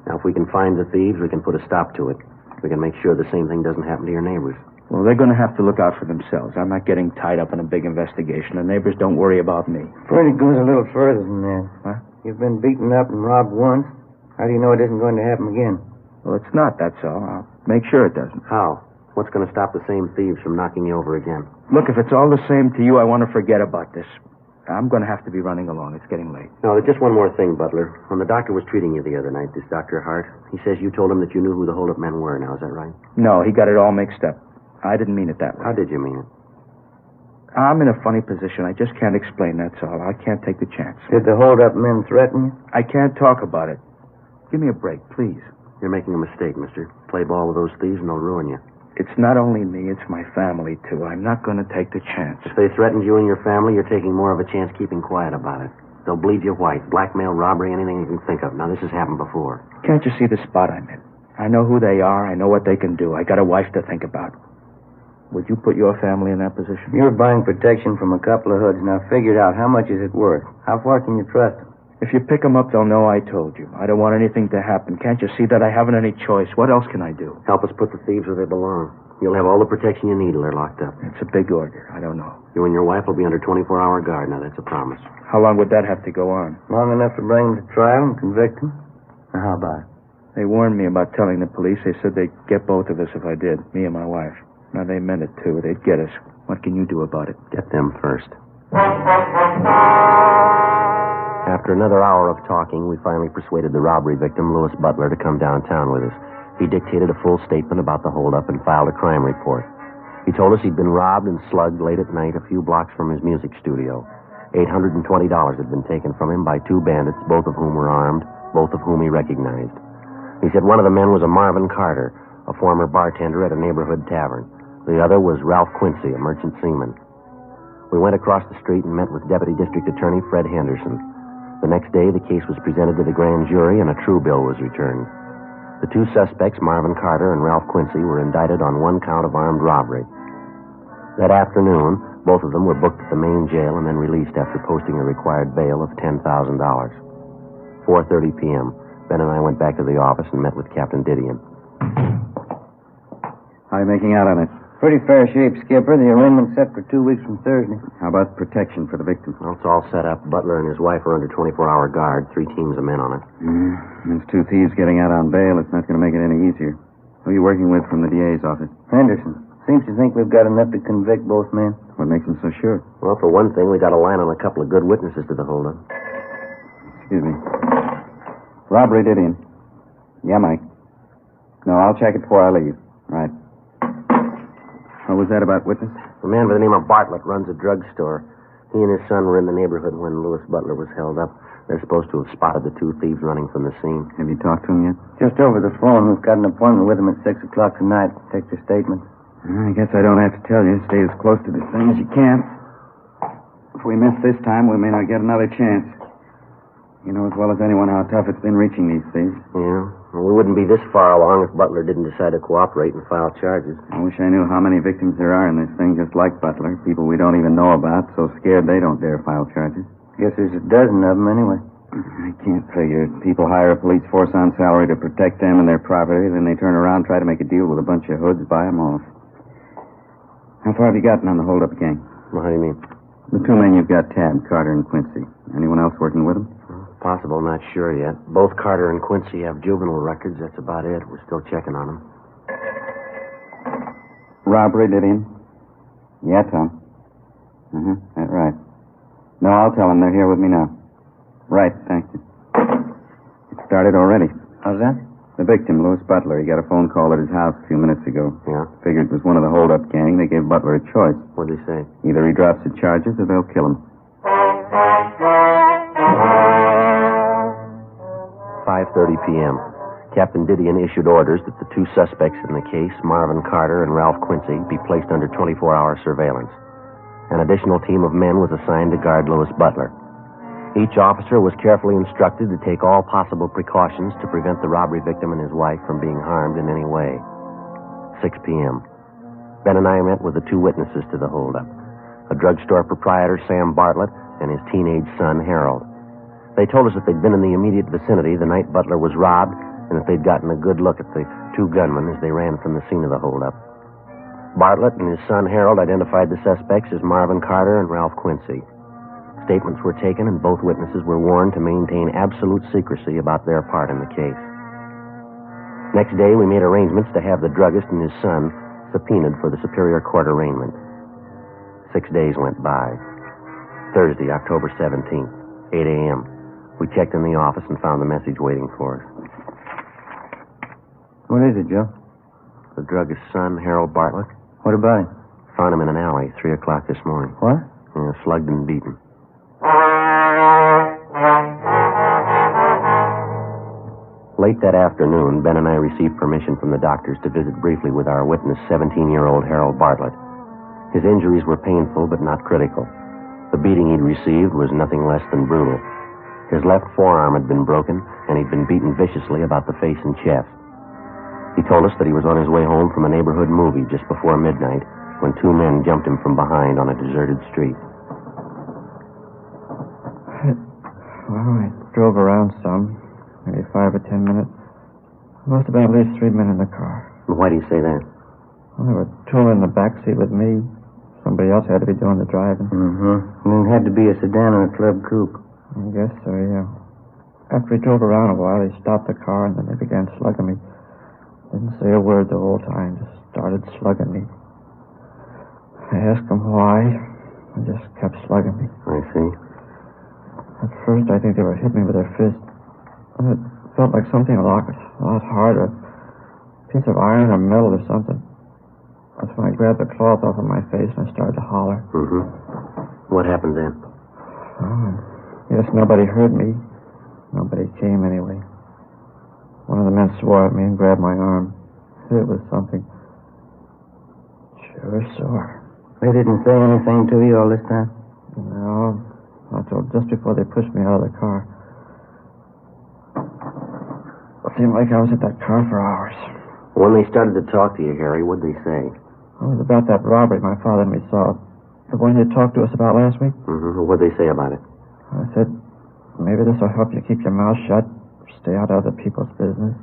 Now, if we can find the thieves, we can put a stop to it. We can make sure the same thing doesn't happen to your neighbors. Well, they're going to have to look out for themselves. I'm not getting tied up in a big investigation. The neighbors don't worry about me. Freddy goes a little further than that. Huh? You've been beaten up and robbed once. How do you know it isn't going to happen again? Well, it's not, that's all. I'll make sure it doesn't. How? What's going to stop the same thieves from knocking you over again? Look, if it's all the same to you, I want to forget about this. I'm going to have to be running along. It's getting late. No, just one more thing, Butler. When the doctor was treating you the other night, this Dr. Hart, he says you told him that you knew who the hold-up men were. Now, is that right? No, he got it all mixed up. I didn't mean it that way. How did you mean it? I'm in a funny position. I just can't explain, that's all. I can't take the chance. Did the hold-up men threaten you? I can't talk about it. Give me a break, please. You're making a mistake, mister. Play ball with those thieves and they'll ruin you. It's not only me, it's my family, too. I'm not going to take the chance. If they threatened you and your family, you're taking more of a chance keeping quiet about it. They'll bleed you white. Blackmail, robbery, anything you can think of. Now, this has happened before. Can't you see the spot I'm in? I know who they are. I know what they can do. I got a wife to think about. Would you put your family in that position? You're buying protection from a couple of hoods. Now, figure it out. How much is it worth? How far can you trust them? If you pick them up, they'll know I told you. I don't want anything to happen. Can't you see that I haven't any choice? What else can I do? Help us put the thieves where they belong. You'll have all the protection you need till they're locked up. It's a big order. I don't know. You and your wife will be under 24-hour guard. Now, that's a promise. How long would that have to go on? Long enough to bring them to trial and convict them. Now, how about it? They warned me about telling the police. They said they'd get both of us if I did, me and my wife. Now, they meant it, too. They'd get us. What can you do about it? Get them first. After another hour of talking, we finally persuaded the robbery victim, Louis Butler, to come downtown with us. He dictated a full statement about the holdup and filed a crime report. He told us he'd been robbed and slugged late at night a few blocks from his music studio. $820 had been taken from him by two bandits, both of whom were armed, both of whom he recognized. He said one of the men was a Marvin Carter, a former bartender at a neighborhood tavern. The other was Ralph Quincy, a merchant seaman. We went across the street and met with Deputy District Attorney Fred Henderson. The next day, the case was presented to the grand jury and a true bill was returned. The two suspects, Marvin Carter and Ralph Quincy, were indicted on one count of armed robbery. That afternoon, both of them were booked at the main jail and then released after posting a required bail of $10,000. 4:30 p.m. Ben and I went back to the office and met with Captain Didion. How are you making out on it? Pretty fair shape, Skipper. The arraignment's set for 2 weeks from Thursday. How about protection for the victim? Well, it's all set up. Butler and his wife are under 24-hour guard. 3 teams of men on it. There's 2 thieves getting out on bail. It's not going to make it any easier. Who are you working with from the DA's office? Henderson. Seems to think we've got enough to convict both men. What makes him so sure? Well, for one thing, we got a line on a couple of good witnesses to the holdup. Excuse me. Robbery, Didion. Yeah, Mike. No, I'll check it before I leave. Right. What was that about witness? A man by the name of Bartlett runs a drugstore. He and his son were in the neighborhood when Louis Butler was held up. They're supposed to have spotted the 2 thieves running from the scene. Have you talked to him yet? Just over the phone. We've got an appointment with him at 6 o'clock tonight. Take their statements. I guess I don't have to tell you. Stay as close to this thing as you can. If we miss this time, we may not get another chance. You know as well as anyone how tough it's been reaching these thieves. Yeah. Well, we wouldn't be this far along if Butler didn't decide to cooperate and file charges. I wish I knew how many victims there are in this thing just like Butler. People we don't even know about, so scared they don't dare file charges. Guess there's a dozen of them anyway. I can't figure it. People hire a police force on salary to protect them and their property, then they turn around and try to make a deal with a bunch of hoods, buy them off. How far have you gotten on the hold-up gang? Well, how do you mean? The 2 men you've got tabbed, Carter and Quincy. Anyone else working with them? Possible, not sure yet. Both Carter and Quincy have juvenile records. That's about it. We're still checking on them. Robbery, Didion? Yeah, Tom. That's right. No, I'll tell them they're here with me now. Right, thank you. It started already. How's that? The victim, Louis Butler, he got a phone call at his house a few minutes ago. Yeah? Figured it was one of the hold-up gang. They gave Butler a choice. What'd he say? Either he drops the charges or they'll kill him. 5:30 p.m. Captain Didion issued orders that the 2 suspects in the case, Marvin Carter and Ralph Quincy, be placed under 24-hour surveillance. An additional team of men was assigned to guard Louis Butler. Each officer was carefully instructed to take all possible precautions to prevent the robbery victim and his wife from being harmed in any way. 6 p.m. Ben and I met with the 2 witnesses to the holdup, a drugstore proprietor, Sam Bartlett, and his teenage son, Harold. They told us that they'd been in the immediate vicinity the night Butler was robbed, and that they'd gotten a good look at the 2 gunmen as they ran from the scene of the holdup. Bartlett and his son Harold identified the suspects as Marvin Carter and Ralph Quincy. Statements were taken, and both witnesses were warned to maintain absolute secrecy about their part in the case. Next day, we made arrangements to have the druggist and his son subpoenaed for the Superior Court arraignment. 6 days went by. Thursday, October 17th, 8 a.m. We checked in the office and found the message waiting for us. What is it, Joe? The druggist's son, Harold Bartlett. What about him? Found him in an alley, 3 o'clock this morning. What? Yeah, slugged and beaten. Late that afternoon, Ben and I received permission from the doctors to visit briefly with our witness, 17-year-old Harold Bartlett. His injuries were painful but not critical. The beating he'd received was nothing less than brutal. His left forearm had been broken, and he'd been beaten viciously about the face and chest. He told us that he was on his way home from a neighborhood movie just before midnight when 2 men jumped him from behind on a deserted street. Well, I drove around some, maybe 5 or 10 minutes. There must have been at least 3 men in the car. Why do you say that? Well, there were 2 in the back seat with me. Somebody else had to be doing the driving. And it had to be a sedan or a club coupe. I guess so, yeah. After we drove around a while, they stopped the car and then they began slugging me. Didn't say a word the whole time, just started slugging me. I asked them why. They just kept slugging me. I see. At first, I think they were hitting me with their fists. And it felt like something a lot harder. A piece of iron or metal or something. That's when I grabbed the cloth off of my face and I started to holler. Mm-hmm. What happened then? Oh, yes, nobody heard me. Nobody came anyway. One of the men swore at me and grabbed my arm. It was something. Sure sore. They didn't say anything to you all this time? No, not till just before they pushed me out of the car. It seemed like I was at that car for hours. When they started to talk to you, Harry, what'd they say? It was about that robbery my father and me saw. The one you talked to us about last week? Mm-hmm. What'd they say about it? I said, maybe this will help you keep your mouth shut, stay out of other people's business.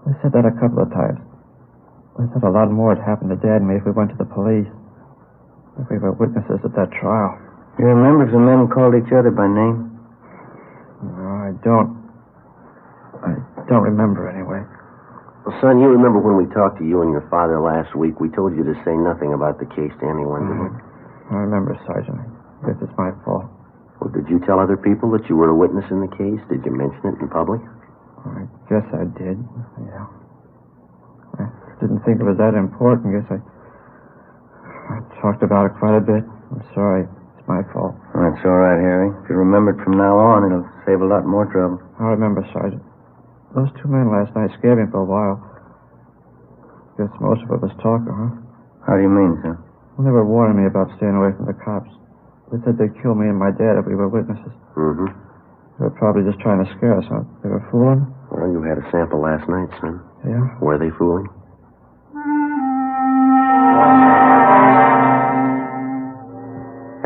They said that a couple of times. They said a lot more had happened to Dad and me if we went to the police. If we were witnesses at that trial. You remember if the men called each other by name? No, I don't. I don't remember anyway. Well, son, you remember when we talked to you and your father last week, we told you to say nothing about the case to anyone, didn't we? I remember, Sergeant. I guess it's my fault. Well, did you tell other people that you were a witness in the case? Did you mention it in public? I guess I did, yeah. I didn't think it was that important. Guess I talked about it quite a bit. I'm sorry. It's my fault. That's all right, Harry. If you remember it from now on, it'll save a lot more trouble. I remember, Sergeant. Those two men last night scared me for a while. Guess most of it was talk, huh? How do you mean, sir? Well, they were warning me about staying away from the cops. They said they'd kill me and my dad if we were witnesses. Mm-hmm. They were probably just trying to scare us, huh? They were fooling? Well, you had a sample last night, son. Yeah? Were they fooling?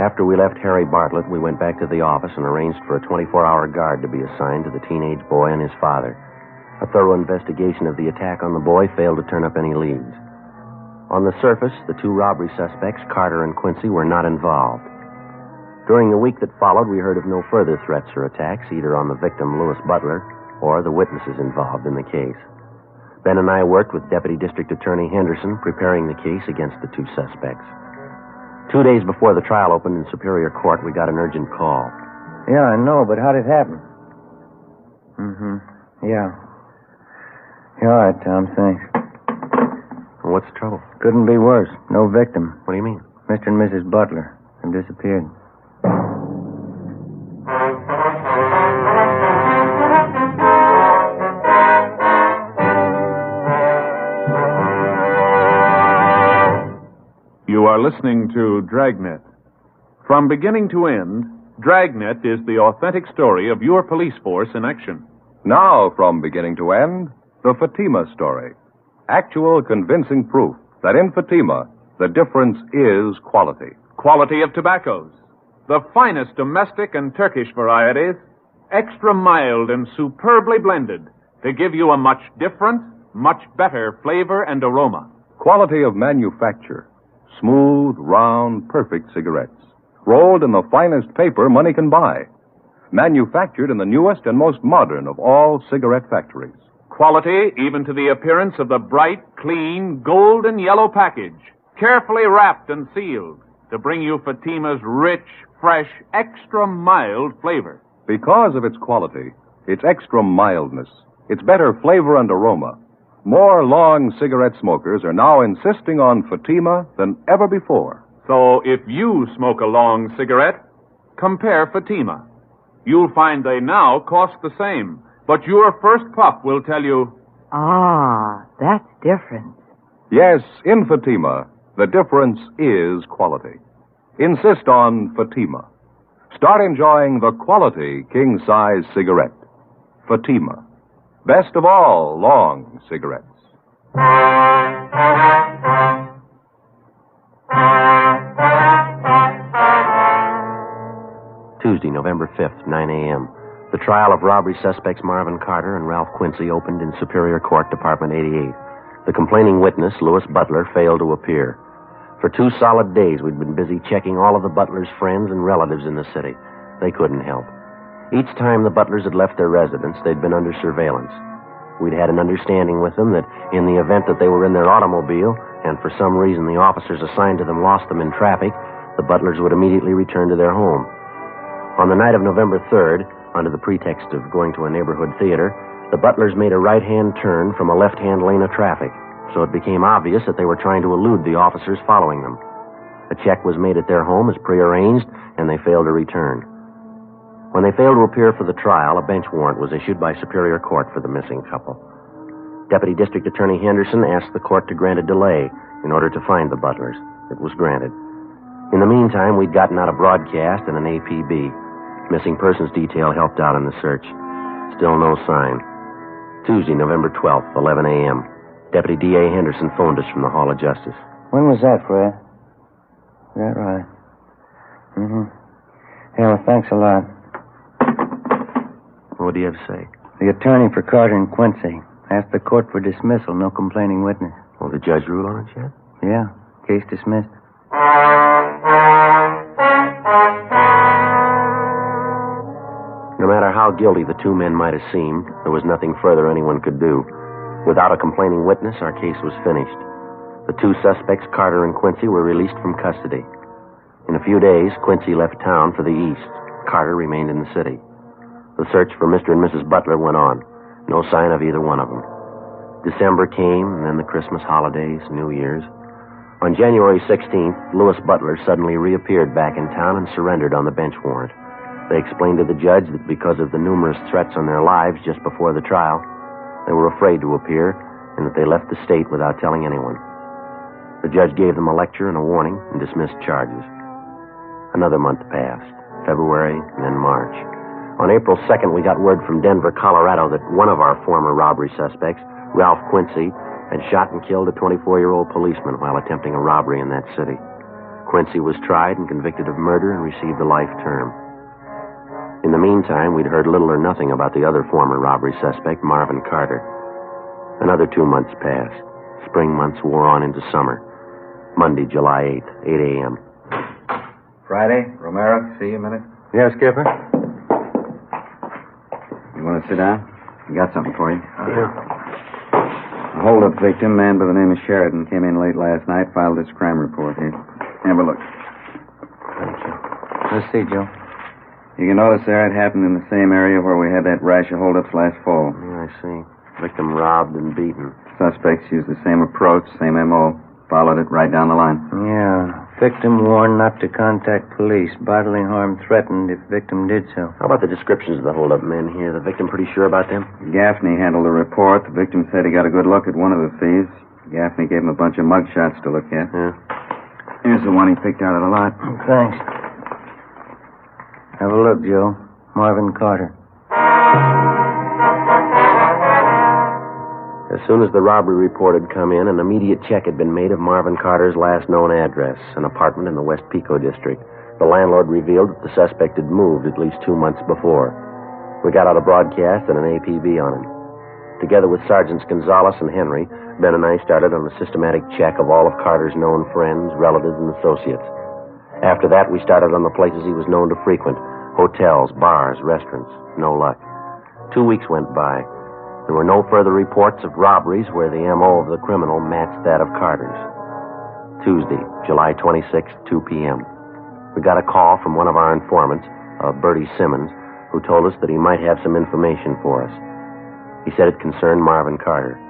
After we left Harry Bartlett, we went back to the office and arranged for a 24-hour guard to be assigned to the teenage boy and his father. A thorough investigation of the attack on the boy failed to turn up any leads. On the surface, the two robbery suspects, Carter and Quincy, were not involved. During the week that followed, we heard of no further threats or attacks, either on the victim, Louis Butler, or the witnesses involved in the case. Ben and I worked with Deputy District Attorney Henderson, preparing the case against the two suspects. 2 days before the trial opened in Superior Court, we got an urgent call. Yeah, I know, but how did it happen? Mm-hmm. Yeah. Yeah, all right, Tom, thanks. What's the trouble? Couldn't be worse. No victim. What do you mean? Mr. and Mrs. Butler have disappeared. You are listening to Dragnet. From beginning to end, Dragnet is the authentic story of your police force in action. Now, from beginning to end, the Fatima story. Actual convincing proof that in Fatima, the difference is quality. Quality of tobaccos. The finest domestic and Turkish varieties, extra mild and superbly blended to give you a much different, much better flavor and aroma. Quality of manufacture. Smooth, round, perfect cigarettes. Rolled in the finest paper money can buy. Manufactured in the newest and most modern of all cigarette factories. Quality even to the appearance of the bright, clean, golden yellow package, carefully wrapped and sealed to bring you Fatima's rich, fresh, extra mild flavor. Because of its quality, its extra mildness, its better flavor and aroma, more long cigarette smokers are now insisting on Fatima than ever before. So if you smoke a long cigarette, compare Fatima. You'll find they now cost the same, but your first puff will tell you, Ah, that's different. Yes, in Fatima, the difference is quality. Insist on Fatima. Start enjoying the quality king-size cigarette. Fatima. Best of all long cigarettes. Tuesday, November 5th, 9 a.m. The trial of robbery suspects Marvin Carter and Ralph Quincy opened in Superior Court, Department 88. The complaining witness, Louis Butler, failed to appear. For 2 solid days, we'd been busy checking all of the Butler's friends and relatives in the city. They couldn't help. Each time the Butlers had left their residence, they'd been under surveillance. We'd had an understanding with them that in the event that they were in their automobile, and for some reason the officers assigned to them lost them in traffic, the Butlers would immediately return to their home. On the night of November 3rd, under the pretext of going to a neighborhood theater, the butlers made a right-hand turn from a left-hand lane of traffic, so it became obvious that they were trying to elude the officers following them. A check was made at their home as prearranged, and they failed to return. When they failed to appear for the trial, a bench warrant was issued by Superior Court for the missing couple. Deputy District Attorney Henderson asked the court to grant a delay in order to find the butlers. It was granted. In the meantime, we'd gotten out a broadcast and an APB. Missing persons detail helped out in the search. Still no sign. Tuesday, November 12th, 11 a.m. Deputy D.A. Henderson phoned us from the Hall of Justice. When was that, Fred? Is that right? Mm-hmm. Yeah, well, thanks a lot. What do you have to say? The attorney for Carter and Quincy asked the court for dismissal, no complaining witness. Oh, the judge ruled on it yet? Yeah, case dismissed. No matter how guilty the two men might have seemed, there was nothing further anyone could do. Without a complaining witness, our case was finished. The two suspects, Carter and Quincy, were released from custody. In a few days, Quincy left town for the east. Carter remained in the city. The search for Mr. and Mrs. Butler went on. No sign of either one of them. December came, and then the Christmas holidays, New Year's. On January 16th, Louis Butler suddenly reappeared back in town and surrendered on the bench warrant. They explained to the judge that because of the numerous threats on their lives just before the trial, they were afraid to appear, and that they left the state without telling anyone. The judge gave them a lecture and a warning and dismissed charges. Another month passed, February and then March. On April 2nd, we got word from Denver, Colorado, that one of our former robbery suspects, Ralph Quincy, had shot and killed a 24-year-old policeman while attempting a robbery in that city. Quincy was tried and convicted of murder and received a life term. In the meantime, we'd heard little or nothing about the other former robbery suspect, Marvin Carter. Another 2 months passed. Spring months wore on into summer. Monday, July 8th, 8 a.m. Friday, Romero, see you a minute. Yeah, Skipper? You want to sit down? I got something for you. Yeah. A hold-up victim, man by the name of Sheridan, came in late last night, filed this crime report here. Have a look. Thank you. Let's see, Joe. You can notice there it happened in the same area where we had that rash of hold-ups last fall. Yeah, I see. Victim robbed and beaten. Suspects used the same approach, same M.O. Followed it right down the line. Yeah. Victim warned not to contact police. Bodily harm threatened if victim did so. How about the descriptions of the hold-up men here? The victim pretty sure about them? Gaffney handled the report. The victim said he got a good look at one of the thieves. Gaffney gave him a bunch of mug shots to look at. Yeah. Here's the one he picked out of the lot. Thanks. Have a look, Joe. Marvin Carter. As soon as the robbery report had come in, an immediate check had been made of Marvin Carter's last known address, an apartment in the West Pico district. The landlord revealed that the suspect had moved at least 2 months before. We got out a broadcast and an APB on him. Together with Sergeants Gonzalez and Henry, Ben and I started on a systematic check of all of Carter's known friends, relatives, and associates. After that, we started on the places he was known to frequent: hotels, bars, restaurants. No luck. 2 weeks went by. There were no further reports of robberies where the M.O. of the criminal matched that of Carter's. Tuesday, July 26th, 2 p.m. We got a call from one of our informants, Bertie Simmons, who told us that he might have some information for us. He said it concerned Marvin Carter.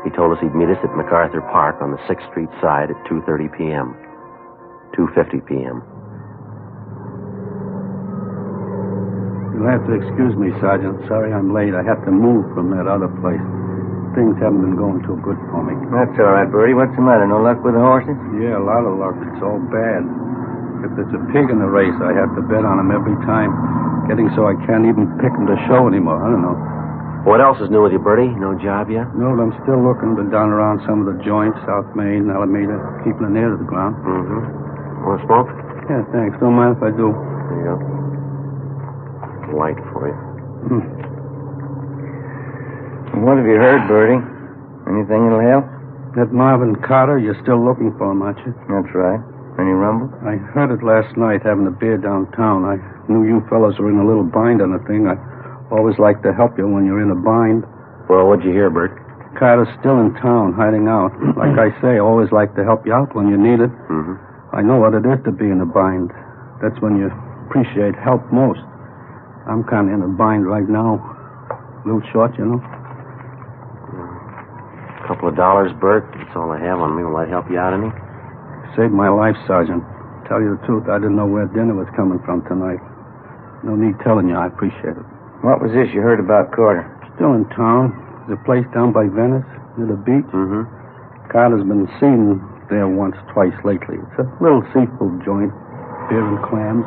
He told us he'd meet us at MacArthur Park on the 6th Street side at 2:30 p.m. 2:50 p.m. You'll have to excuse me, Sergeant. Sorry I'm late. I have to move from that other place. Things haven't been going too good for me. That's all right, Bertie. What's the matter? No luck with the horses? Yeah, a lot of luck. It's all bad. If there's a pig in the race, I have to bet on him every time. Getting so I can't even pick him to show anymore. I don't know. What else is new with you, Bertie? No job yet? No, I'm still looking. Been down around some of the joints, South Main, Alameda, keeping an ear to the ground. Mm-hmm. Want a smoke? Yeah, thanks. Don't mind if I do. There you go. Light for you. What have you heard, Bertie? Anything that'll help? That Marvin Carter, you're still looking for him, aren't you? That's right. Any rumble? I heard it last night having a beer downtown. I knew you fellows were in a little bind on the thing. I always like to help you when you're in a bind. Well, what'd you hear, Bert? Carter's still in town, hiding out. Like I say, I always like to help you out when you need it. Mm-hmm. I know what it is to be in a bind. That's when you appreciate help most. I'm kind of in a bind right now. A little short, you know. A couple of dollars, Bert. That's all I have on me. Will that help you out any? Saved my life, Sergeant. Tell you the truth, I didn't know where dinner was coming from tonight. No need telling you. I appreciate it. What was this you heard about Carter? Still in town. There's a place down by Venice, near the beach. Mm-hmm. Carter's been seen there once, twice lately. It's a little seafood joint. Beer and clams.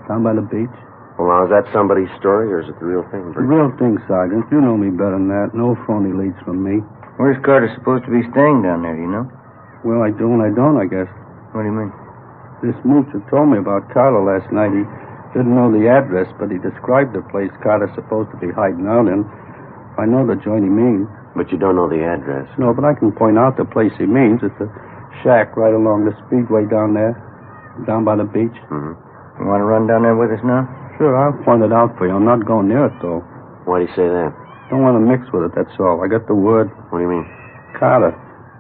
Down by the beach. Well, now, is that somebody's story, or is it the real thing, The Bert? real thing, Sergeant. You know me better than that. No phony leads from me. Where's Carter supposed to be staying down there, do you know? Well, I do and I don't, I guess. What do you mean? This mooch that told me about Carter last night, he didn't know the address, but he described the place Carter's supposed to be hiding out in. I know the joint he means. But you don't know the address. No, but I can point out the place he means. It's a shack right along the speedway down there, down by the beach. Mm-hmm. You want to run down there with us now? Sure, I'll point it out for you. I'm not going near it, though. Why do you say that? Don't want to mix with it, that's all. I got the word. What do you mean? Carter.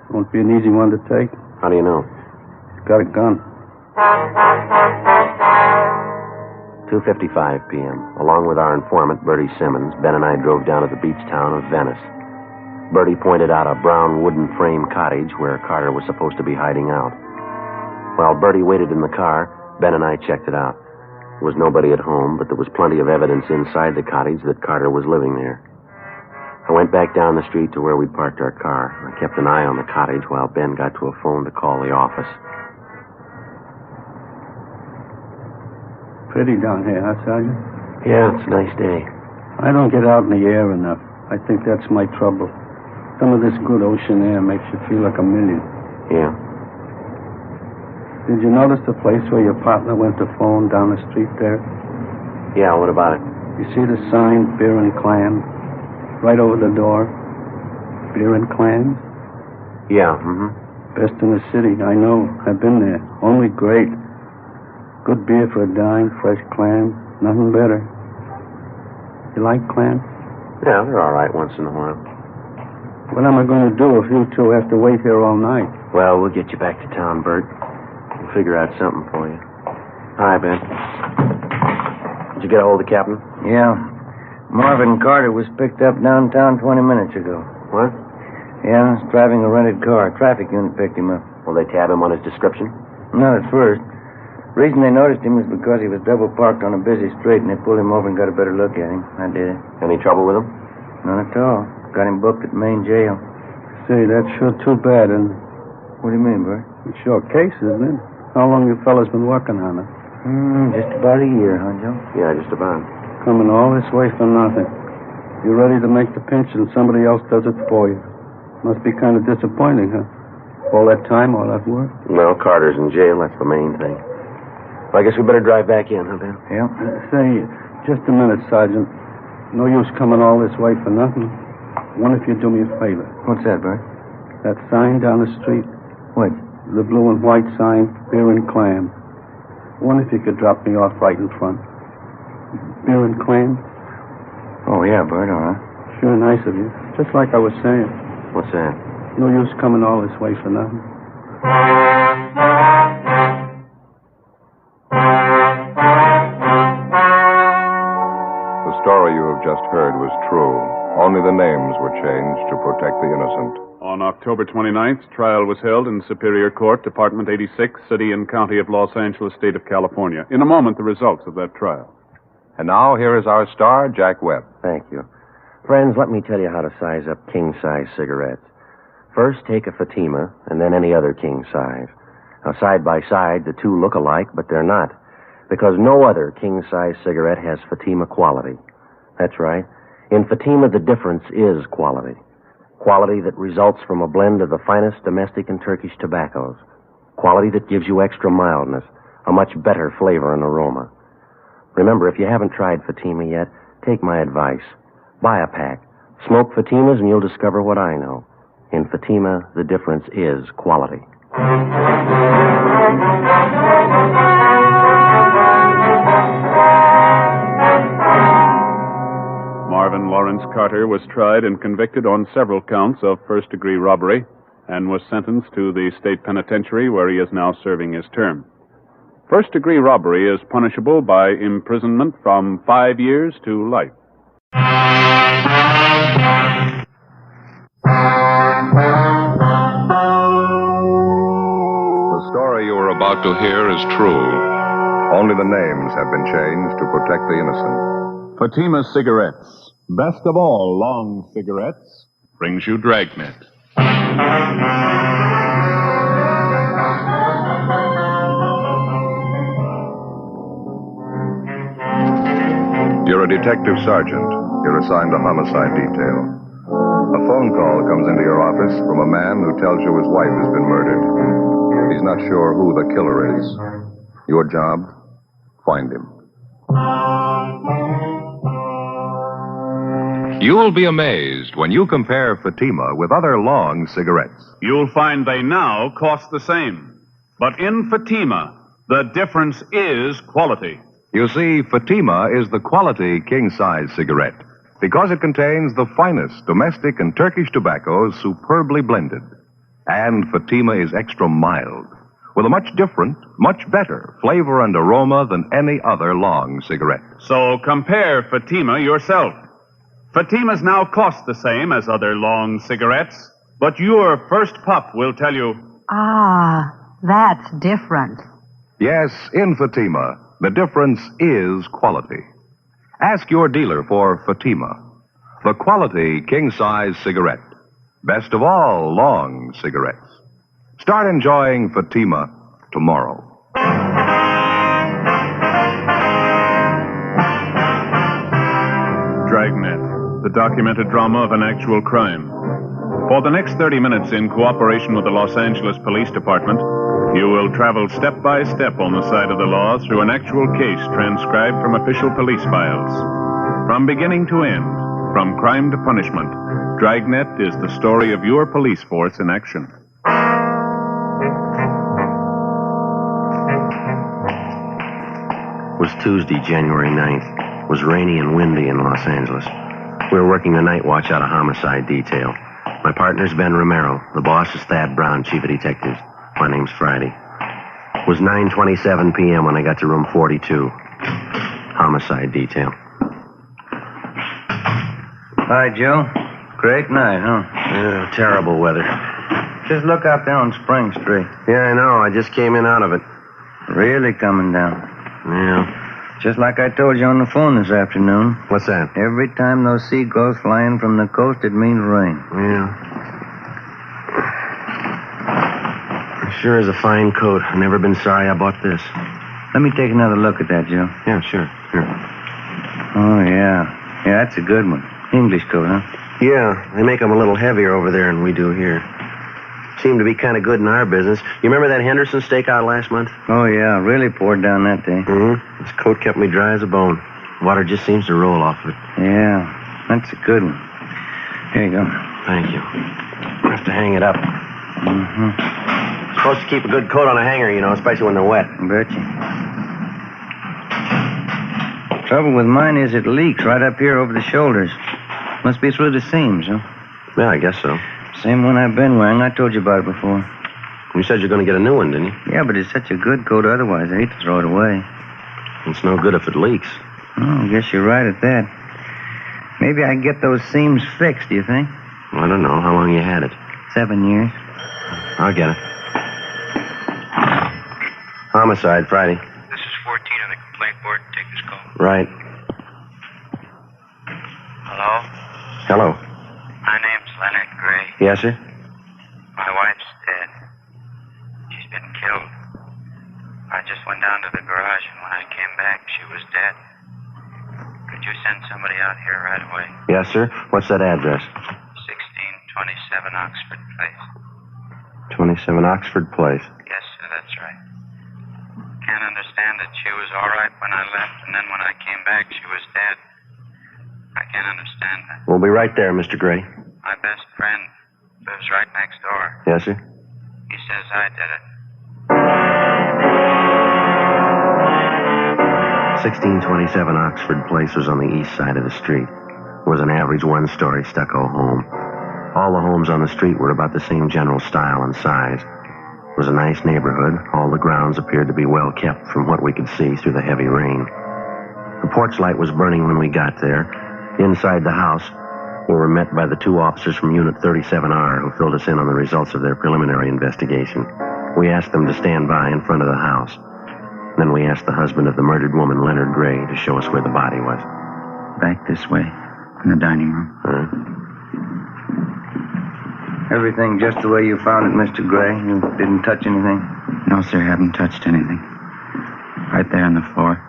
Won't be an easy one to take. How do you know? He's got a gun. 2:55 p.m. Along with our informant, Bertie Simmons, Ben and I drove down to the beach town of Venice. Bertie pointed out a brown wooden frame cottage where Carter was supposed to be hiding out. While Bertie waited in the car, Ben and I checked it out. There was nobody at home, but there was plenty of evidence inside the cottage that Carter was living there. I went back down the street to where we'd parked our car. I kept an eye on the cottage while Ben got to a phone to call the office. Pretty down here, huh, Sergeant? Yeah, it's a nice day. I don't get out in the air enough. I think that's my trouble. Some of this good ocean air makes you feel like a million. Yeah. Did you notice the place where your partner went to phone down the street there? Yeah, what about it? You see the sign, beer and clams? Right over the door. Beer and clams? Yeah, mm-hmm. Best in the city, I know. I've been there. Only great. Good beer for a dime, fresh clams. Nothing better. You like clams? Yeah, they're all right once in a while. What am I going to do if you two have to wait here all night? Well, we'll get you back to town, Bert. We'll figure out something for you. Hi, Ben. Did you get a hold of the captain? Yeah. Marvin Carter was picked up downtown 20 minutes ago. What? Yeah, he's driving a rented car. Traffic unit picked him up. Will they tab him on his description? Not at first. Reason they noticed him was because he was double parked on a busy street, and they pulled him over and got a better look at him. I did it. Any trouble with him? None at all. Got him booked at Main Jail. Say, that's sure too bad, and... What do you mean, Bert? It's sure case, isn't it? How long you fellas been working on it? Just about a year, huh, Joe? Yeah, just about. Coming all this way for nothing. You're ready to make the pinch and somebody else does it for you. Must be kind of disappointing, huh? All that time, all that work? Well, Carter's in jail. That's the main thing. Well, I guess we better drive back in, huh, Ben? Yeah. Say, just a minute, Sergeant. No use coming all this way for nothing. Wonder if you'd do me a favor. What's that, Bert? That sign down the street. What? The blue and white sign, beer and clam. Wonder if you could drop me off right in front. Beer and clam? Oh, yeah, Bert, all right. Sure nice of you. Just like I was saying. What's that? No use coming all this way for nothing. The story you have just heard was true. Only the names were changed to protect the innocent. On October 29th, trial was held in Superior Court, Department 86, City and County of Los Angeles, State of California. In a moment, the results of that trial. And now, here is our star, Jack Webb. Thank you. Friends, let me tell you how to size up king-size cigarettes. First, take a Fatima, and then any other king size. Now, side by side, the two look alike, but they're not. Because no other king-size cigarette has Fatima quality. That's right. In Fatima, the difference is quality. Quality that results from a blend of the finest domestic and Turkish tobaccos. Quality that gives you extra mildness, a much better flavor and aroma. Remember, if you haven't tried Fatima yet, take my advice. Buy a pack. Smoke Fatimas and you'll discover what I know. In Fatima, the difference is quality. Marvin Lawrence Carter was tried and convicted on several counts of first-degree robbery and was sentenced to the state penitentiary where he is now serving his term. First-degree robbery is punishable by imprisonment from 5 years to life. The story you are about to hear is true. Only the names have been changed to protect the innocent. Fatima Cigarettes, best of all long cigarettes, brings you Dragnet. You're a detective sergeant. You're assigned to homicide detail. A phone call comes into your office from a man who tells you his wife has been murdered. He's not sure who the killer is. Your job? Find him. You'll be amazed when you compare Fatima with other long cigarettes. You'll find they now cost the same. But in Fatima, the difference is quality. You see, Fatima is the quality king-size cigarette because it contains the finest domestic and Turkish tobaccos superbly blended. And Fatima is extra mild, with a much different, much better flavor and aroma than any other long cigarette. So compare Fatima yourself. Fatimas now cost the same as other long cigarettes, but your first puff will tell you... Ah, that's different. Yes, in Fatima, the difference is quality. Ask your dealer for Fatima, the quality king-size cigarette. Best of all long cigarettes. Start enjoying Fatima tomorrow. Dragnet, the documented drama of an actual crime. For the next 30 minutes, in cooperation with the Los Angeles Police Department, you will travel step by step on the side of the law through an actual case transcribed from official police files. From beginning to end, from crime to punishment, Dragnet is the story of your police force in action. It was Tuesday, January 9th. It was rainy and windy in Los Angeles. We were working the night watch out of homicide detail. My partner's Ben Romero. The boss is Thad Brown, chief of detectives. My name's Friday. It was 9:27 p.m. when I got to room 42. Homicide detail. Hi, Joe. Great night, huh? Yeah, terrible weather. Just look out there on Spring Street. Yeah, I know. I just came in out of it. Really coming down. Yeah. Just like I told you on the phone this afternoon. What's that? Every time those seagulls fly in from the coast, it means rain. Yeah. It sure is a fine coat. I've never been sorry I bought this. Let me take another look at that, Joe. Yeah, sure. Oh, yeah. Yeah, that's a good one. English coat, huh? Yeah, they make them a little heavier over there than we do here. Seem to be kind of good in our business. You remember that Henderson stakeout last month? Oh, yeah. Really poured down that day. Mm-hmm. This coat kept me dry as a bone. Water just seems to roll off of it. Yeah, that's a good one. Here you go. Thank you. I have to hang it up. Mm-hmm. Supposed to keep a good coat on a hanger, you know, especially when they're wet. Betcha. Trouble with mine is it leaks right up here over the shoulders. Must be through the seams, huh? Yeah, I guess so. Same one I've been wearing. I told you about it before. You said you're going to get a new one, didn't you? Yeah, but it's such a good coat otherwise. I hate to throw it away. It's no good if it leaks. Oh, I guess you're right at that. Maybe I can get those seams fixed, do you think? I don't know. How long you had it? 7 years. I'll get it. Homicide, Friday. This is 14 on the complaint board. Take this call. Right. Hello? Hello. My name's Leonard Gray. Yes, sir? My wife's dead. She's been killed. I just went down to the garage, and when I came back, she was dead. Could you send somebody out here right away? Yes, sir. What's that address? 1627 Oxford Place. 27 Oxford Place. Yes, sir, that's right. Can't understand that she was all right when I left, and then when I came back, she was dead. I can't understand that. We'll be right there, Mr. Gray. My best friend lives right next door. Yes, sir? He says I did it. 1627 Oxford Place was on the east side of the street. It was an average one-story stucco home. All the homes on the street were about the same general style and size. was a nice neighborhood. All the grounds appeared to be well kept from what we could see through the heavy rain. The porch light was burning when we got there. Inside the house, we were met by the two officers from Unit 37R who filled us in on the results of their preliminary investigation. We asked them to stand by in front of the house. Then we asked the husband of the murdered woman, Leonard Gray, to show us where the body was. Back this way, in the dining room. Everything just the way you found it, Mr. Gray? You didn't touch anything? No, sir, haven't touched anything. Right there on the floor.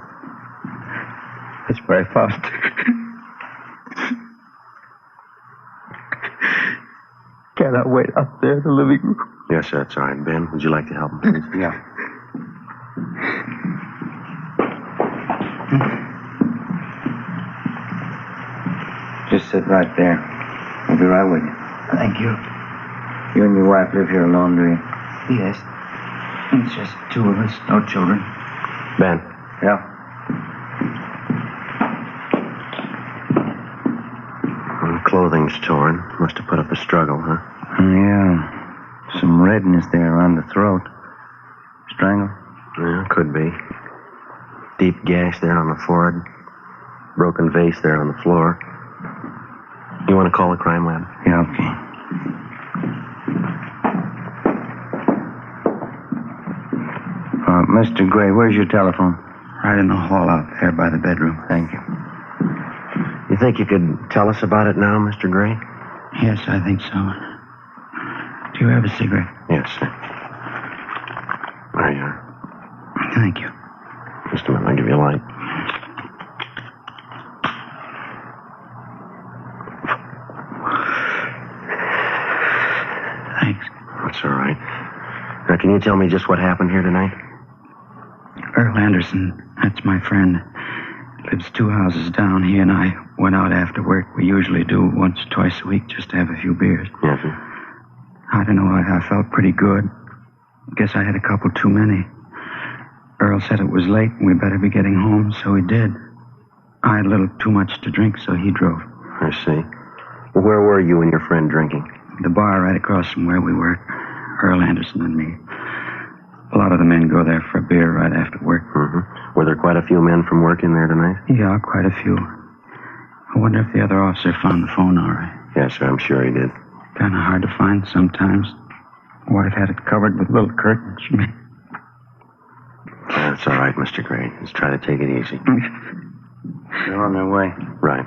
That's where I found it. Cannot wait up there in the living room. Yes, sir, that's all right. Ben, would you like to help him, please? Yeah. Just sit right there. I'll be right with you. Thank you. You and your wife live here alone, do you? Yes. It's just two of us, no children. Ben. Yeah? Well, the clothing's torn. Must have put up a struggle, huh? Yeah. Some redness there around the throat. Strangled? Yeah, could be. Deep gash there on the forehead. Broken vase there on the floor. You want to call the crime lab? Yeah, okay. Mr. Gray, where's your telephone? Right in the hall out there by the bedroom. Thank you. You think you could tell us about it now, Mr. Gray? Yes, I think so. Do you have a cigarette? Yes, sir. There you are. Thank you. Just a minute, I'll give you a light. Thanks. That's all right. Now, can you tell me just what happened here tonight? Earl Anderson, that's my friend. Lives 2 houses down. He and I went out after work. We usually do once or twice a week just to have a few beers. Yes, sir. I don't know, I felt pretty good. Guess I had a couple too many. Earl said it was late and we better be getting home, so he did. I had a little too much to drink, so he drove. I see. Well, where were you and your friend drinking? The bar right across from where we work. Earl Anderson and me. A lot of the men go there for a beer right after work. Mm-hmm. Were there quite a few men from work in there tonight? Yeah, quite a few. I wonder if the other officer found the phone all right. Yes, sir, I'm sure he did. Kind of hard to find sometimes. Wife had it covered with little curtains. That's all right, Mr. Gray. Let's try to take it easy. They're on their way. Right.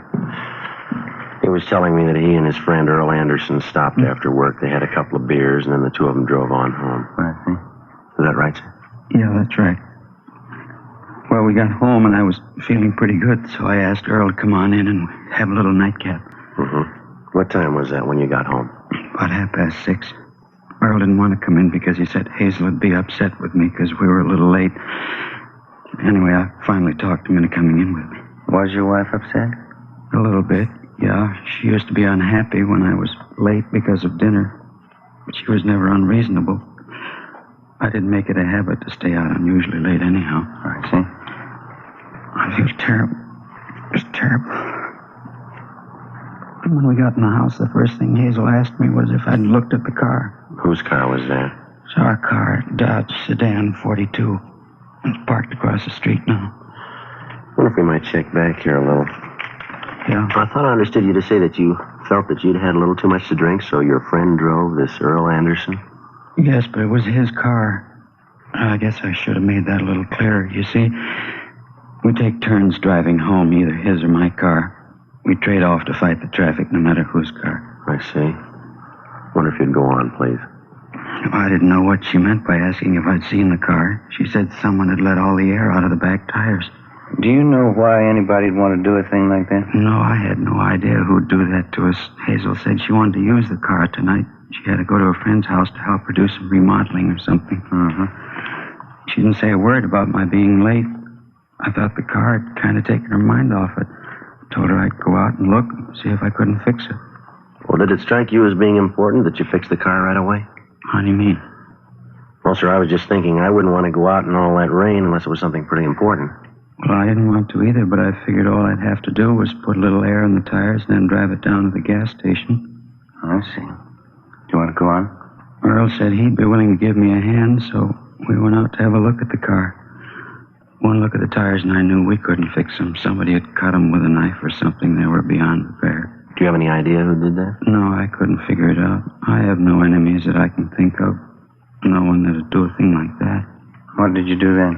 He was telling me that he and his friend Earl Anderson stopped after work. They had a couple of beers, and then the two of them drove on home. I see. Is that right, sir? Yeah, that's right. Well, we got home, and I was feeling pretty good, so I asked Earl to come on in and have a little nightcap. Mm-hmm. What time was that when you got home? About 6:30. Earl didn't want to come in because he said Hazel would be upset with me because we were a little late. Anyway, I finally talked him into coming in with me. Was your wife upset? A little bit, yeah. She used to be unhappy when I was late because of dinner, but she was never unreasonable. I didn't make it a habit to stay out unusually late anyhow. I see. I feel terrible. Just terrible. When we got in the house, the first thing Hazel asked me was if I'd looked at the car. Whose car was that? It's our car, Dodge Sedan 42. It's parked across the street now. I wonder if we might check back here a little. Yeah. I thought I understood you to say that you felt that you'd had a little too much to drink, so your friend drove this Earl Anderson? Yes, but it was his car. I guess I should have made that a little clearer. You see, we take turns driving home, either his or my car. We trade off to fight the traffic, no matter whose car. I see. Wonder if you'd go on, please. I didn't know what she meant by asking if I'd seen the car. She said someone had let all the air out of the back tires. Do you know why anybody'd want to do a thing like that? No, I had no idea who'd do that to us. Hazel said she wanted to use the car tonight. She had to go to a friend's house to help her do some remodeling or something. Mm-hmm. She didn't say a word about my being late. I thought the car had kind of taken her mind off it. Told her I'd go out and look and see if I couldn't fix it. Well, did it strike you as being important that you fix the car right away? How do you mean? Well, sir, I was just thinking I wouldn't want to go out in all that rain unless it was something pretty important. Well, I didn't want to either, but I figured all I'd have to do was put a little air in the tires and then drive it down to the gas station. I see. Do you want to go on? Earl said he'd be willing to give me a hand, so we went out to have a look at the car. One look at the tires, and I knew we couldn't fix them. Somebody had cut them with a knife or something. They were beyond repair. Do you have any idea who did that? No, I couldn't figure it out. I have no enemies that I can think of. No one that'd do a thing like that. What did you do then?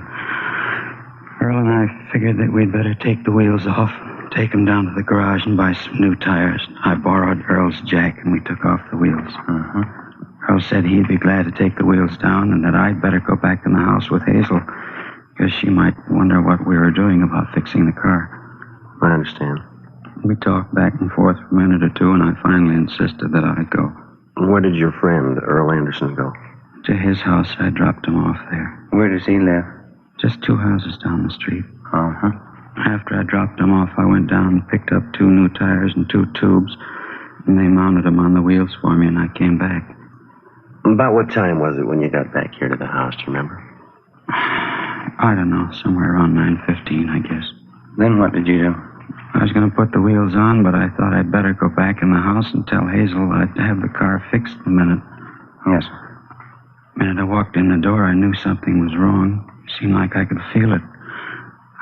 Earl and I figured that we'd better take the wheels off, take them down to the garage and buy some new tires. I borrowed Earl's jack, and we took off the wheels. Earl said he'd be glad to take the wheels down and that I'd better go back in the house with Hazel, because she might wonder what we were doing about fixing the car. I understand. We talked back and forth for a minute or two, and I finally insisted that I'd go. Where did your friend, Earl Anderson, go? To his house. I dropped him off there. Where does he live? Just 2 houses down the street. Uh-huh. After I dropped him off, I went down and picked up 2 new tires and 2 tubes, and they mounted them on the wheels for me, and I came back. About what time was it when you got back here to the house, do you remember? I don't know, somewhere around 9:15, I guess. Then what did you do? I was going to put the wheels on, but I thought I'd better go back in the house and tell Hazel I'd have the car fixed in a minute. Yes. The minute I walked in the door, I knew something was wrong. It seemed like I could feel it.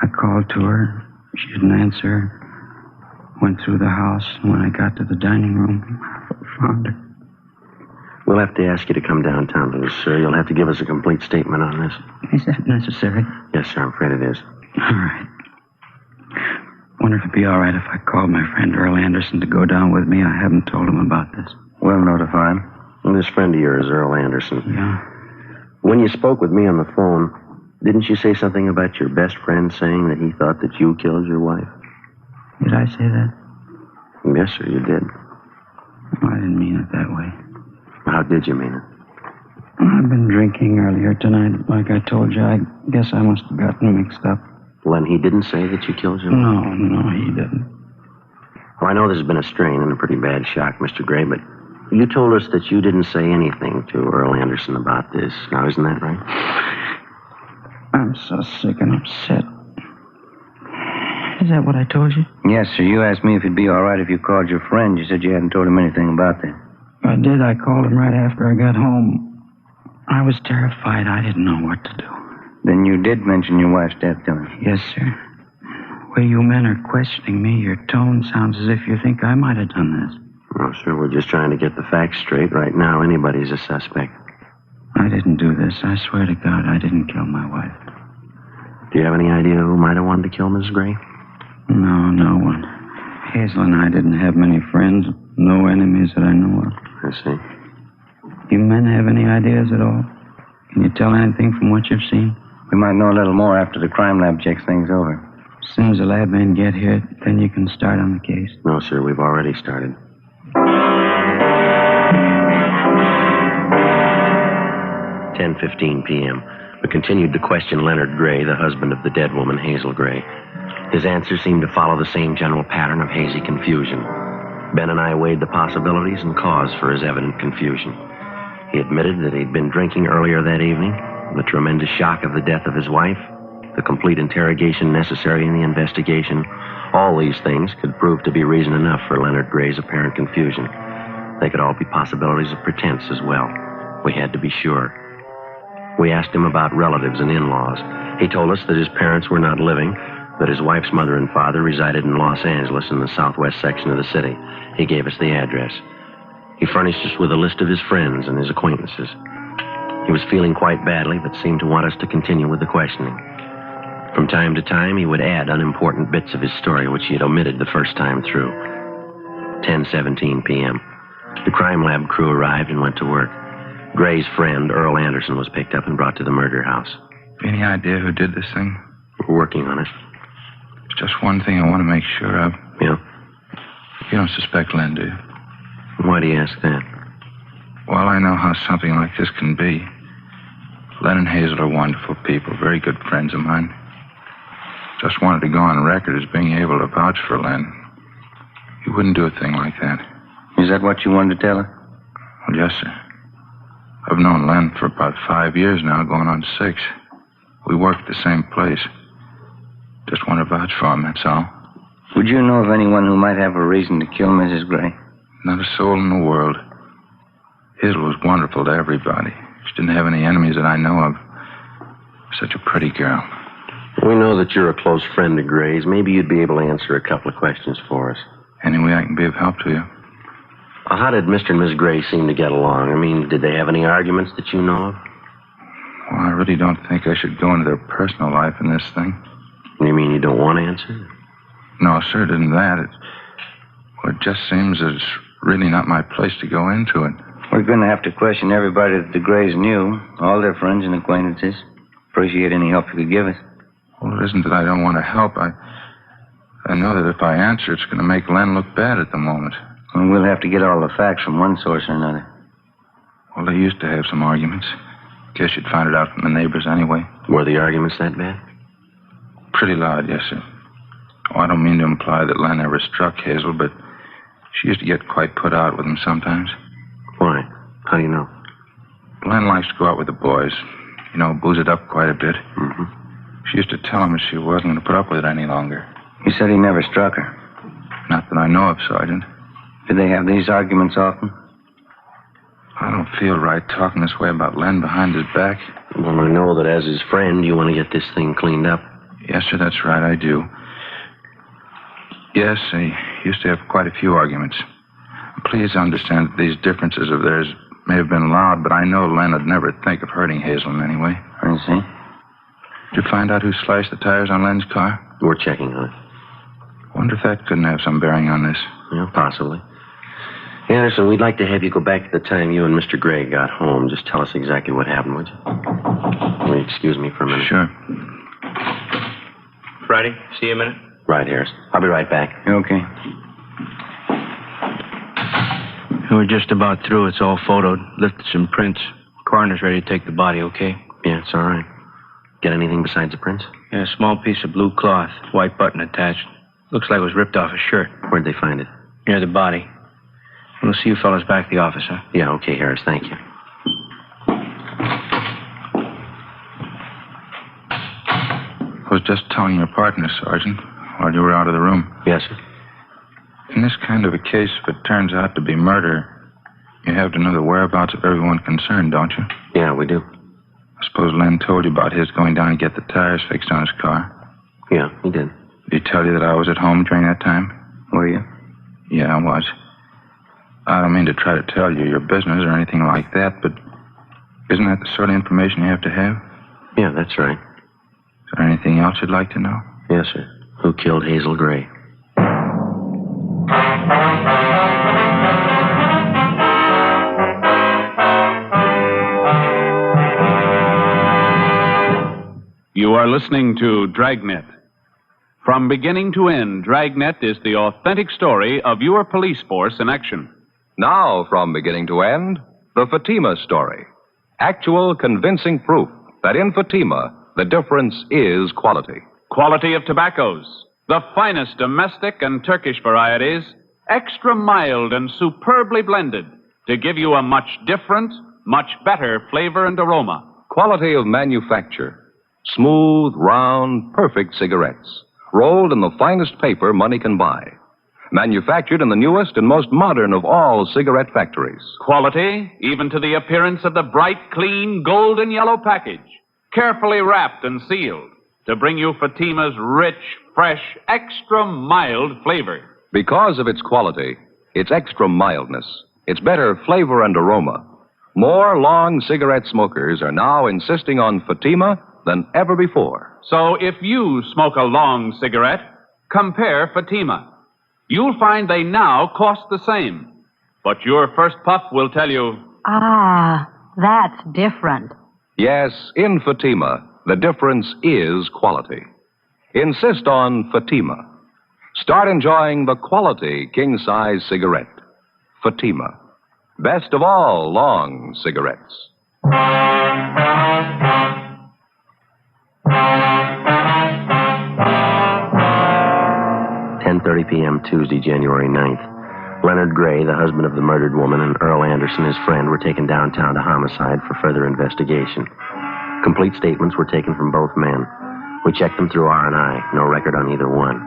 I called to her. She didn't answer. Went through the house, and when I got to the dining room, I found her. We'll have to ask you to come downtown with us, sir. You'll have to give us a complete statement on this. Is that necessary? Yes, sir, I'm afraid it is. All right. Wonder if it'd be all right if I called my friend Earl Anderson to go down with me. I haven't told him about this. We'll notify him. And this friend of yours, Earl Anderson. Yeah. When you spoke with me on the phone, didn't you say something about your best friend saying that he thought that you killed your wife? Did I say that? Yes, sir, you did. Oh, I didn't mean it that way. How did you mean it? I've been drinking earlier tonight. Like I told you, I guess I must have gotten mixed up. Well, then he didn't say that you killed your wife? No, he didn't. Well, I know this has been a strain and a pretty bad shock, Mr. Gray, but you told us that you didn't say anything to Earl Anderson about this. Now, isn't that right? I'm so sick and upset. Is that what I told you? Yes, sir. You asked me if it'd be all right if you called your friend. You said you hadn't told him anything about that. I did. I called him right after I got home. I was terrified. I didn't know what to do. Then you did mention your wife's death to him? Yes, sir. The way you men are questioning me, your tone sounds as if you think I might have done this. No, sir, we're just trying to get the facts straight. Right now, anybody's a suspect. I didn't do this. I swear to God, I didn't kill my wife. Do you have any idea who might have wanted to kill Mrs. Gray? No one. Hazel and I didn't have many friends. No enemies that I know of. I see. You men have any ideas at all? Can you tell anything from what you've seen? We might know a little more after the crime lab checks things over. As soon as the lab men get here, then you can start on the case. No, sir, we've already started. 10:15 p.m. We continued to question Leonard Gray, the husband of the dead woman, Hazel Gray. His answers seemed to follow the same general pattern of hazy confusion. Ben and I weighed the possibilities and cause for his evident confusion. He admitted that he'd been drinking earlier that evening, the tremendous shock of the death of his wife, the complete interrogation necessary in the investigation. All these things could prove to be reason enough for Leonard Gray's apparent confusion. They could all be possibilities of pretense as well. We had to be sure. We asked him about relatives and in-laws. He told us that his parents were not living, that his wife's mother and father resided in Los Angeles in the southwest section of the city. He gave us the address. He furnished us with a list of his friends and his acquaintances. He was feeling quite badly, but seemed to want us to continue with the questioning. From time to time, he would add unimportant bits of his story which he had omitted the first time through. 10:17 p.m. The crime lab crew arrived and went to work. Gray's friend, Earl Anderson, was picked up and brought to the murder house. Any idea who did this thing? We're working on it. There's just one thing I want to make sure of. Yeah? You don't suspect Len, do you? Why do you ask that? Well, I know how something like this can be. Len and Hazel are wonderful people, very good friends of mine. Just wanted to go on record as being able to vouch for Len. He wouldn't do a thing like that. Is that what you wanted to tell her? Well, yes, sir. I've known Len for about 5 years now, going on 6. We work at the same place. Just want to vouch for him, that's all. Would you know of anyone who might have a reason to kill Mrs. Gray? Not a soul in the world. Hazel was wonderful to everybody. She didn't have any enemies that I know of. Such a pretty girl. We know that you're a close friend of Gray's. Maybe you'd be able to answer a couple of questions for us. Any way I can be of help to you? How did Mr. and Miss Gray seem to get along? I mean, did they have any arguments that you know of? Well, I really don't think I should go into their personal life in this thing. You mean you don't want to answer? No, sir, didn't that. It just seems that it's really not my place to go into it. We're going to have to question everybody that the Grays knew, all their friends and acquaintances. Appreciate any help you could give us. Well, it isn't that I don't want to help. I know that if I answer, it's going to make Len look bad at the moment. Well, we'll have to get all the facts from one source or another. Well, they used to have some arguments. Guess you'd find it out from the neighbors anyway. Were the arguments that bad? Pretty loud, yes, sir. Oh, I don't mean to imply that Len ever struck Hazel, but she used to get quite put out with him sometimes. Why? How do you know? Len likes to go out with the boys. You know, booze it up quite a bit. Mm-hmm. She used to tell him she wasn't going to put up with it any longer. He said he never struck her. Not that I know of, Sergeant. Did they have these arguments often? I don't feel right talking this way about Len behind his back. Well, I know that as his friend, you want to get this thing cleaned up. Yes, sir, that's right, I do. Yes, they used to have quite a few arguments. Please understand that these differences of theirs may have been loud, but I know Len would never think of hurting Hazel in any way. I see. Did you find out who slashed the tires on Len's car? We're checking on it. Wonder if that couldn't have some bearing on this. Yeah, possibly. Anderson, we'd like to have you go back to the time you and Mr. Gray got home. Just tell us exactly what happened, would you? Will you excuse me for a minute? Sure. Friday, see you a minute. Right, Harris. I'll be right back. Okay. We're just about through. It's all photoed. Lifted some prints. Coroner's ready to take the body, okay? Yeah, it's all right. Get anything besides the prints? Yeah, a small piece of blue cloth. White button attached. Looks like it was ripped off a shirt. Where'd they find it? Near the body. We'll see you fellas back at the office, huh? Yeah, okay, Harris. Thank you. I was just telling your partner, Sergeant, while you were out of the room. Yes, sir. In this kind of a case, if it turns out to be murder, you have to know the whereabouts of everyone concerned, don't you? Yeah, we do. I suppose Len told you about his going down to get the tires fixed on his car. Yeah, he did. Did he tell you that I was at home during that time? Were you? Yeah, I was. I don't mean to try to tell you your business or anything like that, but isn't that the sort of information you have to have? Yeah, that's right. Is there anything else you'd like to know? Yes, sir. Who killed Hazel Gray? You are listening to Dragnet. From beginning to end, Dragnet is the authentic story of your police force in action. Now, from beginning to end, the Fatima story. Actual, convincing proof that in Fatima, the difference is quality. Quality of tobaccos. The finest domestic and Turkish varieties, extra mild and superbly blended to give you a much different, much better flavor and aroma. Quality of manufacture. Smooth, round, perfect cigarettes. Rolled in the finest paper money can buy. Manufactured in the newest and most modern of all cigarette factories. Quality, even to the appearance of the bright, clean, golden yellow package. Carefully wrapped and sealed to bring you Fatima's rich, fresh, extra mild flavor. Because of its quality, its extra mildness, its better flavor and aroma, more long cigarette smokers are now insisting on Fatima than ever before. So if you smoke a long cigarette, compare Fatima. You'll find they now cost the same. But your first puff will tell you... Ah, that's different. Yes, in Fatima, the difference is quality. Insist on Fatima. Start enjoying the quality king-size cigarette. Fatima. Best of all long cigarettes. 10:30 p.m. Tuesday, January 9th. Leonard Gray, the husband of the murdered woman, and Earl Anderson, his friend, were taken downtown to homicide for further investigation. Complete statements were taken from both men. We checked them through R&I. No record on either one.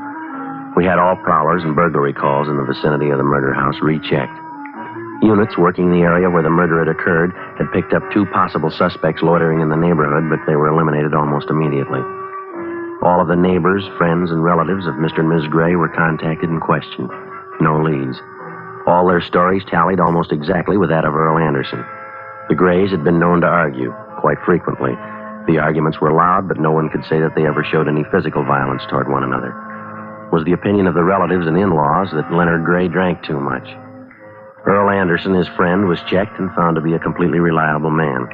We had all prowlers and burglary calls in the vicinity of the murder house rechecked. Units working the area where the murder had occurred had picked up 2 possible suspects loitering in the neighborhood, but they were eliminated almost immediately. All of the neighbors, friends, and relatives of Mr. and Ms. Gray were contacted and questioned. No leads. All their stories tallied almost exactly with that of Earl Anderson. The Grays had been known to argue, quite frequently. The arguments were loud, but no one could say that they ever showed any physical violence toward one another. It was the opinion of the relatives and in-laws that Leonard Gray drank too much. Earl Anderson, his friend, was checked and found to be a completely reliable man.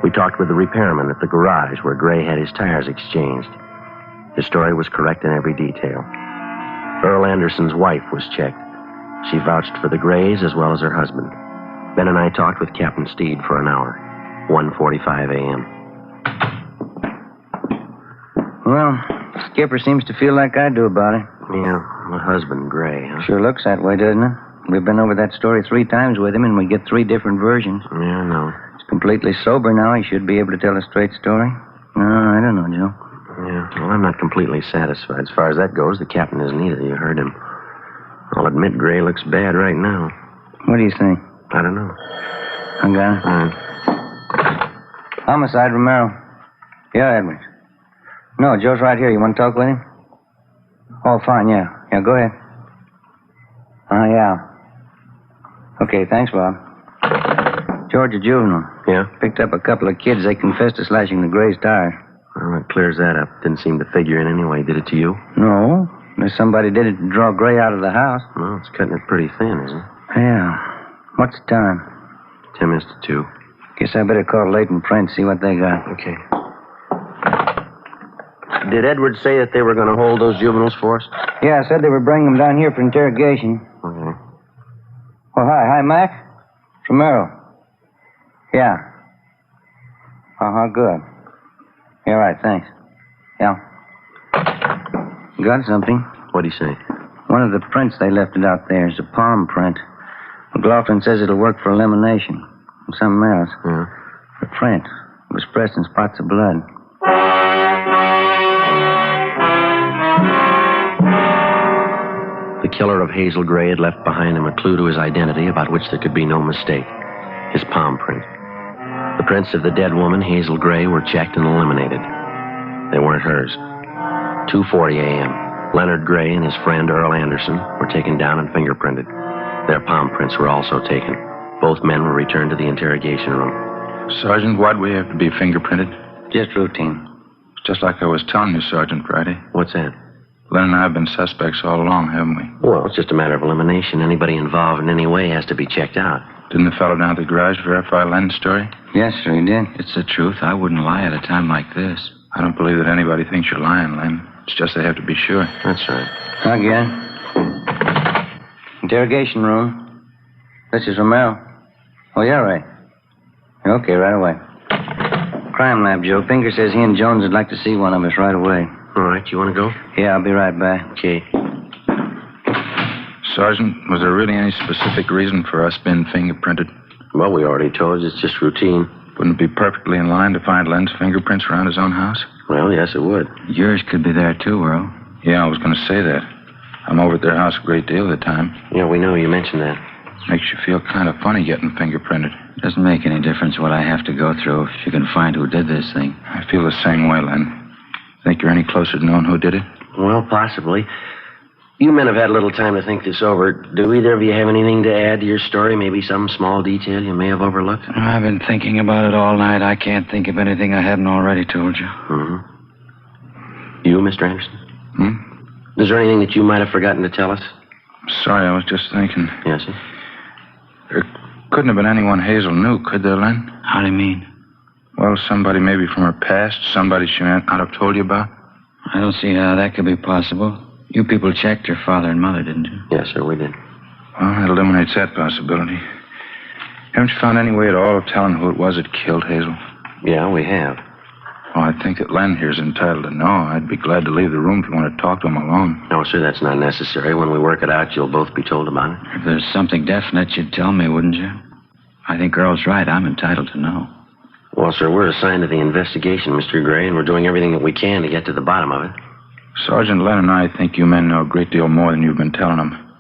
We talked with the repairman at the garage where Gray had his tires exchanged. His story was correct in every detail. Earl Anderson's wife was checked. She vouched for the Grays as well as her husband. Ben and I talked with Captain Steed for an hour, 1:45 a.m. Well, Skipper seems to feel like I do about it. Yeah, my husband, Gray, huh? Sure looks that way, doesn't it? We've been over that story 3 times with him, and we get 3 different versions. Yeah, I know. He's completely sober now. He should be able to tell a straight story. No, I don't know, Joe. Yeah, well, I'm not completely satisfied. As far as that goes, the captain isn't either. You heard him. I'll admit Gray looks bad right now. What do you think? I don't know. I got it. Homicide, Romero. Yeah, Edwards. No, Joe's right here. You want to talk with him? Oh, fine, yeah. Yeah, go ahead. Yeah. Okay, thanks, Bob. Georgia Juvenile. Yeah? Picked up a couple of kids. They confessed to slashing the Gray's tires. Well, that clears that up. Didn't seem to figure in anyway. Did it to you? No. Unless somebody did it to draw Gray out of the house. Well, it's cutting it pretty thin, isn't it? Yeah. What's the time? 10 minutes to 2. Guess I better call Leighton Print, see what they got. Okay. Did Edwards say that they were going to hold those juveniles for us? Yeah, I said they were bringing them down here for interrogation. Okay. Oh, hi. Hi, Mac. It's Romero. Yeah. Uh-huh, good. Yeah, right, thanks. Yeah. Got something. What'd he say? One of the prints they left it out there is a palm print. McLaughlin says it'll work for elimination. And something else. Yeah. The print was pressed in spots of blood. The killer of Hazel Gray had left behind him a clue to his identity about which there could be no mistake. His palm print. The prints of the dead woman, Hazel Gray, were checked and eliminated. They weren't hers. 2:40 a.m. Leonard Gray and his friend Earl Anderson were taken down and fingerprinted. Their palm prints were also taken. Both men were returned to the interrogation room. Sergeant, why'd we have to be fingerprinted? Just routine. Just like I was telling you, Sergeant Friday. What's that? Len and I have been suspects all along, haven't we? Well, it's just a matter of elimination. Anybody involved in any way has to be checked out. Didn't the fellow down at the garage verify Len's story? Yes, sir, he did. It's the truth. I wouldn't lie at a time like this. I don't believe that anybody thinks you're lying, Len. It's just they have to be sure. That's right. Again. Interrogation room. This is Romero. Oh, yeah, right. Okay, right away. Crime lab, Joe. Pinker says he and Jones would like to see one of us right away. All right, you want to go? Yeah, I'll be right back. Okay. Sergeant, was there really any specific reason for us being fingerprinted? Well, we already told you. It's just routine. Wouldn't it be perfectly in line to find Len's fingerprints around his own house? Well, yes, it would. Yours could be there, too, Earl. Yeah, I was going to say that. I'm over at their house a great deal of the time. Yeah, we know. You mentioned that. Makes you feel kind of funny getting fingerprinted. Doesn't make any difference what I have to go through if you can find who did this thing. I feel the same way, Len. Think you're any closer to knowing who did it? Well, possibly. You men have had a little time to think this over. Do either of you have anything to add to your story? Maybe some small detail you may have overlooked? I've been thinking about it all night. I can't think of anything I haven't already told you. Mm-hmm. You, Mr. Anderson? Is there anything that you might have forgotten to tell us? Sorry, I was just thinking. Yes, sir? There couldn't have been anyone Hazel knew, could there, Len? How do you mean? Well, somebody maybe from her past, somebody she might not have told you about. I don't see how that could be possible. You people checked her father and mother, didn't you? Yes, sir, we did. Well, that eliminates that possibility. Haven't you found any way at all of telling who it was that killed Hazel? Yeah, we have. Well, I think that Len here's entitled to know. I'd be glad to leave the room if you want to talk to him alone. No, sir, that's not necessary. When we work it out, you'll both be told about it. If there's something definite, you'd tell me, wouldn't you? I think Earl's right. I'm entitled to know. Well, sir, we're assigned to the investigation, Mr. Gray, and we're doing everything that we can to get to the bottom of it. Sergeant Len and I think you men know a great deal more than you've been telling them.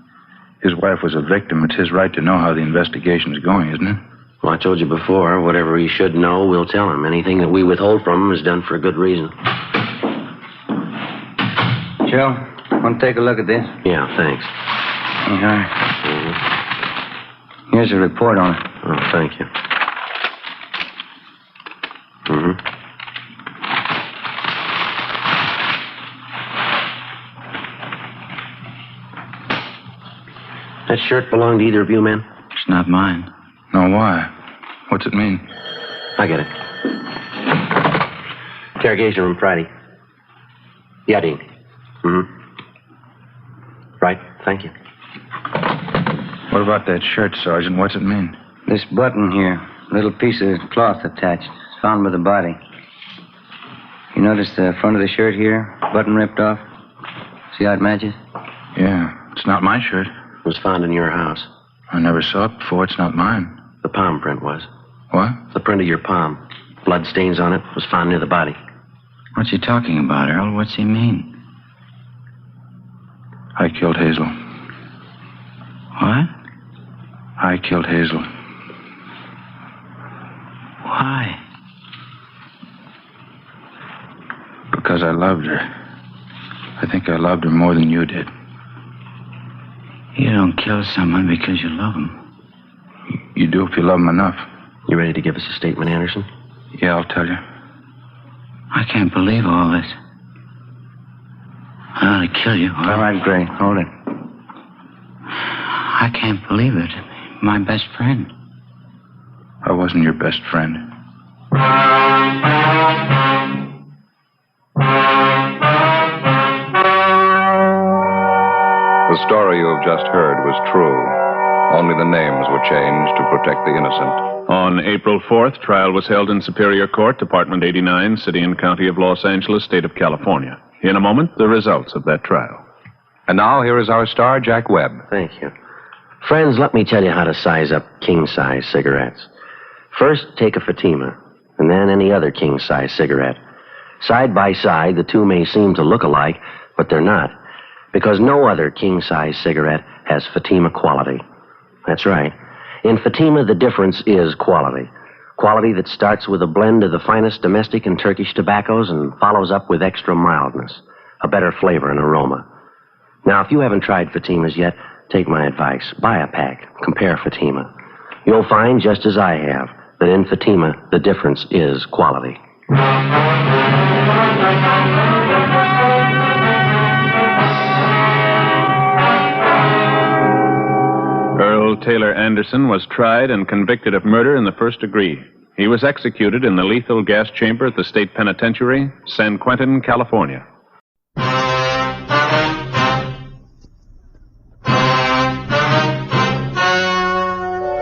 His wife was a victim. It's his right to know how the investigation's going, isn't it? Well, I told you before, whatever he should know, we'll tell him. Anything that we withhold from him is done for a good reason. Joe, want to take a look at this? Yeah, thanks. Okay. Here's a report on it. Oh, thank you. That shirt belong to either of you men? It's not mine. No, why? What's it mean? I get it. Interrogation room Friday. Yadin. Right, thank you. What about that shirt, Sergeant? What's it mean? This button here, little piece of cloth attached. It's found by the body. You notice the front of the shirt here? Button ripped off? See how it matches? Yeah, it's not my shirt. It was found in your house. I never saw it before. It's not mine. The palm print was. What? The print of your palm. Blood stains on it was found near the body. What's he talking about, Earl? What's he mean? I killed Hazel. What? I killed Hazel. Why? Because I loved her. I think I loved her more than you did. You don't kill someone because you love them. You do if you love them enough. You ready to give us a statement, Anderson? Yeah, I'll tell you. I can't believe all this. I ought to kill you. All right, Gray. Hold it. I can't believe it. My best friend. I wasn't your best friend. The story you have just heard was true. Only the names were changed to protect the innocent. On April 4th, trial was held in Superior Court, Department 89, City and County of Los Angeles, State of California. In a moment, the results of that trial. And now, here is our star, Jack Webb. Thank you. Friends, let me tell you how to size up king-size cigarettes. First, take a Fatima, and then any other king-size cigarette. Side by side, the two may seem to look alike, but they're not, because no other king-size cigarette has Fatima quality. That's right. In Fatima, the difference is quality. Quality that starts with a blend of the finest domestic and Turkish tobaccos and follows up with extra mildness, a better flavor and aroma. Now, if you haven't tried Fatimas yet, take my advice. Buy a pack. Compare Fatima. You'll find, just as I have, that in Fatima, the difference is quality. Earl Taylor Anderson was tried and convicted of murder in the first degree. He was executed in the lethal gas chamber at the state penitentiary, San Quentin, California.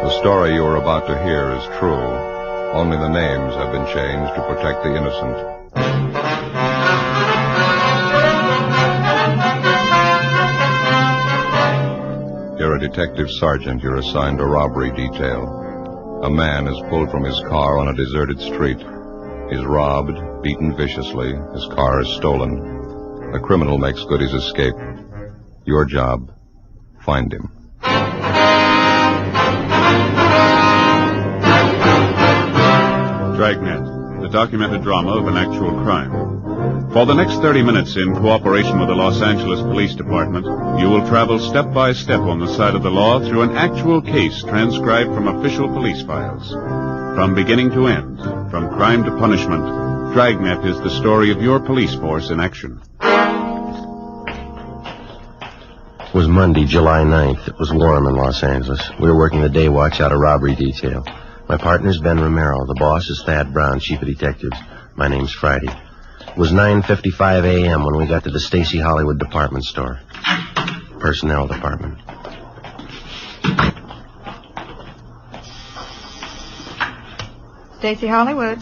The story you are about to hear is true. Only the names have been changed to protect the innocent. You're a detective sergeant. You're assigned a robbery detail. A man is pulled from his car on a deserted street. He's robbed, beaten viciously. His car is stolen. The criminal makes good his escape. Your job, find him. Dragnet, the documented drama of an actual crime. For the next 30 minutes, in cooperation with the Los Angeles Police Department, you will travel step by step on the side of the law through an actual case transcribed from official police files. From beginning to end, from crime to punishment, Dragnet is the story of your police force in action. It was Monday, July 9th. It was warm in Los Angeles. We were working the day watch out of robbery detail. My partner's Ben Romero. The boss is Thad Brown, chief of detectives. My name's Friday. It was 9:55 a.m. when we got to the Stacy Hollywood department store. Personnel department. Stacy Hollywood.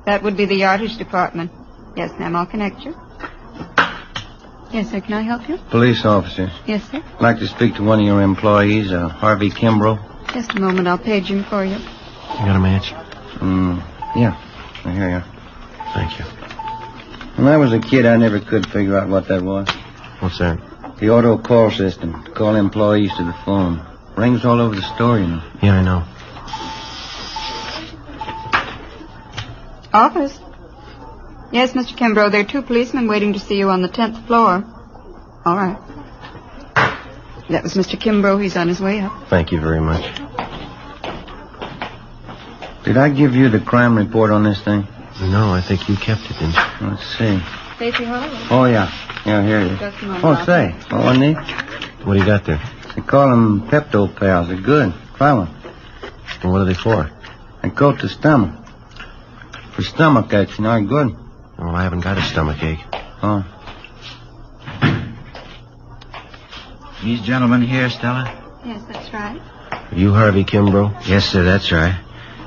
That would be the yardage department. Yes, ma'am, I'll connect you. Yes, sir, can I help you? Police officer. Yes, sir. I'd like to speak to one of your employees, Harvey Kimbrough. Just a moment, I'll page him for you. You got a match? Yeah. Here you are. Thank you. When I was a kid, I never could figure out what that was. What's that? The auto call system. To call employees to the phone. Rings all over the store, you know. Yeah, I know. Office. Yes, Mr. Kimbrough, there are 2 policemen waiting to see you on the 10th floor. All right. That was Mr. Kimbrough. He's on his way up. Thank you very much. Did I give you the crime report on this thing? No, I think you kept it, didn't you? Let's see. Stacy Holloway. Oh, yeah. Yeah, here it is. Oh, say. Oh, wasn't it? What do you got there? They call them Pepto Pals. They're good. Try one. And what are they for? They coat the stomach. For stomach aches, you know, they're good. Well, I haven't got a stomach ache. Oh. These gentlemen here, Stella? Yes, that's right. Are you Harvey Kimbrough? Yes, sir, that's right.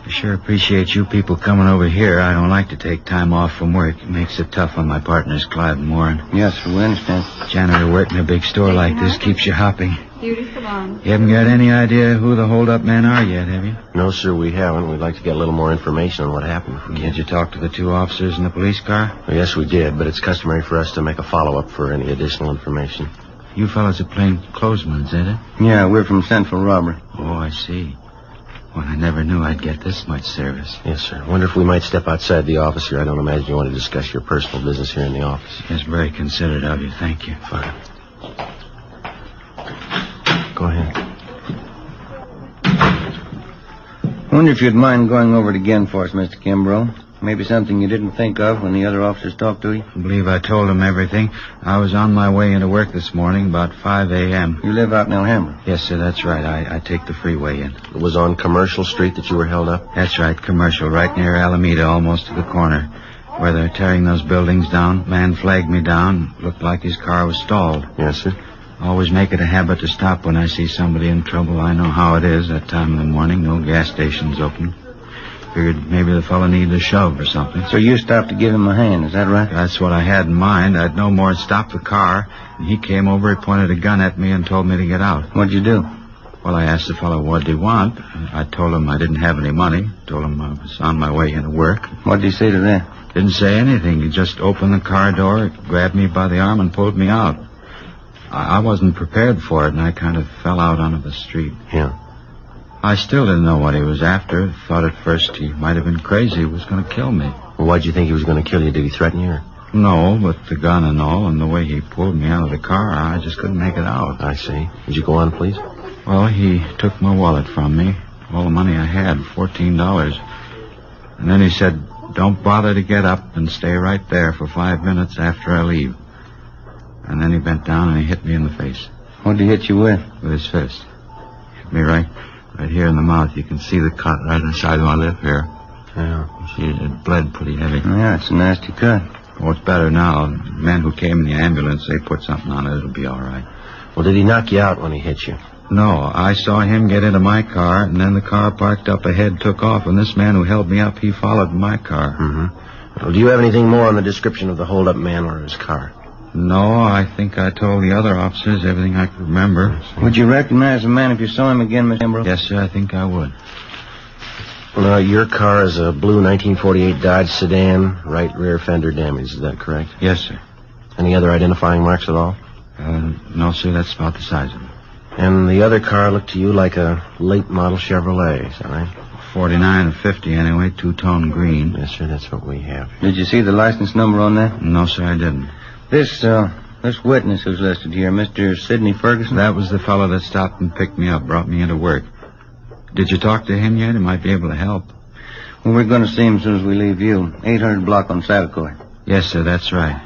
I sure appreciate you people coming over here. I don't like to take time off from work. It makes it tough on my partners, Clive and Warren. Yes, sir, we understand. Janitor working a big store like this keeps you hopping. Beauty salon. You haven't got any idea who the hold-up men are yet, have you? No, sir, we haven't. We'd like to get a little more information on what happened. Did you talk to the 2 officers in the police car? Well, yes, we did, but it's customary for us to make a follow-up for any additional information. You fellas are plain clothesmen, is it? Yeah, we're from Central Robbery. Oh, I see. Well, I never knew I'd get this much service. Yes, sir. Wonder if we might step outside the office here. I don't imagine you want to discuss your personal business here in the office. That's very considerate of you. Thank you. Fine. Go ahead. I wonder if you'd mind going over it again for us, Mr. Kimbrough. Maybe something you didn't think of when the other officers talked to you? I believe I told them everything. I was on my way into work this morning about 5 a.m. You live out in Alhambra? Yes, sir, that's right. I take the freeway in. It was on Commercial Street that you were held up? That's right, Commercial, right near Alameda, almost to the corner. Where they're tearing those buildings down. Man flagged me down. Looked like his car was stalled. Yes, sir. Always make it a habit to stop when I see somebody in trouble. I know how it is that time of the morning. No gas stations open. Figured maybe the fellow needed a shove or something. So you stopped to give him a hand, is that right? That's what I had in mind. I'd no more stop the car. And he came over, he pointed a gun at me and told me to get out. What'd you do? Well, I asked the fellow what did he want. I told him I didn't have any money. Told him I was on my way into work. What'd he say to that? Didn't say anything. He just opened the car door, grabbed me by the arm, and pulled me out. I wasn't prepared for it, and I kind of fell out onto the street. Yeah. I still didn't know what he was after. Thought at first he might have been crazy. He was going to kill me. Well, why'd you think he was going to kill you? Did he threaten you? No, but the gun and all, and the way he pulled me out of the car, I just couldn't make it out. I see. Would you go on, please? Well, he took my wallet from me. All the money I had, $14. And then he said, don't bother to get up and stay right there for 5 minutes after I leave. And then he bent down and he hit me in the face. What'd he hit you with? With his fist. Hit me right here in the mouth. You can see the cut right inside my lip here. Yeah. See, it bled pretty heavy. Yeah, it's a nasty cut. Oh, it's better now. The men who came in the ambulance, they put something on it. It'll be all right. Well, did he knock you out when he hit you? No, I saw him get into my car, and then the car parked up ahead took off, and this man who held me up, he followed my car. Mm-hmm. Well, do you have anything more on the description of the hold-up man or his car? No, I think I told the other officers everything I could remember. Would you recognize the man if you saw him again, Mr. Kimbrough? Yes, sir, I think I would. Well, your car is a blue 1948 Dodge sedan, right rear fender damage. Is that correct? Yes, sir. Any other identifying marks at all? No, sir, that's about the size of it. And the other car looked to you like a late model Chevrolet, is that right? 49 or 50 anyway, two-tone green. Yes, sir, that's what we have. Did you see the license number on that? No, sir, I didn't. This witness who's listed here, Mr. Sidney Ferguson? That was the fellow that stopped and picked me up, brought me into work. Did you talk to him yet? He might be able to help. Well, we're going to see him as soon as we leave you. 800 block on Sadakoy. Yes, sir, that's right.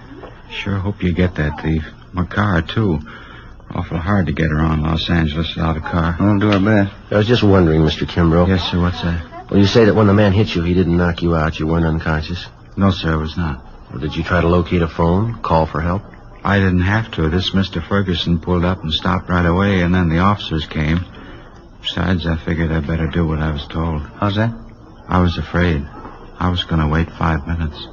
Sure hope you get that thief. My car, too. Awful hard to get around Los Angeles without a car. We'll do our best. I was just wondering, Mr. Kimbrough. Yes, sir, what's that? Well, you say that when the man hit you, he didn't knock you out. You weren't unconscious? No, sir, I was not. Well, did you try to locate a phone, call for help? I didn't have to. This Mr. Ferguson pulled up and stopped right away, and then the officers came. Besides, I figured I'd better do what I was told. How's that? I was afraid. I was going to wait 5 minutes.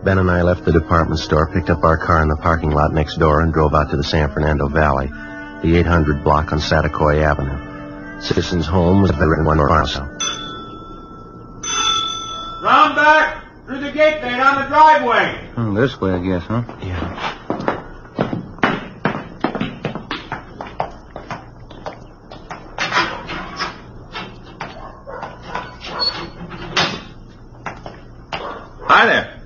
Ben and I left the department store, picked up our car in the parking lot next door, and drove out to the San Fernando Valley, the 800 block on Sadakoy Avenue. Citizen's home was better than one or so. Round back! Through the gate there, down the driveway. This way, I guess, huh? Yeah. Hi there.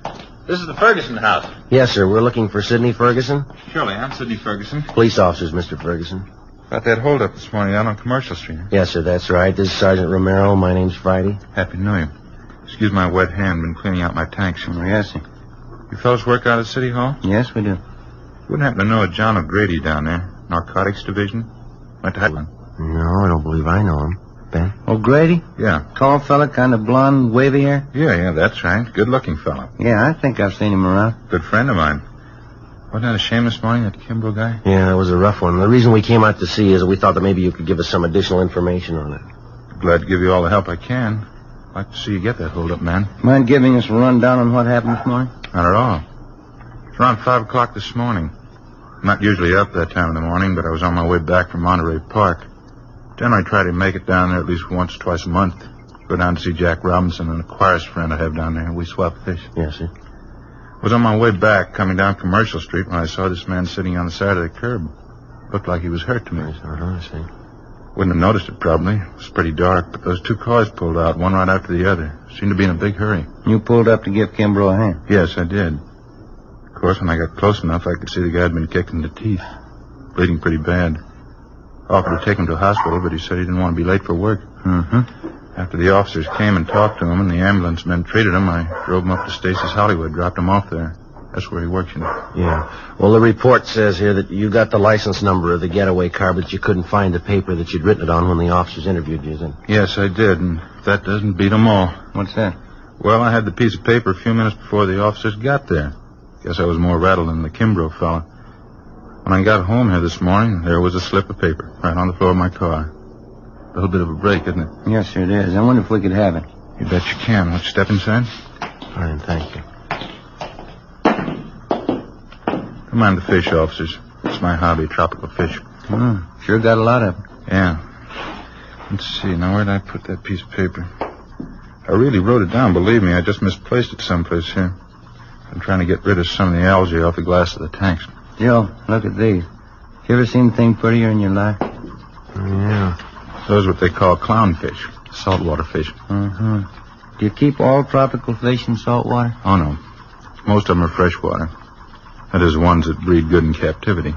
This is the Ferguson house. Yes, sir. We're looking for Sidney Ferguson. Surely, I'm Sidney Ferguson. Police officers, Mr. Ferguson. Got that holdup this morning out on Commercial Street. Yes, sir, that's right. This is Sergeant Romero. My name's Friday. Happy New Year. Excuse my wet hand. Been cleaning out my tanks. Yes, sir. You fellas work out at City Hall? Yes, we do. Wouldn't happen to know a John O'Grady down there. Narcotics Division? Went to Highland. No, I don't believe I know him. Ben? O'Grady? Yeah. Tall fella, kind of blonde, wavy hair? Yeah, that's right. Good-looking fellow. Yeah, I think I've seen him around. Good friend of mine. Wasn't that a shame this morning, that Kimbrough guy? Yeah, it was a rough one. The reason we came out to see is that we thought that maybe you could give us some additional information on it. Glad to give you all the help I can. I'd like to see you get that holdup, man. Mind giving us a rundown on what happened this morning? Not at all. It's around 5 o'clock this morning. I'm not usually up that time in the morning, but I was on my way back from Monterey Park. Generally try to make it down there at least once or twice a month. Go down to see Jack Robinson, an aquarist friend I have down there. We swap fish. Yes, sir. Was on my way back, coming down Commercial Street, when I saw this man sitting on the side of the curb. Looked like he was hurt to me. I see. Wouldn't have noticed it, probably. It was pretty dark, but those two cars pulled out, one right after the other. Seemed to be in a big hurry. You pulled up to give Kimbrough a hand? Yes, I did. Of course, when I got close enough, I could see the guy had been kicked in the teeth. Bleeding pretty bad. Offered to take him to a hospital, but he said he didn't want to be late for work. Mm-hmm. After the officers came and talked to him and the ambulance men treated him, I drove him up to Stacy's Hollywood, dropped him off there. That's where he works, you know. Yeah. Well, the report says here that you got the license number of the getaway car, but you couldn't find the paper that you'd written it on when the officers interviewed you, then? Yes, I did, and that doesn't beat them all. What's that? Well, I had the piece of paper a few minutes before the officers got there. Guess I was more rattled than the Kimbrough fella. When I got home here this morning, there was a slip of paper right on the floor of my car. A little bit of a break, isn't it? Yes, sir, it is. I wonder if we could have it. You bet you can. Won't you step inside? Fine, thank you. Don't mind the fish, officers. It's my hobby, tropical fish. Sure got a lot of them. Yeah. Let's see. Now, where did I put that piece of paper? I really wrote it down, believe me. I just misplaced it someplace here. I'm trying to get rid of some of the algae off the glass of the tanks. Joe, look at these. You ever seen anything prettier in your life? Yeah. Those are what they call clownfish, saltwater fish. Mm-hmm. Do you keep all tropical fish in salt water? Oh, no. Most of them are freshwater. That is, ones that breed good in captivity.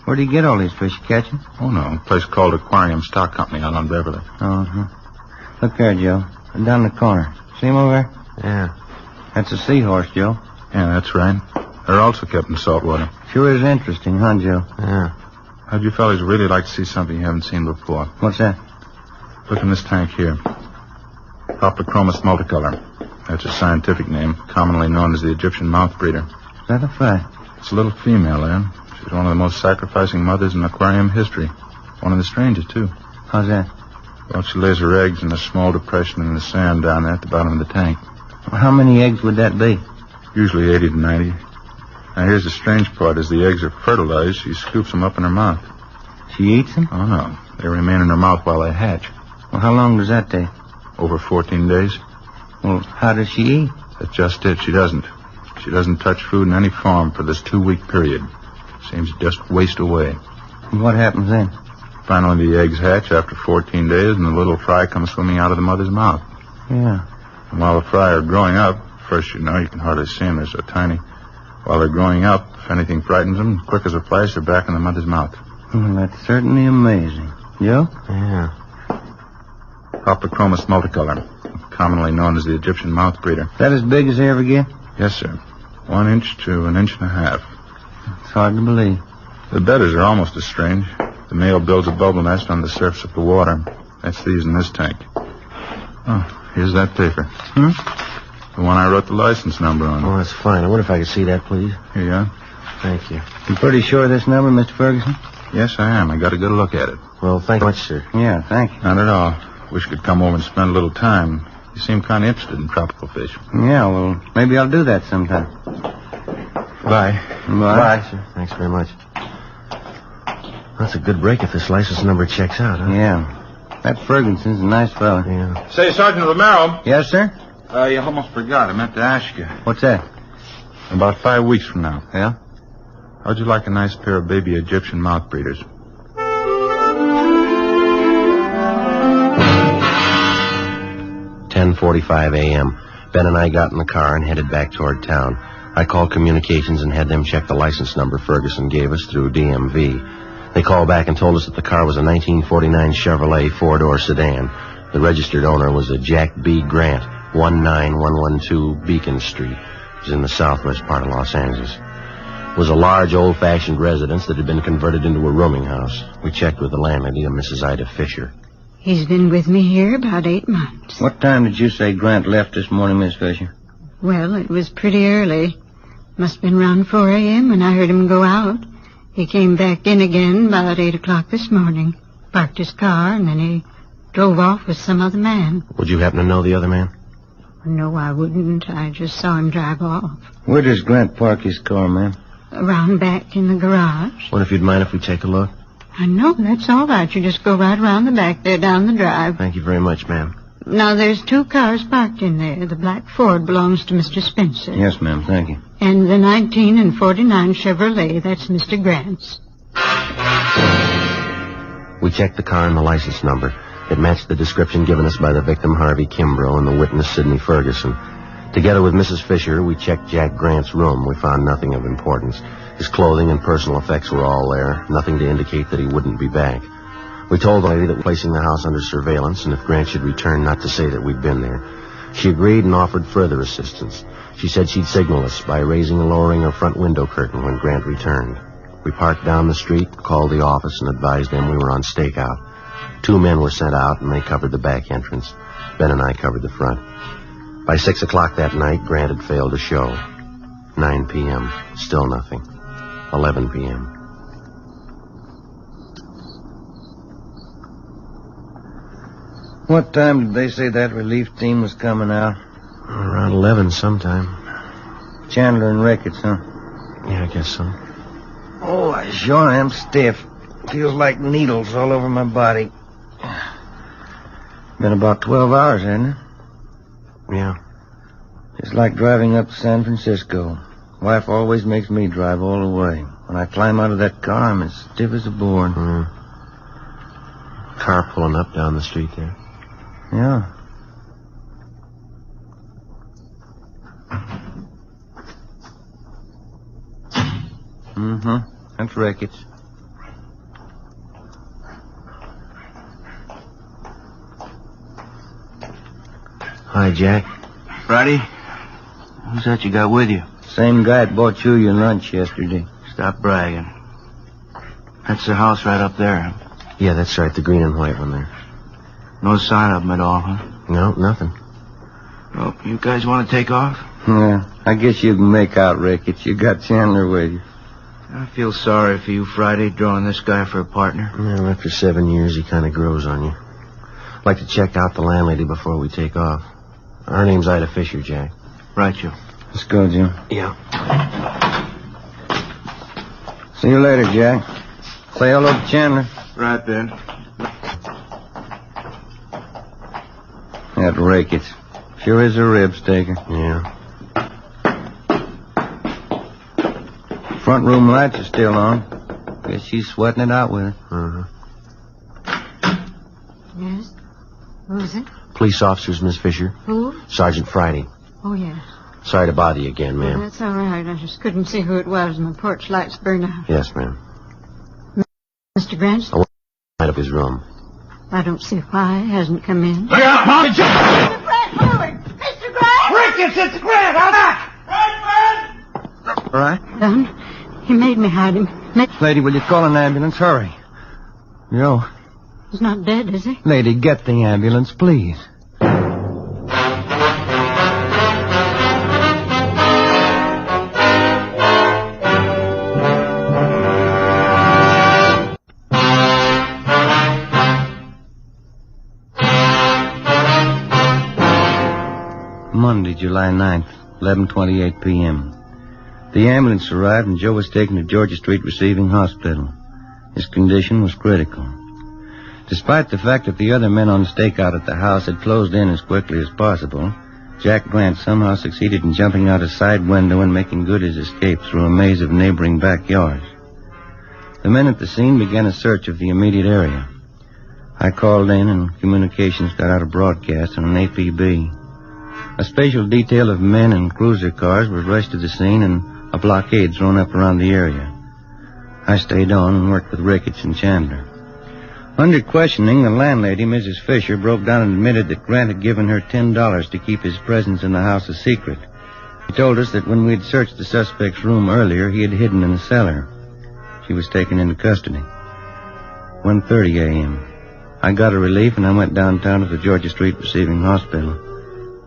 Where do you get all these fish? You catch them? Oh, no. A place called Aquarium Stock Company out on Beverly. Uh-huh. Look there, Joe. Down the corner. See him over there? Yeah. That's a seahorse, Joe. Yeah, that's right. They're also kept in salt water. Sure is interesting, huh, Joe? Yeah. How'd you fellas really like to see something you haven't seen before? What's that? Look in this tank here. Hoplochromos multicolor. That's a scientific name, commonly known as the Egyptian mouth breeder. Is that a fact? It's a little female there. She's one of the most sacrificing mothers in aquarium history. One of the strangest, too. How's that? Well, she lays her eggs in a small depression in the sand down there at the bottom of the tank. Well, how many eggs would that be? Usually 80 to 90. Now, here's the strange part. As the eggs are fertilized, she scoops them up in her mouth. She eats them? Oh, no. They remain in her mouth while they hatch. Well, how long does that take? Over 14 days. Well, how does she eat? That's just it. She doesn't. She doesn't touch food in any form for this 2-week period. Seems to just waste away. And what happens then? Finally, the eggs hatch after 14 days, and the little fry comes swimming out of the mother's mouth. Yeah. And while the fry are growing up, first, you know, you can hardly see them. They're so tiny. While they're growing up, if anything frightens them, quick as a flash, they're back in the mother's mouth. Well, that's certainly amazing. Joe? Yeah. Hoplochromos multicolor, commonly known as the Egyptian mouth breeder. Is that as big as they ever get? Yes, sir. 1 inch to 1.5 inches. It's hard to believe. The bedders are almost as strange. The male builds a bubble nest on the surface of the water. That's these in this tank. Oh, here's that paper. The one I wrote the license number on. Oh, that's fine. I wonder if I could see that, please. Here you are. Thank you. You pretty sure of this number, Mr. Ferguson? Yes, I am. I got a good look at it. Well, thank you much, sir. Yeah, thank you. Not at all. Wish you could come over and spend a little time. You seem kind of interested in tropical fish. Yeah, well, maybe I'll do that sometime. Bye. Bye, sir. Thanks very much. That's a good break if this license number checks out, huh? Yeah. That Ferguson's a nice fella. Yeah. Say, Sergeant Romero. Yes, sir? You almost forgot. I meant to ask you. What's that? About 5 weeks from now. Yeah? How'd you like a nice pair of baby Egyptian mouth breeders? .45 a.m. Ben and I got in the car and headed back toward town. I called communications and had them check the license number Ferguson gave us through DMV. They called back and told us that the car was a 1949 Chevrolet four-door sedan. The registered owner was a Jack B. Grant, 19112 Beacon Street. It was in the southwest part of Los Angeles. It was a large, old-fashioned residence that had been converted into a rooming house. We checked with the landlady, a Mrs. Ida Fisher. He's been with me here about 8 months. What time did you say Grant left this morning, Miss Fisher? Well, it was pretty early. Must have been around 4 a.m. when I heard him go out. He came back in again about 8 o'clock this morning. Parked his car, and then he drove off with some other man. Would you happen to know the other man? No, I wouldn't. I just saw him drive off. Where does Grant park his car, ma'am? Around back in the garage. What if you'd mind if we take a look? I know, that's all right. You just go right around the back there down the drive. Thank you very much, ma'am. Now, there's 2 cars parked in there. The black Ford belongs to Mr. Spencer. Yes, ma'am, thank you. And the 19 and 49 Chevrolet, that's Mr. Grant's. We checked the car and the license number. It matched the description given us by the victim, Harvey Kimbrough, and the witness, Sidney Ferguson. Together with Mrs. Fisher, we checked Jack Grant's room. We found nothing of importance. His clothing and personal effects were all there, nothing to indicate that he wouldn't be back. We told the lady that we're placing the house under surveillance, and if Grant should return, not to say that we'd been there. She agreed and offered further assistance. She said she'd signal us by raising and lowering her front window curtain when Grant returned. We parked down the street, called the office, and advised them we were on stakeout. 2 men were sent out, and they covered the back entrance. Ben and I covered the front. By 6 o'clock that night, Grant had failed to show. 9 p.m., still nothing. 11 p.m. What time did they say that relief team was coming out? Around 11 sometime. Chandler and Ricketts, huh? Yeah, I guess so. Oh, I sure am stiff. Feels like needles all over my body. Been about 12 hours, hasn't it? Yeah. It's like driving up to San Francisco. Wife always makes me drive all the way. When I climb out of that car, I'm as stiff as a board. Car pulling up down the street there. Yeah. Mm-hmm. That's Ricketts. Hi, Jack. Friday? Who's that you got with you? Same guy that bought you your lunch yesterday. Stop bragging. That's the house right up there. Yeah, that's right, the green and white one there. No sign of them at all, huh? No, nothing. Well, you guys want to take off? Yeah, I guess you can make out Ricketts. You got Chandler with you. I feel sorry for you, Friday, drawing this guy for a partner. Well, after 7 years, he kind of grows on you. I'd like to check out the landlady before we take off. Her name's Ida Fisher, Jack. Right, Joe. Let's go, Jim. Yeah. See you later, Jack. Say hello to Chandler. Right, Ben. That Ricketts. Sure is a ribs taker. Yeah. Front room lights are still on. Guess she's sweating it out with it. Uh-huh. Yes? Who's it? Police officers, Miss Fisher. Who? Sergeant Friday. Oh, yes. Sorry to bother you again, ma'am. That's all right. I just couldn't see who it was, and the porch lights burned out. Yes, ma'am. Mr. Grant? I went right up his room. I don't see why he hasn't come in. Look out, Mom! Mr. Grant, forward! Mr. Grant! Ricketts, it's Grant! Out back! All right? Done. He made me hide him. Lady, will you call an ambulance? Hurry. Joe. He's not dead, is he? Lady, get the ambulance, please. Monday, July 9th, 11:28 p.m. The ambulance arrived and Joe was taken to Georgia Street Receiving Hospital. His condition was critical. Despite the fact that the other men on stakeout at the house had closed in as quickly as possible, Jack Grant somehow succeeded in jumping out a side window and making good his escape through a maze of neighboring backyards. The men at the scene began a search of the immediate area. I called in and communications got out a broadcast on an APB. A special detail of men and cruiser cars was rushed to the scene and a blockade thrown up around the area. I stayed on and worked with Ricketts and Chandler. Under questioning, the landlady, Mrs. Fisher, broke down and admitted that Grant had given her $10 to keep his presence in the house a secret. He told us that when we had searched the suspect's room earlier, he had hidden in the cellar. She was taken into custody. 1:30 a.m. I got a relief and I went downtown to the Georgia Street Receiving Hospital.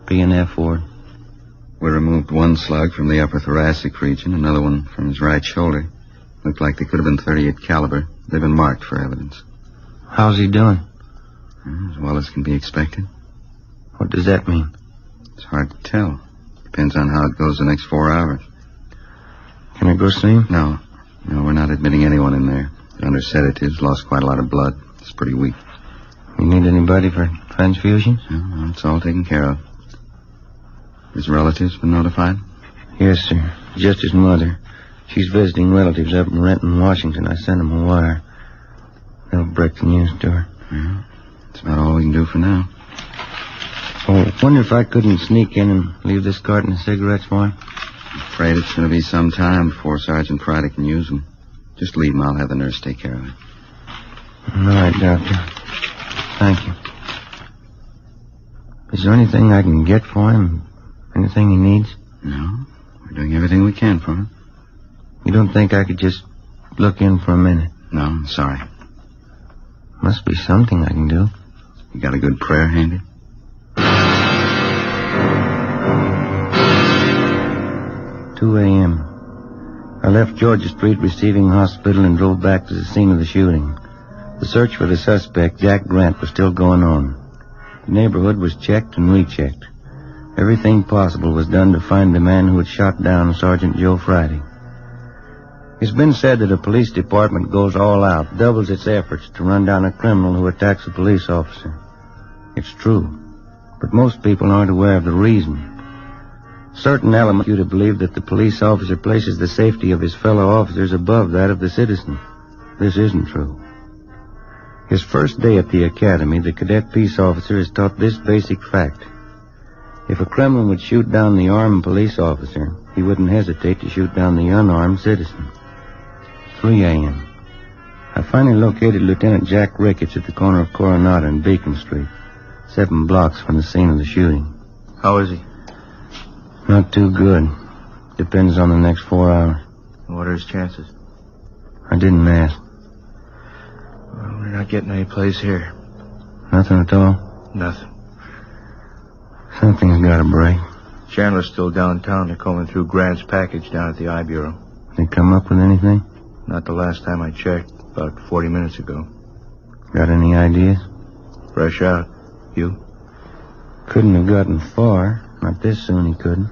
P&F ward. We removed one slug from the upper thoracic region, another one from his right shoulder. Looked like they could have been .38 caliber. They've been marked for evidence. How's he doing? As well as can be expected. What does that mean? It's hard to tell. Depends on how it goes the next 4 hours. Can I go see him? No, we're not admitting anyone in there. They're under sedatives, lost quite a lot of blood. It's pretty weak. You need anybody for transfusions? No, it's all taken care of. His relatives been notified? Yes, sir. Just his mother. She's visiting relatives up in Renton, Washington. I sent them a wire. They'll break the news to her. Yeah, that's about all we can do for now. Oh, I wonder if I couldn't sneak in and leave this carton of cigarettes for him. I'm afraid it's going to be some time before Sergeant Friday can use them. Just leave them. I'll have the nurse take care of it. All right, Doctor. Thank you. Is there anything I can get for him? Anything he needs? No. We're doing everything we can for him. You don't think I could just look in for a minute? No, I'm sorry. Must be something I can do. You got a good prayer handy? 2 a.m. I left Georgia Street Receiving Hospital and drove back to the scene of the shooting. The search for the suspect, Jack Grant, was still going on. The neighborhood was checked and rechecked. Everything possible was done to find the man who had shot down Sergeant Joe Friday. It's been said that a police department goes all out, doubles its efforts to run down a criminal who attacks a police officer. It's true, but most people aren't aware of the reason. Certain elements you to believe that the police officer places the safety of his fellow officers above that of the citizen. This isn't true. His first day at the academy, the cadet peace officer is taught this basic fact. If a criminal would shoot down the armed police officer, he wouldn't hesitate to shoot down the unarmed citizen. 3 a.m. I finally located Lieutenant Jack Ricketts at the corner of Coronado and Beacon Street, 7 blocks from the scene of the shooting. How is he? Not too good. Depends on the next 4 hours. What are his chances? I didn't ask. Well, we're not getting any place here. Nothing at all? Nothing. Something's got to break. Chandler's still downtown. They're combing through Grant's package down at the I Bureau. They come up with anything? Not the last time I checked, about 40 minutes ago. Got any ideas? Fresh out. You? Couldn't have gotten far. Not this soon he couldn't.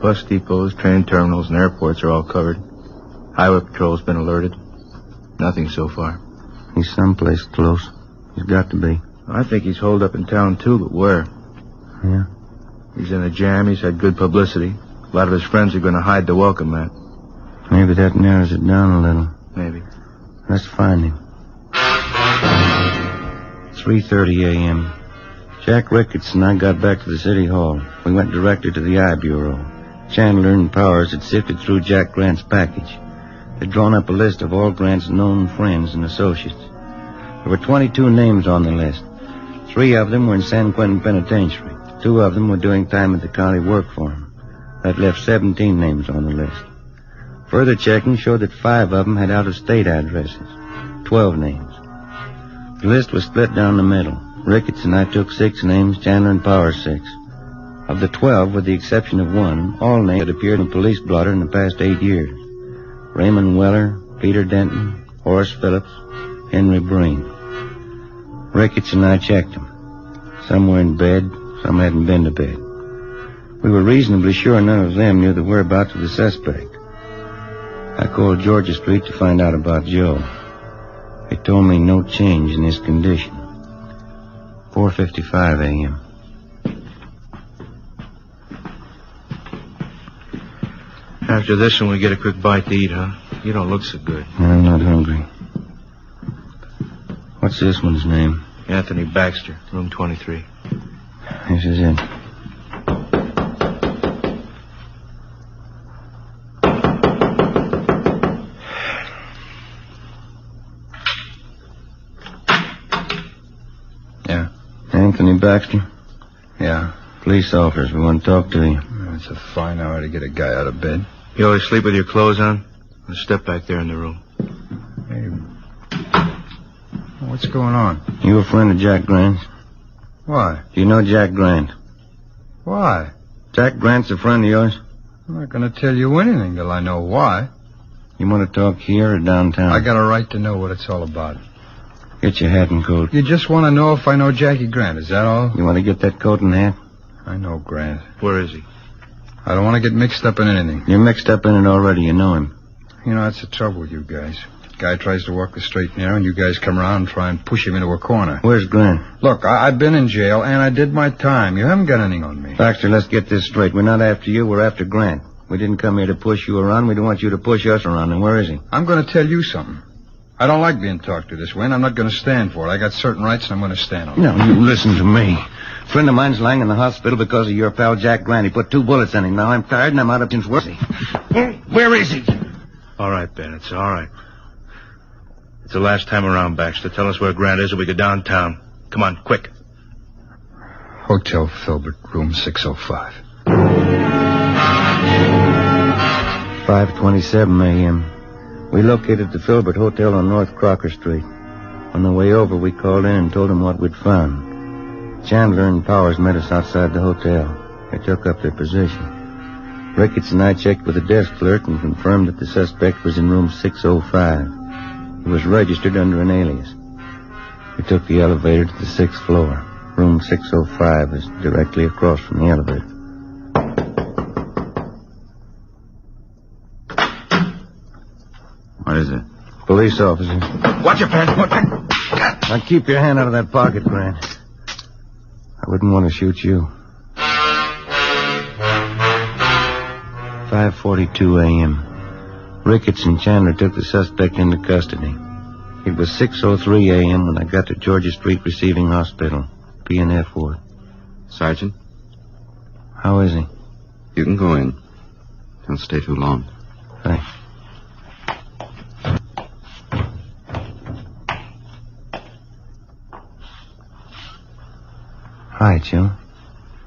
Bus depots, train terminals, and airports are all covered. Highway patrol's been alerted. Nothing so far. He's someplace close. He's got to be. I think he's holed up in town, too, but where? Yeah? He's in a jam. He's had good publicity. A lot of his friends are going to hide the welcome mat. Maybe that narrows it down a little. Maybe. Let's find him. 3:30 a.m. Jack Ricketts and I got back to the city hall. We went directly to the I Bureau. Chandler and Powers had sifted through Jack Grant's package. They'd drawn up a list of all Grant's known friends and associates. There were 22 names on the list. 3 of them were in San Quentin Penitentiary. 2 of them were doing time at the county work for him. That left 17 names on the list. Further checking showed that 5 of them had out-of-state addresses. 12 names. The list was split down the middle. Ricketts and I took 6 names, Chandler and Powers 6. Of the 12, with the exception of 1, all names had appeared in a police blotter in the past 8 years. Raymond Weller, Peter Denton, Horace Phillips, Henry Breen. Ricketts and I checked them. Some were in bed, some hadn't been to bed. We were reasonably sure none of them knew the whereabouts of the suspect. I called Georgia Street to find out about Joe. They told me no change in his condition. 4:55 a.m. After this one, we get a quick bite to eat, huh? You don't look so good. I'm not hungry. What's this one's name? Anthony Baxter, room 23. This is it. Baxter? Yeah. Police officers, we want to talk to you. It's a fine hour to get a guy out of bed. You always sleep with your clothes on? Let's step back there in the room. Hey. What's going on? You a friend of Jack Grant's? Why? Do you know Jack Grant? Why? Jack Grant's a friend of yours? I'm not going to tell you anything till I know why. You want to talk here or downtown? I got a right to know what it's all about. Get your hat and coat. You just want to know if I know Jackie Grant, is that all? You want to get that coat and hat? I know Grant. Where is he? I don't want to get mixed up in anything. You're mixed up in it already, you know him. You know, that's the trouble with you guys. Guy tries to walk the straight and narrow, and you guys come around and try and push him into a corner. Where's Grant? Look, I've been in jail, and I did my time. You haven't got anything on me. Baxter, let's get this straight. We're not after you, we're after Grant. We didn't come here to push you around. We don't want you to push us around. And where is he? I'm going to tell you something. I don't like being talked to this way, and I'm not going to stand for it. I got certain rights, and I'm going to stand on them. No, you listen to me. A friend of mine's lying in the hospital because of your pal Jack Grant. He put 2 bullets in him. Now I'm tired, and I'm out of since worse. Where is he? All right, Ben, it's all right. It's the last time around, Baxter. Tell us where Grant is or we go downtown. Come on, quick. Hotel Filbert, room 605. 5:27 a.m. We located the Filbert Hotel on North Crocker Street. On the way over, we called in and told them what we'd found. Chandler and Powers met us outside the hotel. They took up their position. Ricketts and I checked with the desk clerk and confirmed that the suspect was in room 605. He was registered under an alias. We took the elevator to the 6th floor. Room 605 is directly across from the elevator. What is it? Police officers. Watch your pants. Now keep your hand out of that pocket, Grant. I wouldn't want to shoot you. 5:42 a.m. Ricketts and Chandler took the suspect into custody. It was 6:03 a.m. when I got to Georgia Street Receiving Hospital, P&F ward. Sergeant? How is he? You can go in. Don't stay too long. Thanks. Hi, Joe.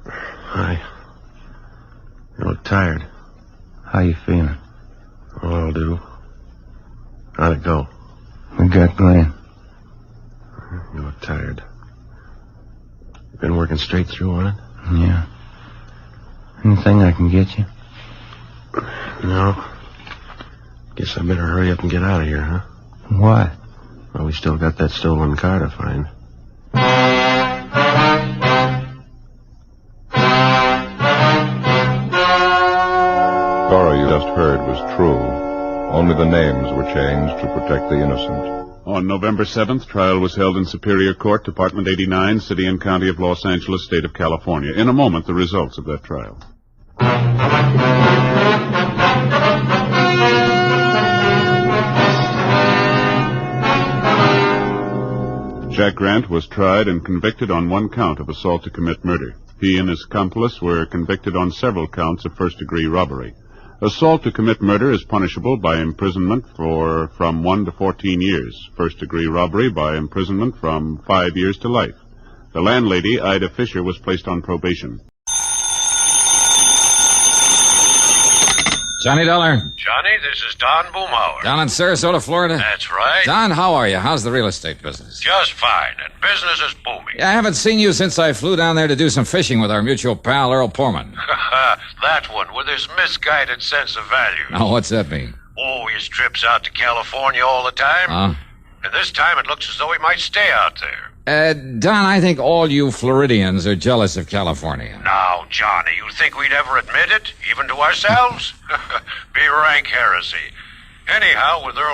Hi. You look tired. How you feeling? Oh, I'll do. How'd it go? We got Grant. You look tired. You been working straight through on it? Yeah. Anything I can get you? No. Guess I better hurry up and get out of here, huh? Why? Well, we still got that stolen car to find. Story you just heard was true. Only the names were changed to protect the innocent. On November 7th, trial was held in Superior Court, Department 89, City and County of Los Angeles, State of California. In a moment, the results of that trial. Jack Grant was tried and convicted on 1 count of assault to commit murder. He and his accomplice were convicted on several counts of first-degree robbery. Assault to commit murder is punishable by imprisonment for from 1 to 14 years. First-degree robbery by imprisonment from 5 years to life. The landlady, Ida Fisher, was placed on probation. Johnny Dollar. Johnny, this is Don Boomhauer. Down in Sarasota, Florida. That's right. Don, how are you? How's the real estate business? Just fine, and business is booming. Yeah, I haven't seen you since I flew down there to do some fishing with our mutual pal, Earl Portman. That one with his misguided sense of value. Now, what's that mean? Oh, his trips out to California all the time. Huh? And this time it looks as though he might stay out there. Don, I think all you Floridians are jealous of California. Now, Johnny, you think we'd ever admit it, even to ourselves? Be rank heresy. Anyhow, with Earl